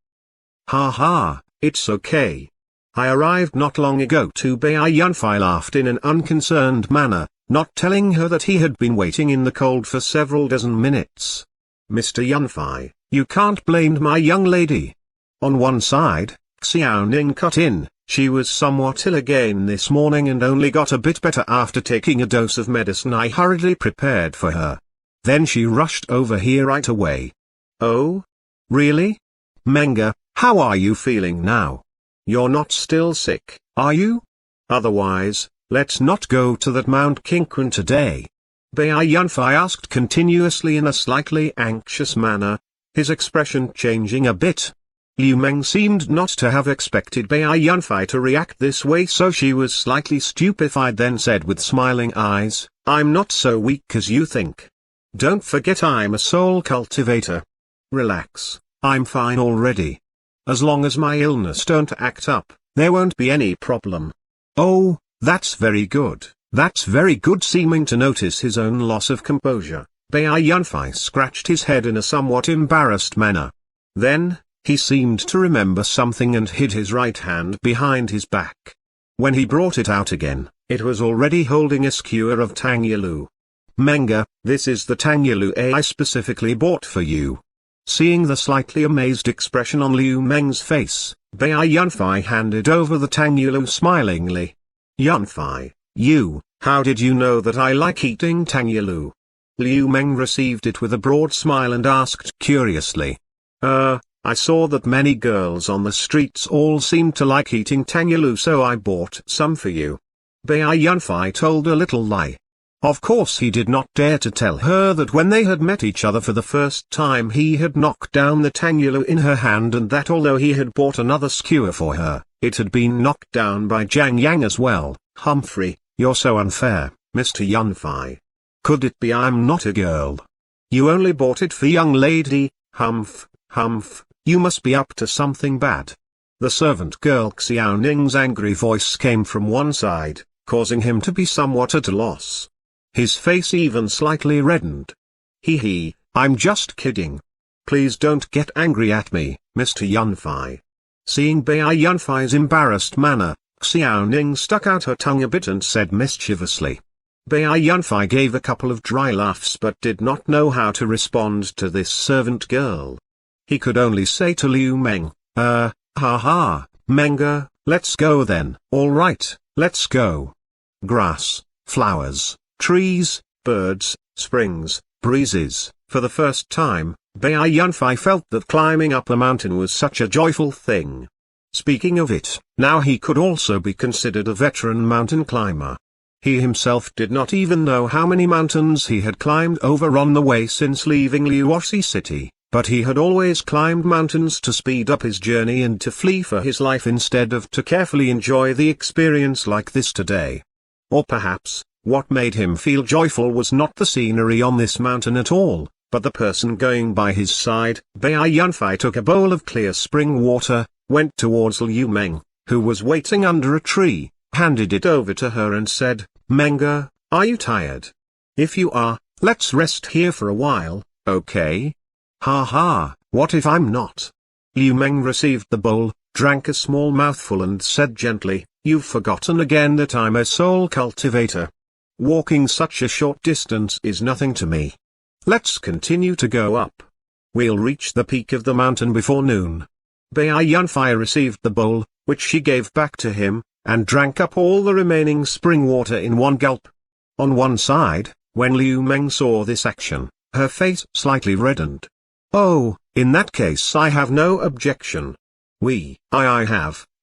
Ha ha, it's okay. I arrived not long ago. To Bai Yunfei laughed in an unconcerned manner, not telling her that he had been waiting in the cold for several dozen minutes. Mr. Yunfei, you can't blame my young lady. On one side, Xiaoning cut in, she was somewhat ill again this morning and only got a bit better after taking a dose of medicine I hurriedly prepared for her. Then she rushed over here right away. Oh? Really? Manga, how are you feeling now? You're not still sick, are you? Otherwise, let's not go to that Mount Qingquan today. Bai Yunfei asked continuously in a slightly anxious manner, his expression changing a bit. Liu Meng seemed not to have expected Bai Yunfei to react this way, so she was slightly stupefied, then said with smiling eyes, I'm not so weak as you think. Don't forget I'm a soul cultivator. Relax, I'm fine already. As long as my illness don't act up, there won't be any problem. Oh, that's very good, that's very good. Seeming to notice his own loss of composure, Bai Yunfei scratched his head in a somewhat embarrassed manner. Then, he seemed to remember something and hid his right hand behind his back. When he brought it out again, it was already holding a skewer of Tangyalu. Manga, this is the Tangyalu I specifically bought for you. Seeing the slightly amazed expression on Liu Meng's face, Bai Yunfei handed over the Tangyalu smilingly. Yunfei, how did you know that I like eating Tangyalu? Liu Meng received it with a broad smile and asked curiously. I saw that many girls on the streets all seemed to like eating Tangyalu, so I bought some for you. Bai Yunfei told a little lie. Of course he did not dare to tell her that when they had met each other for the first time he had knocked down the Tangyalu in her hand, and that although he had bought another skewer for her, it had been knocked down by Jiang Yang as well. Humphrey, you're so unfair, Mr. Yunfei. Could it be I'm not a girl? You only bought it for young lady, Humph, you must be up to something bad. The servant girl Xiaoning's angry voice came from one side, causing him to be somewhat at a loss. His face even slightly reddened. I'm just kidding. Please don't get angry at me, Mr. Yunfei. Seeing Bai Yunfei's embarrassed manner, Xiaoning stuck out her tongue a bit and said mischievously. Bai Yunfei gave a couple of dry laughs but did not know how to respond to this servant girl. He could only say to Liu Meng, Manga, let's go then. Alright, let's go. Grass, flowers, trees, birds, springs, breezes. For the first time, Bai Yunfei felt that climbing up a mountain was such a joyful thing. Speaking of it, now he could also be considered a veteran mountain climber. He himself did not even know how many mountains he had climbed over on the way since leaving Liuoxi City, but he had always climbed mountains to speed up his journey and to flee for his life instead of to carefully enjoy the experience like this today. Or perhaps, what made him feel joyful was not the scenery on this mountain at all, but the person going by his side. Bai Yunfei took a bowl of clear spring water, went towards Liu Meng, who was waiting under a tree, handed it over to her and said, Manga, are you tired? If you are, let's rest here for a while, okay? What if I'm not? Liu Meng received the bowl, drank a small mouthful and said gently, You've forgotten again that I'm a soul cultivator. Walking such a short distance is nothing to me. Let's continue to go up. We'll reach the peak of the mountain before noon. Bai Yunfei received the bowl, which she gave back to him, and drank up all the remaining spring water in one gulp. On one side, when Liu Meng saw this action, her face slightly reddened. Oh, in that case I have no objection. I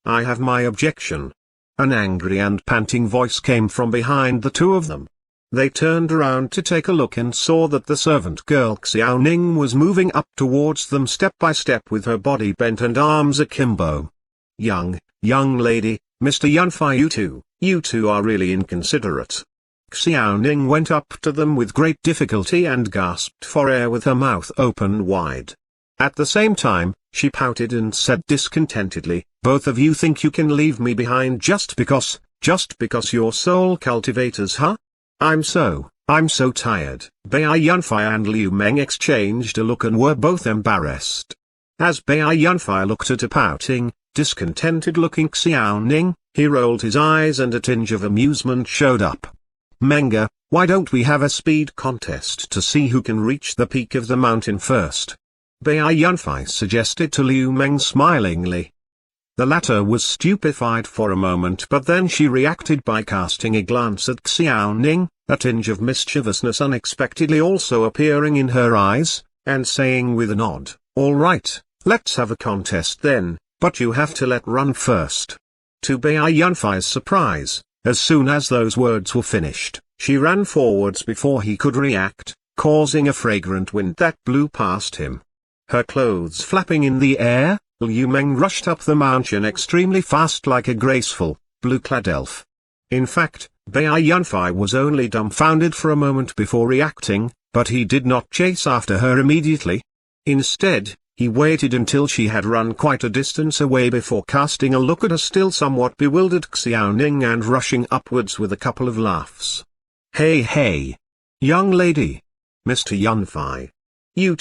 have my objection. An angry and panting voice came from behind the two of them. They turned around to take a look and saw that the servant girl Xiaoning was moving up towards them step by step with her body bent and arms akimbo. Young lady, Mr. Yunfei, you two are really inconsiderate. Xiaoning went up to them with great difficulty and gasped for air with her mouth open wide. At the same time, she pouted and said discontentedly, Both of you think you can leave me behind just because you're soul cultivators, huh? I'm so tired. Bai Yunfei and Liu Meng exchanged a look and were both embarrassed. As Bai Yunfei looked at a pouting, discontented-looking Xiao Ning, he rolled his eyes and a tinge of amusement showed up. Menga, why don't we have a speed contest to see who can reach the peak of the mountain first? Bai Yunfei suggested to Liu Meng smilingly. The latter was stupefied for a moment, but then she reacted by casting a glance at Xiao Ning, a tinge of mischievousness unexpectedly also appearing in her eyes, and saying with a nod, "All right, let's have a contest then, but you have to let run first." To Bai Yunfei's surprise, as soon as those words were finished, she ran forwards before he could react, causing a fragrant wind that blew past him. Her clothes flapping in the air, Liu Meng rushed up the mountain extremely fast like a graceful, blue-clad elf. In fact, Bai Yunfei was only dumbfounded for a moment before reacting, but he did not chase after her immediately. Instead, he waited until she had run quite a distance away before casting a look at a still somewhat bewildered Xiao Ning and rushing upwards with a couple of laughs. Hey, young lady! Mr. Yunfei. You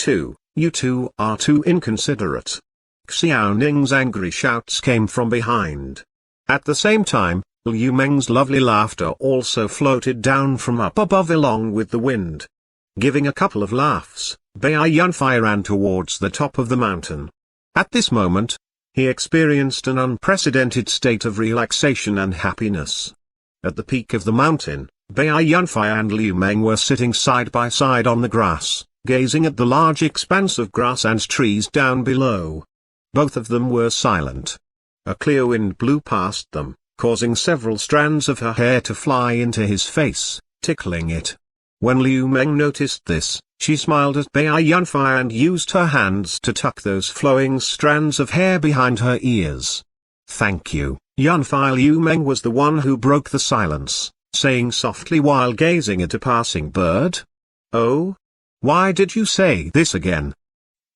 two are too inconsiderate. Xiao Ning's angry shouts came from behind. At the same time, Liu Meng's lovely laughter also floated down from up above along with the wind. Giving a couple of laughs, Bai Yunfei ran towards the top of the mountain. At this moment, he experienced an unprecedented state of relaxation and happiness. At the peak of the mountain, Bai Yunfei and Liu Meng were sitting side by side on the grass, gazing at the large expanse of grass and trees down below. Both of them were silent. A clear wind blew past them, causing several strands of her hair to fly into his face, tickling it. When Liu Meng noticed this, she smiled at Bai Yunfei and used her hands to tuck those flowing strands of hair behind her ears. "Thank you, Yunfei." Liu Meng was the one who broke the silence, saying softly while gazing at a passing bird. "Oh? Why did you say this again?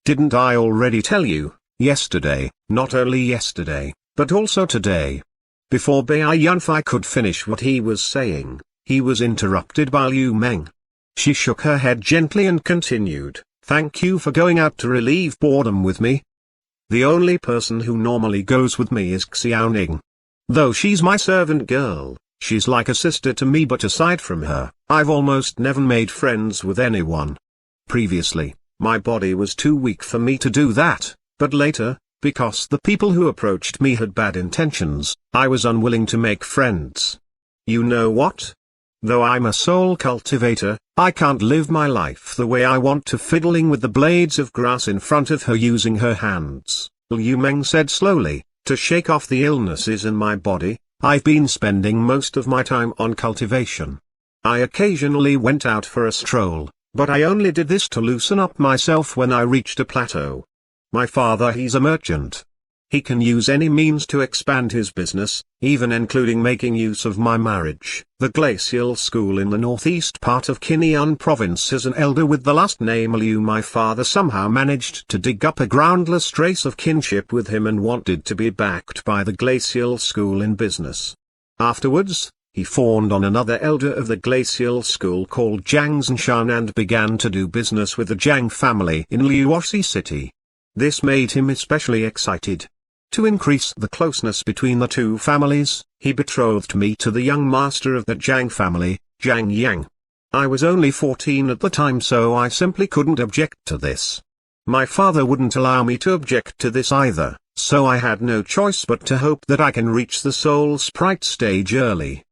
Didn't I already tell you, yesterday, not only yesterday, but also today?" Before Bai Yunfei could finish what he was saying, he was interrupted by Liu Meng. She shook her head gently and continued, "Thank you for going out to relieve boredom with me. The only person who normally goes with me is Xiao Ning. Though she's my servant girl, she's like a sister to me, but aside from her, I've almost never made friends with anyone. Previously, my body was too weak for me to do that, but later, because the people who approached me had bad intentions, I was unwilling to make friends. You know what? Though I'm a soul cultivator, I can't live my life the way I want to, fiddling with the blades of grass in front of her using her hands," Liu Meng said slowly, "to shake off the illnesses in my body. I've been spending most of my time on cultivation. I occasionally went out for a stroll, but I only did this to loosen up myself when I reached a plateau. My father, he's a merchant. He can use any means to expand his business, even including making use of my marriage. The glacial school in the northeast part of Kinyan province has an elder with the last name Liu. My father somehow managed to dig up a groundless trace of kinship with him and wanted to be backed by the glacial school in business. Afterwards, he fawned on another elder of the glacial school called Jiang Zhanshan and began to do business with the Jiang family in Liuoxi city. This made him especially excited. To increase the closeness between the two families, he betrothed me to the young master of the Jiang family, Jiang Yang. I was only 14 at the time, so I simply couldn't object to this. My father wouldn't allow me to object to this either, so I had no choice but to hope that I can reach the soul sprite stage early.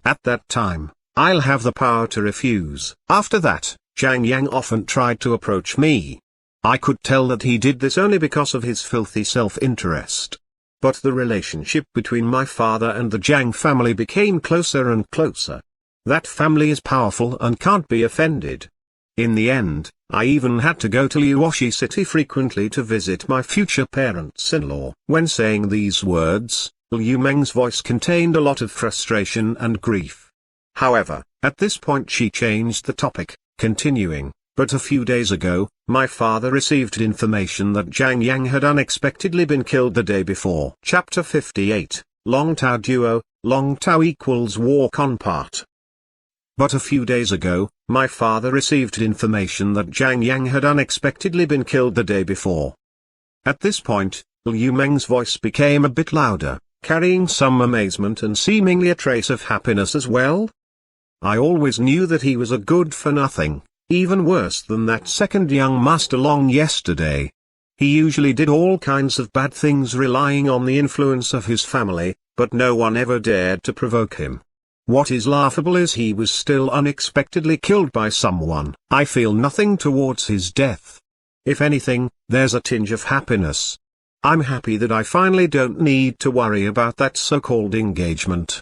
At that time, I'll have the power to refuse. After that, Jiang Yang often tried to approach me. I could tell that he did this only because of his filthy self-interest. But the relationship between my father and the Jiang family became closer and closer. That family is powerful and can't be offended. In the end, I even had to go to Liuoxi city frequently to visit my future parents-in-law. When saying these words, Liu Meng's voice contained a lot of frustration and grief. However, at this point she changed the topic, continuing, "But a few days ago, my father received information that Jiang Yang had unexpectedly been killed the day before." Chapter 58, Long Tao Duo, Long Tao equals War Con Part. But a few days ago, my father received information that Jiang Yang had unexpectedly been killed the day before. At this point, Liu Meng's voice became a bit louder, carrying some amazement and seemingly a trace of happiness as well. I always knew that he was a good-for-nothing, even worse than that second young master Long yesterday. He usually did all kinds of bad things relying on the influence of his family, but no one ever dared to provoke him. What is laughable is he was still unexpectedly killed by someone. I feel nothing towards his death. If anything, there's a tinge of happiness. I'm happy that I finally don't need to worry about that so-called engagement.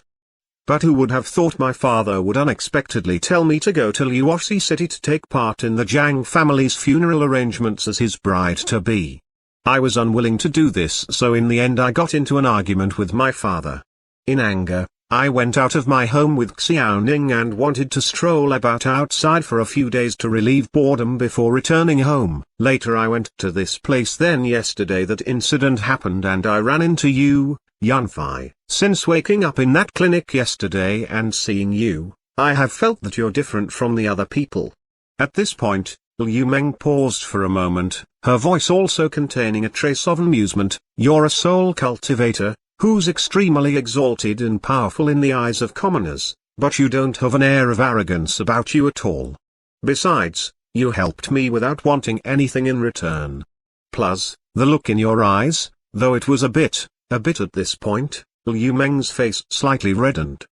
But who would have thought my father would unexpectedly tell me to go to Hiuksg City to take part in the Jiang family's funeral arrangements as his bride-to-be? I was unwilling to do this, so in the end I got into an argument with my father. In anger, I went out of my home with Xiaoning and wanted to stroll about outside for a few days to relieve boredom before returning home. Later I went to this place, then yesterday that incident happened and I ran into you, Yunfei. Since waking up in that clinic yesterday and seeing you, I have felt that you're different from the other people. At this point, Liu Meng paused for a moment, her voice also containing a trace of amusement. You're a soul cultivator, who's extremely exalted and powerful in the eyes of commoners, but you don't have an air of arrogance about you at all. Besides, you helped me without wanting anything in return. Plus, the look in your eyes, though it was a bit at this point, Liu Meng's face slightly reddened.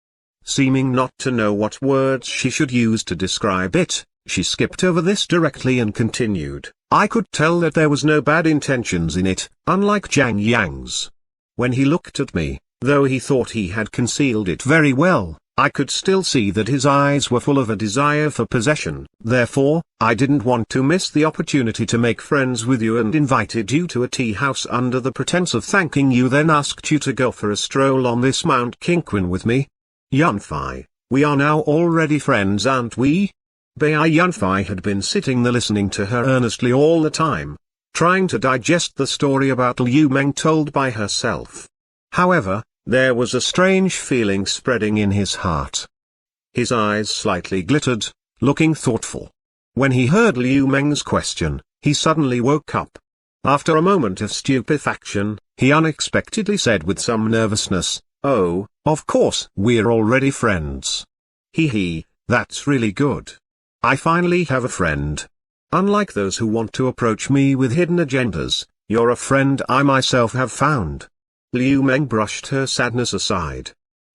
Seeming not to know what words she should use to describe it, she skipped over this directly and continued. I could tell that there was no bad intentions in it, unlike Zhang Yang's. When he looked at me, though he thought he had concealed it very well, I could still see that his eyes were full of a desire for possession. Therefore, I didn't want to miss the opportunity to make friends with you and invited you to a tea house under the pretense of thanking you, then asked you to go for a stroll on this Mount Qingquan with me. Yunfei, we are now already friends, aren't we? Bai Yunfei had been sitting there listening to her earnestly all the time, trying to digest the story about Liu Meng told by herself. However, there was a strange feeling spreading in his heart. His eyes slightly glittered, looking thoughtful. When he heard Liu Meng's question, he suddenly woke up. After a moment of stupefaction, he unexpectedly said with some nervousness, "Oh, of course, we're already friends. Hee, that's really good. I finally have a friend. Unlike those who want to approach me with hidden agendas, you're a friend I myself have found." Liu Meng brushed her sadness aside.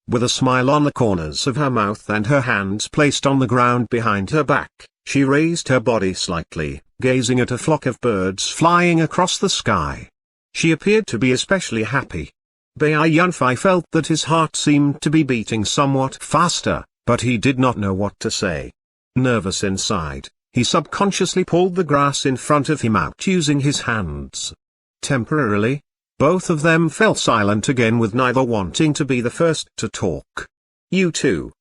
With a smile on the corners of her mouth and her hands placed on the ground behind her back, she raised her body slightly, gazing at a flock of birds flying across the sky. She appeared to be especially happy. Bai Yunfei felt that his heart seemed to be beating somewhat faster, but he did not know what to say. Nervous inside, he subconsciously pulled the grass in front of him out using his hands. Temporarily, both of them fell silent again, with neither wanting to be the first to talk. You two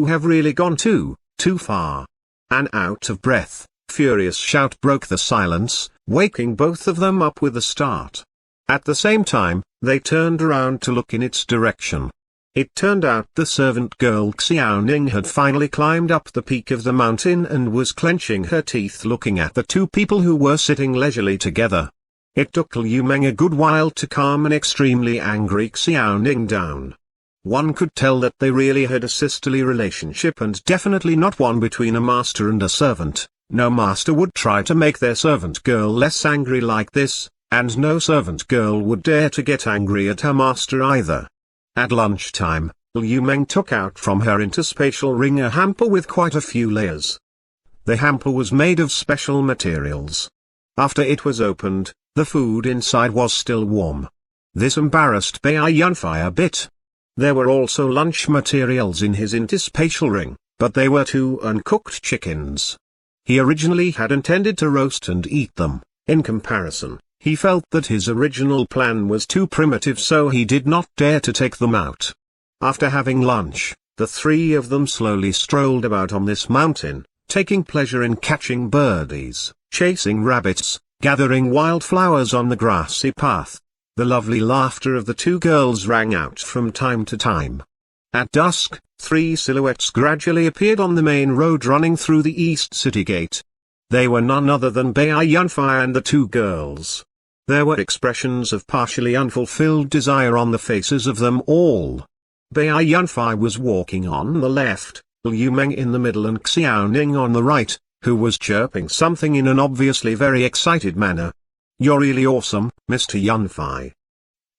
have really gone too far." An out-of-breath, furious shout broke the silence, waking both of them up with a start. At the same time, they turned around to look in its direction. It turned out the servant girl Xiaoning had finally climbed up the peak of the mountain and was clenching her teeth looking at the two people who were sitting leisurely together. It took Liu Meng a good while to calm an extremely angry Xiaoning down. One could tell that they really had a sisterly relationship, and definitely not one between a master and a servant. No master would try to make their servant girl less angry like this, and no servant girl would dare to get angry at her master either. At lunchtime, Liu Meng took out from her interspatial ring a hamper with quite a few layers. The hamper was made of special materials. After it was opened, the food inside was still warm. This embarrassed Bai Yunfei a bit. There were also lunch materials in his interspatial ring, but they were 2 uncooked chickens. He originally had intended to roast and eat them. In comparison, he felt that his original plan was too primitive, so he did not dare to take them out. After having lunch, the three of them slowly strolled about on this mountain, taking pleasure in catching birdies, chasing rabbits, gathering wildflowers on the grassy path. The lovely laughter of the two girls rang out from time to time. At dusk, 3 silhouettes gradually appeared on the main road running through the east city gate. They were none other than Bai Yunfei and the 2 girls. There were expressions of partially unfulfilled desire on the faces of them all. Bai Yunfei was walking on the left, Liu Meng in the middle and Xiaoning on the right, who was chirping something in an obviously very excited manner. "You're really awesome, Mr. Yunfei."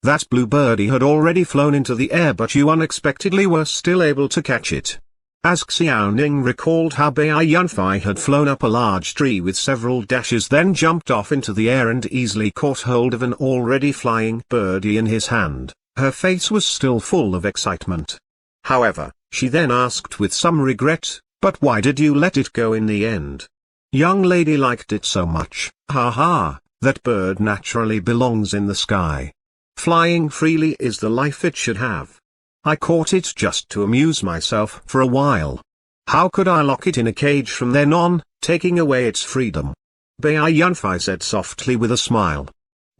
That blue birdie had already flown into the air, but you unexpectedly were still able to catch it. As Xiaoning recalled how Bai Yunfei had flown up a large tree with several dashes, then jumped off into the air and easily caught hold of an already flying birdie in his hand, her face was still full of excitement. However, she then asked with some regret, "But why did you let it go in the end? Young lady liked it so much." "Ha, that bird naturally belongs in the sky. Flying freely is the life it should have. I caught it just to amuse myself for a while. How could I lock it in a cage from then on, taking away its freedom?" Bai Yunfei said softly with a smile.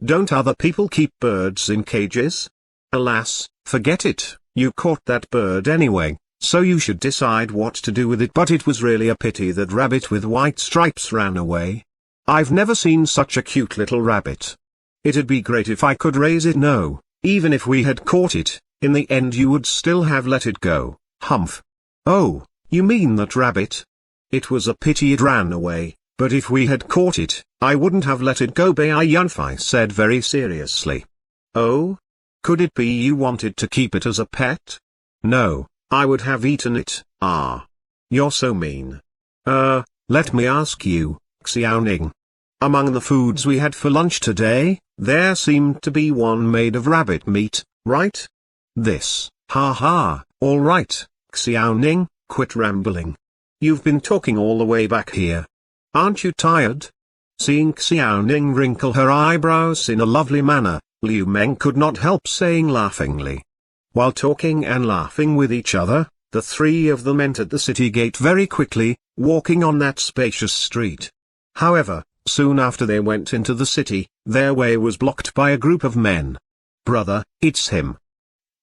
"Don't other people keep birds in cages? Alas, forget it, you caught that bird anyway, so you should decide what to do with it." But it was really a pity that rabbit with white stripes ran away. I've never seen such a cute little rabbit. It'd be great if I could raise it. No, even if we had caught it, in the end you would still have let it go, humph. "Oh, you mean that rabbit? It was a pity it ran away, but if we had caught it, I wouldn't have let it go," Bai Yunfei said very seriously. "Oh? Could it be you wanted to keep it as a pet?" "No, I would have eaten it." "Ah. You're so mean. Let me ask you, Xiaoning. Among the foods we had for lunch today, there seemed to be one made of rabbit meat, right?" "This, all right, Xiaoning, quit rambling. You've been talking all the way back here. Aren't you tired?" Seeing Xiaoning wrinkle her eyebrows in a lovely manner, Liu Meng could not help saying laughingly. While talking and laughing with each other, the three of them entered the city gate very quickly, walking on that spacious street. However, soon after they went into the city, their way was blocked by a group of men. "Brother, it's him.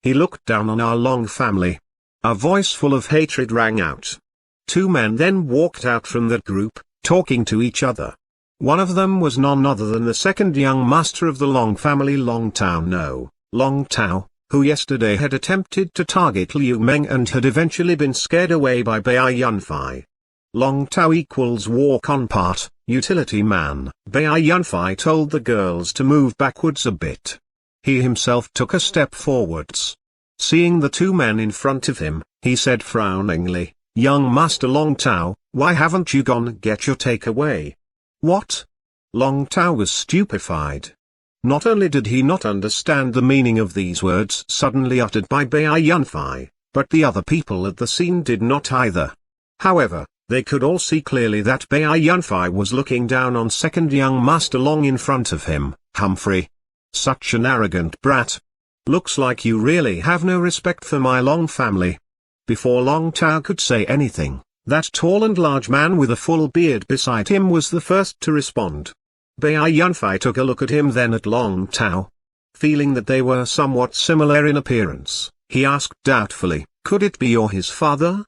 He looked down on our Long family." A voice full of hatred rang out. Two men then walked out from that group, talking to each other. One of them was none other than the second young master of the Long family, Long Tao, who yesterday had attempted to target Liu Meng and had eventually been scared away by Bai Yunfei. Long Tao equals walk on part, utility man. Bai Yunfei told the girls to move backwards a bit. He himself took a step forwards. Seeing the two men in front of him, he said frowningly, "Young Master Long Tao, why haven't you gone get your takeaway?" "What?" Long Tao was stupefied. Not only did he not understand the meaning of these words suddenly uttered by Bai Yunfei, but the other people at the scene did not either. However, they could all see clearly that Bai Yunfei was looking down on second young Master Long in front of him. "Humphrey. Such an arrogant brat. Looks like you really have no respect for my Long family." Before Long Tao could say anything, that tall and large man with a full beard beside him was the first to respond. Bai Yunfei took a look at him, then at Long Tao. Feeling that they were somewhat similar in appearance, he asked doubtfully, "Could it be you're his father?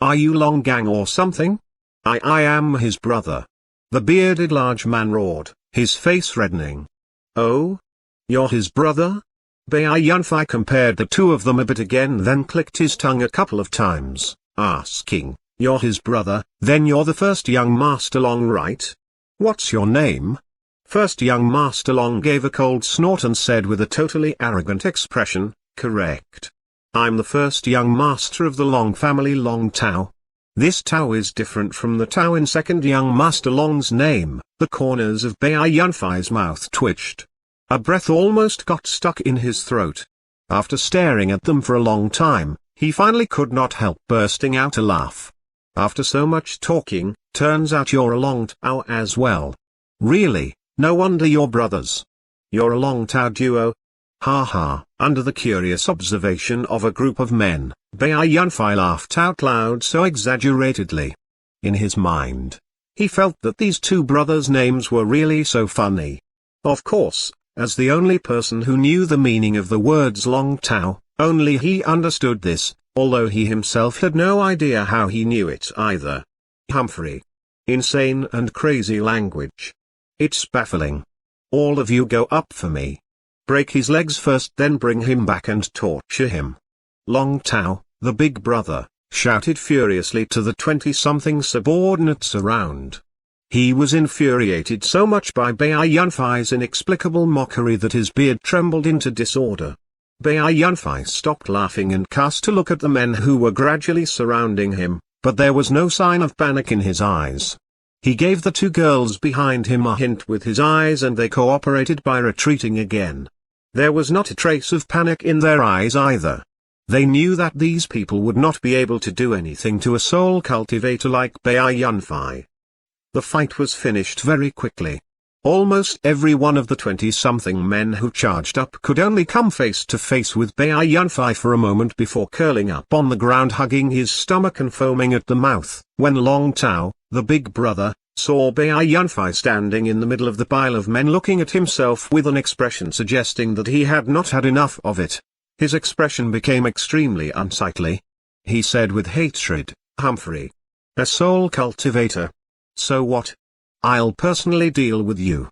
Are you Long Gang or something?" I am his brother." The bearded large man roared, his face reddening. "Oh? You're his brother?" Bai Yunfei compared the two of them a bit again, then clicked his tongue a couple of times, asking, "You're his brother, then you're the first young Master Long, right? What's your name?" First young Master Long gave a cold snort and said with a totally arrogant expression, "Correct. I'm the first young master of the Long family, Long Tao. This Tao is different from the Tao in second young Master Long's name." The corners of Bai Yunfei's mouth twitched. A breath almost got stuck in his throat. After staring at them for a long time, he finally could not help bursting out a laugh. "After so much talking, turns out you're a Long Tao as well. Really, no wonder you're brothers. You're a Long Tao duo. Ha." Under the curious observation of a group of men, Bai Yunfei laughed out loud so exaggeratedly. In his mind, he felt that these two brothers' names were really so funny. Of course, as the only person who knew the meaning of the words Long Tao, only he understood this, although he himself had no idea how he knew it either. Humphrey. Insane and crazy language. It's baffling. All of you go up for me. Break his legs first, then bring him back and torture him." Long Tao, the big brother, shouted furiously to the 20-something subordinates around. He was infuriated so much by Bai Yunfei's inexplicable mockery that his beard trembled into disorder. Bai Yunfei stopped laughing and cast a look at the men who were gradually surrounding him, but there was no sign of panic in his eyes. He gave the two girls behind him a hint with his eyes and they cooperated by retreating again. There was not a trace of panic in their eyes either. They knew that these people would not be able to do anything to a soul cultivator like Bai Yunfei. The fight was finished very quickly. Almost every one of the 20-something men who charged up could only come face to face with Bai Yunfei for a moment before curling up on the ground, hugging his stomach and foaming at the mouth. When Long Tao, the big brother, saw Bai Yunfei standing in the middle of the pile of men looking at himself with an expression suggesting that he had not had enough of it, his expression became extremely unsightly. He said with hatred, "Humphrey, a soul cultivator. So what? I'll personally deal with you."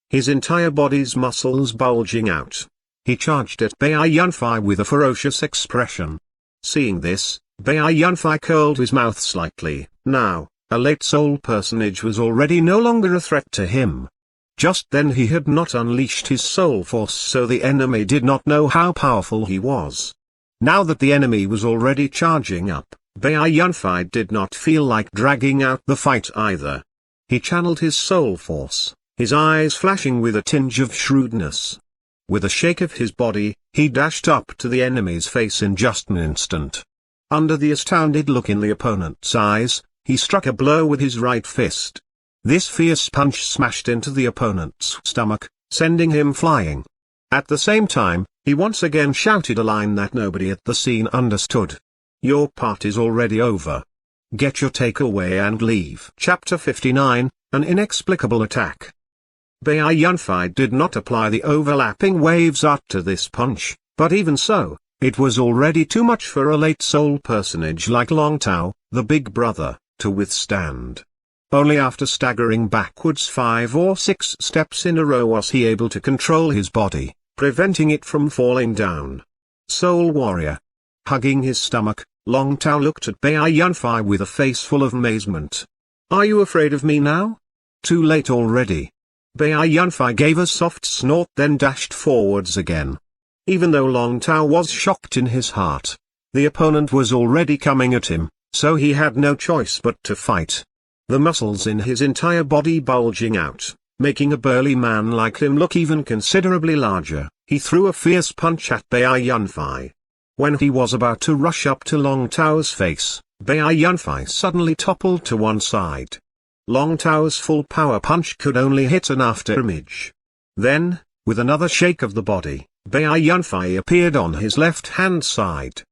His entire body's muscles bulging out, he charged at Bai Yunfei with a ferocious expression. Seeing this, Bai Yunfei curled his mouth slightly. Now, a late soul personage was already no longer a threat to him. Just then he had not unleashed his soul force, so the enemy did not know how powerful he was. Now that the enemy was already charging up, Bai Yunfei did not feel like dragging out the fight either. He channeled his soul force, his eyes flashing with a tinge of shrewdness. With a shake of his body, he dashed up to the enemy's face in just an instant. Under the astounded look in the opponent's eyes, he struck a blow with his right fist. This fierce punch smashed into the opponent's stomach, sending him flying. At the same time, he once again shouted a line that nobody at the scene understood. "Your part is already over. Get your takeaway and leave." Chapter 59, An Inexplicable Attack. Bai Yunfei did not apply the overlapping waves art to this punch, but even so, it was already too much for a late soul personage like Long Tao, the big brother, to withstand. Only after staggering backwards 5 or 6 steps in a row was he able to control his body, preventing it from falling down. Soul Warrior. Hugging his stomach, Long Tao looked at Bai Yunfei with a face full of amazement. "Are you afraid of me now? Too late already." Bai Yunfei gave a soft snort, then dashed forwards again. Even though Long Tao was shocked in his heart, the opponent was already coming at him, so he had no choice but to fight. The muscles in his entire body bulging out, making a burly man like him look even considerably larger, he threw a fierce punch at Bai Yunfei. When he was about to rush up to Long Tao's face, Bai Yunfei suddenly toppled to one side. Long Tao's full power punch could only hit an afterimage. Then, with another shake of the body, Bai Yunfei appeared on his left-hand side.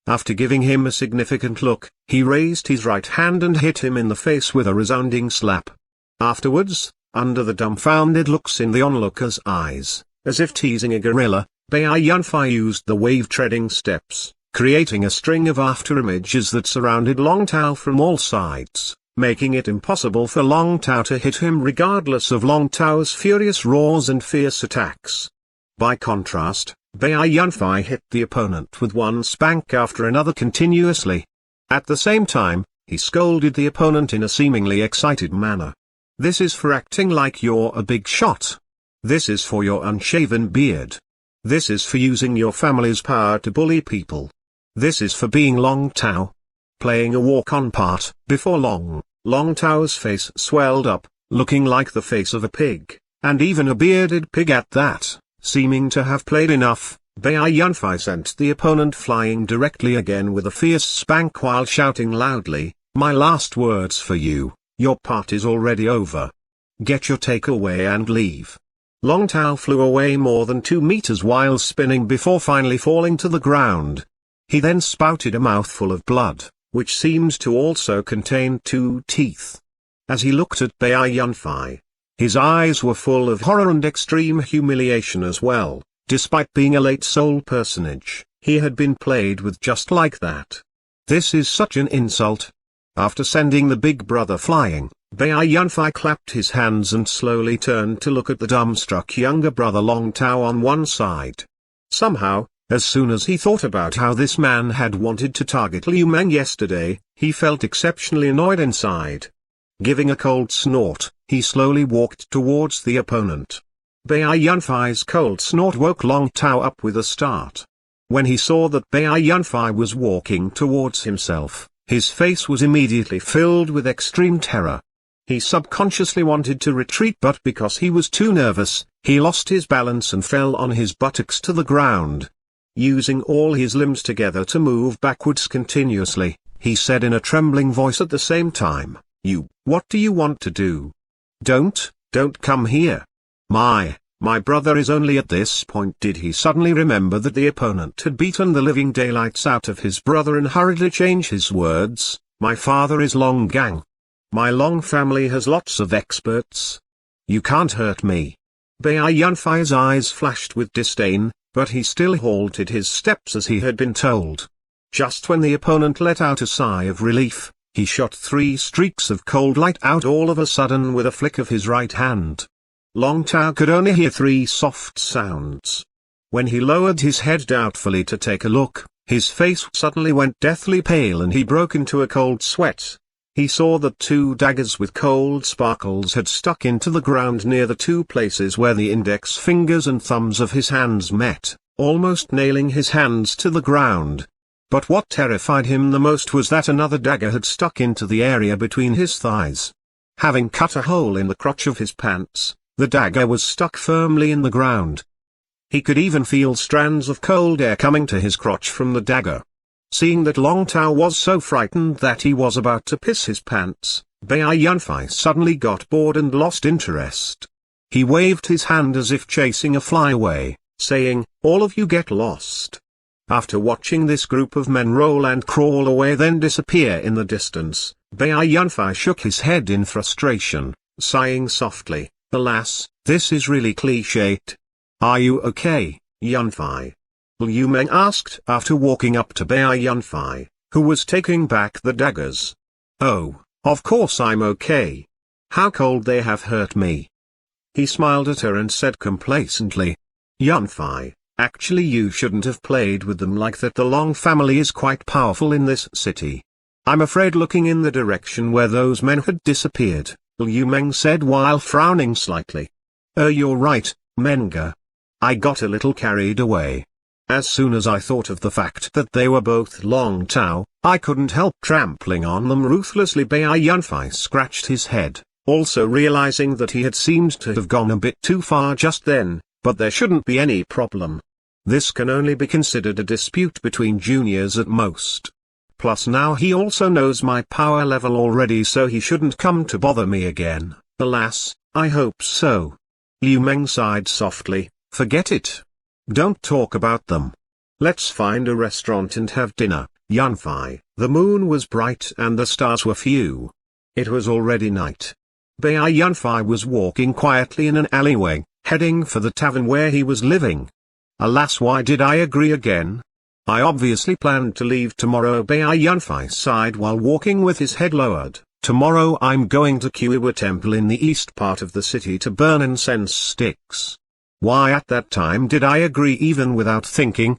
After giving him a significant look, he raised his right hand and hit him in the face with a resounding slap. Afterwards, under the dumbfounded looks in the onlookers' eyes, as if teasing a gorilla, Bai Yunfei used the wave-treading steps, creating a string of afterimages that surrounded Long Tao from all sides, making it impossible for Long Tao to hit him regardless of Long Tao's furious roars and fierce attacks. By contrast, Bai Yunfei hit the opponent with one spank after another continuously. At the same time, he scolded the opponent in a seemingly excited manner. "This is for acting like you're a big shot. This is for your unshaven beard. This is for using your family's power to bully people. This is for being Long Tao." Playing a walk-on part. Before long, Long Tao's face swelled up, looking like the face of a pig, and even a bearded pig at that. Seeming to have played enough, Bai Yunfei sent the opponent flying directly again with a fierce spank while shouting loudly, "My last words for you, your part is already over. Get your takeaway and leave." Long Tao flew away more than 2 meters while spinning before finally falling to the ground. He then spouted a mouthful of blood, which seemed to also contain 2 teeth. As he looked at Bai Yunfei, his eyes were full of horror and extreme humiliation as well. Despite being a late soul personage, he had been played with just like that. This is such an insult. After sending the big brother flying, Bei Yunfei clapped his hands and slowly turned to look at the dumbstruck younger brother Long Tao on one side. Somehow, as soon as he thought about how this man had wanted to target Liu Meng yesterday, he felt exceptionally annoyed inside. Giving a cold snort, he slowly walked towards the opponent. Bei Yunfei's cold snort woke Long Tao up with a start. When he saw that Bei Yunfei was walking towards himself, his face was immediately filled with extreme terror. He subconsciously wanted to retreat, but because he was too nervous, he lost his balance and fell on his buttocks to the ground. Using all his limbs together to move backwards continuously, he said in a trembling voice at the same time, What do you want to do? Don't come here. My brother is only." At this point did he suddenly remember that the opponent had beaten the living daylights out of his brother and hurriedly changed his words, "My father is Long Gang. My Long family has lots of experts. You can't hurt me." Bei Yunfei's eyes flashed with disdain, but he still halted his steps as he had been told. Just when the opponent let out a sigh of relief, he shot 3 streaks of cold light out all of a sudden with a flick of his right hand. Long Tao could only hear 3 soft sounds. When he lowered his head doubtfully to take a look, his face suddenly went deathly pale and he broke into a cold sweat. He saw that 2 daggers with cold sparkles had stuck into the ground near the 2 places where the index fingers and thumbs of his hands met, almost nailing his hands to the ground. But what terrified him the most was that another dagger had stuck into the area between his thighs. Having cut a hole in the crotch of his pants, the dagger was stuck firmly in the ground. He could even feel strands of cold air coming to his crotch from the dagger. Seeing that Long Tao was so frightened that he was about to piss his pants, Bei Yunfei suddenly got bored and lost interest. He waved his hand as if chasing a fly away, saying, "All of you get lost." After watching this group of men roll and crawl away then disappear in the distance, Bei Yunfei shook his head in frustration, sighing softly, "Alas, this is really cliched. Are you okay, Yunfei?" Liu Meng asked after walking up to Bei Yunfei, who was taking back the daggers. "Oh, of course I'm okay. How cold they have hurt me." He smiled at her and said complacently, "Yunfei, actually you shouldn't have played with them like that. The Long family is quite powerful in this city." "I'm afraid," looking in the direction where those men had disappeared, Liu Meng said while frowning slightly. You're right, Menga. I got a little carried away. As soon as I thought of the fact that they were both Long Tao, I couldn't help trampling on them ruthlessly." Bei Yunfei scratched his head, also realizing that he had seemed to have gone a bit too far just then, but there shouldn't be any problem. This can only be considered a dispute between juniors at most. Plus now he also knows my power level already, so he shouldn't come to bother me again. Alas, I hope so. Liu Meng sighed softly, "Forget it. Don't talk about them. Let's find a restaurant and have dinner, Yunfei." The moon was bright and the stars were few. It was already night. Bei Yunfei was walking quietly in an alleyway, heading for the tavern where he was living. Alas, why did I agree again? I obviously planned to leave tomorrow. Bei Yunfei sighed while walking with his head lowered. "Tomorrow I'm going to Qiwa Temple in the east part of the city to burn incense sticks. Why at that time did I agree even without thinking?"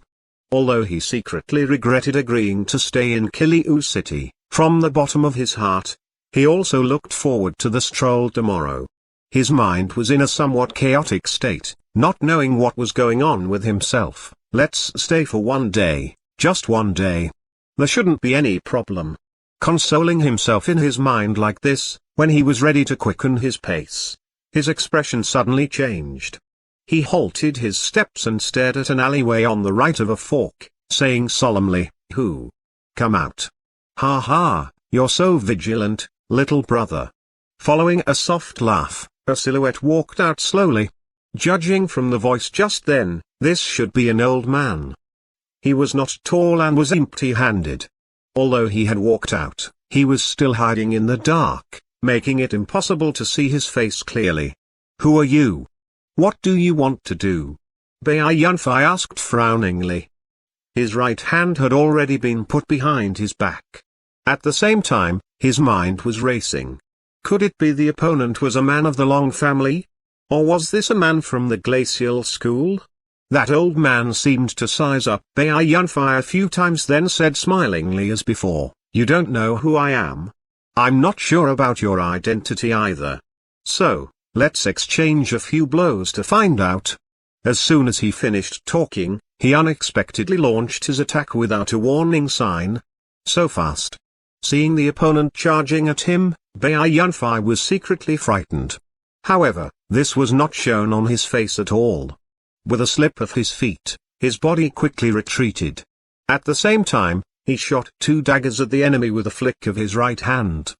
Although he secretly regretted agreeing to stay in Kiliu City, from the bottom of his heart, he also looked forward to the stroll tomorrow. His mind was in a somewhat chaotic state, not knowing what was going on with himself. Let's stay for one day, just one day. There shouldn't be any problem. Consoling himself in his mind like this, when he was ready to quicken his pace, his expression suddenly changed. He halted his steps and stared at an alleyway on the right of a fork, saying solemnly, "Who? Come out. Ha ha, you're so vigilant, little brother." Following a soft laugh, a silhouette walked out slowly. Judging from the voice just then, this should be an old man. He was not tall and was empty-handed. Although he had walked out, he was still hiding in the dark, making it impossible to see his face clearly. "Who are you? What do you want to do?" Bei Yunfei asked frowningly. His right hand had already been put behind his back. At the same time, his mind was racing. Could it be the opponent was a man of the Long family? Or was this a man from the glacial school? That old man seemed to size up Bai Yunfei a few times, then said smilingly as before, "You don't know who I am? I'm not sure about your identity either. So, let's exchange a few blows to find out." As soon as he finished talking, he unexpectedly launched his attack without a warning sign. So fast. Seeing the opponent charging at him, Bai Yunfei was secretly frightened. However, this was not shown on his face at all. With a slip of his feet, his body quickly retreated. At the same time, he shot 2 daggers at the enemy with a flick of his right hand.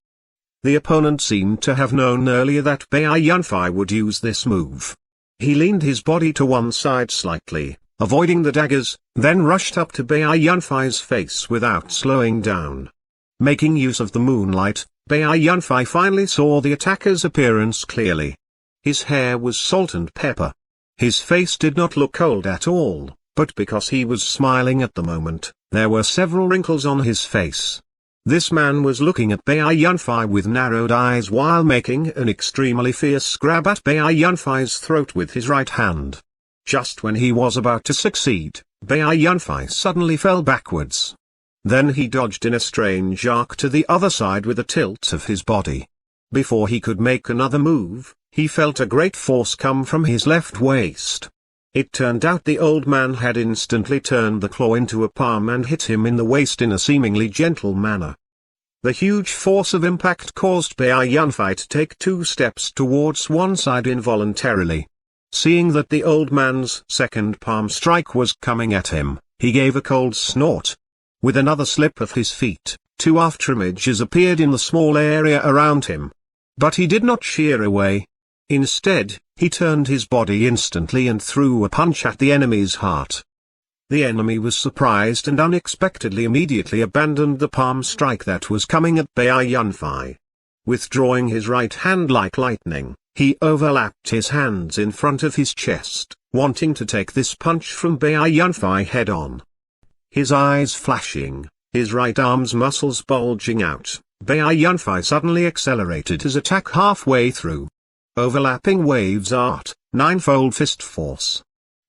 The opponent seemed to have known earlier that Bai Yunfei would use this move. He leaned his body to one side slightly, avoiding the daggers, then rushed up to Bai Yunfei's face without slowing down. Making use of the moonlight, Bai Yunfei finally saw the attacker's appearance clearly. His hair was salt and pepper. His face did not look cold at all, but because he was smiling at the moment, there were several wrinkles on his face. This man was looking at Bai Yunfei with narrowed eyes while making an extremely fierce grab at Bai Yunfei's throat with his right hand. Just when he was about to succeed, Bai Yunfei suddenly fell backwards. Then he dodged in a strange arc to the other side with a tilt of his body. Before he could make another move, he felt a great force come from his left waist. It turned out the old man had instantly turned the claw into a palm and hit him in the waist in a seemingly gentle manner. The huge force of impact caused Bai Yunfei to take 2 steps towards one side involuntarily. Seeing that the old man's second palm strike was coming at him, he gave a cold snort. With another slip of his feet, 2 afterimages appeared in the small area around him. But he did not shear away. Instead, he turned his body instantly and threw a punch at the enemy's heart. The enemy was surprised and unexpectedly immediately abandoned the palm strike that was coming at Bai Yunfei. Withdrawing his right hand like lightning, he overlapped his hands in front of his chest, wanting to take this punch from Bai Yunfei head on. His eyes flashing, his right arm's muscles bulging out, Bai Yunfei suddenly accelerated his attack halfway through. Overlapping waves art, 9-fold fist force.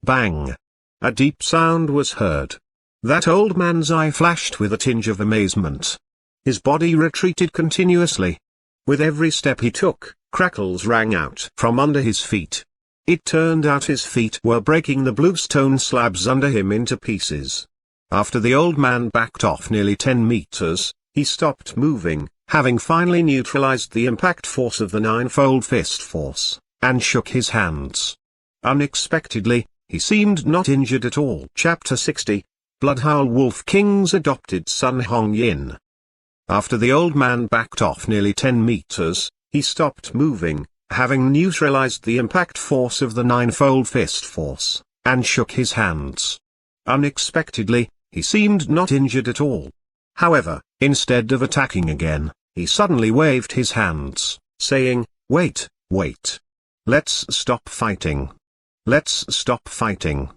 Bang! A deep sound was heard. That old man's eye flashed with a tinge of amazement. His body retreated continuously. With every step he took, crackles rang out from under his feet. It turned out his feet were breaking the bluestone slabs under him into pieces. After the old man backed off nearly 10 meters, he stopped moving, having finally neutralized the impact force of the 9-fold fist force, and shook his hands. Unexpectedly, he seemed not injured at all. Chapter 60, Bloodhowl Wolf King's Adopted Son Hong Yin. After the old man backed off nearly 10 meters, he stopped moving, having neutralized the impact force of the 9-fold fist force, and shook his hands. Unexpectedly, he seemed not injured at all. However, instead of attacking again, he suddenly waved his hands, saying, "Wait, wait. Let's stop fighting. Let's stop fighting."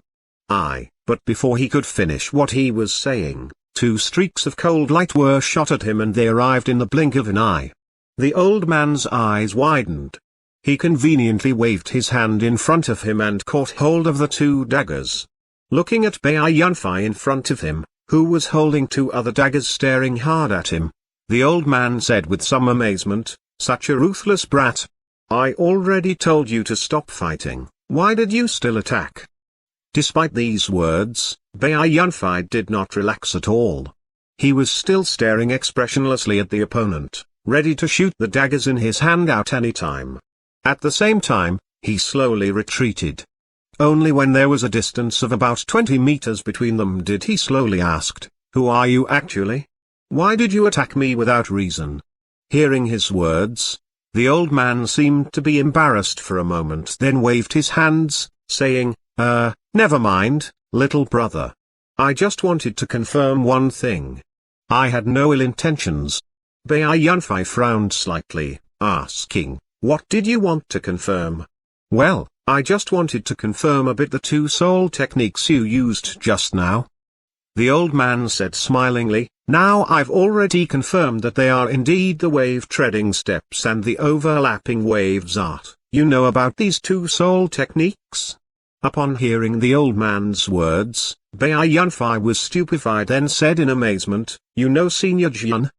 But before he could finish what he was saying, 2 streaks of cold light were shot at him and they arrived in the blink of an eye. The old man's eyes widened. He conveniently waved his hand in front of him and caught hold of the 2 daggers. Looking at Bai Yunfei in front of him, who was holding 2 other daggers staring hard at him, the old man said with some amazement, "Such a ruthless brat. I already told you to stop fighting, why did you still attack?" Despite these words, Bai Yunfei did not relax at all. He was still staring expressionlessly at the opponent, ready to shoot the daggers in his hand at any time. At the same time, he slowly retreated. Only when there was a distance of about 20 meters between them did he slowly ask, "Who are you actually? Why did you attack me without reason?" Hearing his words, the old man seemed to be embarrassed for a moment, then waved his hands, saying, Never mind, little brother. I just wanted to confirm one thing. I had no ill intentions." Bai Yunfei frowned slightly, asking, "What did you want to confirm?" "Well, I just wanted to confirm a bit the 2 soul techniques you used just now." The old man said smilingly, Now I've already confirmed that they are indeed the wave-treading steps and the overlapping waves art. You know about these two soul techniques? Upon hearing the old man's words, Bai Yunfei was stupefied, then said in amazement, "You know Senior Jian?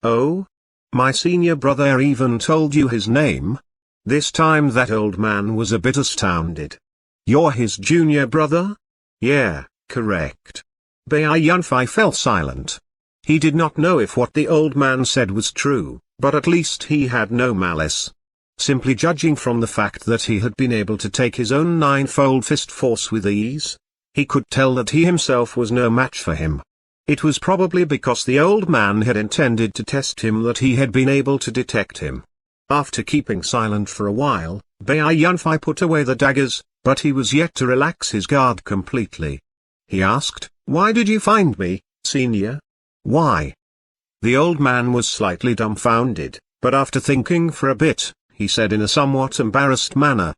Oh? My senior brother even told you his name?" This time that old man was a bit astounded. "You're his junior brother?" "Yeah, correct." Bai Yunfei fell silent. He did not know if what the old man said was true, but at least he had no malice. Simply judging from the fact that he had been able to take his own ninefold fist force with ease, he could tell that he himself was no match for him. It was probably because the old man had intended to test him that he had been able to detect him. After keeping silent for a while, Bai Yunfei put away the daggers, but he was yet to relax his guard completely. He asked, "Why did you find me, senior? Why?" The old man was slightly dumbfounded, but after thinking for a bit, he said in a somewhat embarrassed manner,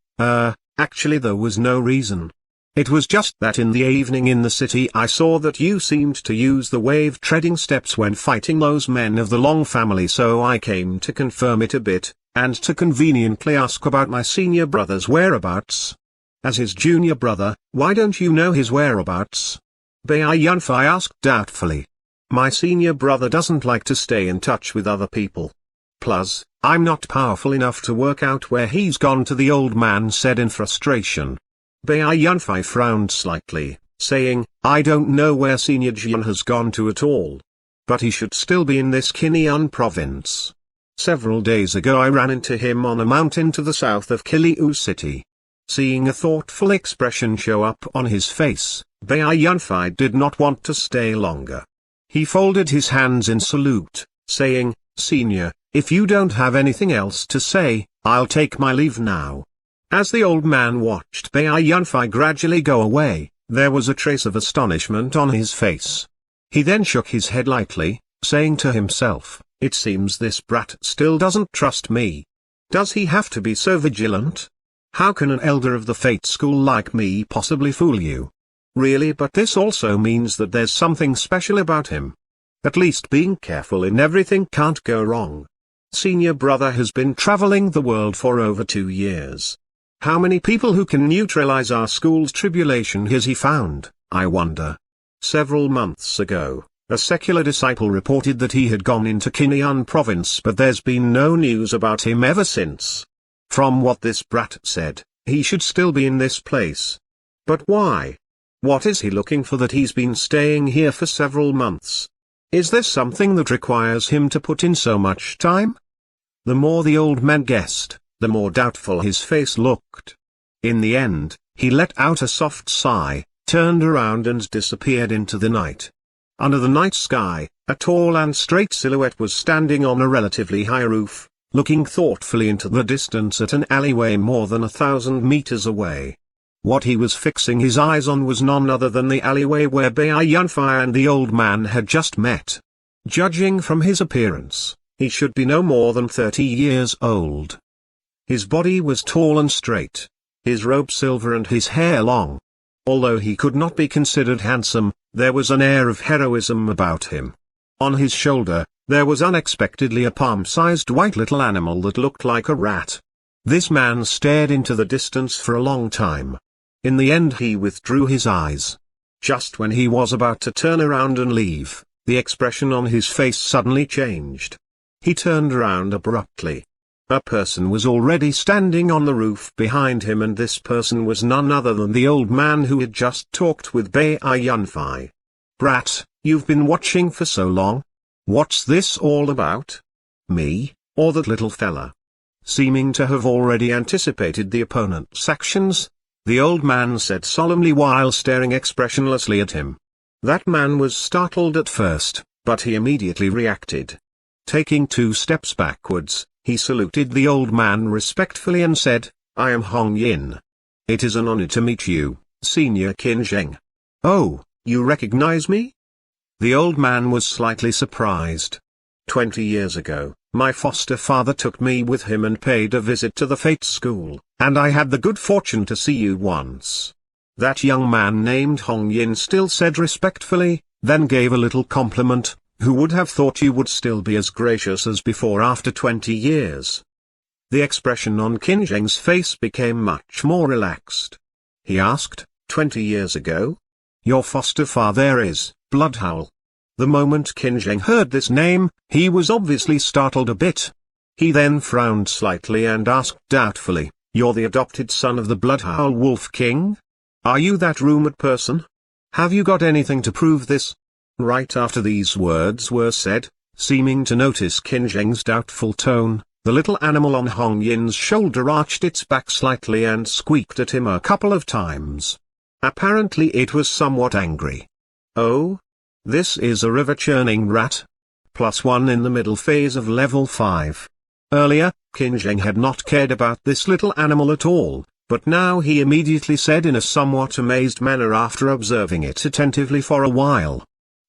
Actually there was no reason. It was just that in the evening in the city I saw that you seemed to use the wave-treading steps when fighting those men of the Long family, so I came to confirm it a bit, and to conveniently ask about my senior brother's whereabouts." As his junior brother, why don't you know his whereabouts? Bai Yunfei asked doubtfully. "My senior brother doesn't like to stay in touch with other people. Plus, I'm not powerful enough to work out where he's gone to," the old man said in frustration. Bai Yunfei frowned slightly, saying, "I don't know where Senior Jian has gone to at all. But he should still be in this Kinyan province. Several days ago I ran into him on a mountain to the south of Kiliu city." Seeing a thoughtful expression show up on his face, Bai Yunfei did not want to stay longer. He folded his hands in salute, saying, "Senior, if you don't have anything else to say, I'll take my leave now." As the old man watched Bai Yunfei gradually go away, there was a trace of astonishment on his face. He then shook his head lightly, saying to himself, "It seems this brat still doesn't trust me. Does he have to be so vigilant? How can an elder of the Fate School like me possibly fool you? Really, but this also means that there's something special about him. At least being careful in everything can't go wrong. Senior brother has been traveling the world for over 2 years. How many people who can neutralize our school's tribulation has he found, I wonder?" Several months ago, a secular disciple reported that he had gone into Kinyan province, but there's been no news about him ever since. From what this brat said, he should still be in this place. But why? What is he looking for that he's been staying here for several months? Is there something that requires him to put in so much time? The more the old man guessed, the more doubtful his face looked. In the end, he let out a soft sigh, turned around and disappeared into the night. Under the night sky, a tall and straight silhouette was standing on a relatively high roof, looking thoughtfully into the distance at an alleyway more than 1,000 meters away. What he was fixing his eyes on was none other than the alleyway where Bai Yunfei and the old man had just met. Judging from his appearance, he should be no more than 30 years old. His body was tall and straight, his robe silver and his hair long. Although he could not be considered handsome, there was an air of heroism about him. On his shoulder, there was unexpectedly a palm-sized white little animal that looked like a rat. This man stared into the distance for a long time. In the end he withdrew his eyes. Just when he was about to turn around and leave, the expression on his face suddenly changed. He turned around abruptly. A person was already standing on the roof behind him, and this person was none other than the old man who had just talked with Bai Yunfei. "Brat, you've been watching for so long? What's this all about? Me, or that little fella?" Seeming to have already anticipated the opponent's actions, the old man said solemnly while staring expressionlessly at him. That man was startled at first, but he immediately reacted. Taking 2 steps backwards, he saluted the old man respectfully and said, "I am Hong Yin. It is an honor to meet you, Senior Qin Zheng." "Oh, you recognize me?" The old man was slightly surprised. 20 years ago, my foster father took me with him and paid a visit to the Fate School, and I had the good fortune to see you once." That young man named Hong Yin still said respectfully, then gave a little compliment, Who would have thought you would still be as gracious as before after 20 years? The expression on Qin Zheng's face became much more relaxed. He asked, 20 years ago? Your foster father is Bloodhowl. The moment Qin Zheng heard this name, he was obviously startled a bit. He then frowned slightly and asked doubtfully, you're the adopted son of the Bloodhowl Wolf King? Are you that rumored person? Have you got anything to prove this? Right after these words were said, seeming to notice Qin Zheng's doubtful tone, the little animal on Hong Yin's shoulder arched its back slightly and squeaked at him a couple of times. Apparently it was somewhat angry. Oh? This is a river-churning rat? +1 in the middle phase of level 5. Earlier, Qin Zheng had not cared about this little animal at all, but now he immediately said in a somewhat amazed manner after observing it attentively for a while.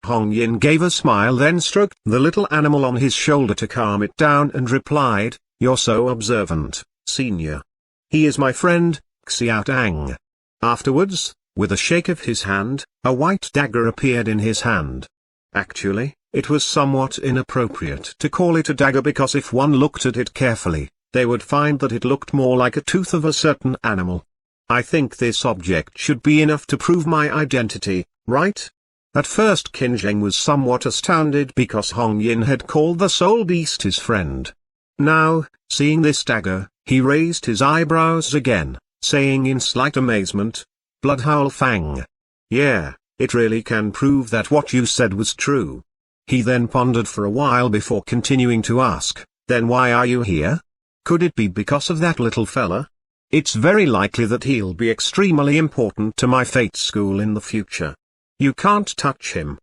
Hong Yin gave a smile, then stroked the little animal on his shoulder to calm it down and replied, you're so observant, senior. He is my friend, Xiaotang. Afterwards, with a shake of his hand, a white dagger appeared in his hand. Actually, it was somewhat inappropriate to call it a dagger because if one looked at it carefully, they would find that it looked more like a tooth of a certain animal. I think this object should be enough to prove my identity, right? At first Qin Zheng was somewhat astounded because Hong Yin had called the soul beast his friend. Now, seeing this dagger, he raised his eyebrows again, saying in slight amazement, Bloodhowl Fang. Yeah, it really can prove that what you said was true. He then pondered for a while before continuing to ask, then why are you here? Could it be because of that little fella? It's very likely that he'll be extremely important to my fate school in the future. You can't touch him.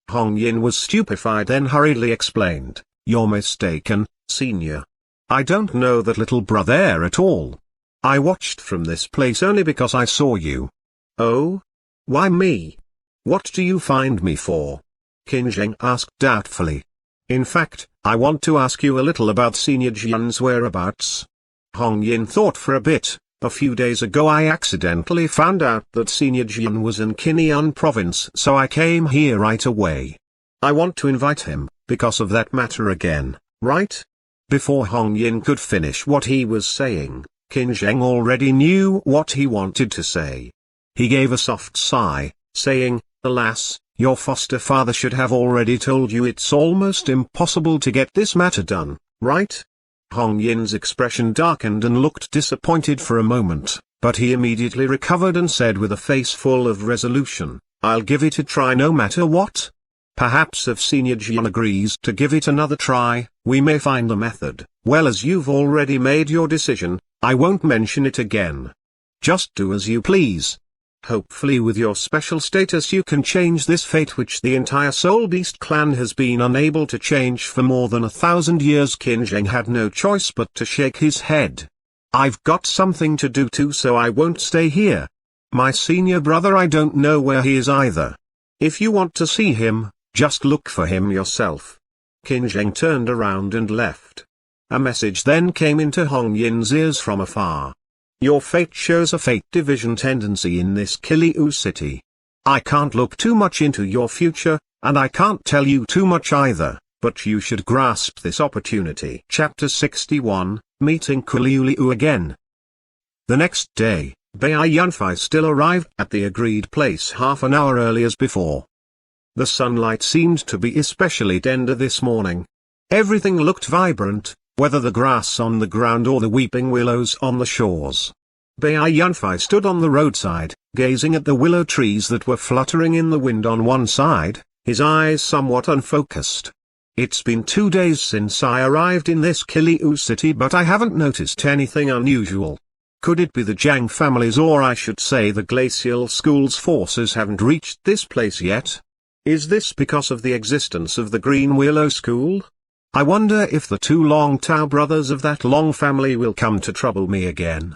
Hong Yin was stupefied, then hurriedly explained, you're mistaken, senior. I don't know that little brother at all. I watched from this place only because I saw you. Oh? Why me? What do you find me for? Qin Zheng asked doubtfully. In fact, I want to ask you a little about Senior Jian's whereabouts. Hong Yin thought for a bit. A few days ago I accidentally found out that Senior Jian was in Qinian province, so I came here right away. I want to invite him, because of that matter again, right? Before Hong Yin could finish what he was saying, Qin Zheng already knew what he wanted to say. He gave a soft sigh, saying, alas, your foster father should have already told you it's almost impossible to get this matter done, right? Hong Yin's expression darkened and looked disappointed for a moment, but he immediately recovered and said with a face full of resolution, I'll give it a try no matter what. Perhaps if Senior Jian agrees to give it another try, we may find a method. Well, as you've already made your decision, I won't mention it again. Just do as you please. Hopefully with your special status you can change this fate which the entire Soul Beast clan has been unable to change for more than 1,000 years. Qin Zheng had no choice but to shake his head. I've got something to do too, so I won't stay here. My senior brother, I don't know where he is either. If you want to see him, just look for him yourself. Qin Zheng turned around and left. A message then came into Hong Yin's ears from afar. Your fate shows a fate division tendency in this Kiliu city. I can't look too much into your future, and I can't tell you too much either, but you should grasp this opportunity. Chapter 61, Meeting Kuliuliu again. The next day, Bai Yunfei still arrived at the agreed place half an hour early as before. The sunlight seemed to be especially tender this morning. Everything looked vibrant, whether the grass on the ground or the weeping willows on the shores. Bai Yunfei stood on the roadside, gazing at the willow trees that were fluttering in the wind on one side, his eyes somewhat unfocused. It's been 2 days since I arrived in this Kiliu city, but I haven't noticed anything unusual. Could it be the Jiang families, or I should say the Glacial School's forces haven't reached this place yet? Is this because of the existence of the Green Willow School? I wonder if the 2 Long Tao brothers of that Long family will come to trouble me again.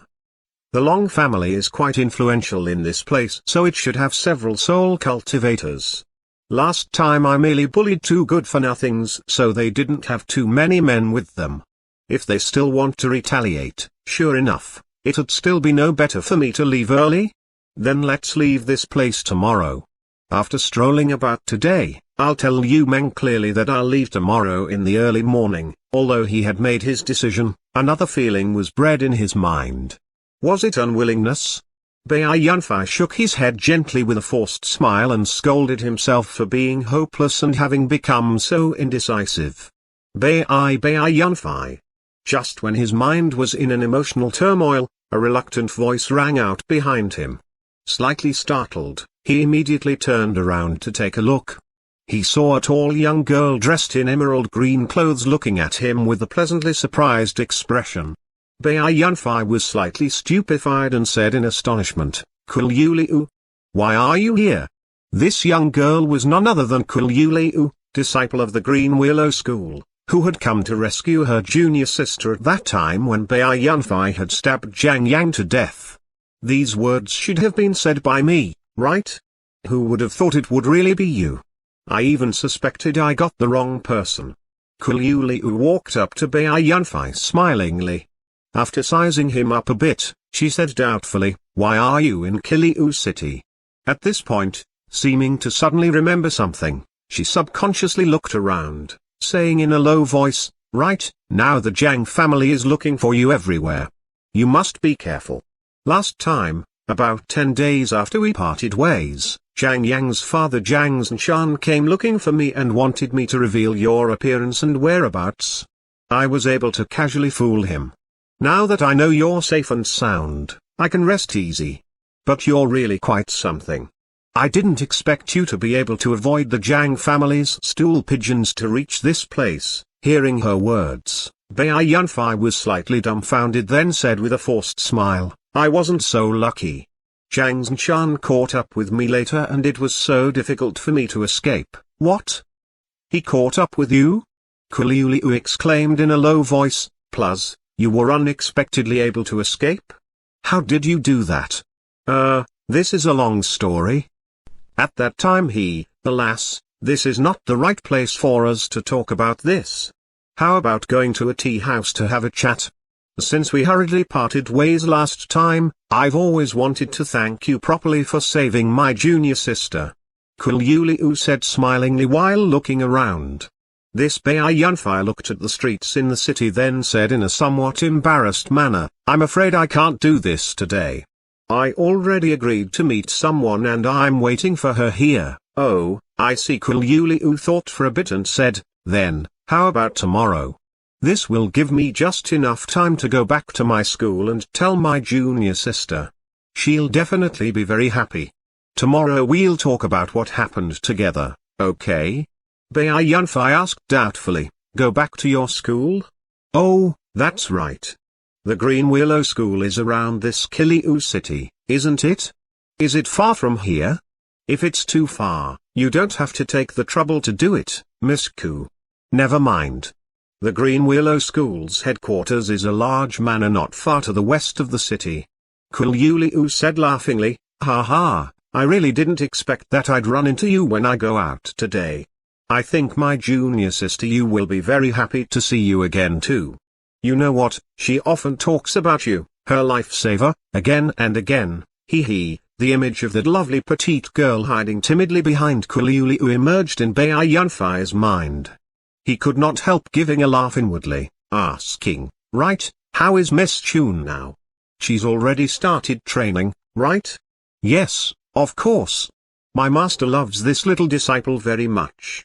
The Long family is quite influential in this place, so it should have several soul cultivators. Last time I merely bullied 2 good-for-nothings, so they didn't have too many men with them. If they still want to retaliate, sure enough, it'd still be no better for me to leave early? Then let's leave this place tomorrow. After strolling about today, I'll tell you Meng clearly that I'll leave tomorrow in the early morning." Although he had made his decision, another feeling was bred in his mind. Was it unwillingness? Bai Yunfei shook his head gently with a forced smile and scolded himself for being hopeless and having become so indecisive. Bai Yunfei. Just when his mind was in an emotional turmoil, a reluctant voice rang out behind him. Slightly startled, he immediately turned around to take a look. He saw a tall young girl dressed in emerald green clothes looking at him with a pleasantly surprised expression. Bai Yunfei was slightly stupefied and said in astonishment, "Kuliu Liu? Why are you here?" This young girl was none other than Kuliu Liu, disciple of the Green Willow School, who had come to rescue her junior sister at that time when Bai Yunfei had stabbed Jiang Yang to death. These words should have been said by me, right? Who would have thought it would really be you? I even suspected I got the wrong person. Kuliu Liu walked up to Bai Yunfei smilingly. After sizing him up a bit, she said doubtfully, "Why are you in Kiliu City?" At this point, seeming to suddenly remember something, she subconsciously looked around, saying in a low voice, "Right, now the Jiang family is looking for you everywhere. You must be careful. Last time, about 10 days after we parted ways, Jiang Yang's father Jiang Zhanshan came looking for me and wanted me to reveal your appearance and whereabouts. I was able to casually fool him. Now that I know you're safe and sound, I can rest easy. But you're really quite something. I didn't expect you to be able to avoid the Jiang family's stool pigeons to reach this place." Hearing her words, Bai Yunfei was slightly dumbfounded, then said with a forced smile, "I wasn't so lucky. Jiang Zhanshan caught up with me later and it was so difficult for me to escape." "What? He caught up with you?" Kuliu Liu exclaimed in a low voice, "Plus, you were unexpectedly able to escape? How did you do that?" This is a long story. At that time alas, this is not the right place for us to talk about this. How about going to a tea house to have a chat? Since we hurriedly parted ways last time, I've always wanted to thank you properly for saving my junior sister." Kuliu Liu said smilingly while looking around. This Bai Yunfei looked at the streets in the city, then said in a somewhat embarrassed manner, "I'm afraid I can't do this today. I already agreed to meet someone and I'm waiting for her here." "Oh, I see." Kuliu Liu thought for a bit and said, "Then, how about tomorrow? This will give me just enough time to go back to my school and tell my junior sister. She'll definitely be very happy. Tomorrow we'll talk about what happened together, okay?" Bai Yunfei asked doubtfully, "Go back to your school?" "Oh, that's right. The Green Willow School is around this Kiliu city, isn't it? Is it far from here? If it's too far, you don't have to take the trouble to do it, Miss Ku. Never mind. The Green Willow School's headquarters is a large manor not far to the west of the city." Kuliu Liu said laughingly, "Ha ha, I really didn't expect that I'd run into you when I go out today. I think my junior sister you will be very happy to see you again too. You know what, she often talks about you, her lifesaver, again and again." The image of that lovely petite girl hiding timidly behind Kuliu Liu emerged in Bai Yunfei's mind. He could not help giving a laugh inwardly, asking, "Right, how is Miss Chun now? She's already started training, right?" "Yes, of course. My master loves this little disciple very much.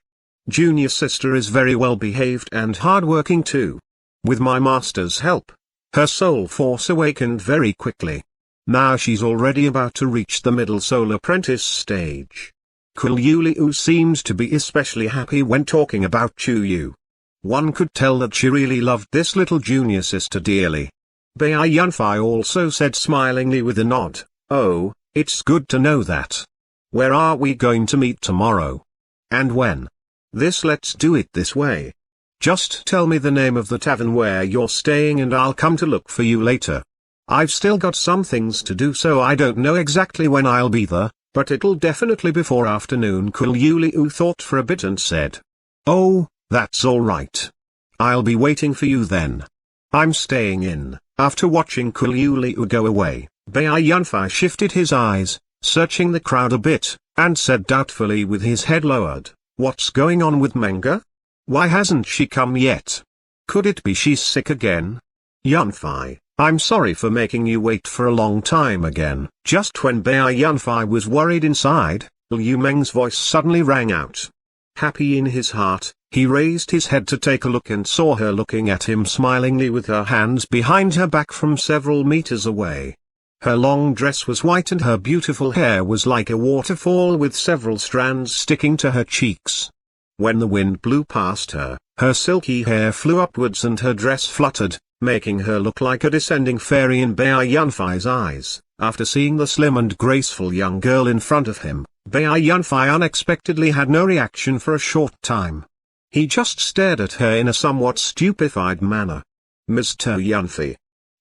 Junior sister is very well behaved and hardworking too. With my master's help, her soul force awakened very quickly. Now she's already about to reach the middle soul apprentice stage." Kuliu Liu seemed to be especially happy when talking about Chu Yu. One could tell that she really loved this little junior sister dearly. Bai Yunfei also said smilingly with a nod, "Oh, it's good to know that. Where are we going to meet tomorrow? And when?" Let's do it this way. Just tell me the name of the tavern where you're staying and I'll come to look for you later. I've still got some things to do, so I don't know exactly when I'll be there, but it'll definitely be before afternoon." Kuliu Liu thought for a bit and said, "Oh, that's all right. I'll be waiting for you then. I'm staying in." After watching Kuliu Liu go away, Bai Yunfei shifted his eyes, searching the crowd a bit, and said doubtfully with his head lowered, What's going on with Menga? Why hasn't she come yet? Could it be she's sick again? Yunfei, I'm sorry for making you wait for a long time again. Just when Bai Yunfei was worried inside, Liu Meng's voice suddenly rang out. Happy in his heart, he raised his head to take a look and saw her looking at him smilingly with her hands behind her back from several meters away. Her long dress was white and her beautiful hair was like a waterfall with several strands sticking to her cheeks. When the wind blew past her, her silky hair flew upwards and her dress fluttered, making her look like a descending fairy in Bai Yunfei's eyes. After seeing the slim and graceful young girl in front of him, Bai Yunfei unexpectedly had no reaction for a short time. He just stared at her in a somewhat stupefied manner. Mr. Yunfei,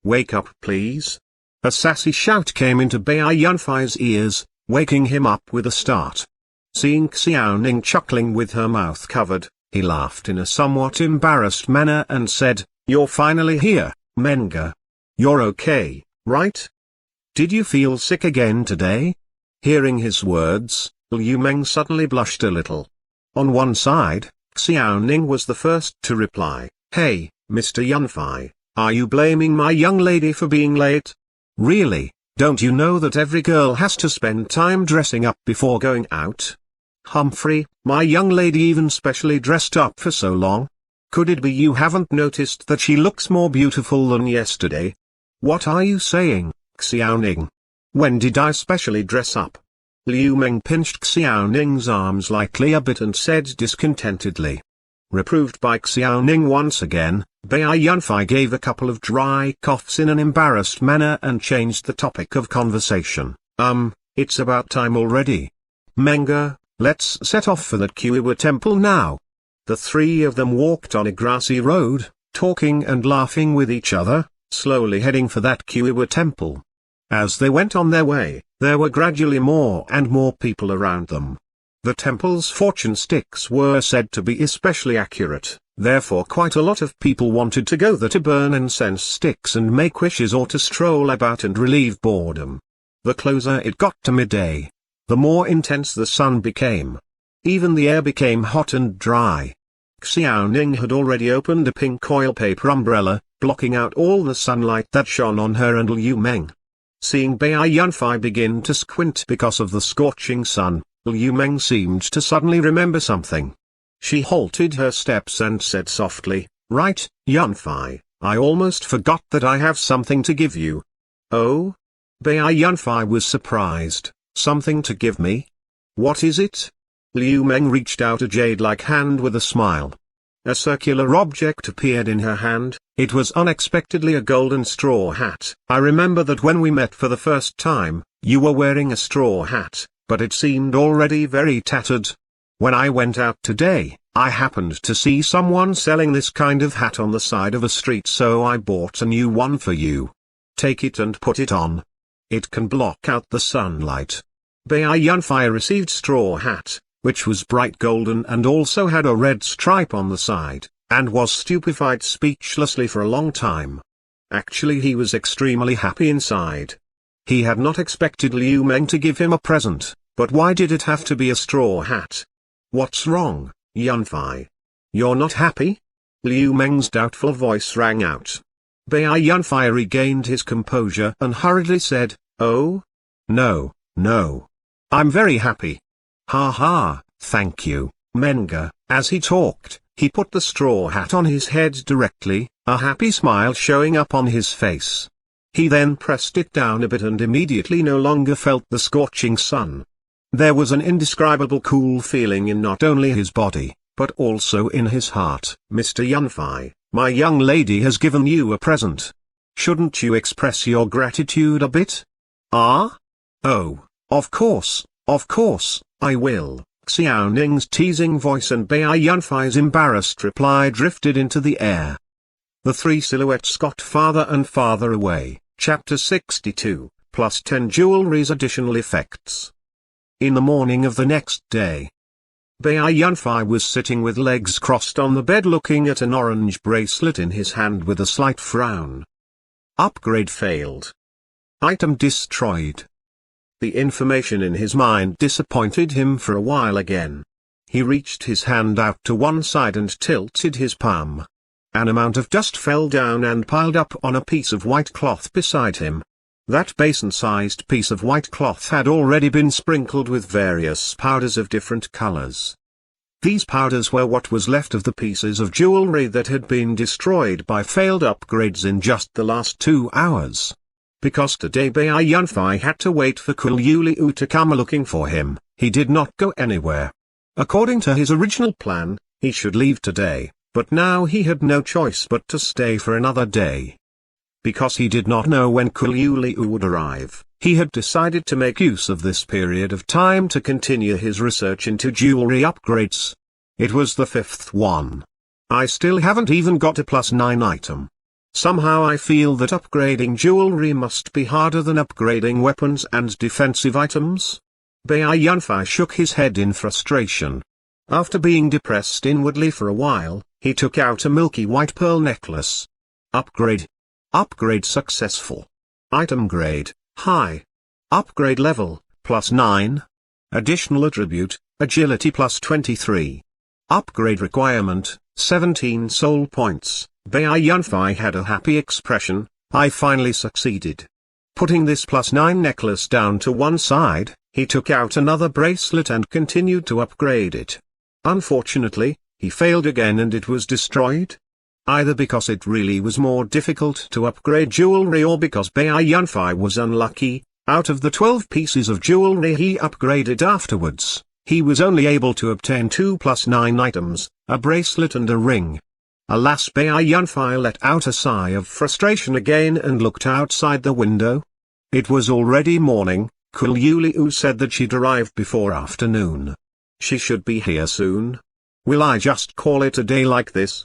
wake up please. A sassy shout came into Bai Yunfei's ears, waking him up with a start. Seeing Xiaoning chuckling with her mouth covered, he laughed in a somewhat embarrassed manner and said, "You're finally here, Menga. You're okay, right? Did you feel sick again today?" Hearing his words, Liu Meng suddenly blushed a little. On one side, Xiaoning was the first to reply, "Hey, Mr. Yunfei, are you blaming my young lady for being late? Really, don't you know that every girl has to spend time dressing up before going out? Humphrey, my young lady even specially dressed up for so long. Could it be you haven't noticed that she looks more beautiful than yesterday? What are you saying, Xiaoning? When did I specially dress up?" Liu Meng pinched Xiaoning's arms lightly a bit and said discontentedly. Reproved by Xiaoning once again, Bai Yunfei gave a couple of dry coughs in an embarrassed manner and changed the topic of conversation. It's about time already. Menga, let's set off for that Qiwa temple now." The three of them walked on a grassy road, talking and laughing with each other, slowly heading for that Qiwa temple. As they went on their way, there were gradually more and more people around them. The temple's fortune sticks were said to be especially accurate, therefore quite a lot of people wanted to go there to burn incense sticks and make wishes or to stroll about and relieve boredom. The closer it got to midday, the more intense the sun became. Even the air became hot and dry. Xiaoning had already opened a pink oil paper umbrella, blocking out all the sunlight that shone on her and Liu Meng. Seeing Bai Yunfei begin to squint because of the scorching sun, Liu Meng seemed to suddenly remember something. She halted her steps and said softly, "Right, Yunfei, I almost forgot that I have something to give you." "Oh?" Bai Yunfei was surprised. "Something to give me? What is it?" Liu Meng reached out a jade-like hand with a smile. A circular object appeared in her hand. It was unexpectedly a golden straw hat. "I remember that when we met for the first time, you were wearing a straw hat, but it seemed already very tattered. When I went out today, I happened to see someone selling this kind of hat on the side of a street, so I bought a new one for you. Take it and put it on. It can block out the sunlight." Bai Yunfei received straw hat, which was bright golden and also had a red stripe on the side, and was stupefied speechlessly for a long time. Actually, he was extremely happy inside. He had not expected Liu Meng to give him a present, but why did it have to be a straw hat? "What's wrong, Yunfei? You're not happy?" Liu Meng's doubtful voice rang out. Bai Yunfei regained his composure and hurriedly said, "Oh? No, no. I'm very happy. Ha ha, thank you, Menga." As he talked, he put the straw hat on his head directly, a happy smile showing up on his face. He then pressed it down a bit and immediately no longer felt the scorching sun. There was an indescribable cool feeling in not only his body, but also in his heart. "Mr. Yunfei, my young lady has given you a present. Shouldn't you express your gratitude a bit?" "Ah? Oh, of course, I will." Xiaoning's teasing voice and Bai Yunfei's embarrassed reply drifted into the air. The three silhouettes got farther and farther away. Chapter 62, plus 10 jewelry's additional effects. In the morning of the next day, Bai Yunfei was sitting with legs crossed on the bed looking at an orange bracelet in his hand with a slight frown. Upgrade failed. Item destroyed. The information in his mind disappointed him for a while again. He reached his hand out to one side and tilted his palm. An amount of dust fell down and piled up on a piece of white cloth beside him. That basin-sized piece of white cloth had already been sprinkled with various powders of different colors. These powders were what was left of the pieces of jewelry that had been destroyed by failed upgrades in just the last 2 hours. Because today Bai Yunfei had to wait for Liu to come looking for him, he did not go anywhere. According to his original plan, he should leave today, but now he had no choice but to stay for another day. Because he did not know when Liu would arrive, he had decided to make use of this period of time to continue his research into jewelry upgrades. It was the 5th one. I still haven't even got a +9 item. Somehow I feel that upgrading jewelry must be harder than upgrading weapons and defensive items. Bai Yunfei shook his head in frustration. After being depressed inwardly for a while, he took out a milky white pearl necklace. Upgrade. Upgrade successful. Item grade, high. Upgrade level, +9. Additional attribute, agility +23. Upgrade requirement, 17 soul points. Bai Yunfei had a happy expression. I finally succeeded. Putting this +9 necklace down to one side, he took out another bracelet and continued to upgrade it. Unfortunately, he failed again and it was destroyed. Either because it really was more difficult to upgrade jewelry or because Bai Yunfei was unlucky, out of the 12 pieces of jewelry he upgraded afterwards, he was only able to obtain 2 +9 items, a bracelet and a ring. Alas, Bai Yunfei let out a sigh of frustration again and looked outside the window. It was already morning. Liu said that she'd arrived before afternoon. She should be here soon. Will I just call it a day like this?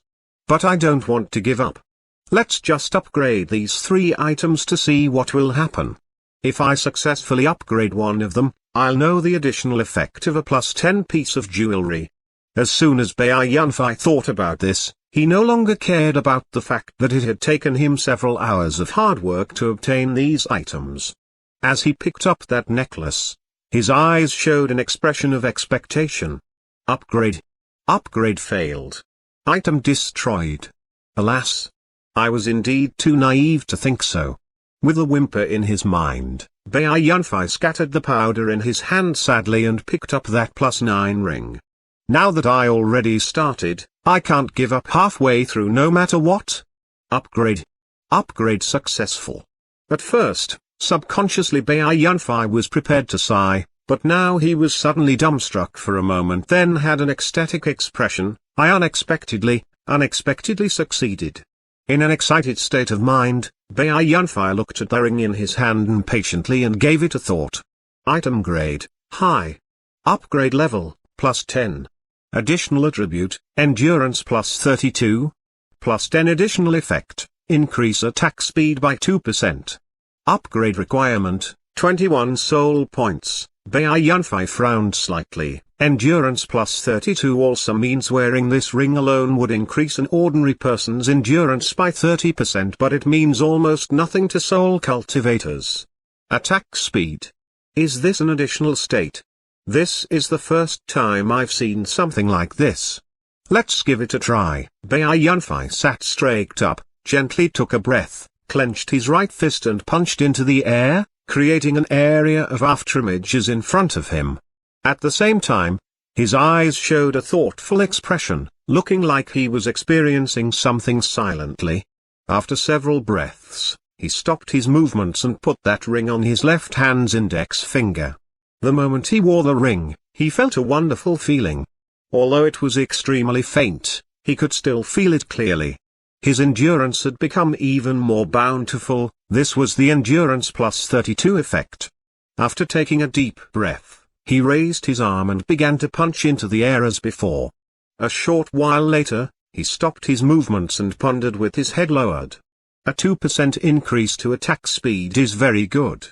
But I don't want to give up. Let's just upgrade these 3 items to see what will happen. If I successfully upgrade one of them, I'll know the additional effect of a +10 piece of jewelry. As soon as Bai Yunfei thought about this, he no longer cared about the fact that it had taken him several hours of hard work to obtain these items. As he picked up that necklace, his eyes showed an expression of expectation. Upgrade. Upgrade failed. Item destroyed. Alas. I was indeed too naive to think so. With a whimper in his mind, Bai Yunfei scattered the powder in his hand sadly and picked up that +9 ring. Now that I already started, I can't give up halfway through no matter what. Upgrade. Upgrade successful. At first, subconsciously Bai Yunfei was prepared to sigh, but now he was suddenly dumbstruck for a moment, then had an ecstatic expression. I unexpectedly succeeded. In an excited state of mind, Bai Yunfei looked at the ring in his hand impatiently and gave it a thought. Item grade, high. Upgrade level, +10. Additional attribute, endurance +32. +10 additional effect, increase attack speed by 2%. Upgrade requirement, 21 soul points. Bai Yunfei frowned slightly. Endurance +32 also means wearing this ring alone would increase an ordinary person's endurance by 30%, but it means almost nothing to soul cultivators. Attack speed. Is this an additional state? This is the first time I've seen something like this. Let's give it a try. Bai Yunfei sat straight up, gently took a breath, clenched his right fist and punched into the air, creating an area of afterimages in front of him. At the same time, his eyes showed a thoughtful expression, looking like he was experiencing something silently. After several breaths, he stopped his movements and put that ring on his left hand's index finger. The moment he wore the ring, he felt a wonderful feeling. Although it was extremely faint, he could still feel it clearly. His endurance had become even more bountiful. This was the endurance +32 effect. After taking a deep breath, he raised his arm and began to punch into the air as before. A short while later, he stopped his movements and pondered with his head lowered. A 2% increase to attack speed is very good.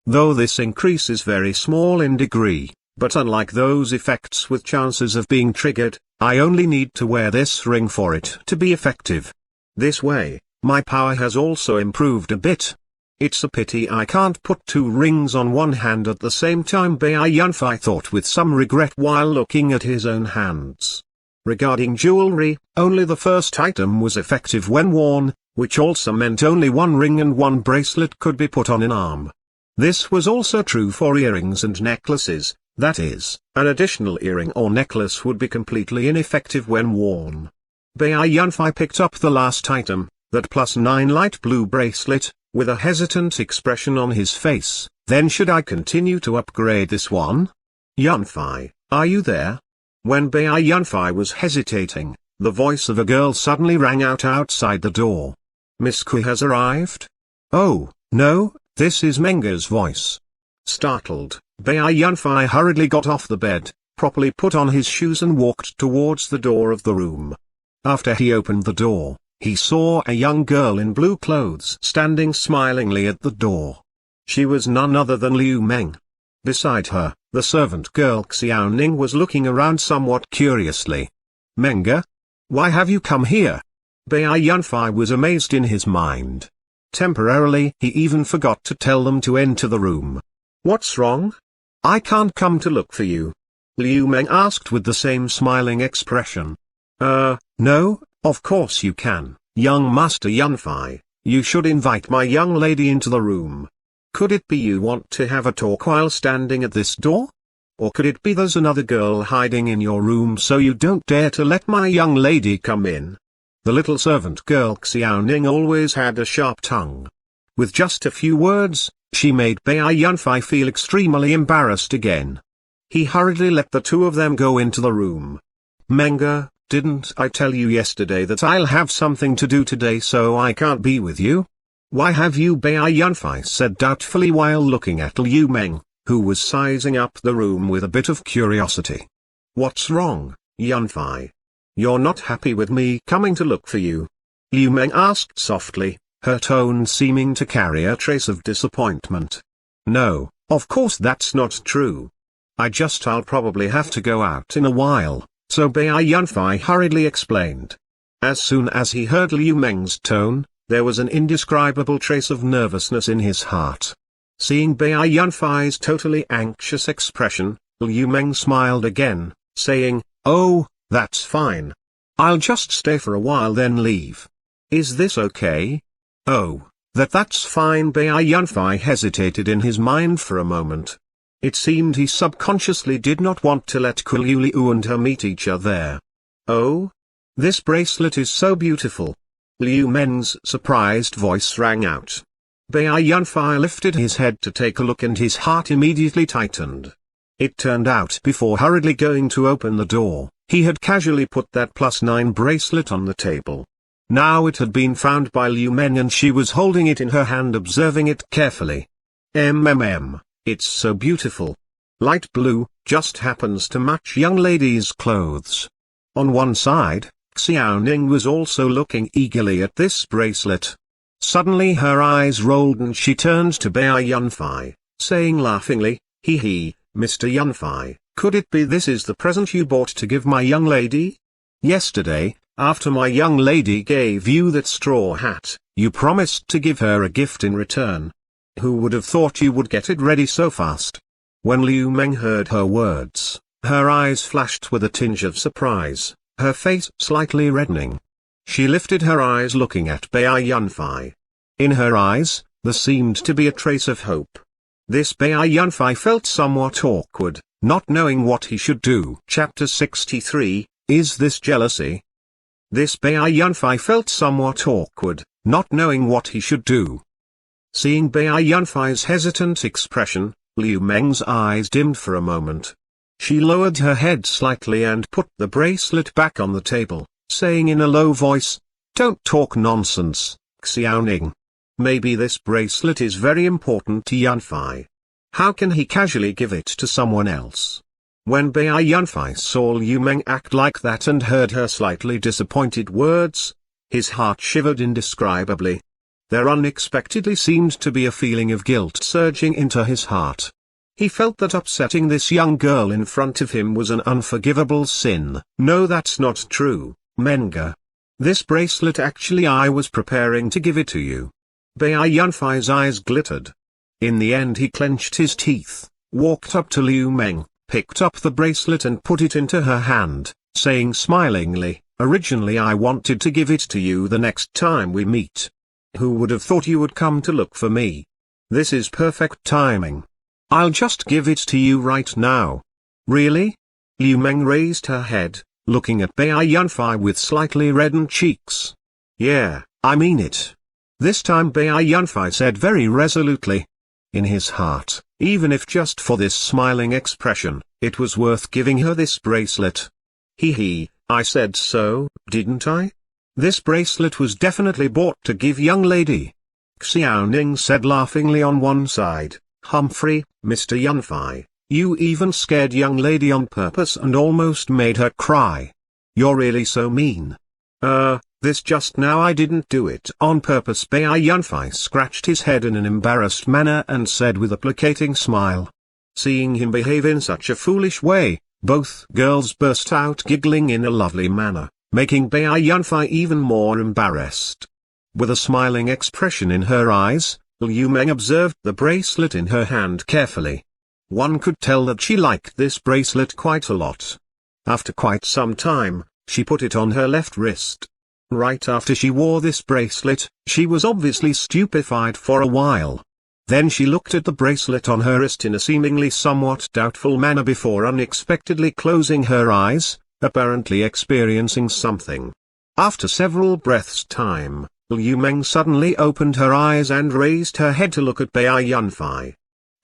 Though this increase is very small in degree, but unlike those effects with chances of being triggered, I only need to wear this ring for it to be effective. This way, my power has also improved a bit. It's a pity I can't put 2 rings on one hand at the same time, Bai Yunfei thought with some regret while looking at his own hands. Regarding jewelry, only the first item was effective when worn, which also meant only 1 ring and 1 bracelet could be put on an arm. This was also true for earrings and necklaces, that is, an additional earring or necklace would be completely ineffective when worn. Bai Yunfei picked up the last item, that +9 light blue bracelet, with a hesitant expression on his face. Then should I continue to upgrade this one? Yunfei, are you there? When Bai Yunfei was hesitating, the voice of a girl suddenly rang out outside the door. Miss Kui has arrived? Oh, no, this is Menga's voice. Startled, Bai Yunfei hurriedly got off the bed, properly put on his shoes and walked towards the door of the room. After he opened the door, he saw a young girl in blue clothes standing smilingly at the door. She was none other than Liu Meng. Beside her, the servant girl Xiaoning was looking around somewhat curiously. Menga? Why have you come here? Bai Yunfei was amazed in his mind. Temporarily he even forgot to tell them to enter the room. What's wrong? I can't come to look for you. Liu Meng asked with the same smiling expression. No, of course you can, young Master Yunfei. You should invite my young lady into the room. Could it be you want to have a talk while standing at this door? Or could it be there's another girl hiding in your room so you don't dare to let my young lady come in? The little servant girl Xiaoning always had a sharp tongue. With just a few words, she made Bai Yunfei feel extremely embarrassed again. He hurriedly let the 2 of them go into the room. Menga, didn't I tell you yesterday that I'll have something to do today so I can't be with you? Why have you? Bai Yunfei said doubtfully while looking at Liu Meng, who was sizing up the room with a bit of curiosity. What's wrong, Yunfei? You're not happy with me coming to look for you? Liu Meng asked softly, her tone seeming to carry a trace of disappointment. No, of course that's not true. I'll probably have to go out in a while, so Bai Yunfei hurriedly explained. As soon as he heard Liu Meng's tone, there was an indescribable trace of nervousness in his heart. Seeing Bai Yunfei's totally anxious expression, Liu Meng smiled again, saying, Oh, that's fine. I'll just stay for a while then leave. Is this okay? Oh, that's fine. Bai Yunfei hesitated in his mind for a moment. It seemed he subconsciously did not want to let Liu Liu and her meet each other. Oh? This bracelet is so beautiful. Liu Meng's surprised voice rang out. Bai Yunfei lifted his head to take a look and his heart immediately tightened. It turned out before hurriedly going to open the door, he had casually put that +9 bracelet on the table. Now it had been found by Liu Meng and she was holding it in her hand observing it carefully. It's so beautiful. Light blue, just happens to match young lady's clothes. On one side, Xiaoning was also looking eagerly at this bracelet. Suddenly her eyes rolled and she turned to Bai Yunfei, saying laughingly, Hee, Mr. Yunfei, could it be this is the present you bought to give my young lady? Yesterday, after my young lady gave you that straw hat, you promised to give her a gift in return. Who would have thought you would get it ready so fast? When Liu Meng heard her words, her eyes flashed with a tinge of surprise, her face slightly reddening. She lifted her eyes looking at Bai Yunfei. In her eyes, there seemed to be a trace of hope. This Bai Yunfei felt somewhat awkward, not knowing what he should do. Chapter 63, Is this jealousy? This Bai Yunfei felt somewhat awkward, not knowing what he should do. Seeing Bai Yunfei's hesitant expression, Liu Meng's eyes dimmed for a moment. She lowered her head slightly and put the bracelet back on the table, saying in a low voice, Don't talk nonsense, Xiaoning. Maybe this bracelet is very important to Yunfei. How can he casually give it to someone else? When Bai Yunfei saw Liu Meng act like that and heard her slightly disappointed words, his heart shivered indescribably. There unexpectedly seemed to be a feeling of guilt surging into his heart. He felt that upsetting this young girl in front of him was an unforgivable sin. No, that's not true, Menga. This bracelet actually I was preparing to give it to you. Bai Yunfai's eyes glittered. In the end he clenched his teeth, walked up to Liu Meng, picked up the bracelet and put it into her hand, saying smilingly, "Originally I wanted to give it to you the next time we meet. Who would have thought you would come to look for me? This is perfect timing. I'll just give it to you right now." "Really?" Liu Meng raised her head, looking at Bai Yunfai with slightly reddened cheeks. "Yeah, I mean it." This time Bai Yunfai said very resolutely. In his heart, even if just for this smiling expression, it was worth giving her this bracelet. He, I said so, didn't I? This bracelet was definitely bought to give young lady. Xiaoning said laughingly on one side, "Humphrey, Mr. Yunfai, you even scared young lady on purpose and almost made her cry. You're really so mean." This just now I didn't do it on purpose." Bai Yunfai scratched his head in an embarrassed manner and said with a placating smile. Seeing him behave in such a foolish way, both girls burst out giggling in a lovely manner, making Bai Yunfai even more embarrassed. With a smiling expression in her eyes, Liu Meng observed the bracelet in her hand carefully. One could tell that she liked this bracelet quite a lot. After quite some time, she put it on her left wrist. Right after she wore this bracelet, she was obviously stupefied for a while. Then she looked at the bracelet on her wrist in a seemingly somewhat doubtful manner before unexpectedly closing her eyes, apparently experiencing something. After several breaths' time, Liu Meng suddenly opened her eyes and raised her head to look at Bai Yunfai.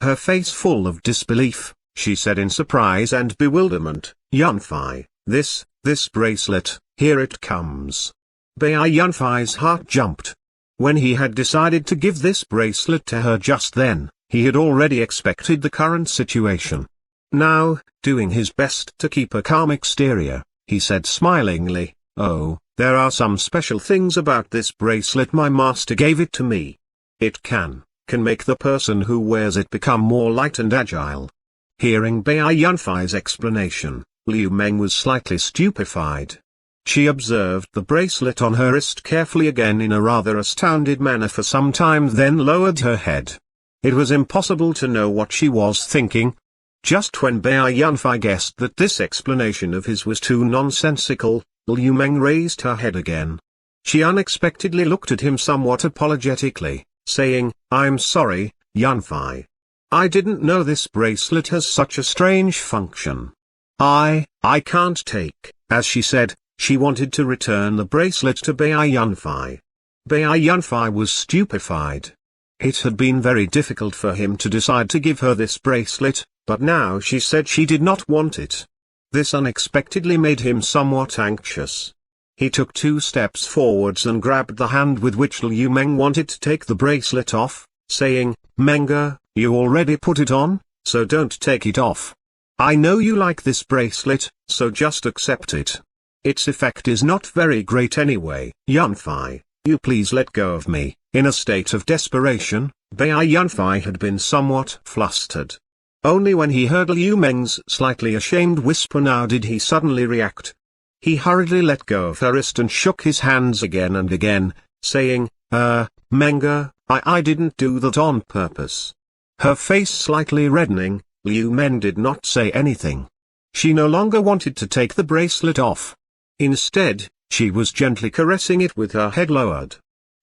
Her face full of disbelief, she said in surprise and bewilderment, "Yunfai, this bracelet, here it comes." Bai Yunfai's heart jumped. When he had decided to give this bracelet to her just then, he had already expected the current situation. Now, doing his best to keep a calm exterior, he said smilingly, "Oh, there are some special things about this bracelet. My master gave it to me. It can make the person who wears it become more light and agile." Hearing Bai Yunfai's explanation, Liu Meng was slightly stupefied. She observed the bracelet on her wrist carefully again in a rather astounded manner for some time, then lowered her head. It was impossible to know what she was thinking. Just when Bai Yunfai guessed that this explanation of his was too nonsensical, Liu Meng raised her head again. She unexpectedly looked at him somewhat apologetically, saying, "I'm sorry, Yunfai. I didn't know this bracelet has such a strange function. I can't take." As she said, she wanted to return the bracelet to Bai Yunfai. Bai Yunfai was stupefied. It had been very difficult for him to decide to give her this bracelet, but now she said she did not want it. This unexpectedly made him somewhat anxious. He took 2 steps forwards and grabbed the hand with which Liu Meng wanted to take the bracelet off, saying, "Menga, you already put it on, so don't take it off. I know you like this bracelet, so just accept it. Its effect is not very great anyway." "Yunfai, you please let go of me." In a state of desperation, Bai Yunfai had been somewhat flustered. Only when he heard Liu Meng's slightly ashamed whisper now did he suddenly react. He hurriedly let go of her wrist and shook his hands again and again, saying, Menga, I didn't do that on purpose." Her face slightly reddening, Liu Meng did not say anything. She no longer wanted to take the bracelet off. Instead, she was gently caressing it with her head lowered.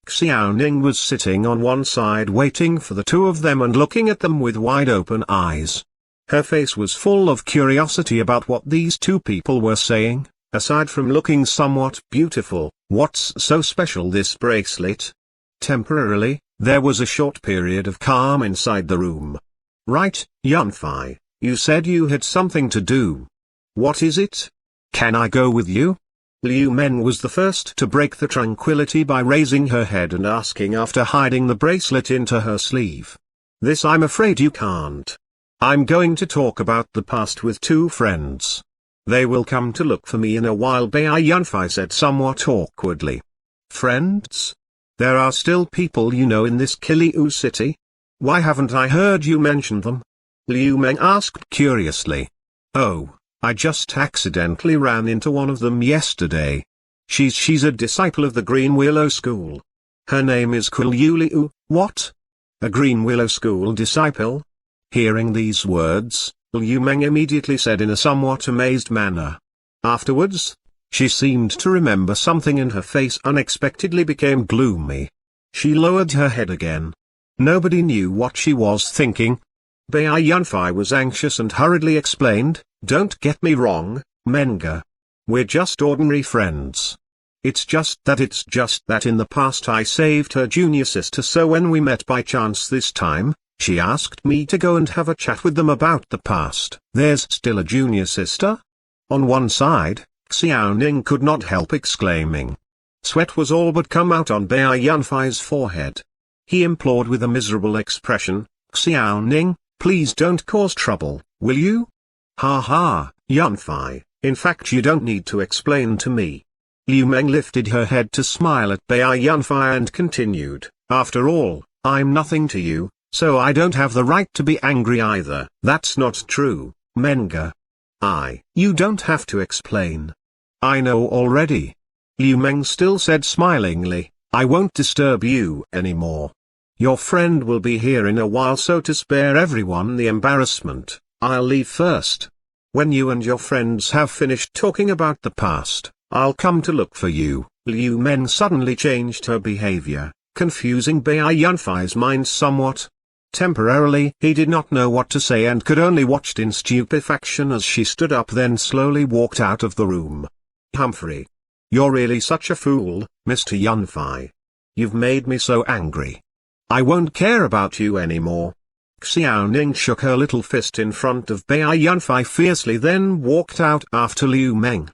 Xiaoning was sitting on one side waiting for the two of them and looking at them with wide-open eyes. Her face was full of curiosity about what these two people were saying. Aside from looking somewhat beautiful, what's so special this bracelet? Temporarily, there was a short period of calm inside the room. "Right, Yunfai, you said you had something to do. What is it? Can I go with you?" Liu Meng was the first to break the tranquility by raising her head and asking after hiding the bracelet into her sleeve. "This I'm afraid you can't. I'm going to talk about the past with 2 friends. They will come to look for me in a while," Bai Yunfai said somewhat awkwardly. "Friends? There are still people you know in this Kiliu city? Why haven't I heard you mention them?" Liu Meng asked curiously. "Oh, I just accidentally ran into one of them yesterday. She's a disciple of the Green Willow School. Her name is Qiu. What? A Green Willow School disciple? Hearing these words, Liu Meng immediately said in a somewhat amazed manner. Afterwards, she seemed to remember something and her face unexpectedly became gloomy. She lowered her head again. Nobody knew what she was thinking. Bai Yunfei was anxious and hurriedly explained, "Don't get me wrong, Menga. We're just ordinary friends. It's just that in the past I saved her junior sister, so when we met by chance this time, she asked me to go and have a chat with them about the past." "There's still a junior sister?" On one side, Xiaoning could not help exclaiming. Sweat was all but come out on Bai Yunfei's forehead. He implored with a miserable expression, "Xiaoning, please don't cause trouble, will you?" "Ha ha, Yunfei, in fact you don't need to explain to me." Liu Meng lifted her head to smile at Bai Yunfei and continued, "After all, I'm nothing to you, so I don't have the right to be angry either." "That's not true, Menga. You don't have to explain. I know already." Liu Meng still said smilingly, "I won't disturb you anymore. Your friend will be here in a while, so to spare everyone the embarrassment, I'll leave first. When you and your friends have finished talking about the past, I'll come to look for you." Liu Meng suddenly changed her behavior, confusing Bai Yunfei's mind somewhat. Temporarily he did not know what to say and could only watch in stupefaction as she stood up, then slowly walked out of the room. "Humphrey. You're really such a fool, Mr. Yunfei. You've made me so angry. I won't care about you anymore." Xiaoning shook her little fist in front of Bai Yunfei fiercely, then walked out after Liu Meng.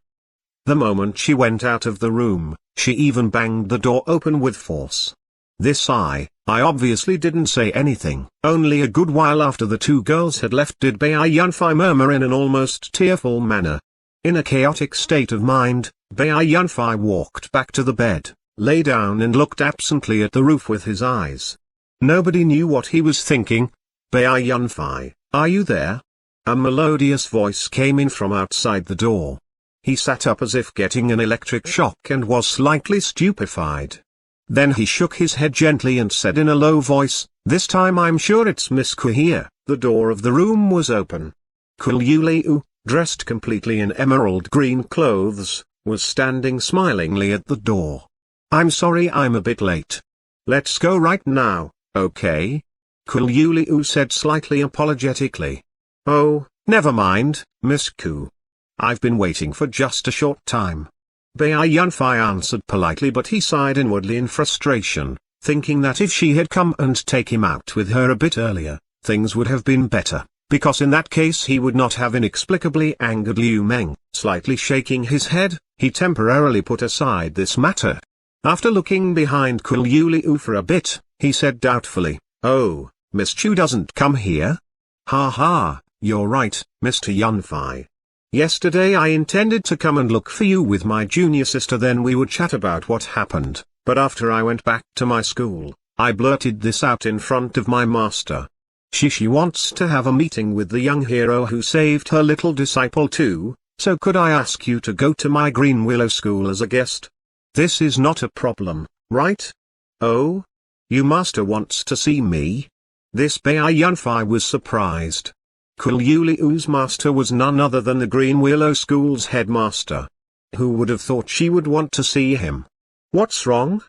The moment she went out of the room, she even banged the door open with force. This I obviously didn't say anything. Only a good while after the two girls had left did Bai Yunfei murmur in an almost tearful manner. In a chaotic state of mind, Bai Yunfei walked back to the bed, lay down and looked absently at the roof with his eyes. Nobody knew what he was thinking. "Bai Yunfei, are you there?" A melodious voice came in from outside the door. He sat up as if getting an electric shock and was slightly stupefied. Then he shook his head gently and said in a low voice, "This time I'm sure it's Miss Qiu here." The door of the room was open. Qiu, dressed completely in emerald green clothes, was standing smilingly at the door. "I'm sorry I'm a bit late. Let's go right now, okay?" Qiu said slightly apologetically. "Oh, never mind, Miss Qiu. I've been waiting for just a short time." Bai Yunfei answered politely, but he sighed inwardly in frustration, thinking that if she had come and take him out with her a bit earlier, things would have been better, because in that case he would not have inexplicably angered Liu Meng. Slightly shaking his head, he temporarily put aside this matter. After looking behind Qiu for a bit, he said doubtfully, "Oh, Miss Qiu doesn't come here?" "Ha ha, you're right, Mr. Yunfei. Yesterday I intended to come and look for you with my junior sister, then we would chat about what happened, but after I went back to my school, I blurted this out in front of my master. She wants to have a meeting with the young hero who saved her little disciple too, so could I ask you to go to my Green Willow School as a guest? This is not a problem, right?" "Oh? Your master wants to see me?" This Bai Yunfei was surprised. Qiu's master was none other than the Green Willow School's headmaster. Who would have thought she would want to see him? "What's wrong?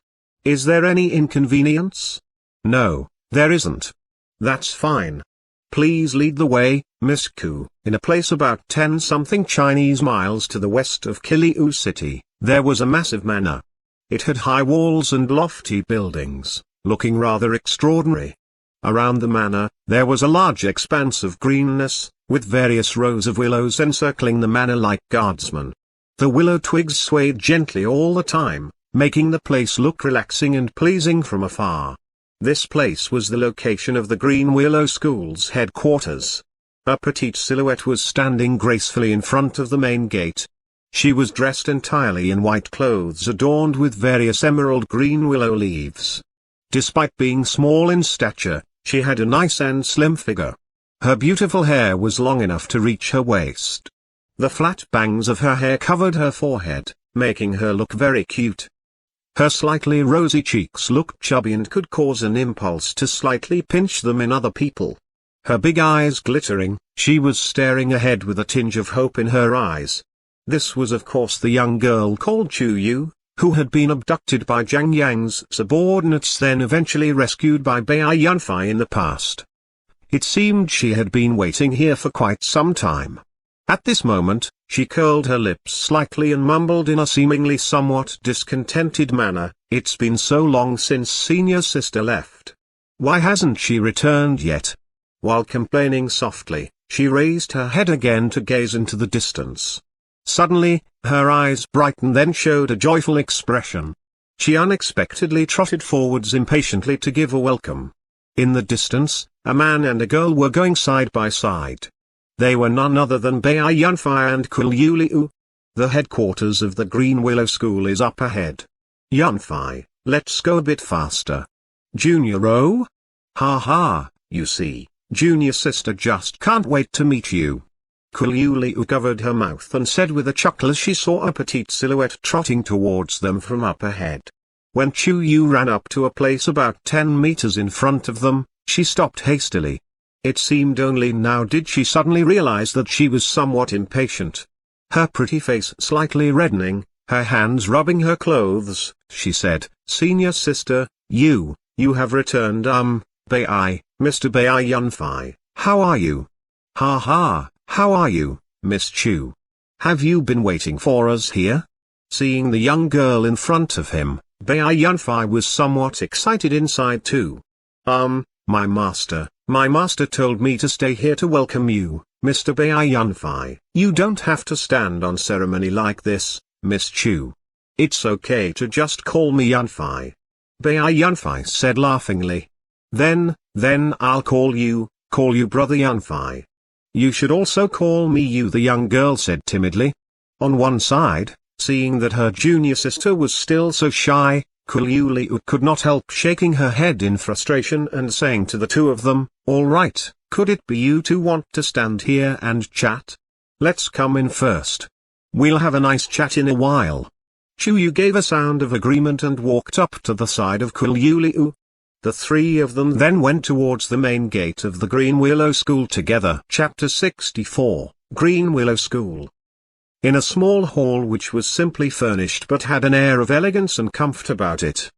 Is there any inconvenience?" "No, there isn't." "That's fine. Please lead the way, Miss Qiu." In a place about 10-something Chinese miles to the west of Qiu City, there was a massive manor. It had high walls and lofty buildings, looking rather extraordinary. Around the manor, there was a large expanse of greenness, with various rows of willows encircling the manor like guardsmen. The willow twigs swayed gently all the time, making the place look relaxing and pleasing from afar. This place was the location of the Green Willow School's headquarters. A petite silhouette was standing gracefully in front of the main gate. She was dressed entirely in white clothes adorned with various emerald green willow leaves. Despite being small in stature, she had a nice and slim figure. Her beautiful hair was long enough to reach her waist. The flat bangs of her hair covered her forehead, making her look very cute. Her slightly rosy cheeks looked chubby and could cause an impulse to slightly pinch them in other people. Her big eyes glittering, she was staring ahead with a tinge of hope in her eyes. This was of course the young girl called Chu Yu, who had been abducted by Zhang Yang's subordinates then eventually rescued by Bai Yunfei in the past. It seemed she had been waiting here for quite some time. At this moment, she curled her lips slightly and mumbled in a seemingly somewhat discontented manner, "It's been so long since senior sister left. Why hasn't she returned yet?" While complaining softly, she raised her head again to gaze into the distance. Suddenly, her eyes brightened then showed a joyful expression. She unexpectedly trotted forwards impatiently to give a welcome. In the distance, a man and a girl were going side by side. They were none other than Bai Yunfei and Qiu Liu. The headquarters of the Green Willow School is up ahead. Yunfei, let's go a bit faster. Junior O? Ha ha, you see, junior sister just can't wait to meet you. Qiu Liu covered her mouth and said with a chuckle as she saw a petite silhouette trotting towards them from up ahead. When Chu Yu ran up to a place about 10 meters in front of them, she stopped hastily. It seemed only now did she suddenly realize that she was somewhat impatient. Her pretty face slightly reddening, her hands rubbing her clothes, she said, "Senior sister, you have returned Bai, Mr. Bai Yunfei, how are you?" "Ha ha, how are you, Miss Chu? Have you been waiting for us here?" Seeing the young girl in front of him, Bai Yunfei was somewhat excited inside too. My master told me to stay here to welcome you, Mr. Bai Yunfei. You don't have to stand on ceremony like this, Miss Chu. It's okay to just call me Yunfei. Bai Yunfei said laughingly. Then I'll call you Brother Yunfei. You should also call me Yu, the young girl said timidly. On one side, seeing that her junior sister was still so shy, Qiu Liu could not help shaking her head in frustration and saying to the two of them, "All right, could it be you two want to stand here and chat? Let's come in first. We'll have a nice chat in a while." Chu Yu gave a sound of agreement and walked up to the side of Qiu Liu. The three of them then went towards the main gate of the Green Willow School together. Chapter 64, Green Willow School. In a small hall which was simply furnished but had an air of elegance and comfort about it.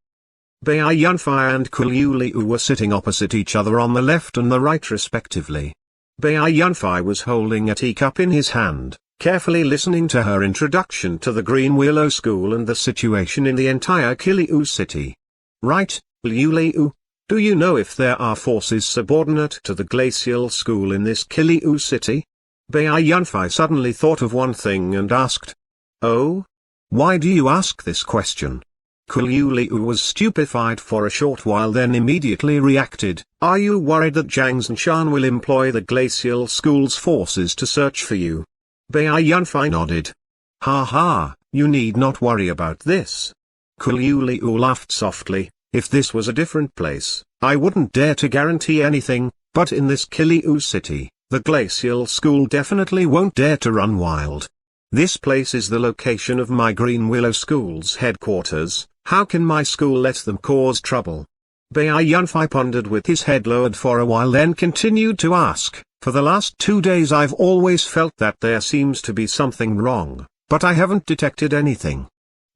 Bai Yunfei and Qiu Liu were sitting opposite each other on the left and the right respectively. Bai Yunfei was holding a teacup in his hand, carefully listening to her introduction to the Green Willow School and the situation in the entire Qiu city. "Right, Qiu Liu, do you know if there are forces subordinate to the Glacial School in this Qiu city?" Bai Yunfei suddenly thought of one thing and asked. "Oh? Why do you ask this question?" Qiu Liu was stupefied for a short while then immediately reacted, "Are you worried that Zhang Zhanshan will employ the Glacial School's forces to search for you?" Bai Yunfei nodded. "Ha ha, you need not worry about this." Qiu Liu laughed softly. "If this was a different place, I wouldn't dare to guarantee anything, but in this Qiu city, the Glacial School definitely won't dare to run wild. This place is the location of my Green Willow School's headquarters. How can my school let them cause trouble?" Bai Yunfei pondered with his head lowered for a while then continued to ask, "For the last 2 days I've always felt that there seems to be something wrong, but I haven't detected anything.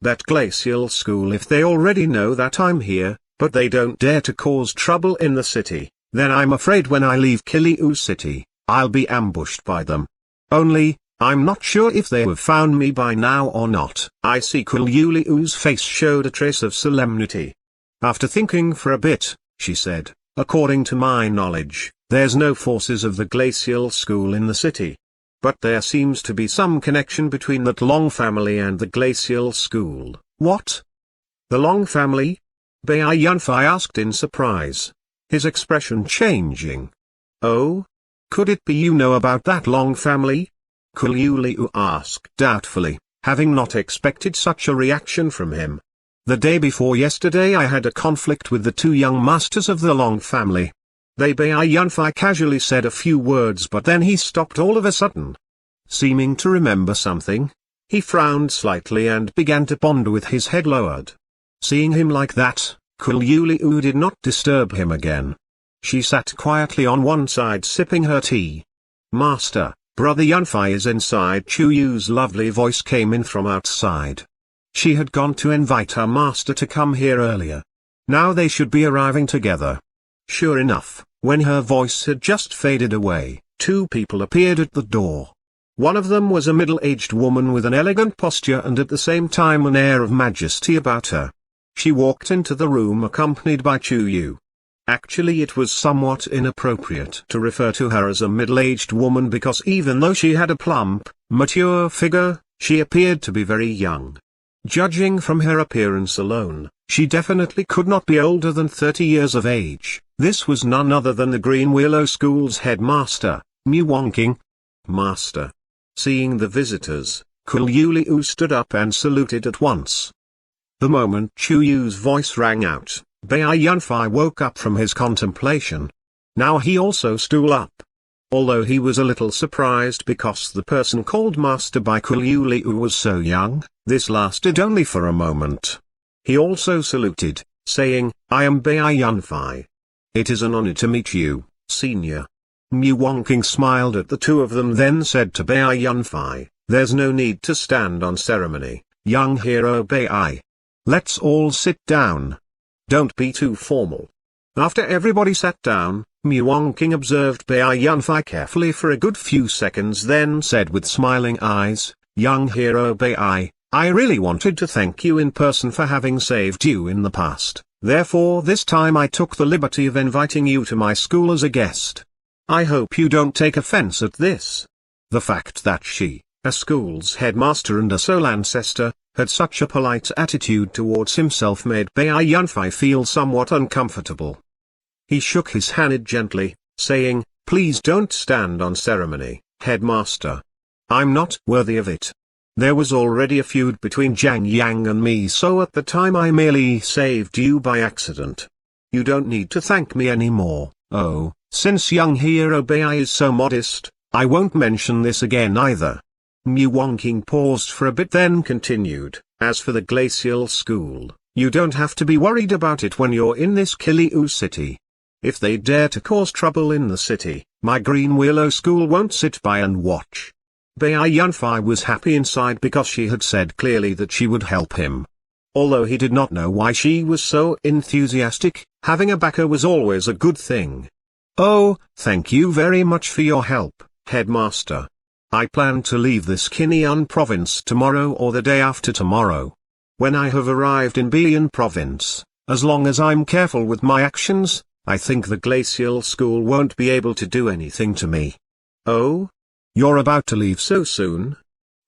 That Glacial School, if they already know that I'm here, but they don't dare to cause trouble in the city, then I'm afraid when I leave Qiu city, I'll be ambushed by them. Only, I'm not sure if they have found me by now or not." I see. Qiu Liu's face showed a trace of solemnity. After thinking for a bit, she said, "According to my knowledge, there's no forces of the Glacial School in the city. But there seems to be some connection between that Long family and the Glacial School." "What? The Long family?" Bai Yunfei asked in surprise, his expression changing. "Oh? Could it be you know about that Long family?" Qiu Liu asked doubtfully, having not expected such a reaction from him. "The day before yesterday I had a conflict with the two young masters of the Long family. Bai Yunfei casually said a few words but then he stopped all of a sudden. Seeming to remember something, he frowned slightly and began to ponder with his head lowered. Seeing him like that, Kuliu did not disturb him again. She sat quietly on one side sipping her tea. "Master, Brother Yunfei is inside." Chuyu's lovely voice came in from outside. She had gone to invite her master to come here earlier. Now they should be arriving together. Sure enough, when her voice had just faded away, two people appeared at the door. One of them was a middle-aged woman with an elegant posture and at the same time an air of majesty about her. She walked into the room accompanied by Chuyu. Actually, it was somewhat inappropriate to refer to her as a middle-aged woman because even though she had a plump, mature figure, she appeared to be very young. Judging from her appearance alone, she definitely could not be older than 30 years of age. This was none other than the Green Willow School's headmaster, Mu Wonking. "Master." Seeing the visitors, Kuliu stood up and saluted at once. The moment Chuyu's voice rang out, Bai Yunfei woke up from his contemplation. Now he also stood up. Although he was a little surprised because the person called Master by Kuliu was so young, this lasted only for a moment. He also saluted, saying, "I am Bai Yunfei. It is an honor to meet you, senior." Mu Wonking smiled at the two of them then said to Bai Yunfei, "There's no need to stand on ceremony, young hero Bai. Let's all sit down. Don't be too formal." After everybody sat down, Mu Wonking observed Bai Yunfei carefully for a good few seconds then said with smiling eyes, "Young hero Bai, I really wanted to thank you in person for having saved you in the past, therefore this time I took the liberty of inviting you to my school as a guest. I hope you don't take offense at this." The fact that she, a school's headmaster and a soul ancestor, had such a polite attitude towards himself made Bai Yunfei feel somewhat uncomfortable. He shook his hand gently, saying, "Please don't stand on ceremony, headmaster. I'm not worthy of it. There was already a feud between Jiang Yang and me, so at the time I merely saved you by accident. You don't need to thank me anymore. Oh, since young hero Bai is so modest, I won't mention this again either." Mu Wonking paused for a bit then continued, "As for the Glacial School, you don't have to be worried about it when you're in this Kiliu city. If they dare to cause trouble in the city, my Green Willow School won't sit by and watch." Bai Yunfei was happy inside because she had said clearly that she would help him. Although he did not know why she was so enthusiastic, having a backer was always a good thing. "Oh, thank you very much for your help, headmaster. I plan to leave this Kinyan province tomorrow or the day after tomorrow. When I have arrived in Bian province, as long as I'm careful with my actions, I think the Glacial School won't be able to do anything to me." "Oh? You're about to leave so soon?"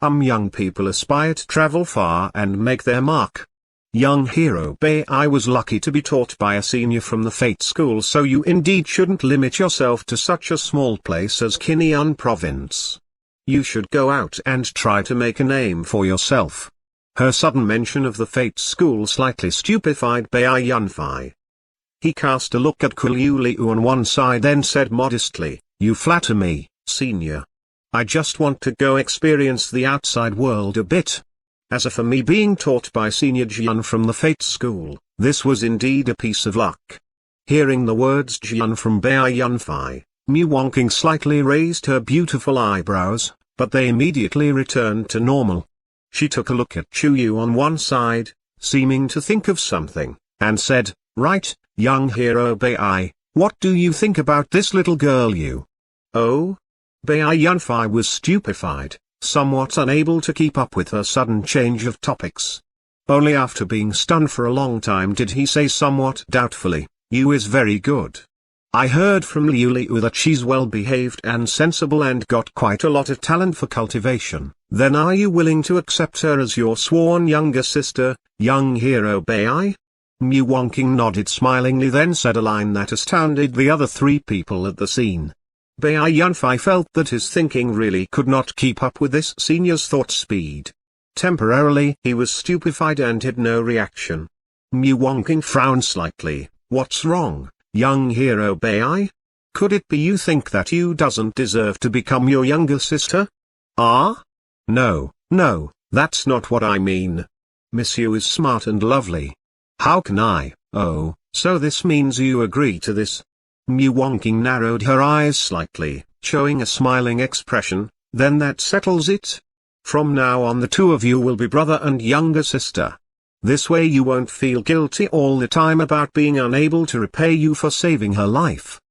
Young people aspire to travel far and make their mark. Young hero Bai was lucky to be taught by a senior from the Fate School, so you indeed shouldn't limit yourself to such a small place as Kinyan province. You should go out and try to make a name for yourself. Her sudden mention of the Fate School slightly stupefied Bai Yunfei. He cast a look at Kuliu on one side then said modestly, "You flatter me, senior. I just want to go experience the outside world a bit." As for me being taught by Senior Jian from the Fate School, this was indeed a piece of luck. Hearing the words Jian from Bai Yunfei, Mu Wonking slightly raised her beautiful eyebrows, but they immediately returned to normal. She took a look at Chuyu on one side, seeming to think of something, and said, "Right, young hero Bai, what do you think about this little girl you?" "Oh?" Bai Yunfei was stupefied, somewhat unable to keep up with her sudden change of topics. Only after being stunned for a long time did he say somewhat doubtfully, "You is very good. I heard from Liu that she's well behaved and sensible and got quite a lot of talent for cultivation. Then are you willing to accept her as your sworn younger sister, young hero Bai?" Mu Wonking nodded smilingly then said a line that astounded the other three people at the scene. Bai Yunfei felt that his thinking really could not keep up with this senior's thought speed. Temporarily he was stupefied and had no reaction. Mu Wonking frowned slightly. "What's wrong, young hero Bai? Could it be you think that you doesn't deserve to become your younger sister?" "Ah? No, that's not what I mean. Miss Yu is smart and lovely. How can I? Oh, so this means you agree to this? Muwonking narrowed her eyes slightly, showing a smiling expression. Then that settles it. From now on the two of you will be brother and younger sister. This way you won't feel guilty all the time about being unable to repay you for saving her life.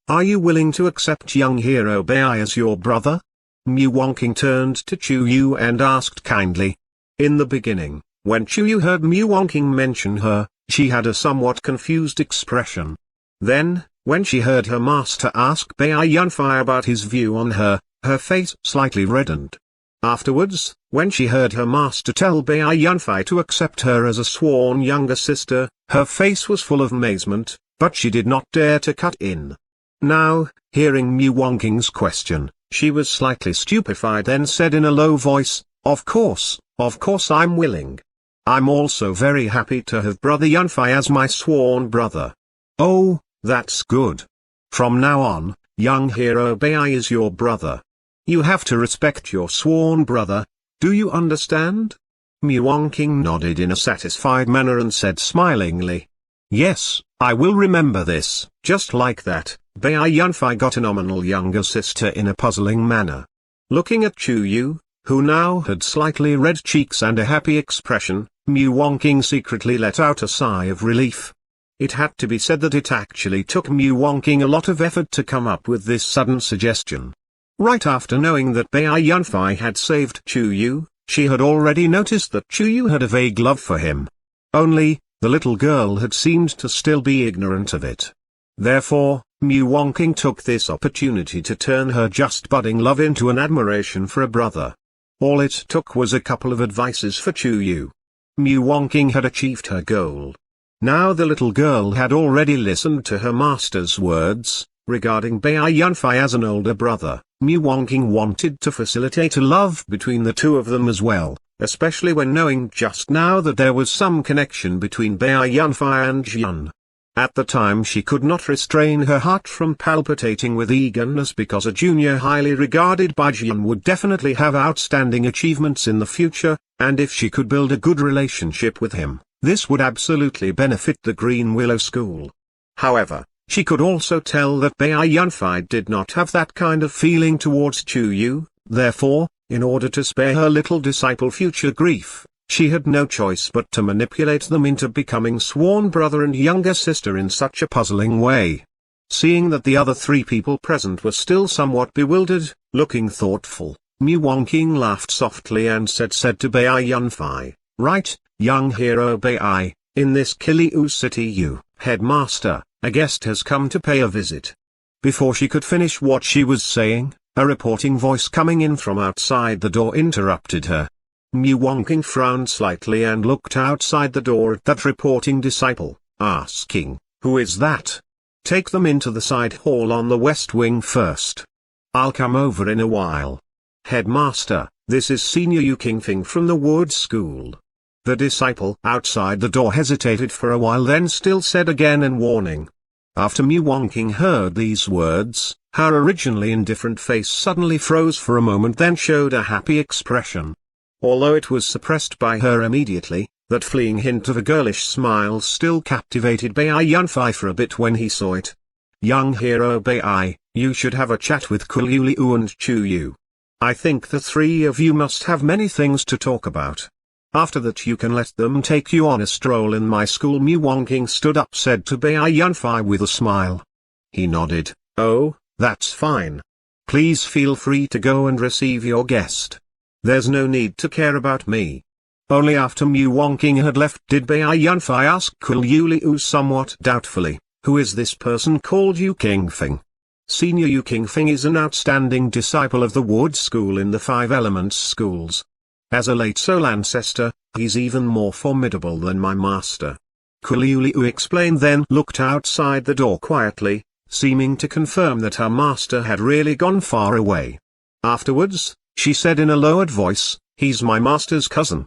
Are you willing to accept young hero Bai as your brother? Muwonking turned to Chuyu and asked kindly. In the beginning, when Chuyu heard Muwonking mention her, she had a somewhat confused expression. Then, when she heard her master ask Bai Yunfei about his view on her face slightly reddened. Afterwards, when she heard her master tell Bai Yunfei to accept her as a sworn younger sister, her face was full of amazement, but she did not dare to cut in. Now, hearing Muwonking's question, she was slightly stupefied, then said in a low voice, of course I'm willing. I'm also very happy to have brother Yunfei as my sworn brother. Oh, that's good. From now on, young hero Bai is your brother. You have to respect your sworn brother, do you understand? Muwonking nodded in a satisfied manner and said smilingly. Yes, I will remember this. Just like that, Bai Yunfei got a nominal younger sister in a puzzling manner. Looking at Chuyu, who now had slightly red cheeks and a happy expression, Muwonking secretly let out a sigh of relief. It had to be said that it actually took Muwonking a lot of effort to come up with this sudden suggestion. Right after knowing that Bai Yunfei had saved Chuyu, she had already noticed that Chuyu had a vague love for him. Only, the little girl had seemed to still be ignorant of it. Therefore, Muwonking took this opportunity to turn her just budding love into an admiration for a brother. All it took was a couple of advices for Chuyu. Muwonking had achieved her goal. Now the little girl had already listened to her master's words, regarding Bai Yunfei as an older brother. Muwonking wanted to facilitate a love between the two of them as well, especially when knowing just now that there was some connection between Bai Yunfei and Jian. At the time she could not restrain her heart from palpitating with eagerness because a junior highly regarded by Jian would definitely have outstanding achievements in the future, and if she could build a good relationship with him, this would absolutely benefit the Green Willow School. However, she could also tell that Bai Yunfei did not have that kind of feeling towards Chuyu, therefore, in order to spare her little disciple future grief, she had no choice but to manipulate them into becoming sworn brother and younger sister in such a puzzling way. Seeing that the other three people present were still somewhat bewildered, looking thoughtful, Muwonking laughed softly and said to Bai Yunfei, right, young hero Bai, in this Kiliu city headmaster, a guest has come to pay a visit. Before she could finish what she was saying, a reporting voice coming in from outside the door interrupted her. Muwonking frowned slightly and looked outside the door at that reporting disciple, asking, who is that? Take them into the side hall on the west wing first. I'll come over in a while. Headmaster, this is Senior Yu Qingfeng from the Wood School. The disciple outside the door hesitated for a while, then still said again in warning. After Muwonking heard these words, her originally indifferent face suddenly froze for a moment, then showed a happy expression. Although it was suppressed by her immediately, that fleeing hint of a girlish smile still captivated Bai Yunfei for a bit when he saw it. Young hero Bai, you should have a chat with Kuliu and Chuyu. I think the three of you must have many things to talk about. After that you can let them take you on a stroll in my school. Muwonking stood up, said to Bai Yunfei with a smile. He nodded. Oh, that's fine. Please feel free to go and receive your guest. There's no need to care about me. Only after Muwonking had left did Bai Yunfei ask Kuliu somewhat doubtfully, who is this person called Yu Qingfeng? Senior Yu Qingfeng is an outstanding disciple of the Wood School in the Five Elements schools. As a late soul ancestor, he's even more formidable than my master. Kuliu explained, then looked outside the door quietly, seeming to confirm that her master had really gone far away. Afterwards, she said in a lowered voice, he's my master's cousin.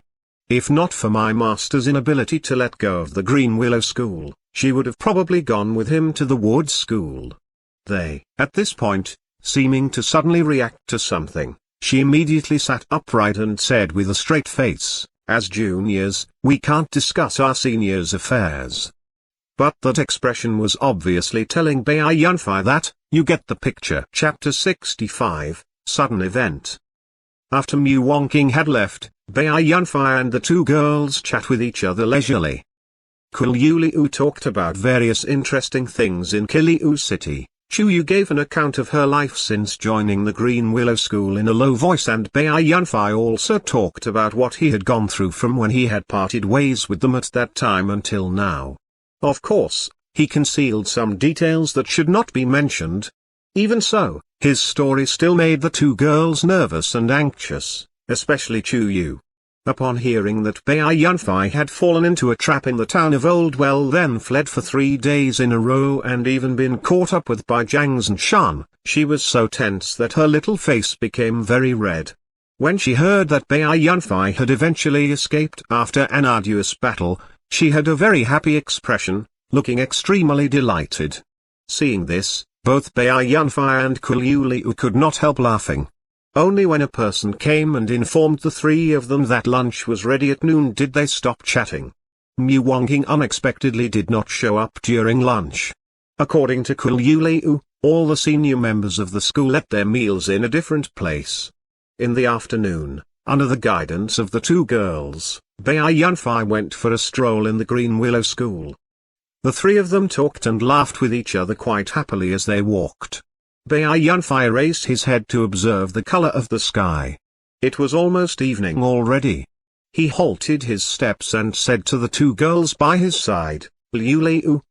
If not for my master's inability to let go of the Green Willow School, she would have probably gone with him to the Wood School. At this point, seeming to suddenly react to something, she immediately sat upright and said with a straight face, as juniors, we can't discuss our seniors' affairs. But that expression was obviously telling Bai Yunfei that, you get the picture. Chapter 65, Sudden Event. After Mu Wongking had left, Bai Yunfei and the two girls chat with each other leisurely. Qiu Liu talked about various interesting things in Qiliu City. Chu Yu gave an account of her life since joining the Green Willow School in a low voice, and Bai Yunfei also talked about what he had gone through from when he had parted ways with them at that time until now. Of course, he concealed some details that should not be mentioned. Even so, his story still made the two girls nervous and anxious, especially Chu Yu. Upon hearing that Bai Yunfei had fallen into a trap in the town of Oldwell, then fled for 3 days in a row and even been caught up with by Jiang Zhanshan, she was so tense that her little face became very red. When she heard that Bai Yunfei had eventually escaped after an arduous battle, she had a very happy expression, looking extremely delighted. Seeing this, both Bai Yunfei and Qiu Liu could not help laughing. Only when a person came and informed the three of them that lunch was ready at noon did they stop chatting. Mu Wongking unexpectedly did not show up during lunch. According to Qiu Liu, all the senior members of the school ate their meals in a different place. In the afternoon, under the guidance of the two girls, Bai Yunfei went for a stroll in the Green Willow School. The three of them talked and laughed with each other quite happily as they walked. Bai Yunfei raised his head to observe the color of the sky. It was almost evening already. He halted his steps and said to the two girls by his side, Liu,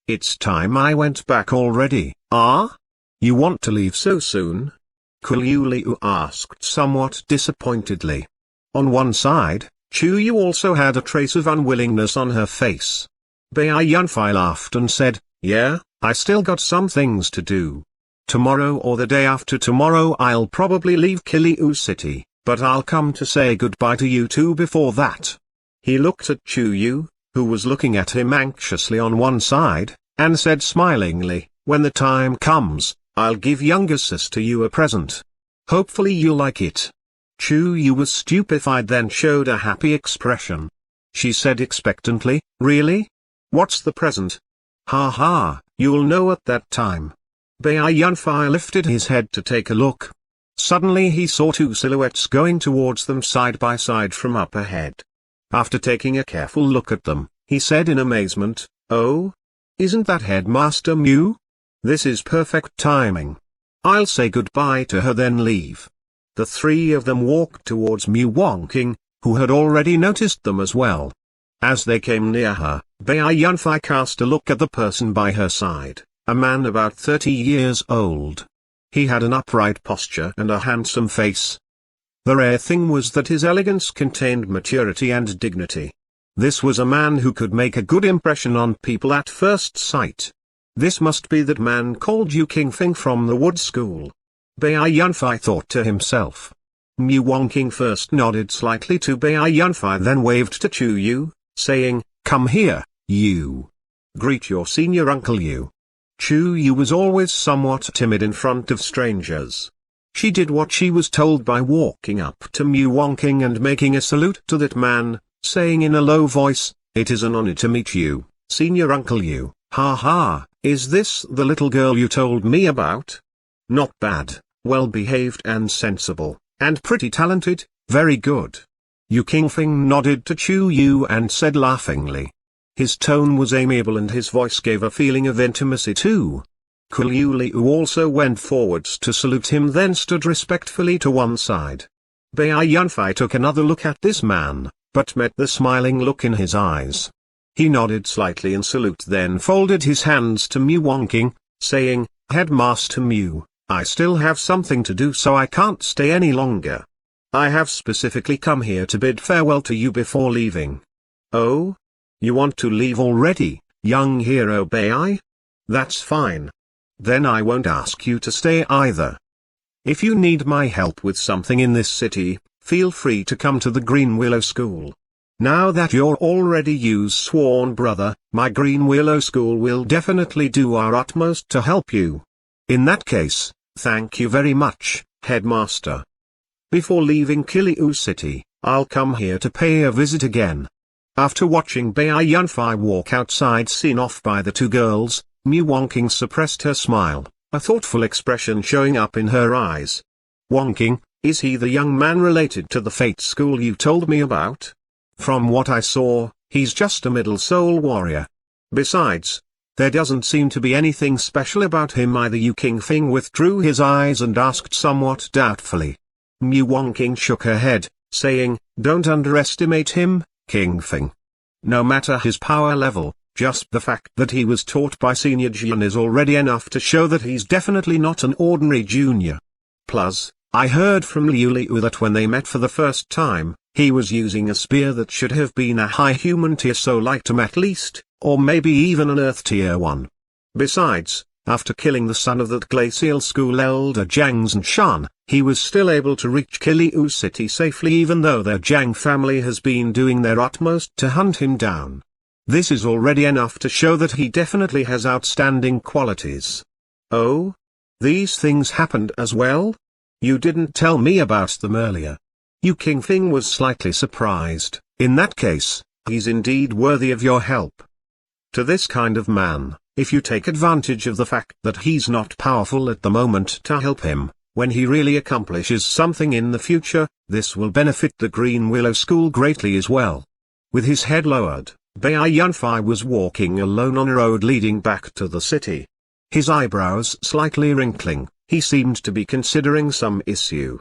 it's time I went back already. Ah? You want to leave so soon? Qiu Liu asked somewhat disappointedly. On one side, Chu Yu also had a trace of unwillingness on her face. Bai Yunfei laughed and said, yeah, I still got some things to do. Tomorrow or the day after tomorrow I'll probably leave Qiliu City, but I'll come to say goodbye to you two before that. He looked at Chu Yu, who was looking at him anxiously on one side, and said smilingly, when the time comes, I'll give younger sister you a present. Hopefully you'll like it. Chu Yu was stupefied, then showed a happy expression. She said expectantly, really? What's the present? Ha ha, you'll know at that time. Bai Yunfei lifted his head to take a look. Suddenly he saw two silhouettes going towards them side by side from up ahead. After taking a careful look at them, he said in amazement, oh? Isn't that Headmaster Mu? This is perfect timing. I'll say goodbye to her then leave. The three of them walked towards Mu Wongking, who had already noticed them as well. As they came near her, Bai Yunfei cast a look at the person by her side. A man about 30 years old. He had an upright posture and a handsome face. The rare thing was that his elegance contained maturity and dignity. This was a man who could make a good impression on people at first sight. This must be that man called Yu Qingfeng from the wood school. Bai Yunfei thought to himself. Mu Wongking first nodded slightly to Bai Yunfei, then waved to Chu Yu, saying, come here, you. Greet your senior uncle Yu. Chu Yu was always somewhat timid in front of strangers. She did what she was told by walking up to Mu Wongking and making a salute to that man, saying in a low voice, it is an honor to meet you, senior uncle Yu. Ha ha, is this the little girl you told me about? Not bad, well behaved and sensible, and pretty talented, very good. Yu Qingfeng nodded to Chu Yu and said laughingly. His tone was amiable and his voice gave a feeling of intimacy too. Qiu Liu also went forwards to salute him, then stood respectfully to one side. Bai Yunfei took another look at this man, but met the smiling look in his eyes. He nodded slightly in salute, then folded his hands to Mu Wongking, saying, Headmaster Mu, I still have something to do, so I can't stay any longer. I have specifically come here to bid farewell to you before leaving. Oh? You want to leave already, young hero Bai? That's fine. Then I won't ask you to stay either. If you need my help with something in this city, feel free to come to the Green Willow School. Now that you're already Yu's sworn brother, my Green Willow School will definitely do our utmost to help you. In that case, thank you very much, Headmaster. Before leaving Qiliu City, I'll come here to pay a visit again. After watching Bai Yunfei walk outside seen off by the two girls, Mu Wongking suppressed her smile, a thoughtful expression showing up in her eyes. Wongking, is he the young man related to the Fate School you told me about? From what I saw, he's just a middle soul warrior. Besides, there doesn't seem to be anything special about him either. Yu Qingfeng withdrew his eyes and asked somewhat doubtfully. Mu Wongking shook her head, saying, don't underestimate him, Qingfeng. No matter his power level, just the fact that he was taught by Senior Jian is already enough to show that he's definitely not an ordinary junior. Plus, I heard from Liu Liu that when they met for the first time, he was using a spear that should have been a high human tier soul item at least, or maybe even an earth tier 1. Besides, after killing the son of that glacial school elder Jiang Zhanshan, he was still able to reach Qiliu City safely even though their Jiang family has been doing their utmost to hunt him down. This is already enough to show that he definitely has outstanding qualities. Oh? These things happened as well? You didn't tell me about them earlier. Yu Qingfeng was slightly surprised. In that case, he's indeed worthy of your help. To this kind of man, if you take advantage of the fact that he's not powerful at the moment to help him, when he really accomplishes something in the future, this will benefit the Green Willow School greatly as well. With his head lowered, Bai Yunfei was walking alone on a road leading back to the city. His eyebrows slightly wrinkling, he seemed to be considering some issue.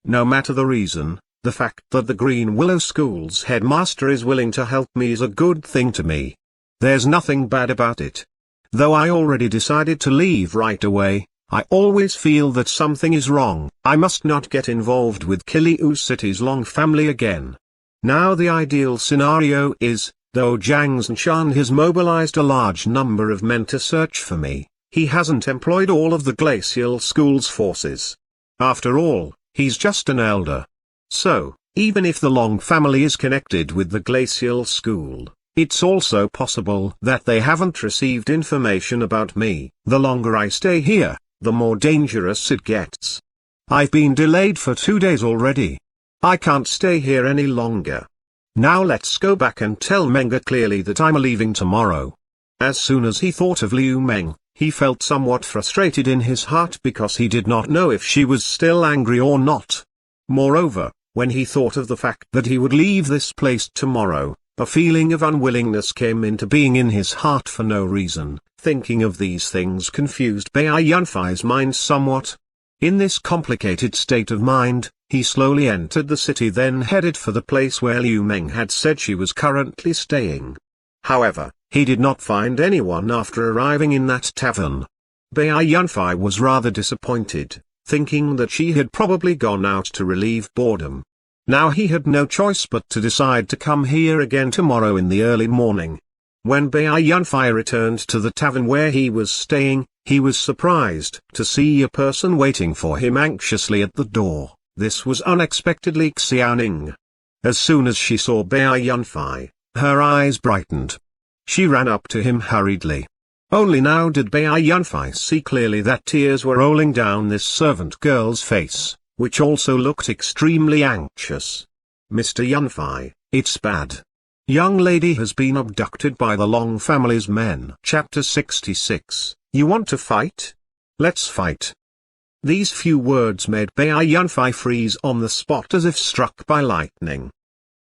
No matter the reason, the fact that the Green Willow School's headmaster is willing to help me is a good thing to me. There's nothing bad about it. Though I already decided to leave right away, I always feel that something is wrong. I must not get involved with Qiliu City's Long family again. Now the ideal scenario is, though Jiang Zhanshan has mobilized a large number of men to search for me, he hasn't employed all of the Glacial School's forces. After all, he's just an elder. So, even if the Long family is connected with the Glacial School, it's also possible that they haven't received information about me. The longer I stay here, the more dangerous it gets. I've been delayed for 2 days already. I can't stay here any longer. Now let's go back and tell Menga clearly that I'm leaving tomorrow. As soon as he thought of Liu Meng, he felt somewhat frustrated in his heart because he did not know if she was still angry or not. Moreover, when he thought of the fact that he would leave this place tomorrow, a feeling of unwillingness came into being in his heart for no reason. Thinking of these things confused Bai Yunfei's mind somewhat. In this complicated state of mind, he slowly entered the city then headed for the place where Liu Meng had said she was currently staying. However, he did not find anyone after arriving in that tavern. Bai Yunfei was rather disappointed, thinking that she had probably gone out to relieve boredom. Now he had no choice but to decide to come here again tomorrow in the early morning. When Bai Yunfei returned to the tavern where he was staying, he was surprised to see a person waiting for him anxiously at the door. This was unexpectedly Xiaoning. As soon as she saw Bai Yunfei, her eyes brightened. She ran up to him hurriedly. Only now did Bai Yunfei see clearly that tears were rolling down this servant girl's face, which also looked extremely anxious. Mr. Yunfei, it's bad. Young lady has been abducted by the Long family's men. Chapter 66. You want to fight? Let's fight. These few words made Bai Yunfei freeze on the spot as if struck by lightning.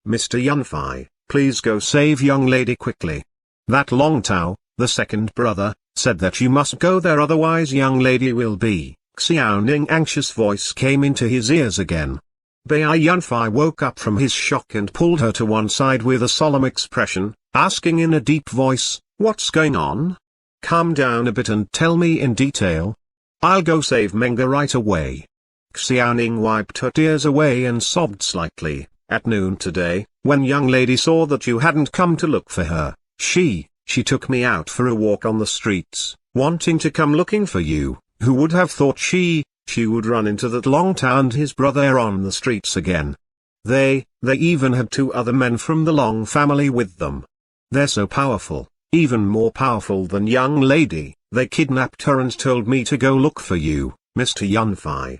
Mr. Yunfei, please go save young lady quickly. That Long Tao, the second brother, said that you must go there otherwise young lady will be. Xiaoning's anxious voice came into his ears again. Bai Yunfei woke up from his shock and pulled her to one side with a solemn expression, asking in a deep voice, what's going on? Calm down a bit and tell me in detail. I'll go save Menga right away. Xiaoning wiped her tears away and sobbed slightly. At noon today, when young lady saw that you hadn't come to look for her, she took me out for a walk on the streets, wanting to come looking for you. Who would have thought she would run into that Long Tao and his brother on the streets again. They even had 2 other men from the Long family with them. They're so powerful, even more powerful than young lady. They kidnapped her and told me to go look for you, Mr. Yunfei.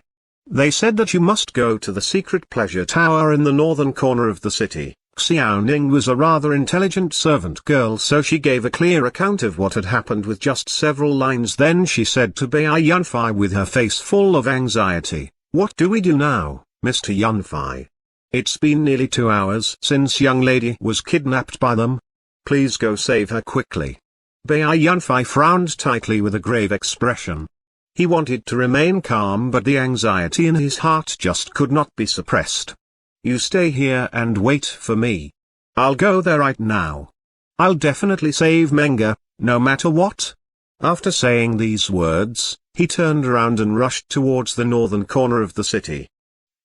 They said that you must go to the secret pleasure tower in the northern corner of the city. Xiaoning was a rather intelligent servant girl, so she gave a clear account of what had happened with just several lines. Then she said to Bai Yunfei with her face full of anxiety, "What do we do now, Mr. Yunfei? It's been nearly 2 hours since young lady was kidnapped by them. Please go save her quickly." Bai Yunfei frowned tightly with a grave expression. He wanted to remain calm, but the anxiety in his heart just could not be suppressed. "You stay here and wait for me. I'll go there right now. I'll definitely save Menga, no matter what." After saying these words, he turned around and rushed towards the northern corner of the city.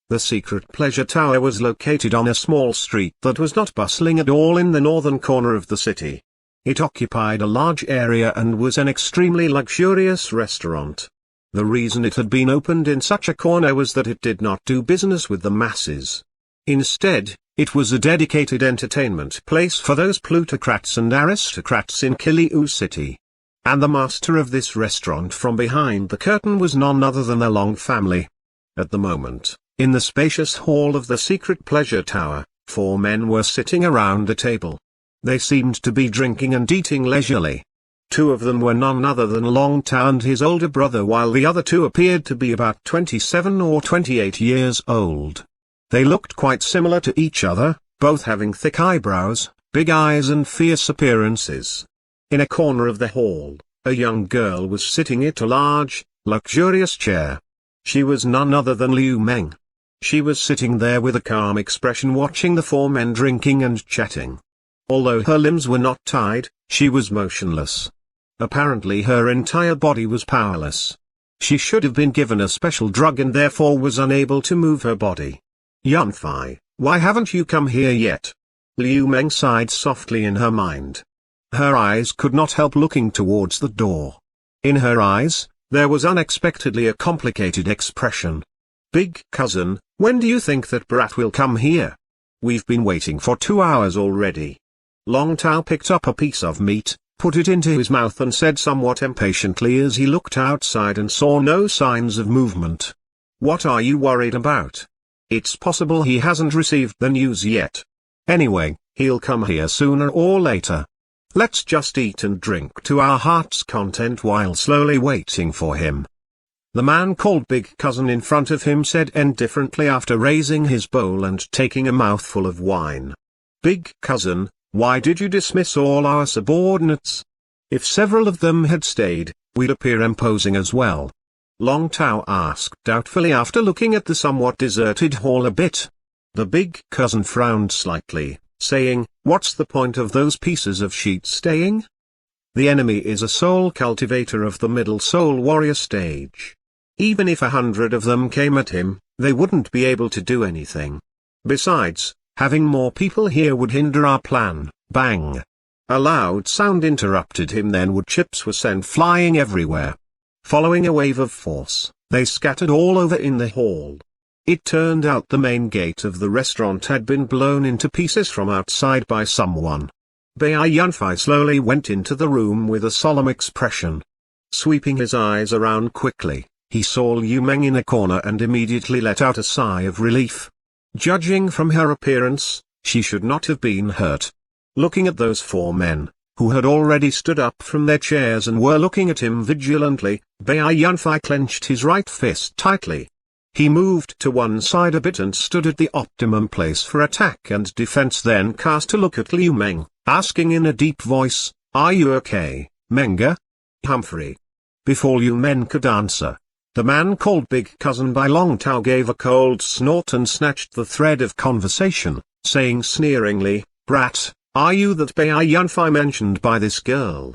The secret pleasure tower was located on a small street that was not bustling at all in the northern corner of the city. It occupied a large area and was an extremely luxurious restaurant. The reason it had been opened in such a corner was that it did not do business with the masses. Instead, it was a dedicated entertainment place for those plutocrats and aristocrats in Kiliu City. And the master of this restaurant from behind the curtain was none other than the Long family. At the moment, in the spacious hall of the secret pleasure tower, 4 men were sitting around a table. They seemed to be drinking and eating leisurely. 2 of them were none other than Long Tao and his older brother, while the other 2 appeared to be about 27 or 28 years old. They looked quite similar to each other, both having thick eyebrows, big eyes and fierce appearances. In a corner of the hall, a young girl was sitting at a large, luxurious chair. She was none other than Liu Meng. She was sitting there with a calm expression watching the 4 men drinking and chatting. Although her limbs were not tied, she was motionless. Apparently her entire body was powerless. She should have been given a special drug and therefore was unable to move her body. "Yunfei, why haven't you come here yet?" Liu Meng sighed softly in her mind. Her eyes could not help looking towards the door. In her eyes, there was unexpectedly a complicated expression. "Big cousin, when do you think that brat will come here? We've been waiting for 2 hours already." Long Tao picked up a piece of meat, put it into his mouth and said somewhat impatiently as he looked outside and saw no signs of movement. "What are you worried about? It's possible he hasn't received the news yet. Anyway, he'll come here sooner or later. Let's just eat and drink to our heart's content while slowly waiting for him." The man called Big Cousin in front of him said indifferently after raising his bowl and taking a mouthful of wine. "Big Cousin, why did you dismiss all our subordinates? If several of them had stayed, we'd appear imposing as well." Long Tao asked doubtfully after looking at the somewhat deserted hall a bit. The Big Cousin frowned slightly, saying, "What's the point of those pieces of sheet staying? The enemy is a soul cultivator of the middle soul warrior stage. Even if 100 of them came at him, they wouldn't be able to do anything. Besides, having more people here would hinder our plan." Bang! A loud sound interrupted him, then wood chips were sent flying everywhere. Following a wave of force, they scattered all over in the hall. It turned out the main gate of the restaurant had been blown into pieces from outside by someone. Bai Yunfei slowly went into the room with a solemn expression. Sweeping his eyes around quickly, he saw Liu Meng in a corner and immediately let out a sigh of relief. Judging from her appearance, she should not have been hurt. Looking at those 4 men, who had already stood up from their chairs and were looking at him vigilantly, Bai Yunfei clenched his right fist tightly. He moved to one side a bit and stood at the optimum place for attack and defense, then cast a look at Liu Meng, asking in a deep voice, "Are you okay, Menga?" "Humphrey." Before Liu Meng could answer, the man called Big Cousin by Long Tao gave a cold snort and snatched the thread of conversation, saying sneeringly, "Brat, are you that Bai Yunfei mentioned by this girl?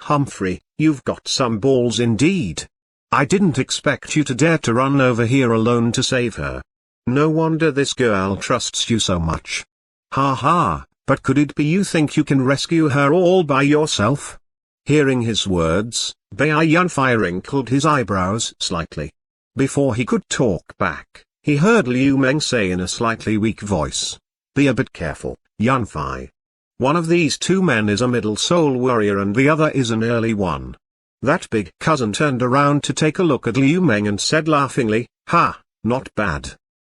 Humphrey, you've got some balls indeed. I didn't expect you to dare to run over here alone to save her. No wonder this girl trusts you so much. Ha ha, but could it be you think you can rescue her all by yourself?" Hearing his words, Bai Yunfei wrinkled his eyebrows slightly. Before he could talk back, he heard Liu Meng say in a slightly weak voice, "Be a bit careful, Yunfei. One of these 2 men is a middle soul warrior and the other is an early one." That Big Cousin turned around to take a look at Liu Meng and said laughingly, "Ha, Not bad.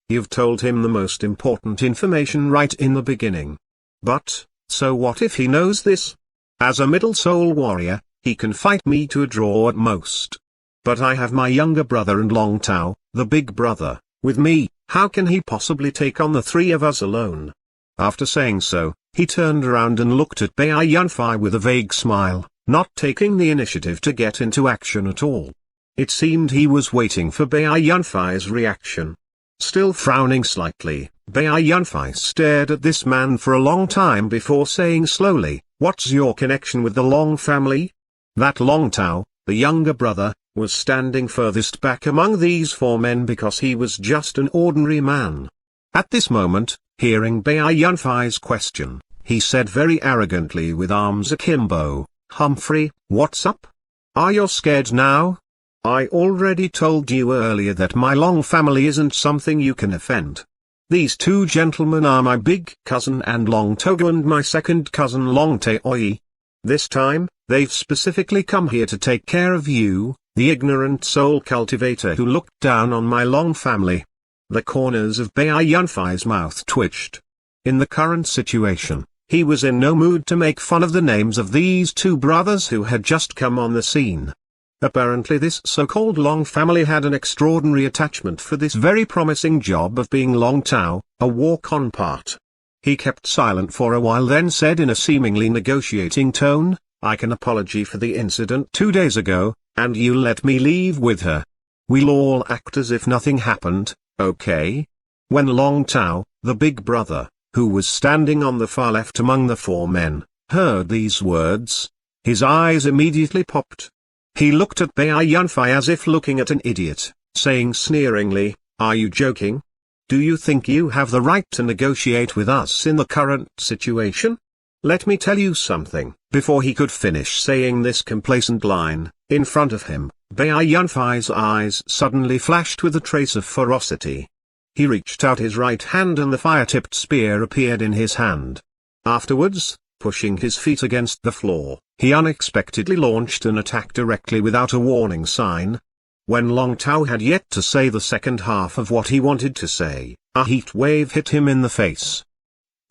You've told him the most important information right in the beginning. But, so what if he knows this? As a middle soul warrior, he can fight me to a draw at most. But I have my younger brother and Long Tao, the big brother, with me. How can he possibly take on the three of us alone? After saying so, he turned around and looked at Bai Yunfei with a vague smile, not taking the initiative to get into action at all. It seemed he was waiting for Bai Yunfei's reaction. Still frowning slightly, Bai Yunfei stared at this man for a long time before saying slowly, "What's your connection with the Long family?" That Long Tao, the younger brother, was standing furthest back among these four men because he was just an ordinary man. At this moment, hearing Bai Yunfei's question, he said very arrogantly with arms akimbo, "Humphrey, what's up? Are you scared now? I already told you earlier that my Long family isn't something you can offend. These two gentlemen are my big cousin and Long Togo and my second cousin Long Taoi. This time, they've specifically come here to take care of you, the ignorant soul cultivator who looked down on my Long family." The corners of Bai Yunfei's mouth twitched. In the current situation, he was in no mood to make fun of the names of these two brothers who had just come on the scene. Apparently this so-called Long family had an extraordinary attachment for this very promising job of being Long Tao, a walk-on part. He kept silent for a while, then said in a seemingly negotiating tone, "I can apologize for the incident 2 days ago, and you'll let me leave with her. We'll all act as if nothing happened, okay?" When Long Tao, the big brother, who was standing on the far left among the four men, heard these words, his eyes immediately popped. He looked at Bai Yunfei as if looking at an idiot, saying sneeringly, "Are you joking? Do you think you have the right to negotiate with us in the current situation? Let me tell you something." Before he could finish saying this complacent line, in front of him, Bai Yunfei's eyes suddenly flashed with a trace of ferocity. He reached out his right hand and the fire-tipped spear appeared in his hand. Afterwards, pushing his feet against the floor, he unexpectedly launched an attack directly without a warning sign. When Long Tao had yet to say the second half of what he wanted to say, a heat wave hit him in the face.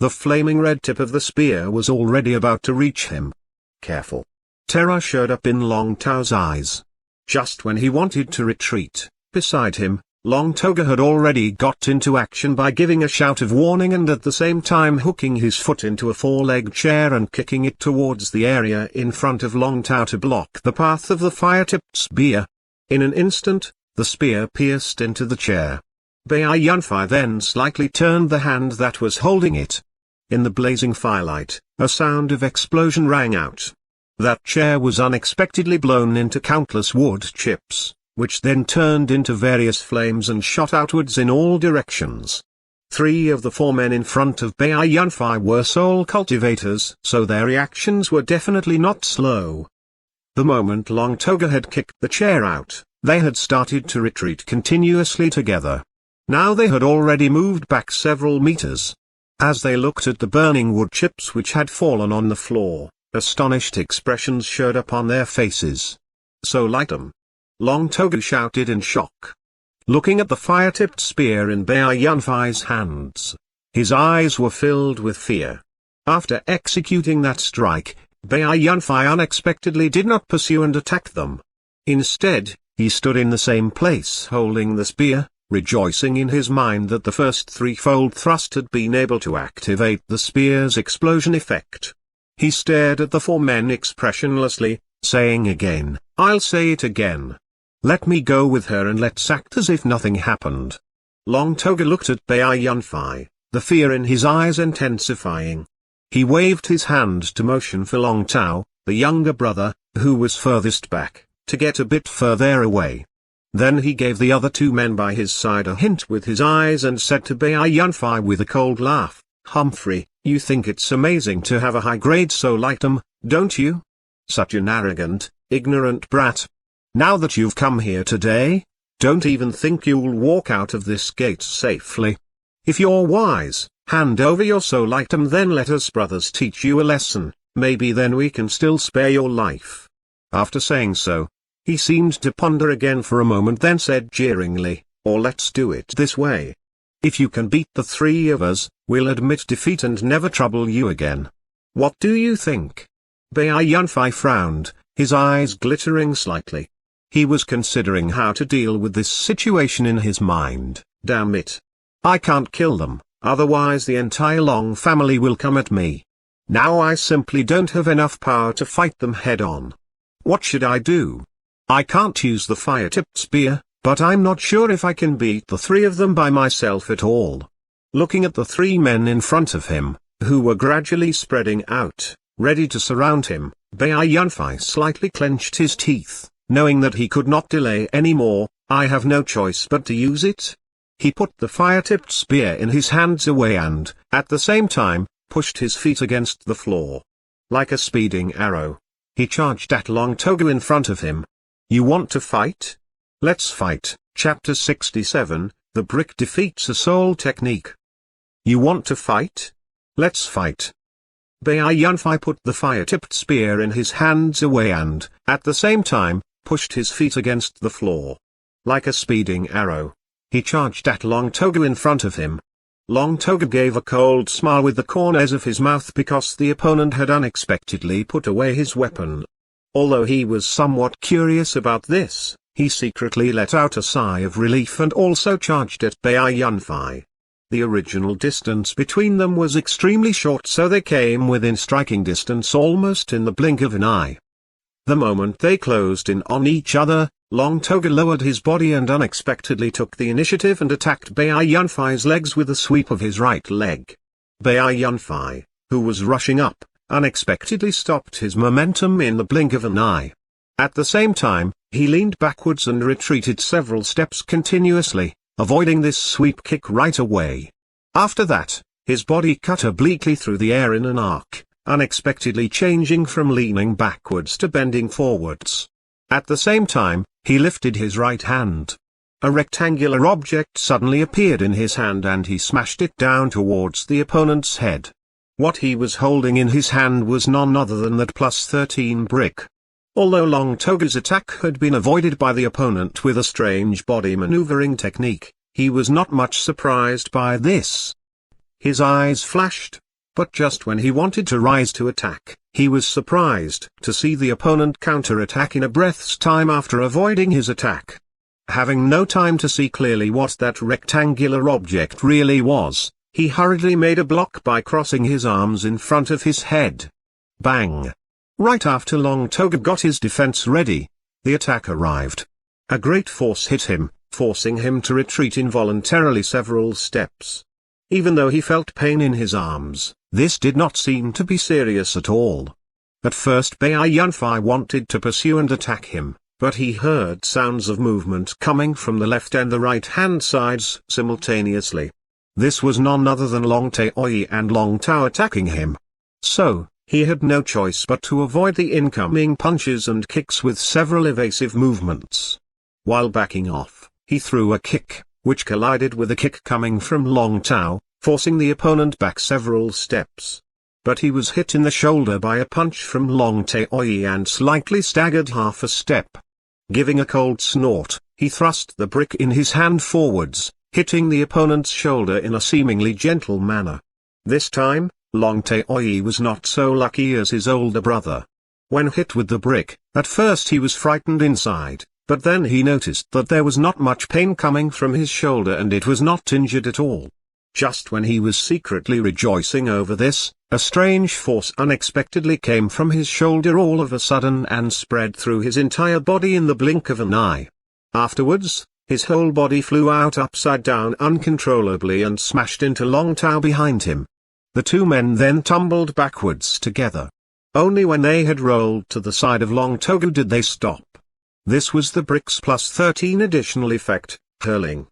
The flaming red tip of the spear was already about to reach him. Careful! Terror showed up in Long Tao's eyes. Just when he wanted to retreat, beside him, Long Toga had already got into action by giving a shout of warning and at the same time hooking his foot into a four-legged chair and kicking it towards the area in front of Long Tao to block the path of the fire-tipped spear. In an instant, the spear pierced into the chair. Bai Yunfei then slightly turned the hand that was holding it. In the blazing firelight, a sound of explosion rang out. That chair was unexpectedly blown into countless wood chips, which then turned into various flames and shot outwards in all directions. 3 of the 4 men in front of Bai Yunfei were soul cultivators, so their reactions were definitely not slow. The moment Long Toga had kicked the chair out, they had started to retreat continuously together. Now they had already moved back several meters. As they looked at the burning wood chips which had fallen on the floor, astonished expressions showed up on their faces. "So light 'em!" Long Toga shouted in shock. Looking at the fire-tipped spear in Bai Yunfei's hands, his eyes were filled with fear. After executing that strike, Bai Yunfei unexpectedly did not pursue and attack them. Instead, he stood in the same place holding the spear, rejoicing in his mind that the first threefold thrust had been able to activate the spear's explosion effect. He stared at the 4 men expressionlessly, saying again, "I'll say it again. Let me go with her and let's act as if nothing happened." Long Toga looked at Bai Yunfei, the fear in his eyes intensifying. He waved his hand to motion for Long Tao, the younger brother, who was furthest back, to get a bit further away. Then he gave the other 2 men by his side a hint with his eyes and said to Bai Yunfei with a cold laugh, "Humphrey, you think it's amazing to have a high-grade soul item, don't you? Such an arrogant, ignorant brat. Now that you've come here today, don't even think you'll walk out of this gate safely. If you're wise, hand over your soul item, then let us brothers teach you a lesson, maybe then we can still spare your life." After saying so, he seemed to ponder again for a moment, then said jeeringly, Or let's do it this way. If you can beat the three of us, we'll admit defeat and never trouble you again. What do you think? Bai Yunfei frowned, his eyes glittering slightly. He was considering how to deal with this situation in his mind. Damn it. I can't kill them, otherwise the entire Long family will come at me. Now I simply don't have enough power to fight them head on. What should I do? I can't use the fire-tipped spear, but I'm not sure if I can beat the three of them by myself at all. Looking at the three men in front of him, who were gradually spreading out, ready to surround him, Bai Yunfei slightly clenched his teeth, knowing that he could not delay anymore. I have no choice but to use it. He put the fire-tipped spear in his hands away and, at the same time, pushed his feet against the floor. Like a speeding arrow, he charged at Long Togu in front of him. You want to fight? Let's fight. Chapter 67, The Brick Defeats a Soul Technique. You want to fight? Let's fight. Bai Yunfei put the fire-tipped spear in his hands away and, at the same time, pushed his feet against the floor. Like a speeding arrow, he charged at Long Togu in front of him. Long Togu gave a cold smile with the corners of his mouth because the opponent had unexpectedly put away his weapon. Although he was somewhat curious about this, he secretly let out a sigh of relief and also charged at Bai Yunfei. The original distance between them was extremely short, so they came within striking distance almost in the blink of an eye. The moment they closed in on each other, Long Togu lowered his body and unexpectedly took the initiative and attacked Bai Yunfei's legs with a sweep of his right leg. Bai Yunfei, who was rushing up, unexpectedly stopped his momentum in the blink of an eye. At the same time, he leaned backwards and retreated several steps continuously, avoiding this sweep kick right away. After that, his body cut obliquely through the air in an arc, unexpectedly changing from leaning backwards to bending forwards. At the same time, he lifted his right hand. A rectangular object suddenly appeared in his hand and he smashed it down towards the opponent's head. What he was holding in his hand was none other than that +13 brick. Although Long Togu's attack had been avoided by the opponent with a strange body maneuvering technique, he was not much surprised by this. His eyes flashed, but just when he wanted to rise to attack, he was surprised to see the opponent counter-attack in a breath's time after avoiding his attack. Having no time to see clearly what that rectangular object really was, he hurriedly made a block by crossing his arms in front of his head. Bang! Right after Long Togu got his defense ready, the attack arrived. A great force hit him, forcing him to retreat involuntarily several steps. Even though he felt pain in his arms, this did not seem to be serious at all. At first Bai Yunfei wanted to pursue and attack him, but he heard sounds of movement coming from the left and the right hand sides simultaneously. This was none other than Long Taoi and Long Tao attacking him. So, he had no choice but to avoid the incoming punches and kicks with several evasive movements. While backing off, he threw a kick, which collided with a kick coming from Long Tao, forcing the opponent back several steps. But he was hit in the shoulder by a punch from Long Taoi and slightly staggered half a step. Giving a cold snort, he thrust the brick in his hand forwards, hitting the opponent's shoulder in a seemingly gentle manner. This time, Long Taoi was not so lucky as his older brother. When hit with the brick, at first he was frightened inside, but then he noticed that there was not much pain coming from his shoulder and it was not injured at all. Just when he was secretly rejoicing over this, a strange force unexpectedly came from his shoulder all of a sudden and spread through his entire body in the blink of an eye. Afterwards, his whole body flew out upside down uncontrollably and smashed into Long Tao behind him. The two men then tumbled backwards together. Only when they had rolled to the side of Long Togu did they stop. This was the bricks +13 additional effect, hurling.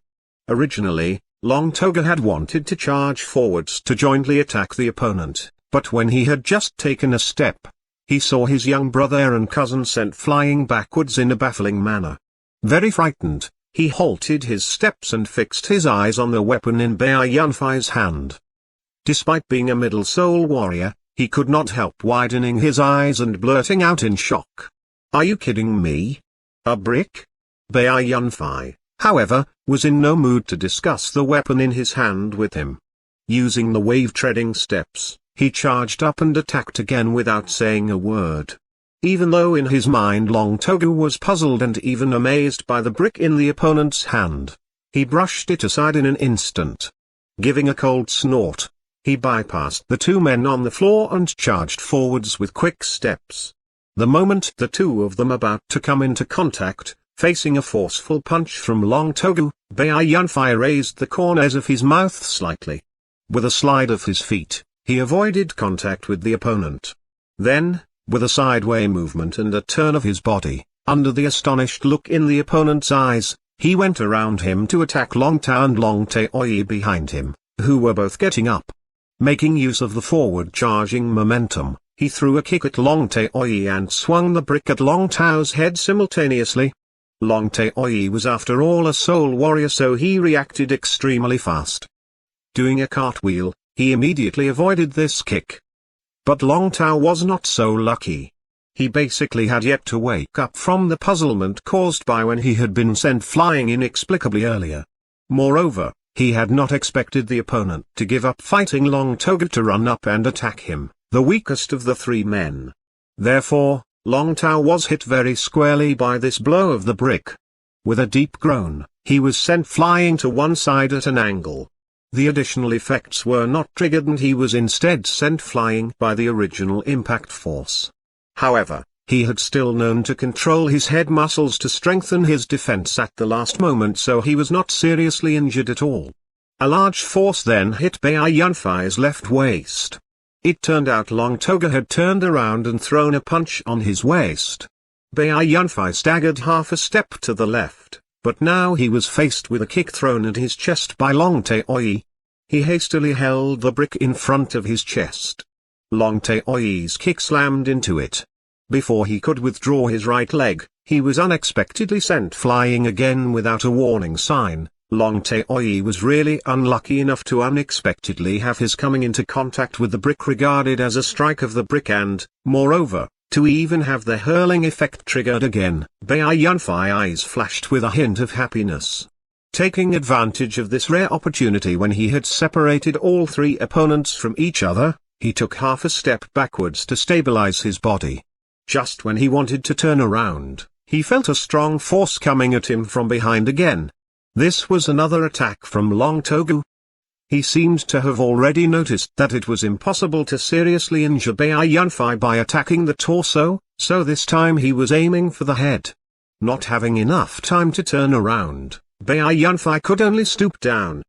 Originally, Long Togu had wanted to charge forwards to jointly attack the opponent, but when he had just taken a step, he saw his young brother and cousin sent flying backwards in a baffling manner. Very frightened, he halted his steps and fixed his eyes on the weapon in Bai Yunfei's hand. Despite being a middle soul warrior, he could not help widening his eyes and blurting out in shock. Are you kidding me? A brick? Bai Yunfei, however, was in no mood to discuss the weapon in his hand with him. Using the wave-treading steps, he charged up and attacked again without saying a word. Even though in his mind Long Togu was puzzled and even amazed by the brick in the opponent's hand, he brushed it aside in an instant. Giving a cold snort, he bypassed the two men on the floor and charged forwards with quick steps. The moment the two of them about to come into contact, facing a forceful punch from Long Togu, Bai Yunfei raised the corners of his mouth slightly. With a slide of his feet, he avoided contact with the opponent. Then, with a sideway movement and a turn of his body, under the astonished look in the opponent's eyes, he went around him to attack Long Tao and Long Taoyi behind him, who were both getting up. Making use of the forward charging momentum, he threw a kick at Long Taoyi and swung the brick at Long Tao's head simultaneously. Long Taoyi was after all a soul warrior, so he reacted extremely fast. Doing a cartwheel, he immediately avoided this kick. But Long Tao was not so lucky. He basically had yet to wake up from the puzzlement caused by when he had been sent flying inexplicably earlier. Moreover, he had not expected the opponent to give up fighting Long Togu to run up and attack him, the weakest of the three men. Therefore, Long Tao was hit very squarely by this blow of the brick. With a deep groan, he was sent flying to one side at an angle. The additional effects were not triggered and he was instead sent flying by the original impact force. However, he had still known to control his head muscles to strengthen his defense at the last moment, so he was not seriously injured at all. A large force then hit Bai Yunfei's left waist. It turned out Long Togu had turned around and thrown a punch on his waist. Bai Yunfei staggered half a step to the left, but now he was faced with a kick thrown at his chest by Long Taoyi. He hastily held the brick in front of his chest. Long Taoyi's kick slammed into it. Before he could withdraw his right leg, he was unexpectedly sent flying again without a warning sign. Long Taoyi was really unlucky enough to unexpectedly have his coming into contact with the brick regarded as a strike of the brick and, moreover, to even have the hurling effect triggered again. Bai Yunfei's eyes flashed with a hint of happiness. Taking advantage of this rare opportunity when he had separated all three opponents from each other, he took half a step backwards to stabilize his body. Just when he wanted to turn around, he felt a strong force coming at him from behind again. This was another attack from Long Togu. He seemed to have already noticed that it was impossible to seriously injure Bai Yunfei by attacking the torso, so this time he was aiming for the head. Not having enough time to turn around, Bai Yunfei could only stoop down.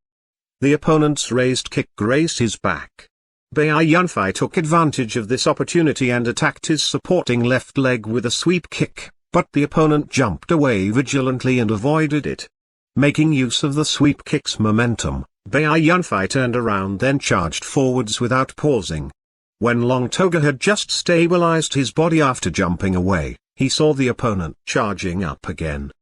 The opponent's raised kick grazed his back. Bai Yunfei took advantage of this opportunity and attacked his supporting left leg with a sweep kick, but the opponent jumped away vigilantly and avoided it. Making use of the sweep kick's momentum, Bai Yunfei turned around then charged forwards without pausing. When Long Togu had just stabilized his body after jumping away, he saw the opponent charging up again.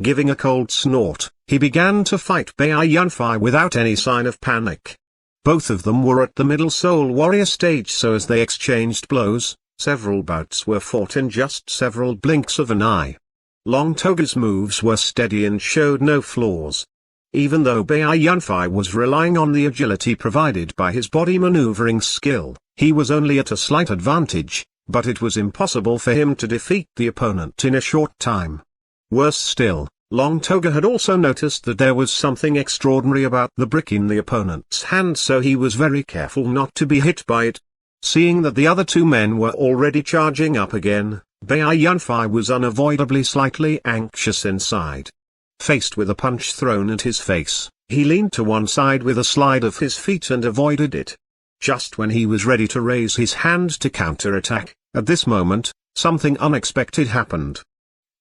Giving a cold snort, he began to fight Bai Yunfei without any sign of panic. Both of them were at the middle Soul Warrior stage, so as they exchanged blows, several bouts were fought in just several blinks of an eye. Long Togu's moves were steady and showed no flaws. Even though Bai Yunfei was relying on the agility provided by his body maneuvering skill, he was only at a slight advantage, but it was impossible for him to defeat the opponent in a short time. Worse still, Long Togu had also noticed that there was something extraordinary about the brick in the opponent's hand, so he was very careful not to be hit by it. Seeing that the other two men were already charging up again, Bai Yunfei was unavoidably slightly anxious inside. Faced with a punch thrown at his face, he leaned to one side with a slide of his feet and avoided it. Just when he was ready to raise his hand to counterattack, at this moment, something unexpected happened.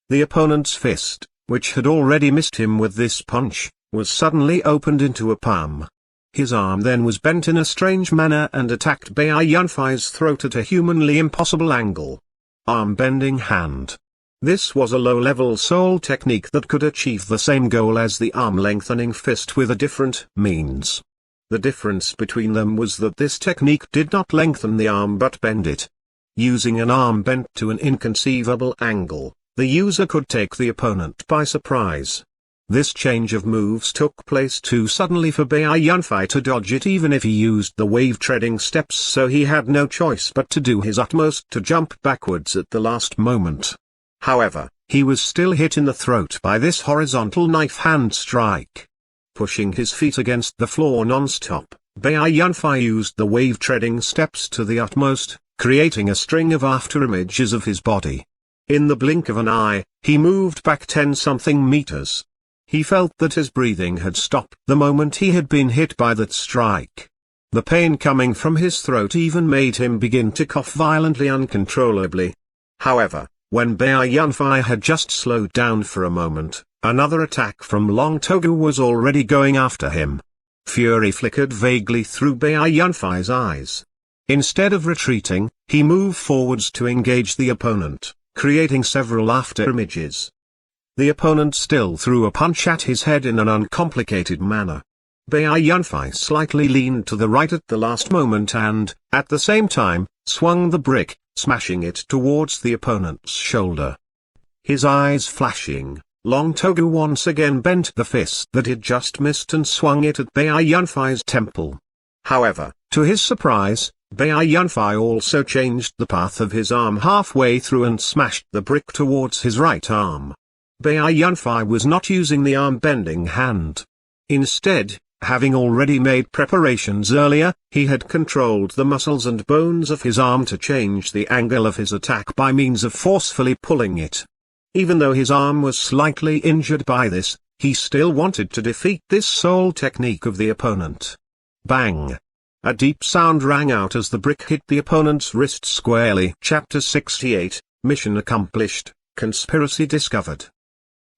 The opponent's fist, which had already missed him with this punch, was suddenly opened into a palm. His arm then was bent in a strange manner and attacked Bai Yunfei's throat at a humanly impossible angle. Arm bending hand. This was a low-level soul technique that could achieve the same goal as the arm-lengthening fist with a different means. The difference between them was that this technique did not lengthen the arm but bend it. Using an arm bent to an inconceivable angle, the user could take the opponent by surprise. This change of moves took place too suddenly for Baiyunfei to dodge it, even if he used the wave-treading steps, so he had no choice but to do his utmost to jump backwards at the last moment. However, he was still hit in the throat by this horizontal knife hand strike. Pushing his feet against the floor non-stop, Baiyunfei used the wave-treading steps to the utmost, creating a string of afterimages of his body. In the blink of an eye, he moved back 10-something meters. He felt that his breathing had stopped the moment he had been hit by that strike. The pain coming from his throat even made him begin to cough violently uncontrollably. However, when Baiyunfei had just slowed down for a moment, another attack from Long Togu was already going after him. Fury flickered vaguely through Baiyunfei's eyes. Instead of retreating, he moved forwards to engage the opponent, creating several afterimages. The opponent still threw a punch at his head in an uncomplicated manner. Baiyunfei slightly leaned to the right at the last moment and, at the same time, swung the brick, smashing it towards the opponent's shoulder. His eyes flashing, Long Togu once again bent the fist that had just missed and swung it at Baiyunfei's temple. However, to his surprise, Baiyunfei also changed the path of his arm halfway through and smashed the brick towards his right arm. Baiyunfei was not using the arm-bending hand. Instead, having already made preparations earlier, he had controlled the muscles and bones of his arm to change the angle of his attack by means of forcefully pulling it. Even though his arm was slightly injured by this, he still wanted to defeat this sole technique of the opponent. Bang! A deep sound rang out as the brick hit the opponent's wrist squarely. Chapter 68, Mission Accomplished, Conspiracy Discovered.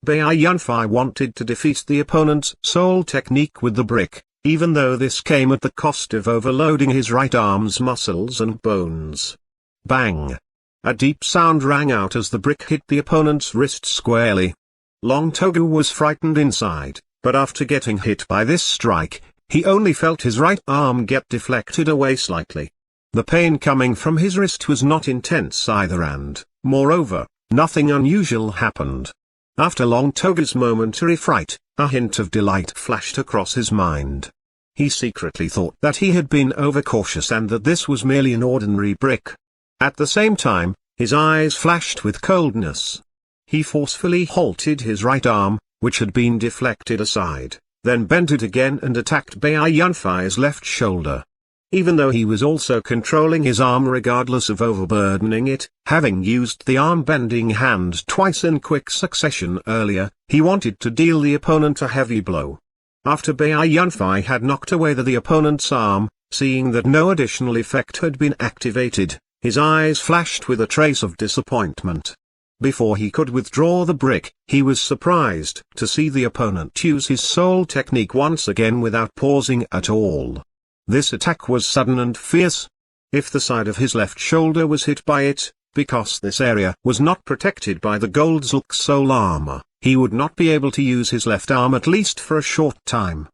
Baiyunfei wanted to defeat the opponent's sole technique with the brick, even though this came at the cost of overloading his right arm's muscles and bones. Bang! A deep sound rang out as the brick hit the opponent's wrist squarely. Long Togu was frightened inside, but after getting hit by this strike, he only felt his right arm get deflected away slightly. The pain coming from his wrist was not intense either and, moreover, nothing unusual happened. After Long Togu's momentary fright, a hint of delight flashed across his mind. He secretly thought that he had been overcautious and that this was merely an ordinary brick. At the same time, his eyes flashed with coldness. He forcefully halted his right arm, which had been deflected aside, then bent it again and attacked Baiyunfei's left shoulder. Even though he was also controlling his arm regardless of overburdening it, having used the arm-bending hand twice in quick succession earlier, he wanted to deal the opponent a heavy blow. After Baiyunfei had knocked away the opponent's arm, seeing that no additional effect had been activated, his eyes flashed with a trace of disappointment. Before he could withdraw the brick, he was surprised to see the opponent use his sole technique once again without pausing at all. This attack was sudden and fierce. If the side of his left shoulder was hit by it, because this area was not protected by the gold Zulk soul armor, he would not be able to use his left arm at least for a short time.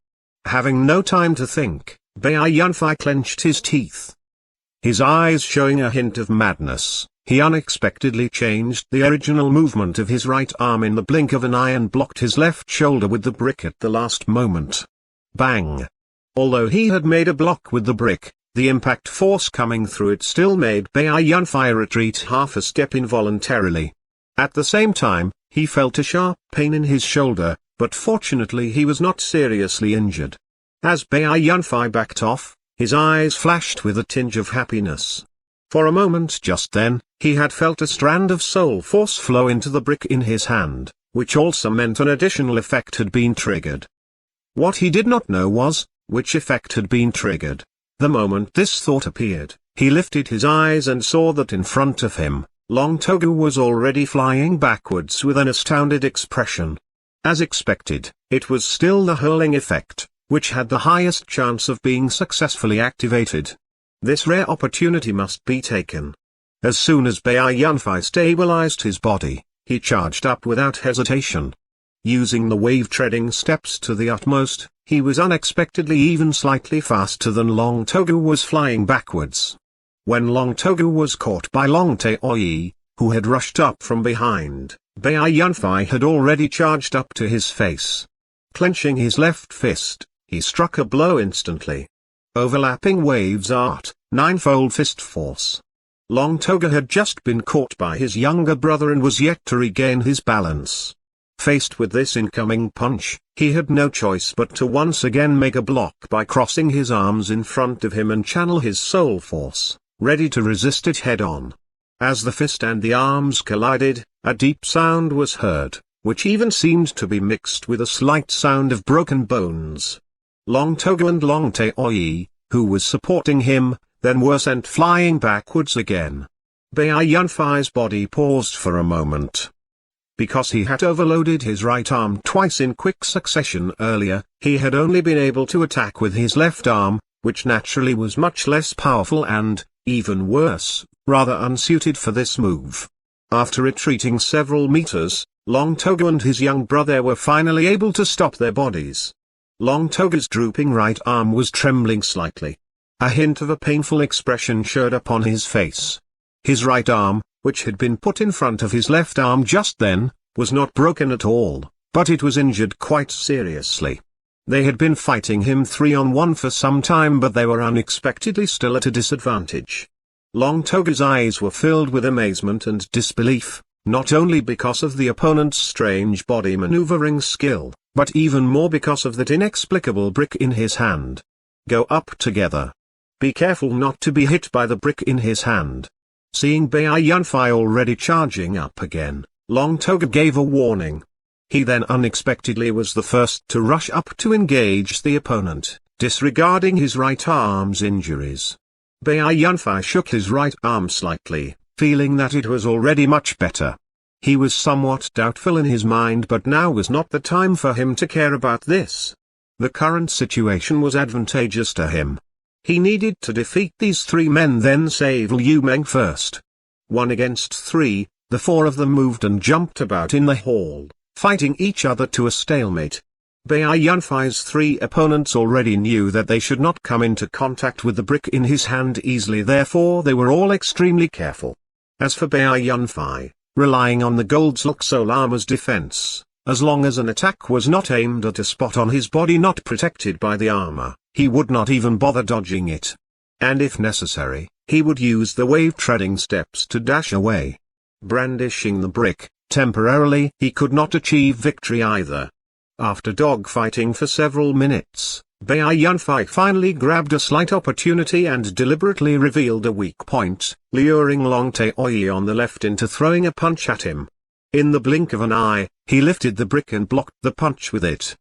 Having no time to think, Baiyunfei clenched his teeth. His eyes showing a hint of madness, he unexpectedly changed the original movement of his right arm in the blink of an eye and blocked his left shoulder with the brick at the last moment. Bang! Although he had made a block with the brick, the impact force coming through it still made Baiyunfei retreat half a step involuntarily. At the same time, he felt a sharp pain in his shoulder, but fortunately he was not seriously injured. As Baiyunfei backed off, his eyes flashed with a tinge of happiness. For a moment just then, he had felt a strand of soul force flow into the brick in his hand, which also meant an additional effect had been triggered. What he did not know was, which effect had been triggered. The moment this thought appeared, he lifted his eyes and saw that in front of him, Long Togu was already flying backwards with an astounded expression. As expected, it was still the hurling effect, which had the highest chance of being successfully activated. This rare opportunity must be taken. As soon as Baiyunfei stabilized his body, he charged up without hesitation. Using the wave-treading steps to the utmost, he was unexpectedly even slightly faster than Long Togu was flying backwards. When Long Togu was caught by Long Taoyi, who had rushed up from behind, Bai Yunfei had already charged up to his face. Clenching his left fist, he struck a blow instantly. Overlapping waves art, ninefold fist force. Long Toga had just been caught by his younger brother and was yet to regain his balance. Faced with this incoming punch, he had no choice but to once again make a block by crossing his arms in front of him and channel his soul force, ready to resist it head-on. As the fist and the arms collided, a deep sound was heard, which even seemed to be mixed with a slight sound of broken bones. Long Toga and Long Taoyi, who was supporting him, then were sent flying backwards again. Bai Yunfei's body paused for a moment. Because he had overloaded his right arm twice in quick succession earlier, he had only been able to attack with his left arm, which naturally was much less powerful and, even worse, rather unsuited for this move. After retreating several meters, Long Toga and his young brother were finally able to stop their bodies. Long Toga's drooping right arm was trembling slightly. A hint of a painful expression showed upon his face. His right arm, which had been put in front of his left arm just then, was not broken at all, but it was injured quite seriously. They had been fighting him 3-on-1 for some time, but they were unexpectedly still at a disadvantage. Long Toga's eyes were filled with amazement and disbelief, not only because of the opponent's strange body maneuvering skill, but even more because of that inexplicable brick in his hand. Go up together. Be careful not to be hit by the brick in his hand. Seeing Bai Yunfei already charging up again, Long Toga gave a warning. He then unexpectedly was the first to rush up to engage the opponent, disregarding his right arm's injuries. Bai Yunfei shook his right arm slightly, feeling that it was already much better. He was somewhat doubtful in his mind, but now was not the time for him to care about this. The current situation was advantageous to him. He needed to defeat these three men, then save Liu Meng first. 1 against 3, the four of them moved and jumped about in the hall, fighting each other to a stalemate. Bai Yunfei's three opponents already knew that they should not come into contact with the brick in his hand easily, therefore they were all extremely careful. As for Bai Yunfei, relying on the gold soul armor's defense, as long as an attack was not aimed at a spot on his body not protected by the armor, he would not even bother dodging it. And if necessary, he would use the wave-treading steps to dash away. Brandishing the brick, temporarily he could not achieve victory either. After dogfighting for several minutes, Bai Yunfei finally grabbed a slight opportunity and deliberately revealed a weak point, luring Long Taoyi on the left into throwing a punch at him. In the blink of an eye, he lifted the brick and blocked the punch with it.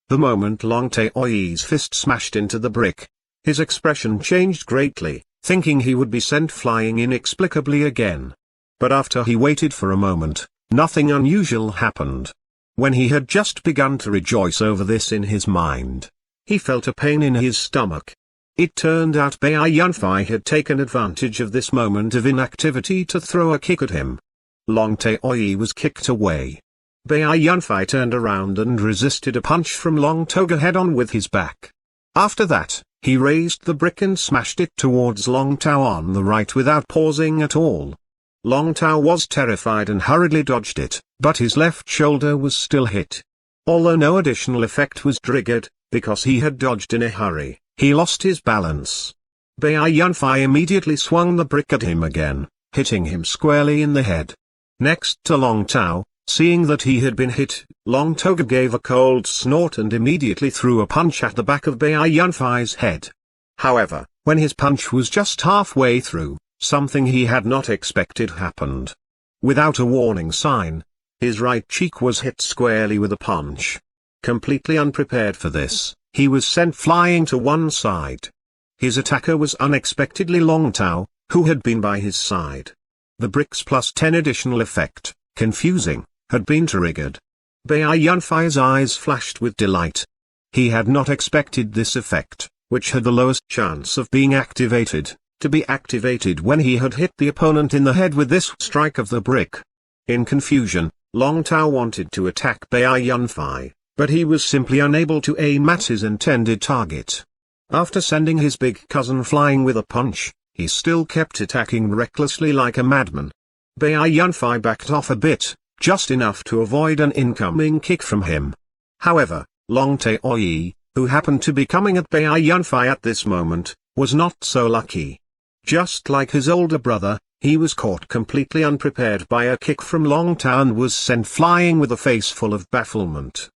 The moment Long Taoyi's fist smashed into the brick, his expression changed greatly, thinking he would be sent flying inexplicably again. But after he waited for a moment, nothing unusual happened. When he had just begun to rejoice over this in his mind, he felt a pain in his stomach. It turned out Bai Yunfei had taken advantage of this moment of inactivity to throw a kick at him. Long Taoyi was kicked away. Bai Yunfei turned around and resisted a punch from Long Toga head-on with his back. After that, he raised the brick and smashed it towards Long Tao on the right without pausing at all. Long Tao was terrified and hurriedly dodged it, but his left shoulder was still hit. Although no additional effect was triggered, because he had dodged in a hurry, he lost his balance. Bai Yunfei immediately swung the brick at him again, hitting him squarely in the head. Next to Long Tao, seeing that he had been hit, Long Toga gave a cold snort and immediately threw a punch at the back of Bai Yunfei's head. However, when his punch was just halfway through, something he had not expected happened. Without a warning sign, his right cheek was hit squarely with a punch. Completely unprepared for this, he was sent flying to one side. His attacker was unexpectedly Long Tao, who had been by his side. The bricks plus 10 additional effect, confusing, had been triggered. Bai Yunfei's eyes flashed with delight. He had not expected this effect, which had the lowest chance of being activated, to be activated when he had hit the opponent in the head with this strike of the brick. In confusion, Long Tao wanted to attack Bai Yunfei, but he was simply unable to aim at his intended target. After sending his big cousin flying with a punch, he still kept attacking recklessly like a madman. Bai Yunfei backed off a bit, just enough to avoid an incoming kick from him. However, Long Taoyi, who happened to be coming at Bai Yunfei at this moment, was not so lucky. Just like his older brother, he was caught completely unprepared by a kick from Long Tao and was sent flying with a face full of bafflement.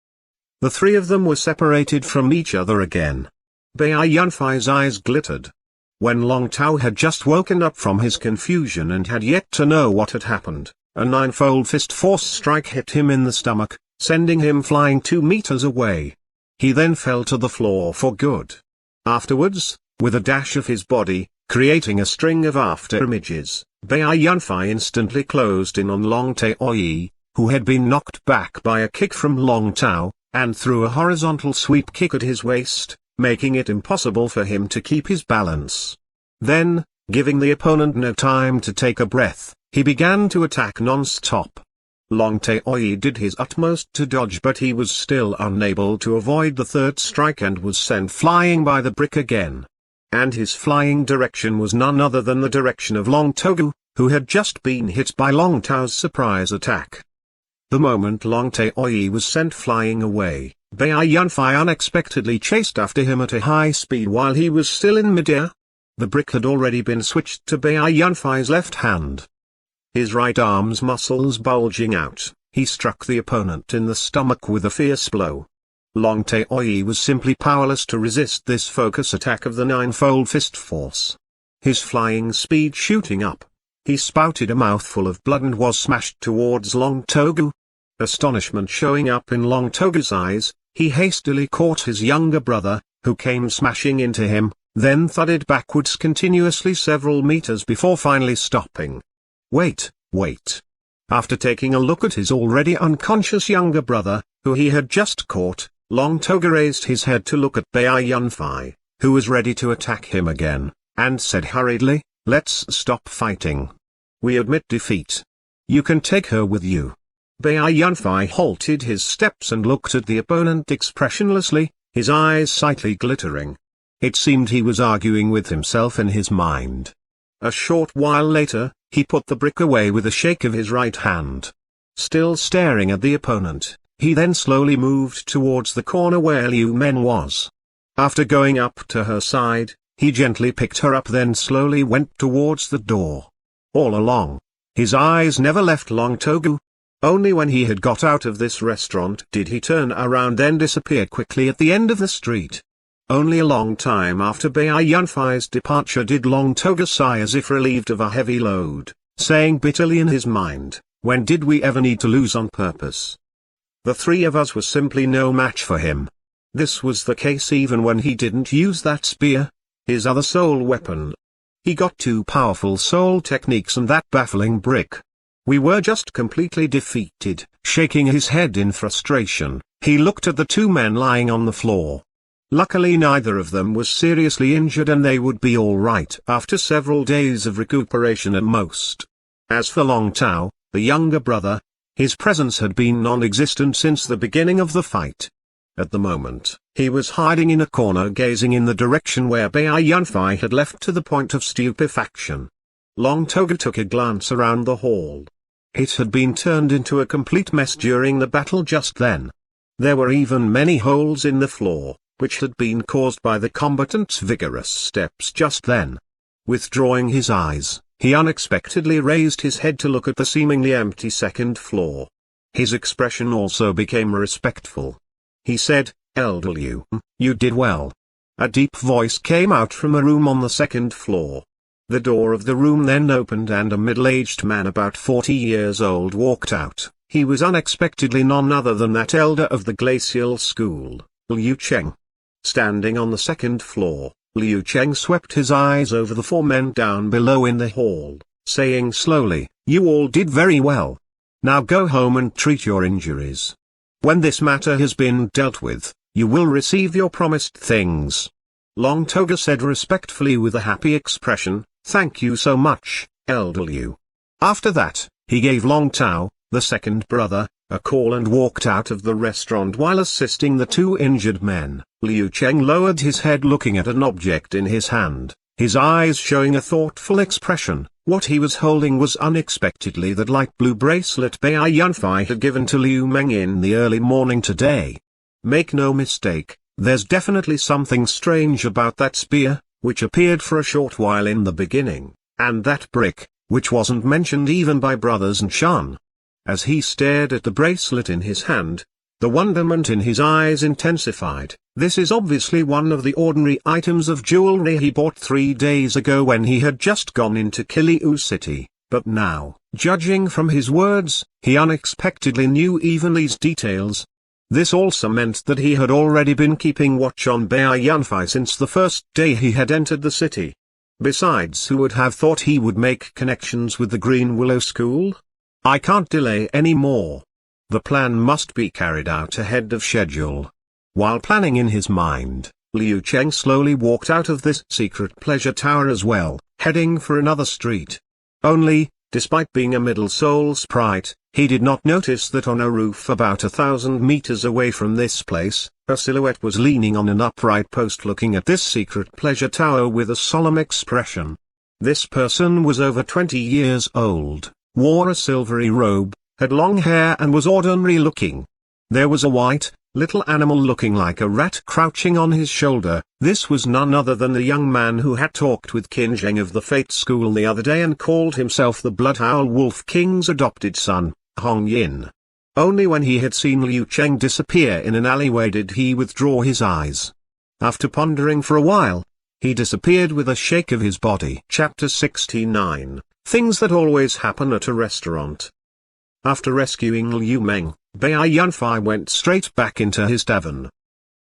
The three of them were separated from each other again. Bai Yunfei's eyes glittered. When Long Tao had just woken up from his confusion and had yet to know what had happened, a ninefold fist force strike hit him in the stomach, sending him flying 2 meters away. He then fell to the floor for good. Afterwards, with a dash of his body, creating a string of after images, Bai Yunfei instantly closed in on Long Taoyi, who had been knocked back by a kick from Long Tao, and threw a horizontal sweep kick at his waist, making it impossible for him to keep his balance. Then, giving the opponent no time to take a breath, he began to attack non-stop. Long Taoyi did his utmost to dodge, but he was still unable to avoid the third strike and was sent flying by the brick again. And his flying direction was none other than the direction of Long Togu, who had just been hit by Long Tao's surprise attack. The moment Long Taoyi was sent flying away, Bai Yunfei unexpectedly chased after him at a high speed while he was still in midair. The brick had already been switched to Bai Yunfei's left hand. His right arm's muscles bulging out, he struck the opponent in the stomach with a fierce blow. Long Taoyi was simply powerless to resist this focus attack of the ninefold fist force. His flying speed shooting up, he spouted a mouthful of blood and was smashed towards Long Togu. Astonishment showing up in Long Togu's eyes, he hastily caught his younger brother, who came smashing into him, then thudded backwards continuously several meters before finally stopping. Wait. After taking a look at his already unconscious younger brother, who he had just caught, Long Togu raised his head to look at Bai Yunfei, who was ready to attack him again, and said hurriedly, "Let's stop fighting. We admit defeat. You can take her with you." Bai Yunfei halted his steps and looked at the opponent expressionlessly, his eyes slightly glittering. It seemed he was arguing with himself in his mind. A short while later, he put the brick away with a shake of his right hand. Still staring at the opponent, he then slowly moved towards the corner where Liu Men was. After going up to her side, he gently picked her up, then slowly went towards the door. All along, his eyes never left Long Togu. Only when he had got out of this restaurant did he turn around, then disappear quickly at the end of the street. Only a long time after Bai Yunfei's departure did Long Togu sigh as if relieved of a heavy load, saying bitterly in his mind, "When did we ever need to lose on purpose? The three of us were simply no match for him." This was the case even when he didn't use that spear, his other soul weapon. He got 2 powerful soul techniques and that baffling brick. We were just completely defeated. Shaking his head in frustration, he looked at the 2 men lying on the floor. Luckily neither of them was seriously injured and they would be all right after several days of recuperation at most. As for Long Tao, the younger brother, his presence had been non-existent since the beginning of the fight. At the moment, he was hiding in a corner gazing in the direction where Bai Yunfei had left to the point of stupefaction. Long Togu took a glance around the hall. It had been turned into a complete mess during the battle just then. There were even many holes in the floor, which had been caused by the combatants' vigorous steps just then. Withdrawing his eyes, he unexpectedly raised his head to look at the seemingly empty second floor. His expression also became respectful. He said, "Elder Liu, you did well." A deep voice came out from a room on the second floor. The door of the room then opened and a middle-aged man about 40 years old walked out. He was unexpectedly none other than that elder of the glacial school, Liu Cheng. Standing on the second floor, Liu Cheng swept his eyes over the 4 men down below in the hall, saying slowly, "You all did very well. Now go home and treat your injuries. When this matter has been dealt with, you will receive your promised things." Long Togu said respectfully with a happy expression, "Thank you so much, Elder Liu." After that, he gave Long Tao, the second brother, a call and walked out of the restaurant while assisting the 2 injured men. Liu Cheng lowered his head looking at an object in his hand, his eyes showing a thoughtful expression. What he was holding was unexpectedly that light blue bracelet Bai Yunfei had given to Liu Meng in the early morning today. Make no mistake, there's definitely something strange about that spear, which appeared for a short while in the beginning, and that brick, which wasn't mentioned even by Brothers and Shan. As he stared at the bracelet in his hand, the wonderment in his eyes intensified. This is obviously one of the ordinary items of jewelry he bought 3 days ago when he had just gone into Kiliu City, but now, judging from his words, he unexpectedly knew even these details. This also meant that he had already been keeping watch on Bai Yunfei since the first day he had entered the city. Besides, who would have thought he would make connections with the Green Willow School? I can't delay any more. The plan must be carried out ahead of schedule. While planning in his mind, Liu Cheng slowly walked out of this secret pleasure tower as well, heading for another street. Only, despite being a middle soul sprite, he did not notice that on a roof about 1,000 meters away from this place, a silhouette was leaning on an upright post looking at this secret pleasure tower with a solemn expression. This person was over 20 years old, wore a silvery robe, had long hair and was ordinary looking. There was a white, little animal looking like a rat crouching on his shoulder. This was none other than the young man who had talked with Qin Zheng of the Fate School the other day and called himself the Blood Owl Wolf King's adopted son, Hong Yin. Only when he had seen Liu Cheng disappear in an alleyway did he withdraw his eyes. After pondering for a while, he disappeared with a shake of his body. Chapter 69, Things That Always Happen at a Restaurant. After rescuing Liu Meng, Bai Yunfei went straight back into his tavern.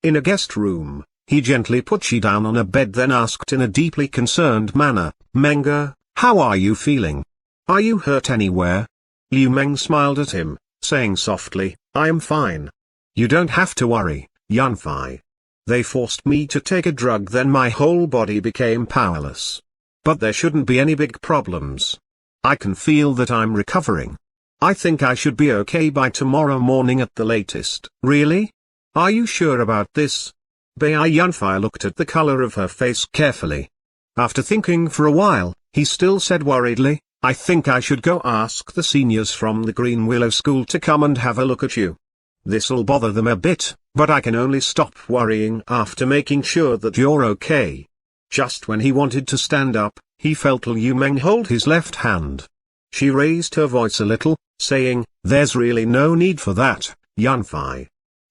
In a guest room, he gently put she down on a bed, then asked in a deeply concerned manner, "Menga, how are you feeling? Are you hurt anywhere?" Liu Meng smiled at him, saying softly, "I am fine. You don't have to worry, Yunfei. They forced me to take a drug, then my whole body became powerless. But there shouldn't be any big problems. I can feel that I'm recovering. I think I should be okay by tomorrow morning at the latest." "Really? Are you sure about this?" Bai Yunfei looked at the color of her face carefully. After thinking for a while, he still said worriedly, "I think I should go ask the seniors from the Green Willow School to come and have a look at you. This'll bother them a bit, but I can only stop worrying after making sure that you're okay." Just when he wanted to stand up, he felt Liu Meng hold his left hand. She raised her voice a little, saying, "There's really no need for that, Yunfei.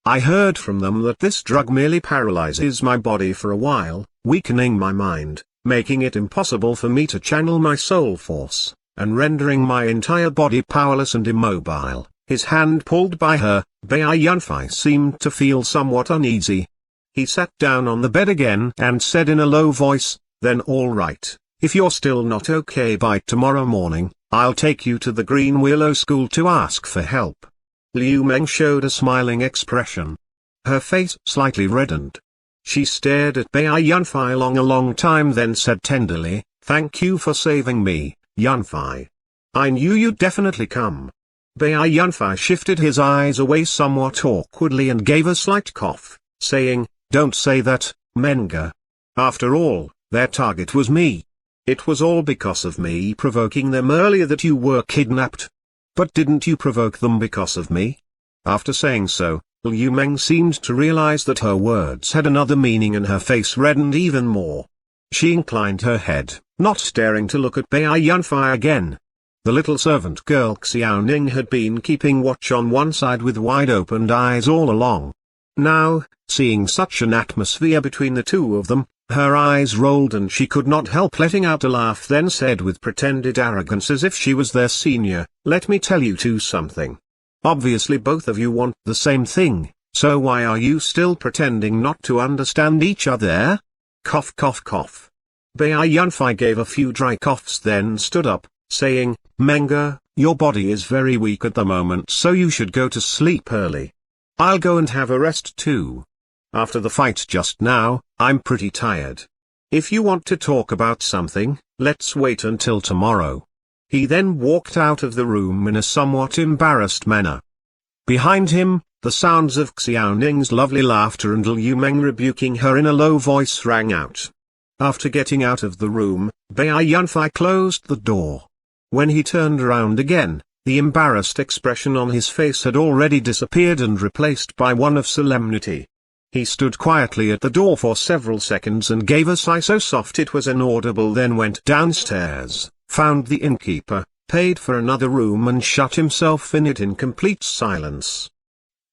I heard from them that this drug merely paralyzes my body for a while, weakening my mind, making it impossible for me to channel my soul force, and rendering my entire body powerless and immobile." His hand pulled by her, Bai Yunfei seemed to feel somewhat uneasy. He sat down on the bed again and said in a low voice, "Then all right, if you're still not okay by tomorrow morning, I'll take you to the Green Willow School to ask for help." Liu Meng showed a smiling expression. Her face slightly reddened. She stared at Bai Yunfei a long time, then said tenderly, "Thank you for saving me, Yunfei. I knew you'd definitely come." Bai Yunfei shifted his eyes away somewhat awkwardly and gave a slight cough, saying, "Don't say that, Menga. After all, their target was me. It was all because of me provoking them earlier that you were kidnapped. But didn't you provoke them because of me?" After saying so, Liu Meng seemed to realize that her words had another meaning and her face reddened even more. She inclined her head, not daring to look at Bai Yunfei again. The little servant girl Xiaoning had been keeping watch on one side with wide-opened eyes all along. Now, seeing such an atmosphere between the two of them, her eyes rolled and she could not help letting out a laugh, then said with pretended arrogance as if she was their senior, "Let me tell you two something. Obviously both of you want the same thing, so why are you still pretending not to understand each other?" Cough cough cough. Bai Yunfei gave a few dry coughs, then stood up, saying, "Menga, your body is very weak at the moment, so you should go to sleep early. I'll go and have a rest too. After the fight just now, I'm pretty tired. If you want to talk about something, let's wait until tomorrow." He then walked out of the room in a somewhat embarrassed manner. Behind him, the sounds of Xiaoning's lovely laughter and Liu Meng rebuking her in a low voice rang out. After getting out of the room, Bai Yunfei closed the door. When he turned around again, the embarrassed expression on his face had already disappeared and replaced by one of solemnity. He stood quietly at the door for several seconds and gave a sigh so soft it was inaudible, then went downstairs, found the innkeeper, paid for another room and shut himself in it in complete silence.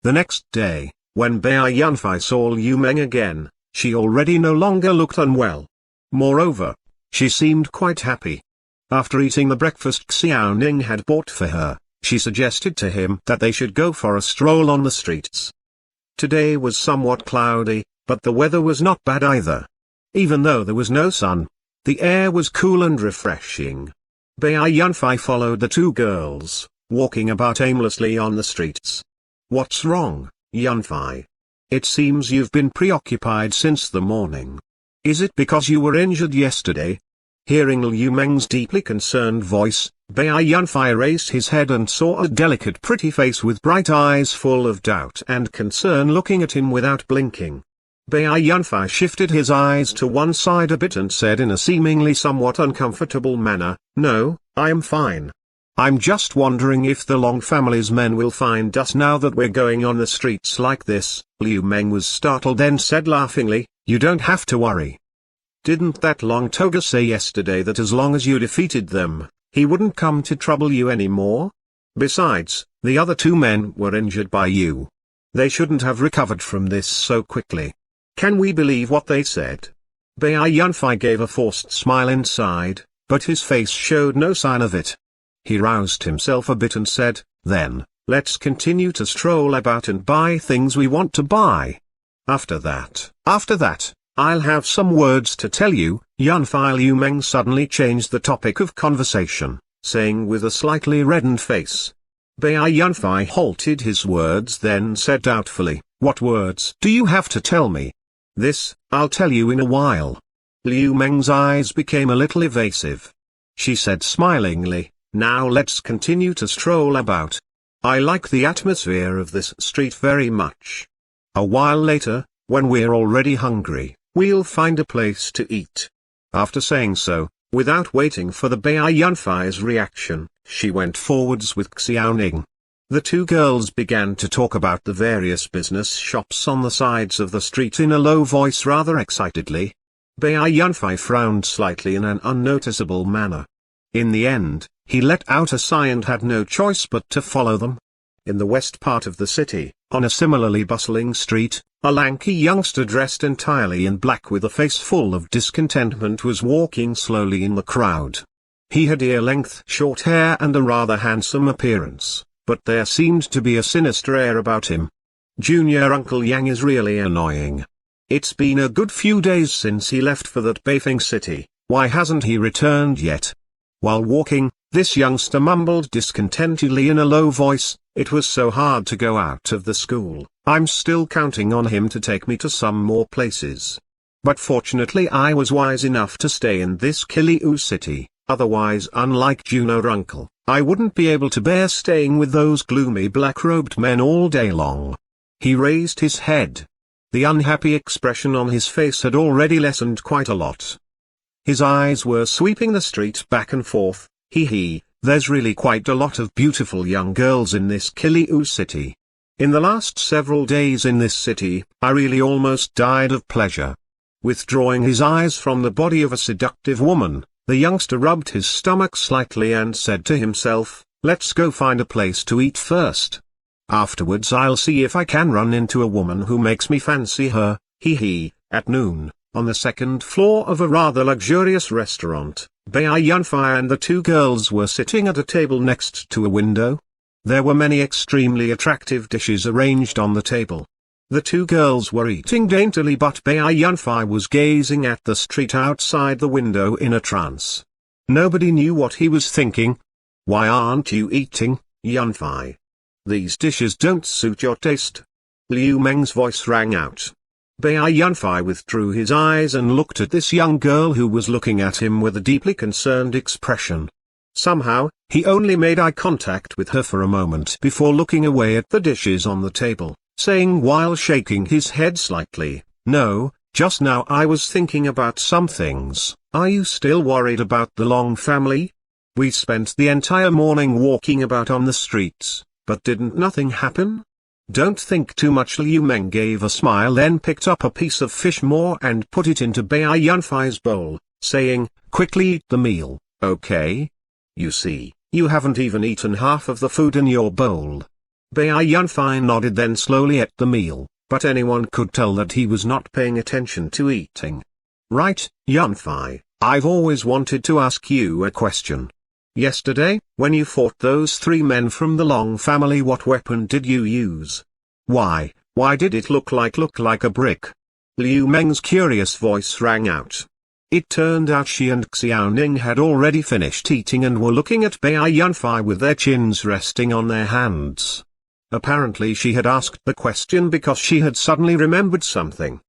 The next day, when Bai Yunfei saw Liu Meng again, she already no longer looked unwell. Moreover, she seemed quite happy. After eating the breakfast Xiao Ning had bought for her, she suggested to him that they should go for a stroll on the streets. Today was somewhat cloudy, but the weather was not bad either. Even though there was no sun, the air was cool and refreshing. Bai Yunfei followed the two girls, walking about aimlessly on the streets. "What's wrong, Yunfei? It seems you've been preoccupied since the morning. Is it because you were injured yesterday?" Hearing Liu Meng's deeply concerned voice, Bai Yunfei raised his head and saw a delicate pretty face with bright eyes full of doubt and concern looking at him without blinking. Bai Yunfei shifted his eyes to one side a bit and said in a seemingly somewhat uncomfortable manner, "No, I am fine. I'm just wondering if the Long family's men will find us now that we're going on the streets like this." Liu Meng was startled, then said laughingly, "You don't have to worry. Didn't that Long Toga say yesterday that as long as you defeated them, he wouldn't come to trouble you anymore? Besides, the other two men were injured by you. They shouldn't have recovered from this so quickly. Can we believe what they said?" Bai Yunfei gave a forced smile inside, but his face showed no sign of it. He roused himself a bit and said, "Then, let's continue to stroll about and buy things we want to buy. After that, I'll have some words to tell you." Yunfei. Liu Meng suddenly changed the topic of conversation, saying with a slightly reddened face. Bai Yunfei halted his words, then said doubtfully, "What words do you have to tell me?" "This, I'll tell you in a while." Liu Meng's eyes became a little evasive. She said smilingly, "Now let's continue to stroll about. I like the atmosphere of this street very much. A while later, when we're already hungry, we'll find a place to eat." After saying so, without waiting for the Bai Yunfei's reaction, she went forwards with Xiao Ning. The two girls began to talk about the various business shops on the sides of the street in a low voice rather excitedly. Bai Yunfei frowned slightly in an unnoticeable manner. In the end, he let out a sigh and had no choice but to follow them. In the west part of the city, on a similarly bustling street, a lanky youngster dressed entirely in black with a face full of discontentment was walking slowly in the crowd. He had ear-length short hair and a rather handsome appearance, but there seemed to be a sinister air about him. "Junior Uncle Yang is really annoying. It's been a good few days since he left for that Beifeng city. Why hasn't he returned yet?" While walking, this youngster mumbled discontentedly in a low voice, "It was so hard to go out of the school. I'm still counting on him to take me to some more places. But fortunately I was wise enough to stay in this Kiliu city, otherwise unlike Junior Uncle, I wouldn't be able to bear staying with those gloomy black-robed men all day long." He raised his head. The unhappy expression on his face had already lessened quite a lot. His eyes were sweeping the street back and forth. There's really quite a lot of beautiful young girls in this Kiliu city. In the last several days in this city, I really almost died of pleasure." Withdrawing his eyes from the body of a seductive woman, the youngster rubbed his stomach slightly and said to himself, "Let's go find a place to eat first. Afterwards I'll see if I can run into a woman who makes me fancy her." At noon, on the second floor of a rather luxurious restaurant, Bai Yunfei and the two girls were sitting at a table next to a window. There were many extremely attractive dishes arranged on the table. The two girls were eating daintily, but Bai Yunfei was gazing at the street outside the window in a trance. Nobody knew what he was thinking. "Why aren't you eating, Yunfei? These dishes don't suit your taste." Liu Meng's voice rang out. Bai Yunfei withdrew his eyes and looked at this young girl who was looking at him with a deeply concerned expression. Somehow, he only made eye contact with her for a moment before looking away at the dishes on the table, saying while shaking his head slightly, "No, Just now I was thinking about some things. Are you still worried about the Long family? We spent the entire morning walking about on the streets, but didn't nothing happen? Don't think too much. Liu Meng gave a smile, then picked up a piece of fish maw and put it into Bai Yunfei's bowl, saying, quickly eat the meal, okay? You see, you haven't even eaten half of the food in your bowl. Bai Yunfei nodded, then slowly ate the meal, but anyone could tell that he was not paying attention to eating. Right, Yunfei, I've always wanted to ask you a question. Yesterday, when you fought those 3 men from the Long family, what weapon did you use? Why did it look like a brick? Liu Meng's curious voice rang out. It turned out she and Xiaoning had already finished eating and were looking at Bai Yunfei with their chins resting on their hands. Apparently she had asked the question because she had suddenly remembered something.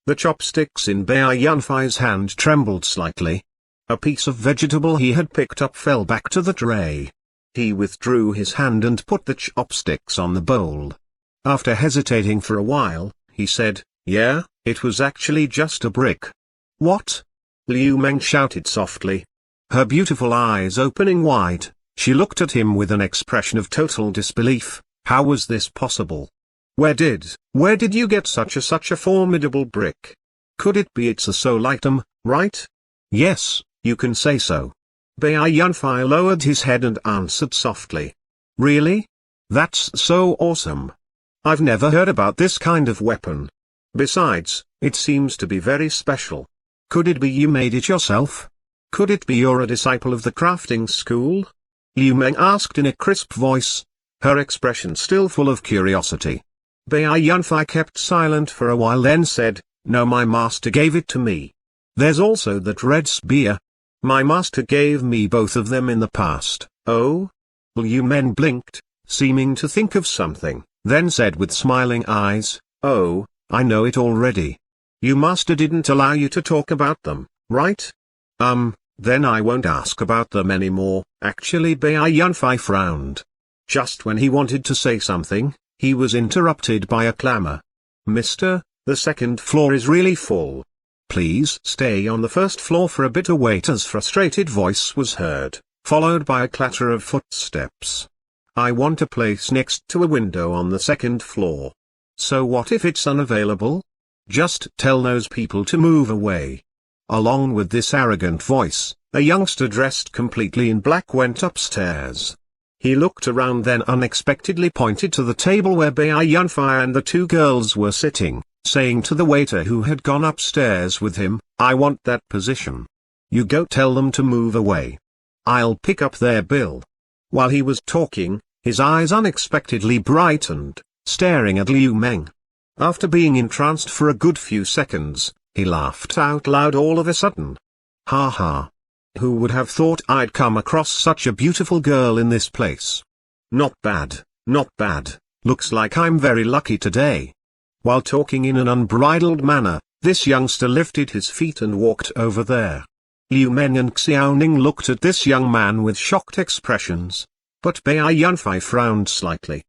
The chopsticks in Bai Yunfei's hand trembled slightly. A piece of vegetable he had picked up fell back to the tray. He withdrew his hand and put the chopsticks on the bowl. After hesitating for a while, he said, yeah, it was actually just a brick. What? Liu Meng shouted softly. Her beautiful eyes opening wide, she looked at him with an expression of total disbelief. How was this possible? Where did you get such a formidable brick? Could it be it's a soul item, right? Yes, you can say so. Bai Yunfei lowered his head and answered softly. Really? That's so awesome. I've never heard about this kind of weapon. Besides, it seems to be very special. Could it be you made it yourself? Could it be you're a disciple of the crafting school? Liu Meng asked in a crisp voice, her expression still full of curiosity. Bai Yunfei kept silent for a while, then said, no, my master gave it to me. There's also that red spear. My master gave me both of them in the past. Oh? Liu Meng blinked, seeming to think of something, then said with smiling eyes, oh, I know it already. Your master didn't allow you to talk about them, right? Then I won't ask about them anymore. Actually, Bai Yunfei frowned. Just when he wanted to say something, he was interrupted by a clamor. Mister, the 2nd floor is really full. Please stay on the 1st floor for a bit. A waiter's frustrated voice was heard, followed by a clatter of footsteps. I want a place next to a window on the 2nd floor. So what if it's unavailable? Just tell those people to move away. Along with this arrogant voice, a youngster dressed completely in black went upstairs. He looked around, then unexpectedly pointed to the table where Bai Yunfei and the 2 girls were sitting, saying to the waiter who had gone upstairs with him, I want that position. You go tell them to move away. I'll pick up their bill. While he was talking, his eyes unexpectedly brightened, staring at Liu Meng. After being entranced for a good few seconds, he laughed out loud all of a sudden. Ha ha. Who would have thought I'd come across such a beautiful girl in this place? Not bad, not bad, looks like I'm very lucky today. While talking in an unbridled manner, this youngster lifted his feet and walked over there. Liu Meng and Xiaoning looked at this young man with shocked expressions, but Bai Yunfei frowned slightly.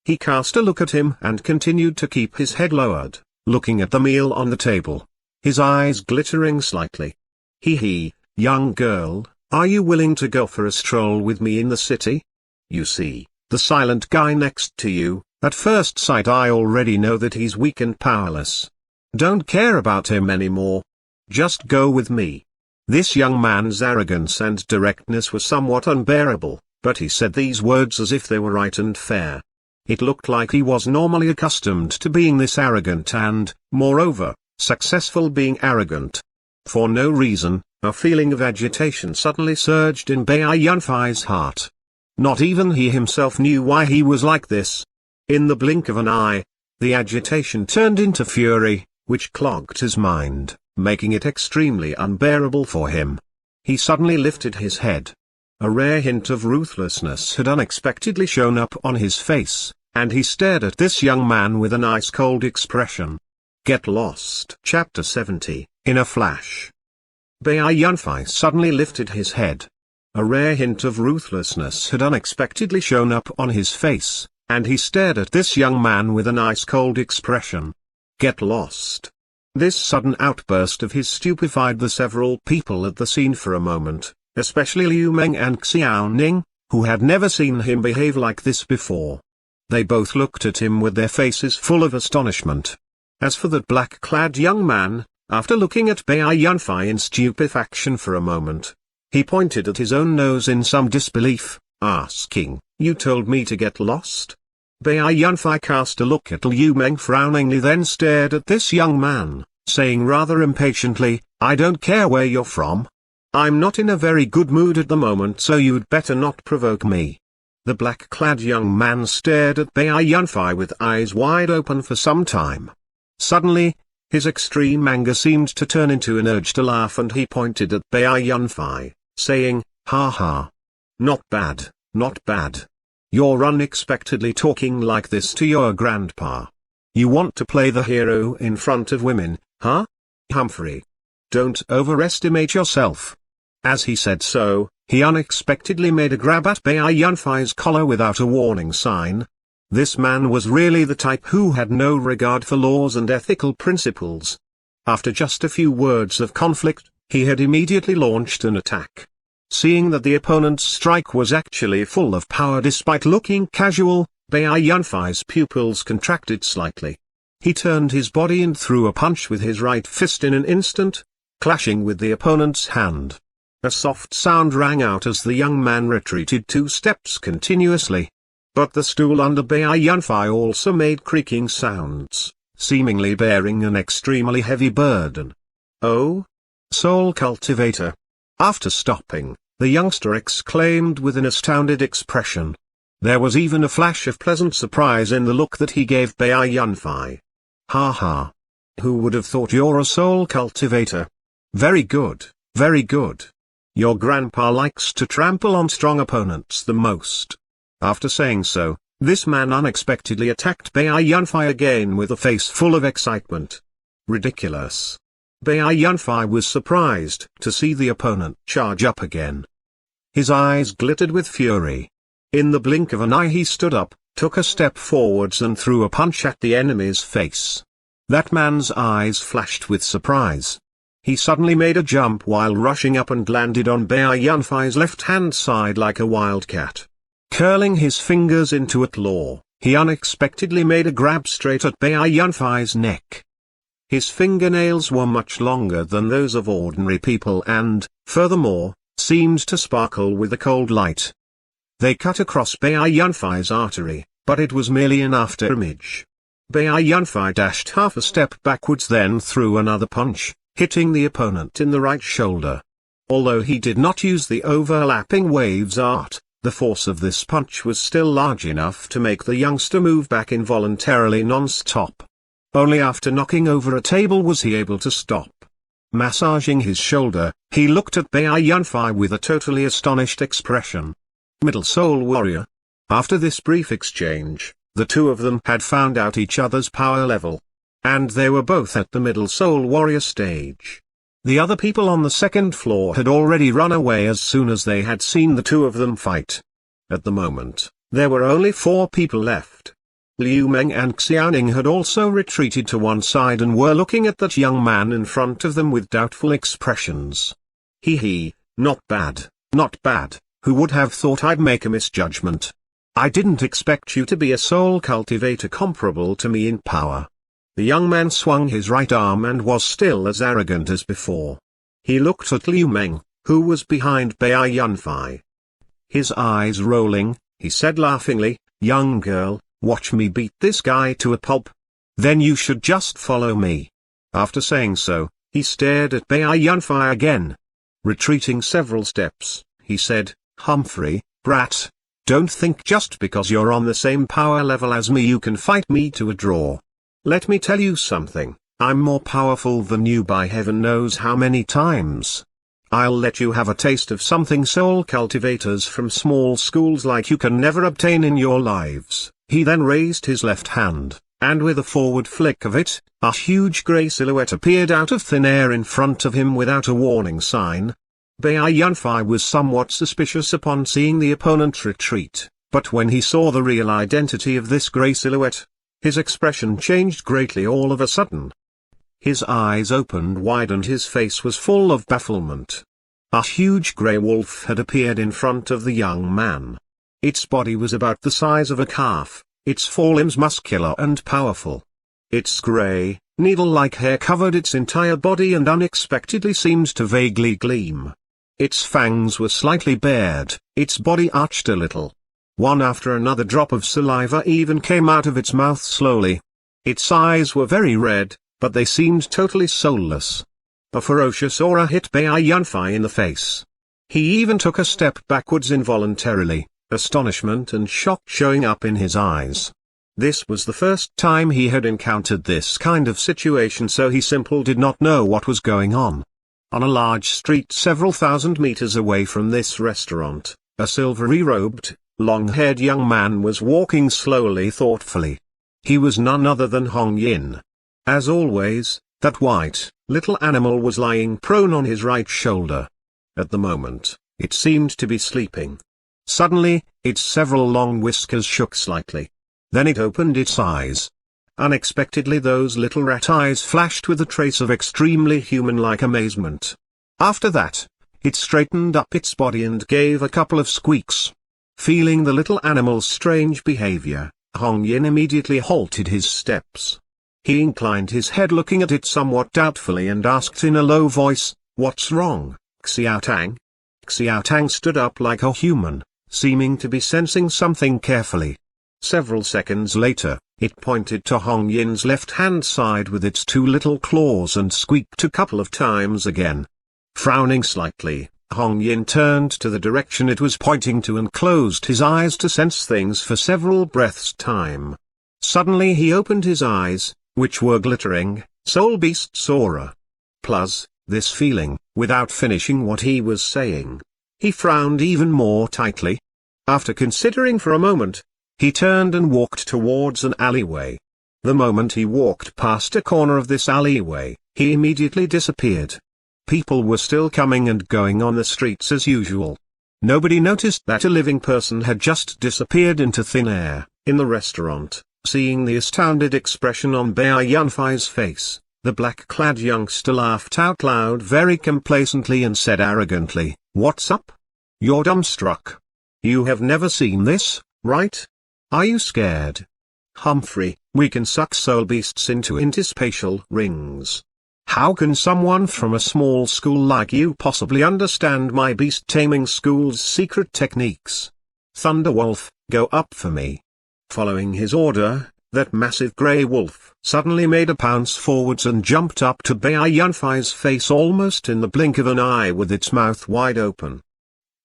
He cast a look at him and continued to keep his head lowered, looking at the meal on the table, his eyes glittering slightly. Hee, young girl, are you willing to go for a stroll with me in the city? You see, the silent guy next to you, at first sight I already know that he's weak and powerless. Don't care about him anymore. Just go with me. This young man's arrogance and directness were somewhat unbearable, but he said these words as if they were right and fair. It looked like he was normally accustomed to being this arrogant and, moreover, successful being arrogant. For no reason, a feeling of agitation suddenly surged in Bai Yunfei's heart. Not even he himself knew why he was like this. In the blink of an eye, the agitation turned into fury, which clogged his mind, making it extremely unbearable for him. He suddenly lifted his head. A rare hint of ruthlessness had unexpectedly shown up on his face, and he stared at this young man with an ice-cold expression. Get lost. Chapter 70, in a flash. Bai Yunfei suddenly lifted his head. A rare hint of ruthlessness had unexpectedly shown up on his face, and he stared at this young man with an ice-cold expression. Get lost. This sudden outburst of his stupefied the several people at the scene for a moment, especially Liu Meng and Xiaoning, who had never seen him behave like this before. They both looked at him with their faces full of astonishment. As for the black-clad young man, after looking at Bai Yunfei in stupefaction for a moment, he pointed at his own nose in some disbelief, asking, "You told me to get lost?" Bai Yunfei cast a look at Liu Meng frowningly, then stared at this young man, saying rather impatiently, "I don't care where you're from. I'm not in a very good mood at the moment, so you'd better not provoke me." The black-clad young man stared at Bai Yunfei with eyes wide open for some time. Suddenly, his extreme anger seemed to turn into an urge to laugh, and he pointed at Bai Yunfei, saying, "Ha ha. Not bad, not bad. You're unexpectedly talking like this to your grandpa. You want to play the hero in front of women, huh? Humphrey. Don't overestimate yourself." As he said so, he unexpectedly made a grab at Bai Yunfei's collar without a warning sign. This man was really the type who had no regard for laws and ethical principles. After just a few words of conflict, he had immediately launched an attack. Seeing that the opponent's strike was actually full of power despite looking casual, Bai Yunfei's pupils contracted slightly. He turned his body and threw a punch with his right fist in an instant, clashing with the opponent's hand. A soft sound rang out as the young man retreated 2 steps continuously. But the stool under Bai Yunfei also made creaking sounds, seemingly bearing an extremely heavy burden. "Oh? Soul Cultivator." After stopping, the youngster exclaimed with an astounded expression. There was even a flash of pleasant surprise in the look that he gave Bai Yunfei. "Ha ha. Who would have thought you're a Soul Cultivator? Very good, very good. Your grandpa likes to trample on strong opponents the most." After saying so, this man unexpectedly attacked Bai Yunfei again with a face full of excitement. Ridiculous. Bai Yunfei was surprised to see the opponent charge up again. His eyes glittered with fury. In the blink of an eye he stood up, took a step forwards and threw a punch at the enemy's face. That man's eyes flashed with surprise. He suddenly made a jump while rushing up and landed on Bai Yunfei's left-hand side like a wildcat. Curling his fingers into a claw, he unexpectedly made a grab straight at Bai Yunfei's neck. His fingernails were much longer than those of ordinary people and, furthermore, seemed to sparkle with a cold light. They cut across Bai Yunfei's artery, but it was merely an after-image. Bai Yunfei dashed half a step backwards, then threw another punch, hitting the opponent in the right shoulder. Although he did not use the overlapping waves art, the force of this punch was still large enough to make the youngster move back involuntarily non-stop. Only after knocking over a table was he able to stop. Massaging his shoulder, he looked at Bai Yunfei with a totally astonished expression. Middle Soul Warrior. After this brief exchange, the two of them had found out each other's power level. And they were both at the Middle Soul Warrior stage. The other people on the second floor had already run away as soon as they had seen the two of them fight. At the moment, there were only 4 people left. Liu Meng and Xiaoning had also retreated to one side and were looking at that young man in front of them with doubtful expressions. He, not bad, not bad. Who would have thought I'd make a misjudgment? I didn't expect you to be a soul cultivator comparable to me in power. The young man swung his right arm and was still as arrogant as before. He looked at Liu Meng, who was behind Bai Yunfei. His eyes rolling, he said laughingly, "Young girl, watch me beat this guy to a pulp. Then you should just follow me." After saying so, he stared at Bai Yunfei again. Retreating several steps, he said, "Humphrey, brat, don't think just because you're on the same power level as me you can fight me to a draw. Let me tell you something, I'm more powerful than you by heaven knows how many times. I'll let you have a taste of something soul cultivators from small schools like you can never obtain in your lives." He then raised his left hand, and with a forward flick of it, a huge grey silhouette appeared out of thin air in front of him without a warning sign. Bai Yunfei was somewhat suspicious upon seeing the opponent retreat, but when he saw the real identity of this grey silhouette, his expression changed greatly all of a sudden. His eyes opened wide and his face was full of bafflement. A huge grey wolf had appeared in front of the young man. Its body was about the size of a calf, its forelimbs muscular and powerful. Its grey, needle-like hair covered its entire body and unexpectedly seemed to vaguely gleam. Its fangs were slightly bared, its body arched a little. One after another drop of saliva even came out of its mouth slowly. Its eyes were very red, but they seemed totally soulless. A ferocious aura hit Bai Yunfei in the face. He even took a step backwards involuntarily, astonishment and shock showing up in his eyes. This was the first time he had encountered this kind of situation, so he simply did not know what was going on. On a large street several thousand meters away from this restaurant, a silvery-robed, long-haired young man was walking slowly thoughtfully. He was none other than Hong Yin. As always, that white, little animal was lying prone on his right shoulder. At the moment, it seemed to be sleeping. Suddenly, its several long whiskers shook slightly. Then it opened its eyes. Unexpectedly those little rat eyes flashed with a trace of extremely human-like amazement. After that, it straightened up its body and gave a couple of squeaks. Feeling the little animal's strange behavior, Hong Yin immediately halted his steps. He inclined his head looking at it somewhat doubtfully and asked in a low voice, "What's wrong, Xiao Tang?" Xiao Tang stood up like a human, seeming to be sensing something carefully. Several seconds later, it pointed to Hong Yin's left-hand side with its two little claws and squeaked a couple of times again. Frowning slightly, Hong Yin turned to the direction it was pointing to and closed his eyes to sense things for several breaths' time. Suddenly he opened his eyes, which were glittering, Soul Beast's aura. Plus, this feeling, without finishing what he was saying. He frowned even more tightly. After considering for a moment, he turned and walked towards an alleyway. The moment he walked past a corner of this alleyway, he immediately disappeared. People were still coming and going on the streets as usual. Nobody noticed that a living person had just disappeared into thin air. In the restaurant, seeing the astounded expression on Bai Yunfei's face, the black-clad youngster laughed out loud very complacently and said arrogantly, "What's up? You're dumbstruck. You have never seen this, right? Are you scared? Humphrey, we can suck soul beasts into interspatial rings. How can someone from a small school like you possibly understand my beast taming school's secret techniques? Thunderwolf, go up for me." Following his order, that massive grey wolf suddenly made a pounce forwards and jumped up to Bai Yunfei's face almost in the blink of an eye with its mouth wide open.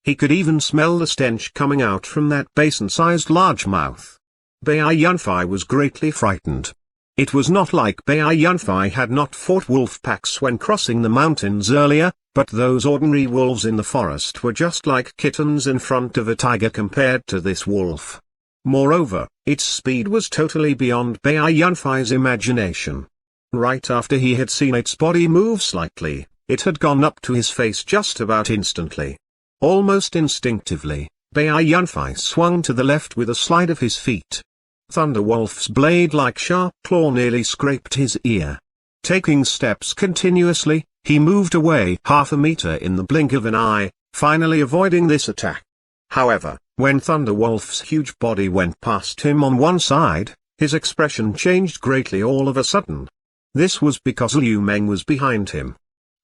He could even smell the stench coming out from that basin-sized large mouth. Bai Yunfei was greatly frightened. It was not like Bai Yunfei had not fought wolf packs when crossing the mountains earlier, but those ordinary wolves in the forest were just like kittens in front of a tiger compared to this wolf. Moreover, its speed was totally beyond Bai Yunfei's imagination. Right after he had seen its body move slightly, it had gone up to his face just about instantly. Almost instinctively, Bai Yunfei swung to the left with a slide of his feet. Thunderwolf's blade-like sharp claw nearly scraped his ear. Taking steps continuously, he moved away half a meter in the blink of an eye, finally avoiding this attack. However, when Thunderwolf's huge body went past him on one side, his expression changed greatly all of a sudden. This was because Liu Meng was behind him.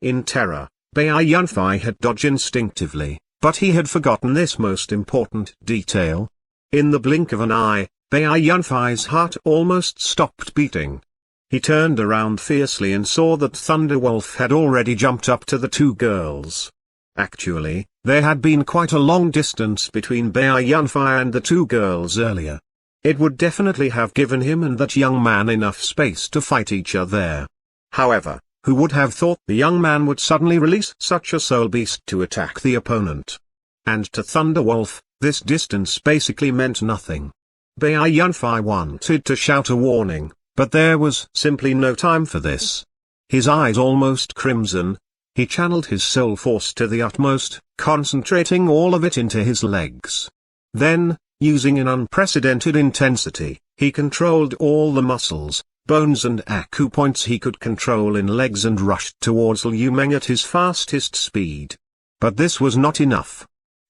In terror, Bai Yunfei had dodged instinctively, but he had forgotten this most important detail. In the blink of an eye, Bai Yunfei's heart almost stopped beating. He turned around fiercely and saw that Thunderwolf had already jumped up to the two girls. Actually, there had been quite a long distance between Bai Yunfei and the two girls earlier. It would definitely have given him and that young man enough space to fight each other there. However, who would have thought the young man would suddenly release such a soul beast to attack the opponent? And to Thunderwolf, this distance basically meant nothing. Bai Yunfei wanted to shout a warning, but there was simply no time for this. His eyes almost crimson. He channeled his soul force to the utmost, concentrating all of it into his legs. Then, using an unprecedented intensity, he controlled all the muscles, bones and acupoints he could control in legs and rushed towards Liu Meng at his fastest speed. But this was not enough.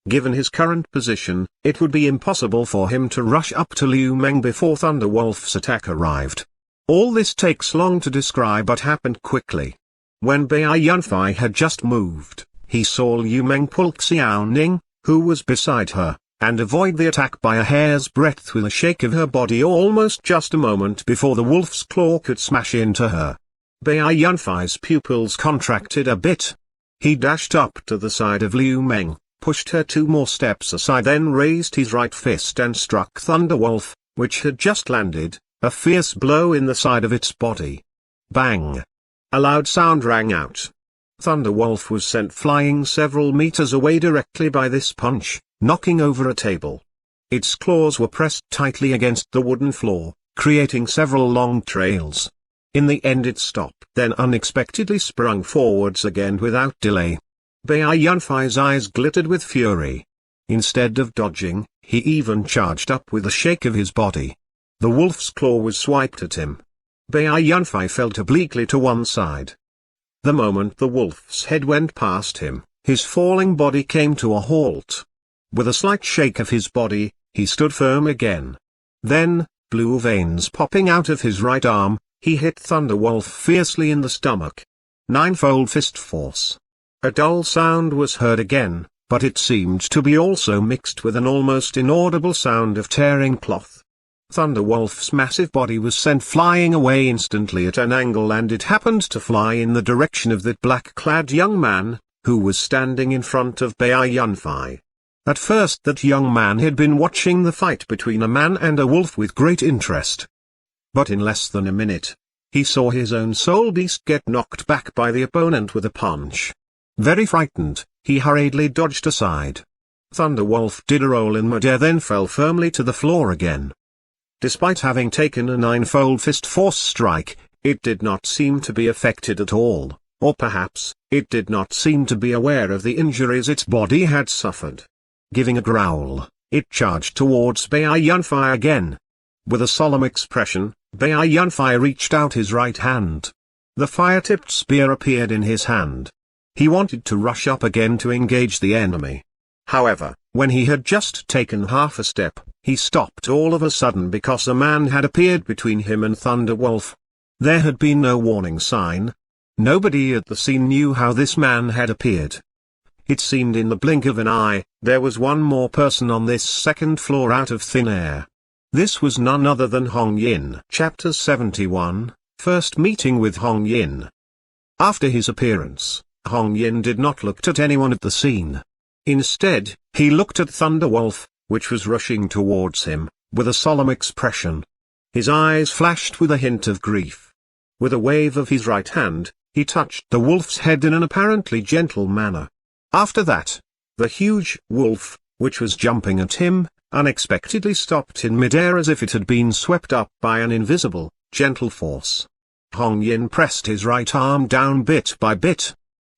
Given his current position, it would be impossible for him to rush up to Liu Meng before Thunderwolf's attack arrived. All this takes long to describe but happened quickly. When Bai Yunfei had just moved, he saw Liu Meng pull Xiao Ning, who was beside her, and avoid the attack by a hair's breadth with a shake of her body almost just a moment before the wolf's claw could smash into her. Bai Yunfei's pupils contracted a bit. He dashed up to the side of Liu Meng, pushed her 2 more steps aside, then raised his right fist and struck Thunderwolf, which had just landed, a fierce blow in the side of its body. Bang! A loud sound rang out. Thunderwolf was sent flying several meters away directly by this punch, knocking over a table. Its claws were pressed tightly against the wooden floor, creating several long trails. In the end it stopped, then unexpectedly sprung forwards again without delay. Bai Yunfei's eyes glittered with fury. Instead of dodging, he even charged up with a shake of his body. The wolf's claw was swiped at him. Bai Yunfei fell obliquely to one side. The moment the wolf's head went past him, his falling body came to a halt. With a slight shake of his body, he stood firm again. Then, blue veins popping out of his right arm, he hit Thunderwolf fiercely in the stomach. Ninefold fist force. A dull sound was heard again, but it seemed to be also mixed with an almost inaudible sound of tearing cloth. Thunderwolf's massive body was sent flying away instantly at an angle, and it happened to fly in the direction of that black-clad young man, who was standing in front of Bai Yunfei. At first that young man had been watching the fight between a man and a wolf with great interest. But in less than a minute, he saw his own soul beast get knocked back by the opponent with a punch. Very frightened, he hurriedly dodged aside. Thunderwolf did a roll in midair, then fell firmly to the floor again. Despite having taken a ninefold fist force strike, it did not seem to be affected at all, or perhaps, it did not seem to be aware of the injuries its body had suffered. Giving a growl, it charged towards Bai Yunfei again. With a solemn expression, Bai Yunfei reached out his right hand. The fire-tipped spear appeared in his hand. He wanted to rush up again to engage the enemy. However, when he had just taken half a step, he stopped all of a sudden because a man had appeared between him and Thunderwolf. There had been no warning sign. Nobody at the scene knew how this man had appeared. It seemed in the blink of an eye, there was one more person on this second floor out of thin air. This was none other than Hong Yin. Chapter 71, First Meeting with Hong Yin. After his appearance, Hong Yin did not look at anyone at the scene. Instead, he looked at Thunderwolf, which was rushing towards him, with a solemn expression. His eyes flashed with a hint of grief. With a wave of his right hand, he touched the wolf's head in an apparently gentle manner. After that, the huge wolf, which was jumping at him, unexpectedly stopped in midair as if it had been swept up by an invisible, gentle force. Hong Yin pressed his right arm down bit by bit.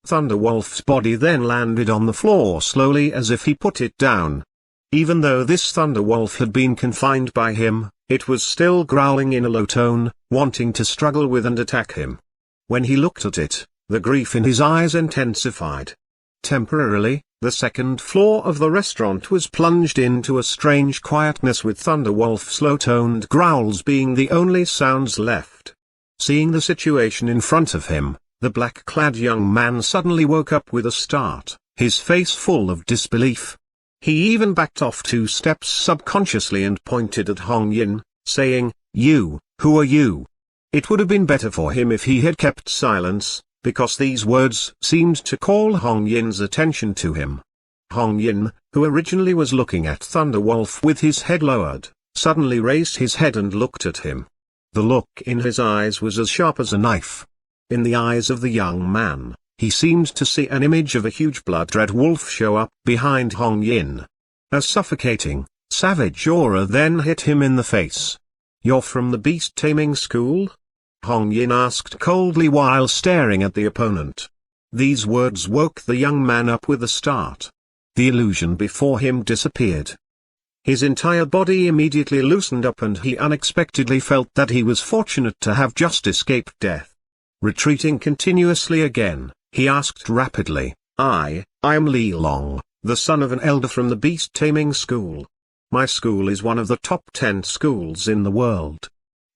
Thunderwolf's body then landed on the floor slowly as if he put it down. Even though this Thunderwolf had been confined by him, it was still growling in a low tone, wanting to struggle with and attack him. When he looked at it, the grief in his eyes intensified. Temporarily, the second floor of the restaurant was plunged into a strange quietness, with Thunderwolf's low-toned growls being the only sounds left. Seeing the situation in front of him, the black-clad young man suddenly woke up with a start, his face full of disbelief. He even backed off 2 steps subconsciously and pointed at Hong Yin, saying, "You, who are you?" It would have been better for him if he had kept silence, because these words seemed to call Hong Yin's attention to him. Hong Yin, who originally was looking at Thunderwolf with his head lowered, suddenly raised his head and looked at him. The look in his eyes was as sharp as a knife. In the eyes of the young man, he seemed to see an image of a huge blood-red wolf show up behind Hong Yin. A suffocating, savage aura then hit him in the face. "You're from the beast-taming school?" Hong Yin asked coldly while staring at the opponent. These words woke the young man up with a start. The illusion before him disappeared. His entire body immediately loosened up and he unexpectedly felt that he was fortunate to have just escaped death. Retreating continuously again, he asked rapidly, I am Li Long, the son of an elder from the beast taming school. My school is one of the top 10 schools in the world.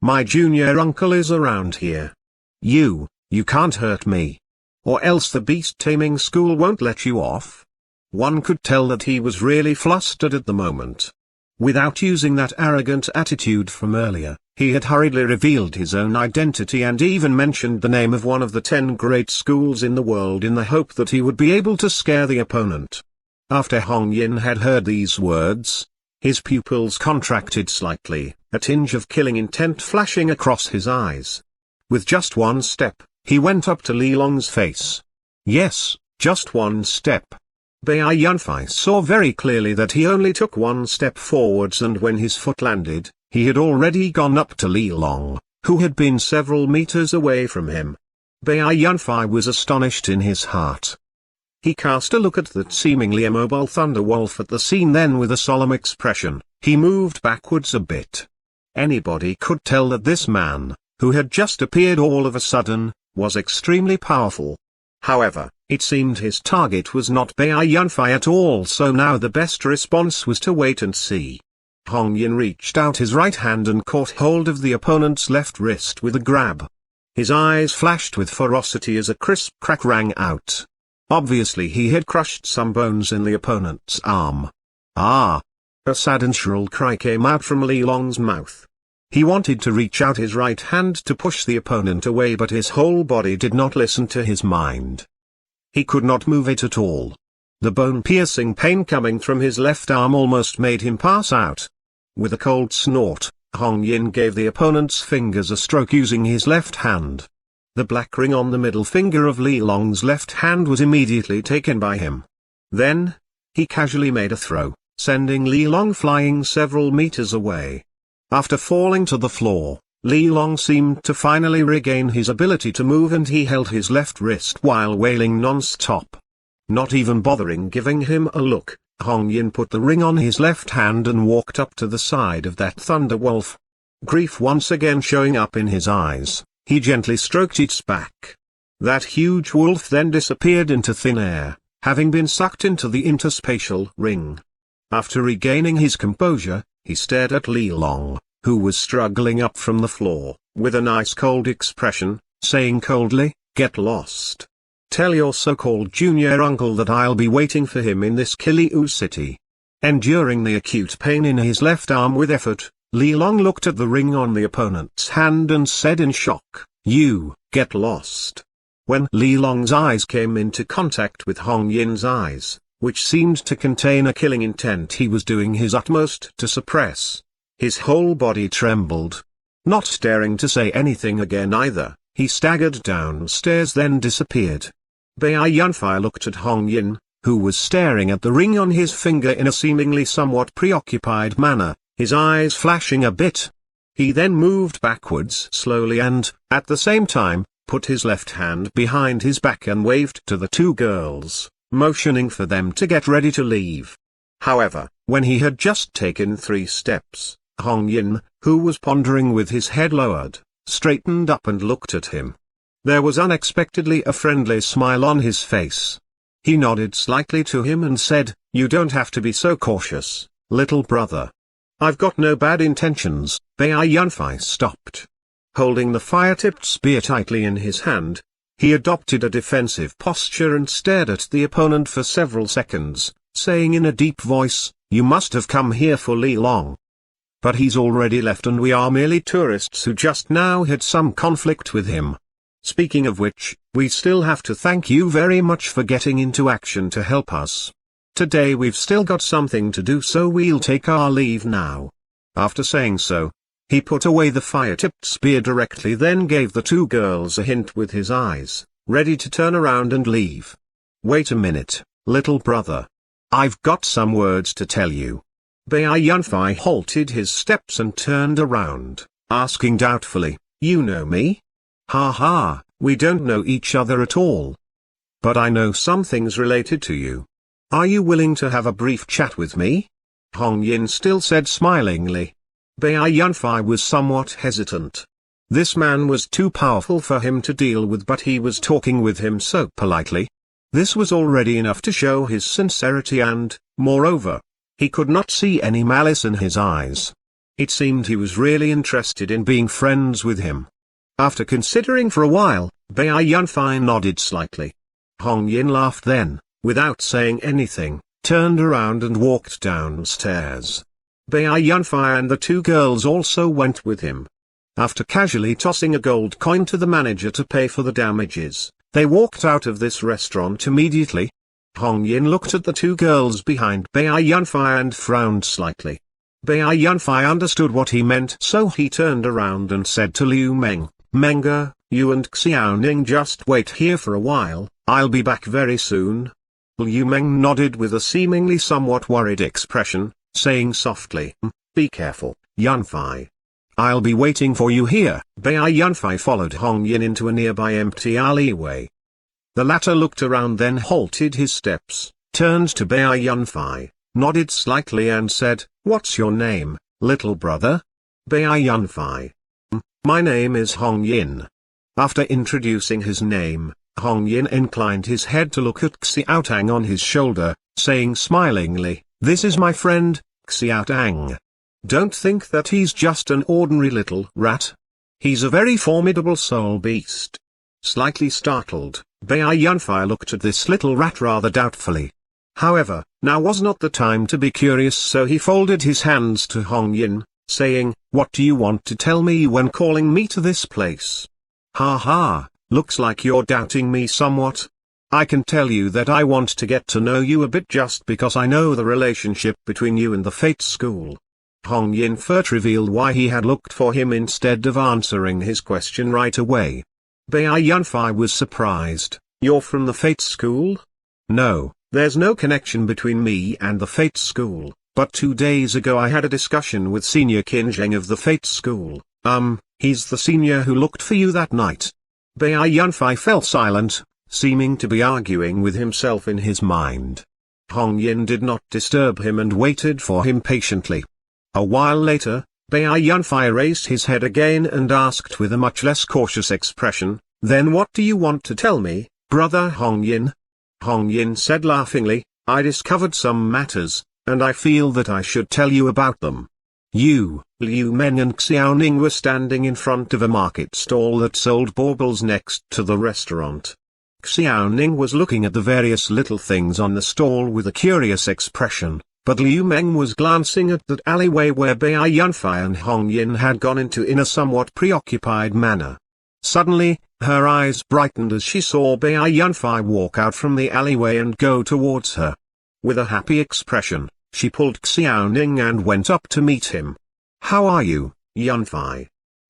My junior uncle is around here. You can't hurt me. Or else the beast taming school won't let you off. One could tell that he was really flustered at the moment. Without using that arrogant attitude from earlier, he had hurriedly revealed his own identity and even mentioned the name of one of the 10 great schools in the world in the hope that he would be able to scare the opponent. After Hong Yin had heard these words, his pupils contracted slightly, a tinge of killing intent flashing across his eyes. With just one step, he went up to Li Long's face. Yes, just one step. Bai Yunfei saw very clearly that he only took one step forwards, and when his foot landed, he had already gone up to Li Long, who had been several meters away from him. Bai Yunfei was astonished in his heart. He cast a look at that seemingly immobile Thunder Wolf at the scene, then with a solemn expression, he moved backwards a bit. Anybody could tell that this man, who had just appeared all of a sudden, was extremely powerful. However, it seemed his target was not Bai Yunfei at all, so now the best response was to wait and see. Hong Yin reached out his right hand and caught hold of the opponent's left wrist with a grab. His eyes flashed with ferocity as a crisp crack rang out. Obviously he had crushed some bones in the opponent's arm. Ah! A sad and shrill cry came out from Li Long's mouth. He wanted to reach out his right hand to push the opponent away, but his whole body did not listen to his mind. He could not move it at all. The bone-piercing pain coming from his left arm almost made him pass out. With a cold snort, Hong Yin gave the opponent's fingers a stroke using his left hand. The black ring on the middle finger of Li Long's left hand was immediately taken by him. Then, he casually made a throw, sending Li Long flying several meters away. After falling to the floor, Li Long seemed to finally regain his ability to move, and he held his left wrist while wailing non-stop. Not even bothering giving him a look, Hong Yin put the ring on his left hand and walked up to the side of that Thunder Wolf. Grief once again showing up in his eyes, he gently stroked its back. That huge wolf then disappeared into thin air, having been sucked into the interspatial ring. After regaining his composure, he stared at Li Long, who was struggling up from the floor, with an ice-cold expression, saying coldly, "Get lost. Tell your so-called junior uncle that I'll be waiting for him in this Kiliu city." Enduring the acute pain in his left arm with effort, Li Long looked at the ring on the opponent's hand and said in shock, "You, get lost." When Li Long's eyes came into contact with Hong Yin's eyes, which seemed to contain a killing intent he was doing his utmost to suppress, his whole body trembled. Not daring to say anything again either, he staggered downstairs, then disappeared. Bai Yunfei looked at Hong Yin, who was staring at the ring on his finger in a seemingly somewhat preoccupied manner, his eyes flashing a bit. He then moved backwards slowly and, at the same time, put his left hand behind his back and waved to the two girls, motioning for them to get ready to leave. However, when he had just taken 3 steps, Hong Yin, who was pondering with his head lowered, straightened up and looked at him. There was unexpectedly a friendly smile on his face. He nodded slightly to him and said, "You don't have to be so cautious, little brother. I've got no bad intentions." Bai Yunfei stopped. Holding the fire-tipped spear tightly in his hand, he adopted a defensive posture and stared at the opponent for several seconds, saying in a deep voice, "You must have come here for Li Long. But he's already left and we are merely tourists who just now had some conflict with him. Speaking of which, we still have to thank you very much for getting into action to help us. Today we've still got something to do, so we'll take our leave now." After saying so, he put away the fire-tipped spear directly, then gave the two girls a hint with his eyes, ready to turn around and leave. "Wait a minute, little brother. I've got some words to tell you." Bai Yunfei halted his steps and turned around, asking doubtfully, "You know me?" "Ha ha, we don't know each other at all. But I know some things related to you. Are you willing to have a brief chat with me?" Hong Yin still said smilingly. Bai Yunfei was somewhat hesitant. This man was too powerful for him to deal with, but he was talking with him so politely. This was already enough to show his sincerity and, moreover, he could not see any malice in his eyes. It seemed he was really interested in being friends with him. After considering for a while, Bai Yunfei nodded slightly. Hong Yin laughed then, without saying anything, turned around and walked downstairs. Bai Yunfei and the two girls also went with him. After casually tossing a gold coin to the manager to pay for the damages, they walked out of this restaurant immediately. Hong Yin looked at the two girls behind Bai Yunfei and frowned slightly. Bai Yunfei understood what he meant, so he turned around and said to Liu Meng, "Menga, you and Xiaoning just wait here for a while, I'll be back very soon." Liu Meng nodded with a seemingly somewhat worried expression, saying softly, "Be careful, Yunfei. I'll be waiting for you here." Bai Yunfei followed Hong Yin into a nearby empty alleyway. The latter looked around, then halted his steps, turned to Bai Yunfei, nodded slightly and said, "What's your name, little brother?" Bai Yunfei. "My name is Hong Yin." After introducing his name, Hong Yin inclined his head to look at Xiao Tang on his shoulder, saying smilingly, "This is my friend, Xiao Tang. Don't think that he's just an ordinary little rat. He's a very formidable soul beast." Slightly startled, Bai Yunfei looked at this little rat rather doubtfully. However, now was not the time to be curious, so he folded his hands to Hong Yin, saying, "What do you want to tell me when calling me to this place?" "Ha ha, looks like you're doubting me somewhat. I can tell you that I want to get to know you a bit just because I know the relationship between you and the Fate School." Hong Yin first revealed why he had looked for him instead of answering his question right away. Bai Yunfei was surprised. "You're from the Fate School?" "No, there's no connection between me and the Fate School, but 2 days ago I had a discussion with Senior Qin Zheng of the Fate School. He's the senior who looked for you that night." Bai Yunfei fell silent, seeming to be arguing with himself in his mind. Hong Yin did not disturb him and waited for him patiently. A while later, Bai Yunfei raised his head again and asked with a much less cautious expression, "Then what do you want to tell me, brother Hong Yin?" Hong Yin said laughingly, "I discovered some matters, and I feel that I should tell you about them." You, Liu Meng and Xiaoning were standing in front of a market stall that sold baubles next to the restaurant. Xiaoning was looking at the various little things on the stall with a curious expression, but Liu Meng was glancing at that alleyway where Bai Yunfei and Hong Yin had gone into in a somewhat preoccupied manner. Suddenly, her eyes brightened as she saw Bai Yunfei walk out from the alleyway and go towards her. With a happy expression, she pulled Xiaoning and went up to meet him. "How are you, Yunfei?"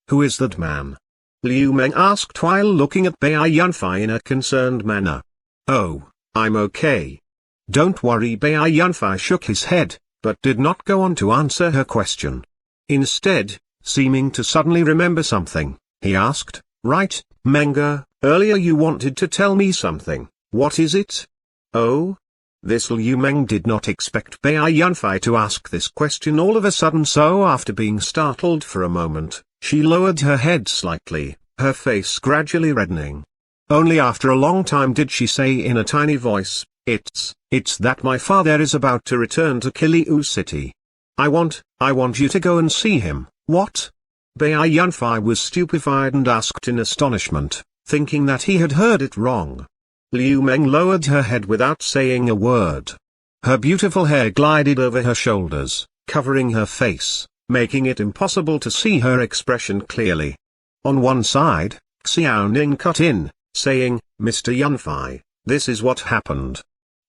"Who is that man?" Liu Meng asked while looking at Bai Yunfei in a concerned manner. "Oh, I'm okay. Don't worry." Bai Yunfei shook his head, but did not go on to answer her question. Instead, seeming to suddenly remember something, he asked, "Right, Menga, earlier you wanted to tell me something, what is it?" "Oh?" This Liu Meng did not expect Bai Yunfei to ask this question all of a sudden, so after being startled for a moment, she lowered her head slightly, her face gradually reddening. Only after a long time did she say in a tiny voice, It's that my father is about to return to Kiliu City. I want you to go and see him." "What?" Bai Yunfei was stupefied and asked in astonishment, thinking that he had heard it wrong. Liu Meng lowered her head without saying a word. Her beautiful hair glided over her shoulders, covering her face, making it impossible to see her expression clearly. On one side, Xiaoning cut in, saying, "Mr. Yunfei, this is what happened.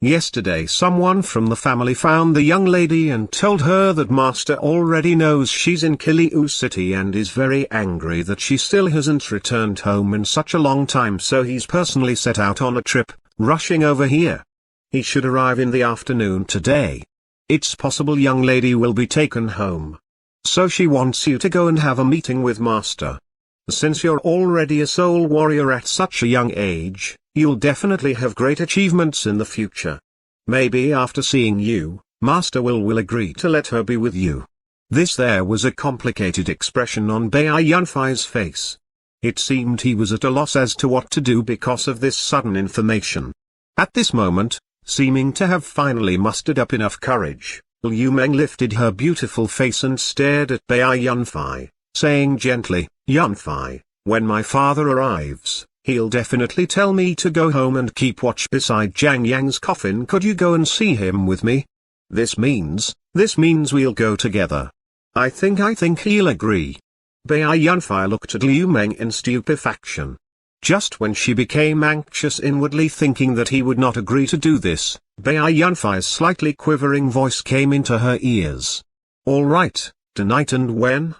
Yesterday someone from the family found the young lady and told her that master already knows she's in Kiliu City and is very angry that she still hasn't returned home in such a long time, so he's personally set out on a trip, rushing over here. He should arrive in the afternoon today. It's possible young lady will be taken home. So she wants you to go and have a meeting with master. Since you're already a soul warrior at such a young age, you'll definitely have great achievements in the future. Maybe after seeing you, Master will agree to let her be with you. This there was a complicated expression on Bai Yunfai's face. It seemed he was at a loss as to what to do because of this sudden information. At this moment, seeming to have finally mustered up enough courage, Liu Meng lifted her beautiful face and stared at Bai Yunfai, saying gently, "Yunfai, when my father arrives, he'll definitely tell me to go home and keep watch beside Jiang Yang's coffin. Could you go and see him with me? This means we'll go together. I think he'll agree." Bai Yunfai looked at Liu Meng in stupefaction. Just when she became anxious inwardly thinking that he would not agree to do this, Bai Yunfai's slightly quivering voice came into her ears. "All right, tonight and when?"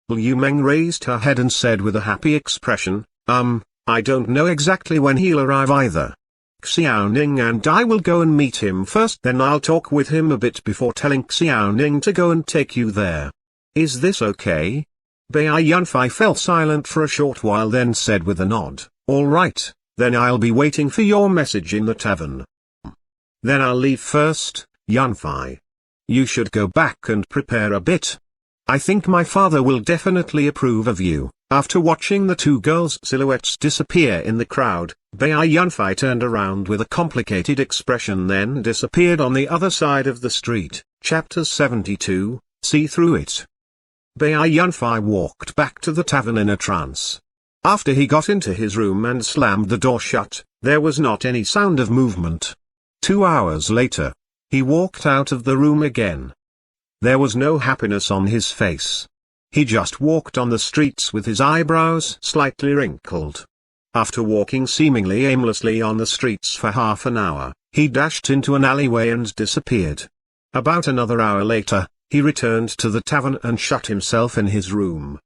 Liu Meng raised her head and said with a happy expression, I don't know exactly when he'll arrive either. Xiaoning and I will go and meet him first, then I'll talk with him a bit before telling Xiaoning to go and take you there. Is this okay?" Bai Yunfai fell silent for a short while, then said with a nod, "All right, then I'll be waiting for your message in the tavern." "Then I'll leave first, Yunfai. You should go back and prepare a bit. I think my father will definitely approve of you." After watching the two girls' silhouettes disappear in the crowd, Bai Yunfai turned around with a complicated expression, then disappeared on the other side of the street. Chapter 72, See Through It. Bai Yunfai walked back to the tavern in a trance. After he got into his room and slammed the door shut, there was not any sound of movement. 2 hours later, he walked out of the room again. There was no happiness on his face. He just walked on the streets with his eyebrows slightly wrinkled. After walking seemingly aimlessly on the streets for half an hour, he dashed into an alleyway and disappeared. About another hour later, he returned to the tavern and shut himself in his room.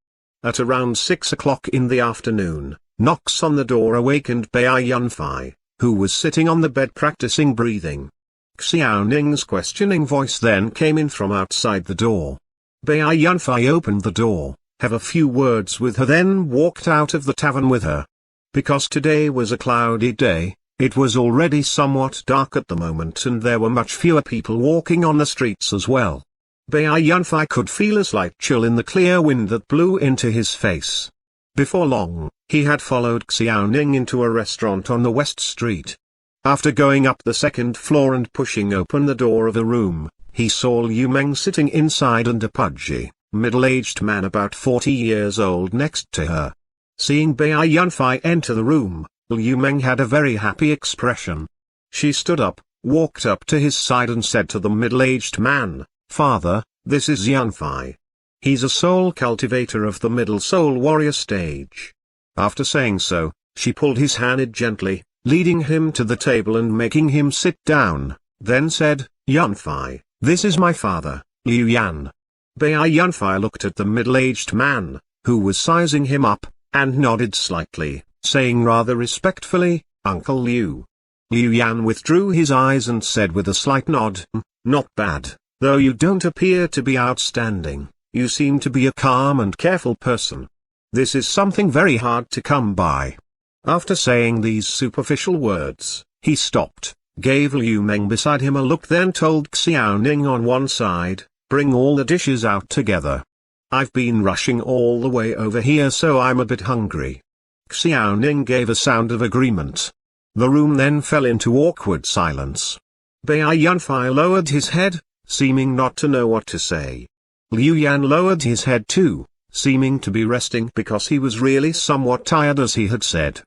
At around 6 o'clock in the afternoon, knocks on the door awakened Bai Yunfai, who was sitting on the bed practicing breathing. Xiaoning's questioning voice then came in from outside the door. Bai Yunfai opened the door, have a few words with her, then walked out of the tavern with her. Because today was a cloudy day, it was already somewhat dark at the moment and there were much fewer people walking on the streets as well. Bai Yunfai could feel a slight chill in the clear wind that blew into his face. Before long, he had followed Xiaoning into a restaurant on the West Street. After going up the second floor and pushing open the door of a room, he saw Liu Meng sitting inside and a pudgy, middle-aged man about 40 years old next to her. Seeing Bai Yunfai enter the room, Liu Meng had a very happy expression. She stood up, walked up to his side and said to the middle-aged man, "Father, this is Yunfai. He's a soul cultivator of the middle soul warrior stage." After saying so, she pulled his hand gently, leading him to the table and making him sit down, then said, "Yunfai, this is my father, Liu Yan." Bai Yunfai looked at the middle-aged man, who was sizing him up, and nodded slightly, saying rather respectfully, "Uncle Liu." Liu Yan withdrew his eyes and said with a slight nod, "Not bad, though you don't appear to be outstanding. You seem to be a calm and careful person. This is something very hard to come by." After saying these superficial words, he stopped, gave Liu Meng beside him a look, then told Xiaoning on one side, "Bring all the dishes out together. I've been rushing all the way over here so I'm a bit hungry." Xiaoning gave a sound of agreement. The room then fell into awkward silence. Bai Yunfai lowered his head, seeming not to know what to say. Liu Yan lowered his head too, seeming to be resting because he was really somewhat tired, as he had said.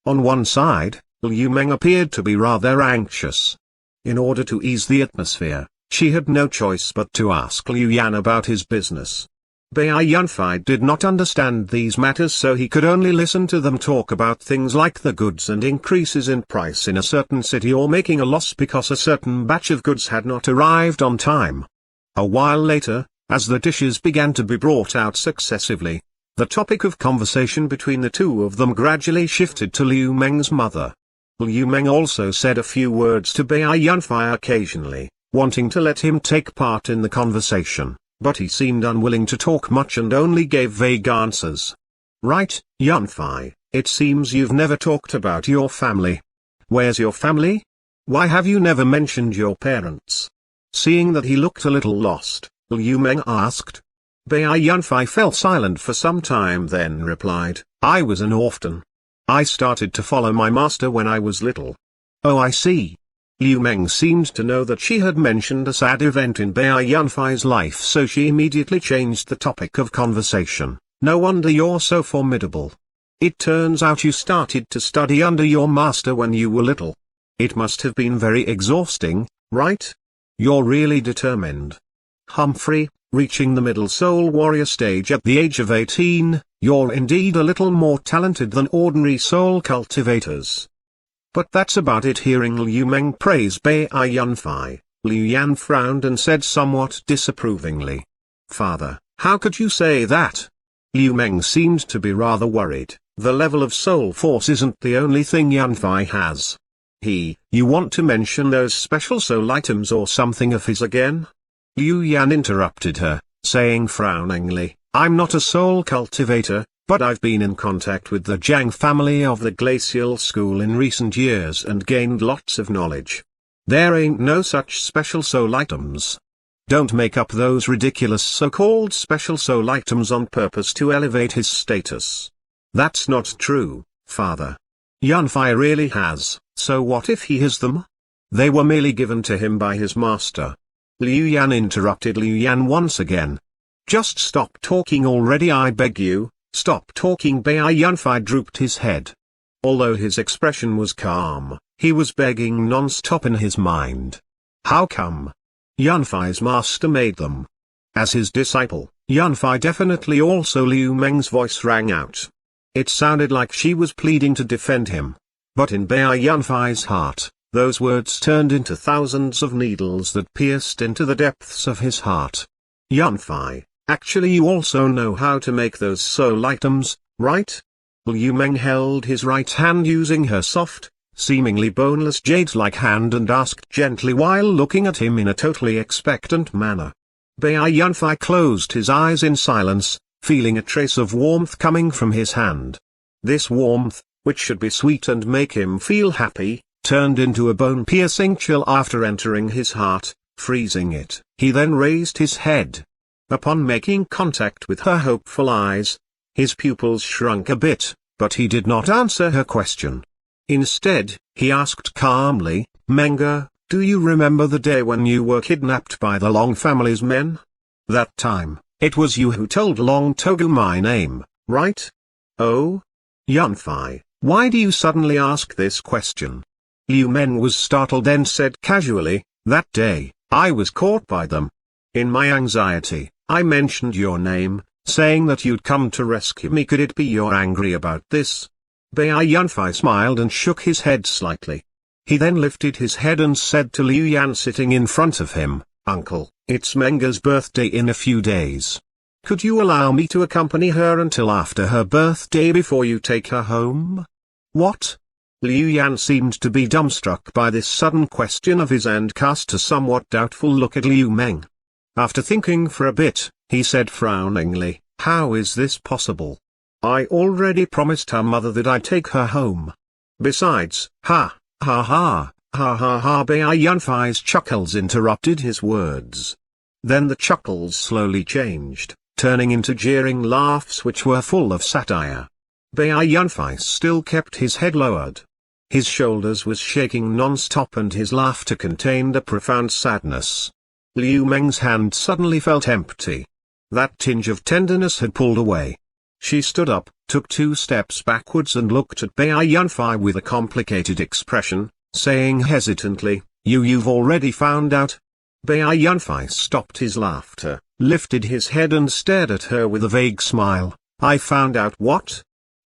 On one side, Liu Meng appeared to be rather anxious. In order to ease the atmosphere, she had no choice but to ask Liu Yan about his business. Bai Yunfai did not understand these matters, so he could only listen to them talk about things like the goods and increases in price in a certain city, or making a loss because a certain batch of goods had not arrived on time. A while later, as the dishes began to be brought out successively, the topic of conversation between the two of them gradually shifted to Liu Meng's mother. Liu Meng also said a few words to Bai Yunfai occasionally, wanting to let him take part in the conversation, but he seemed unwilling to talk much and only gave vague answers. "Right, Yunfai, it seems you've never talked about your family. Where's your family? Why have you never mentioned your parents?" Seeing that he looked a little lost, Liu Meng asked. Bai Yunfei fell silent for some time, then replied, I was an orphan. I started to follow my master when I was little. Oh, I see. Liu Meng seemed to know that she had mentioned a sad event in Bai Yunfei's life, so she immediately changed the topic of conversation. No wonder you're so formidable. It turns out you started to study under your master when you were little. It must have been very exhausting, right? You're really determined. Humphrey, reaching the middle soul warrior stage at the age of 18, you're indeed a little more talented than ordinary soul cultivators. But that's about it. Hearing Liu Meng praise Bai Yunfei, Liu Yan frowned and said somewhat disapprovingly, Father, how could you say that? Liu Meng seemed to be rather worried. The level of soul force isn't the only thing Yunfei has. You want to mention those special soul items or something of his again? Liu Yan interrupted her, saying frowningly, I'm not a soul cultivator, but I've been in contact with the Zhang family of the Glacial School in recent years and gained lots of knowledge. There ain't no such special soul items. Don't make up those ridiculous so-called special soul items on purpose to elevate his status. That's not true, Father. Yunfei really has, so what if he has them? They were merely given to him by his master. Liu Yan interrupted Liu Yan once again. Just stop talking already, I beg you, stop talking. Bai Yunfei drooped his head. Although his expression was calm, he was begging non-stop in his mind. How come? Yunfei's master made them. As his disciple, Yunfei definitely also. Liu Meng's voice rang out. It sounded like she was pleading to defend him. But in Bai Yunfei's heart, those words turned into thousands of needles that pierced into the depths of his heart. Yunfei, actually you also know how to make those soul items, right? Liu Meng held his right hand using her soft, seemingly boneless jade-like hand and asked gently while looking at him in a totally expectant manner. Bai Yunfei closed his eyes in silence, feeling a trace of warmth coming from his hand. This warmth, which should be sweet and make him feel happy, turned into a bone-piercing chill after entering his heart, freezing it. He then raised his head. Upon making contact with her hopeful eyes, his pupils shrunk a bit, but he did not answer her question. Instead, he asked calmly, Menga, do you remember the day when you were kidnapped by the Long family's men? That time, it was you who told Long Togu my name, right? Oh? Yunfei, why do you suddenly ask this question? Liu Meng was startled and said casually, that day, I was caught by them. In my anxiety, I mentioned your name, saying that you'd come to rescue me. Could it be you're angry about this? Bai Yunfei smiled and shook his head slightly. He then lifted his head and said to Liu Yan sitting in front of him, Uncle, it's Menga's birthday in a few days. Could you allow me to accompany her until after her birthday before you take her home? What? Liu Yan seemed to be dumbstruck by this sudden question of his and cast a somewhat doubtful look at Liu Meng. After thinking for a bit, he said frowningly, how is this possible? I already promised her mother that I'd take her home. Besides, ha ha, Bai Yunfei's chuckles interrupted his words. Then the chuckles slowly changed, turning into jeering laughs which were full of satire. Bai Yunfei still kept his head lowered. His shoulders was shaking non-stop and his laughter contained a profound sadness. Liu Meng's hand suddenly felt empty. That tinge of tenderness had pulled away. She stood up, took 2 steps backwards and looked at Bai Yunfei with a complicated expression, saying hesitantly, You've already found out? Bai Yunfei stopped his laughter, lifted his head and stared at her with a vague smile. I found out what?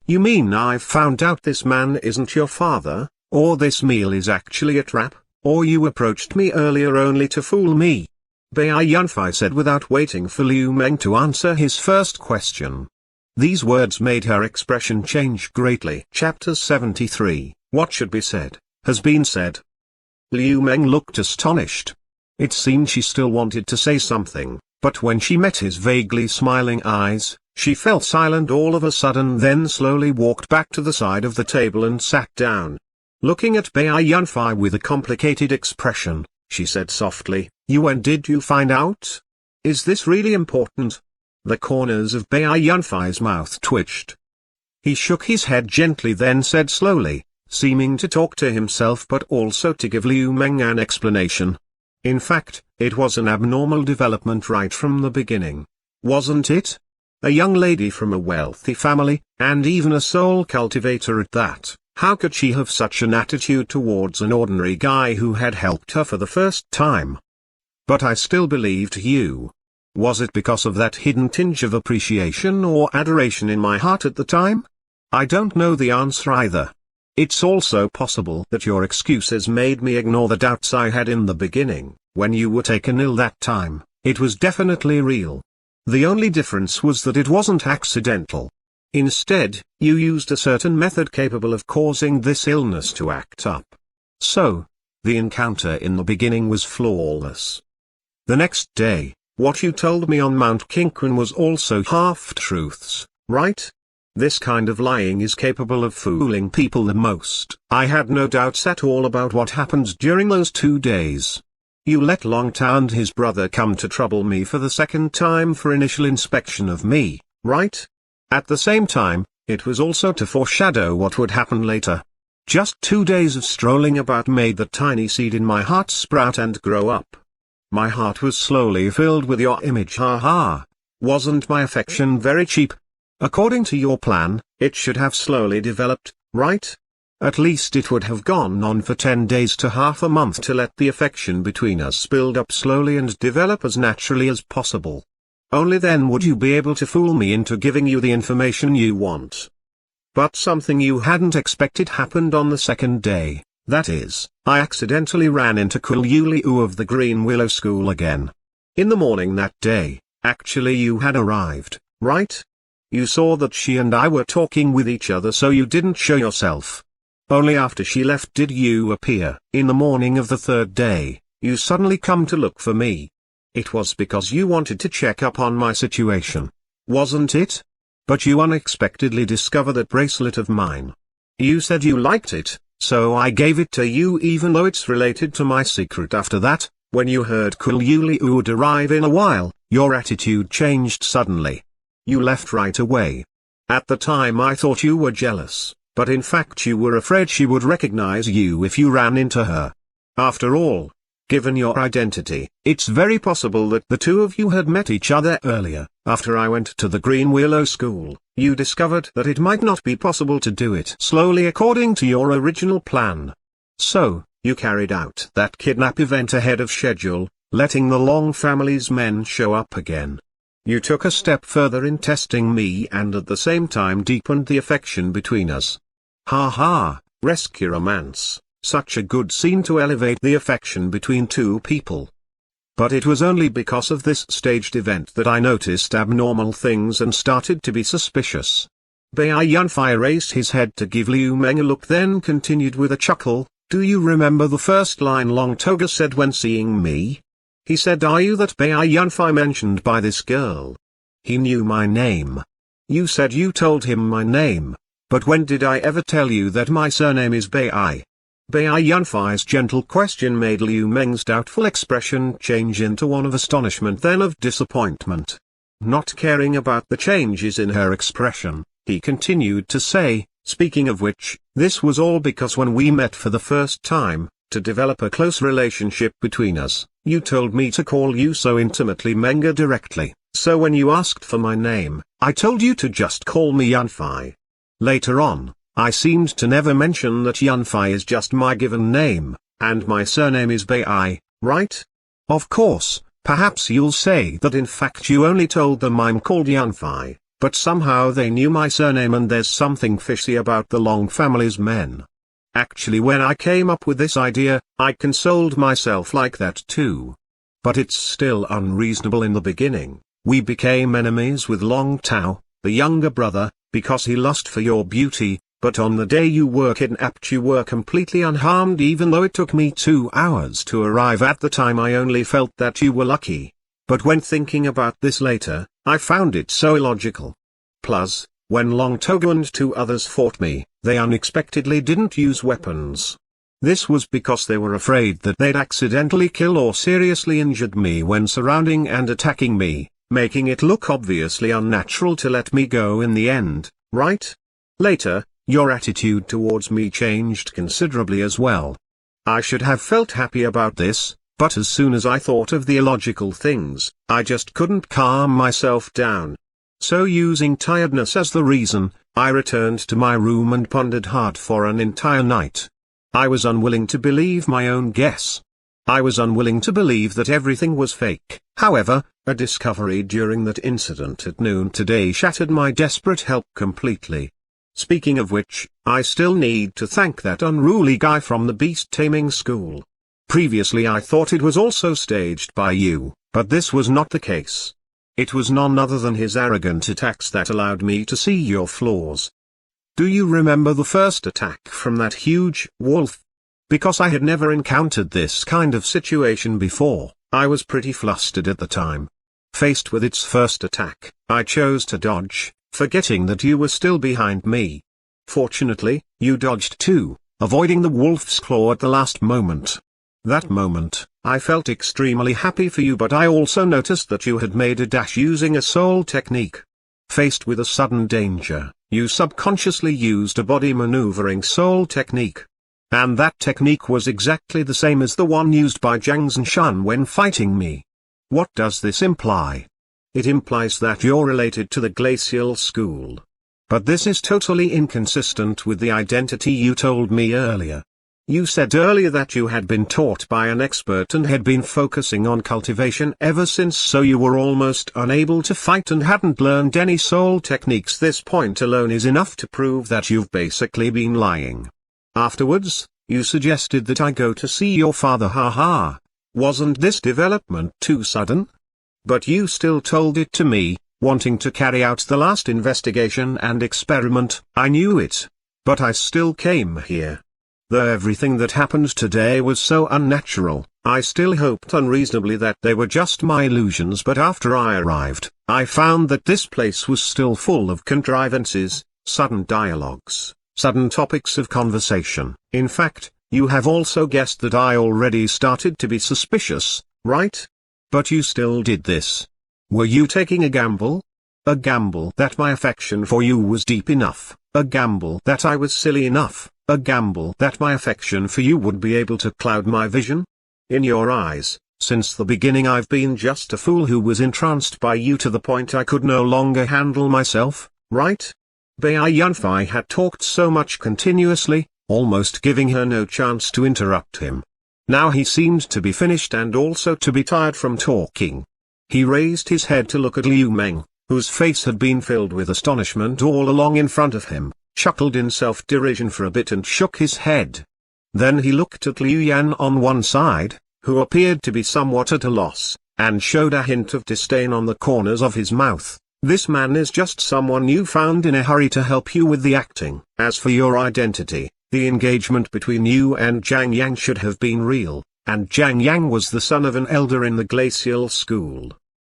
You mean I've found out this man isn't your father, or this meal is actually a trap, or you approached me earlier only to fool me? Bai Yunfei said without waiting for Liu Meng to answer his first question. These words made her expression change greatly. Chapter 73, What Should Be Said, Has Been Said. Liu Meng looked astonished. It seemed she still wanted to say something, but when she met his vaguely smiling eyes, she fell silent all of a sudden, then slowly walked back to the side of the table and sat down. Looking at Bai Yunfei with a complicated expression, she said softly, When did you find out? Is this really important? The corners of Bai Yunfei's mouth twitched. He shook his head gently, then said slowly, seeming to talk to himself but also to give Liu Meng an explanation. In fact, it was an abnormal development right from the beginning. Wasn't it? A young lady from a wealthy family, and even a soul cultivator at that. How could she have such an attitude towards an ordinary guy who had helped her for the first time? But I still believed you. Was it because of that hidden tinge of appreciation or adoration in my heart at the time? I don't know the answer either. It's also possible that your excuses made me ignore the doubts I had in the beginning. When you were taken ill that time, it was definitely real. The only difference was that it wasn't accidental. Instead, you used a certain method capable of causing this illness to act up. So, the encounter in the beginning was flawless. The next day, what you told me on Mount Qingquan was also half-truths, right? This kind of lying is capable of fooling people the most. I had no doubts at all about what happened during those 2 days. You let Long Tao and his brother come to trouble me for the second time for initial inspection of me, right? At the same time, it was also to foreshadow what would happen later. Just 2 days of strolling about made the tiny seed in my heart sprout and grow up. My heart was slowly filled with your image. Ha. Wasn't my affection very cheap? According to your plan, it should have slowly developed, right? At least it would have gone on for 10 days to half a month to let the affection between us build up slowly and develop as naturally as possible. Only then would you be able to fool me into giving you the information you want. But something you hadn't expected happened on the second day, that is, I accidentally ran into Liu of the Green Willow School again. In the morning that day, actually you had arrived, right? You saw that she and I were talking with each other, so you didn't show yourself. Only after she left did you appear. In the morning of the third day, you suddenly come to look for me. It was because you wanted to check up on my situation, wasn't it? But you unexpectedly discover that bracelet of mine. You said you liked it, so I gave it to you even though it's related to my secret. After that, when you heard Liu would arrive in a while, your attitude changed suddenly. You left right away. At the time I thought you were jealous, but in fact you were afraid she would recognize you if you ran into her. After all, given your identity, it's very possible that the two of you had met each other earlier. After I went to the Green Willow School, you discovered that it might not be possible to do it slowly according to your original plan. So, you carried out that kidnap event ahead of schedule, letting the Long family's men show up again. You took a step further in testing me and at the same time deepened the affection between us. Ha, rescue romance, such a good scene to elevate the affection between two people. But it was only because of this staged event that I noticed abnormal things and started to be suspicious. Bai Yunfei raised his head to give Liu Meng a look, then continued with a chuckle, "Do you remember the first line Long Toga said when seeing me? He said, 'Are you that Bai Yunfei mentioned by this girl?' He knew my name. You said you told him my name, but when did I ever tell you that my surname is Bai?" Bai Yunfei's gentle question made Liu Meng's doubtful expression change into one of astonishment, then of disappointment. Not caring about the changes in her expression, he continued to say, "Speaking of which, this was all because when we met for the first time, to develop a close relationship between us, you told me to call you so intimately Menga directly, so when you asked for my name, I told you to just call me Yunfei. Later on, I seemed to never mention that Yunfei is just my given name, and my surname is Bai, right? Of course, perhaps you'll say that in fact you only told them I'm called Yunfei, but somehow they knew my surname and there's something fishy about the Long family's men. Actually, when I came up with this idea, I consoled myself like that too. But it's still unreasonable. In the beginning, we became enemies with Long Tao, the younger brother, because he lust for your beauty, but on the day you were kidnapped you were completely unharmed. Even though it took me 2 hours to arrive at the time, I only felt that you were lucky. But when thinking about this later, I found it so illogical. Plus, when Long Toga and 2 others fought me, they unexpectedly didn't use weapons. This was because they were afraid that they'd accidentally kill or seriously injured me when surrounding and attacking me, making it look obviously unnatural to let me go in the end, right? Later, your attitude towards me changed considerably as well. I should have felt happy about this, but as soon as I thought of the illogical things, I just couldn't calm myself down. So using tiredness as the reason, I returned to my room and pondered hard for an entire night. I was unwilling to believe my own guess. I was unwilling to believe that everything was fake. However, a discovery during that incident at noon today shattered my desperate hope completely. Speaking of which, I still need to thank that unruly guy from the beast taming school. Previously I thought it was also staged by you, but this was not the case. It was none other than his arrogant attacks that allowed me to see your flaws. Do you remember the first attack from that huge wolf? Because I had never encountered this kind of situation before, I was pretty flustered at the time. Faced with its first attack, I chose to dodge, forgetting that you were still behind me. Fortunately, you dodged too, avoiding the wolf's claw at the last moment. That moment, I felt extremely happy for you, but I also noticed that you had made a dash using a soul technique. Faced with a sudden danger, you subconsciously used a body maneuvering soul technique. And that technique was exactly the same as the one used by Jiang Zhanshan when fighting me. What does this imply? It implies that you're related to the glacial school. But this is totally inconsistent with the identity you told me earlier. You said earlier that you had been taught by an expert and had been focusing on cultivation ever since, so you were almost unable to fight and hadn't learned any soul techniques. This point alone is enough to prove that you've basically been lying. Afterwards, you suggested that I go to see your father. Haha. Wasn't this development too sudden? But you still told it to me, wanting to carry out the last investigation and experiment. I knew it. But I still came here. Though everything that happened today was so unnatural, I still hoped unreasonably that they were just my illusions. But after I arrived, I found that this place was still full of contrivances, sudden dialogues, sudden topics of conversation. In fact, you have also guessed that I already started to be suspicious, right? But you still did this. Were you taking a gamble? A gamble that my affection for you was deep enough, a gamble that I was silly enough, a gamble that my affection for you would be able to cloud my vision? In your eyes, since the beginning I've been just a fool who was entranced by you to the point I could no longer handle myself, right? Bai Yunfei had talked so much continuously, almost giving her no chance to interrupt him. Now he seemed to be finished and also to be tired from talking. He raised his head to look at Liu Meng, whose face had been filled with astonishment all along in front of him, chuckled in self-derision for a bit and shook his head. Then he looked at Liu Yan on one side, who appeared to be somewhat at a loss, and showed a hint of disdain on the corners of his mouth. This man is just someone you found in a hurry to help you with the acting. As for your identity, the engagement between you and Jiang Yang should have been real, and Jiang Yang was the son of an elder in the glacial school.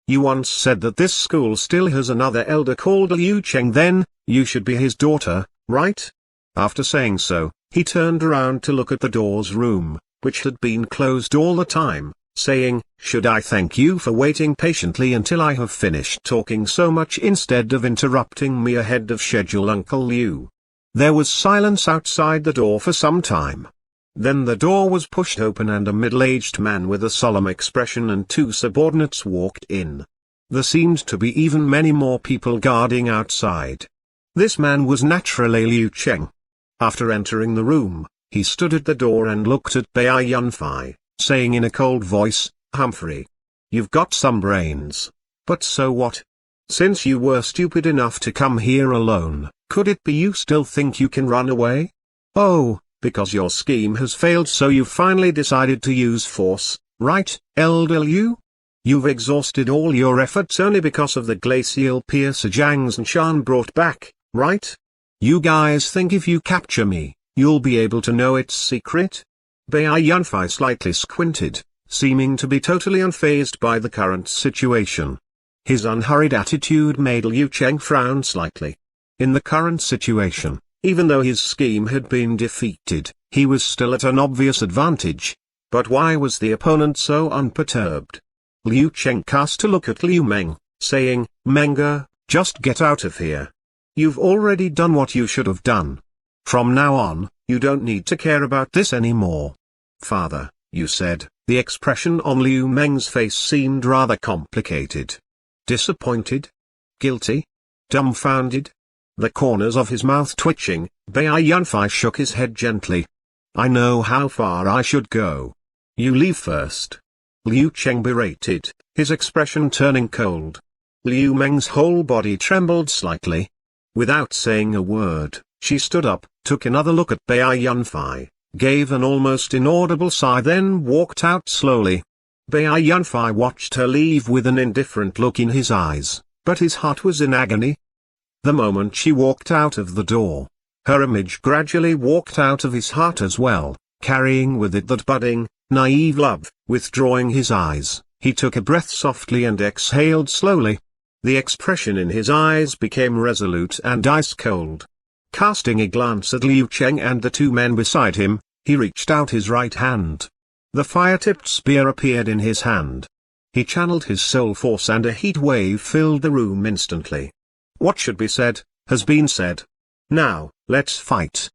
You once said that this school still has another elder called Liu Cheng. Then, you should be his daughter, right? After saying so, he turned around to look at the door's room, which had been closed all the time, saying, "Should I thank you for waiting patiently until I have finished talking so much instead of interrupting me ahead of schedule, Uncle Liu?" There was silence outside the door for some time. Then the door was pushed open and a middle-aged man with a solemn expression and two subordinates walked in. There seemed to be even many more people guarding outside. This man was naturally Liu Cheng. After entering the room, he stood at the door and looked at Bai Yunfei, saying in a cold voice, "Humphrey, you've got some brains. But so what? Since you were stupid enough to come here alone, could it be you still think you can run away? Oh, because your scheme has failed, so you finally decided to use force, right, Elder Liu? You've exhausted all your efforts only because of the glacial piercer Jiang Zhanshan brought back, right? You guys think if you capture me, you'll be able to know its secret?" Bai Yunfei slightly squinted, seeming to be totally unfazed by the current situation. His unhurried attitude made Liu Cheng frown slightly. In the current situation, even though his scheme had been defeated, He was still at an obvious advantage. But why was the opponent so unperturbed? Liu Cheng cast a look at Liu Meng, saying, "Menga, just get out of here. You've already done what you should have done. From now on, you don't need to care about this anymore." "Father, you said." The expression on Liu Meng's face seemed rather complicated. Disappointed? Guilty? Dumbfounded? The corners of his mouth twitching, Bai Yunfei shook his head gently. "I know how far I should go. You leave first." Liu Cheng berated, his expression turning cold. Liu Meng's whole body trembled slightly. Without saying a word, she stood up, took another look at Bai Yunfei, gave an almost inaudible sigh, then walked out slowly. Bai Yunfei watched her leave with an indifferent look in his eyes, but his heart was in agony. The moment she walked out of the door, her image gradually walked out of his heart as well, carrying with it that budding, naive love. Withdrawing his eyes, he took a breath softly and exhaled slowly. The expression in his eyes became resolute and ice-cold. Casting a glance at Liu Cheng and the two men beside him, he reached out his right hand. The fire-tipped spear appeared in his hand. He channeled his soul force and a heat wave filled the room instantly. What should be said, has been said. Now, let's fight.